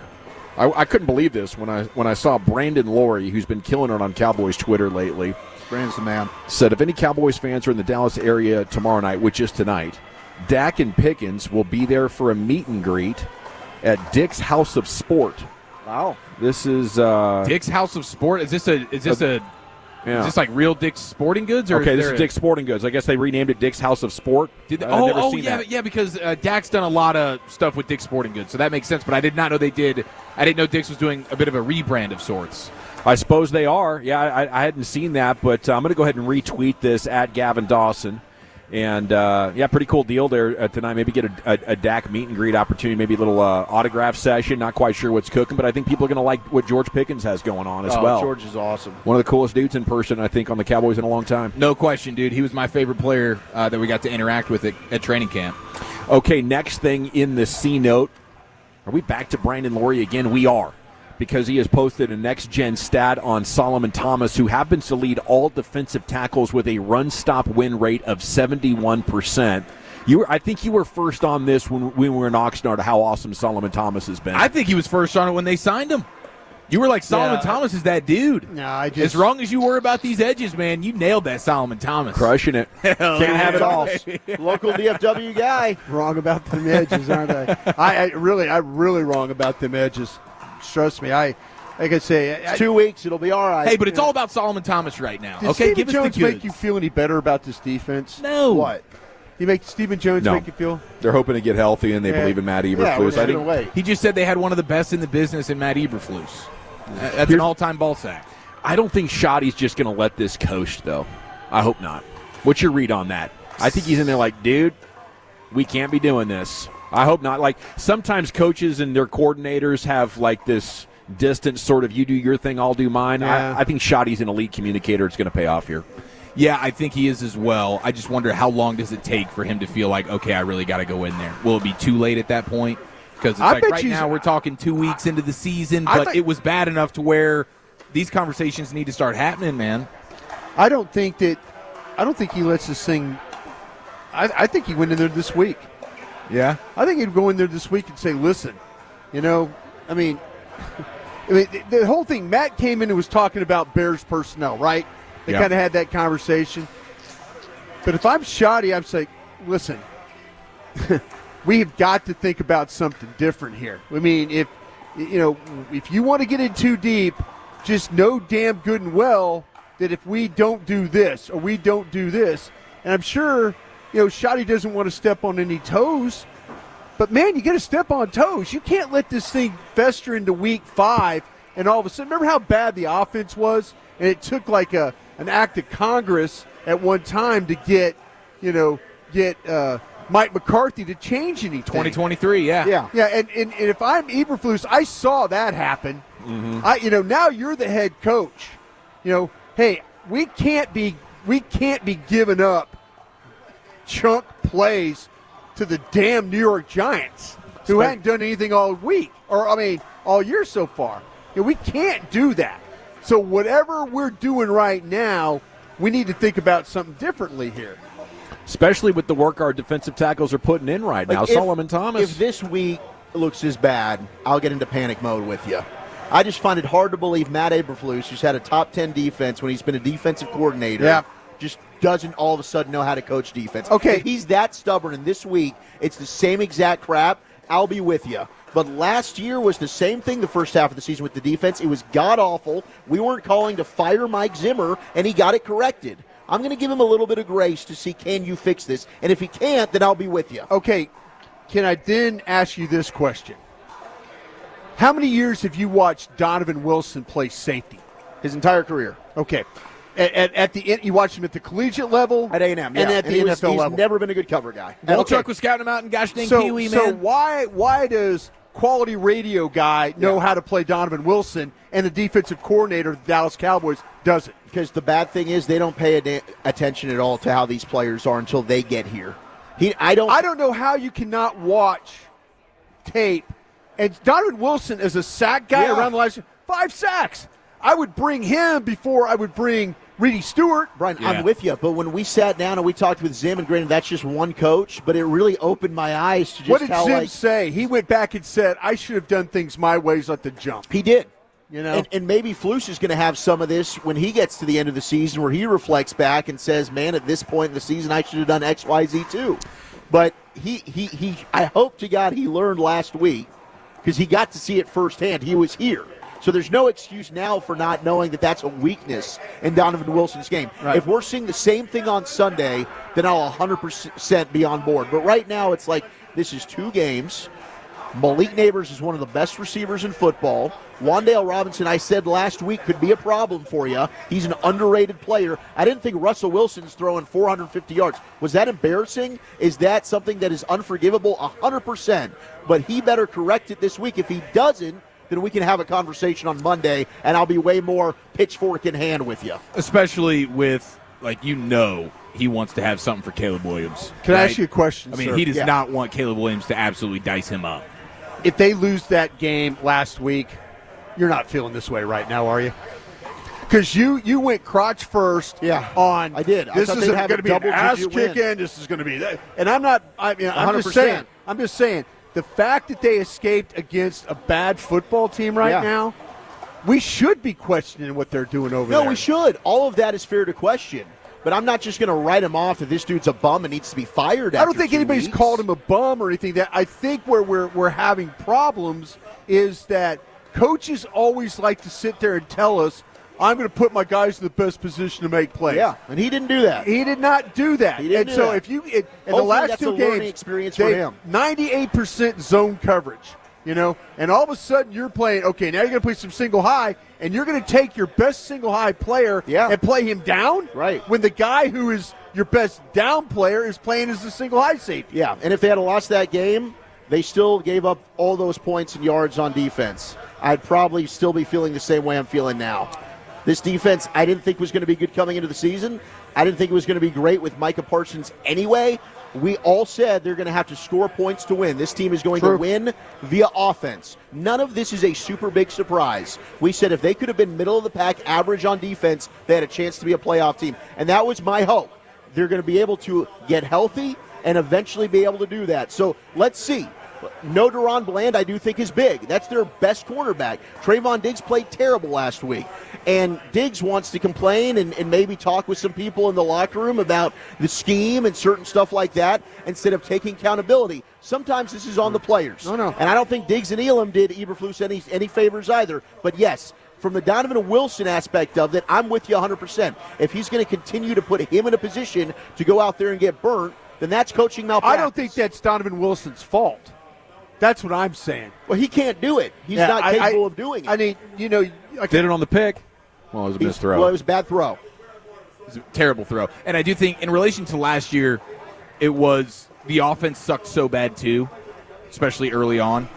I couldn't believe this when I saw Brandon Laurie, who's been killing it on Cowboys Twitter lately. Brandon's the man. Said if any Cowboys fans are in the Dallas area tomorrow night, which is tonight, Dak and Pickens will be there for a meet and greet at Dick's House of Sport. Wow. This is Dick's House of Sport. Is this like real Dick's Sporting Goods? Or okay, this is Dick's Sporting Goods. I guess they renamed it Dick's House of Sport. Did they, because Dak's done a lot of stuff with Dick's Sporting Goods, so that makes sense. But I did not know they did. I didn't know Dick's was doing a bit of a rebrand of sorts. I suppose they are. Yeah, I hadn't seen that, but I'm going to go ahead and retweet this at Gavin Dawson. And, pretty cool deal there tonight. Maybe get a Dak meet and greet opportunity, maybe a little autograph session. Not quite sure what's cooking, but I think people are going to like what George Pickens has going on as well. George is awesome. One of the coolest dudes in person, I think, on the Cowboys in a long time. No question, dude. He was my favorite player that we got to interact with at training camp. Okay, next thing in the C-Note. Are we back to Brandon Laurie again? We are. Because he has posted a next-gen stat on Solomon Thomas, who happens to lead all defensive tackles with a run-stop win rate of 71%. I think you were first on this when we were in Oxnard, how awesome Solomon Thomas has been. I think he was first on it when they signed him. You were like, Solomon Thomas is that dude. No, as wrong as you were about these edges, man, you nailed that Solomon Thomas. Crushing it. Can't have it all. Local DFW guy. Wrong about them edges, aren't I? I'm really wrong about them edges. Trust me, like I say, it's 2 weeks. It'll be all right. Hey, but it's all about Solomon Thomas right now. Did Okay, Stephen give Jones us the goods. make you feel any better about this defense? No. What? He make Stephen Jones make you feel? They're hoping to get healthy, and they believe in Matt Eberflus. Wait. He just said they had one of the best in the business in Matt Eberflus. That's an all-time ball sack. I don't think Shoddy's just going to let this coast, though. I hope not. What's your read on that? I think he's in there like, dude, we can't be doing this. I hope not. Like, sometimes coaches and their coordinators have, like, this distant sort of you do your thing, I'll do mine. Yeah. I think Shoddy's an elite communicator. It's going to pay off here. Yeah, I think he is as well. I just wonder how long does it take for him to feel like, okay, I really got to go in there. Will it be too late at that point? Because it's like right now we're talking 2 weeks into the season, but it was bad enough to where these conversations need to start happening, man. I don't think he lets this thing. I think he went in there this week. Yeah, I think he'd go in there this week and say, listen, the whole thing, Matt came in and was talking about Bears personnel, right? They kind of had that conversation. But if I'm Shoddy, I'm saying, listen, we've got to think about something different here. I mean, if you want to get in too deep, just know damn good and well that if we don't do this or we don't do this, and I'm sure, Shoddy doesn't want to step on any toes, but, man, you got to step on toes. You can't let this thing fester into week 5 and all of a sudden, remember how bad the offense was? And it took like an act of Congress at one time to get Mike McCarthy to change anything. 2023, yeah. And if I'm Eberflus, I saw that happen. Mm-hmm. Now you're the head coach. Hey, we can't be giving up chunk plays to the damn New York Giants, who hadn't done anything all week, all year so far. We can't do that. So whatever we're doing right now, we need to think about something differently here. Especially with the work our defensive tackles are putting in right now. Solomon Thomas. If this week looks as bad, I'll get into panic mode with you. I just find it hard to believe Matt Eberflus, who's had a top 10 defense when he's been a defensive coordinator, just doesn't all of a sudden know how to coach defense. Okay. If he's that stubborn, and this week it's the same exact crap, I'll be with you. But last year was the same thing the first half of the season with the defense. It was god-awful. We weren't calling to fire Mike Zimmer, and he got it corrected. I'm going to give him a little bit of grace to see, can you fix this? And if he can't, then I'll be with you. Okay, can I then ask you this question? How many years have you watched Donovan Wilson play safety? His entire career. Okay. At the end, you watched him at the collegiate level? At A&M, yeah. And at the NFL level? He's never been a good cover guy. Walchuk was scouting him out in gosh dang Pee-wee, man. So why does quality radio guy know how to play Donovan Wilson and the defensive coordinator of the Dallas Cowboys doesn't? Because the bad thing is they don't pay attention at all to how these players are until they get here. I don't know how you cannot watch tape. And Donovan Wilson is a sack guy around the last 5 sacks. I would bring him before I would bring Reedy Stewart. Brian, I'm with you. But when we sat down and we talked with Zim, and granted that's just one coach, but it really opened my eyes to just what did how, Zim say? He went back and said, I should have done things my ways at the jump. He did. You know? And maybe Flus is going to have some of this when he gets to the end of the season where he reflects back and says, man, at this point in the season, I should have done X, Y, Z too. But he I hope to God he learned last week because he got to see it firsthand. He was here. So there's no excuse now for not knowing that that's a weakness in Donovan Wilson's game. Right. If we're seeing the same thing on Sunday, then I'll 100% be on board. But right now it's like this is 2 games. Malik Neighbors is one of the best receivers in football. Wan'Dale Robinson, I said last week, could be a problem for you. He's an underrated player. I didn't think Russell Wilson's throwing 450 yards. Was that embarrassing? Is that something that is unforgivable? 100%. But he better correct it this week. If he doesn't, then we can have a conversation on Monday, and I'll be way more pitchfork in hand with you. Especially with, he wants to have something for Caleb Williams. Can I ask you a question, I mean, sir? he does not want Caleb Williams to absolutely dice him up. If they lose that game last week, you're not feeling this way right now, are you? Because you went crotch first on. I did. This is going to be an ass win. kicking. This is going to be that. And I'm not. I'm just saying. The fact that they escaped against a bad football team now, we should be questioning what they're doing over there. No, we should. All of that is fair to question. But I'm not just going to write him off that this dude's a bum and needs to be fired. I don't think anybody's called him a bum or anything. That I think where we're having problems is that coaches always like to sit there and tell us, I'm going to put my guys in the best position to make plays. Yeah, and he didn't do that. He did not do that. He didn't and do so that. if you in the last 2 games, experience for him. 98% zone coverage. And all of a sudden you're playing. Okay, now you're going to play some single high, and you're going to take your best single high player and play him down. Right. When the guy who is your best down player is playing as a single high safety. Yeah, and if they had lost that game, they still gave up all those points and yards on defense. I'd probably still be feeling the same way I'm feeling now. This defense, I didn't think was going to be good coming into the season. I didn't think it was going to be great with Micah Parsons anyway. We all said they're going to have to score points to win. This team is going to win via offense. None of this is a super big surprise. We said if they could have been middle of the pack, average on defense, they had a chance to be a playoff team. And that was my hope. They're going to be able to get healthy and eventually be able to do that. So let's see. No Deron Bland, I do think, is big. That's their best cornerback. Trayvon Diggs played terrible last week. And Diggs wants to complain and maybe talk with some people in the locker room about the scheme and certain stuff like that instead of taking accountability. Sometimes this is on the players. No. And I don't think Diggs and Elam did Eberflus any favors either. But, yes, from the Donovan Wilson aspect of it, I'm with you 100%. If he's going to continue to put him in a position to go out there and get burnt, then that's coaching malpractice. I don't think that's Donovan Wilson's fault. That's what I'm saying. Well, he can't do it. He's not capable of doing it. I mean, Did it on the pick. Well, it was a missed throw. Well, it was a bad throw. It was a terrible throw. And I do think in relation to last year, it was the offense sucked so bad too, especially early on.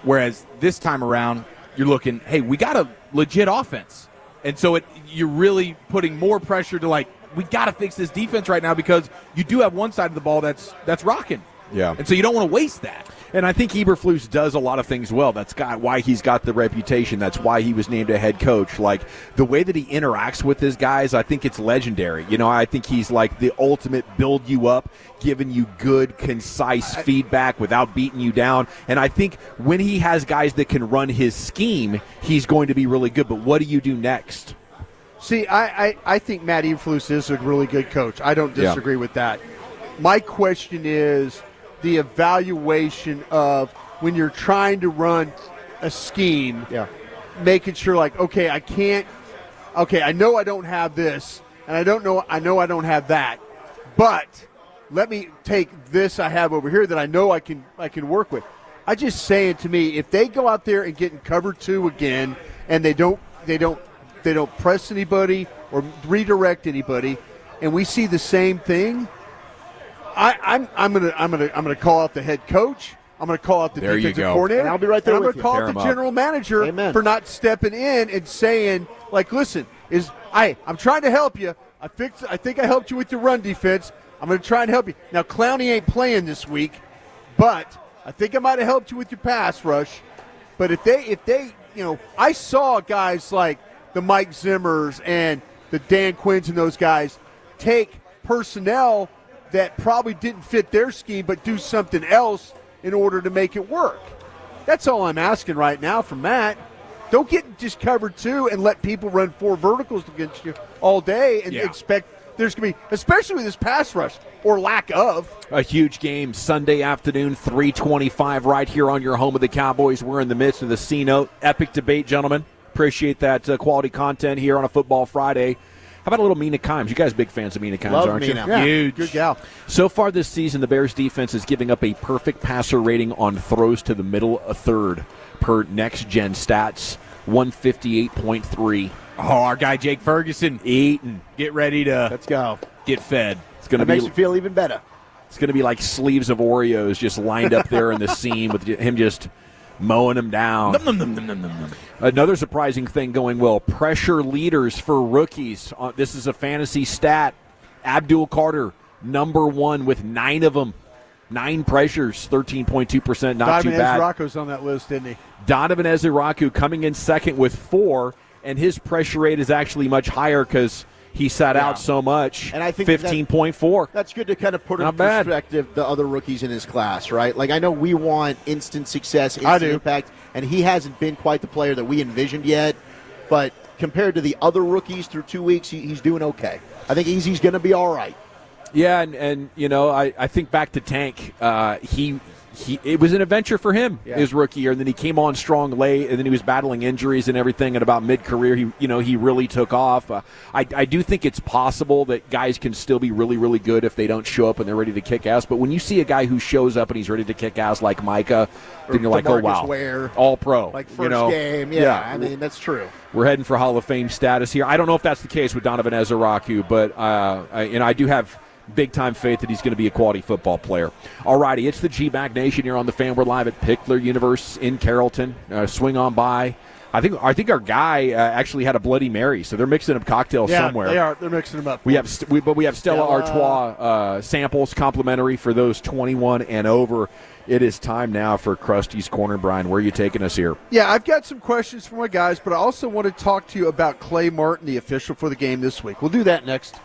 Whereas this time around, you're looking, hey, we got a legit offense. And so you're really putting more pressure to we got to fix this defense right now because you do have one side of the ball that's rocking. Yeah. And so you don't want to waste that. And I think Eberflus does a lot of things well. That's why he's got the reputation. That's why he was named a head coach. Like, the way that he interacts with his guys, I think it's legendary. I think he's like the ultimate build you up, giving you good, concise feedback without beating you down. And I think when he has guys that can run his scheme, he's going to be really good. But what do you do next? See, I think Matt Eberflus is a really good coach. I don't disagree with that. My question is the evaluation of when you're trying to run a scheme, making sure okay, I know I don't have this, and I know I don't have that, but let me take this I have over here that I know I can work with. I just saying to me, if they go out there and get in cover 2 again, and they don't press anybody or redirect anybody, and we see the same thing, I'm gonna call out the head coach. I'm going to call out the defensive coordinator. And I'll be right there and I'm with going to call out the general manager for not stepping in and saying, like, listen, I'm trying to help you. I think I helped you with your run defense. I'm going to try and help you. Now, Clowney ain't playing this week, but I think I might have helped you with your pass rush. But if they, I saw guys like the Mike Zimmers and the Dan Quinns and those guys take personnel that probably didn't fit their scheme, but do something else in order to make it work. That's all I'm asking right now from Matt. Don't get just cover 2 and let people run 4 verticals against you all day and expect there's going to be, especially with this pass rush or lack of. A huge game Sunday afternoon, 3:25 right here on your home of the Cowboys. We're in the midst of the C-Note. Epic debate, gentlemen. Appreciate that quality content here on a Football Friday. How about a little Mina Kimes? You guys big fans of Mina Kimes, aren't you? Yeah, huge. Good gal. So far this season, the Bears defense is giving up a perfect passer rating on throws to the middle a third per next-gen stats, 158.3. Oh, our guy Jake Ferguson eating. Get ready to let's go. Get fed. It's going to makes you feel even better. It's going to be like sleeves of Oreos just lined up there in the seam with him just mowing them down. Another surprising thing going well, pressure leaders for rookies. This is a fantasy stat. Abdul Carter, number 1 with 9 of them. 9 pressures, 13.2%, not too bad. Donovan Ezraku's on that list, isn't he? Donovan Ezraku coming in second with 4, and his pressure rate is actually much higher because he sat out so much, and I think 15.4. That's good to kind of put in perspective the other rookies in his class, right? Like, I know we want instant success, instant impact, and he hasn't been quite the player that we envisioned yet, but compared to the other rookies through 2 weeks, he's doing okay. I think he's going to be all right. Yeah, and I think back to Tank, it was an adventure for him his rookie year, and then he came on strong late, and then he was battling injuries and everything, and about mid-career he really took off. I do think it's possible that guys can still be really, really good if they don't show up and they're ready to kick ass, but when you see a guy who shows up and he's ready to kick ass like Micah, then you're like, oh wow, all pro. Like first game, I mean, that's true. We're heading for Hall of Fame status here. I don't know if that's the case with Donovan Ezraku, but I do have big-time faith that he's going to be a quality football player. All righty, it's the G-Bag Nation here on the Fan. We're live at Pickler Universe in Carrollton. Swing on by. I think our guy actually had a Bloody Mary, so they're mixing up cocktails somewhere. They are. They're mixing them up. We have Stella Artois samples complimentary for those 21 and over. It is time now for Krusty's Corner. Brian, where are you taking us here? Yeah, I've got some questions for my guys, but I also want to talk to you about Clay Martin, the official for the game this week. We'll do that next.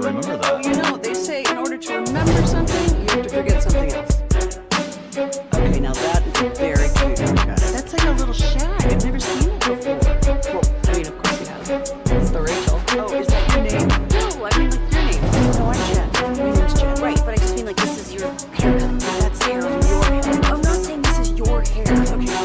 remember that. You know, they say in order to remember something, you have to forget something else. Okay, now that is a very cute haircut. That's like a little shag. I've never seen it before. Well, I mean, of course you have. It's the Rachel. Oh, is that your name? No, I mean like your name. No, I'm Jen. My name's Jen. Right, but I just mean like this is your haircut. That's hair on your head. I'm not saying this is your hair. Okay,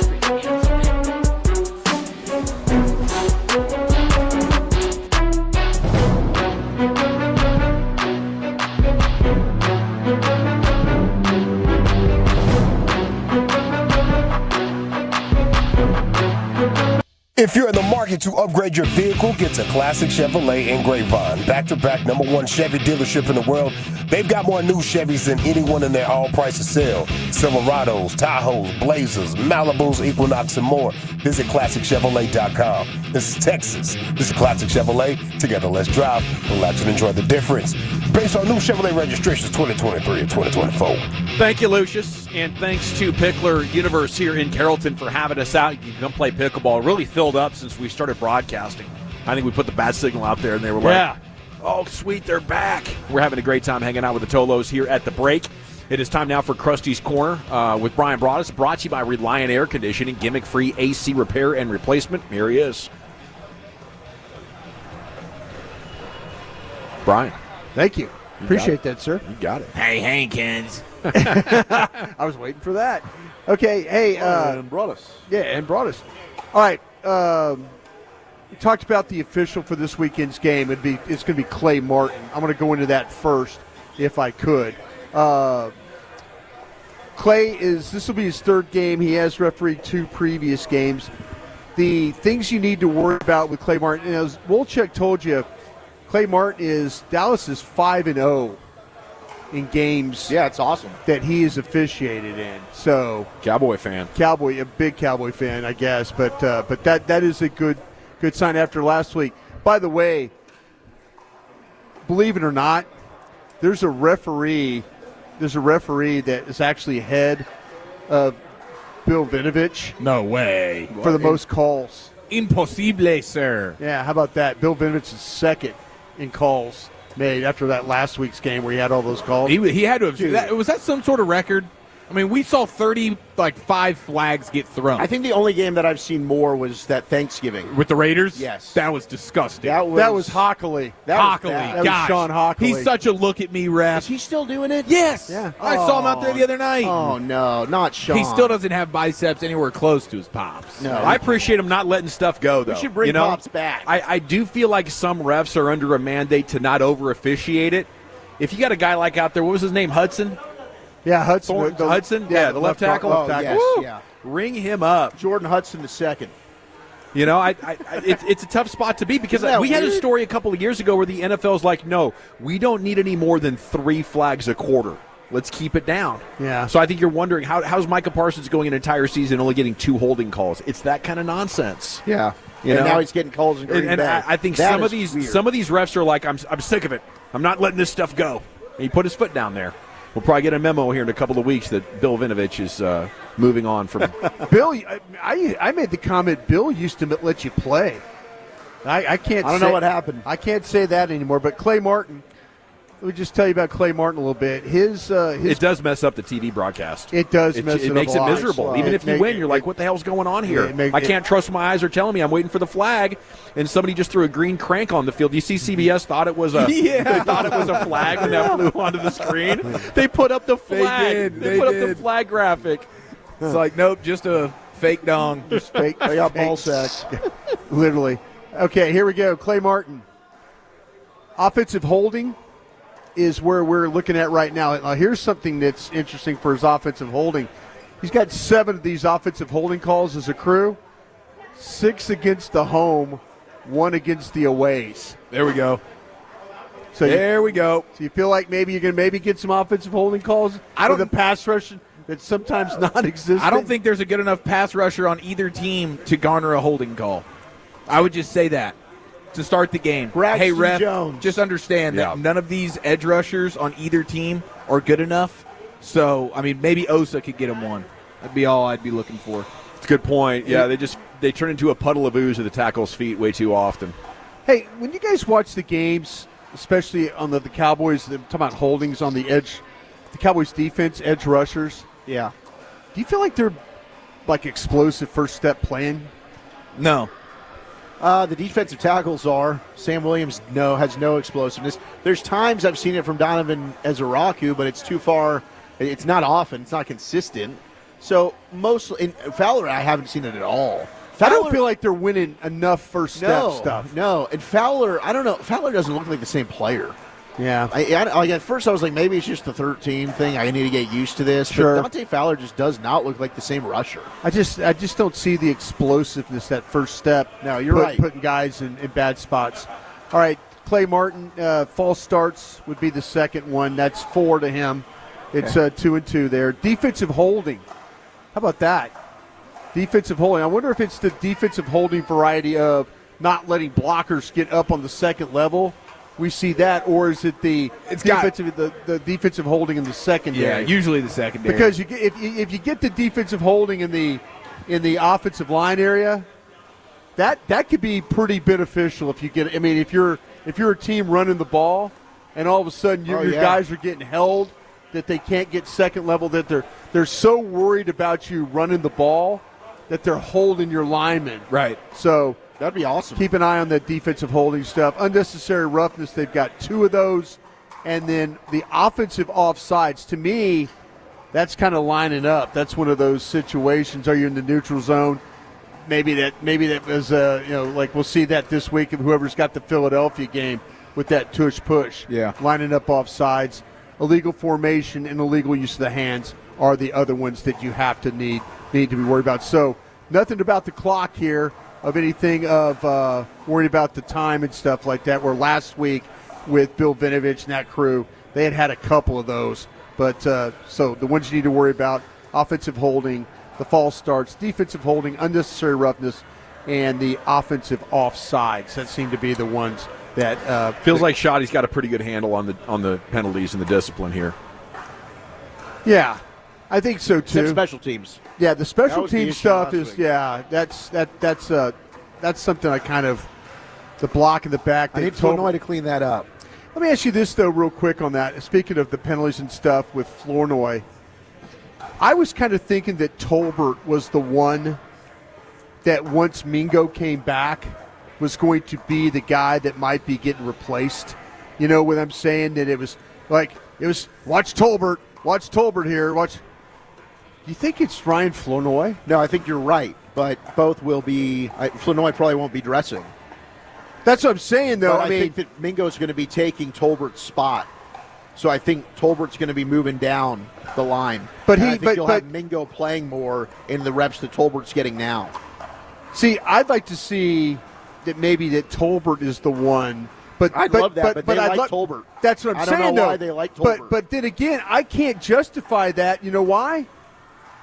If you're in the market to upgrade your vehicle, get to Classic Chevrolet in Grapevine. Back-to-back #1 Chevy dealership in the world. They've got more new Chevys than anyone in their all-price sale. Silverados, Tahoes, Blazers, Malibus, Equinox, and more. Visit ClassicChevrolet.com. This is Texas. This is Classic Chevrolet. Together, let's drive, relax, and enjoy the difference. Based on new Chevrolet registrations 2023 and 2024. Thank you, Lucius, and thanks to Pickler Universe here in Carrollton for having us out. You can come play pickleball. Really filled up since we started broadcasting. I think we put the bat signal out there, and they were like, oh, sweet, they're back. We're having a great time hanging out with the Tolos here at the break. It is time now for Krusty's Corner with Brian Broaddus, brought to you by Reliant Air Conditioning, gimmick-free AC repair and replacement. Here he is. Brian. Thank you. Appreciate that, sir. You got it. Hey, Hankins. I was waiting for that. Okay, hey. And Broaddus. Yeah, and Broaddus. All right. We talked about the official for this weekend's game. It's going to be Clay Martin. I'm going to go into that first, if I could. Clay this will be his third game. He has refereed 2 previous games. The things you need to worry about with Clay Martin, as Wolchek told you, Clay Martin Dallas is 5-0 in games. Yeah, it's awesome that he is officiated in. So Cowboy fan, a big Cowboy fan, I guess. But that is a good sign after last week. By the way, believe it or not, there's a referee that is actually ahead of Bill Vinovich. No way. For the most calls. Impossible, sir. Yeah, how about that? Bill Vinovich is second in calls made after that last week's game where he had all those calls. He had to have. Was that some sort of record? I mean, we saw 5 flags get thrown. I think the only game that I've seen more was that Thanksgiving. With the Raiders? Yes. That was disgusting. That was Hockley. That was gosh. Sean Hockley. He's such a look-at-me ref. Is he still doing it? Yes. Yeah. I saw him out there the other night. Oh, no, not Sean. He still doesn't have biceps anywhere close to his pops. No. I appreciate him not letting stuff go, though. We should bring Pops back. I do feel like some refs are under a mandate to not over-officiate it. If you got a guy like out there, what was his name, Hudson? Yeah, Hudson. Hudson? Yeah, the left tackle. Oh, yes, yeah. Ring him up. Jordan Hudson II. You know, it's a tough spot to be because we had a story a couple of years ago where the NFL's like, no, we don't need any more than 3 flags a quarter. Let's keep it down. Yeah. So I think you're wondering, how's Micah Parsons going an entire season only getting 2 holding calls? It's that kind of nonsense. Yeah. You know? Now he's getting calls in Green Bay. I think some of these refs are like, I'm sick of it. I'm not letting this stuff go. And he put his foot down there. We'll probably get a memo here in a couple of weeks that Bill Vinovich is moving on from. Bill, I made the comment, Bill used to let you play. I can't. I don't know what happened. I can't say that anymore. But Clay Martin, let me just tell you about Clay Martin a little bit. It does mess up the TV broadcast. It does mess it up. It makes a it lot. miserable. Even if you win, you're like, what the hell's going on here? I can't trust my eyes are telling me. I'm waiting for the flag, and somebody just threw a green crank on the field. You see, CBS thought it was a they thought it was a flag when that flew onto the screen. They put up the flag. They put up the flag graphic. It's like, nope, just a fake dong. Just fake. They got ball sacks. Literally. Okay, here we go. Clay Martin. Offensive holding is where we're looking at right now. Here's something that's interesting for his offensive holding. He's got 7 of these offensive holding calls as a crew. 6 against the home, 1 against the aways. There we go. So there we go. So you feel like maybe you're going to get some offensive holding calls for the pass rush that's sometimes non-existent? I don't think there's a good enough pass rusher on either team to garner a holding call. I would just say that to start the game. Hey, ref, Jones. just understand that none of these edge rushers on either team are good enough. So, I mean, maybe Osa could get him one. That'd be all I'd be looking for. It's a good point. Yeah, they turn into a puddle of ooze at the tackle's feet way too often. Hey, when you guys watch the games, especially on the Cowboys, they're talking about holdings on the edge, the Cowboys defense, edge rushers. Yeah. Do you feel like they're like explosive first step playing? No. The defensive tackles are. Sam Williams has no explosiveness. There's times I've seen it from Donovan Ezeraku, but it's too far. It's not often. It's not consistent. So mostly in Fowler, I haven't seen it at all. I don't feel like they're winning enough first step stuff. No, and Fowler, I don't know. Fowler doesn't look like the same player. Yeah. At first I was like, maybe it's just the 13 thing. I need to get used to this. Sure. But Dante Fowler just does not look like the same rusher. I just don't see the explosiveness, that first step. No, you're right. Putting guys in bad spots. All right, Clay Martin, false starts would be the second one. That's 4 to him. It's 2-2 there. Defensive holding. How about that? Defensive holding. I wonder if it's the defensive holding variety of not letting blockers get up on the second level. We see that, or is it the defensive holding in the secondary? Yeah, usually the secondary. Because if you get the defensive holding in the offensive line area, that could be pretty beneficial if you get. I mean, if you're a team running the ball, and all of a sudden your guys are getting held that they can't get second level, that they're so worried about you running the ball that they're holding your linemen. Right. So that'd be awesome. Keep an eye on that defensive holding stuff. Unnecessary roughness, they've got 2 of those. And then the offensive offsides, to me, that's kind of lining up. That's one of those situations. Are you in the neutral zone? Maybe that was like we'll see that this week of whoever's got the Philadelphia game with that tush push. Yeah. Lining up offsides. Illegal formation and illegal use of the hands are the other ones that you have to need to be worried about. So nothing about the clock here of anything of worrying about the time and stuff like that, where last week with Bill Vinovich and that crew, they had a couple of those. But so the ones you need to worry about, offensive holding, the false starts, defensive holding, unnecessary roughness, and the offensive offsides. That seem to be the ones that feels like Shoddy's got a pretty good handle on the penalties and the discipline here. Yeah, I think so too. Except special teams. Yeah, the special was the team issue stuff last is week. that's something I kind of the block in the back. I need Flournoy to clean that up. Let me ask you this though, real quick on that. Speaking of the penalties and stuff with Flournoy, I was kind of thinking that Tolbert was the one that once Mingo came back was going to be the guy that might be getting replaced. You know what I'm saying? That it was watch Tolbert here. Watch. Do you think it's Ryan Flournoy? No, I think you're right, but both will be. Flournoy probably won't be dressing. That's what I'm saying, though. But I think that Mingo's going to be taking Tolbert's spot. So I think Tolbert's going to be moving down the line. But I think you'll have Mingo playing more in the reps that Tolbert's getting now. See, I'd like to see that maybe that Tolbert is the one. But I'd love that, but they like Tolbert. That's what I'm saying, I don't know though. why they like Tolbert. But then again, I can't justify that. You know why?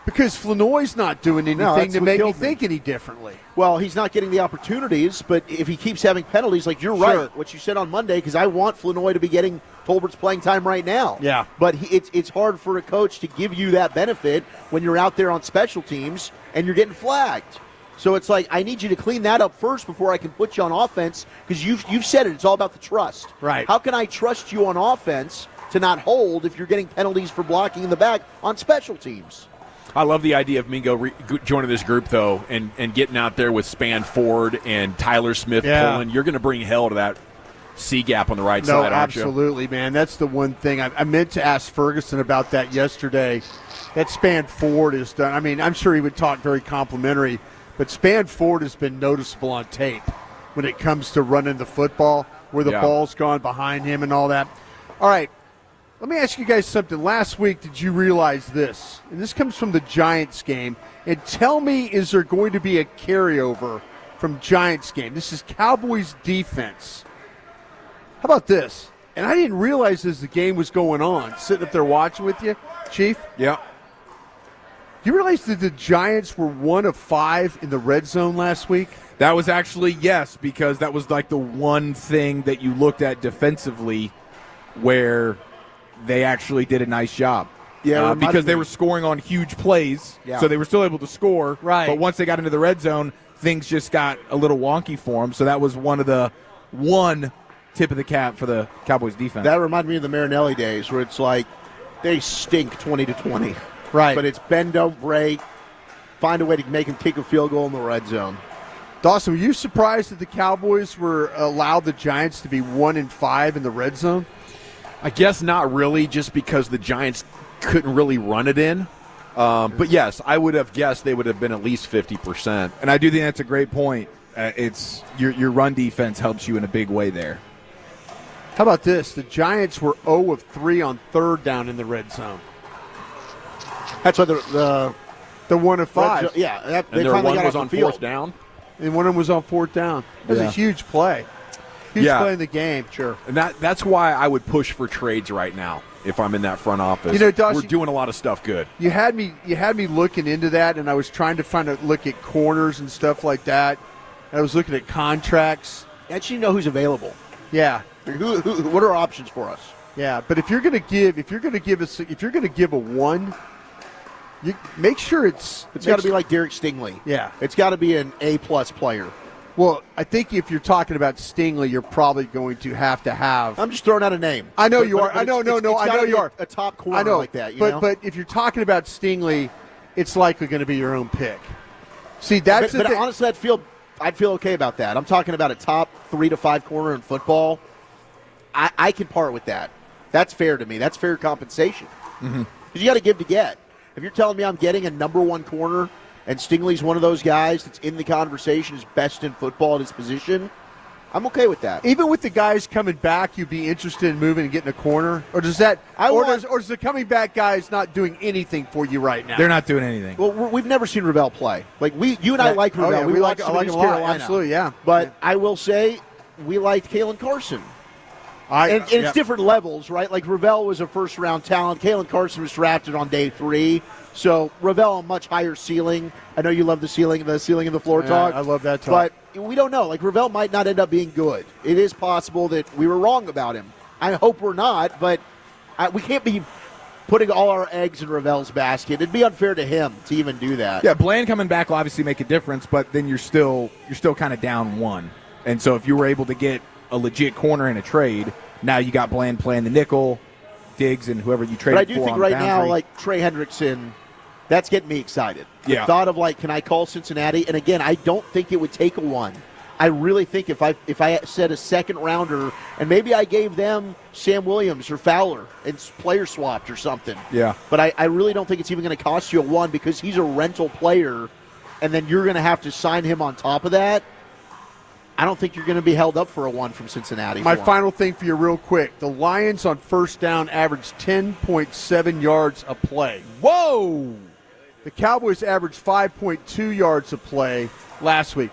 Because Flournoy's not doing anything to make me think any differently. Well, he's not getting the opportunities, but if he keeps having penalties, like you're right, what you said on Monday, because I want Flournoy to be getting Tolbert's playing time right now. Yeah. But it's hard for a coach to give you that benefit when you're out there on special teams and you're getting flagged. So it's like, I need you to clean that up first before I can put you on offense, because you've said it. It's all about the trust. Right. How can I trust you on offense to not hold if you're getting penalties for blocking in the back on special teams? I love the idea of Mingo joining this group, though, and getting out there with Span Ford and Tyler Smith pulling. You're going to bring hell to that C gap on the right side, aren't you? No, absolutely, man. That's the one thing. I meant to ask Ferguson about that yesterday. That Span Ford is done. I mean, I'm sure he would talk very complimentary, but Span Ford has been noticeable on tape when it comes to running the football, where the ball's gone behind him and all that. All right. Let me ask you guys something. Last week, did you realize this? And this comes from the Giants game. And tell me, is there going to be a carryover from Giants game? This is Cowboys defense. How about this? And I didn't realize as the game was going on, sitting up there watching with you, Chief. Yeah. Do you realize that the Giants were 1 of 5 in the red zone last week? That was actually, yes, because that was like the one thing that you looked at defensively where they actually did a nice job. Yeah, because they were scoring on huge plays, so they were still able to score. Right. But once they got into the red zone, things just got a little wonky for them. So that was one tip of the cap for the Cowboys defense. That reminded me of the Marinelli days where it's like they stink 20-20. Right. But it's bend, don't break. Find a way to make them kick a field goal in the red zone. Dawson, were you surprised that the Cowboys were allowed the Giants to be 1-5 in the red zone? I guess not really, just because the Giants couldn't really run it in. But yes, I would have guessed they would have been at least 50%. And I do think that's a great point. It's your run defense helps you in a big way there. How about this? The Giants were 0 of 3 on third down in the red zone. That's why the 1 of 5. Yeah, and their one was on fourth down. And one of them was on fourth down. It was a huge play. Huge play in the game. Sure. And that's why I would push for trades right now if I'm in that front office. You know, Dawson, we're doing a lot of stuff good. You had me looking into that, and I was trying to look at corners and stuff like that. And I was looking at contracts. Actually, know who's available. Yeah. What are options for us? Yeah, but if you're going to give a 1, you make sure it's got to be like Derek Stingley. Yeah, it's got to be an A+ player. Well, I think if you're talking about Stingley, you're probably going to have. I'm just throwing out a name. I know you are. I know you are. A top corner like that. But if you're talking about Stingley, it's likely going to be your own pick. See, that's but honestly, I'd feel okay about that. I'm talking about a top 3 to 5 corner in football. I can part with that. That's fair to me. That's fair compensation. Because you got to give to get. If you're telling me I'm getting a number 1 corner and Stingley's one of those guys that's in the conversation as best in football at his position, I'm okay with that. Even with the guys coming back, you'd be interested in moving and getting a corner? Or does that or does the coming back guys not doing anything for you right now? They're not doing anything. Well, we've never seen Ravel play. Like you and I like Ravel. Yeah, we like him him a lot. Absolutely, yeah. But I will say we liked Kalen Carson. And it's different levels, right? Like Ravel was a first-round talent. Kalen Carson was drafted on day 3. So Ravel a much higher ceiling. I know you love the ceiling of the floor talk. I love that talk. But we don't know. Like Ravel might not end up being good. It is possible that we were wrong about him. I hope we're not, but we can't be putting all our eggs in Ravel's basket. It'd be unfair to him to even do that. Yeah, Bland coming back will obviously make a difference, but then you're still kind of down 1. And so if you were able to get a legit corner in a trade, now you got Bland playing the nickel, Diggs, and whoever you traded for. But I do think right now, like Trey Hendrickson, that's getting me excited. The thought of like, can I call Cincinnati? And again, I don't think it would take a 1. I really think if I said a second rounder and maybe I gave them Sam Williams or Fowler and player swapped or something. Yeah. But I really don't think it's even going to cost you a 1 because he's a rental player, and then you're going to have to sign him on top of that. I don't think you're going to be held up for a 1 from Cincinnati. My final thing for you real quick. The Lions on first down averaged 10.7 yards a play. Whoa! The Cowboys averaged 5.2 yards a play last week.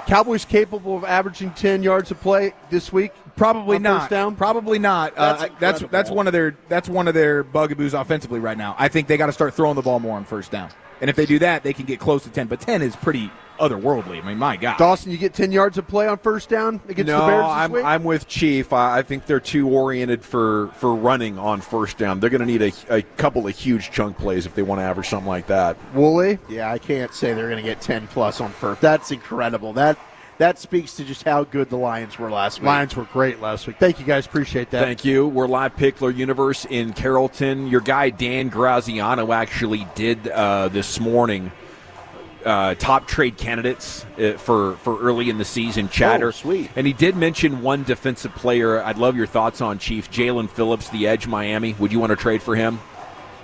Cowboys capable of averaging 10 yards a play this week? Probably not. First down? Probably not. That's one of their bugaboos offensively right now. I think they got to start throwing the ball more on first down. And if they do that, they can get close to 10. But 10 is pretty otherworldly. I mean, my God. Dawson, you get 10 yards of play on first down against the Bears this week? I'm with Chief. I think they're too oriented for running on first down. They're going to need a couple of huge chunk plays if they want to average something like that. Wooly? Yeah, I can't say they're going to get 10+ on first. That's incredible. That speaks to just how good the Lions were last week. Lions were great last week. Thank you, guys. Appreciate that. Thank you. We're live Pickler Universe in Carrollton. Your guy Dan Graziano actually did this morning top trade candidates for early in the season chatter. Oh, sweet. And he did mention one defensive player I'd love your thoughts on, Chief. Jalen Phillips, the edge, Miami. Would you want to trade for him?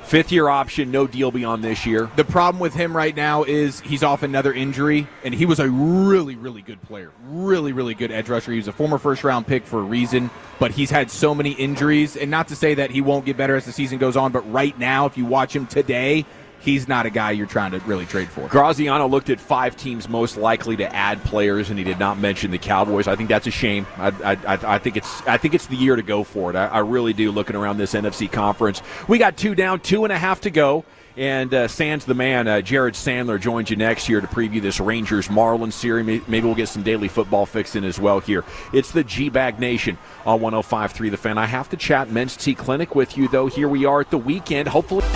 5th-year option, no deal beyond this year. The problem with him right now is he's off another injury, and he was a really, really good player. Really, really good edge rusher. He was a former first-round pick for a reason, but he's had so many injuries. And not to say that he won't get better as the season goes on, but right now, if you watch him today, he's not a guy you're trying to really trade for. Graziano looked at 5 teams most likely to add players, and he did not mention the Cowboys. I think that's a shame. I think it's the year to go for it. I really do. Looking around this NFC conference, we got 2 down, 2.5 to go. And Sands the man, Jared Sandler, joins you next year to preview this Rangers-Marlins series. Maybe we'll get some daily football fixed in as well here. It's the G-Bag Nation on 105.3 The Fan. I have to chat Men's T Clinic with you, though. Here we are at the weekend. Hopefully...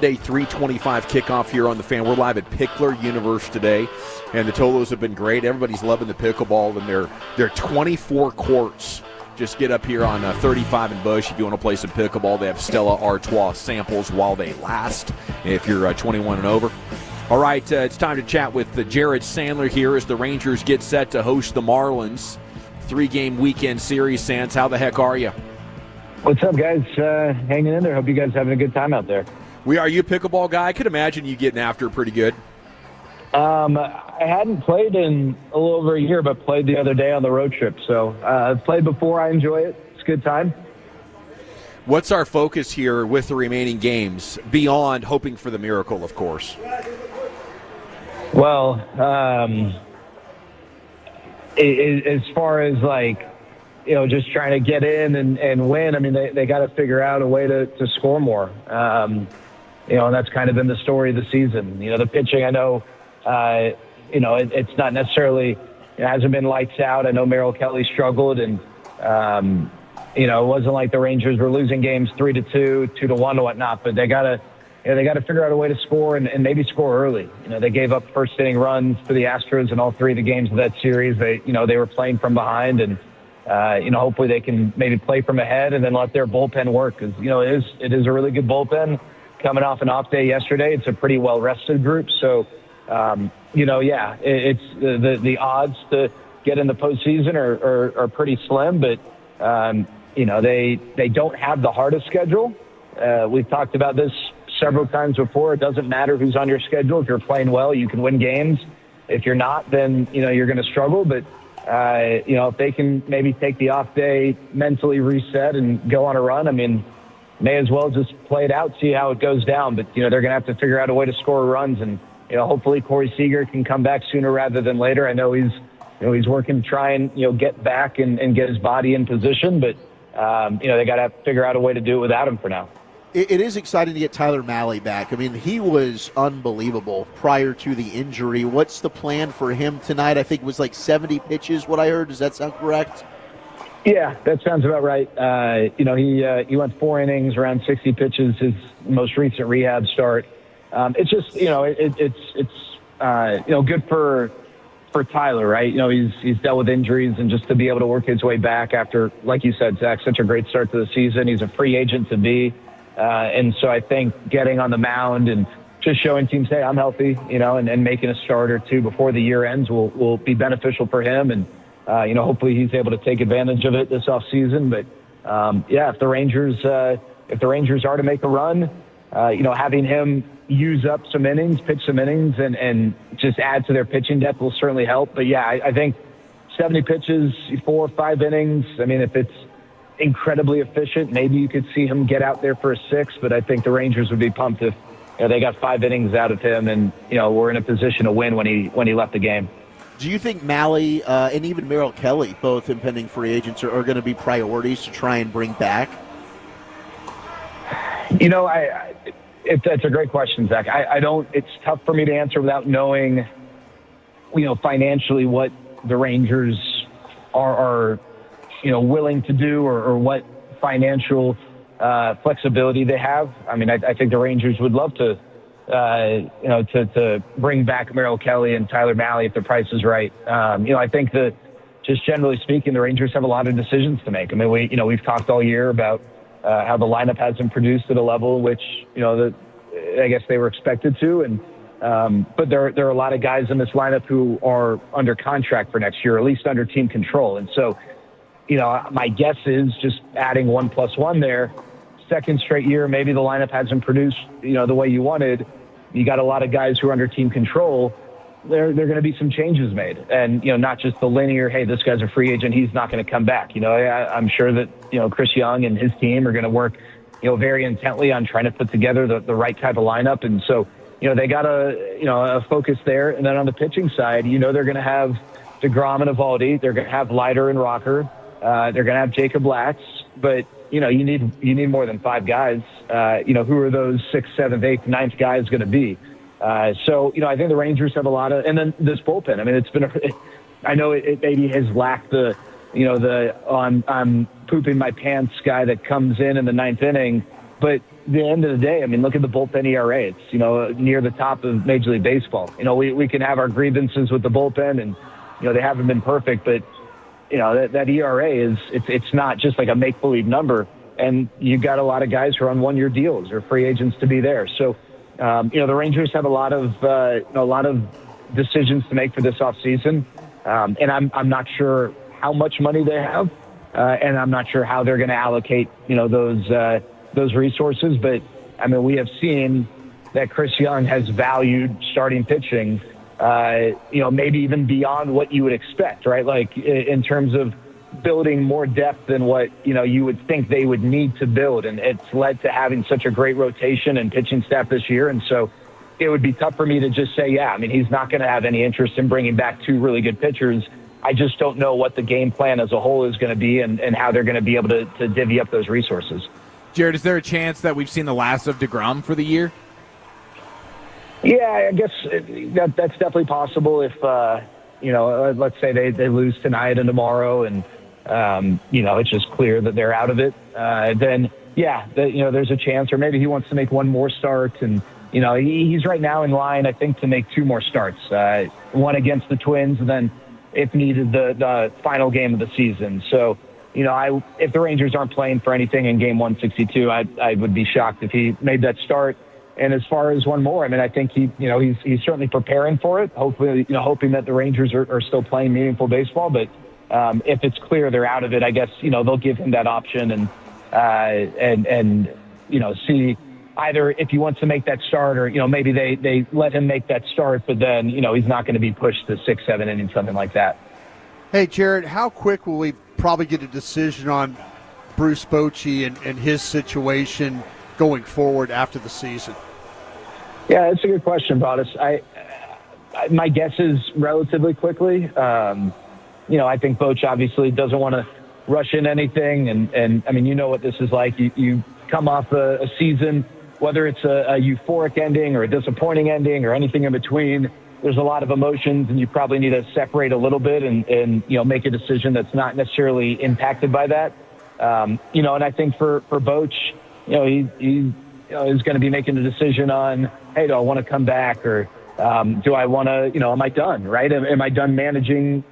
Sunday 3:25 kickoff here on the Fan. We're live at Pickler Universe today, and the Tolos have been great. Everybody's loving the pickleball, and they're 24 courts. Just get up here on 35 and Bush if you want to play some pickleball. They have Stella Artois samples while they last if you're 21 and over. All right, it's time to chat with Jared Sandler here as the Rangers get set to host the Marlins. 3-game weekend series. Sands, how the heck are you? What's up, guys? Hanging in there. Hope you guys are having a good time out there. Are you a pickleball guy? I could imagine you getting after it pretty good. I hadn't played in a little over a year, but played the other day on the road trip. So I've played before. I enjoy it. It's a good time. What's our focus here with the remaining games, beyond hoping for the miracle, of course? Well, as far as just trying to get in and win, I mean, they got to figure out a way to score more. And that's kind of been the story of the season. The pitching, I know, it's not necessarily, it hasn't been lights out. I know Merrill Kelly struggled, and, it wasn't like the Rangers were losing games 3-2, 2-1 and whatnot, but they got to figure out a way to score and maybe score early. They gave up first inning runs to the Astros in all 3 of the games of that series. They were playing from behind, and, hopefully they can maybe play from ahead and then let their bullpen work. Cause it is a really good bullpen coming off an off day yesterday. It's a pretty well rested group. So, it's the odds to get in the postseason are pretty slim, but, they don't have the hardest schedule. We've talked about this several times before. It doesn't matter who's on your schedule. If you're playing well, you can win games. If you're not, then, you're going to struggle. But, if they can maybe take the off day, mentally reset and go on a run, I mean, may as well just play it out, see how it goes down. But, they're going to have to figure out a way to score runs. And, hopefully Corey Seager can come back sooner rather than later. I know he's working to try and, get back and get his body in position. But, they got to figure out a way to do it without him for now. It is exciting to get Tyler Mahle back. I mean, he was unbelievable prior to the injury. What's the plan for him tonight? I think it was 70 pitches, what I heard. Does that sound correct? Yeah, that sounds about right. He went 4 innings, around 60 pitches, his most recent rehab start. It's just, it's good for Tyler, right? He's dealt with injuries, and just to be able to work his way back after, like you said, Zach, such a great start to the season. He's a free agent to be. And so I think getting on the mound and just showing teams, hey, I'm healthy, and making a start or two before the year ends will be beneficial for him. And, hopefully he's able to take advantage of it this offseason. But, if the Rangers are to make a run, having him use up some innings, pitch some innings, and just add to their pitching depth will certainly help. But, I think 70 pitches, 4 or 5 innings, I mean, if it's incredibly efficient, maybe you could see him get out there for a 6, but I think the Rangers would be pumped if they got 5 innings out of him, and we're in a position to win when he left the game. Do you think Mahle and even Merrill Kelly, both impending free agents, are going to be priorities to try and bring back? That's a great question, Zach. I don't. It's tough for me to answer without knowing, financially what the Rangers are willing to do or what financial flexibility they have. I mean, I think the Rangers would love to, to bring back Merrill Kelly and Tyler Mahle if the price is right. I think that just generally speaking, the Rangers have a lot of decisions to make. I mean, we've talked all year about how the lineup hasn't produced at a level which, I guess they were expected to. And but there are a lot of guys in this lineup who are under contract for next year, or at least under team control. And so, my guess is just adding 1+1 there, second straight year, maybe the lineup hasn't produced, the way you wanted. You got a lot of guys who are under team control. There are going to be some changes made, and not just the linear, hey, this guy's a free agent, he's not going to come back. I'm sure that Chris Young and his team are going to work very intently on trying to put together the right type of lineup, and so they got a focus there. And then on the pitching side, they're going to have DeGrom and Eovaldi, they're going to have Leiter and Rocker, they're going to have Jacob Latz, but you need more than 5 guys. Who are those 6th, 7th, 8th, 9th guys going to be? So I think the Rangers have a lot of, and then this bullpen. I mean, it's been I know it maybe has lacked the I'm pooping my pants guy that comes in the 9th inning, But at the end of the day, I mean, look at the bullpen ERA. It's, near the top of Major League Baseball. We can have our grievances with the bullpen, and, they haven't been perfect, but, that ERA it's not just like a make-believe number. And you've got a lot of guys who are on one-year deals or free agents to be there. So, the Rangers have a lot of decisions to make for this offseason. And I'm not sure how much money they have, and I'm not sure how they're going to allocate, those resources. But, I mean, we have seen that Chris Young has valued starting pitching, maybe even beyond what you would expect, right? Like in terms of building more depth than what, you would think they would need to build. And it's led to having such a great rotation and pitching staff this year. And so it would be tough for me to just say, yeah, I mean, he's not going to have any interest in bringing back two really good pitchers. I just don't know what the game plan as a whole is going to be and how they're going to be able to divvy up those resources. Jared, is there a chance that we've seen the last of DeGrom for the year? Yeah, I guess that's definitely possible if, let's say they lose tonight and tomorrow and, it's just clear that they're out of it. Then, yeah, there's a chance. Or maybe he wants to make one more start. And, he's right now in line, I think, to make two more starts. One against the Twins and then, if needed, the final game of the season. So, if the Rangers aren't playing for anything in game 162, I would be shocked if he made that start. And as far as one more, I mean, I think he's certainly preparing for it. Hopefully, hoping that the Rangers are still playing meaningful baseball. But if it's clear they're out of it, I guess they'll give him that option and see either if he wants to make that start or maybe they let him make that start, but then he's not going to be pushed to 6-7 innings, something like that. Hey, Jared, how quick will we probably get a decision on Bruce Bochy and his situation going forward after the season? Yeah, that's a good question, Broadus. My guess is relatively quickly. I think Boch obviously doesn't want to rush in anything. And I mean, what this is like. You come off a season, whether it's a euphoric ending or a disappointing ending or anything in between, there's a lot of emotions and you probably need to separate a little bit and make a decision that's not necessarily impacted by that. And I think for Boch, he is going to be making a decision on, hey, do I want to come back or do I want to, am I done, right? Am I done managing,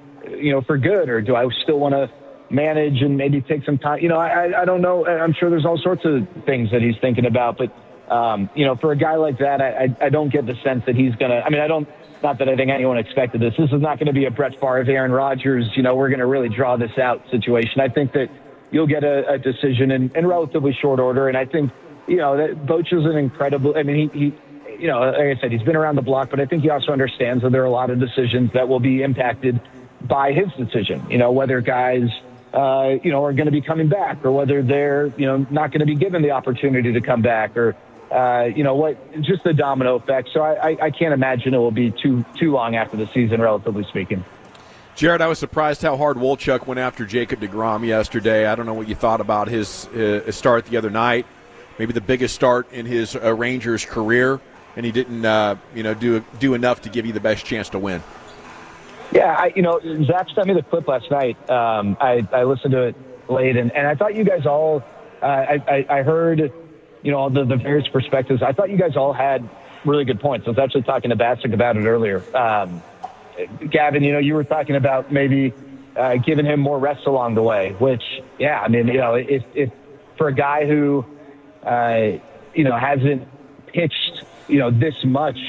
for good, or do I still want to manage and maybe take some time? I don't know. I'm sure there's all sorts of things that he's thinking about, but, for a guy like that, I don't get the sense that he's going to, not that I think anyone expected this. This is not going to be a Brett Favre, Aaron Rodgers, we're going to really draw this out situation. I think that you'll get a decision in relatively short order. And I think, that Boch is an incredible, he like I said, he's been around the block, but I think he also understands that there are a lot of decisions that will be impacted by his decision, whether guys, are going to be coming back or whether they're, not going to be given the opportunity to come back or, just the domino effect. So I can't imagine it will be too long after the season, relatively speaking. Jared, I was surprised how hard Wolchuk went after Jacob deGrom yesterday. I don't know what you thought about his start the other night. Maybe the biggest start in his Rangers career, and he didn't, do enough to give you the best chance to win. Yeah, Zach sent me the clip last night. I listened to it late, and I thought you guys all, I heard, the various perspectives. I thought you guys all had really good points. I was actually talking to Bassick about it earlier. Gavin, you were talking about maybe giving him more rest along the way, which, yeah, if for a guy who, hasn't pitched, this much,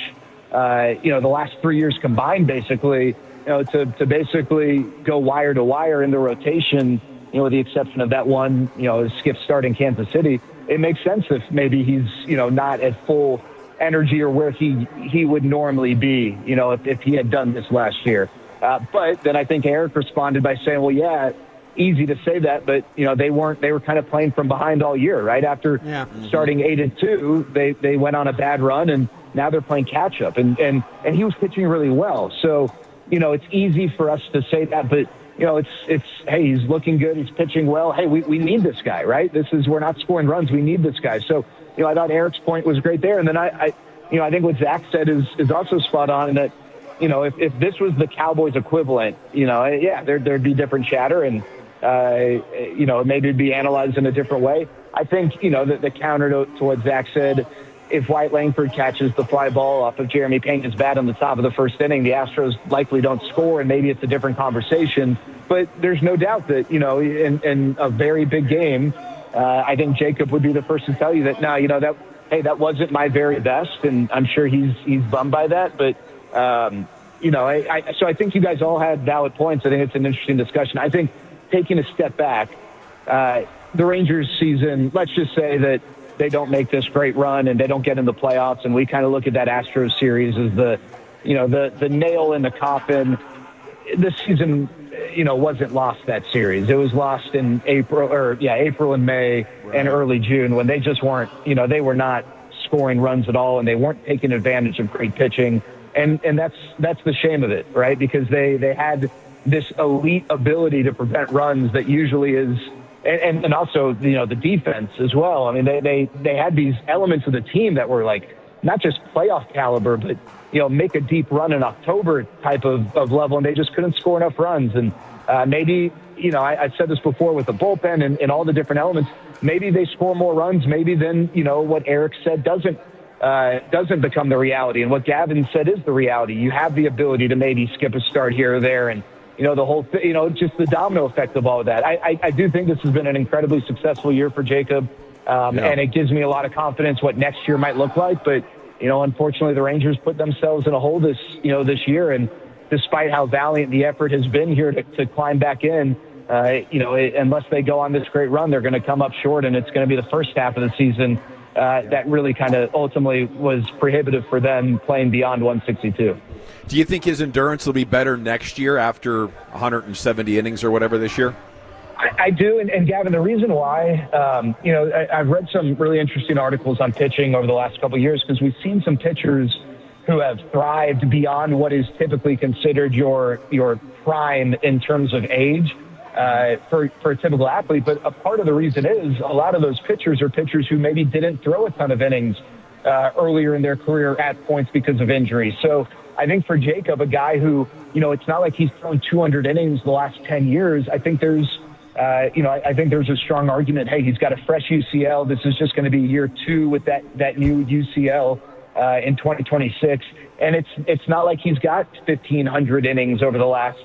the last 3 years combined, basically, to basically go wire to wire in the rotation, with the exception of that one, skip start in Kansas City, it makes sense if maybe he's, not at full energy or where he would normally be, if he had done this last year. But then I think Eric responded by saying, well, yeah, easy to say that, but they were kind of playing from behind all year, right? After starting 8-2, they went on a bad run and now they're playing catch up and he was pitching really well. So, it's easy for us to say that, but it's, hey, he's looking good. He's pitching well. Hey, we need this guy, right? We're not scoring runs. We need this guy. So, I thought Eric's point was great there. And then I think what Zach said is also spot on in that, if this was the Cowboys equivalent, there'd be different chatter and, maybe it'd be analyzed in a different way. I think, the counter to what Zach said, if White Langford catches the fly ball off of Jeremy Pena's bat on the top of the first inning, the Astros likely don't score, and maybe it's a different conversation. But there's no doubt that, in a very big game, I think Jacob would be the first to tell you that, that wasn't my very best, and I'm sure he's bummed by that. But, so I think you guys all had valid points. I think it's an interesting discussion. I think taking a step back, the Rangers season, let's just say that they don't make this great run and they don't get in the playoffs, and we kind of look at that Astros series as the nail in the coffin. The season, wasn't lost that series. It was lost in April and May and early June when they just weren't, they were not scoring runs at all, and they weren't taking advantage of great pitching. And that's the shame of it, right? Because they had this elite ability to prevent runs that usually is, and also, the defense as well. I mean, they had these elements of the team that were like, not just playoff caliber, but, make a deep run in October type of level, and they just couldn't score enough runs. And maybe, I said this before with the bullpen and all the different elements, maybe they score more runs, maybe then, what Eric said doesn't become the reality. And what Gavin said is the reality. You have the ability to maybe skip a start here or there, and, the whole thing, just the domino effect of all of that. I do think this has been an incredibly successful year for Jacob, and it gives me a lot of confidence what next year might look like. But, unfortunately, the Rangers put themselves in a hole this year, and despite how valiant the effort has been here to climb back in, unless they go on this great run, they're going to come up short, and it's going to be the first half of the season that really kind of ultimately was prohibitive for them playing beyond 162. Do you think his endurance will be better next year after 170 innings or whatever this year? I do, and Gavin, the reason why, I've read some really interesting articles on pitching over the last couple of years, because we've seen some pitchers who have thrived beyond what is typically considered your prime in terms of age for a typical athlete. But a part of the reason is a lot of those pitchers are pitchers who maybe didn't throw a ton of innings earlier in their career at points because of injury. So I think for Jacob, a guy who, it's not like he's thrown 200 innings the last 10 years. I think there's a strong argument. Hey, he's got a fresh UCL. This is just going to be year 2 with that new UCL in 2026. And it's not like he's got 1,500 innings over the last,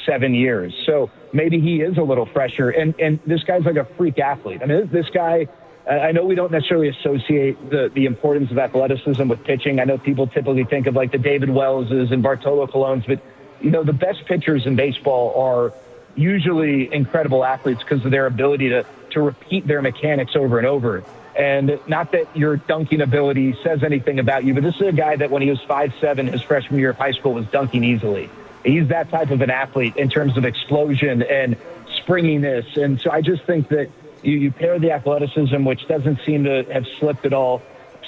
7 years. So maybe he is a little fresher. And this guy's like a freak athlete. I mean, this guy, I know we don't necessarily associate the importance of athleticism with pitching. I know people typically think of like the David Wellses and Bartolo Colons, but, the best pitchers in baseball are usually incredible athletes because of their ability to repeat their mechanics over and over. And not that your dunking ability says anything about you, but this is a guy that when he was 5'7", his freshman year of high school was dunking easily. He's that type of an athlete in terms of explosion and springiness. And so I just think that you pair the athleticism, which doesn't seem to have slipped at all,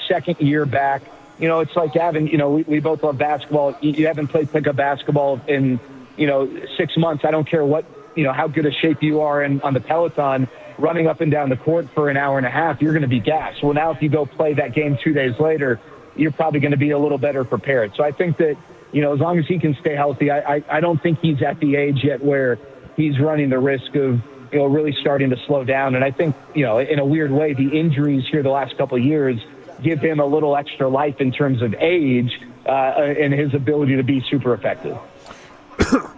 second year back. It's like Gavin, we both love basketball. You haven't played pickup basketball in, 6 months. I don't care what, how good a shape you are on the Peloton, running up and down the court for an hour and a half, you're going to be gassed. Well, now if you go play that game 2 days later, you're probably going to be a little better prepared. So I think that, as long as he can stay healthy, I don't think he's at the age yet where he's running the risk of, really starting to slow down. And I think, in a weird way, the injuries here the last couple of years give him a little extra life in terms of age and his ability to be super effective.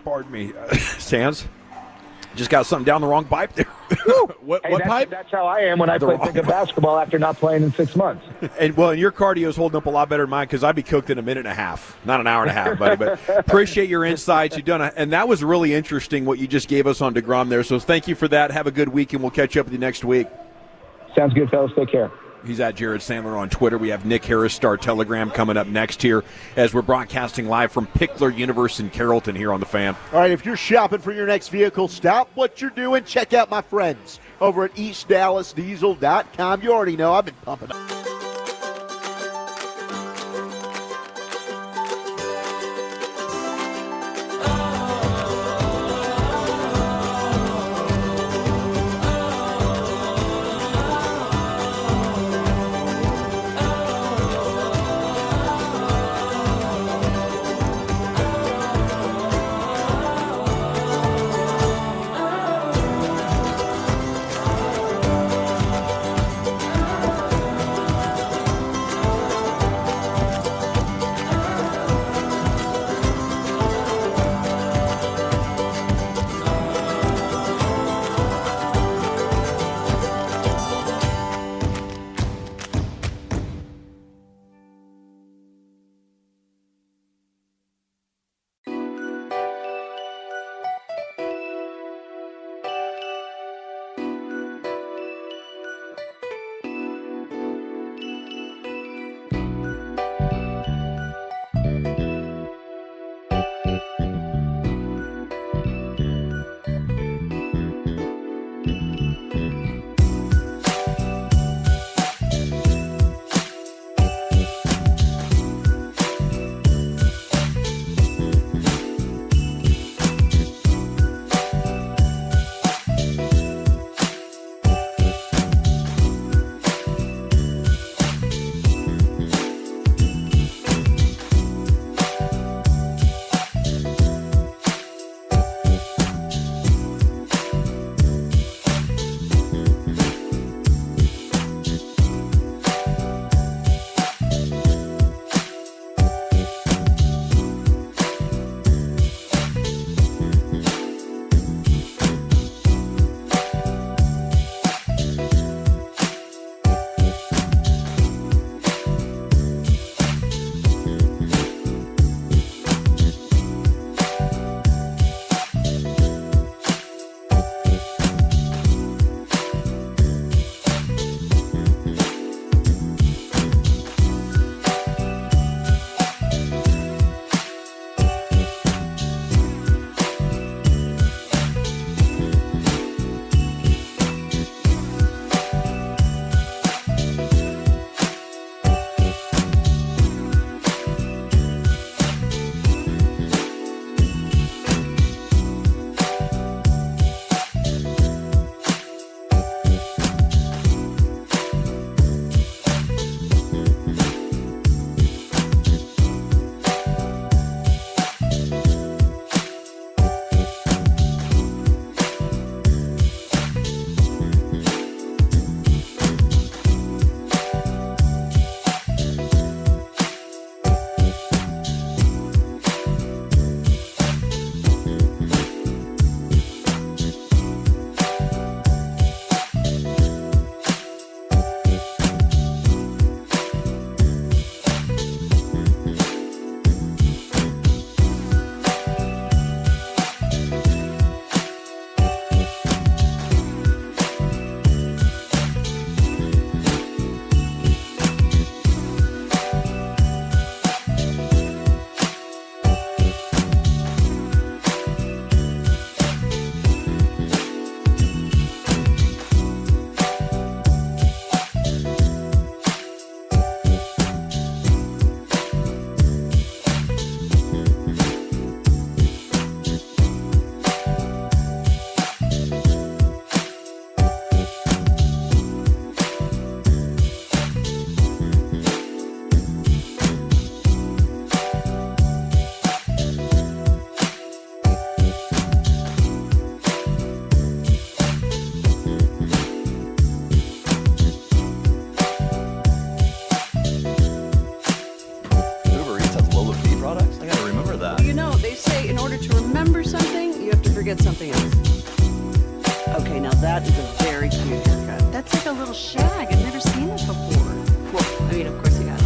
Pardon me. Sands? Just got something down the wrong pipe there. What pipe? That's how I am when I play pickup basketball after not playing in 6 months. And your cardio is holding up a lot better than mine because I'd be cooked in a minute and a half, not an hour and a half, buddy. But appreciate your insights. You've done, and that was really interesting what you just gave us on DeGrom there. So thank you for that. Have a good week, and we'll catch up with you next week. Sounds good, fellas. Take care. He's at Jared Sandler on Twitter. We have Nick Harris, Star Telegram, coming up next here as we're broadcasting live from Pickler Universe in Carrollton here on The Fan. All right, if you're shopping for your next vehicle, stop what you're doing. Check out my friends over at EastDallasDiesel.com. You already know I've been pumping up. forget something else. Okay, now that is a very cute haircut. That's like a little shag. I've never seen it before. Well, I mean, of course you have.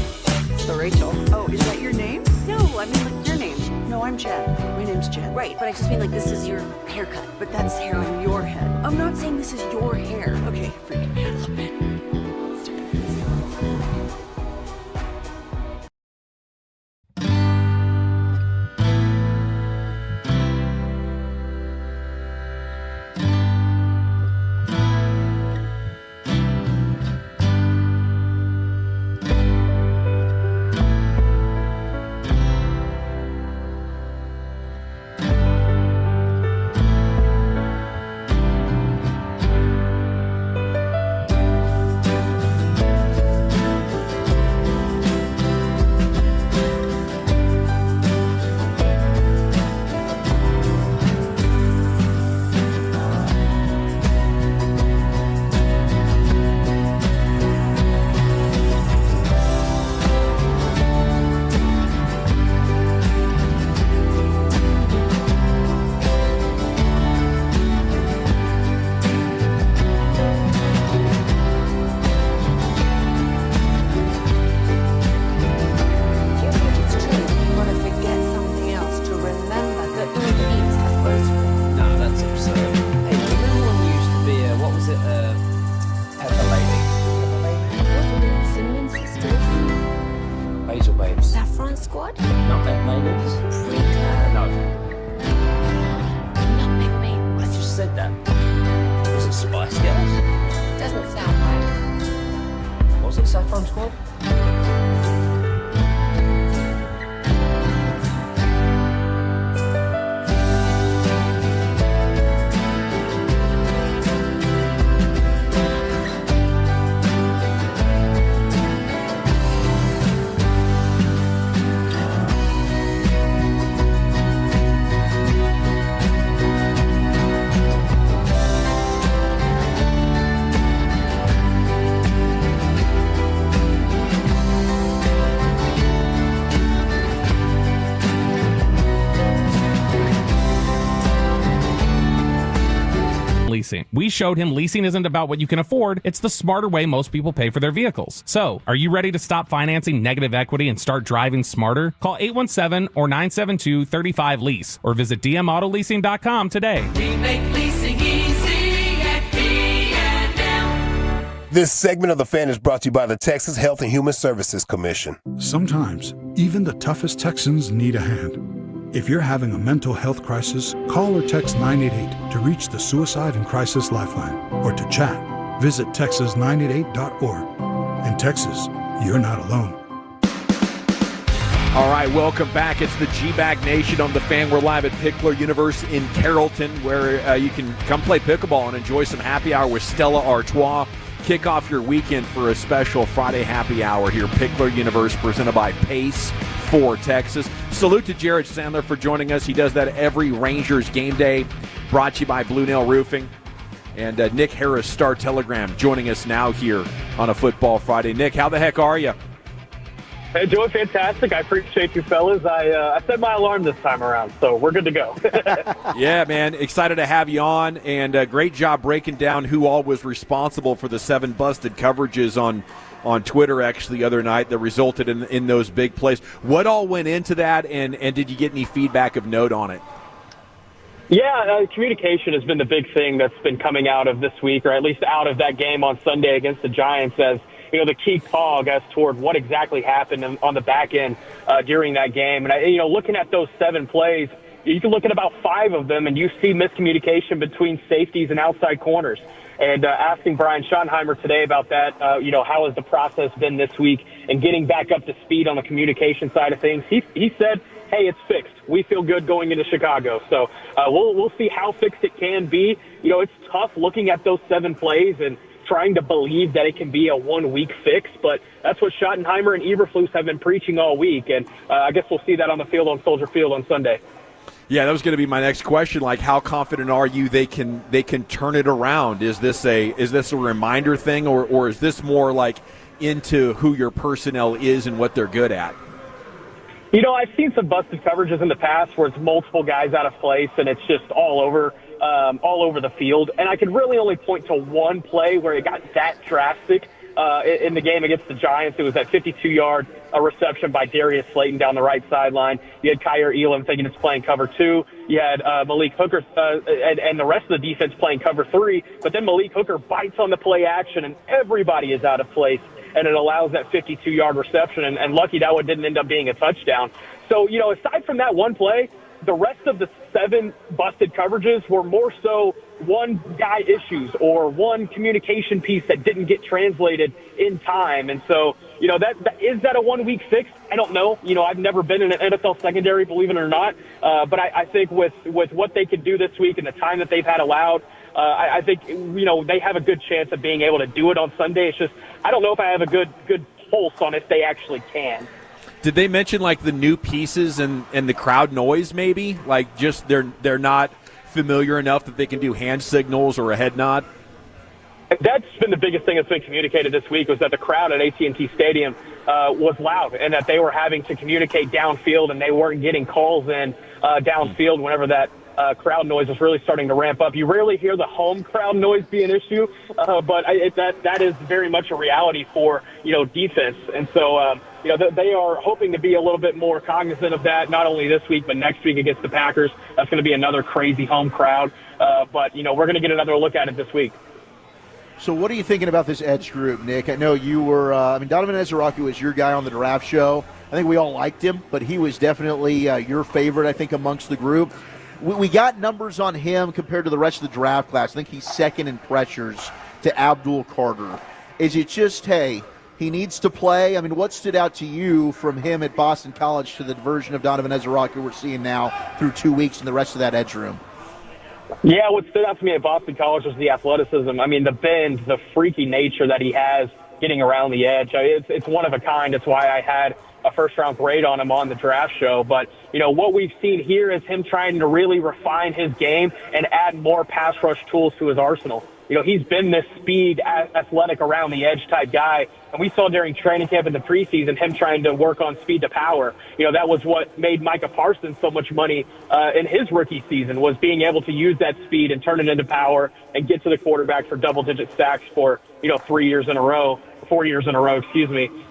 So Rachel. Oh, is that your name? No, I mean like your name. No, I'm Jen. My name's Jen. Right, but I just mean like this is your haircut. But that's hair on your head. I'm not saying this is your hair. Okay, freaking me out a little bit. Saffron Squad? Nutmeg mayonnaise? No. Nutmeg mayonnaise. I just said that. Was it Spice Girls? Doesn't sound right. Was it Saffron Squad? Leasing. We showed him leasing isn't about what you can afford, it's the smarter way most people pay for their vehicles. So, are you ready to stop financing negative equity and start driving smarter? Call 817 or 972-35-LEASE or visit dmautoleasing.com today. We make leasing easy at D&M. This segment of The Fan is brought to you by the Texas Health and Human Services Commission. Sometimes, even the toughest Texans need a hand. If you're having a mental health crisis, call or text 988 to reach the Suicide and Crisis Lifeline. Or to chat, visit texas988.org. In Texas, you're not alone. All right, welcome back. It's the G-Bag Nation on The Fan. We're live at Pickler Universe in Carrollton, where you can come play pickleball and enjoy some happy hour with Stella Artois. Kick off your weekend for a special Friday happy hour here. Pickler Universe, presented by Pace for Texas. Salute to Jared Sandler for joining us. He does that every Rangers game day. Brought to you by Blue Nail Roofing. And Nick Harris, Star Telegram, joining us now here on a Football Friday. Nick, how the heck are you? Hey, doing fantastic. I appreciate you fellas. I set my alarm this time around, so we're good to go. Yeah, man. Excited to have you on, and great job breaking down who all was responsible for the 7 busted coverages on Twitter actually the other night that resulted in those big plays. What all went into that, and did you get any feedback of note on it? Yeah, communication has been the big thing that's been coming out of this week, or at least out of that game on Sunday against the Giants, as the key cog as toward what exactly happened on the back end during that game. And, looking at those 7 plays, you can look at about 5 of them, and you see miscommunication between safeties and outside corners. And asking Brian Schottenheimer today about that, how has the process been this week and getting back up to speed on the communication side of things. He said, hey, it's fixed. We feel good going into Chicago. So we'll see how fixed it can be. It's tough looking at those 7 plays and trying to believe that it can be a 1-week fix, but that's what Schottenheimer and Eberflus have been preaching all week, and I guess we'll see that on the field on Soldier Field on Sunday. Yeah, that was going to be my next question. Like, how confident are you they can turn it around? Is this a reminder thing, or is this more like into who your personnel is and what they're good at? I've seen some busted coverages in the past where it's multiple guys out of place and it's just all over the field. And I could really only point to one play where it got that drastic in the game against the Giants. It was that 52-yard reception by Darius Slayton down the right sideline. You had Kyer Elam thinking it's playing cover 2. You had Malik Hooker and the rest of the defense playing cover 3. But then Malik Hooker bites on the play action, and everybody is out of place. And it allows that 52-yard reception, and lucky that one didn't end up being a touchdown. So, aside from that one play, the rest of the 7 busted coverages were more so one guy issues or one communication piece that didn't get translated in time. And so, is that a 1-week fix? I don't know. I've never been in an NFL secondary, believe it or not. But I think with what they could do this week and the time that they've had allowed, I think, they have a good chance of being able to do it on Sunday. It's just, I don't know if I have a good pulse on if they actually can. Did they mention like the new pieces and the crowd noise maybe? Like just they're not familiar enough that they can do hand signals or a head nod? That's been the biggest thing that's been communicated this week was that the crowd at AT&T Stadium was loud and that they were having to communicate downfield and they weren't getting calls in downfield whenever that crowd noise is really starting to ramp up. You rarely hear the home crowd noise be an issue, but that is very much a reality for defense. And so they are hoping to be a little bit more cognizant of that, not only this week but next week against the Packers. That's going to be another crazy home crowd, but we're going to get another look at it this week. So what are you thinking about this edge group, Nick? I know you were Donovan Ezeraki was your guy on the draft show. I think we all liked him, but he was definitely your favorite, I think, amongst the group. We got numbers on him compared to the rest of the draft class. I think he's second in pressures to Abdul Carter. Is it just, hey, he needs to play? I mean, what stood out to you from him at Boston College to the version of Donovan Ezeraki we're seeing now through 2 weeks in the rest of that edge room? Yeah, what stood out to me at Boston College was the athleticism. I mean, the bend, the freaky nature that he has getting around the edge. It's one of a kind. It's why I had a first-round grade on him on the draft show. But, what we've seen here is him trying to really refine his game and add more pass rush tools to his arsenal. He's been this speed, athletic around the edge type guy. And we saw during training camp in the preseason him trying to work on speed to power. That was what made Micah Parsons so much money in his rookie season, was being able to use that speed and turn it into power and get to the quarterback for double-digit sacks for, 4 years in a row,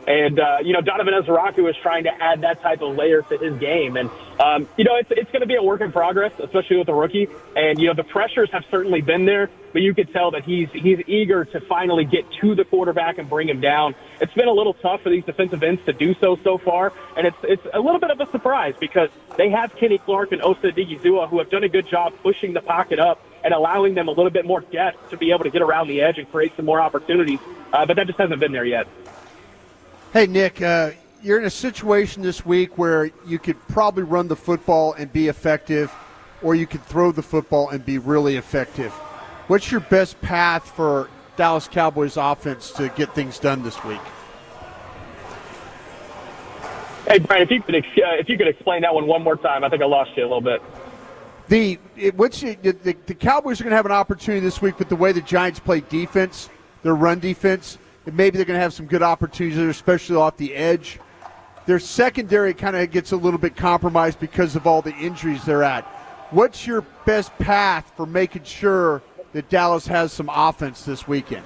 And, Donovan Ezeraki was trying to add that type of layer to his game. And, it's going to be a work in progress, especially with a rookie. And, the pressures have certainly been there, but you could tell that he's eager to finally get to the quarterback and bring him down. It's been a little tough for these defensive ends to do so far. And it's a little bit of a surprise because they have Kenny Clark and Osa Odigizua who have done a good job pushing the pocket up and allowing them a little bit more depth to be able to get around the edge and create some more opportunities. But that just hasn't been there yet. Hey, Nick, you're in a situation this week where you could probably run the football and be effective, or you could throw the football and be really effective. What's your best path for Dallas Cowboys offense to get things done this week? Hey, Brian, if you could explain that one more time. I think I lost you a little bit. The Cowboys are going to have an opportunity this week with the way the Giants play defense, their run defense. And maybe they're going to have some good opportunities there, especially off the edge. Their secondary kind of gets a little bit compromised because of all the injuries they're at. What's your best path for making sure that Dallas has some offense this weekend?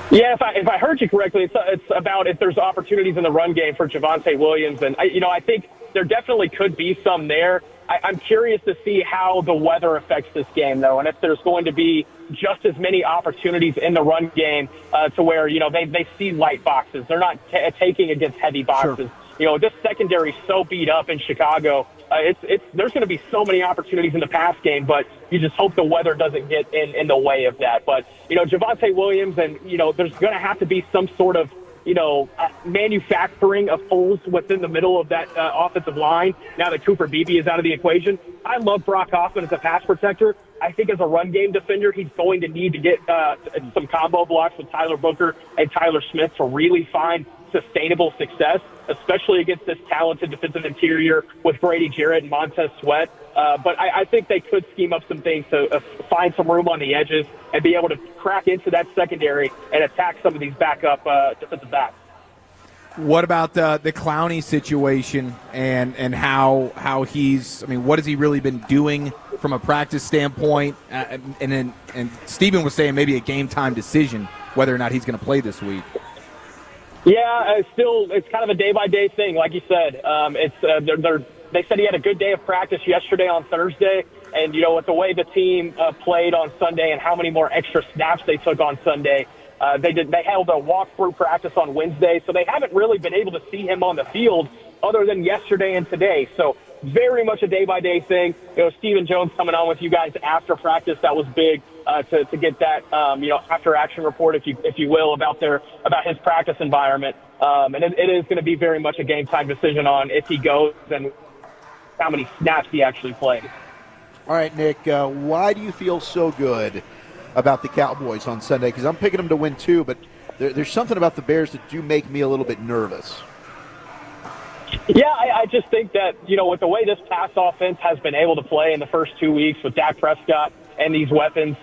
Yeah, if I heard you correctly, it's about if there's opportunities in the run game for Javonte Williams. And, I think there definitely could be some there. I'm curious to see how the weather affects this game, though, and if there's going to be just as many opportunities in the run game to where, they see light boxes. They're not taking against heavy boxes. Sure. This secondary is so beat up in Chicago. There's going to be so many opportunities in the pass game, but you just hope the weather doesn't get in the way of that. But, Javonte Williams and, there's going to have to be some sort of manufacturing of holes within the middle of that offensive line now that Cooper Beebe is out of the equation. I love Brock Hoffman as a pass protector. I think as a run game defender, he's going to need to get some combo blocks with Tyler Booker and Tyler Smith to really find sustainable success, especially against this talented defensive interior with Grady Jarrett and Montez Sweat. But I think they could scheme up some things to find some room on the edges and be able to crack into that secondary and attack some of these backup defensive backs. What about the Clowney situation and how he's? I mean, what has he really been doing from a practice standpoint? And Steven was saying maybe a game time decision whether or not he's going to play this week. Yeah, it's kind of a day-by-day thing, like you said. They said he had a good day of practice yesterday on Thursday, and, with the way the team played on Sunday and how many more extra snaps they took on Sunday, they held a walkthrough practice on Wednesday, so they haven't really been able to see him on the field other than yesterday and today. So very much a day-by-day thing. Stephen Jones coming on with you guys after practice, that was big to get that, after-action report, if you will, about his practice environment. And it is going to be very much a game-time decision on if he goes and how many snaps he actually plays. All right, Nick, why do you feel so good about the Cowboys on Sunday? Because I'm picking them to win too, but there's something about the Bears that do make me a little bit nervous. Yeah, I just think that, with the way this pass offense has been able to play in the first 2 weeks with Dak Prescott and these weapons,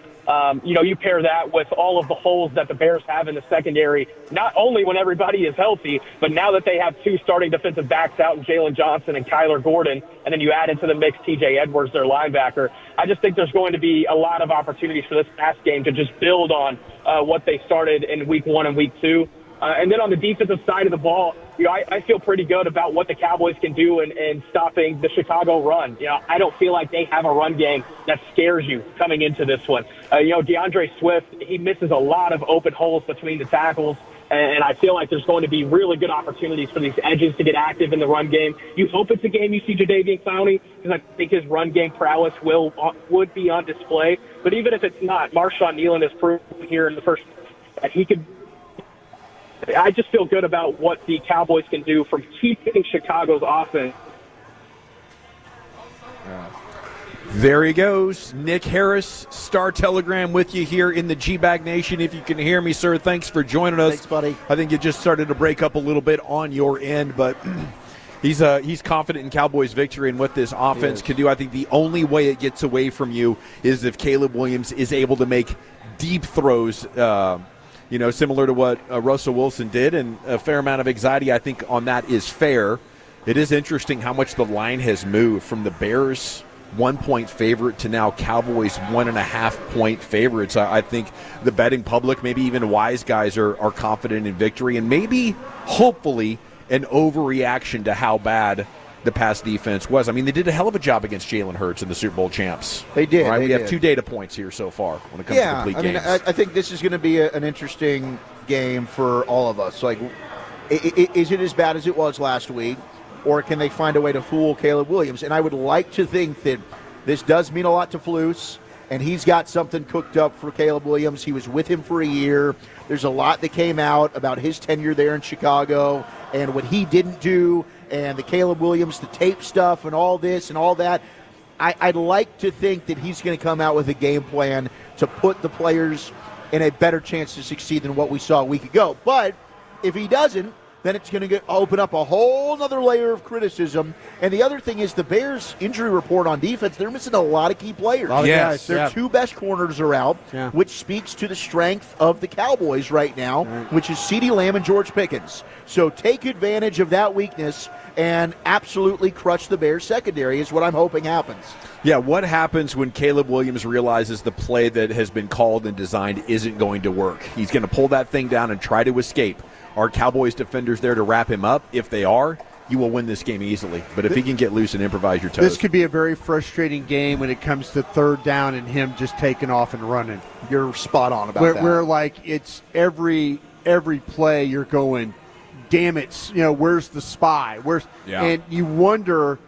you pair that with all of the holes that the Bears have in the secondary, not only when everybody is healthy, but now that they have two starting defensive backs out in Jalen Johnson and Kyler Gordon, and then you add into the mix TJ Edwards, their linebacker. I just think there's going to be a lot of opportunities for this pass game to just build on what they started in week 1 and week 2. And then on the defensive side of the ball, I feel pretty good about what the Cowboys can do in stopping the Chicago run. I don't feel like they have a run game that scares you coming into this one. DeAndre Swift, he misses a lot of open holes between the tackles, and I feel like there's going to be really good opportunities for these edges to get active in the run game. You hope it's a game you see Jadeveon Clowney, because I think his run game prowess would be on display. But even if it's not, Marshawn Nealon has proven here in the first that he could. I just feel good about what the Cowboys can do from keeping Chicago's offense. There he goes. Nick Harris, Star Telegram with you here in the G-Bag Nation. If you can hear me, sir, thanks for joining us. Thanks, buddy. I think it just started to break up a little bit on your end, but he's confident in Cowboys' victory and what this offense can do. I think the only way it gets away from you is if Caleb Williams is able to make deep throws, similar to what Russell Wilson did, and a fair amount of anxiety, I think, on that is fair. It is interesting how much the line has moved from the Bears 1-point favorite to now Cowboys 1.5-point favorites. I think the betting public, maybe even wise guys, are confident in victory, and maybe, hopefully, an overreaction to how bad the pass defense was. I mean, they did a hell of a job against Jalen Hurts in the Super Bowl champs. They did. Right? We have 2 data points here so far when it comes to complete games. I think this is going to be an interesting game for all of us. Like, is it as bad as it was last week, or can they find a way to fool Caleb Williams? And I would like to think that this does mean a lot to Flus, and he's got something cooked up for Caleb Williams. He was with him for a year. There's a lot that came out about his tenure there in Chicago and what he didn't do, and the Caleb Williams, the tape stuff, and all this and all that. I'd like to think that he's going to come out with a game plan to put the players in a better chance to succeed than what we saw a week ago. But if he doesn't, then it's going to open up a whole other layer of criticism. And the other thing is the Bears' injury report on defense, they're missing a lot of key players. Yes. Their 2 best corners are out, which speaks to the strength of the Cowboys right now, which is CeeDee Lamb and George Pickens. So take advantage of that weakness and absolutely crush the Bears' secondary is what I'm hoping happens. Yeah, what happens when Caleb Williams realizes the play that has been called and designed isn't going to work? He's going to pull that thing down and try to escape. Are Cowboys defenders there to wrap him up? If they are, you will win this game easily. But if he can get loose and improvise your toes. This could be a very frustrating game when it comes to 3rd down and him just taking off and running. You're spot on about that. Where like it's every play you're going, damn it, where's the spy? And you wonder,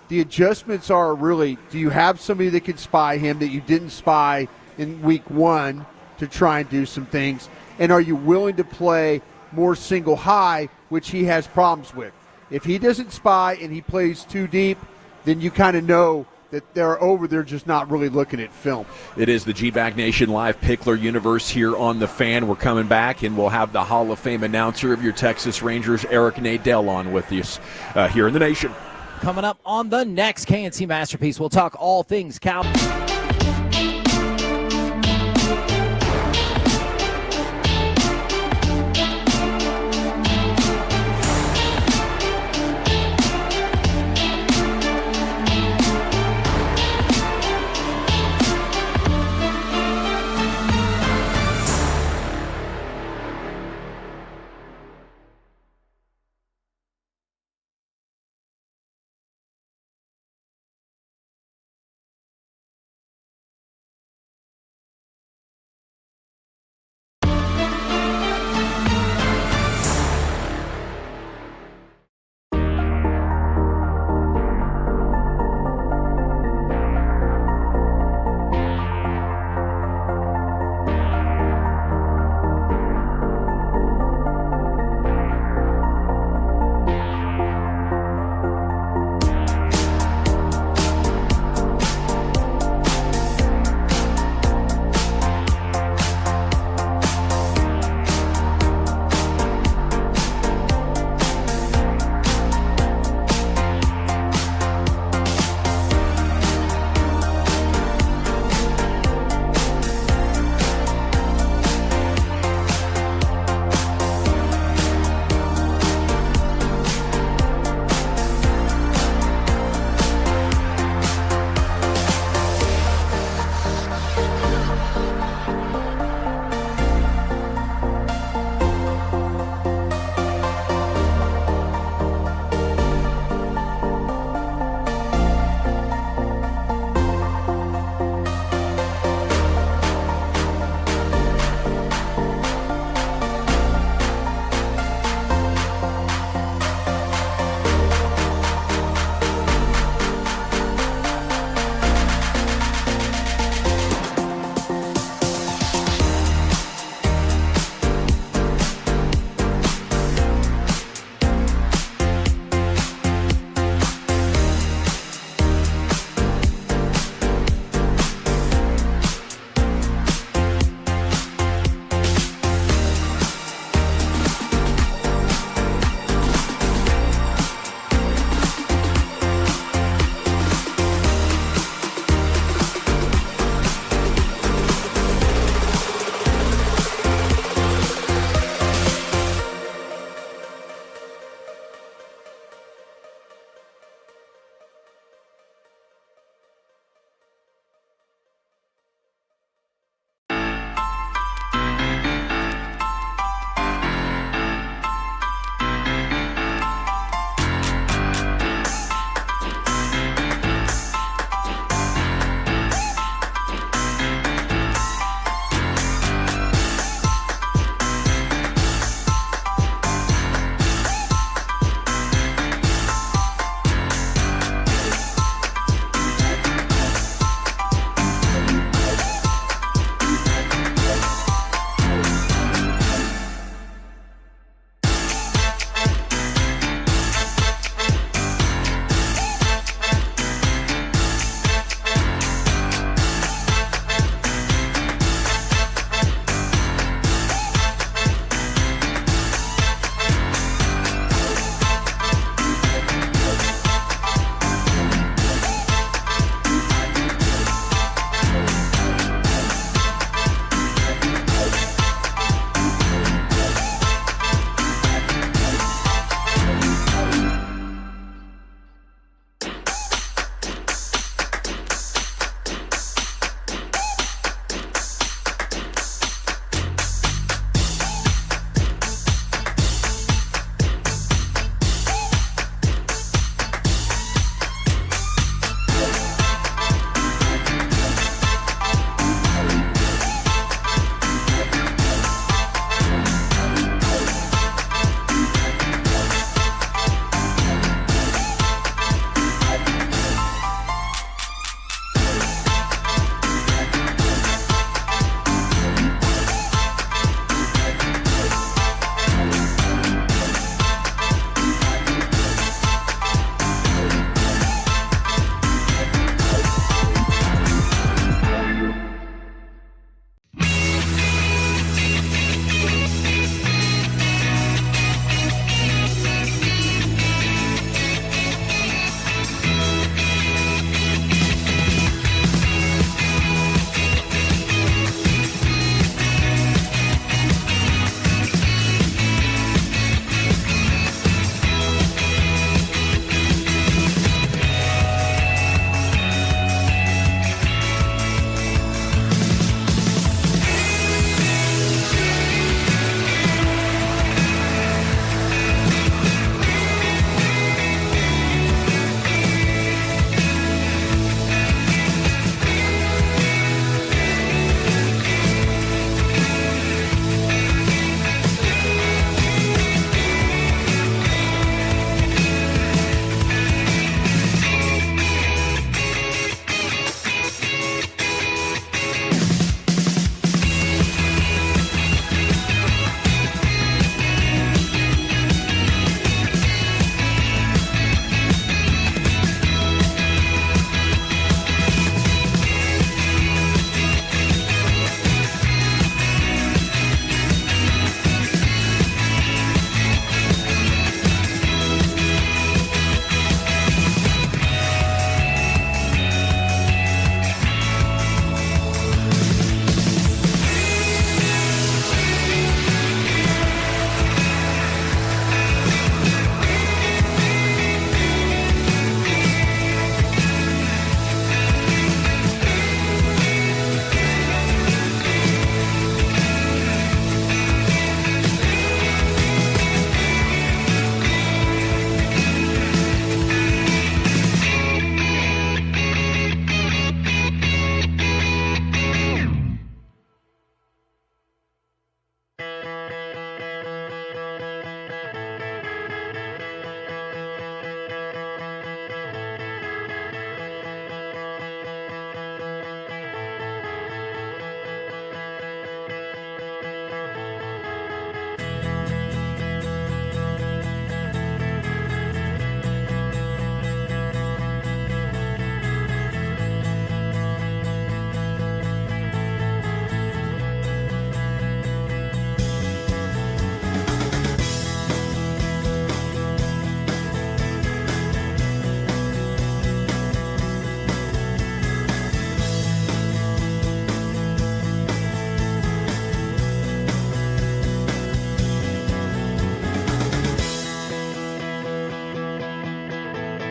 the adjustments are really, do you have somebody that can spy him that you didn't spy in week 1 to try and do some things? And are you willing to play more single high, which he has problems with? If he doesn't spy and he plays too deep, then you kind of know that they're over there just not really looking at film. It is the G-Bag Nation Live Pickler Universe here on The Fan. We're coming back, and we'll have the Hall of Fame announcer of your Texas Rangers, Eric Nadell, on with us here in the Nation. Coming up on the next KNC Masterpiece, we'll talk all things Cowboys.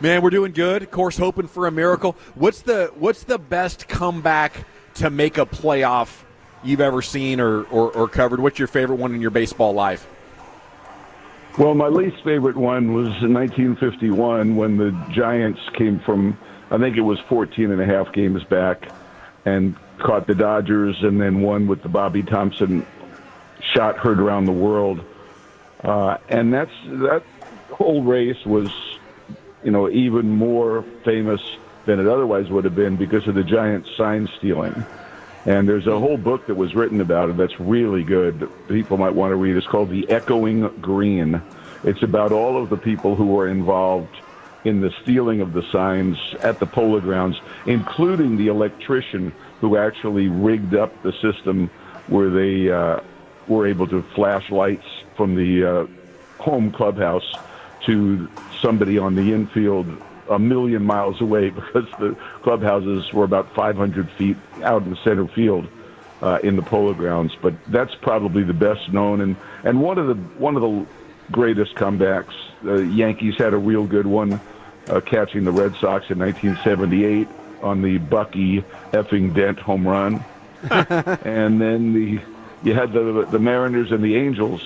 Man, we're doing good. Of course, hoping for a miracle. What's the best comeback to make a playoff you've ever seen or covered? What's your favorite one in your baseball life? Well, my least favorite one was in 1951 when the Giants came from, I think it was 14 and a half games back, and caught the Dodgers and then won with the Bobby Thompson shot heard around the world. And that whole race was, even more famous than it otherwise would have been because of the Giants sign stealing. And there's a whole book that was written about it that's really good that people might want to read. It's called The Echoing Green. It's about all of the people who were involved in the stealing of the signs at the Polo Grounds, including the electrician who actually rigged up the system where they were able to flash lights from the home clubhouse to somebody on the infield a million miles away, because the clubhouses were about 500 feet out in the center field in the Polo Grounds. But that's probably the best known and one of the greatest comebacks. The Yankees had a real good one, catching the Red Sox in 1978 on the Bucky effing Dent home run, and then you had the Mariners and the Angels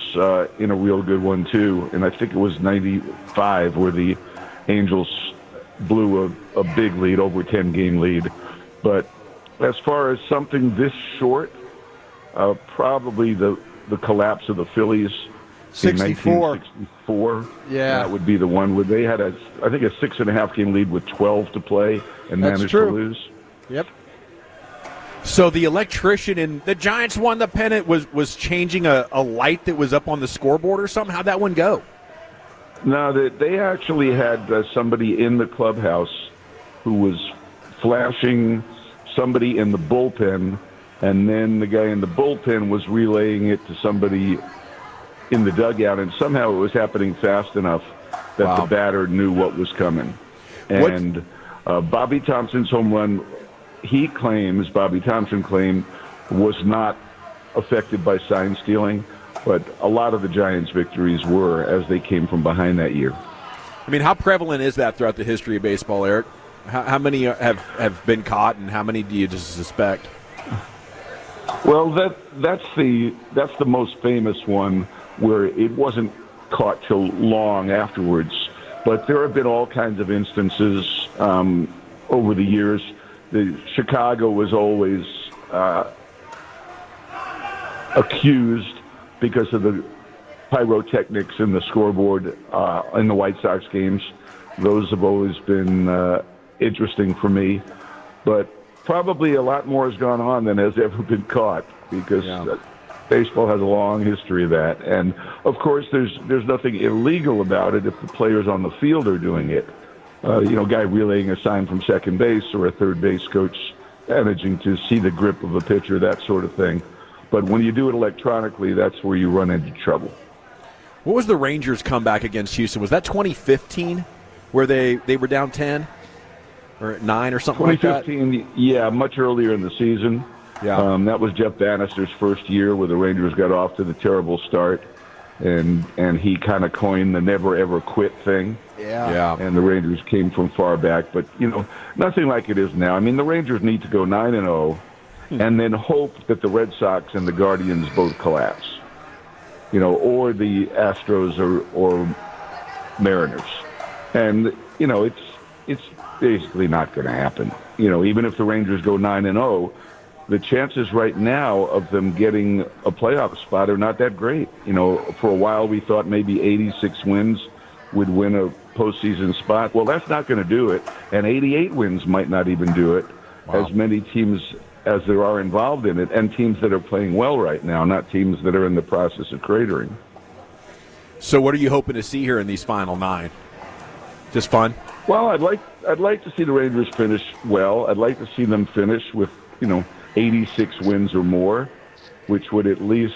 in a real good one too, and I think it was 95 where the Angels blew a big lead, over 10-game lead. But as far as something this short, probably the collapse of the Phillies 64. in 1964. Yeah. That would be the one where they had I think a 6.5-game lead with 12 to play and That's managed true. to lose. Yep. So the electrician and the Giants won the pennant was changing a light that was up on the scoreboard or something? How'd that one go? No, they actually had somebody in the clubhouse who was flashing somebody in the bullpen, and then the guy in the bullpen was relaying it to somebody in the dugout, and somehow it was happening fast enough that the batter knew what was coming. And Bobby Thompson's home run, Bobby Thompson claimed, was not affected by sign stealing, but a lot of the Giants' victories were, as they came from behind that year. I mean, how prevalent is that throughout the history of baseball, Eric? How many have been caught, and how many do you just suspect? Well, that's the most famous one, where it wasn't caught till long afterwards. But there have been all kinds of instances over the years. Chicago was always accused because of the pyrotechnics in the scoreboard in the White Sox games. Those have always been interesting for me. But probably a lot more has gone on than has ever been caught, because baseball has a long history of that. And, of course, there's nothing illegal about it if the players on the field are doing it. A guy relaying a sign from second base, or a third base coach managing to see the grip of a pitcher, that sort of thing. But when you do it electronically, that's where you run into trouble. What was the Rangers' comeback against Houston? Was that 2015, where they were down 10 or 9 or something like that? 2015, yeah, much earlier in the season. Yeah. That was Jeff Bannister's first year, where the Rangers got off to the terrible start, and he kind of coined the never ever quit thing. Yeah. And the Rangers came from far back, but nothing like it is now. I mean, the Rangers need to go 9-0, and then hope that the Red Sox and the Guardians both collapse, or the Astros or Mariners, and it's basically not going to happen. Even if the Rangers go 9-0. The chances right now of them getting a playoff spot are not that great. For a while we thought maybe 86 wins would win a postseason spot. Well, that's not going to do it, and 88 wins might not even do it. Wow. As many teams as there are involved in it, and teams that are playing well right now, not teams that are in the process of cratering. So what are you hoping to see here in these final 9? Just fun? Well, I'd like to see the Rangers finish well. I'd like to see them finish with 86 wins or more, which would at least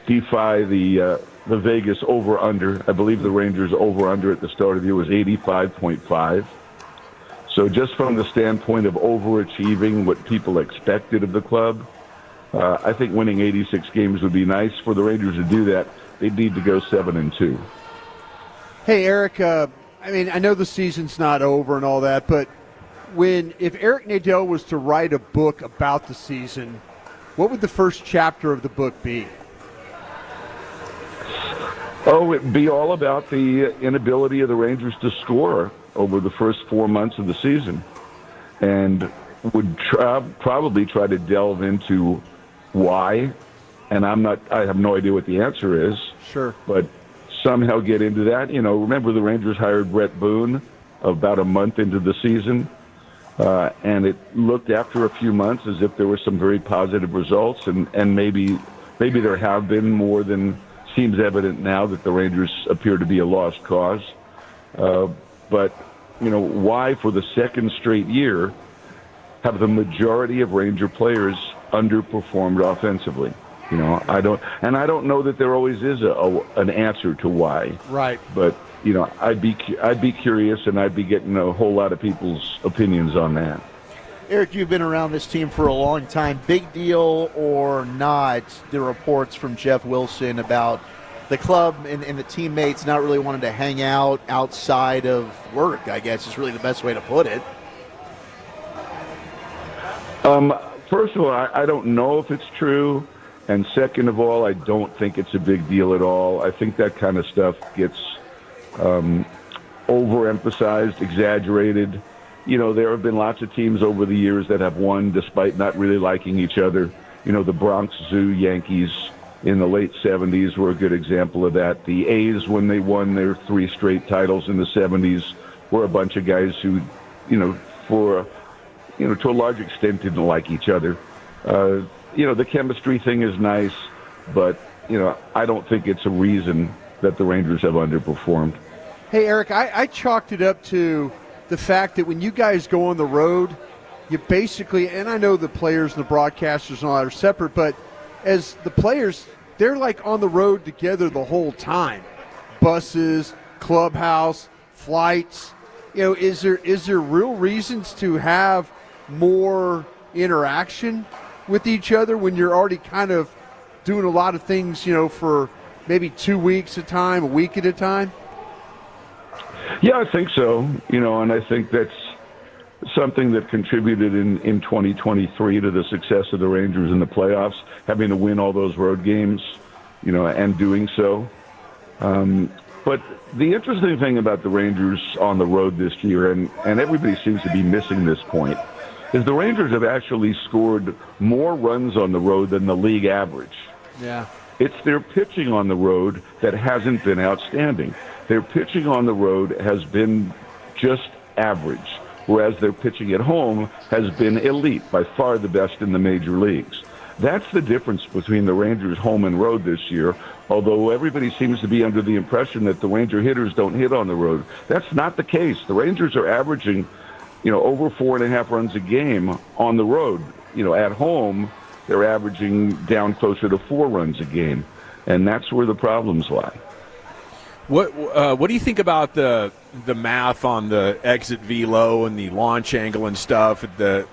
defy the Vegas over-under. I believe the Rangers over-under at the start of the year was 85.5. So just from the standpoint of overachieving what people expected of the club, I think winning 86 games would be nice. For the Rangers to do that, they'd need to go 7-2. Hey, Eric, I mean, I know the season's not over and all that, but if Eric Nadel was to write a book about the season, what would the first chapter of the book be? Oh, it'd be all about the inability of the Rangers to score over the first 4 months of the season, and would probably try to delve into why. And I have no idea what the answer is. Sure. But somehow get into that. Remember the Rangers hired Brett Boone about a month into the season, and it looked after a few months as if there were some very positive results, and maybe there have been more than seems evident now that the Rangers appear to be a lost cause. But why for the second straight year have the majority of Ranger players underperformed offensively? I don't know that there always is an answer to why. Right. But I'd be curious, and I'd be getting a whole lot of people's opinions on that. Eric, you've been around this team for a long time. Big deal or not, the reports from Jeff Wilson about the club and the teammates not really wanting to hang out outside of work, I guess is really the best way to put it. First of all, I don't know if it's true. And second of all, I don't think it's a big deal at all. I think that kind of stuff gets overemphasized, exaggerated. There have been lots of teams over the years that have won despite not really liking each other. The Bronx Zoo Yankees in the late 70s were a good example of that. The A's, when they won their 3 straight titles in the 70s, were a bunch of guys who, to a large extent didn't like each other. The chemistry thing is nice, but, I don't think it's a reason that the Rangers have underperformed. Hey, Eric, I chalked it up to the fact that when you guys go on the road, you basically, and I know the players and the broadcasters and all that are separate, but as the players, they're like on the road together the whole time. Buses, clubhouse, flights. Is there real reasons to have more interaction with each other when you're already kind of doing a lot of things, for maybe 2 weeks at a time, a week at a time? Yeah, I think so. And I think that's something that contributed in 2023 to the success of the Rangers in the playoffs, having to win all those road games, and doing so. But the interesting thing about the Rangers on the road this year, and everybody seems to be missing this point, is the Rangers have actually scored more runs on the road than the league average. Yeah. It's their pitching on the road that hasn't been outstanding. Their pitching on the road has been just average, whereas their pitching at home has been elite, by far the best in the major leagues. That's the difference between the Rangers home and road this year, although everybody seems to be under the impression that the Ranger hitters don't hit on the road. That's not the case. The Rangers are averaging over 4.5 runs a game on the road. At home, they're averaging down closer to 4 runs a game, and that's where the problems lie. What do you think about the math on the exit velo and the launch angle and stuff? The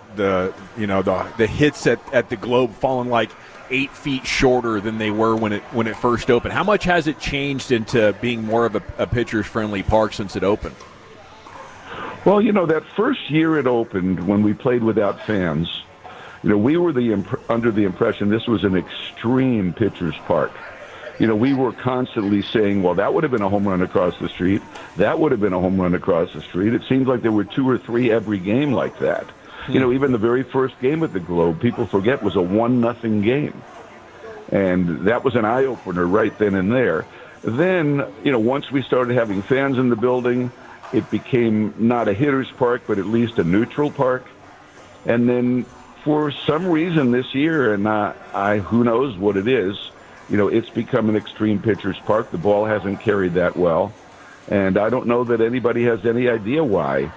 hits at the Globe falling like 8 feet shorter than they were when it first opened. How much has it changed into being more of a pitcher's friendly park since it opened? Well, that first year it opened, when we played without fans, we were under the impression this was an extreme pitcher's park. We were constantly saying, well, that would have been a home run across the street. That would have been a home run across the street. It seemed like there were 2 or 3 every game like that. Even the very first game at the Globe, people forget, was a 1-0 game. And that was an eye-opener right then and there. Then, once we started having fans in the building, it became not a hitter's park, but at least a neutral park. And then for some reason this year, and who knows what it is, it's become an extreme pitcher's park. The ball hasn't carried that well. And I don't know that anybody has any idea why.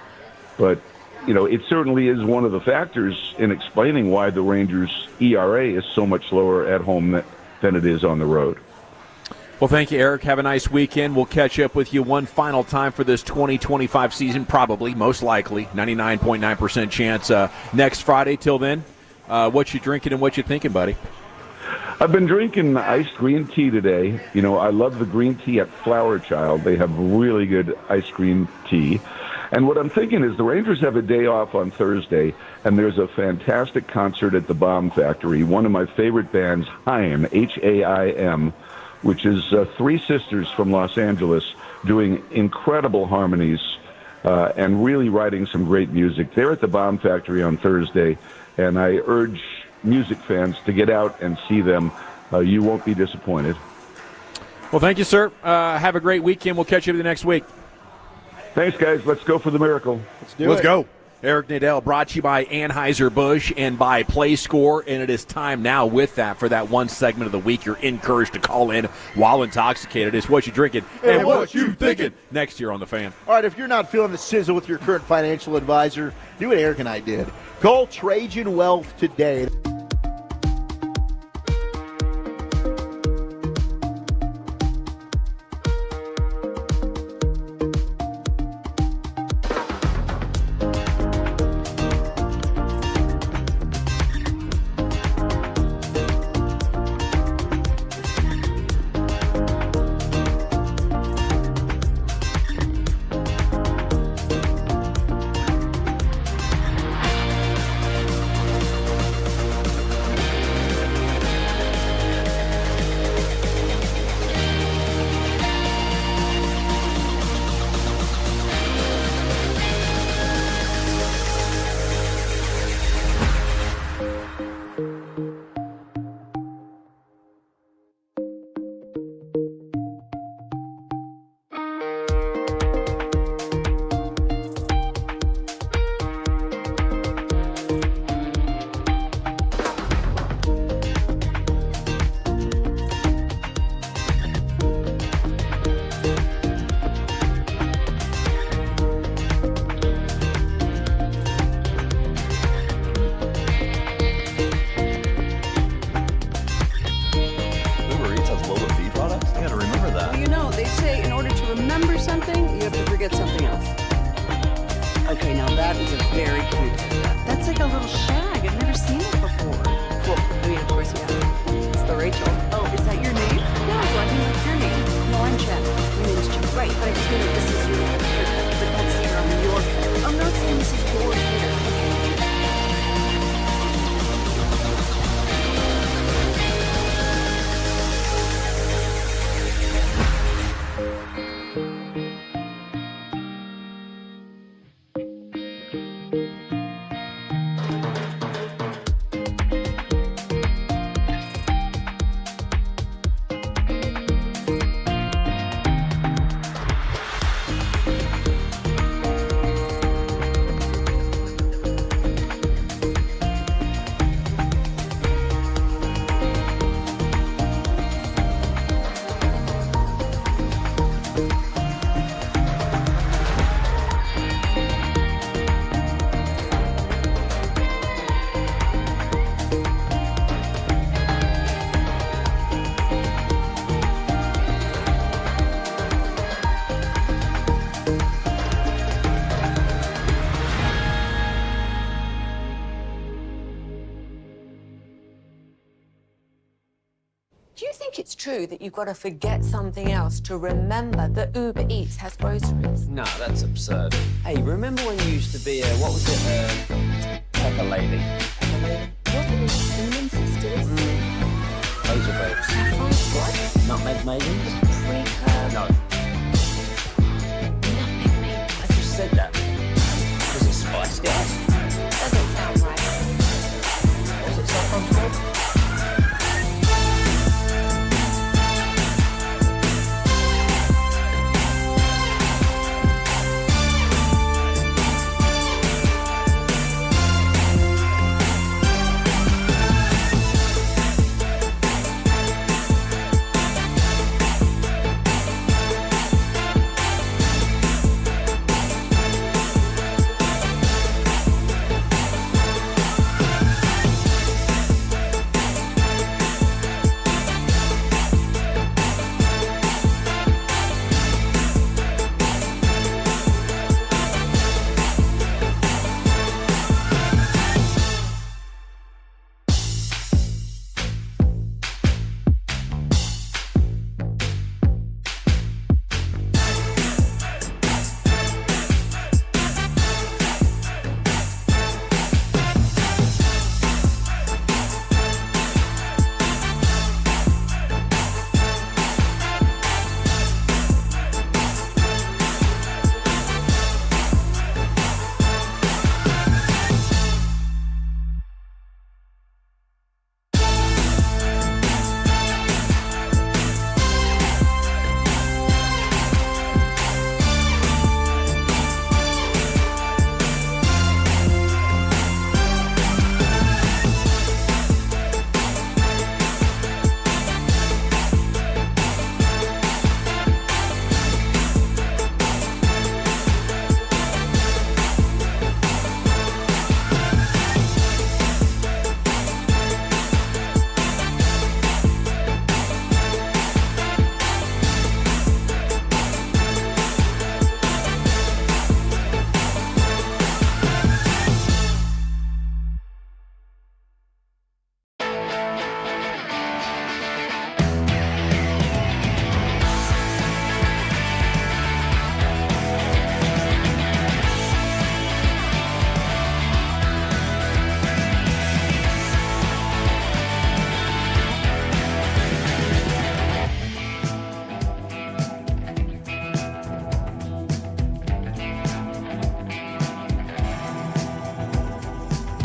But, it certainly is one of the factors in explaining why the Rangers' ERA is so much lower at home than it is on the road. Well, thank you, Eric. Have a nice weekend. We'll catch up with you one final time for this 2025 season, probably, most likely, 99.9% chance next Friday. Till then, what you drinking and what you thinking, buddy? I've been drinking iced green tea today. You know, I love the green tea at Flower Child. They have really good iced green tea. And what I'm thinking is the Rangers have a day off on Thursday, and there's a fantastic concert at the Bomb Factory. One of my favorite bands, Haim, Haim, which is three sisters from Los Angeles doing incredible harmonies and really writing some great music. They're at the Bomb Factory on Thursday, and I urge music fans to get out and see them. You won't be disappointed. Well, thank you, sir. Have a great weekend. We'll catch you the next week. Thanks, guys. Let's go for the miracle. Let's go. Eric Nadel, brought to you by Anheuser-Busch and by PlayScore, and it is time now with that for that one segment of the week. You're encouraged to call in while intoxicated. It's what you drinking and what you thinking next year on The Fan. All right, if you're not feeling the sizzle with your current financial advisor, do what Eric and I did. Call Trajan Wealth today. Do you think it's true that you've got to forget something else to remember that Uber Eats has groceries? No, that's absurd. Hey, remember when you used to be What was it? Pepper Lady. Pepper Lady? Wasn't it Cinnamon Sisters? Hazel Babes. Saffron Squad? Nutmeg Maidens? Pre-curve? No. Nutmeg Maidens. I just said that. Was it Spice Girls? Doesn't sound right. Was it Saffron Squad?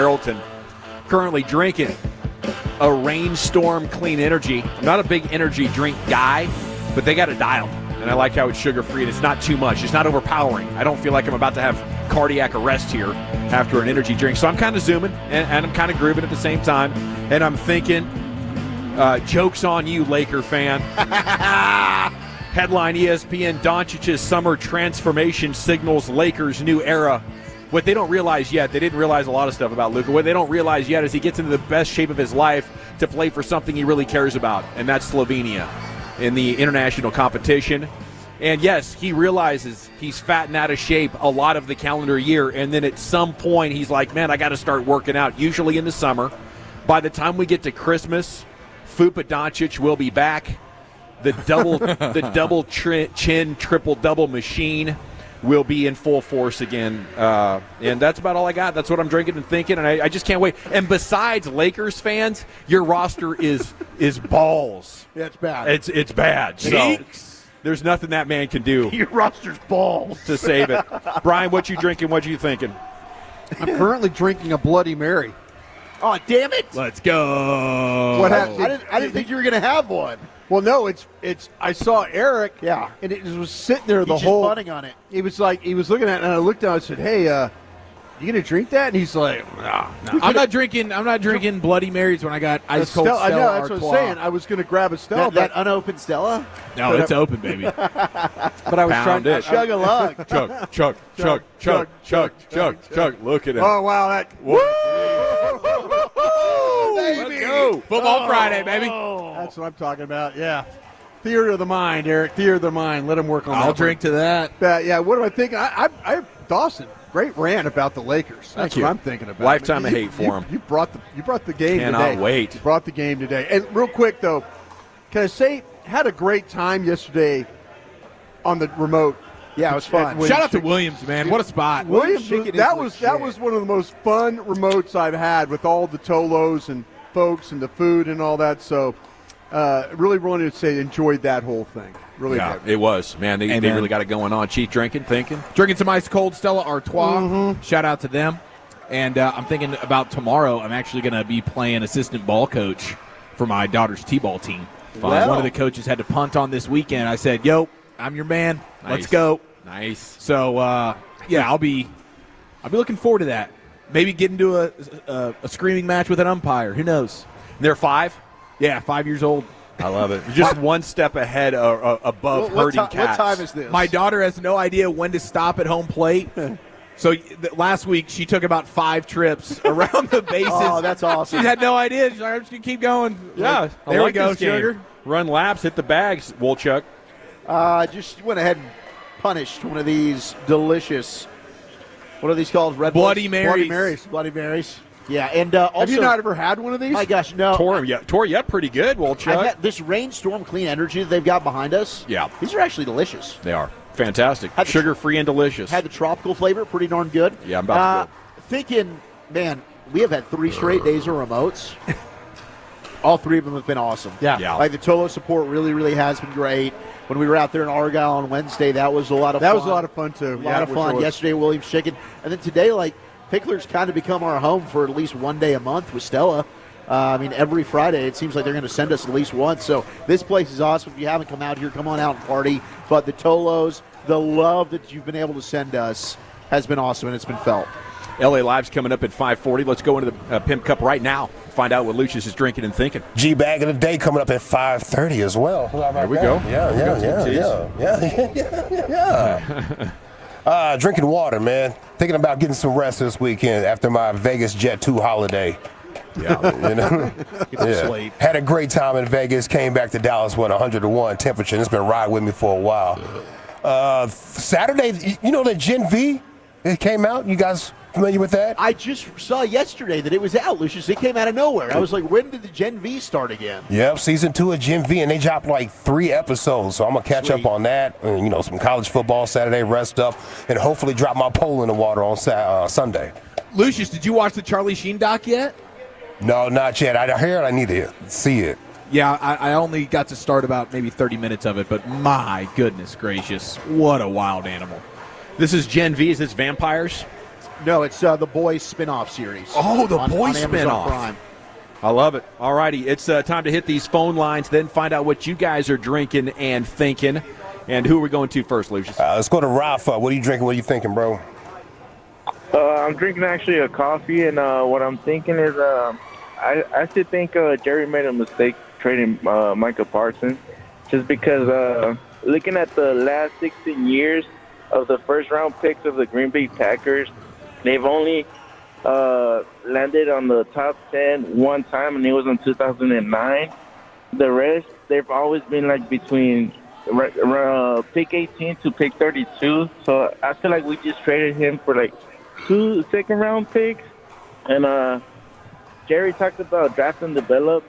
Carrollton. Currently drinking a Rainstorm Clean Energy. I'm not a big energy drink guy, but they got it dialed. And I like how it's sugar-free and it's not too much. It's not overpowering. I don't feel like I'm about to have cardiac arrest here after an energy drink. So I'm kind of zooming and I'm kind of grooving at the same time. And I'm thinking, joke's on you, Laker fan. Headline ESPN, Doncic's summer transformation signals Lakers' new era. What they don't realize yet, they didn't realize a lot of stuff about Luka. What they don't realize yet is he gets into the best shape of his life to play for something he really cares about, and that's Slovenia in the international competition. And yes, he realizes he's fat and out of shape a lot of the calendar year, and then at some point he's like, man, I got to start working out, usually in the summer. By the time we get to Christmas, Fupa Doncic will be back. The double chin, triple-double machine will be in full force again. And that's about all I got. That's what I'm drinking and thinking, and I just can't wait. And besides Lakers fans, your roster is balls. Yeah, it's bad. It's bad. So there's nothing that man can do. Your roster's balls. To save it. Brian, what you drinking? What you thinking? I'm currently drinking a Bloody Mary. Oh, damn it! Let's go. What happened? I didn't think you were going to have one. Well, no, it's. I saw Eric. Yeah. And it was sitting there He's whole. just bunning on it. He was looking at it, and I looked down and said, "Hey, you gonna drink that?" And he's like, "Nah." I'm not drinking Bloody Marys when I got ice cold Stella. I know that's Artois. what I'm saying. I was gonna grab a Stella, That unopened Stella. No, it's open, baby. but I was Pound trying it. to Chug a lug. Chug. Look at him. Oh wow, that. Woo! Baby. Go. Football Friday, baby. That's what I'm talking about. Yeah. Theater of the mind, Eric. Theater of the mind. Let him work on that. I'll drink to that. Yeah. What am I thinking? I Dawson. Great rant about the Lakers. That's what I'm thinking about. Lifetime of hate for him. You brought the game today. Cannot wait. You brought the game today. And real quick though, can I say had a great time yesterday on the remote. Yeah, it was fun. Shout out to Williams, man. What a spot. Williams, that was one of the most fun remotes I've had with all the Tolos and folks and the food and all that. So really wanted to say enjoyed that whole thing. Really Yeah, did. it was. Man, they really got it going on. Chief drinking, thinking. Drinking some ice cold Stella Artois. Mm-hmm. Shout out to them. And I'm thinking about tomorrow. I'm actually going to be playing assistant ball coach for my daughter's T-ball team. Wow. One of the coaches had to punt on this weekend. I said, yo, I'm your man. Nice. Let's go. Nice. So, I'll be looking forward to that. Maybe get into a screaming match with an umpire. Who knows? They're 5? Yeah, 5 years old. I love it. You're just one step ahead above herding cats. What time is this? My daughter has no idea when to stop at home plate. So last week she took about 5 trips around the bases. Oh, that's awesome. She had no idea. She's like, I'm just going to keep going. Yeah. Like, there we go, sugar. Run laps, hit the bags, Wolchuk. Just went ahead and punished one of these delicious. What are these called? Red Bloody Bulls? Marys. Bloody Marys. Yeah, and also, Have you not ever had one of these? My gosh, no. Tore you up pretty good, Wolchuk. I've had this Rainstorm Clean Energy that they've got behind us. Yeah. These are actually delicious. They are. Fantastic. Sugar-free and delicious. Had the tropical flavor, pretty darn good. Yeah, I'm about to go. Thinking, man, we have had 3 straight days of remotes. All 3 of them have been awesome. Yeah. Like the Tolo support really, really has been great. When we were out there in Argyle on Wednesday, that was a lot of fun. That was a lot of fun, too. A lot of fun. Yesterday, Williams Chicken. And then today, Pickler's kind of become our home for at least one day a month with Stella. Every Friday, it seems like they're going to send us at least once. So this place is awesome. If you haven't come out here, come on out and party. But the Tolos, the love that you've been able to send us has been awesome, and it's been felt. LA Live's coming up at 5:40. Let's go into the Pimp Cup right now. Find out what Lucius is drinking and thinking. G-Bag of the Day coming up at 5:30 as well. There we go. Yeah. Drinking water, man. Thinking about getting some rest this weekend after my Vegas Jet 2 holiday. Yeah. Yeah. Had a great time in Vegas. Came back to Dallas with 101 temperature. It's been riding with me for a while. Saturday, you know that Gen V? It came out. You guys familiar with that? I just saw yesterday that it was out, Lucius. It came out of nowhere. I was like, when did the Gen V start again? Yep, season 2 of Gen V, and they dropped 3 episodes. So I'm going to catch up on that. And, some college football Saturday, rest up, and hopefully drop my pole in the water on Sunday. Lucius, did you watch the Charlie Sheen doc yet? No, not yet. I heard I need to see it. Yeah, I only got to start about maybe 30 minutes of it, but my goodness gracious, what a wild animal. This is Gen V. Is this vampires? No, it's the Boys spin-off series. Oh, the on Boys Amazon spin-off. Prime. I love it. All righty, it's time to hit these phone lines, then find out what you guys are drinking and thinking. And who are we going to first, Lucius? Let's go to Rafa. What are you drinking? What are you thinking, bro? I'm drinking actually a coffee, and what I'm thinking is I still think Jerry made a mistake trading Micah Parsons, just because looking at the last 16 years of the first-round picks of the Green Bay Packers, they've only landed on the top 10 one time, and it was in 2009. The rest, they've always been like between pick 18 to pick 32. So I feel like we just traded him for like 2 second-round picks. And Jerry talked about draft and develop.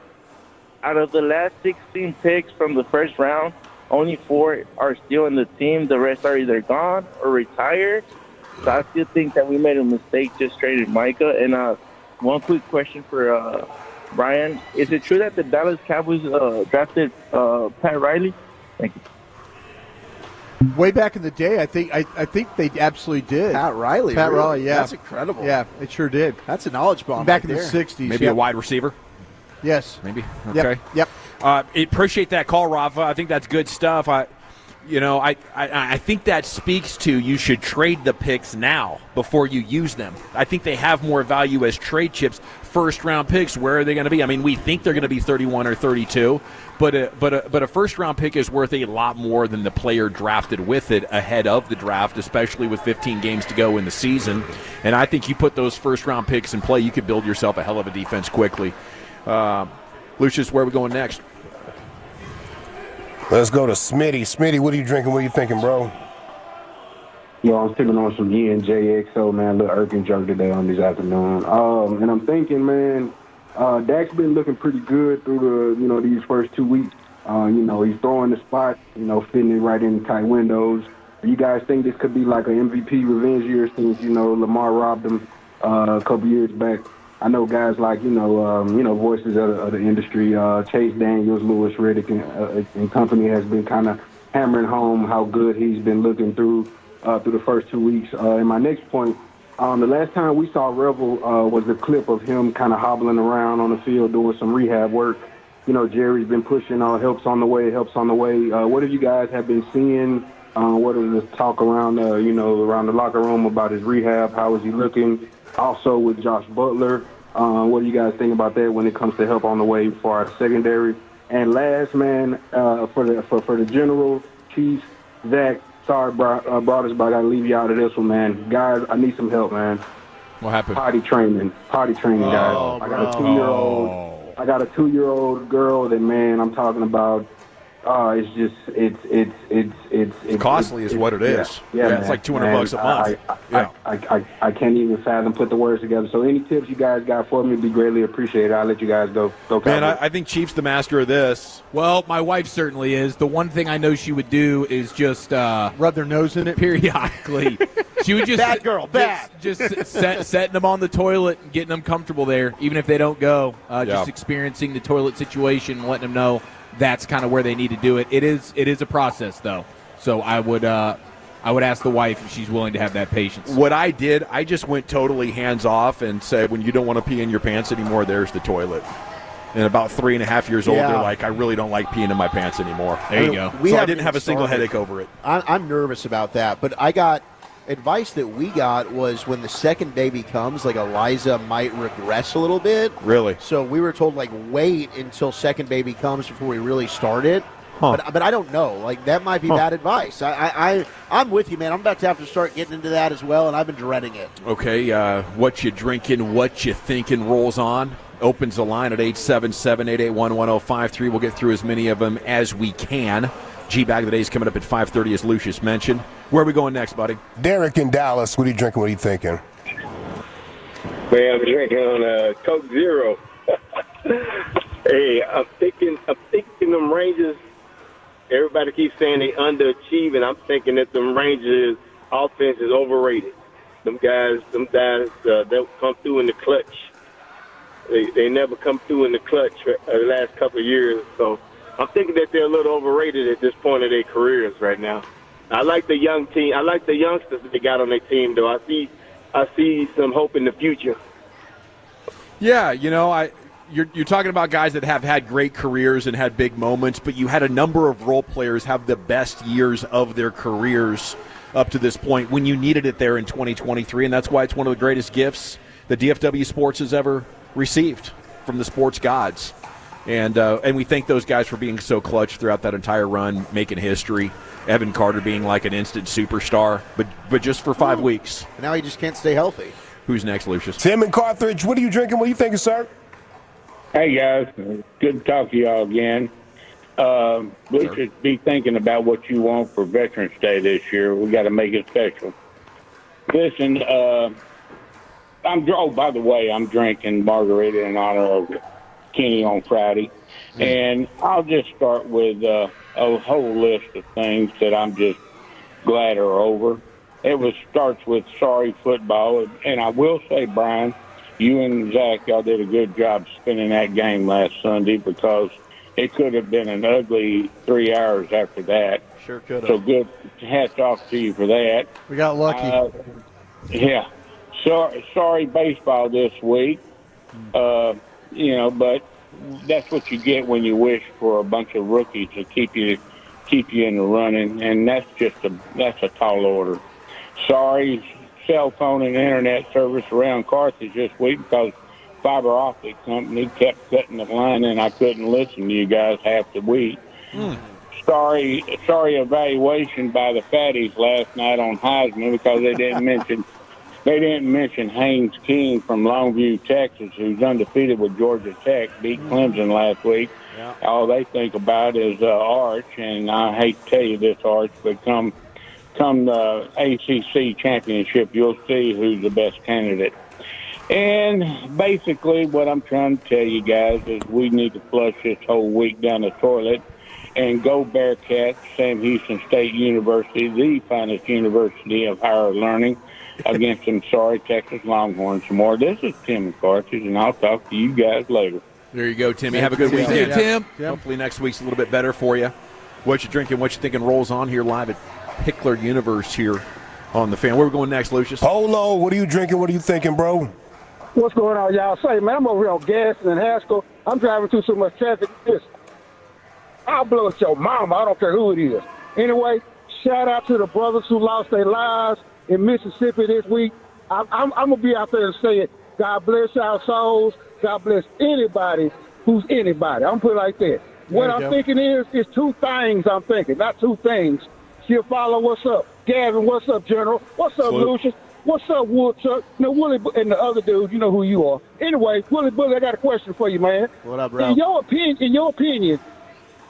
Out of the last 16 picks from the first round, only 4 are still in the team. The rest are either gone or retired. So I still think that we made a mistake just trading Micah. And one quick question for Brian. Is it true that the Dallas Cowboys drafted Pat Riley? Thank you. Way back in the day, I think they absolutely did. Pat Riley. Pat really? Riley, yeah. That's incredible. Yeah, it sure did. That's a knowledge bomb back right in there. the 60s. Maybe a wide receiver? Yes. Maybe. Okay. Yep. Appreciate that call, Rafa. I think that's good stuff. I think that speaks to you should trade the picks now before you use them. I think they have more value as trade chips. First-round picks, where are they going to be? I mean, we think they're going to be 31 or 32, but a first-round pick is worth a lot more than the player drafted with it ahead of the draft, especially with 15 games to go in the season. And I think you put those first-round picks in play, you could build yourself a hell of a defense quickly. Lucius, where are we going next? Let's go to Smitty. Smitty, what are you drinking? What are you thinking, bro? Yo, I'm sipping on some E&JXO, man. A little Irving jerk today on this afternoon. And I'm thinking, man, Dak's been looking pretty good through the, these first 2 weeks. He's throwing the spot, fitting it right in tight windows. Do you guys think this could be like an MVP revenge year since, Lamar robbed him a couple years back? I know guys like, voices of the industry, Chase Daniels, Lewis Riddick, and company has been kind of hammering home how good he's been looking through the first 2 weeks. And my next point, the last time we saw Revel was the clip of him kind of hobbling around on the field doing some rehab work. Jerry's been pushing helps on the way. What have you guys have been seeing? What is the talk around, around the locker room about his rehab? How is he looking? Also with Josh Butler, what do you guys think about that when it comes to help on the way for our secondary? And last, man, for the general, Chiefs, Zach, sorry, Brothers, but I got to leave you out of this one, man. Guys, I need some help, man. What happened? Potty training, guys. I got a 2-year-old. I got a 2-year-old girl that, man, I'm talking about. It's just it's costly is what it is. Yeah, it's like $200 a month. I can't even fathom put the words together. So any tips you guys got for me would be greatly appreciated. I'll let you guys go. Man, I think Chief's the master of this. Well, my wife certainly is. The one thing I know she would do is just rub their nose in it periodically. She would just bad girl, bad. Just setting them on the toilet and getting them comfortable there, even if they don't go. Just experiencing the toilet situation, letting them know that's kind of where they need to do it. It is a process though, so I would ask the wife if she's willing to have that patience. What I did, I just went totally hands off and said, when you don't want to pee in your pants anymore, there's the toilet. And about 3.5 years old, they're like, I really don't like peeing in my pants anymore. There you go. So I didn't have a single headache over it. I'm nervous about that, but I got advice that we got was when the second baby comes, like Eliza might regress a little bit. Really? So we were told, like, wait until second baby comes before we really start it. Huh. But I don't know. Like, that might be bad advice. I'm with you, man. I'm about to have to start getting into that as well, and I've been dreading it. Okay, what you drinking, what you thinking rolls on. Opens the line at 877-881-1053. We'll get through as many of them as we can. G-Bag of the Day is coming up at 5:30, as Lucius mentioned. Where are we going next, buddy? Derek in Dallas. What are you drinking? What are you thinking? Man, I'm drinking on Coke Zero. Hey, I'm thinking them Rangers. Everybody keeps saying they underachieve, and I'm thinking that them Rangers offense is overrated. Them guys, they'll come through in the clutch. They never come through in the clutch for the last couple of years. So I'm thinking that they're a little overrated at this point of their careers right now. I like the young team. I like the youngsters that they got on their team, though. I see I see some hope in the future. Yeah, you're talking about guys that have had great careers and had big moments, but you had a number of role players have the best years of their careers up to this point when you needed it there in 2023, and that's why it's one of the greatest gifts that DFW Sports has ever received from the sports gods. And we thank those guys for being so clutch throughout that entire run, making history. Evan Carter being like an instant superstar, but just for 5 weeks. Now he just can't stay healthy. Who's next, Lucius? Tim and Carthage, what are you drinking? What are you thinking, sir? Hey, guys. Good to talk to y'all again. Lucius, be thinking about what you want for Veterans Day this year. We got to make it special. Listen, by the way, I'm drinking margarita in honor of Kenny on Friday. And I'll just start with a whole list of things that I'm just glad are over. It starts with sorry football. And I will say, Brian, you and Zach, y'all did a good job spinning that game last Sunday because it could have been an ugly 3 hours after that. Sure could have. So good. Hats off to you for that. We got lucky. Yeah. Sorry baseball this week. But that's what you get when you wish for a bunch of rookies to keep you in the running, and that's a tall order. Sorry, cell phone and internet service around Carthage this week because fiber optic company kept cutting the line, and I couldn't listen to you guys half the week. Sorry evaluation by the fatties last night on Heisman because they didn't mention Haynes King from Longview, Texas, who's undefeated with Georgia Tech, beat Clemson last week. Yeah. All they think about is Arch, and I hate to tell you this, Arch, but come the ACC championship, you'll see who's the best candidate. And basically what I'm trying to tell you guys is we need to flush this whole week down the toilet and go Bearcats, Sam Houston State University, the finest university of higher learning, against some sorry Texas Longhorns some more. This is Tim and Carthage, and I'll talk to you guys later. There you go, Timmy. Have a good weekend. Tim. Hopefully next week's a little bit better for you. What you drinking, what you thinking rolls on here live at Pickler Universe here on the Fan. Where are we going next, Lucius? Polo, what are you drinking? What are you thinking, bro? What's going on, y'all? Say, man, I'm over here on Gaston and Haskell. I'm driving through so much traffic. I'll blow at your mama. I don't care who it is. Anyway, shout out to the brothers who lost their lives in Mississippi this week. I'm going to be out there and say it. God bless our souls. God bless anybody who's anybody. I'm going to put it like that. What I'm thinking is two things I'm thinking, not two things. She'll follow, what's up? Gavin, what's up, General? What's up, Lucius? What's up, Woodchuck? Willie and the other dude, you know who you are. Anyway, Willie Bully, I got a question for you, man. What up, bro? In your opinion,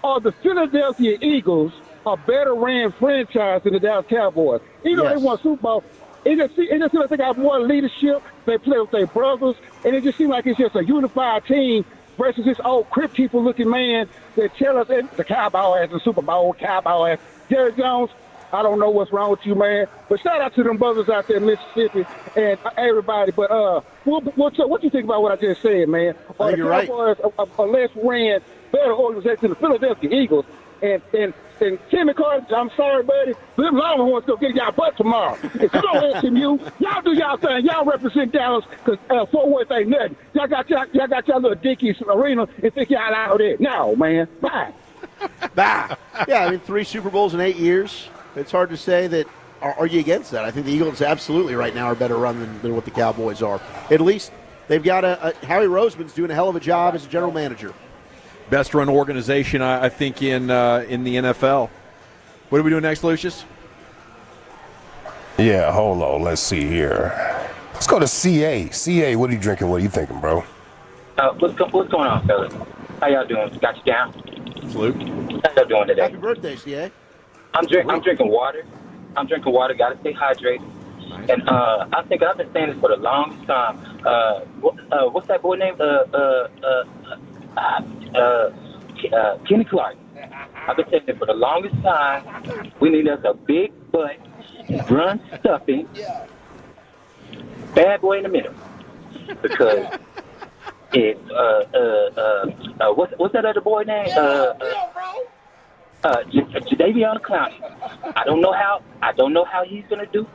are the Philadelphia Eagles a better ran franchise than the Dallas Cowboys? Even though they won Super Bowl, it just seems like they got more leadership. They play with their brothers, and it just seems like it's just a unified team versus this old crypt keeper looking man that tell us the Cowboy has the Super Bowl, Cowboy has Jerry Jones. I don't know what's wrong with you, man. But shout out to them brothers out there in Mississippi and everybody. But what do you think about what I just said, man? I think you're right. The Cowboys are less ran, better organization than the Philadelphia Eagles. And Timmy Carter, I'm sorry, buddy, them Longhorns going to get y'all butt tomorrow. If you don't SMU, y'all do y'all thing. Y'all represent Dallas because Fort Worth ain't nothing. Y'all got y'all little Dickies arena and think y'all out there. No, man. Bye. Bye. Yeah, 3 Super Bowls in 8 years. It's hard to say that. Are you against that? I think the Eagles absolutely right now are better run than what the Cowboys are. At least they've got Howie Roseman's doing a hell of a job as a general manager. Best run organization, I think, in the NFL. What are we doing next, Lucius? Yeah, hold on. Let's see here. Let's go to CA. CA, what are you drinking? What are you thinking, bro? What's going on, fellas? How y'all doing? Got you down? Salute. How y'all doing today? Happy birthday, CA. I'm drinking water. Gotta stay hydrated. Nice. And I think I've been saying this for the longest time. What's that boy name? Kenny Clark. I've been saying it for the longest time. We need us a big butt, run stuffing, bad boy in the middle. Because it's what's that other boy name? Jadeveon Clowney. I don't know how he's gonna do,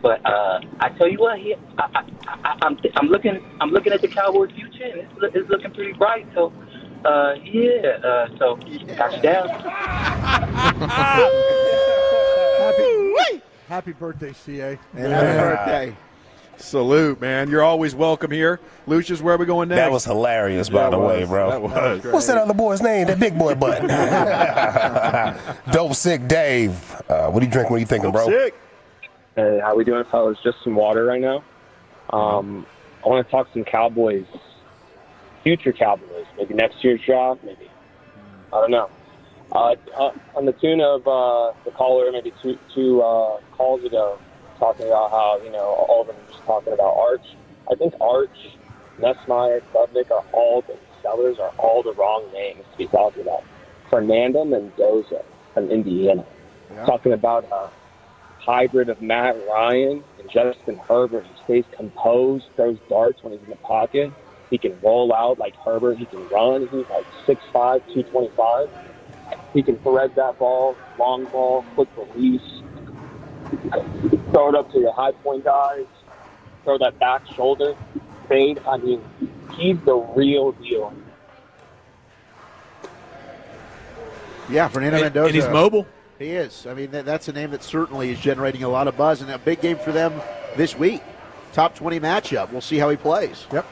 But I tell you what, I'm looking at the Cowboys' future, and it's looking pretty bright. So, so touchdown. Happy birthday, CA. And happy birthday. Salute, man. You're always welcome here. Lucius, where are we going next? That was hilarious, by the way, bro. That was. What's that other boy's name? That big boy butt. Dope Sick Dave. What are you drinking? What are you thinking, bro? Sick. Hey, how we doing, fellas? Just some water right now. I want to talk some Cowboys, future Cowboys, maybe next year's draft, maybe. I don't know. On the tune of the caller maybe two calls ago, talking about how, all of them are just talking about Arch. I think Arch, Messmeyer, Klubnik are all the sellers, are all the wrong names to be talking about. Fernando Mendoza from Indiana. Yeah. Talking about a hybrid of Matt Ryan and Justin Herbert. He stays composed, throws darts when he's in the pocket. He can roll out like Herbert. He can run. He's like 6'5", 225. He can thread that ball, long ball, quick release. Throw it up to your high point guys. Throw that back shoulder fade. I mean, he's the real deal. Yeah, Fernando Mendoza. And he's mobile. He is. I mean, that's a name that certainly is generating a lot of buzz, and a big game for them this week. Top 20 matchup. We'll see how he plays. Yep.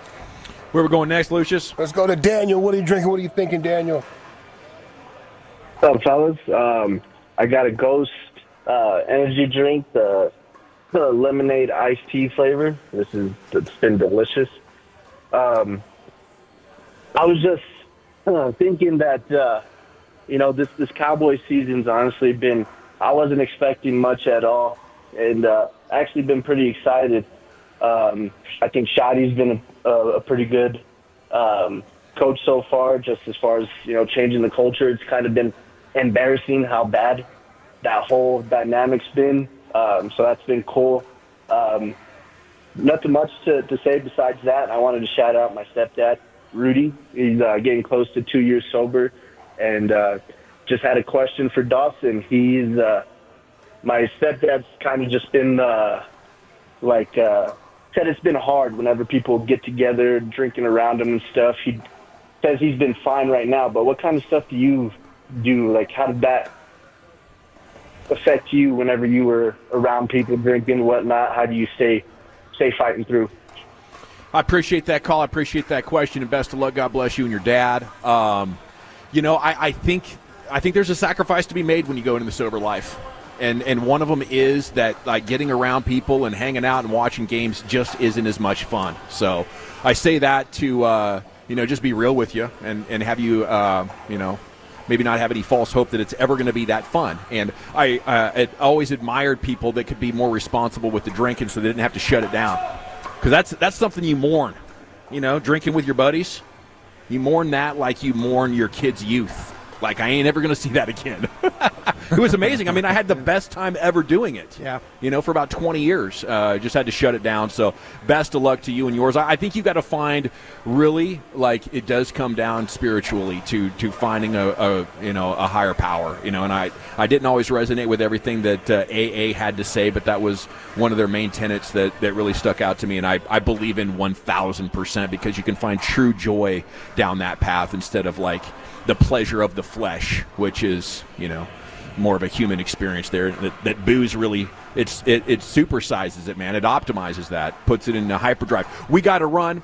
Where we going next, Lucius? Let's go to Daniel. What are you drinking? What are you thinking, Daniel? What's up, fellas? I got a Ghost energy drink, the lemonade iced tea flavor. It's been delicious. I was just thinking that this Cowboys season's honestly been. I wasn't expecting much at all, and actually been pretty excited. I think Shotty's been a pretty good coach so far, just as far as changing the culture. It's kind of been embarrassing how bad that whole dynamic's been. So that's been cool. Nothing much to say besides that. I wanted to shout out my stepdad, Rudy. He's getting close to 2 years sober, and just had a question for Dawson. He's my stepdad's kind of just been said it's been hard whenever people get together, drinking around him and stuff. He says he's been fine right now, but what kind of stuff do you do? Like, how did that affect you whenever you were around people drinking and whatnot? How do you stay fighting through? I appreciate that call. I appreciate that question, and best of luck. God bless you and your dad. I think there's a sacrifice to be made when you go into the sober life. And one of them is that, like, getting around people and hanging out and watching games just isn't as much fun. So I say that to, just be real with you and have you, maybe not have any false hope that it's ever going to be that fun. And I always admired people that could be more responsible with the drinking so they didn't have to shut it down. Because that's something you mourn, drinking with your buddies. You mourn that like you mourn your kid's youth. Like, I ain't ever going to see that again. It was amazing. I mean, I had the best time ever doing it. Yeah. For about 20 years. Just had to shut it down. So best of luck to you and yours. I think you've got to find really, like, it does come down spiritually to finding a higher power. And I didn't always resonate with everything that AA had to say, but that was one of their main tenets that really stuck out to me. And I believe in 1,000% because you can find true joy down that path instead of, like, the pleasure of the flesh, which is, more of a human experience there. That booze really, it supersizes it, man. It optimizes that, puts it in a hyperdrive. We got to run.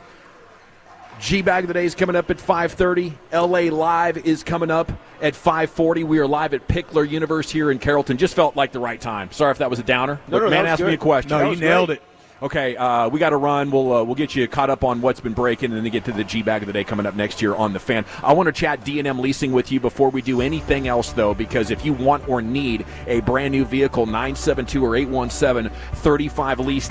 G-Bag of the Day is coming up at 5:30. LA Live is coming up at 5:40. We are live at Pickler Universe here in Carrollton. Just felt like the right time. Sorry if that was a downer. No, man asked me a question. No, you nailed it. Okay, we got to run. We'll get you caught up on what's been breaking, and then get to the G-Bag of the Day coming up next year on The Fan. I want to chat D&M Leasing with you before we do anything else, though, because if you want or need a brand-new vehicle, 972 or 817-35-LEASE.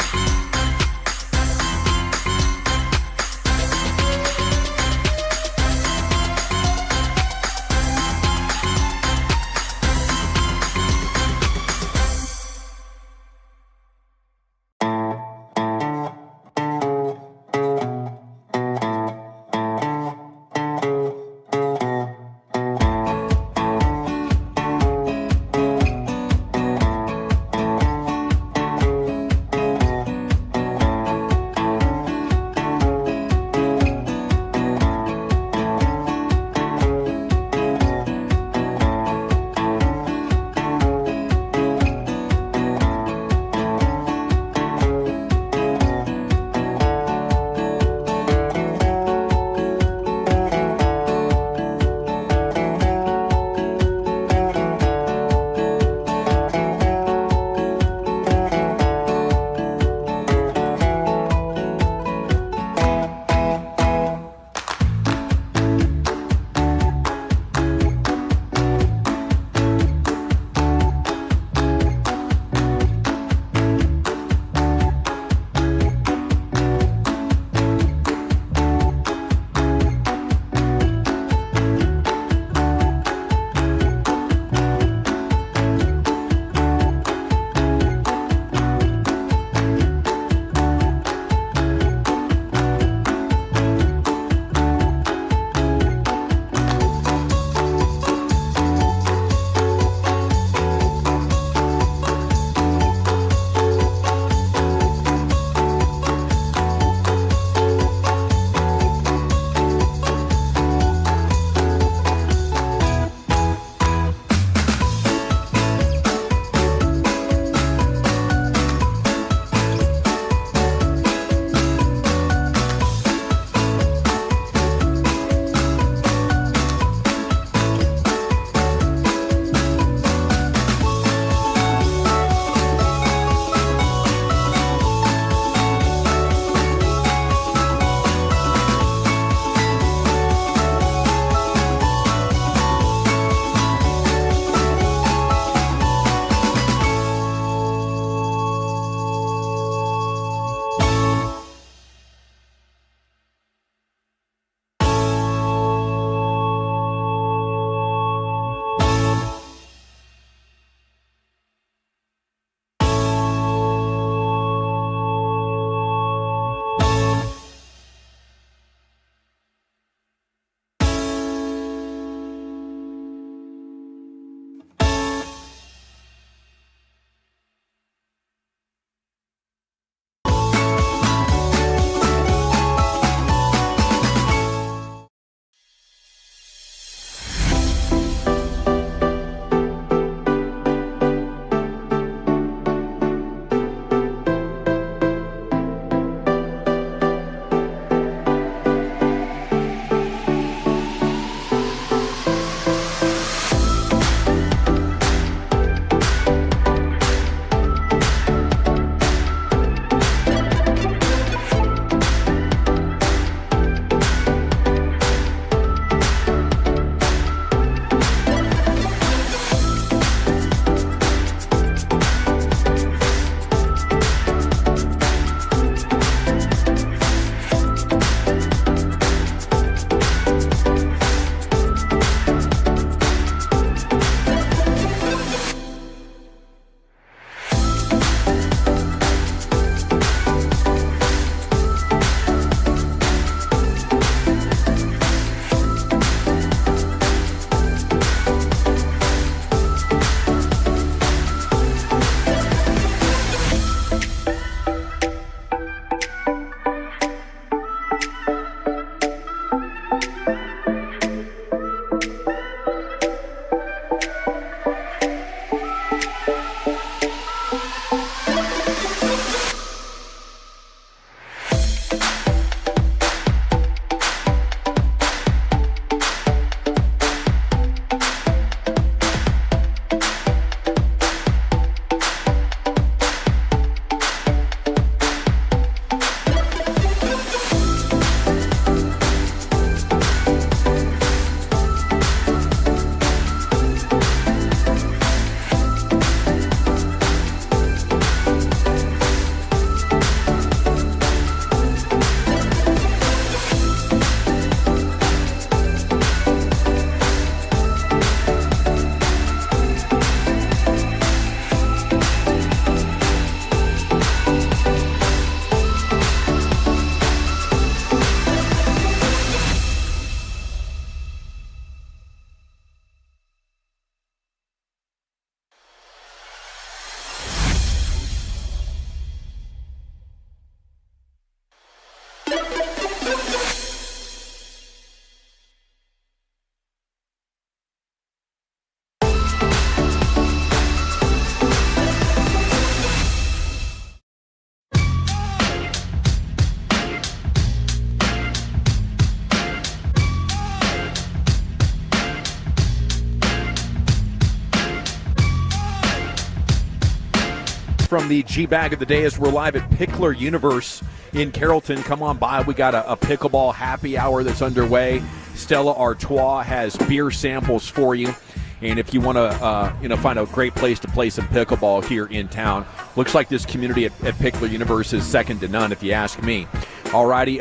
from the G-Bag of the day as we're live at Pickler Universe in Carrollton. Come on by. We got a pickleball happy hour that's underway. Stella Artois has beer samples for you. And if you want to, find a great place to play some pickleball here in town, looks like this community at Pickler Universe is second to none, if you ask me. All righty.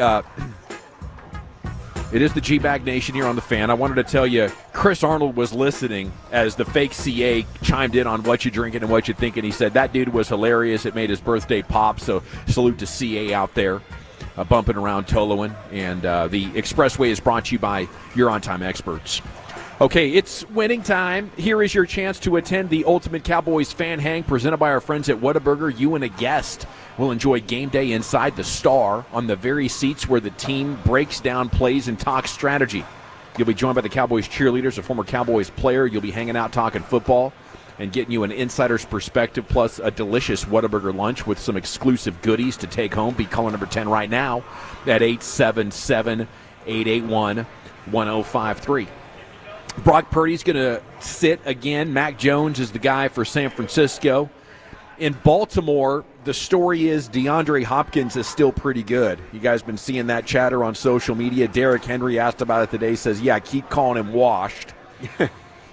It is the G-Bag Nation here on The Fan. I wanted to tell you, Chris Arnold was listening as the fake CA chimed in on what you drinking and what you thinking. He said that dude was hilarious. It made his birthday pop, so salute to CA out there bumping around Toloan. And the Expressway is brought to you by your on-time experts. Okay, it's winning time. Here is your chance to attend the Ultimate Cowboys Fan Hang presented by our friends at Whataburger. You and a guest will enjoy game day inside the Star on the very seats where the team breaks down plays and talks strategy. You'll be joined by the Cowboys cheerleaders, a former Cowboys player. You'll be hanging out talking football and getting you an insider's perspective plus a delicious Whataburger lunch with some exclusive goodies to take home. Be caller number 10 right now at 877-881-1053. Brock Purdy's going to sit again. Mac Jones is the guy for San Francisco. In Baltimore, the story is DeAndre Hopkins is still pretty good. You guys been seeing that chatter on social media. Derrick Henry asked about it today, says, yeah, keep calling him washed.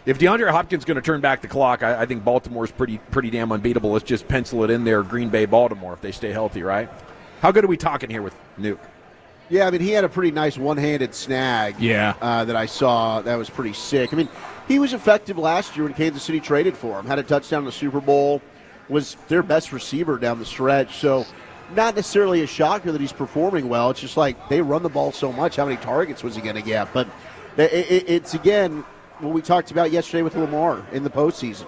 If DeAndre Hopkins is going to turn back the clock, I think Baltimore's pretty damn unbeatable. Let's just pencil it in there, Green Bay, Baltimore, if they stay healthy, right? How good are we talking here with Nuke? Yeah, I mean, he had a pretty nice one-handed snag that I saw. That was pretty sick. I mean, he was effective last year when Kansas City traded for him. Had a touchdown in the Super Bowl, was their best receiver down the stretch. So not necessarily a shocker that he's performing well. It's just like they run the ball so much. How many targets was he going to get? But it's, again, what we talked about yesterday with Lamar in the postseason.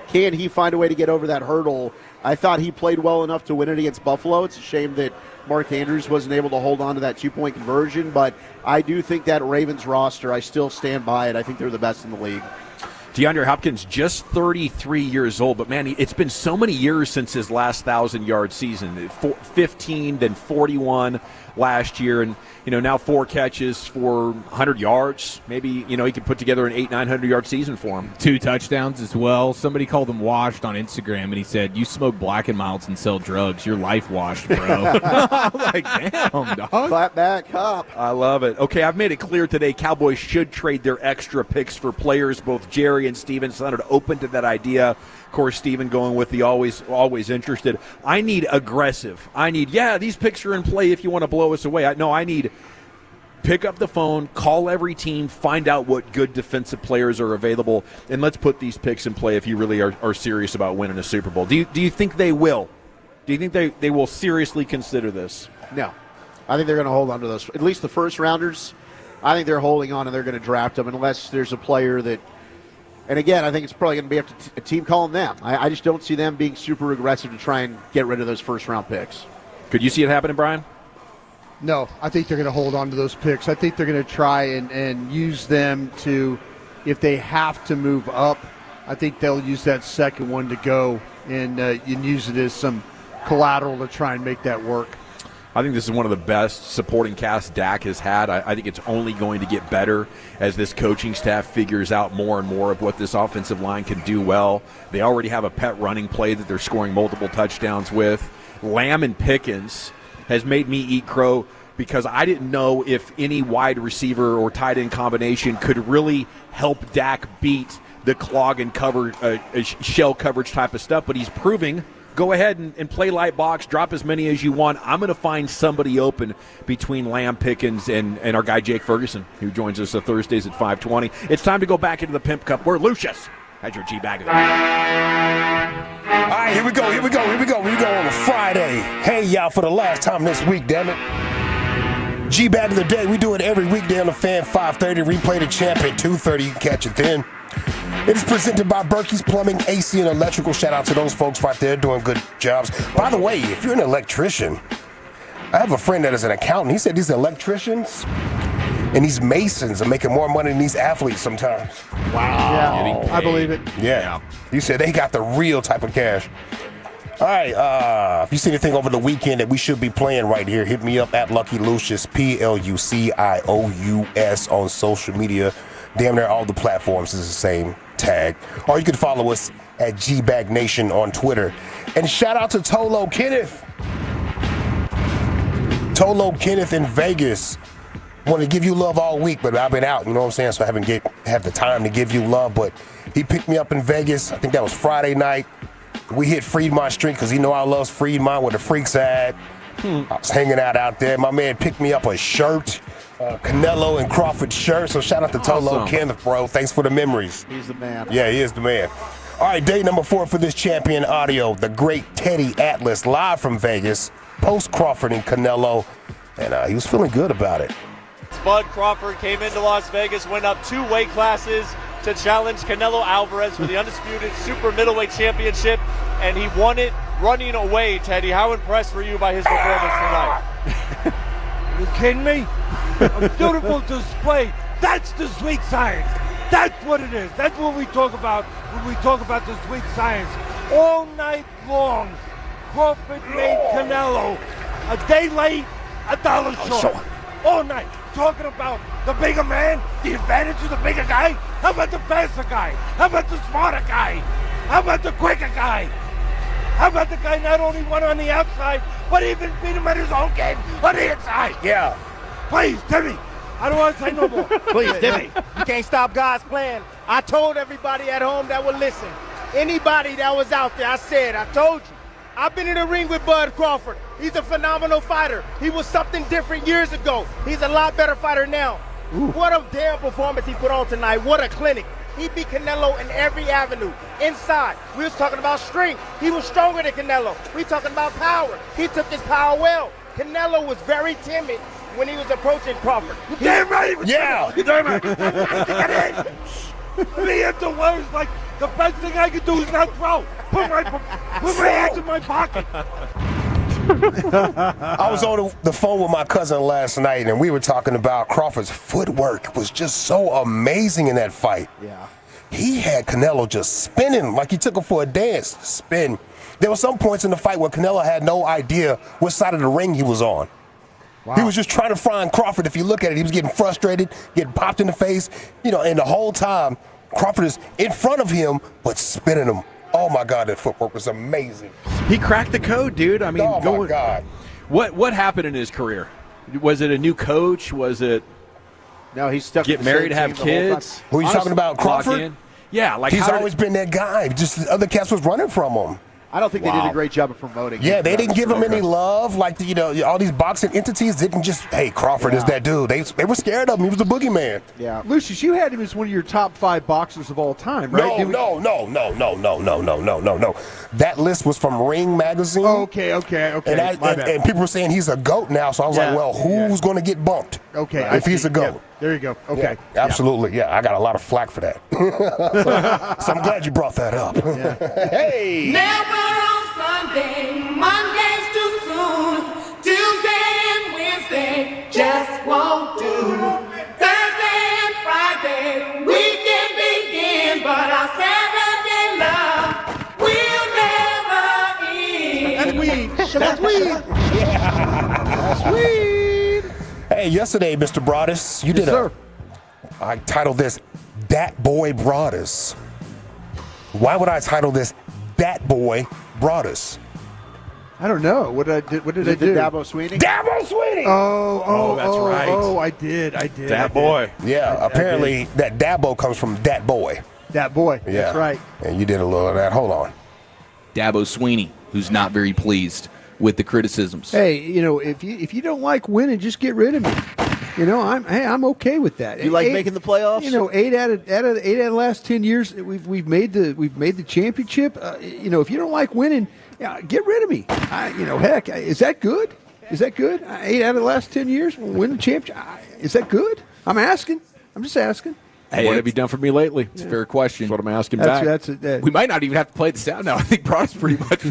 Can he find a way to get over that hurdle? I thought he played well enough to win it against Buffalo. It's a shame that Mark Andrews wasn't able to hold on to that two-point conversion, but I do think that Ravens roster, I still stand by it. I think they're the best in the league. DeAndre Hopkins, just 33 years old, but, man, it's been so many years since his last 1,000-yard season. 15, then 41 last year, and, now 4 catches for 100 yards. Maybe, he could put together an 900-yard season for him. 2 touchdowns as well. Somebody called him washed on Instagram, and he said, you smoke Black and Milds and sell drugs. Your life washed, bro. I'm like, damn, dog. Clap back, Hop. I love it. Okay, I've made it clear today Cowboys should trade their extra picks for players. Both Jerry and Steven sounded open to that idea. Of course, Steven going with the always interested. I need aggressive. I need, these picks are in play if you want to blow us away. I need pick up the phone, call every team, find out what good defensive players are available, and let's put these picks in play if you really are serious about winning a Super Bowl. Do you think they will? Do you think they will seriously consider this? No. I think they're going to hold on to those. At least the first rounders, I think they're holding on and they're going to draft them unless there's a player that – and again, I think it's probably going to be up to a team calling them. I just don't see them being super aggressive to try and get rid of those first-round picks. Could you see it happening, Brian? No, I think they're going to hold on to those picks. I think they're going to try and use them to, if they have to move up, I think they'll use that second one to go and use it as some collateral to try and make that work. I think this is one of the best supporting casts Dak has had. I think it's only going to get better as this coaching staff figures out more and more of what this offensive line can do well. They already have a pet running play that they're scoring multiple touchdowns with. Lamb and Pickens has made me eat crow because I didn't know if any wide receiver or tight end combination could really help Dak beat the clog and cover, shell coverage type of stuff, but he's proving – go ahead and play light box, drop as many as you want. I'm going to find somebody open between Lamb, Pickens, and our guy Jake Ferguson, who joins us Thursdays at 5:20. It's time to go back into the Pimp Cup where Lucius has your G-Bag of the day. All right, here we go on a Friday. Hey, y'all, for the last time this week, damn it. G-Bag of the day, we do it every weekday on the Fan, 5:30. Replay the champ at 2:30. You can catch it then. It is presented by Berkey's Plumbing, AC, and Electrical. Shout out to those folks right there doing good jobs. By the way, if you're an electrician, I have a friend that is an accountant. He said these electricians and these masons are making more money than these athletes sometimes. Wow. Yeah, I believe it. Yeah. He said they got the real type of cash. All right, if you see anything over the weekend that we should be playing right here, hit me up at Lucky Lucius, Plucious on social media. Damn near all the platforms is the same. tag. Or you can follow us at GBagNation on Twitter. And shout out to Tolo Kenneth. Tolo Kenneth in Vegas. Want to give you love all week, but I've been out, you know what I'm saying? So I haven't had the time to give you love, but he picked me up in Vegas. I think that was Friday night. We hit Fremont Street because he know I loves Fremont where the freaks at. I was hanging out there. My man picked me up a shirt, Canelo and Crawford shirt. So shout out to Tolo Kenneth, bro. Thanks for the memories. He's the man. Yeah, he is the man. All right, day number 4 for this champion audio. The great Teddy Atlas live from Vegas, post Crawford and Canelo. And he was feeling good about it. Bud Crawford came into Las Vegas, went up 2 weight classes to challenge Canelo Alvarez for the undisputed super middleweight championship, and he won it running away. Teddy, how impressed were you by his performance tonight? Are you kidding me? A beautiful display. That's the sweet science. That's what it is. That's what we talk about when we talk about the sweet science. All night long, Crawford made Canelo a day late, $1 short. All night, talking about the bigger man, the advantage of the bigger guy. How about the faster guy? How about the smarter guy? How about the quicker guy? How about the guy not only won on the outside, but even beat him at his own game on the inside? Yeah. Please, Timmy. I don't want to say no more. Please, Timmy. You can't stop God's plan. I told everybody at home that would listen. Anybody that was out there, I told you. I've been in the ring with Bud Crawford. He's a phenomenal fighter. He was something different years ago. He's a lot better fighter now. Ooh. What a damn performance he put on tonight. What a clinic. He beat Canelo in every avenue. Inside, we was talking about strength. He was stronger than Canelo. We talking about power. He took his power well. Canelo was very timid when he was approaching Crawford. You're damn right he was timid. You're damn right. Get in. Me at the worst, like, the best thing I can do is not throw. Put my hands in my pocket. I was on the phone with my cousin last night, and we were talking about Crawford's footwork was just so amazing in that fight. Yeah. He had Canelo just spinning like he took him for a dance. Spin. There were some points in the fight where Canelo had no idea what side of the ring he was on. Wow. He was just trying to find Crawford. If you look at it, he was getting frustrated, getting popped in the face, and the whole time Crawford is in front of him, but spinning him. Oh my God, that footwork was amazing. He cracked the code, dude. I mean, oh my God. What happened in his career? Was it a new coach? Was it no? He's stuck. Get married, have kids. Who are you talking about, Crawford? Yeah, like he's always been that guy. Just the other cats was running from him. I don't think they did a great job of promoting him. Yeah, they didn't give him any love. Like, all these boxing entities didn't just, hey, Crawford is that dude. They were scared of him. He was a boogeyman. Yeah. Lucius, you had him as one of your top 5 boxers of all time, right? No. That list was from Ring Magazine. Okay. And people were saying he's a GOAT now, so I was like, well, who's going to get bumped? Okay. If he's a GOAT. Yeah. There you go. Okay. Yeah, absolutely. Yeah, I got a lot of flack for that. so I'm glad you brought that up. Yeah. Hey! Never on Sunday, Monday's too soon. Tuesday and Wednesday just won't do. Thursday and Friday, weekend begin, but our Saturday love will never end. That's weed. That's weed. Hey, yesterday, Mr. Broadus, you did I titled this, Dat Boy Broadus. Why would I title this, Dat Boy Broadus? I don't know. What did I do? Dabo Sweeney? Dabo Sweeney! Oh, that's right. Oh, I did. Dat Boy. Yeah, apparently that Dabo comes from Dat Boy. Dat Boy, Yeah. that's right. And you did a little of that. Hold on. Dabo Sweeney, who's not very pleased with the criticisms. Hey, if you don't like winning, just get rid of me. I'm okay with that. You like making the playoffs? 8 out of the last 10 years, we've made the championship. If you don't like winning, get rid of me. Heck, is that good? Is that good? 8 out of the last 10 years, win the championship. Is that good? I'm asking. I'm just asking. Hey, what have you done for me lately? It's a fair question. That's what I'm asking back. We might not even have to play the sound now. I think Broad's pretty much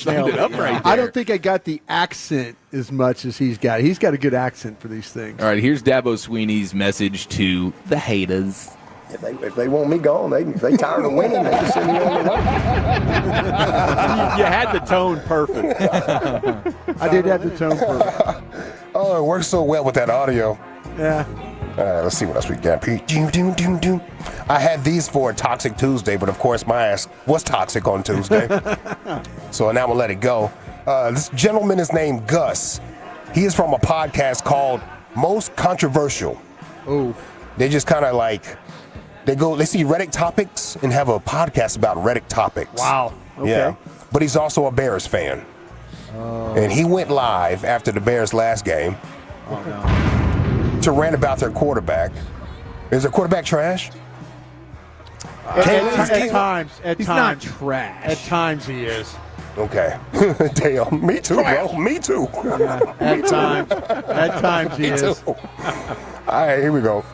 nailed it up right there. I don't think I got the accent as much as he's got. He's got a good accent for these things. All right, here's Dabo Sweeney's message to the haters. If they want me gone, they tired of winning. They just send me on the way. You had the tone perfect. I did have the tone perfect. Oh, it works so well with that audio. Yeah. All right, let's see what else we got. I had these for a Toxic Tuesday, but of course my ass was toxic on Tuesday. So now I'm going to let it go. This gentleman is named Gus. He is from a podcast called Most Controversial. Oh. They just kind of like, they see Reddit topics and have a podcast about Reddit topics. Wow. Okay. Yeah. But he's also a Bears fan. Oh. And he went live after the Bears' last game to rant about their quarterback. Is their quarterback trash? At times. He's not trash. At times he is. Okay. Damn. Me too, bro. Me too. At times he is. All right, here we go.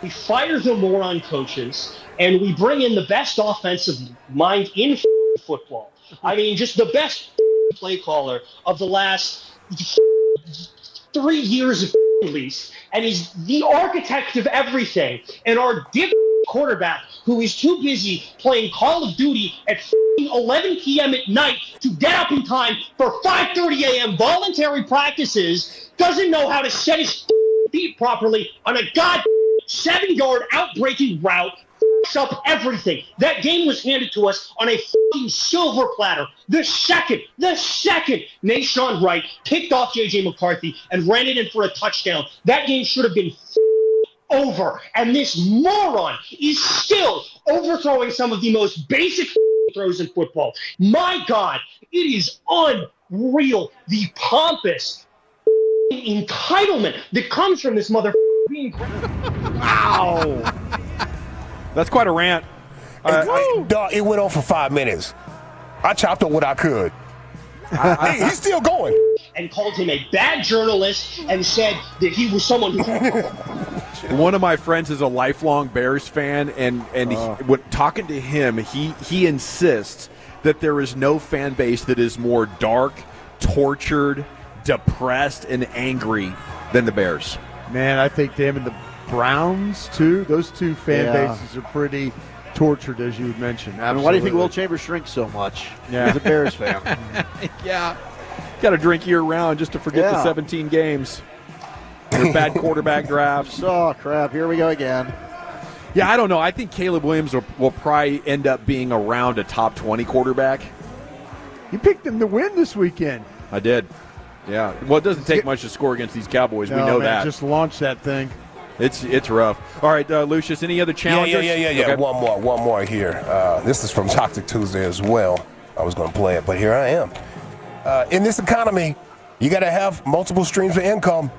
We fire the moron coaches, and we bring in the best offensive mind in football. I mean, just the best play caller of the last 3 years at least, and he's the architect of everything. And our quarterback, who is too busy playing Call of Duty at 11 p.m. at night to get up in time for 5:30 a.m. voluntary practices, doesn't know how to set his feet properly on a 7-yard outbreaking route, up everything. That game was handed to us on a silver platter. The second Nashawn Wright picked off J.J. McCarthy and ran it in for a touchdown, that game should have been over. And this moron is still overthrowing some of the most basic throws in football. My God, it is unreal. The pompous entitlement that comes from this mother being. Wow. That's quite a rant. Dog, it went on for 5 minutes. I chopped up what I could. He's still going. And called him a bad journalist and said that he was someone who. One of my friends is a lifelong Bears fan, and when talking to him, he insists that there is no fan base that is more dark, tortured, depressed, and angry than the Bears. Man, I think them and the Browns, too. Those two fan bases are pretty tortured, as you would mention. I mean, why do you think Will Chambers drinks so much? Yeah. He's a Bears fan. Yeah. Got to drink year-round just to forget the 17 games. Their bad quarterback drafts. Oh, crap. Here we go again. Yeah, I don't know. I think Caleb Williams will probably end up being around a top 20 quarterback. You picked him to win this weekend. I did. Yeah. Well, it doesn't take much to score against these Cowboys. We know that. Just launch that thing. It's rough. All right, Lucius, any other challenges? Yeah. Okay. One more here. This is from Toxic Tuesday as well. I was going to play it, but here I am. In this economy, you got to have multiple streams of income,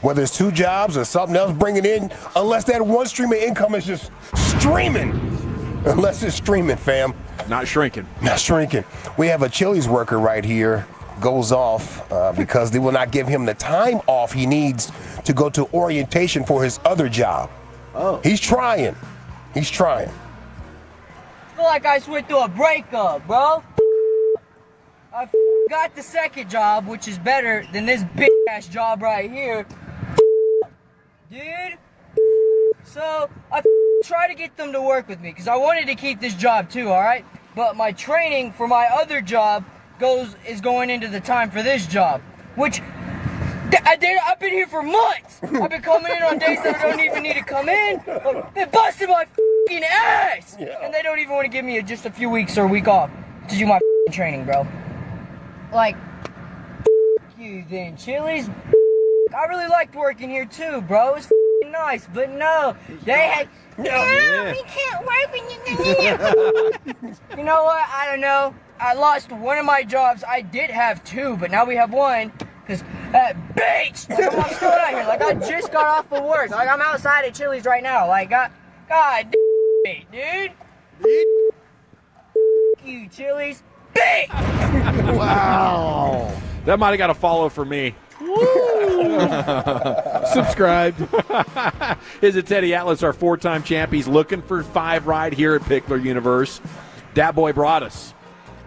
whether it's 2 jobs or something else bringing in, unless that one stream of income is just streaming. Unless it's streaming, fam. Not shrinking. Not shrinking. We have a Chili's worker right here, goes off because they will not give him the time off he needs to go to orientation for his other job. Oh. He's trying. I feel like I just went through a breakup, bro. I got the second job, which is better than this big-ass job right here. Dude. So, I try to get them to work with me, because I wanted to keep this job too, alright? But my training for my other job is going into the time for this job, which I've been here for months. I've been coming in on days that I don't even need to come in. They busted my f***ing ass, and they don't even want to give me just a few weeks or a week off to do my f***ing training, bro. Like, you then, Chili's. I really liked working here too, bro. It's f***ing nice, but no, they had. No, we can't work when you. You know what? I don't know. I lost one of my jobs. I did have 2, but now we have 1. Because that bitch! Like, I'm still out here. Like, I just got off of work. Like, I'm outside at Chili's right now. Like, God damn it, dude. You, Chili's. Bitch! Wow. That might have got a follow for me. Subscribed. Is it Teddy Atlas, our 4-time champ? He's looking for 5 right here at Pickler Universe. Dat Boy brought us.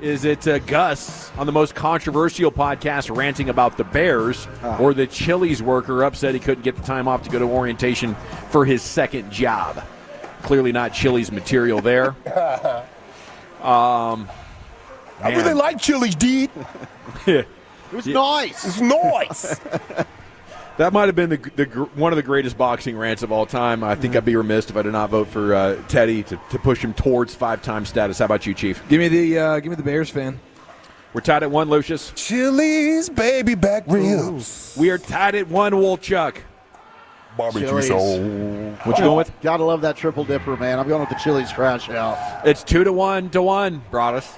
Is it Gus on the most controversial podcast ranting about the Bears, or the Chili's worker upset he couldn't get the time off to go to orientation for his second job? Clearly not Chili's material there. I really like Chili's, dude. It was nice. It's nice. That might have been one of the greatest boxing rants of all time. I think I'd be remiss if I did not vote for Teddy to push him towards 5-time status. How about you, Chief? Give me the Bears fan. We're tied at 1, Lucius. Chili's baby back ribs. We are tied at 1, Wolchuk. Barbecue Chili's. soul. What you going with? Gotta love that triple dipper, man. I'm going with the Chili's crash out. It's 2-1, Broadus.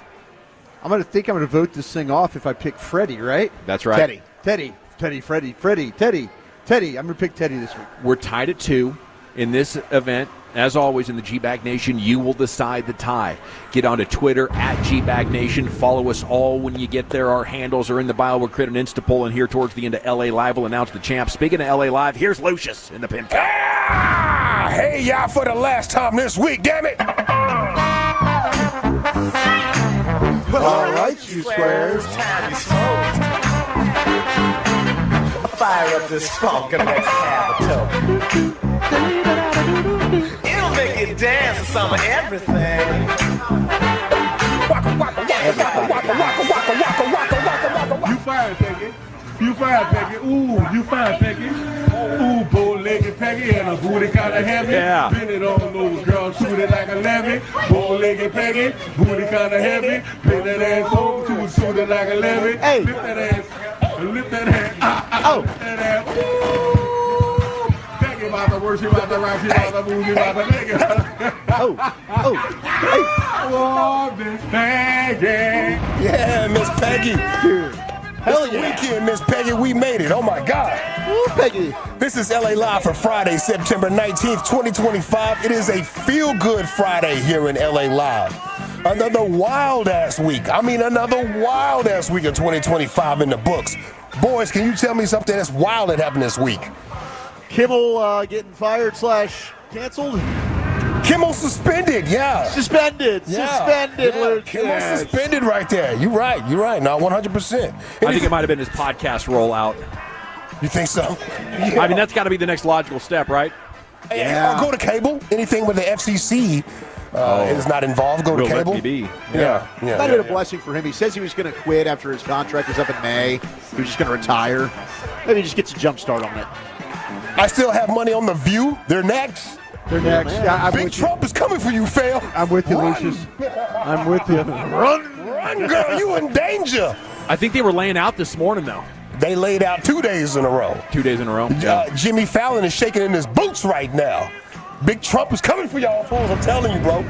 I'm going to vote this thing off if I pick Freddie, right? That's right. Teddy. Freddie. I'm going to pick Teddy this week. We're tied at 2 in this event. As always, in the G-Bag Nation, you will decide the tie. Get onto Twitter at G-Bag Nation. Follow us all when you get there. Our handles are in the bio. We'll create an Insta-poll, and here towards the end of LA Live, we'll announce the champ. Speaking of LA Live, here's Lucius in the pin count. Hey, y'all, for the last time this week, damn it. All right, you squares. Fire up this funk and let's have a toke. It'll make you dance to some of everything. You fine, Peggy. You fine, Peggy. Ooh, you fine, Peggy. Ooh, bow-legged Peggy and a booty kind of heavy. Yeah. Pin it on those girls, shoot it like a levy. Bow-legged Peggy, booty kind of heavy. Pin that ass over to it, shoot it like a levy. Hey. Lift that ass. Lift that ass. Lift that ass. Ooh. Peggy about to work, she about to rock, she about to move, she about to make it. Oh, Miss Peggy. Yeah, Miss Peggy. Hell yeah. Weekend, Miss Peggy, we made it. Oh, my God. Ooh, Peggy. This is LA Live for Friday, September 19th, 2025. It is a feel-good Friday here in LA Live. Another wild-ass week. Another wild-ass week of 2025 in the books. Boys, can you tell me something that's wild that happened this week? Kimmel getting fired / canceled. Kimmel suspended, yeah. Suspended, Luke. Kimmel suspended right there. You're right. No, 100%. I think it might have been his podcast rollout. You think so? Yeah. That's got to be the next logical step, right? Yeah. Or go to cable. Anything with the FCC is not involved. Go to cable. Let me be. Yeah. Might have been a blessing for him. He says he was going to quit after his contract was up in May. He was just going to retire. Maybe he just gets a jump start on it. I still have money on The View. They're next. Yeah, Big Trump is coming for you, Phil. I'm with you, Lucius. I'm with you. Run, girl. You in danger. I think they were laying out this morning, though. They laid out 2 days in a row. 2 days in a row? Jimmy Fallon is shaking in his boots right now. Big Trump is coming for y'all fools, I'm telling you, bro.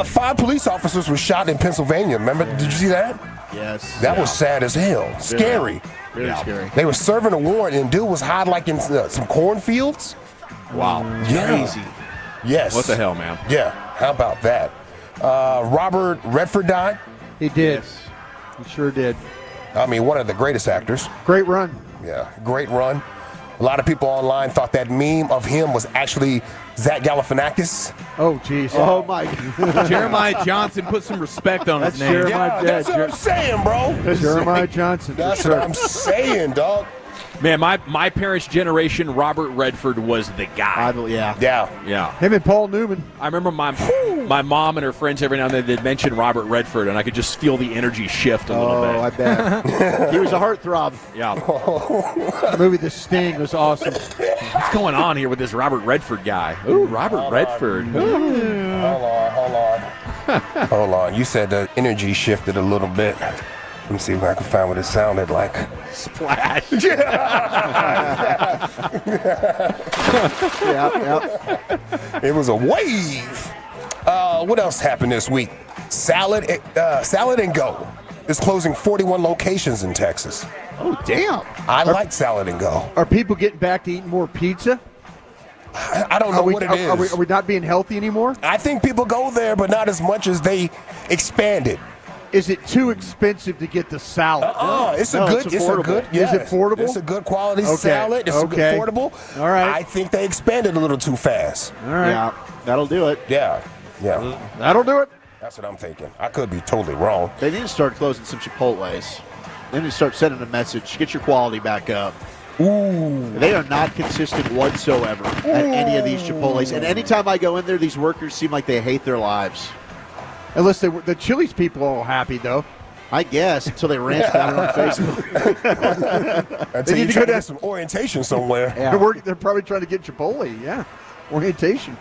5 police officers were shot in Pennsylvania. Remember? Did you see that? Yes. That was sad as hell. Scary. Really scary. They were serving a warrant, and dude was hiding like in some cornfields. Wow. Yeah. Crazy. Yes. What the hell, man? Yeah. How about that? Robert Redford died. He did. He sure did. One of the greatest actors. Great run. Yeah, great run. A lot of people online thought that meme of him was actually Zach Galifianakis. Oh, jeez. Oh, my God. Jeremiah Johnson, put some respect on his name. That's what I'm saying, bro. Jeremiah Johnson. That's what I'm saying, dog. Man, my parents' generation, Robert Redford was the guy. Yeah. Him and Paul Newman. I remember my mom and her friends every now and then they'd mention Robert Redford, and I could just feel the energy shift a little bit. Oh, I bet. He was a heartthrob. Yeah. The movie The Sting was awesome. What's going on here with this Robert Redford guy? Ooh, Robert Redford. Hold on. You said the energy shifted a little bit. Let me see if I can find what it sounded like. Splash. It was a wave. What else happened this week? Salad and Go is closing 41 locations in Texas. Oh, damn. I like Salad and Go. Are people getting back to eating more pizza? I don't know what it is. Are we not being healthy anymore? I think people go there, but not as much as they expanded. Is it too expensive to get the salad? It's affordable. Is it affordable? It's a good quality salad. It's affordable. All right. I think they expanded a little too fast. All right. Yeah, that'll do it. Yeah. That'll do it. That's what I'm thinking. I could be totally wrong. They need to start closing some Chipotles. They need to start sending a message. Get your quality back up. Ooh. They are not consistent whatsoever at any of these Chipotles. And anytime I go in there, these workers seem like they hate their lives. Unless the Chili's people are all happy, though. I guess, until they rant about it on Facebook. Until you try to get some orientation somewhere. Yeah. They're probably trying to get Chipotle. Yeah, orientation.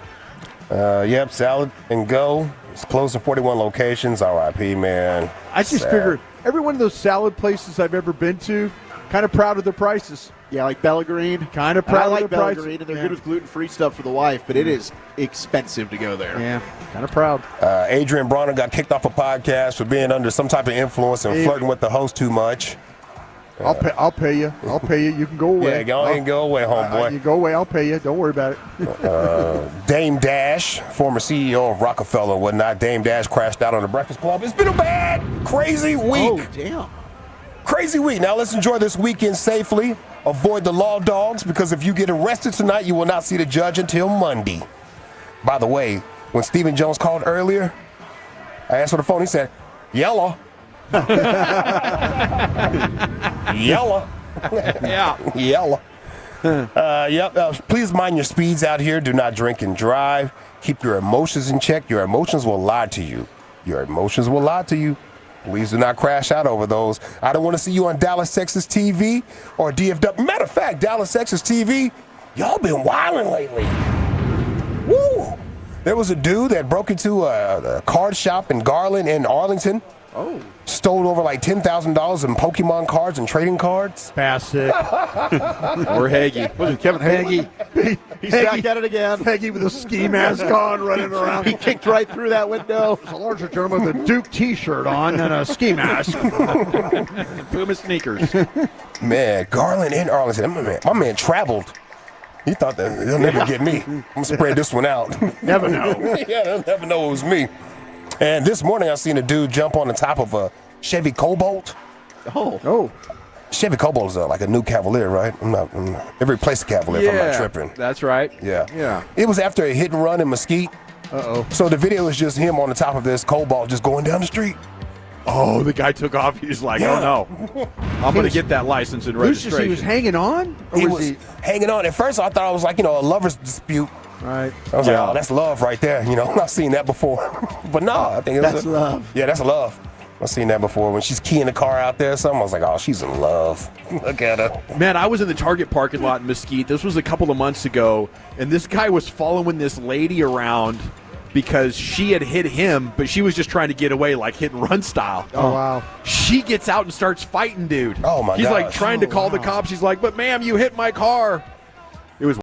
Yep, salad and go. It's closed in 41 locations. RIP, man. I just figured every one of those salad places I've ever been to, kind of proud of their prices. Yeah, like Bella Green. Kind of proud I like of their Bella prices. Green, and they're good with gluten-free stuff for the wife, but it is expensive to go there. Yeah, kind of proud. Adrian Bronner got kicked off a podcast for being under some type of influence and flirting with the host too much. I'll pay you. I'll pay you. You can go away. Yeah, go ahead and go away, homeboy. You go away. I'll pay you. Don't worry about it. Dame Dash, former CEO of Rockefeller and whatnot. Dame Dash crashed out on the Breakfast Club. It's been a bad, crazy week. Oh, damn. Crazy week. Now let's enjoy this weekend safely. Avoid the law dogs, because if you get arrested tonight, you will not see the judge until Monday. By the way, when Stephen Jones called earlier, I answered the phone. He said, "Yellow." Yellow. Yeah. Yellow. Yep. Please mind your speeds out here. Do not drink and drive. Keep your emotions in check. Your emotions will lie to you. Your emotions will lie to you. Please do not crash out over those. I don't want to see you on Dallas, Texas TV or DFW. Matter of fact, Dallas, Texas TV, y'all been wilding lately. Woo! There was a dude that broke into a card shop in Garland in Arlington. Oh. Stole over like $10,000 in Pokemon cards and trading cards. Pass it. Or Hagee. Was it Kevin Hagee? He's back at it again. Hagee with a ski mask on, running around. He kicked right through that window. A larger gentleman with a Duke T-shirt on and a ski mask. Puma sneakers. Man, Garland in Arlington. My man traveled. He thought that he'll never get me. I'm going to spread this one out. Never know. Yeah, they'll never know it was me. And this morning I seen a dude jump on the top of a Chevy Cobalt. Oh. Chevy Cobalt is like a new Cavalier, right? They replaced the Cavalier if I'm not tripping. That's right. Yeah. It was after a hit and run in Mesquite. Uh-oh. So the video is just him on the top of this Cobalt just going down the street. Oh, the guy took off. He's like, oh, no. I'm going to get that license and registration. He was hanging on? He was hanging on. At first I thought it was like, a lover's dispute. Right. I was like, oh, that's love right there. I've seen that before. But no, I think that's love. Yeah, that's love. I've seen that before. When she's keying the car out there or something, I was like, oh, she's in love. Look at her. Man, I was in the Target parking lot in Mesquite. This was a couple of months ago, and this guy was following this lady around because she had hit him, but she was just trying to get away, like hit and run style. Oh, wow. She gets out and starts fighting, dude. Oh, my He's gosh. like trying to call the cops. He's like, but ma'am, you hit my car.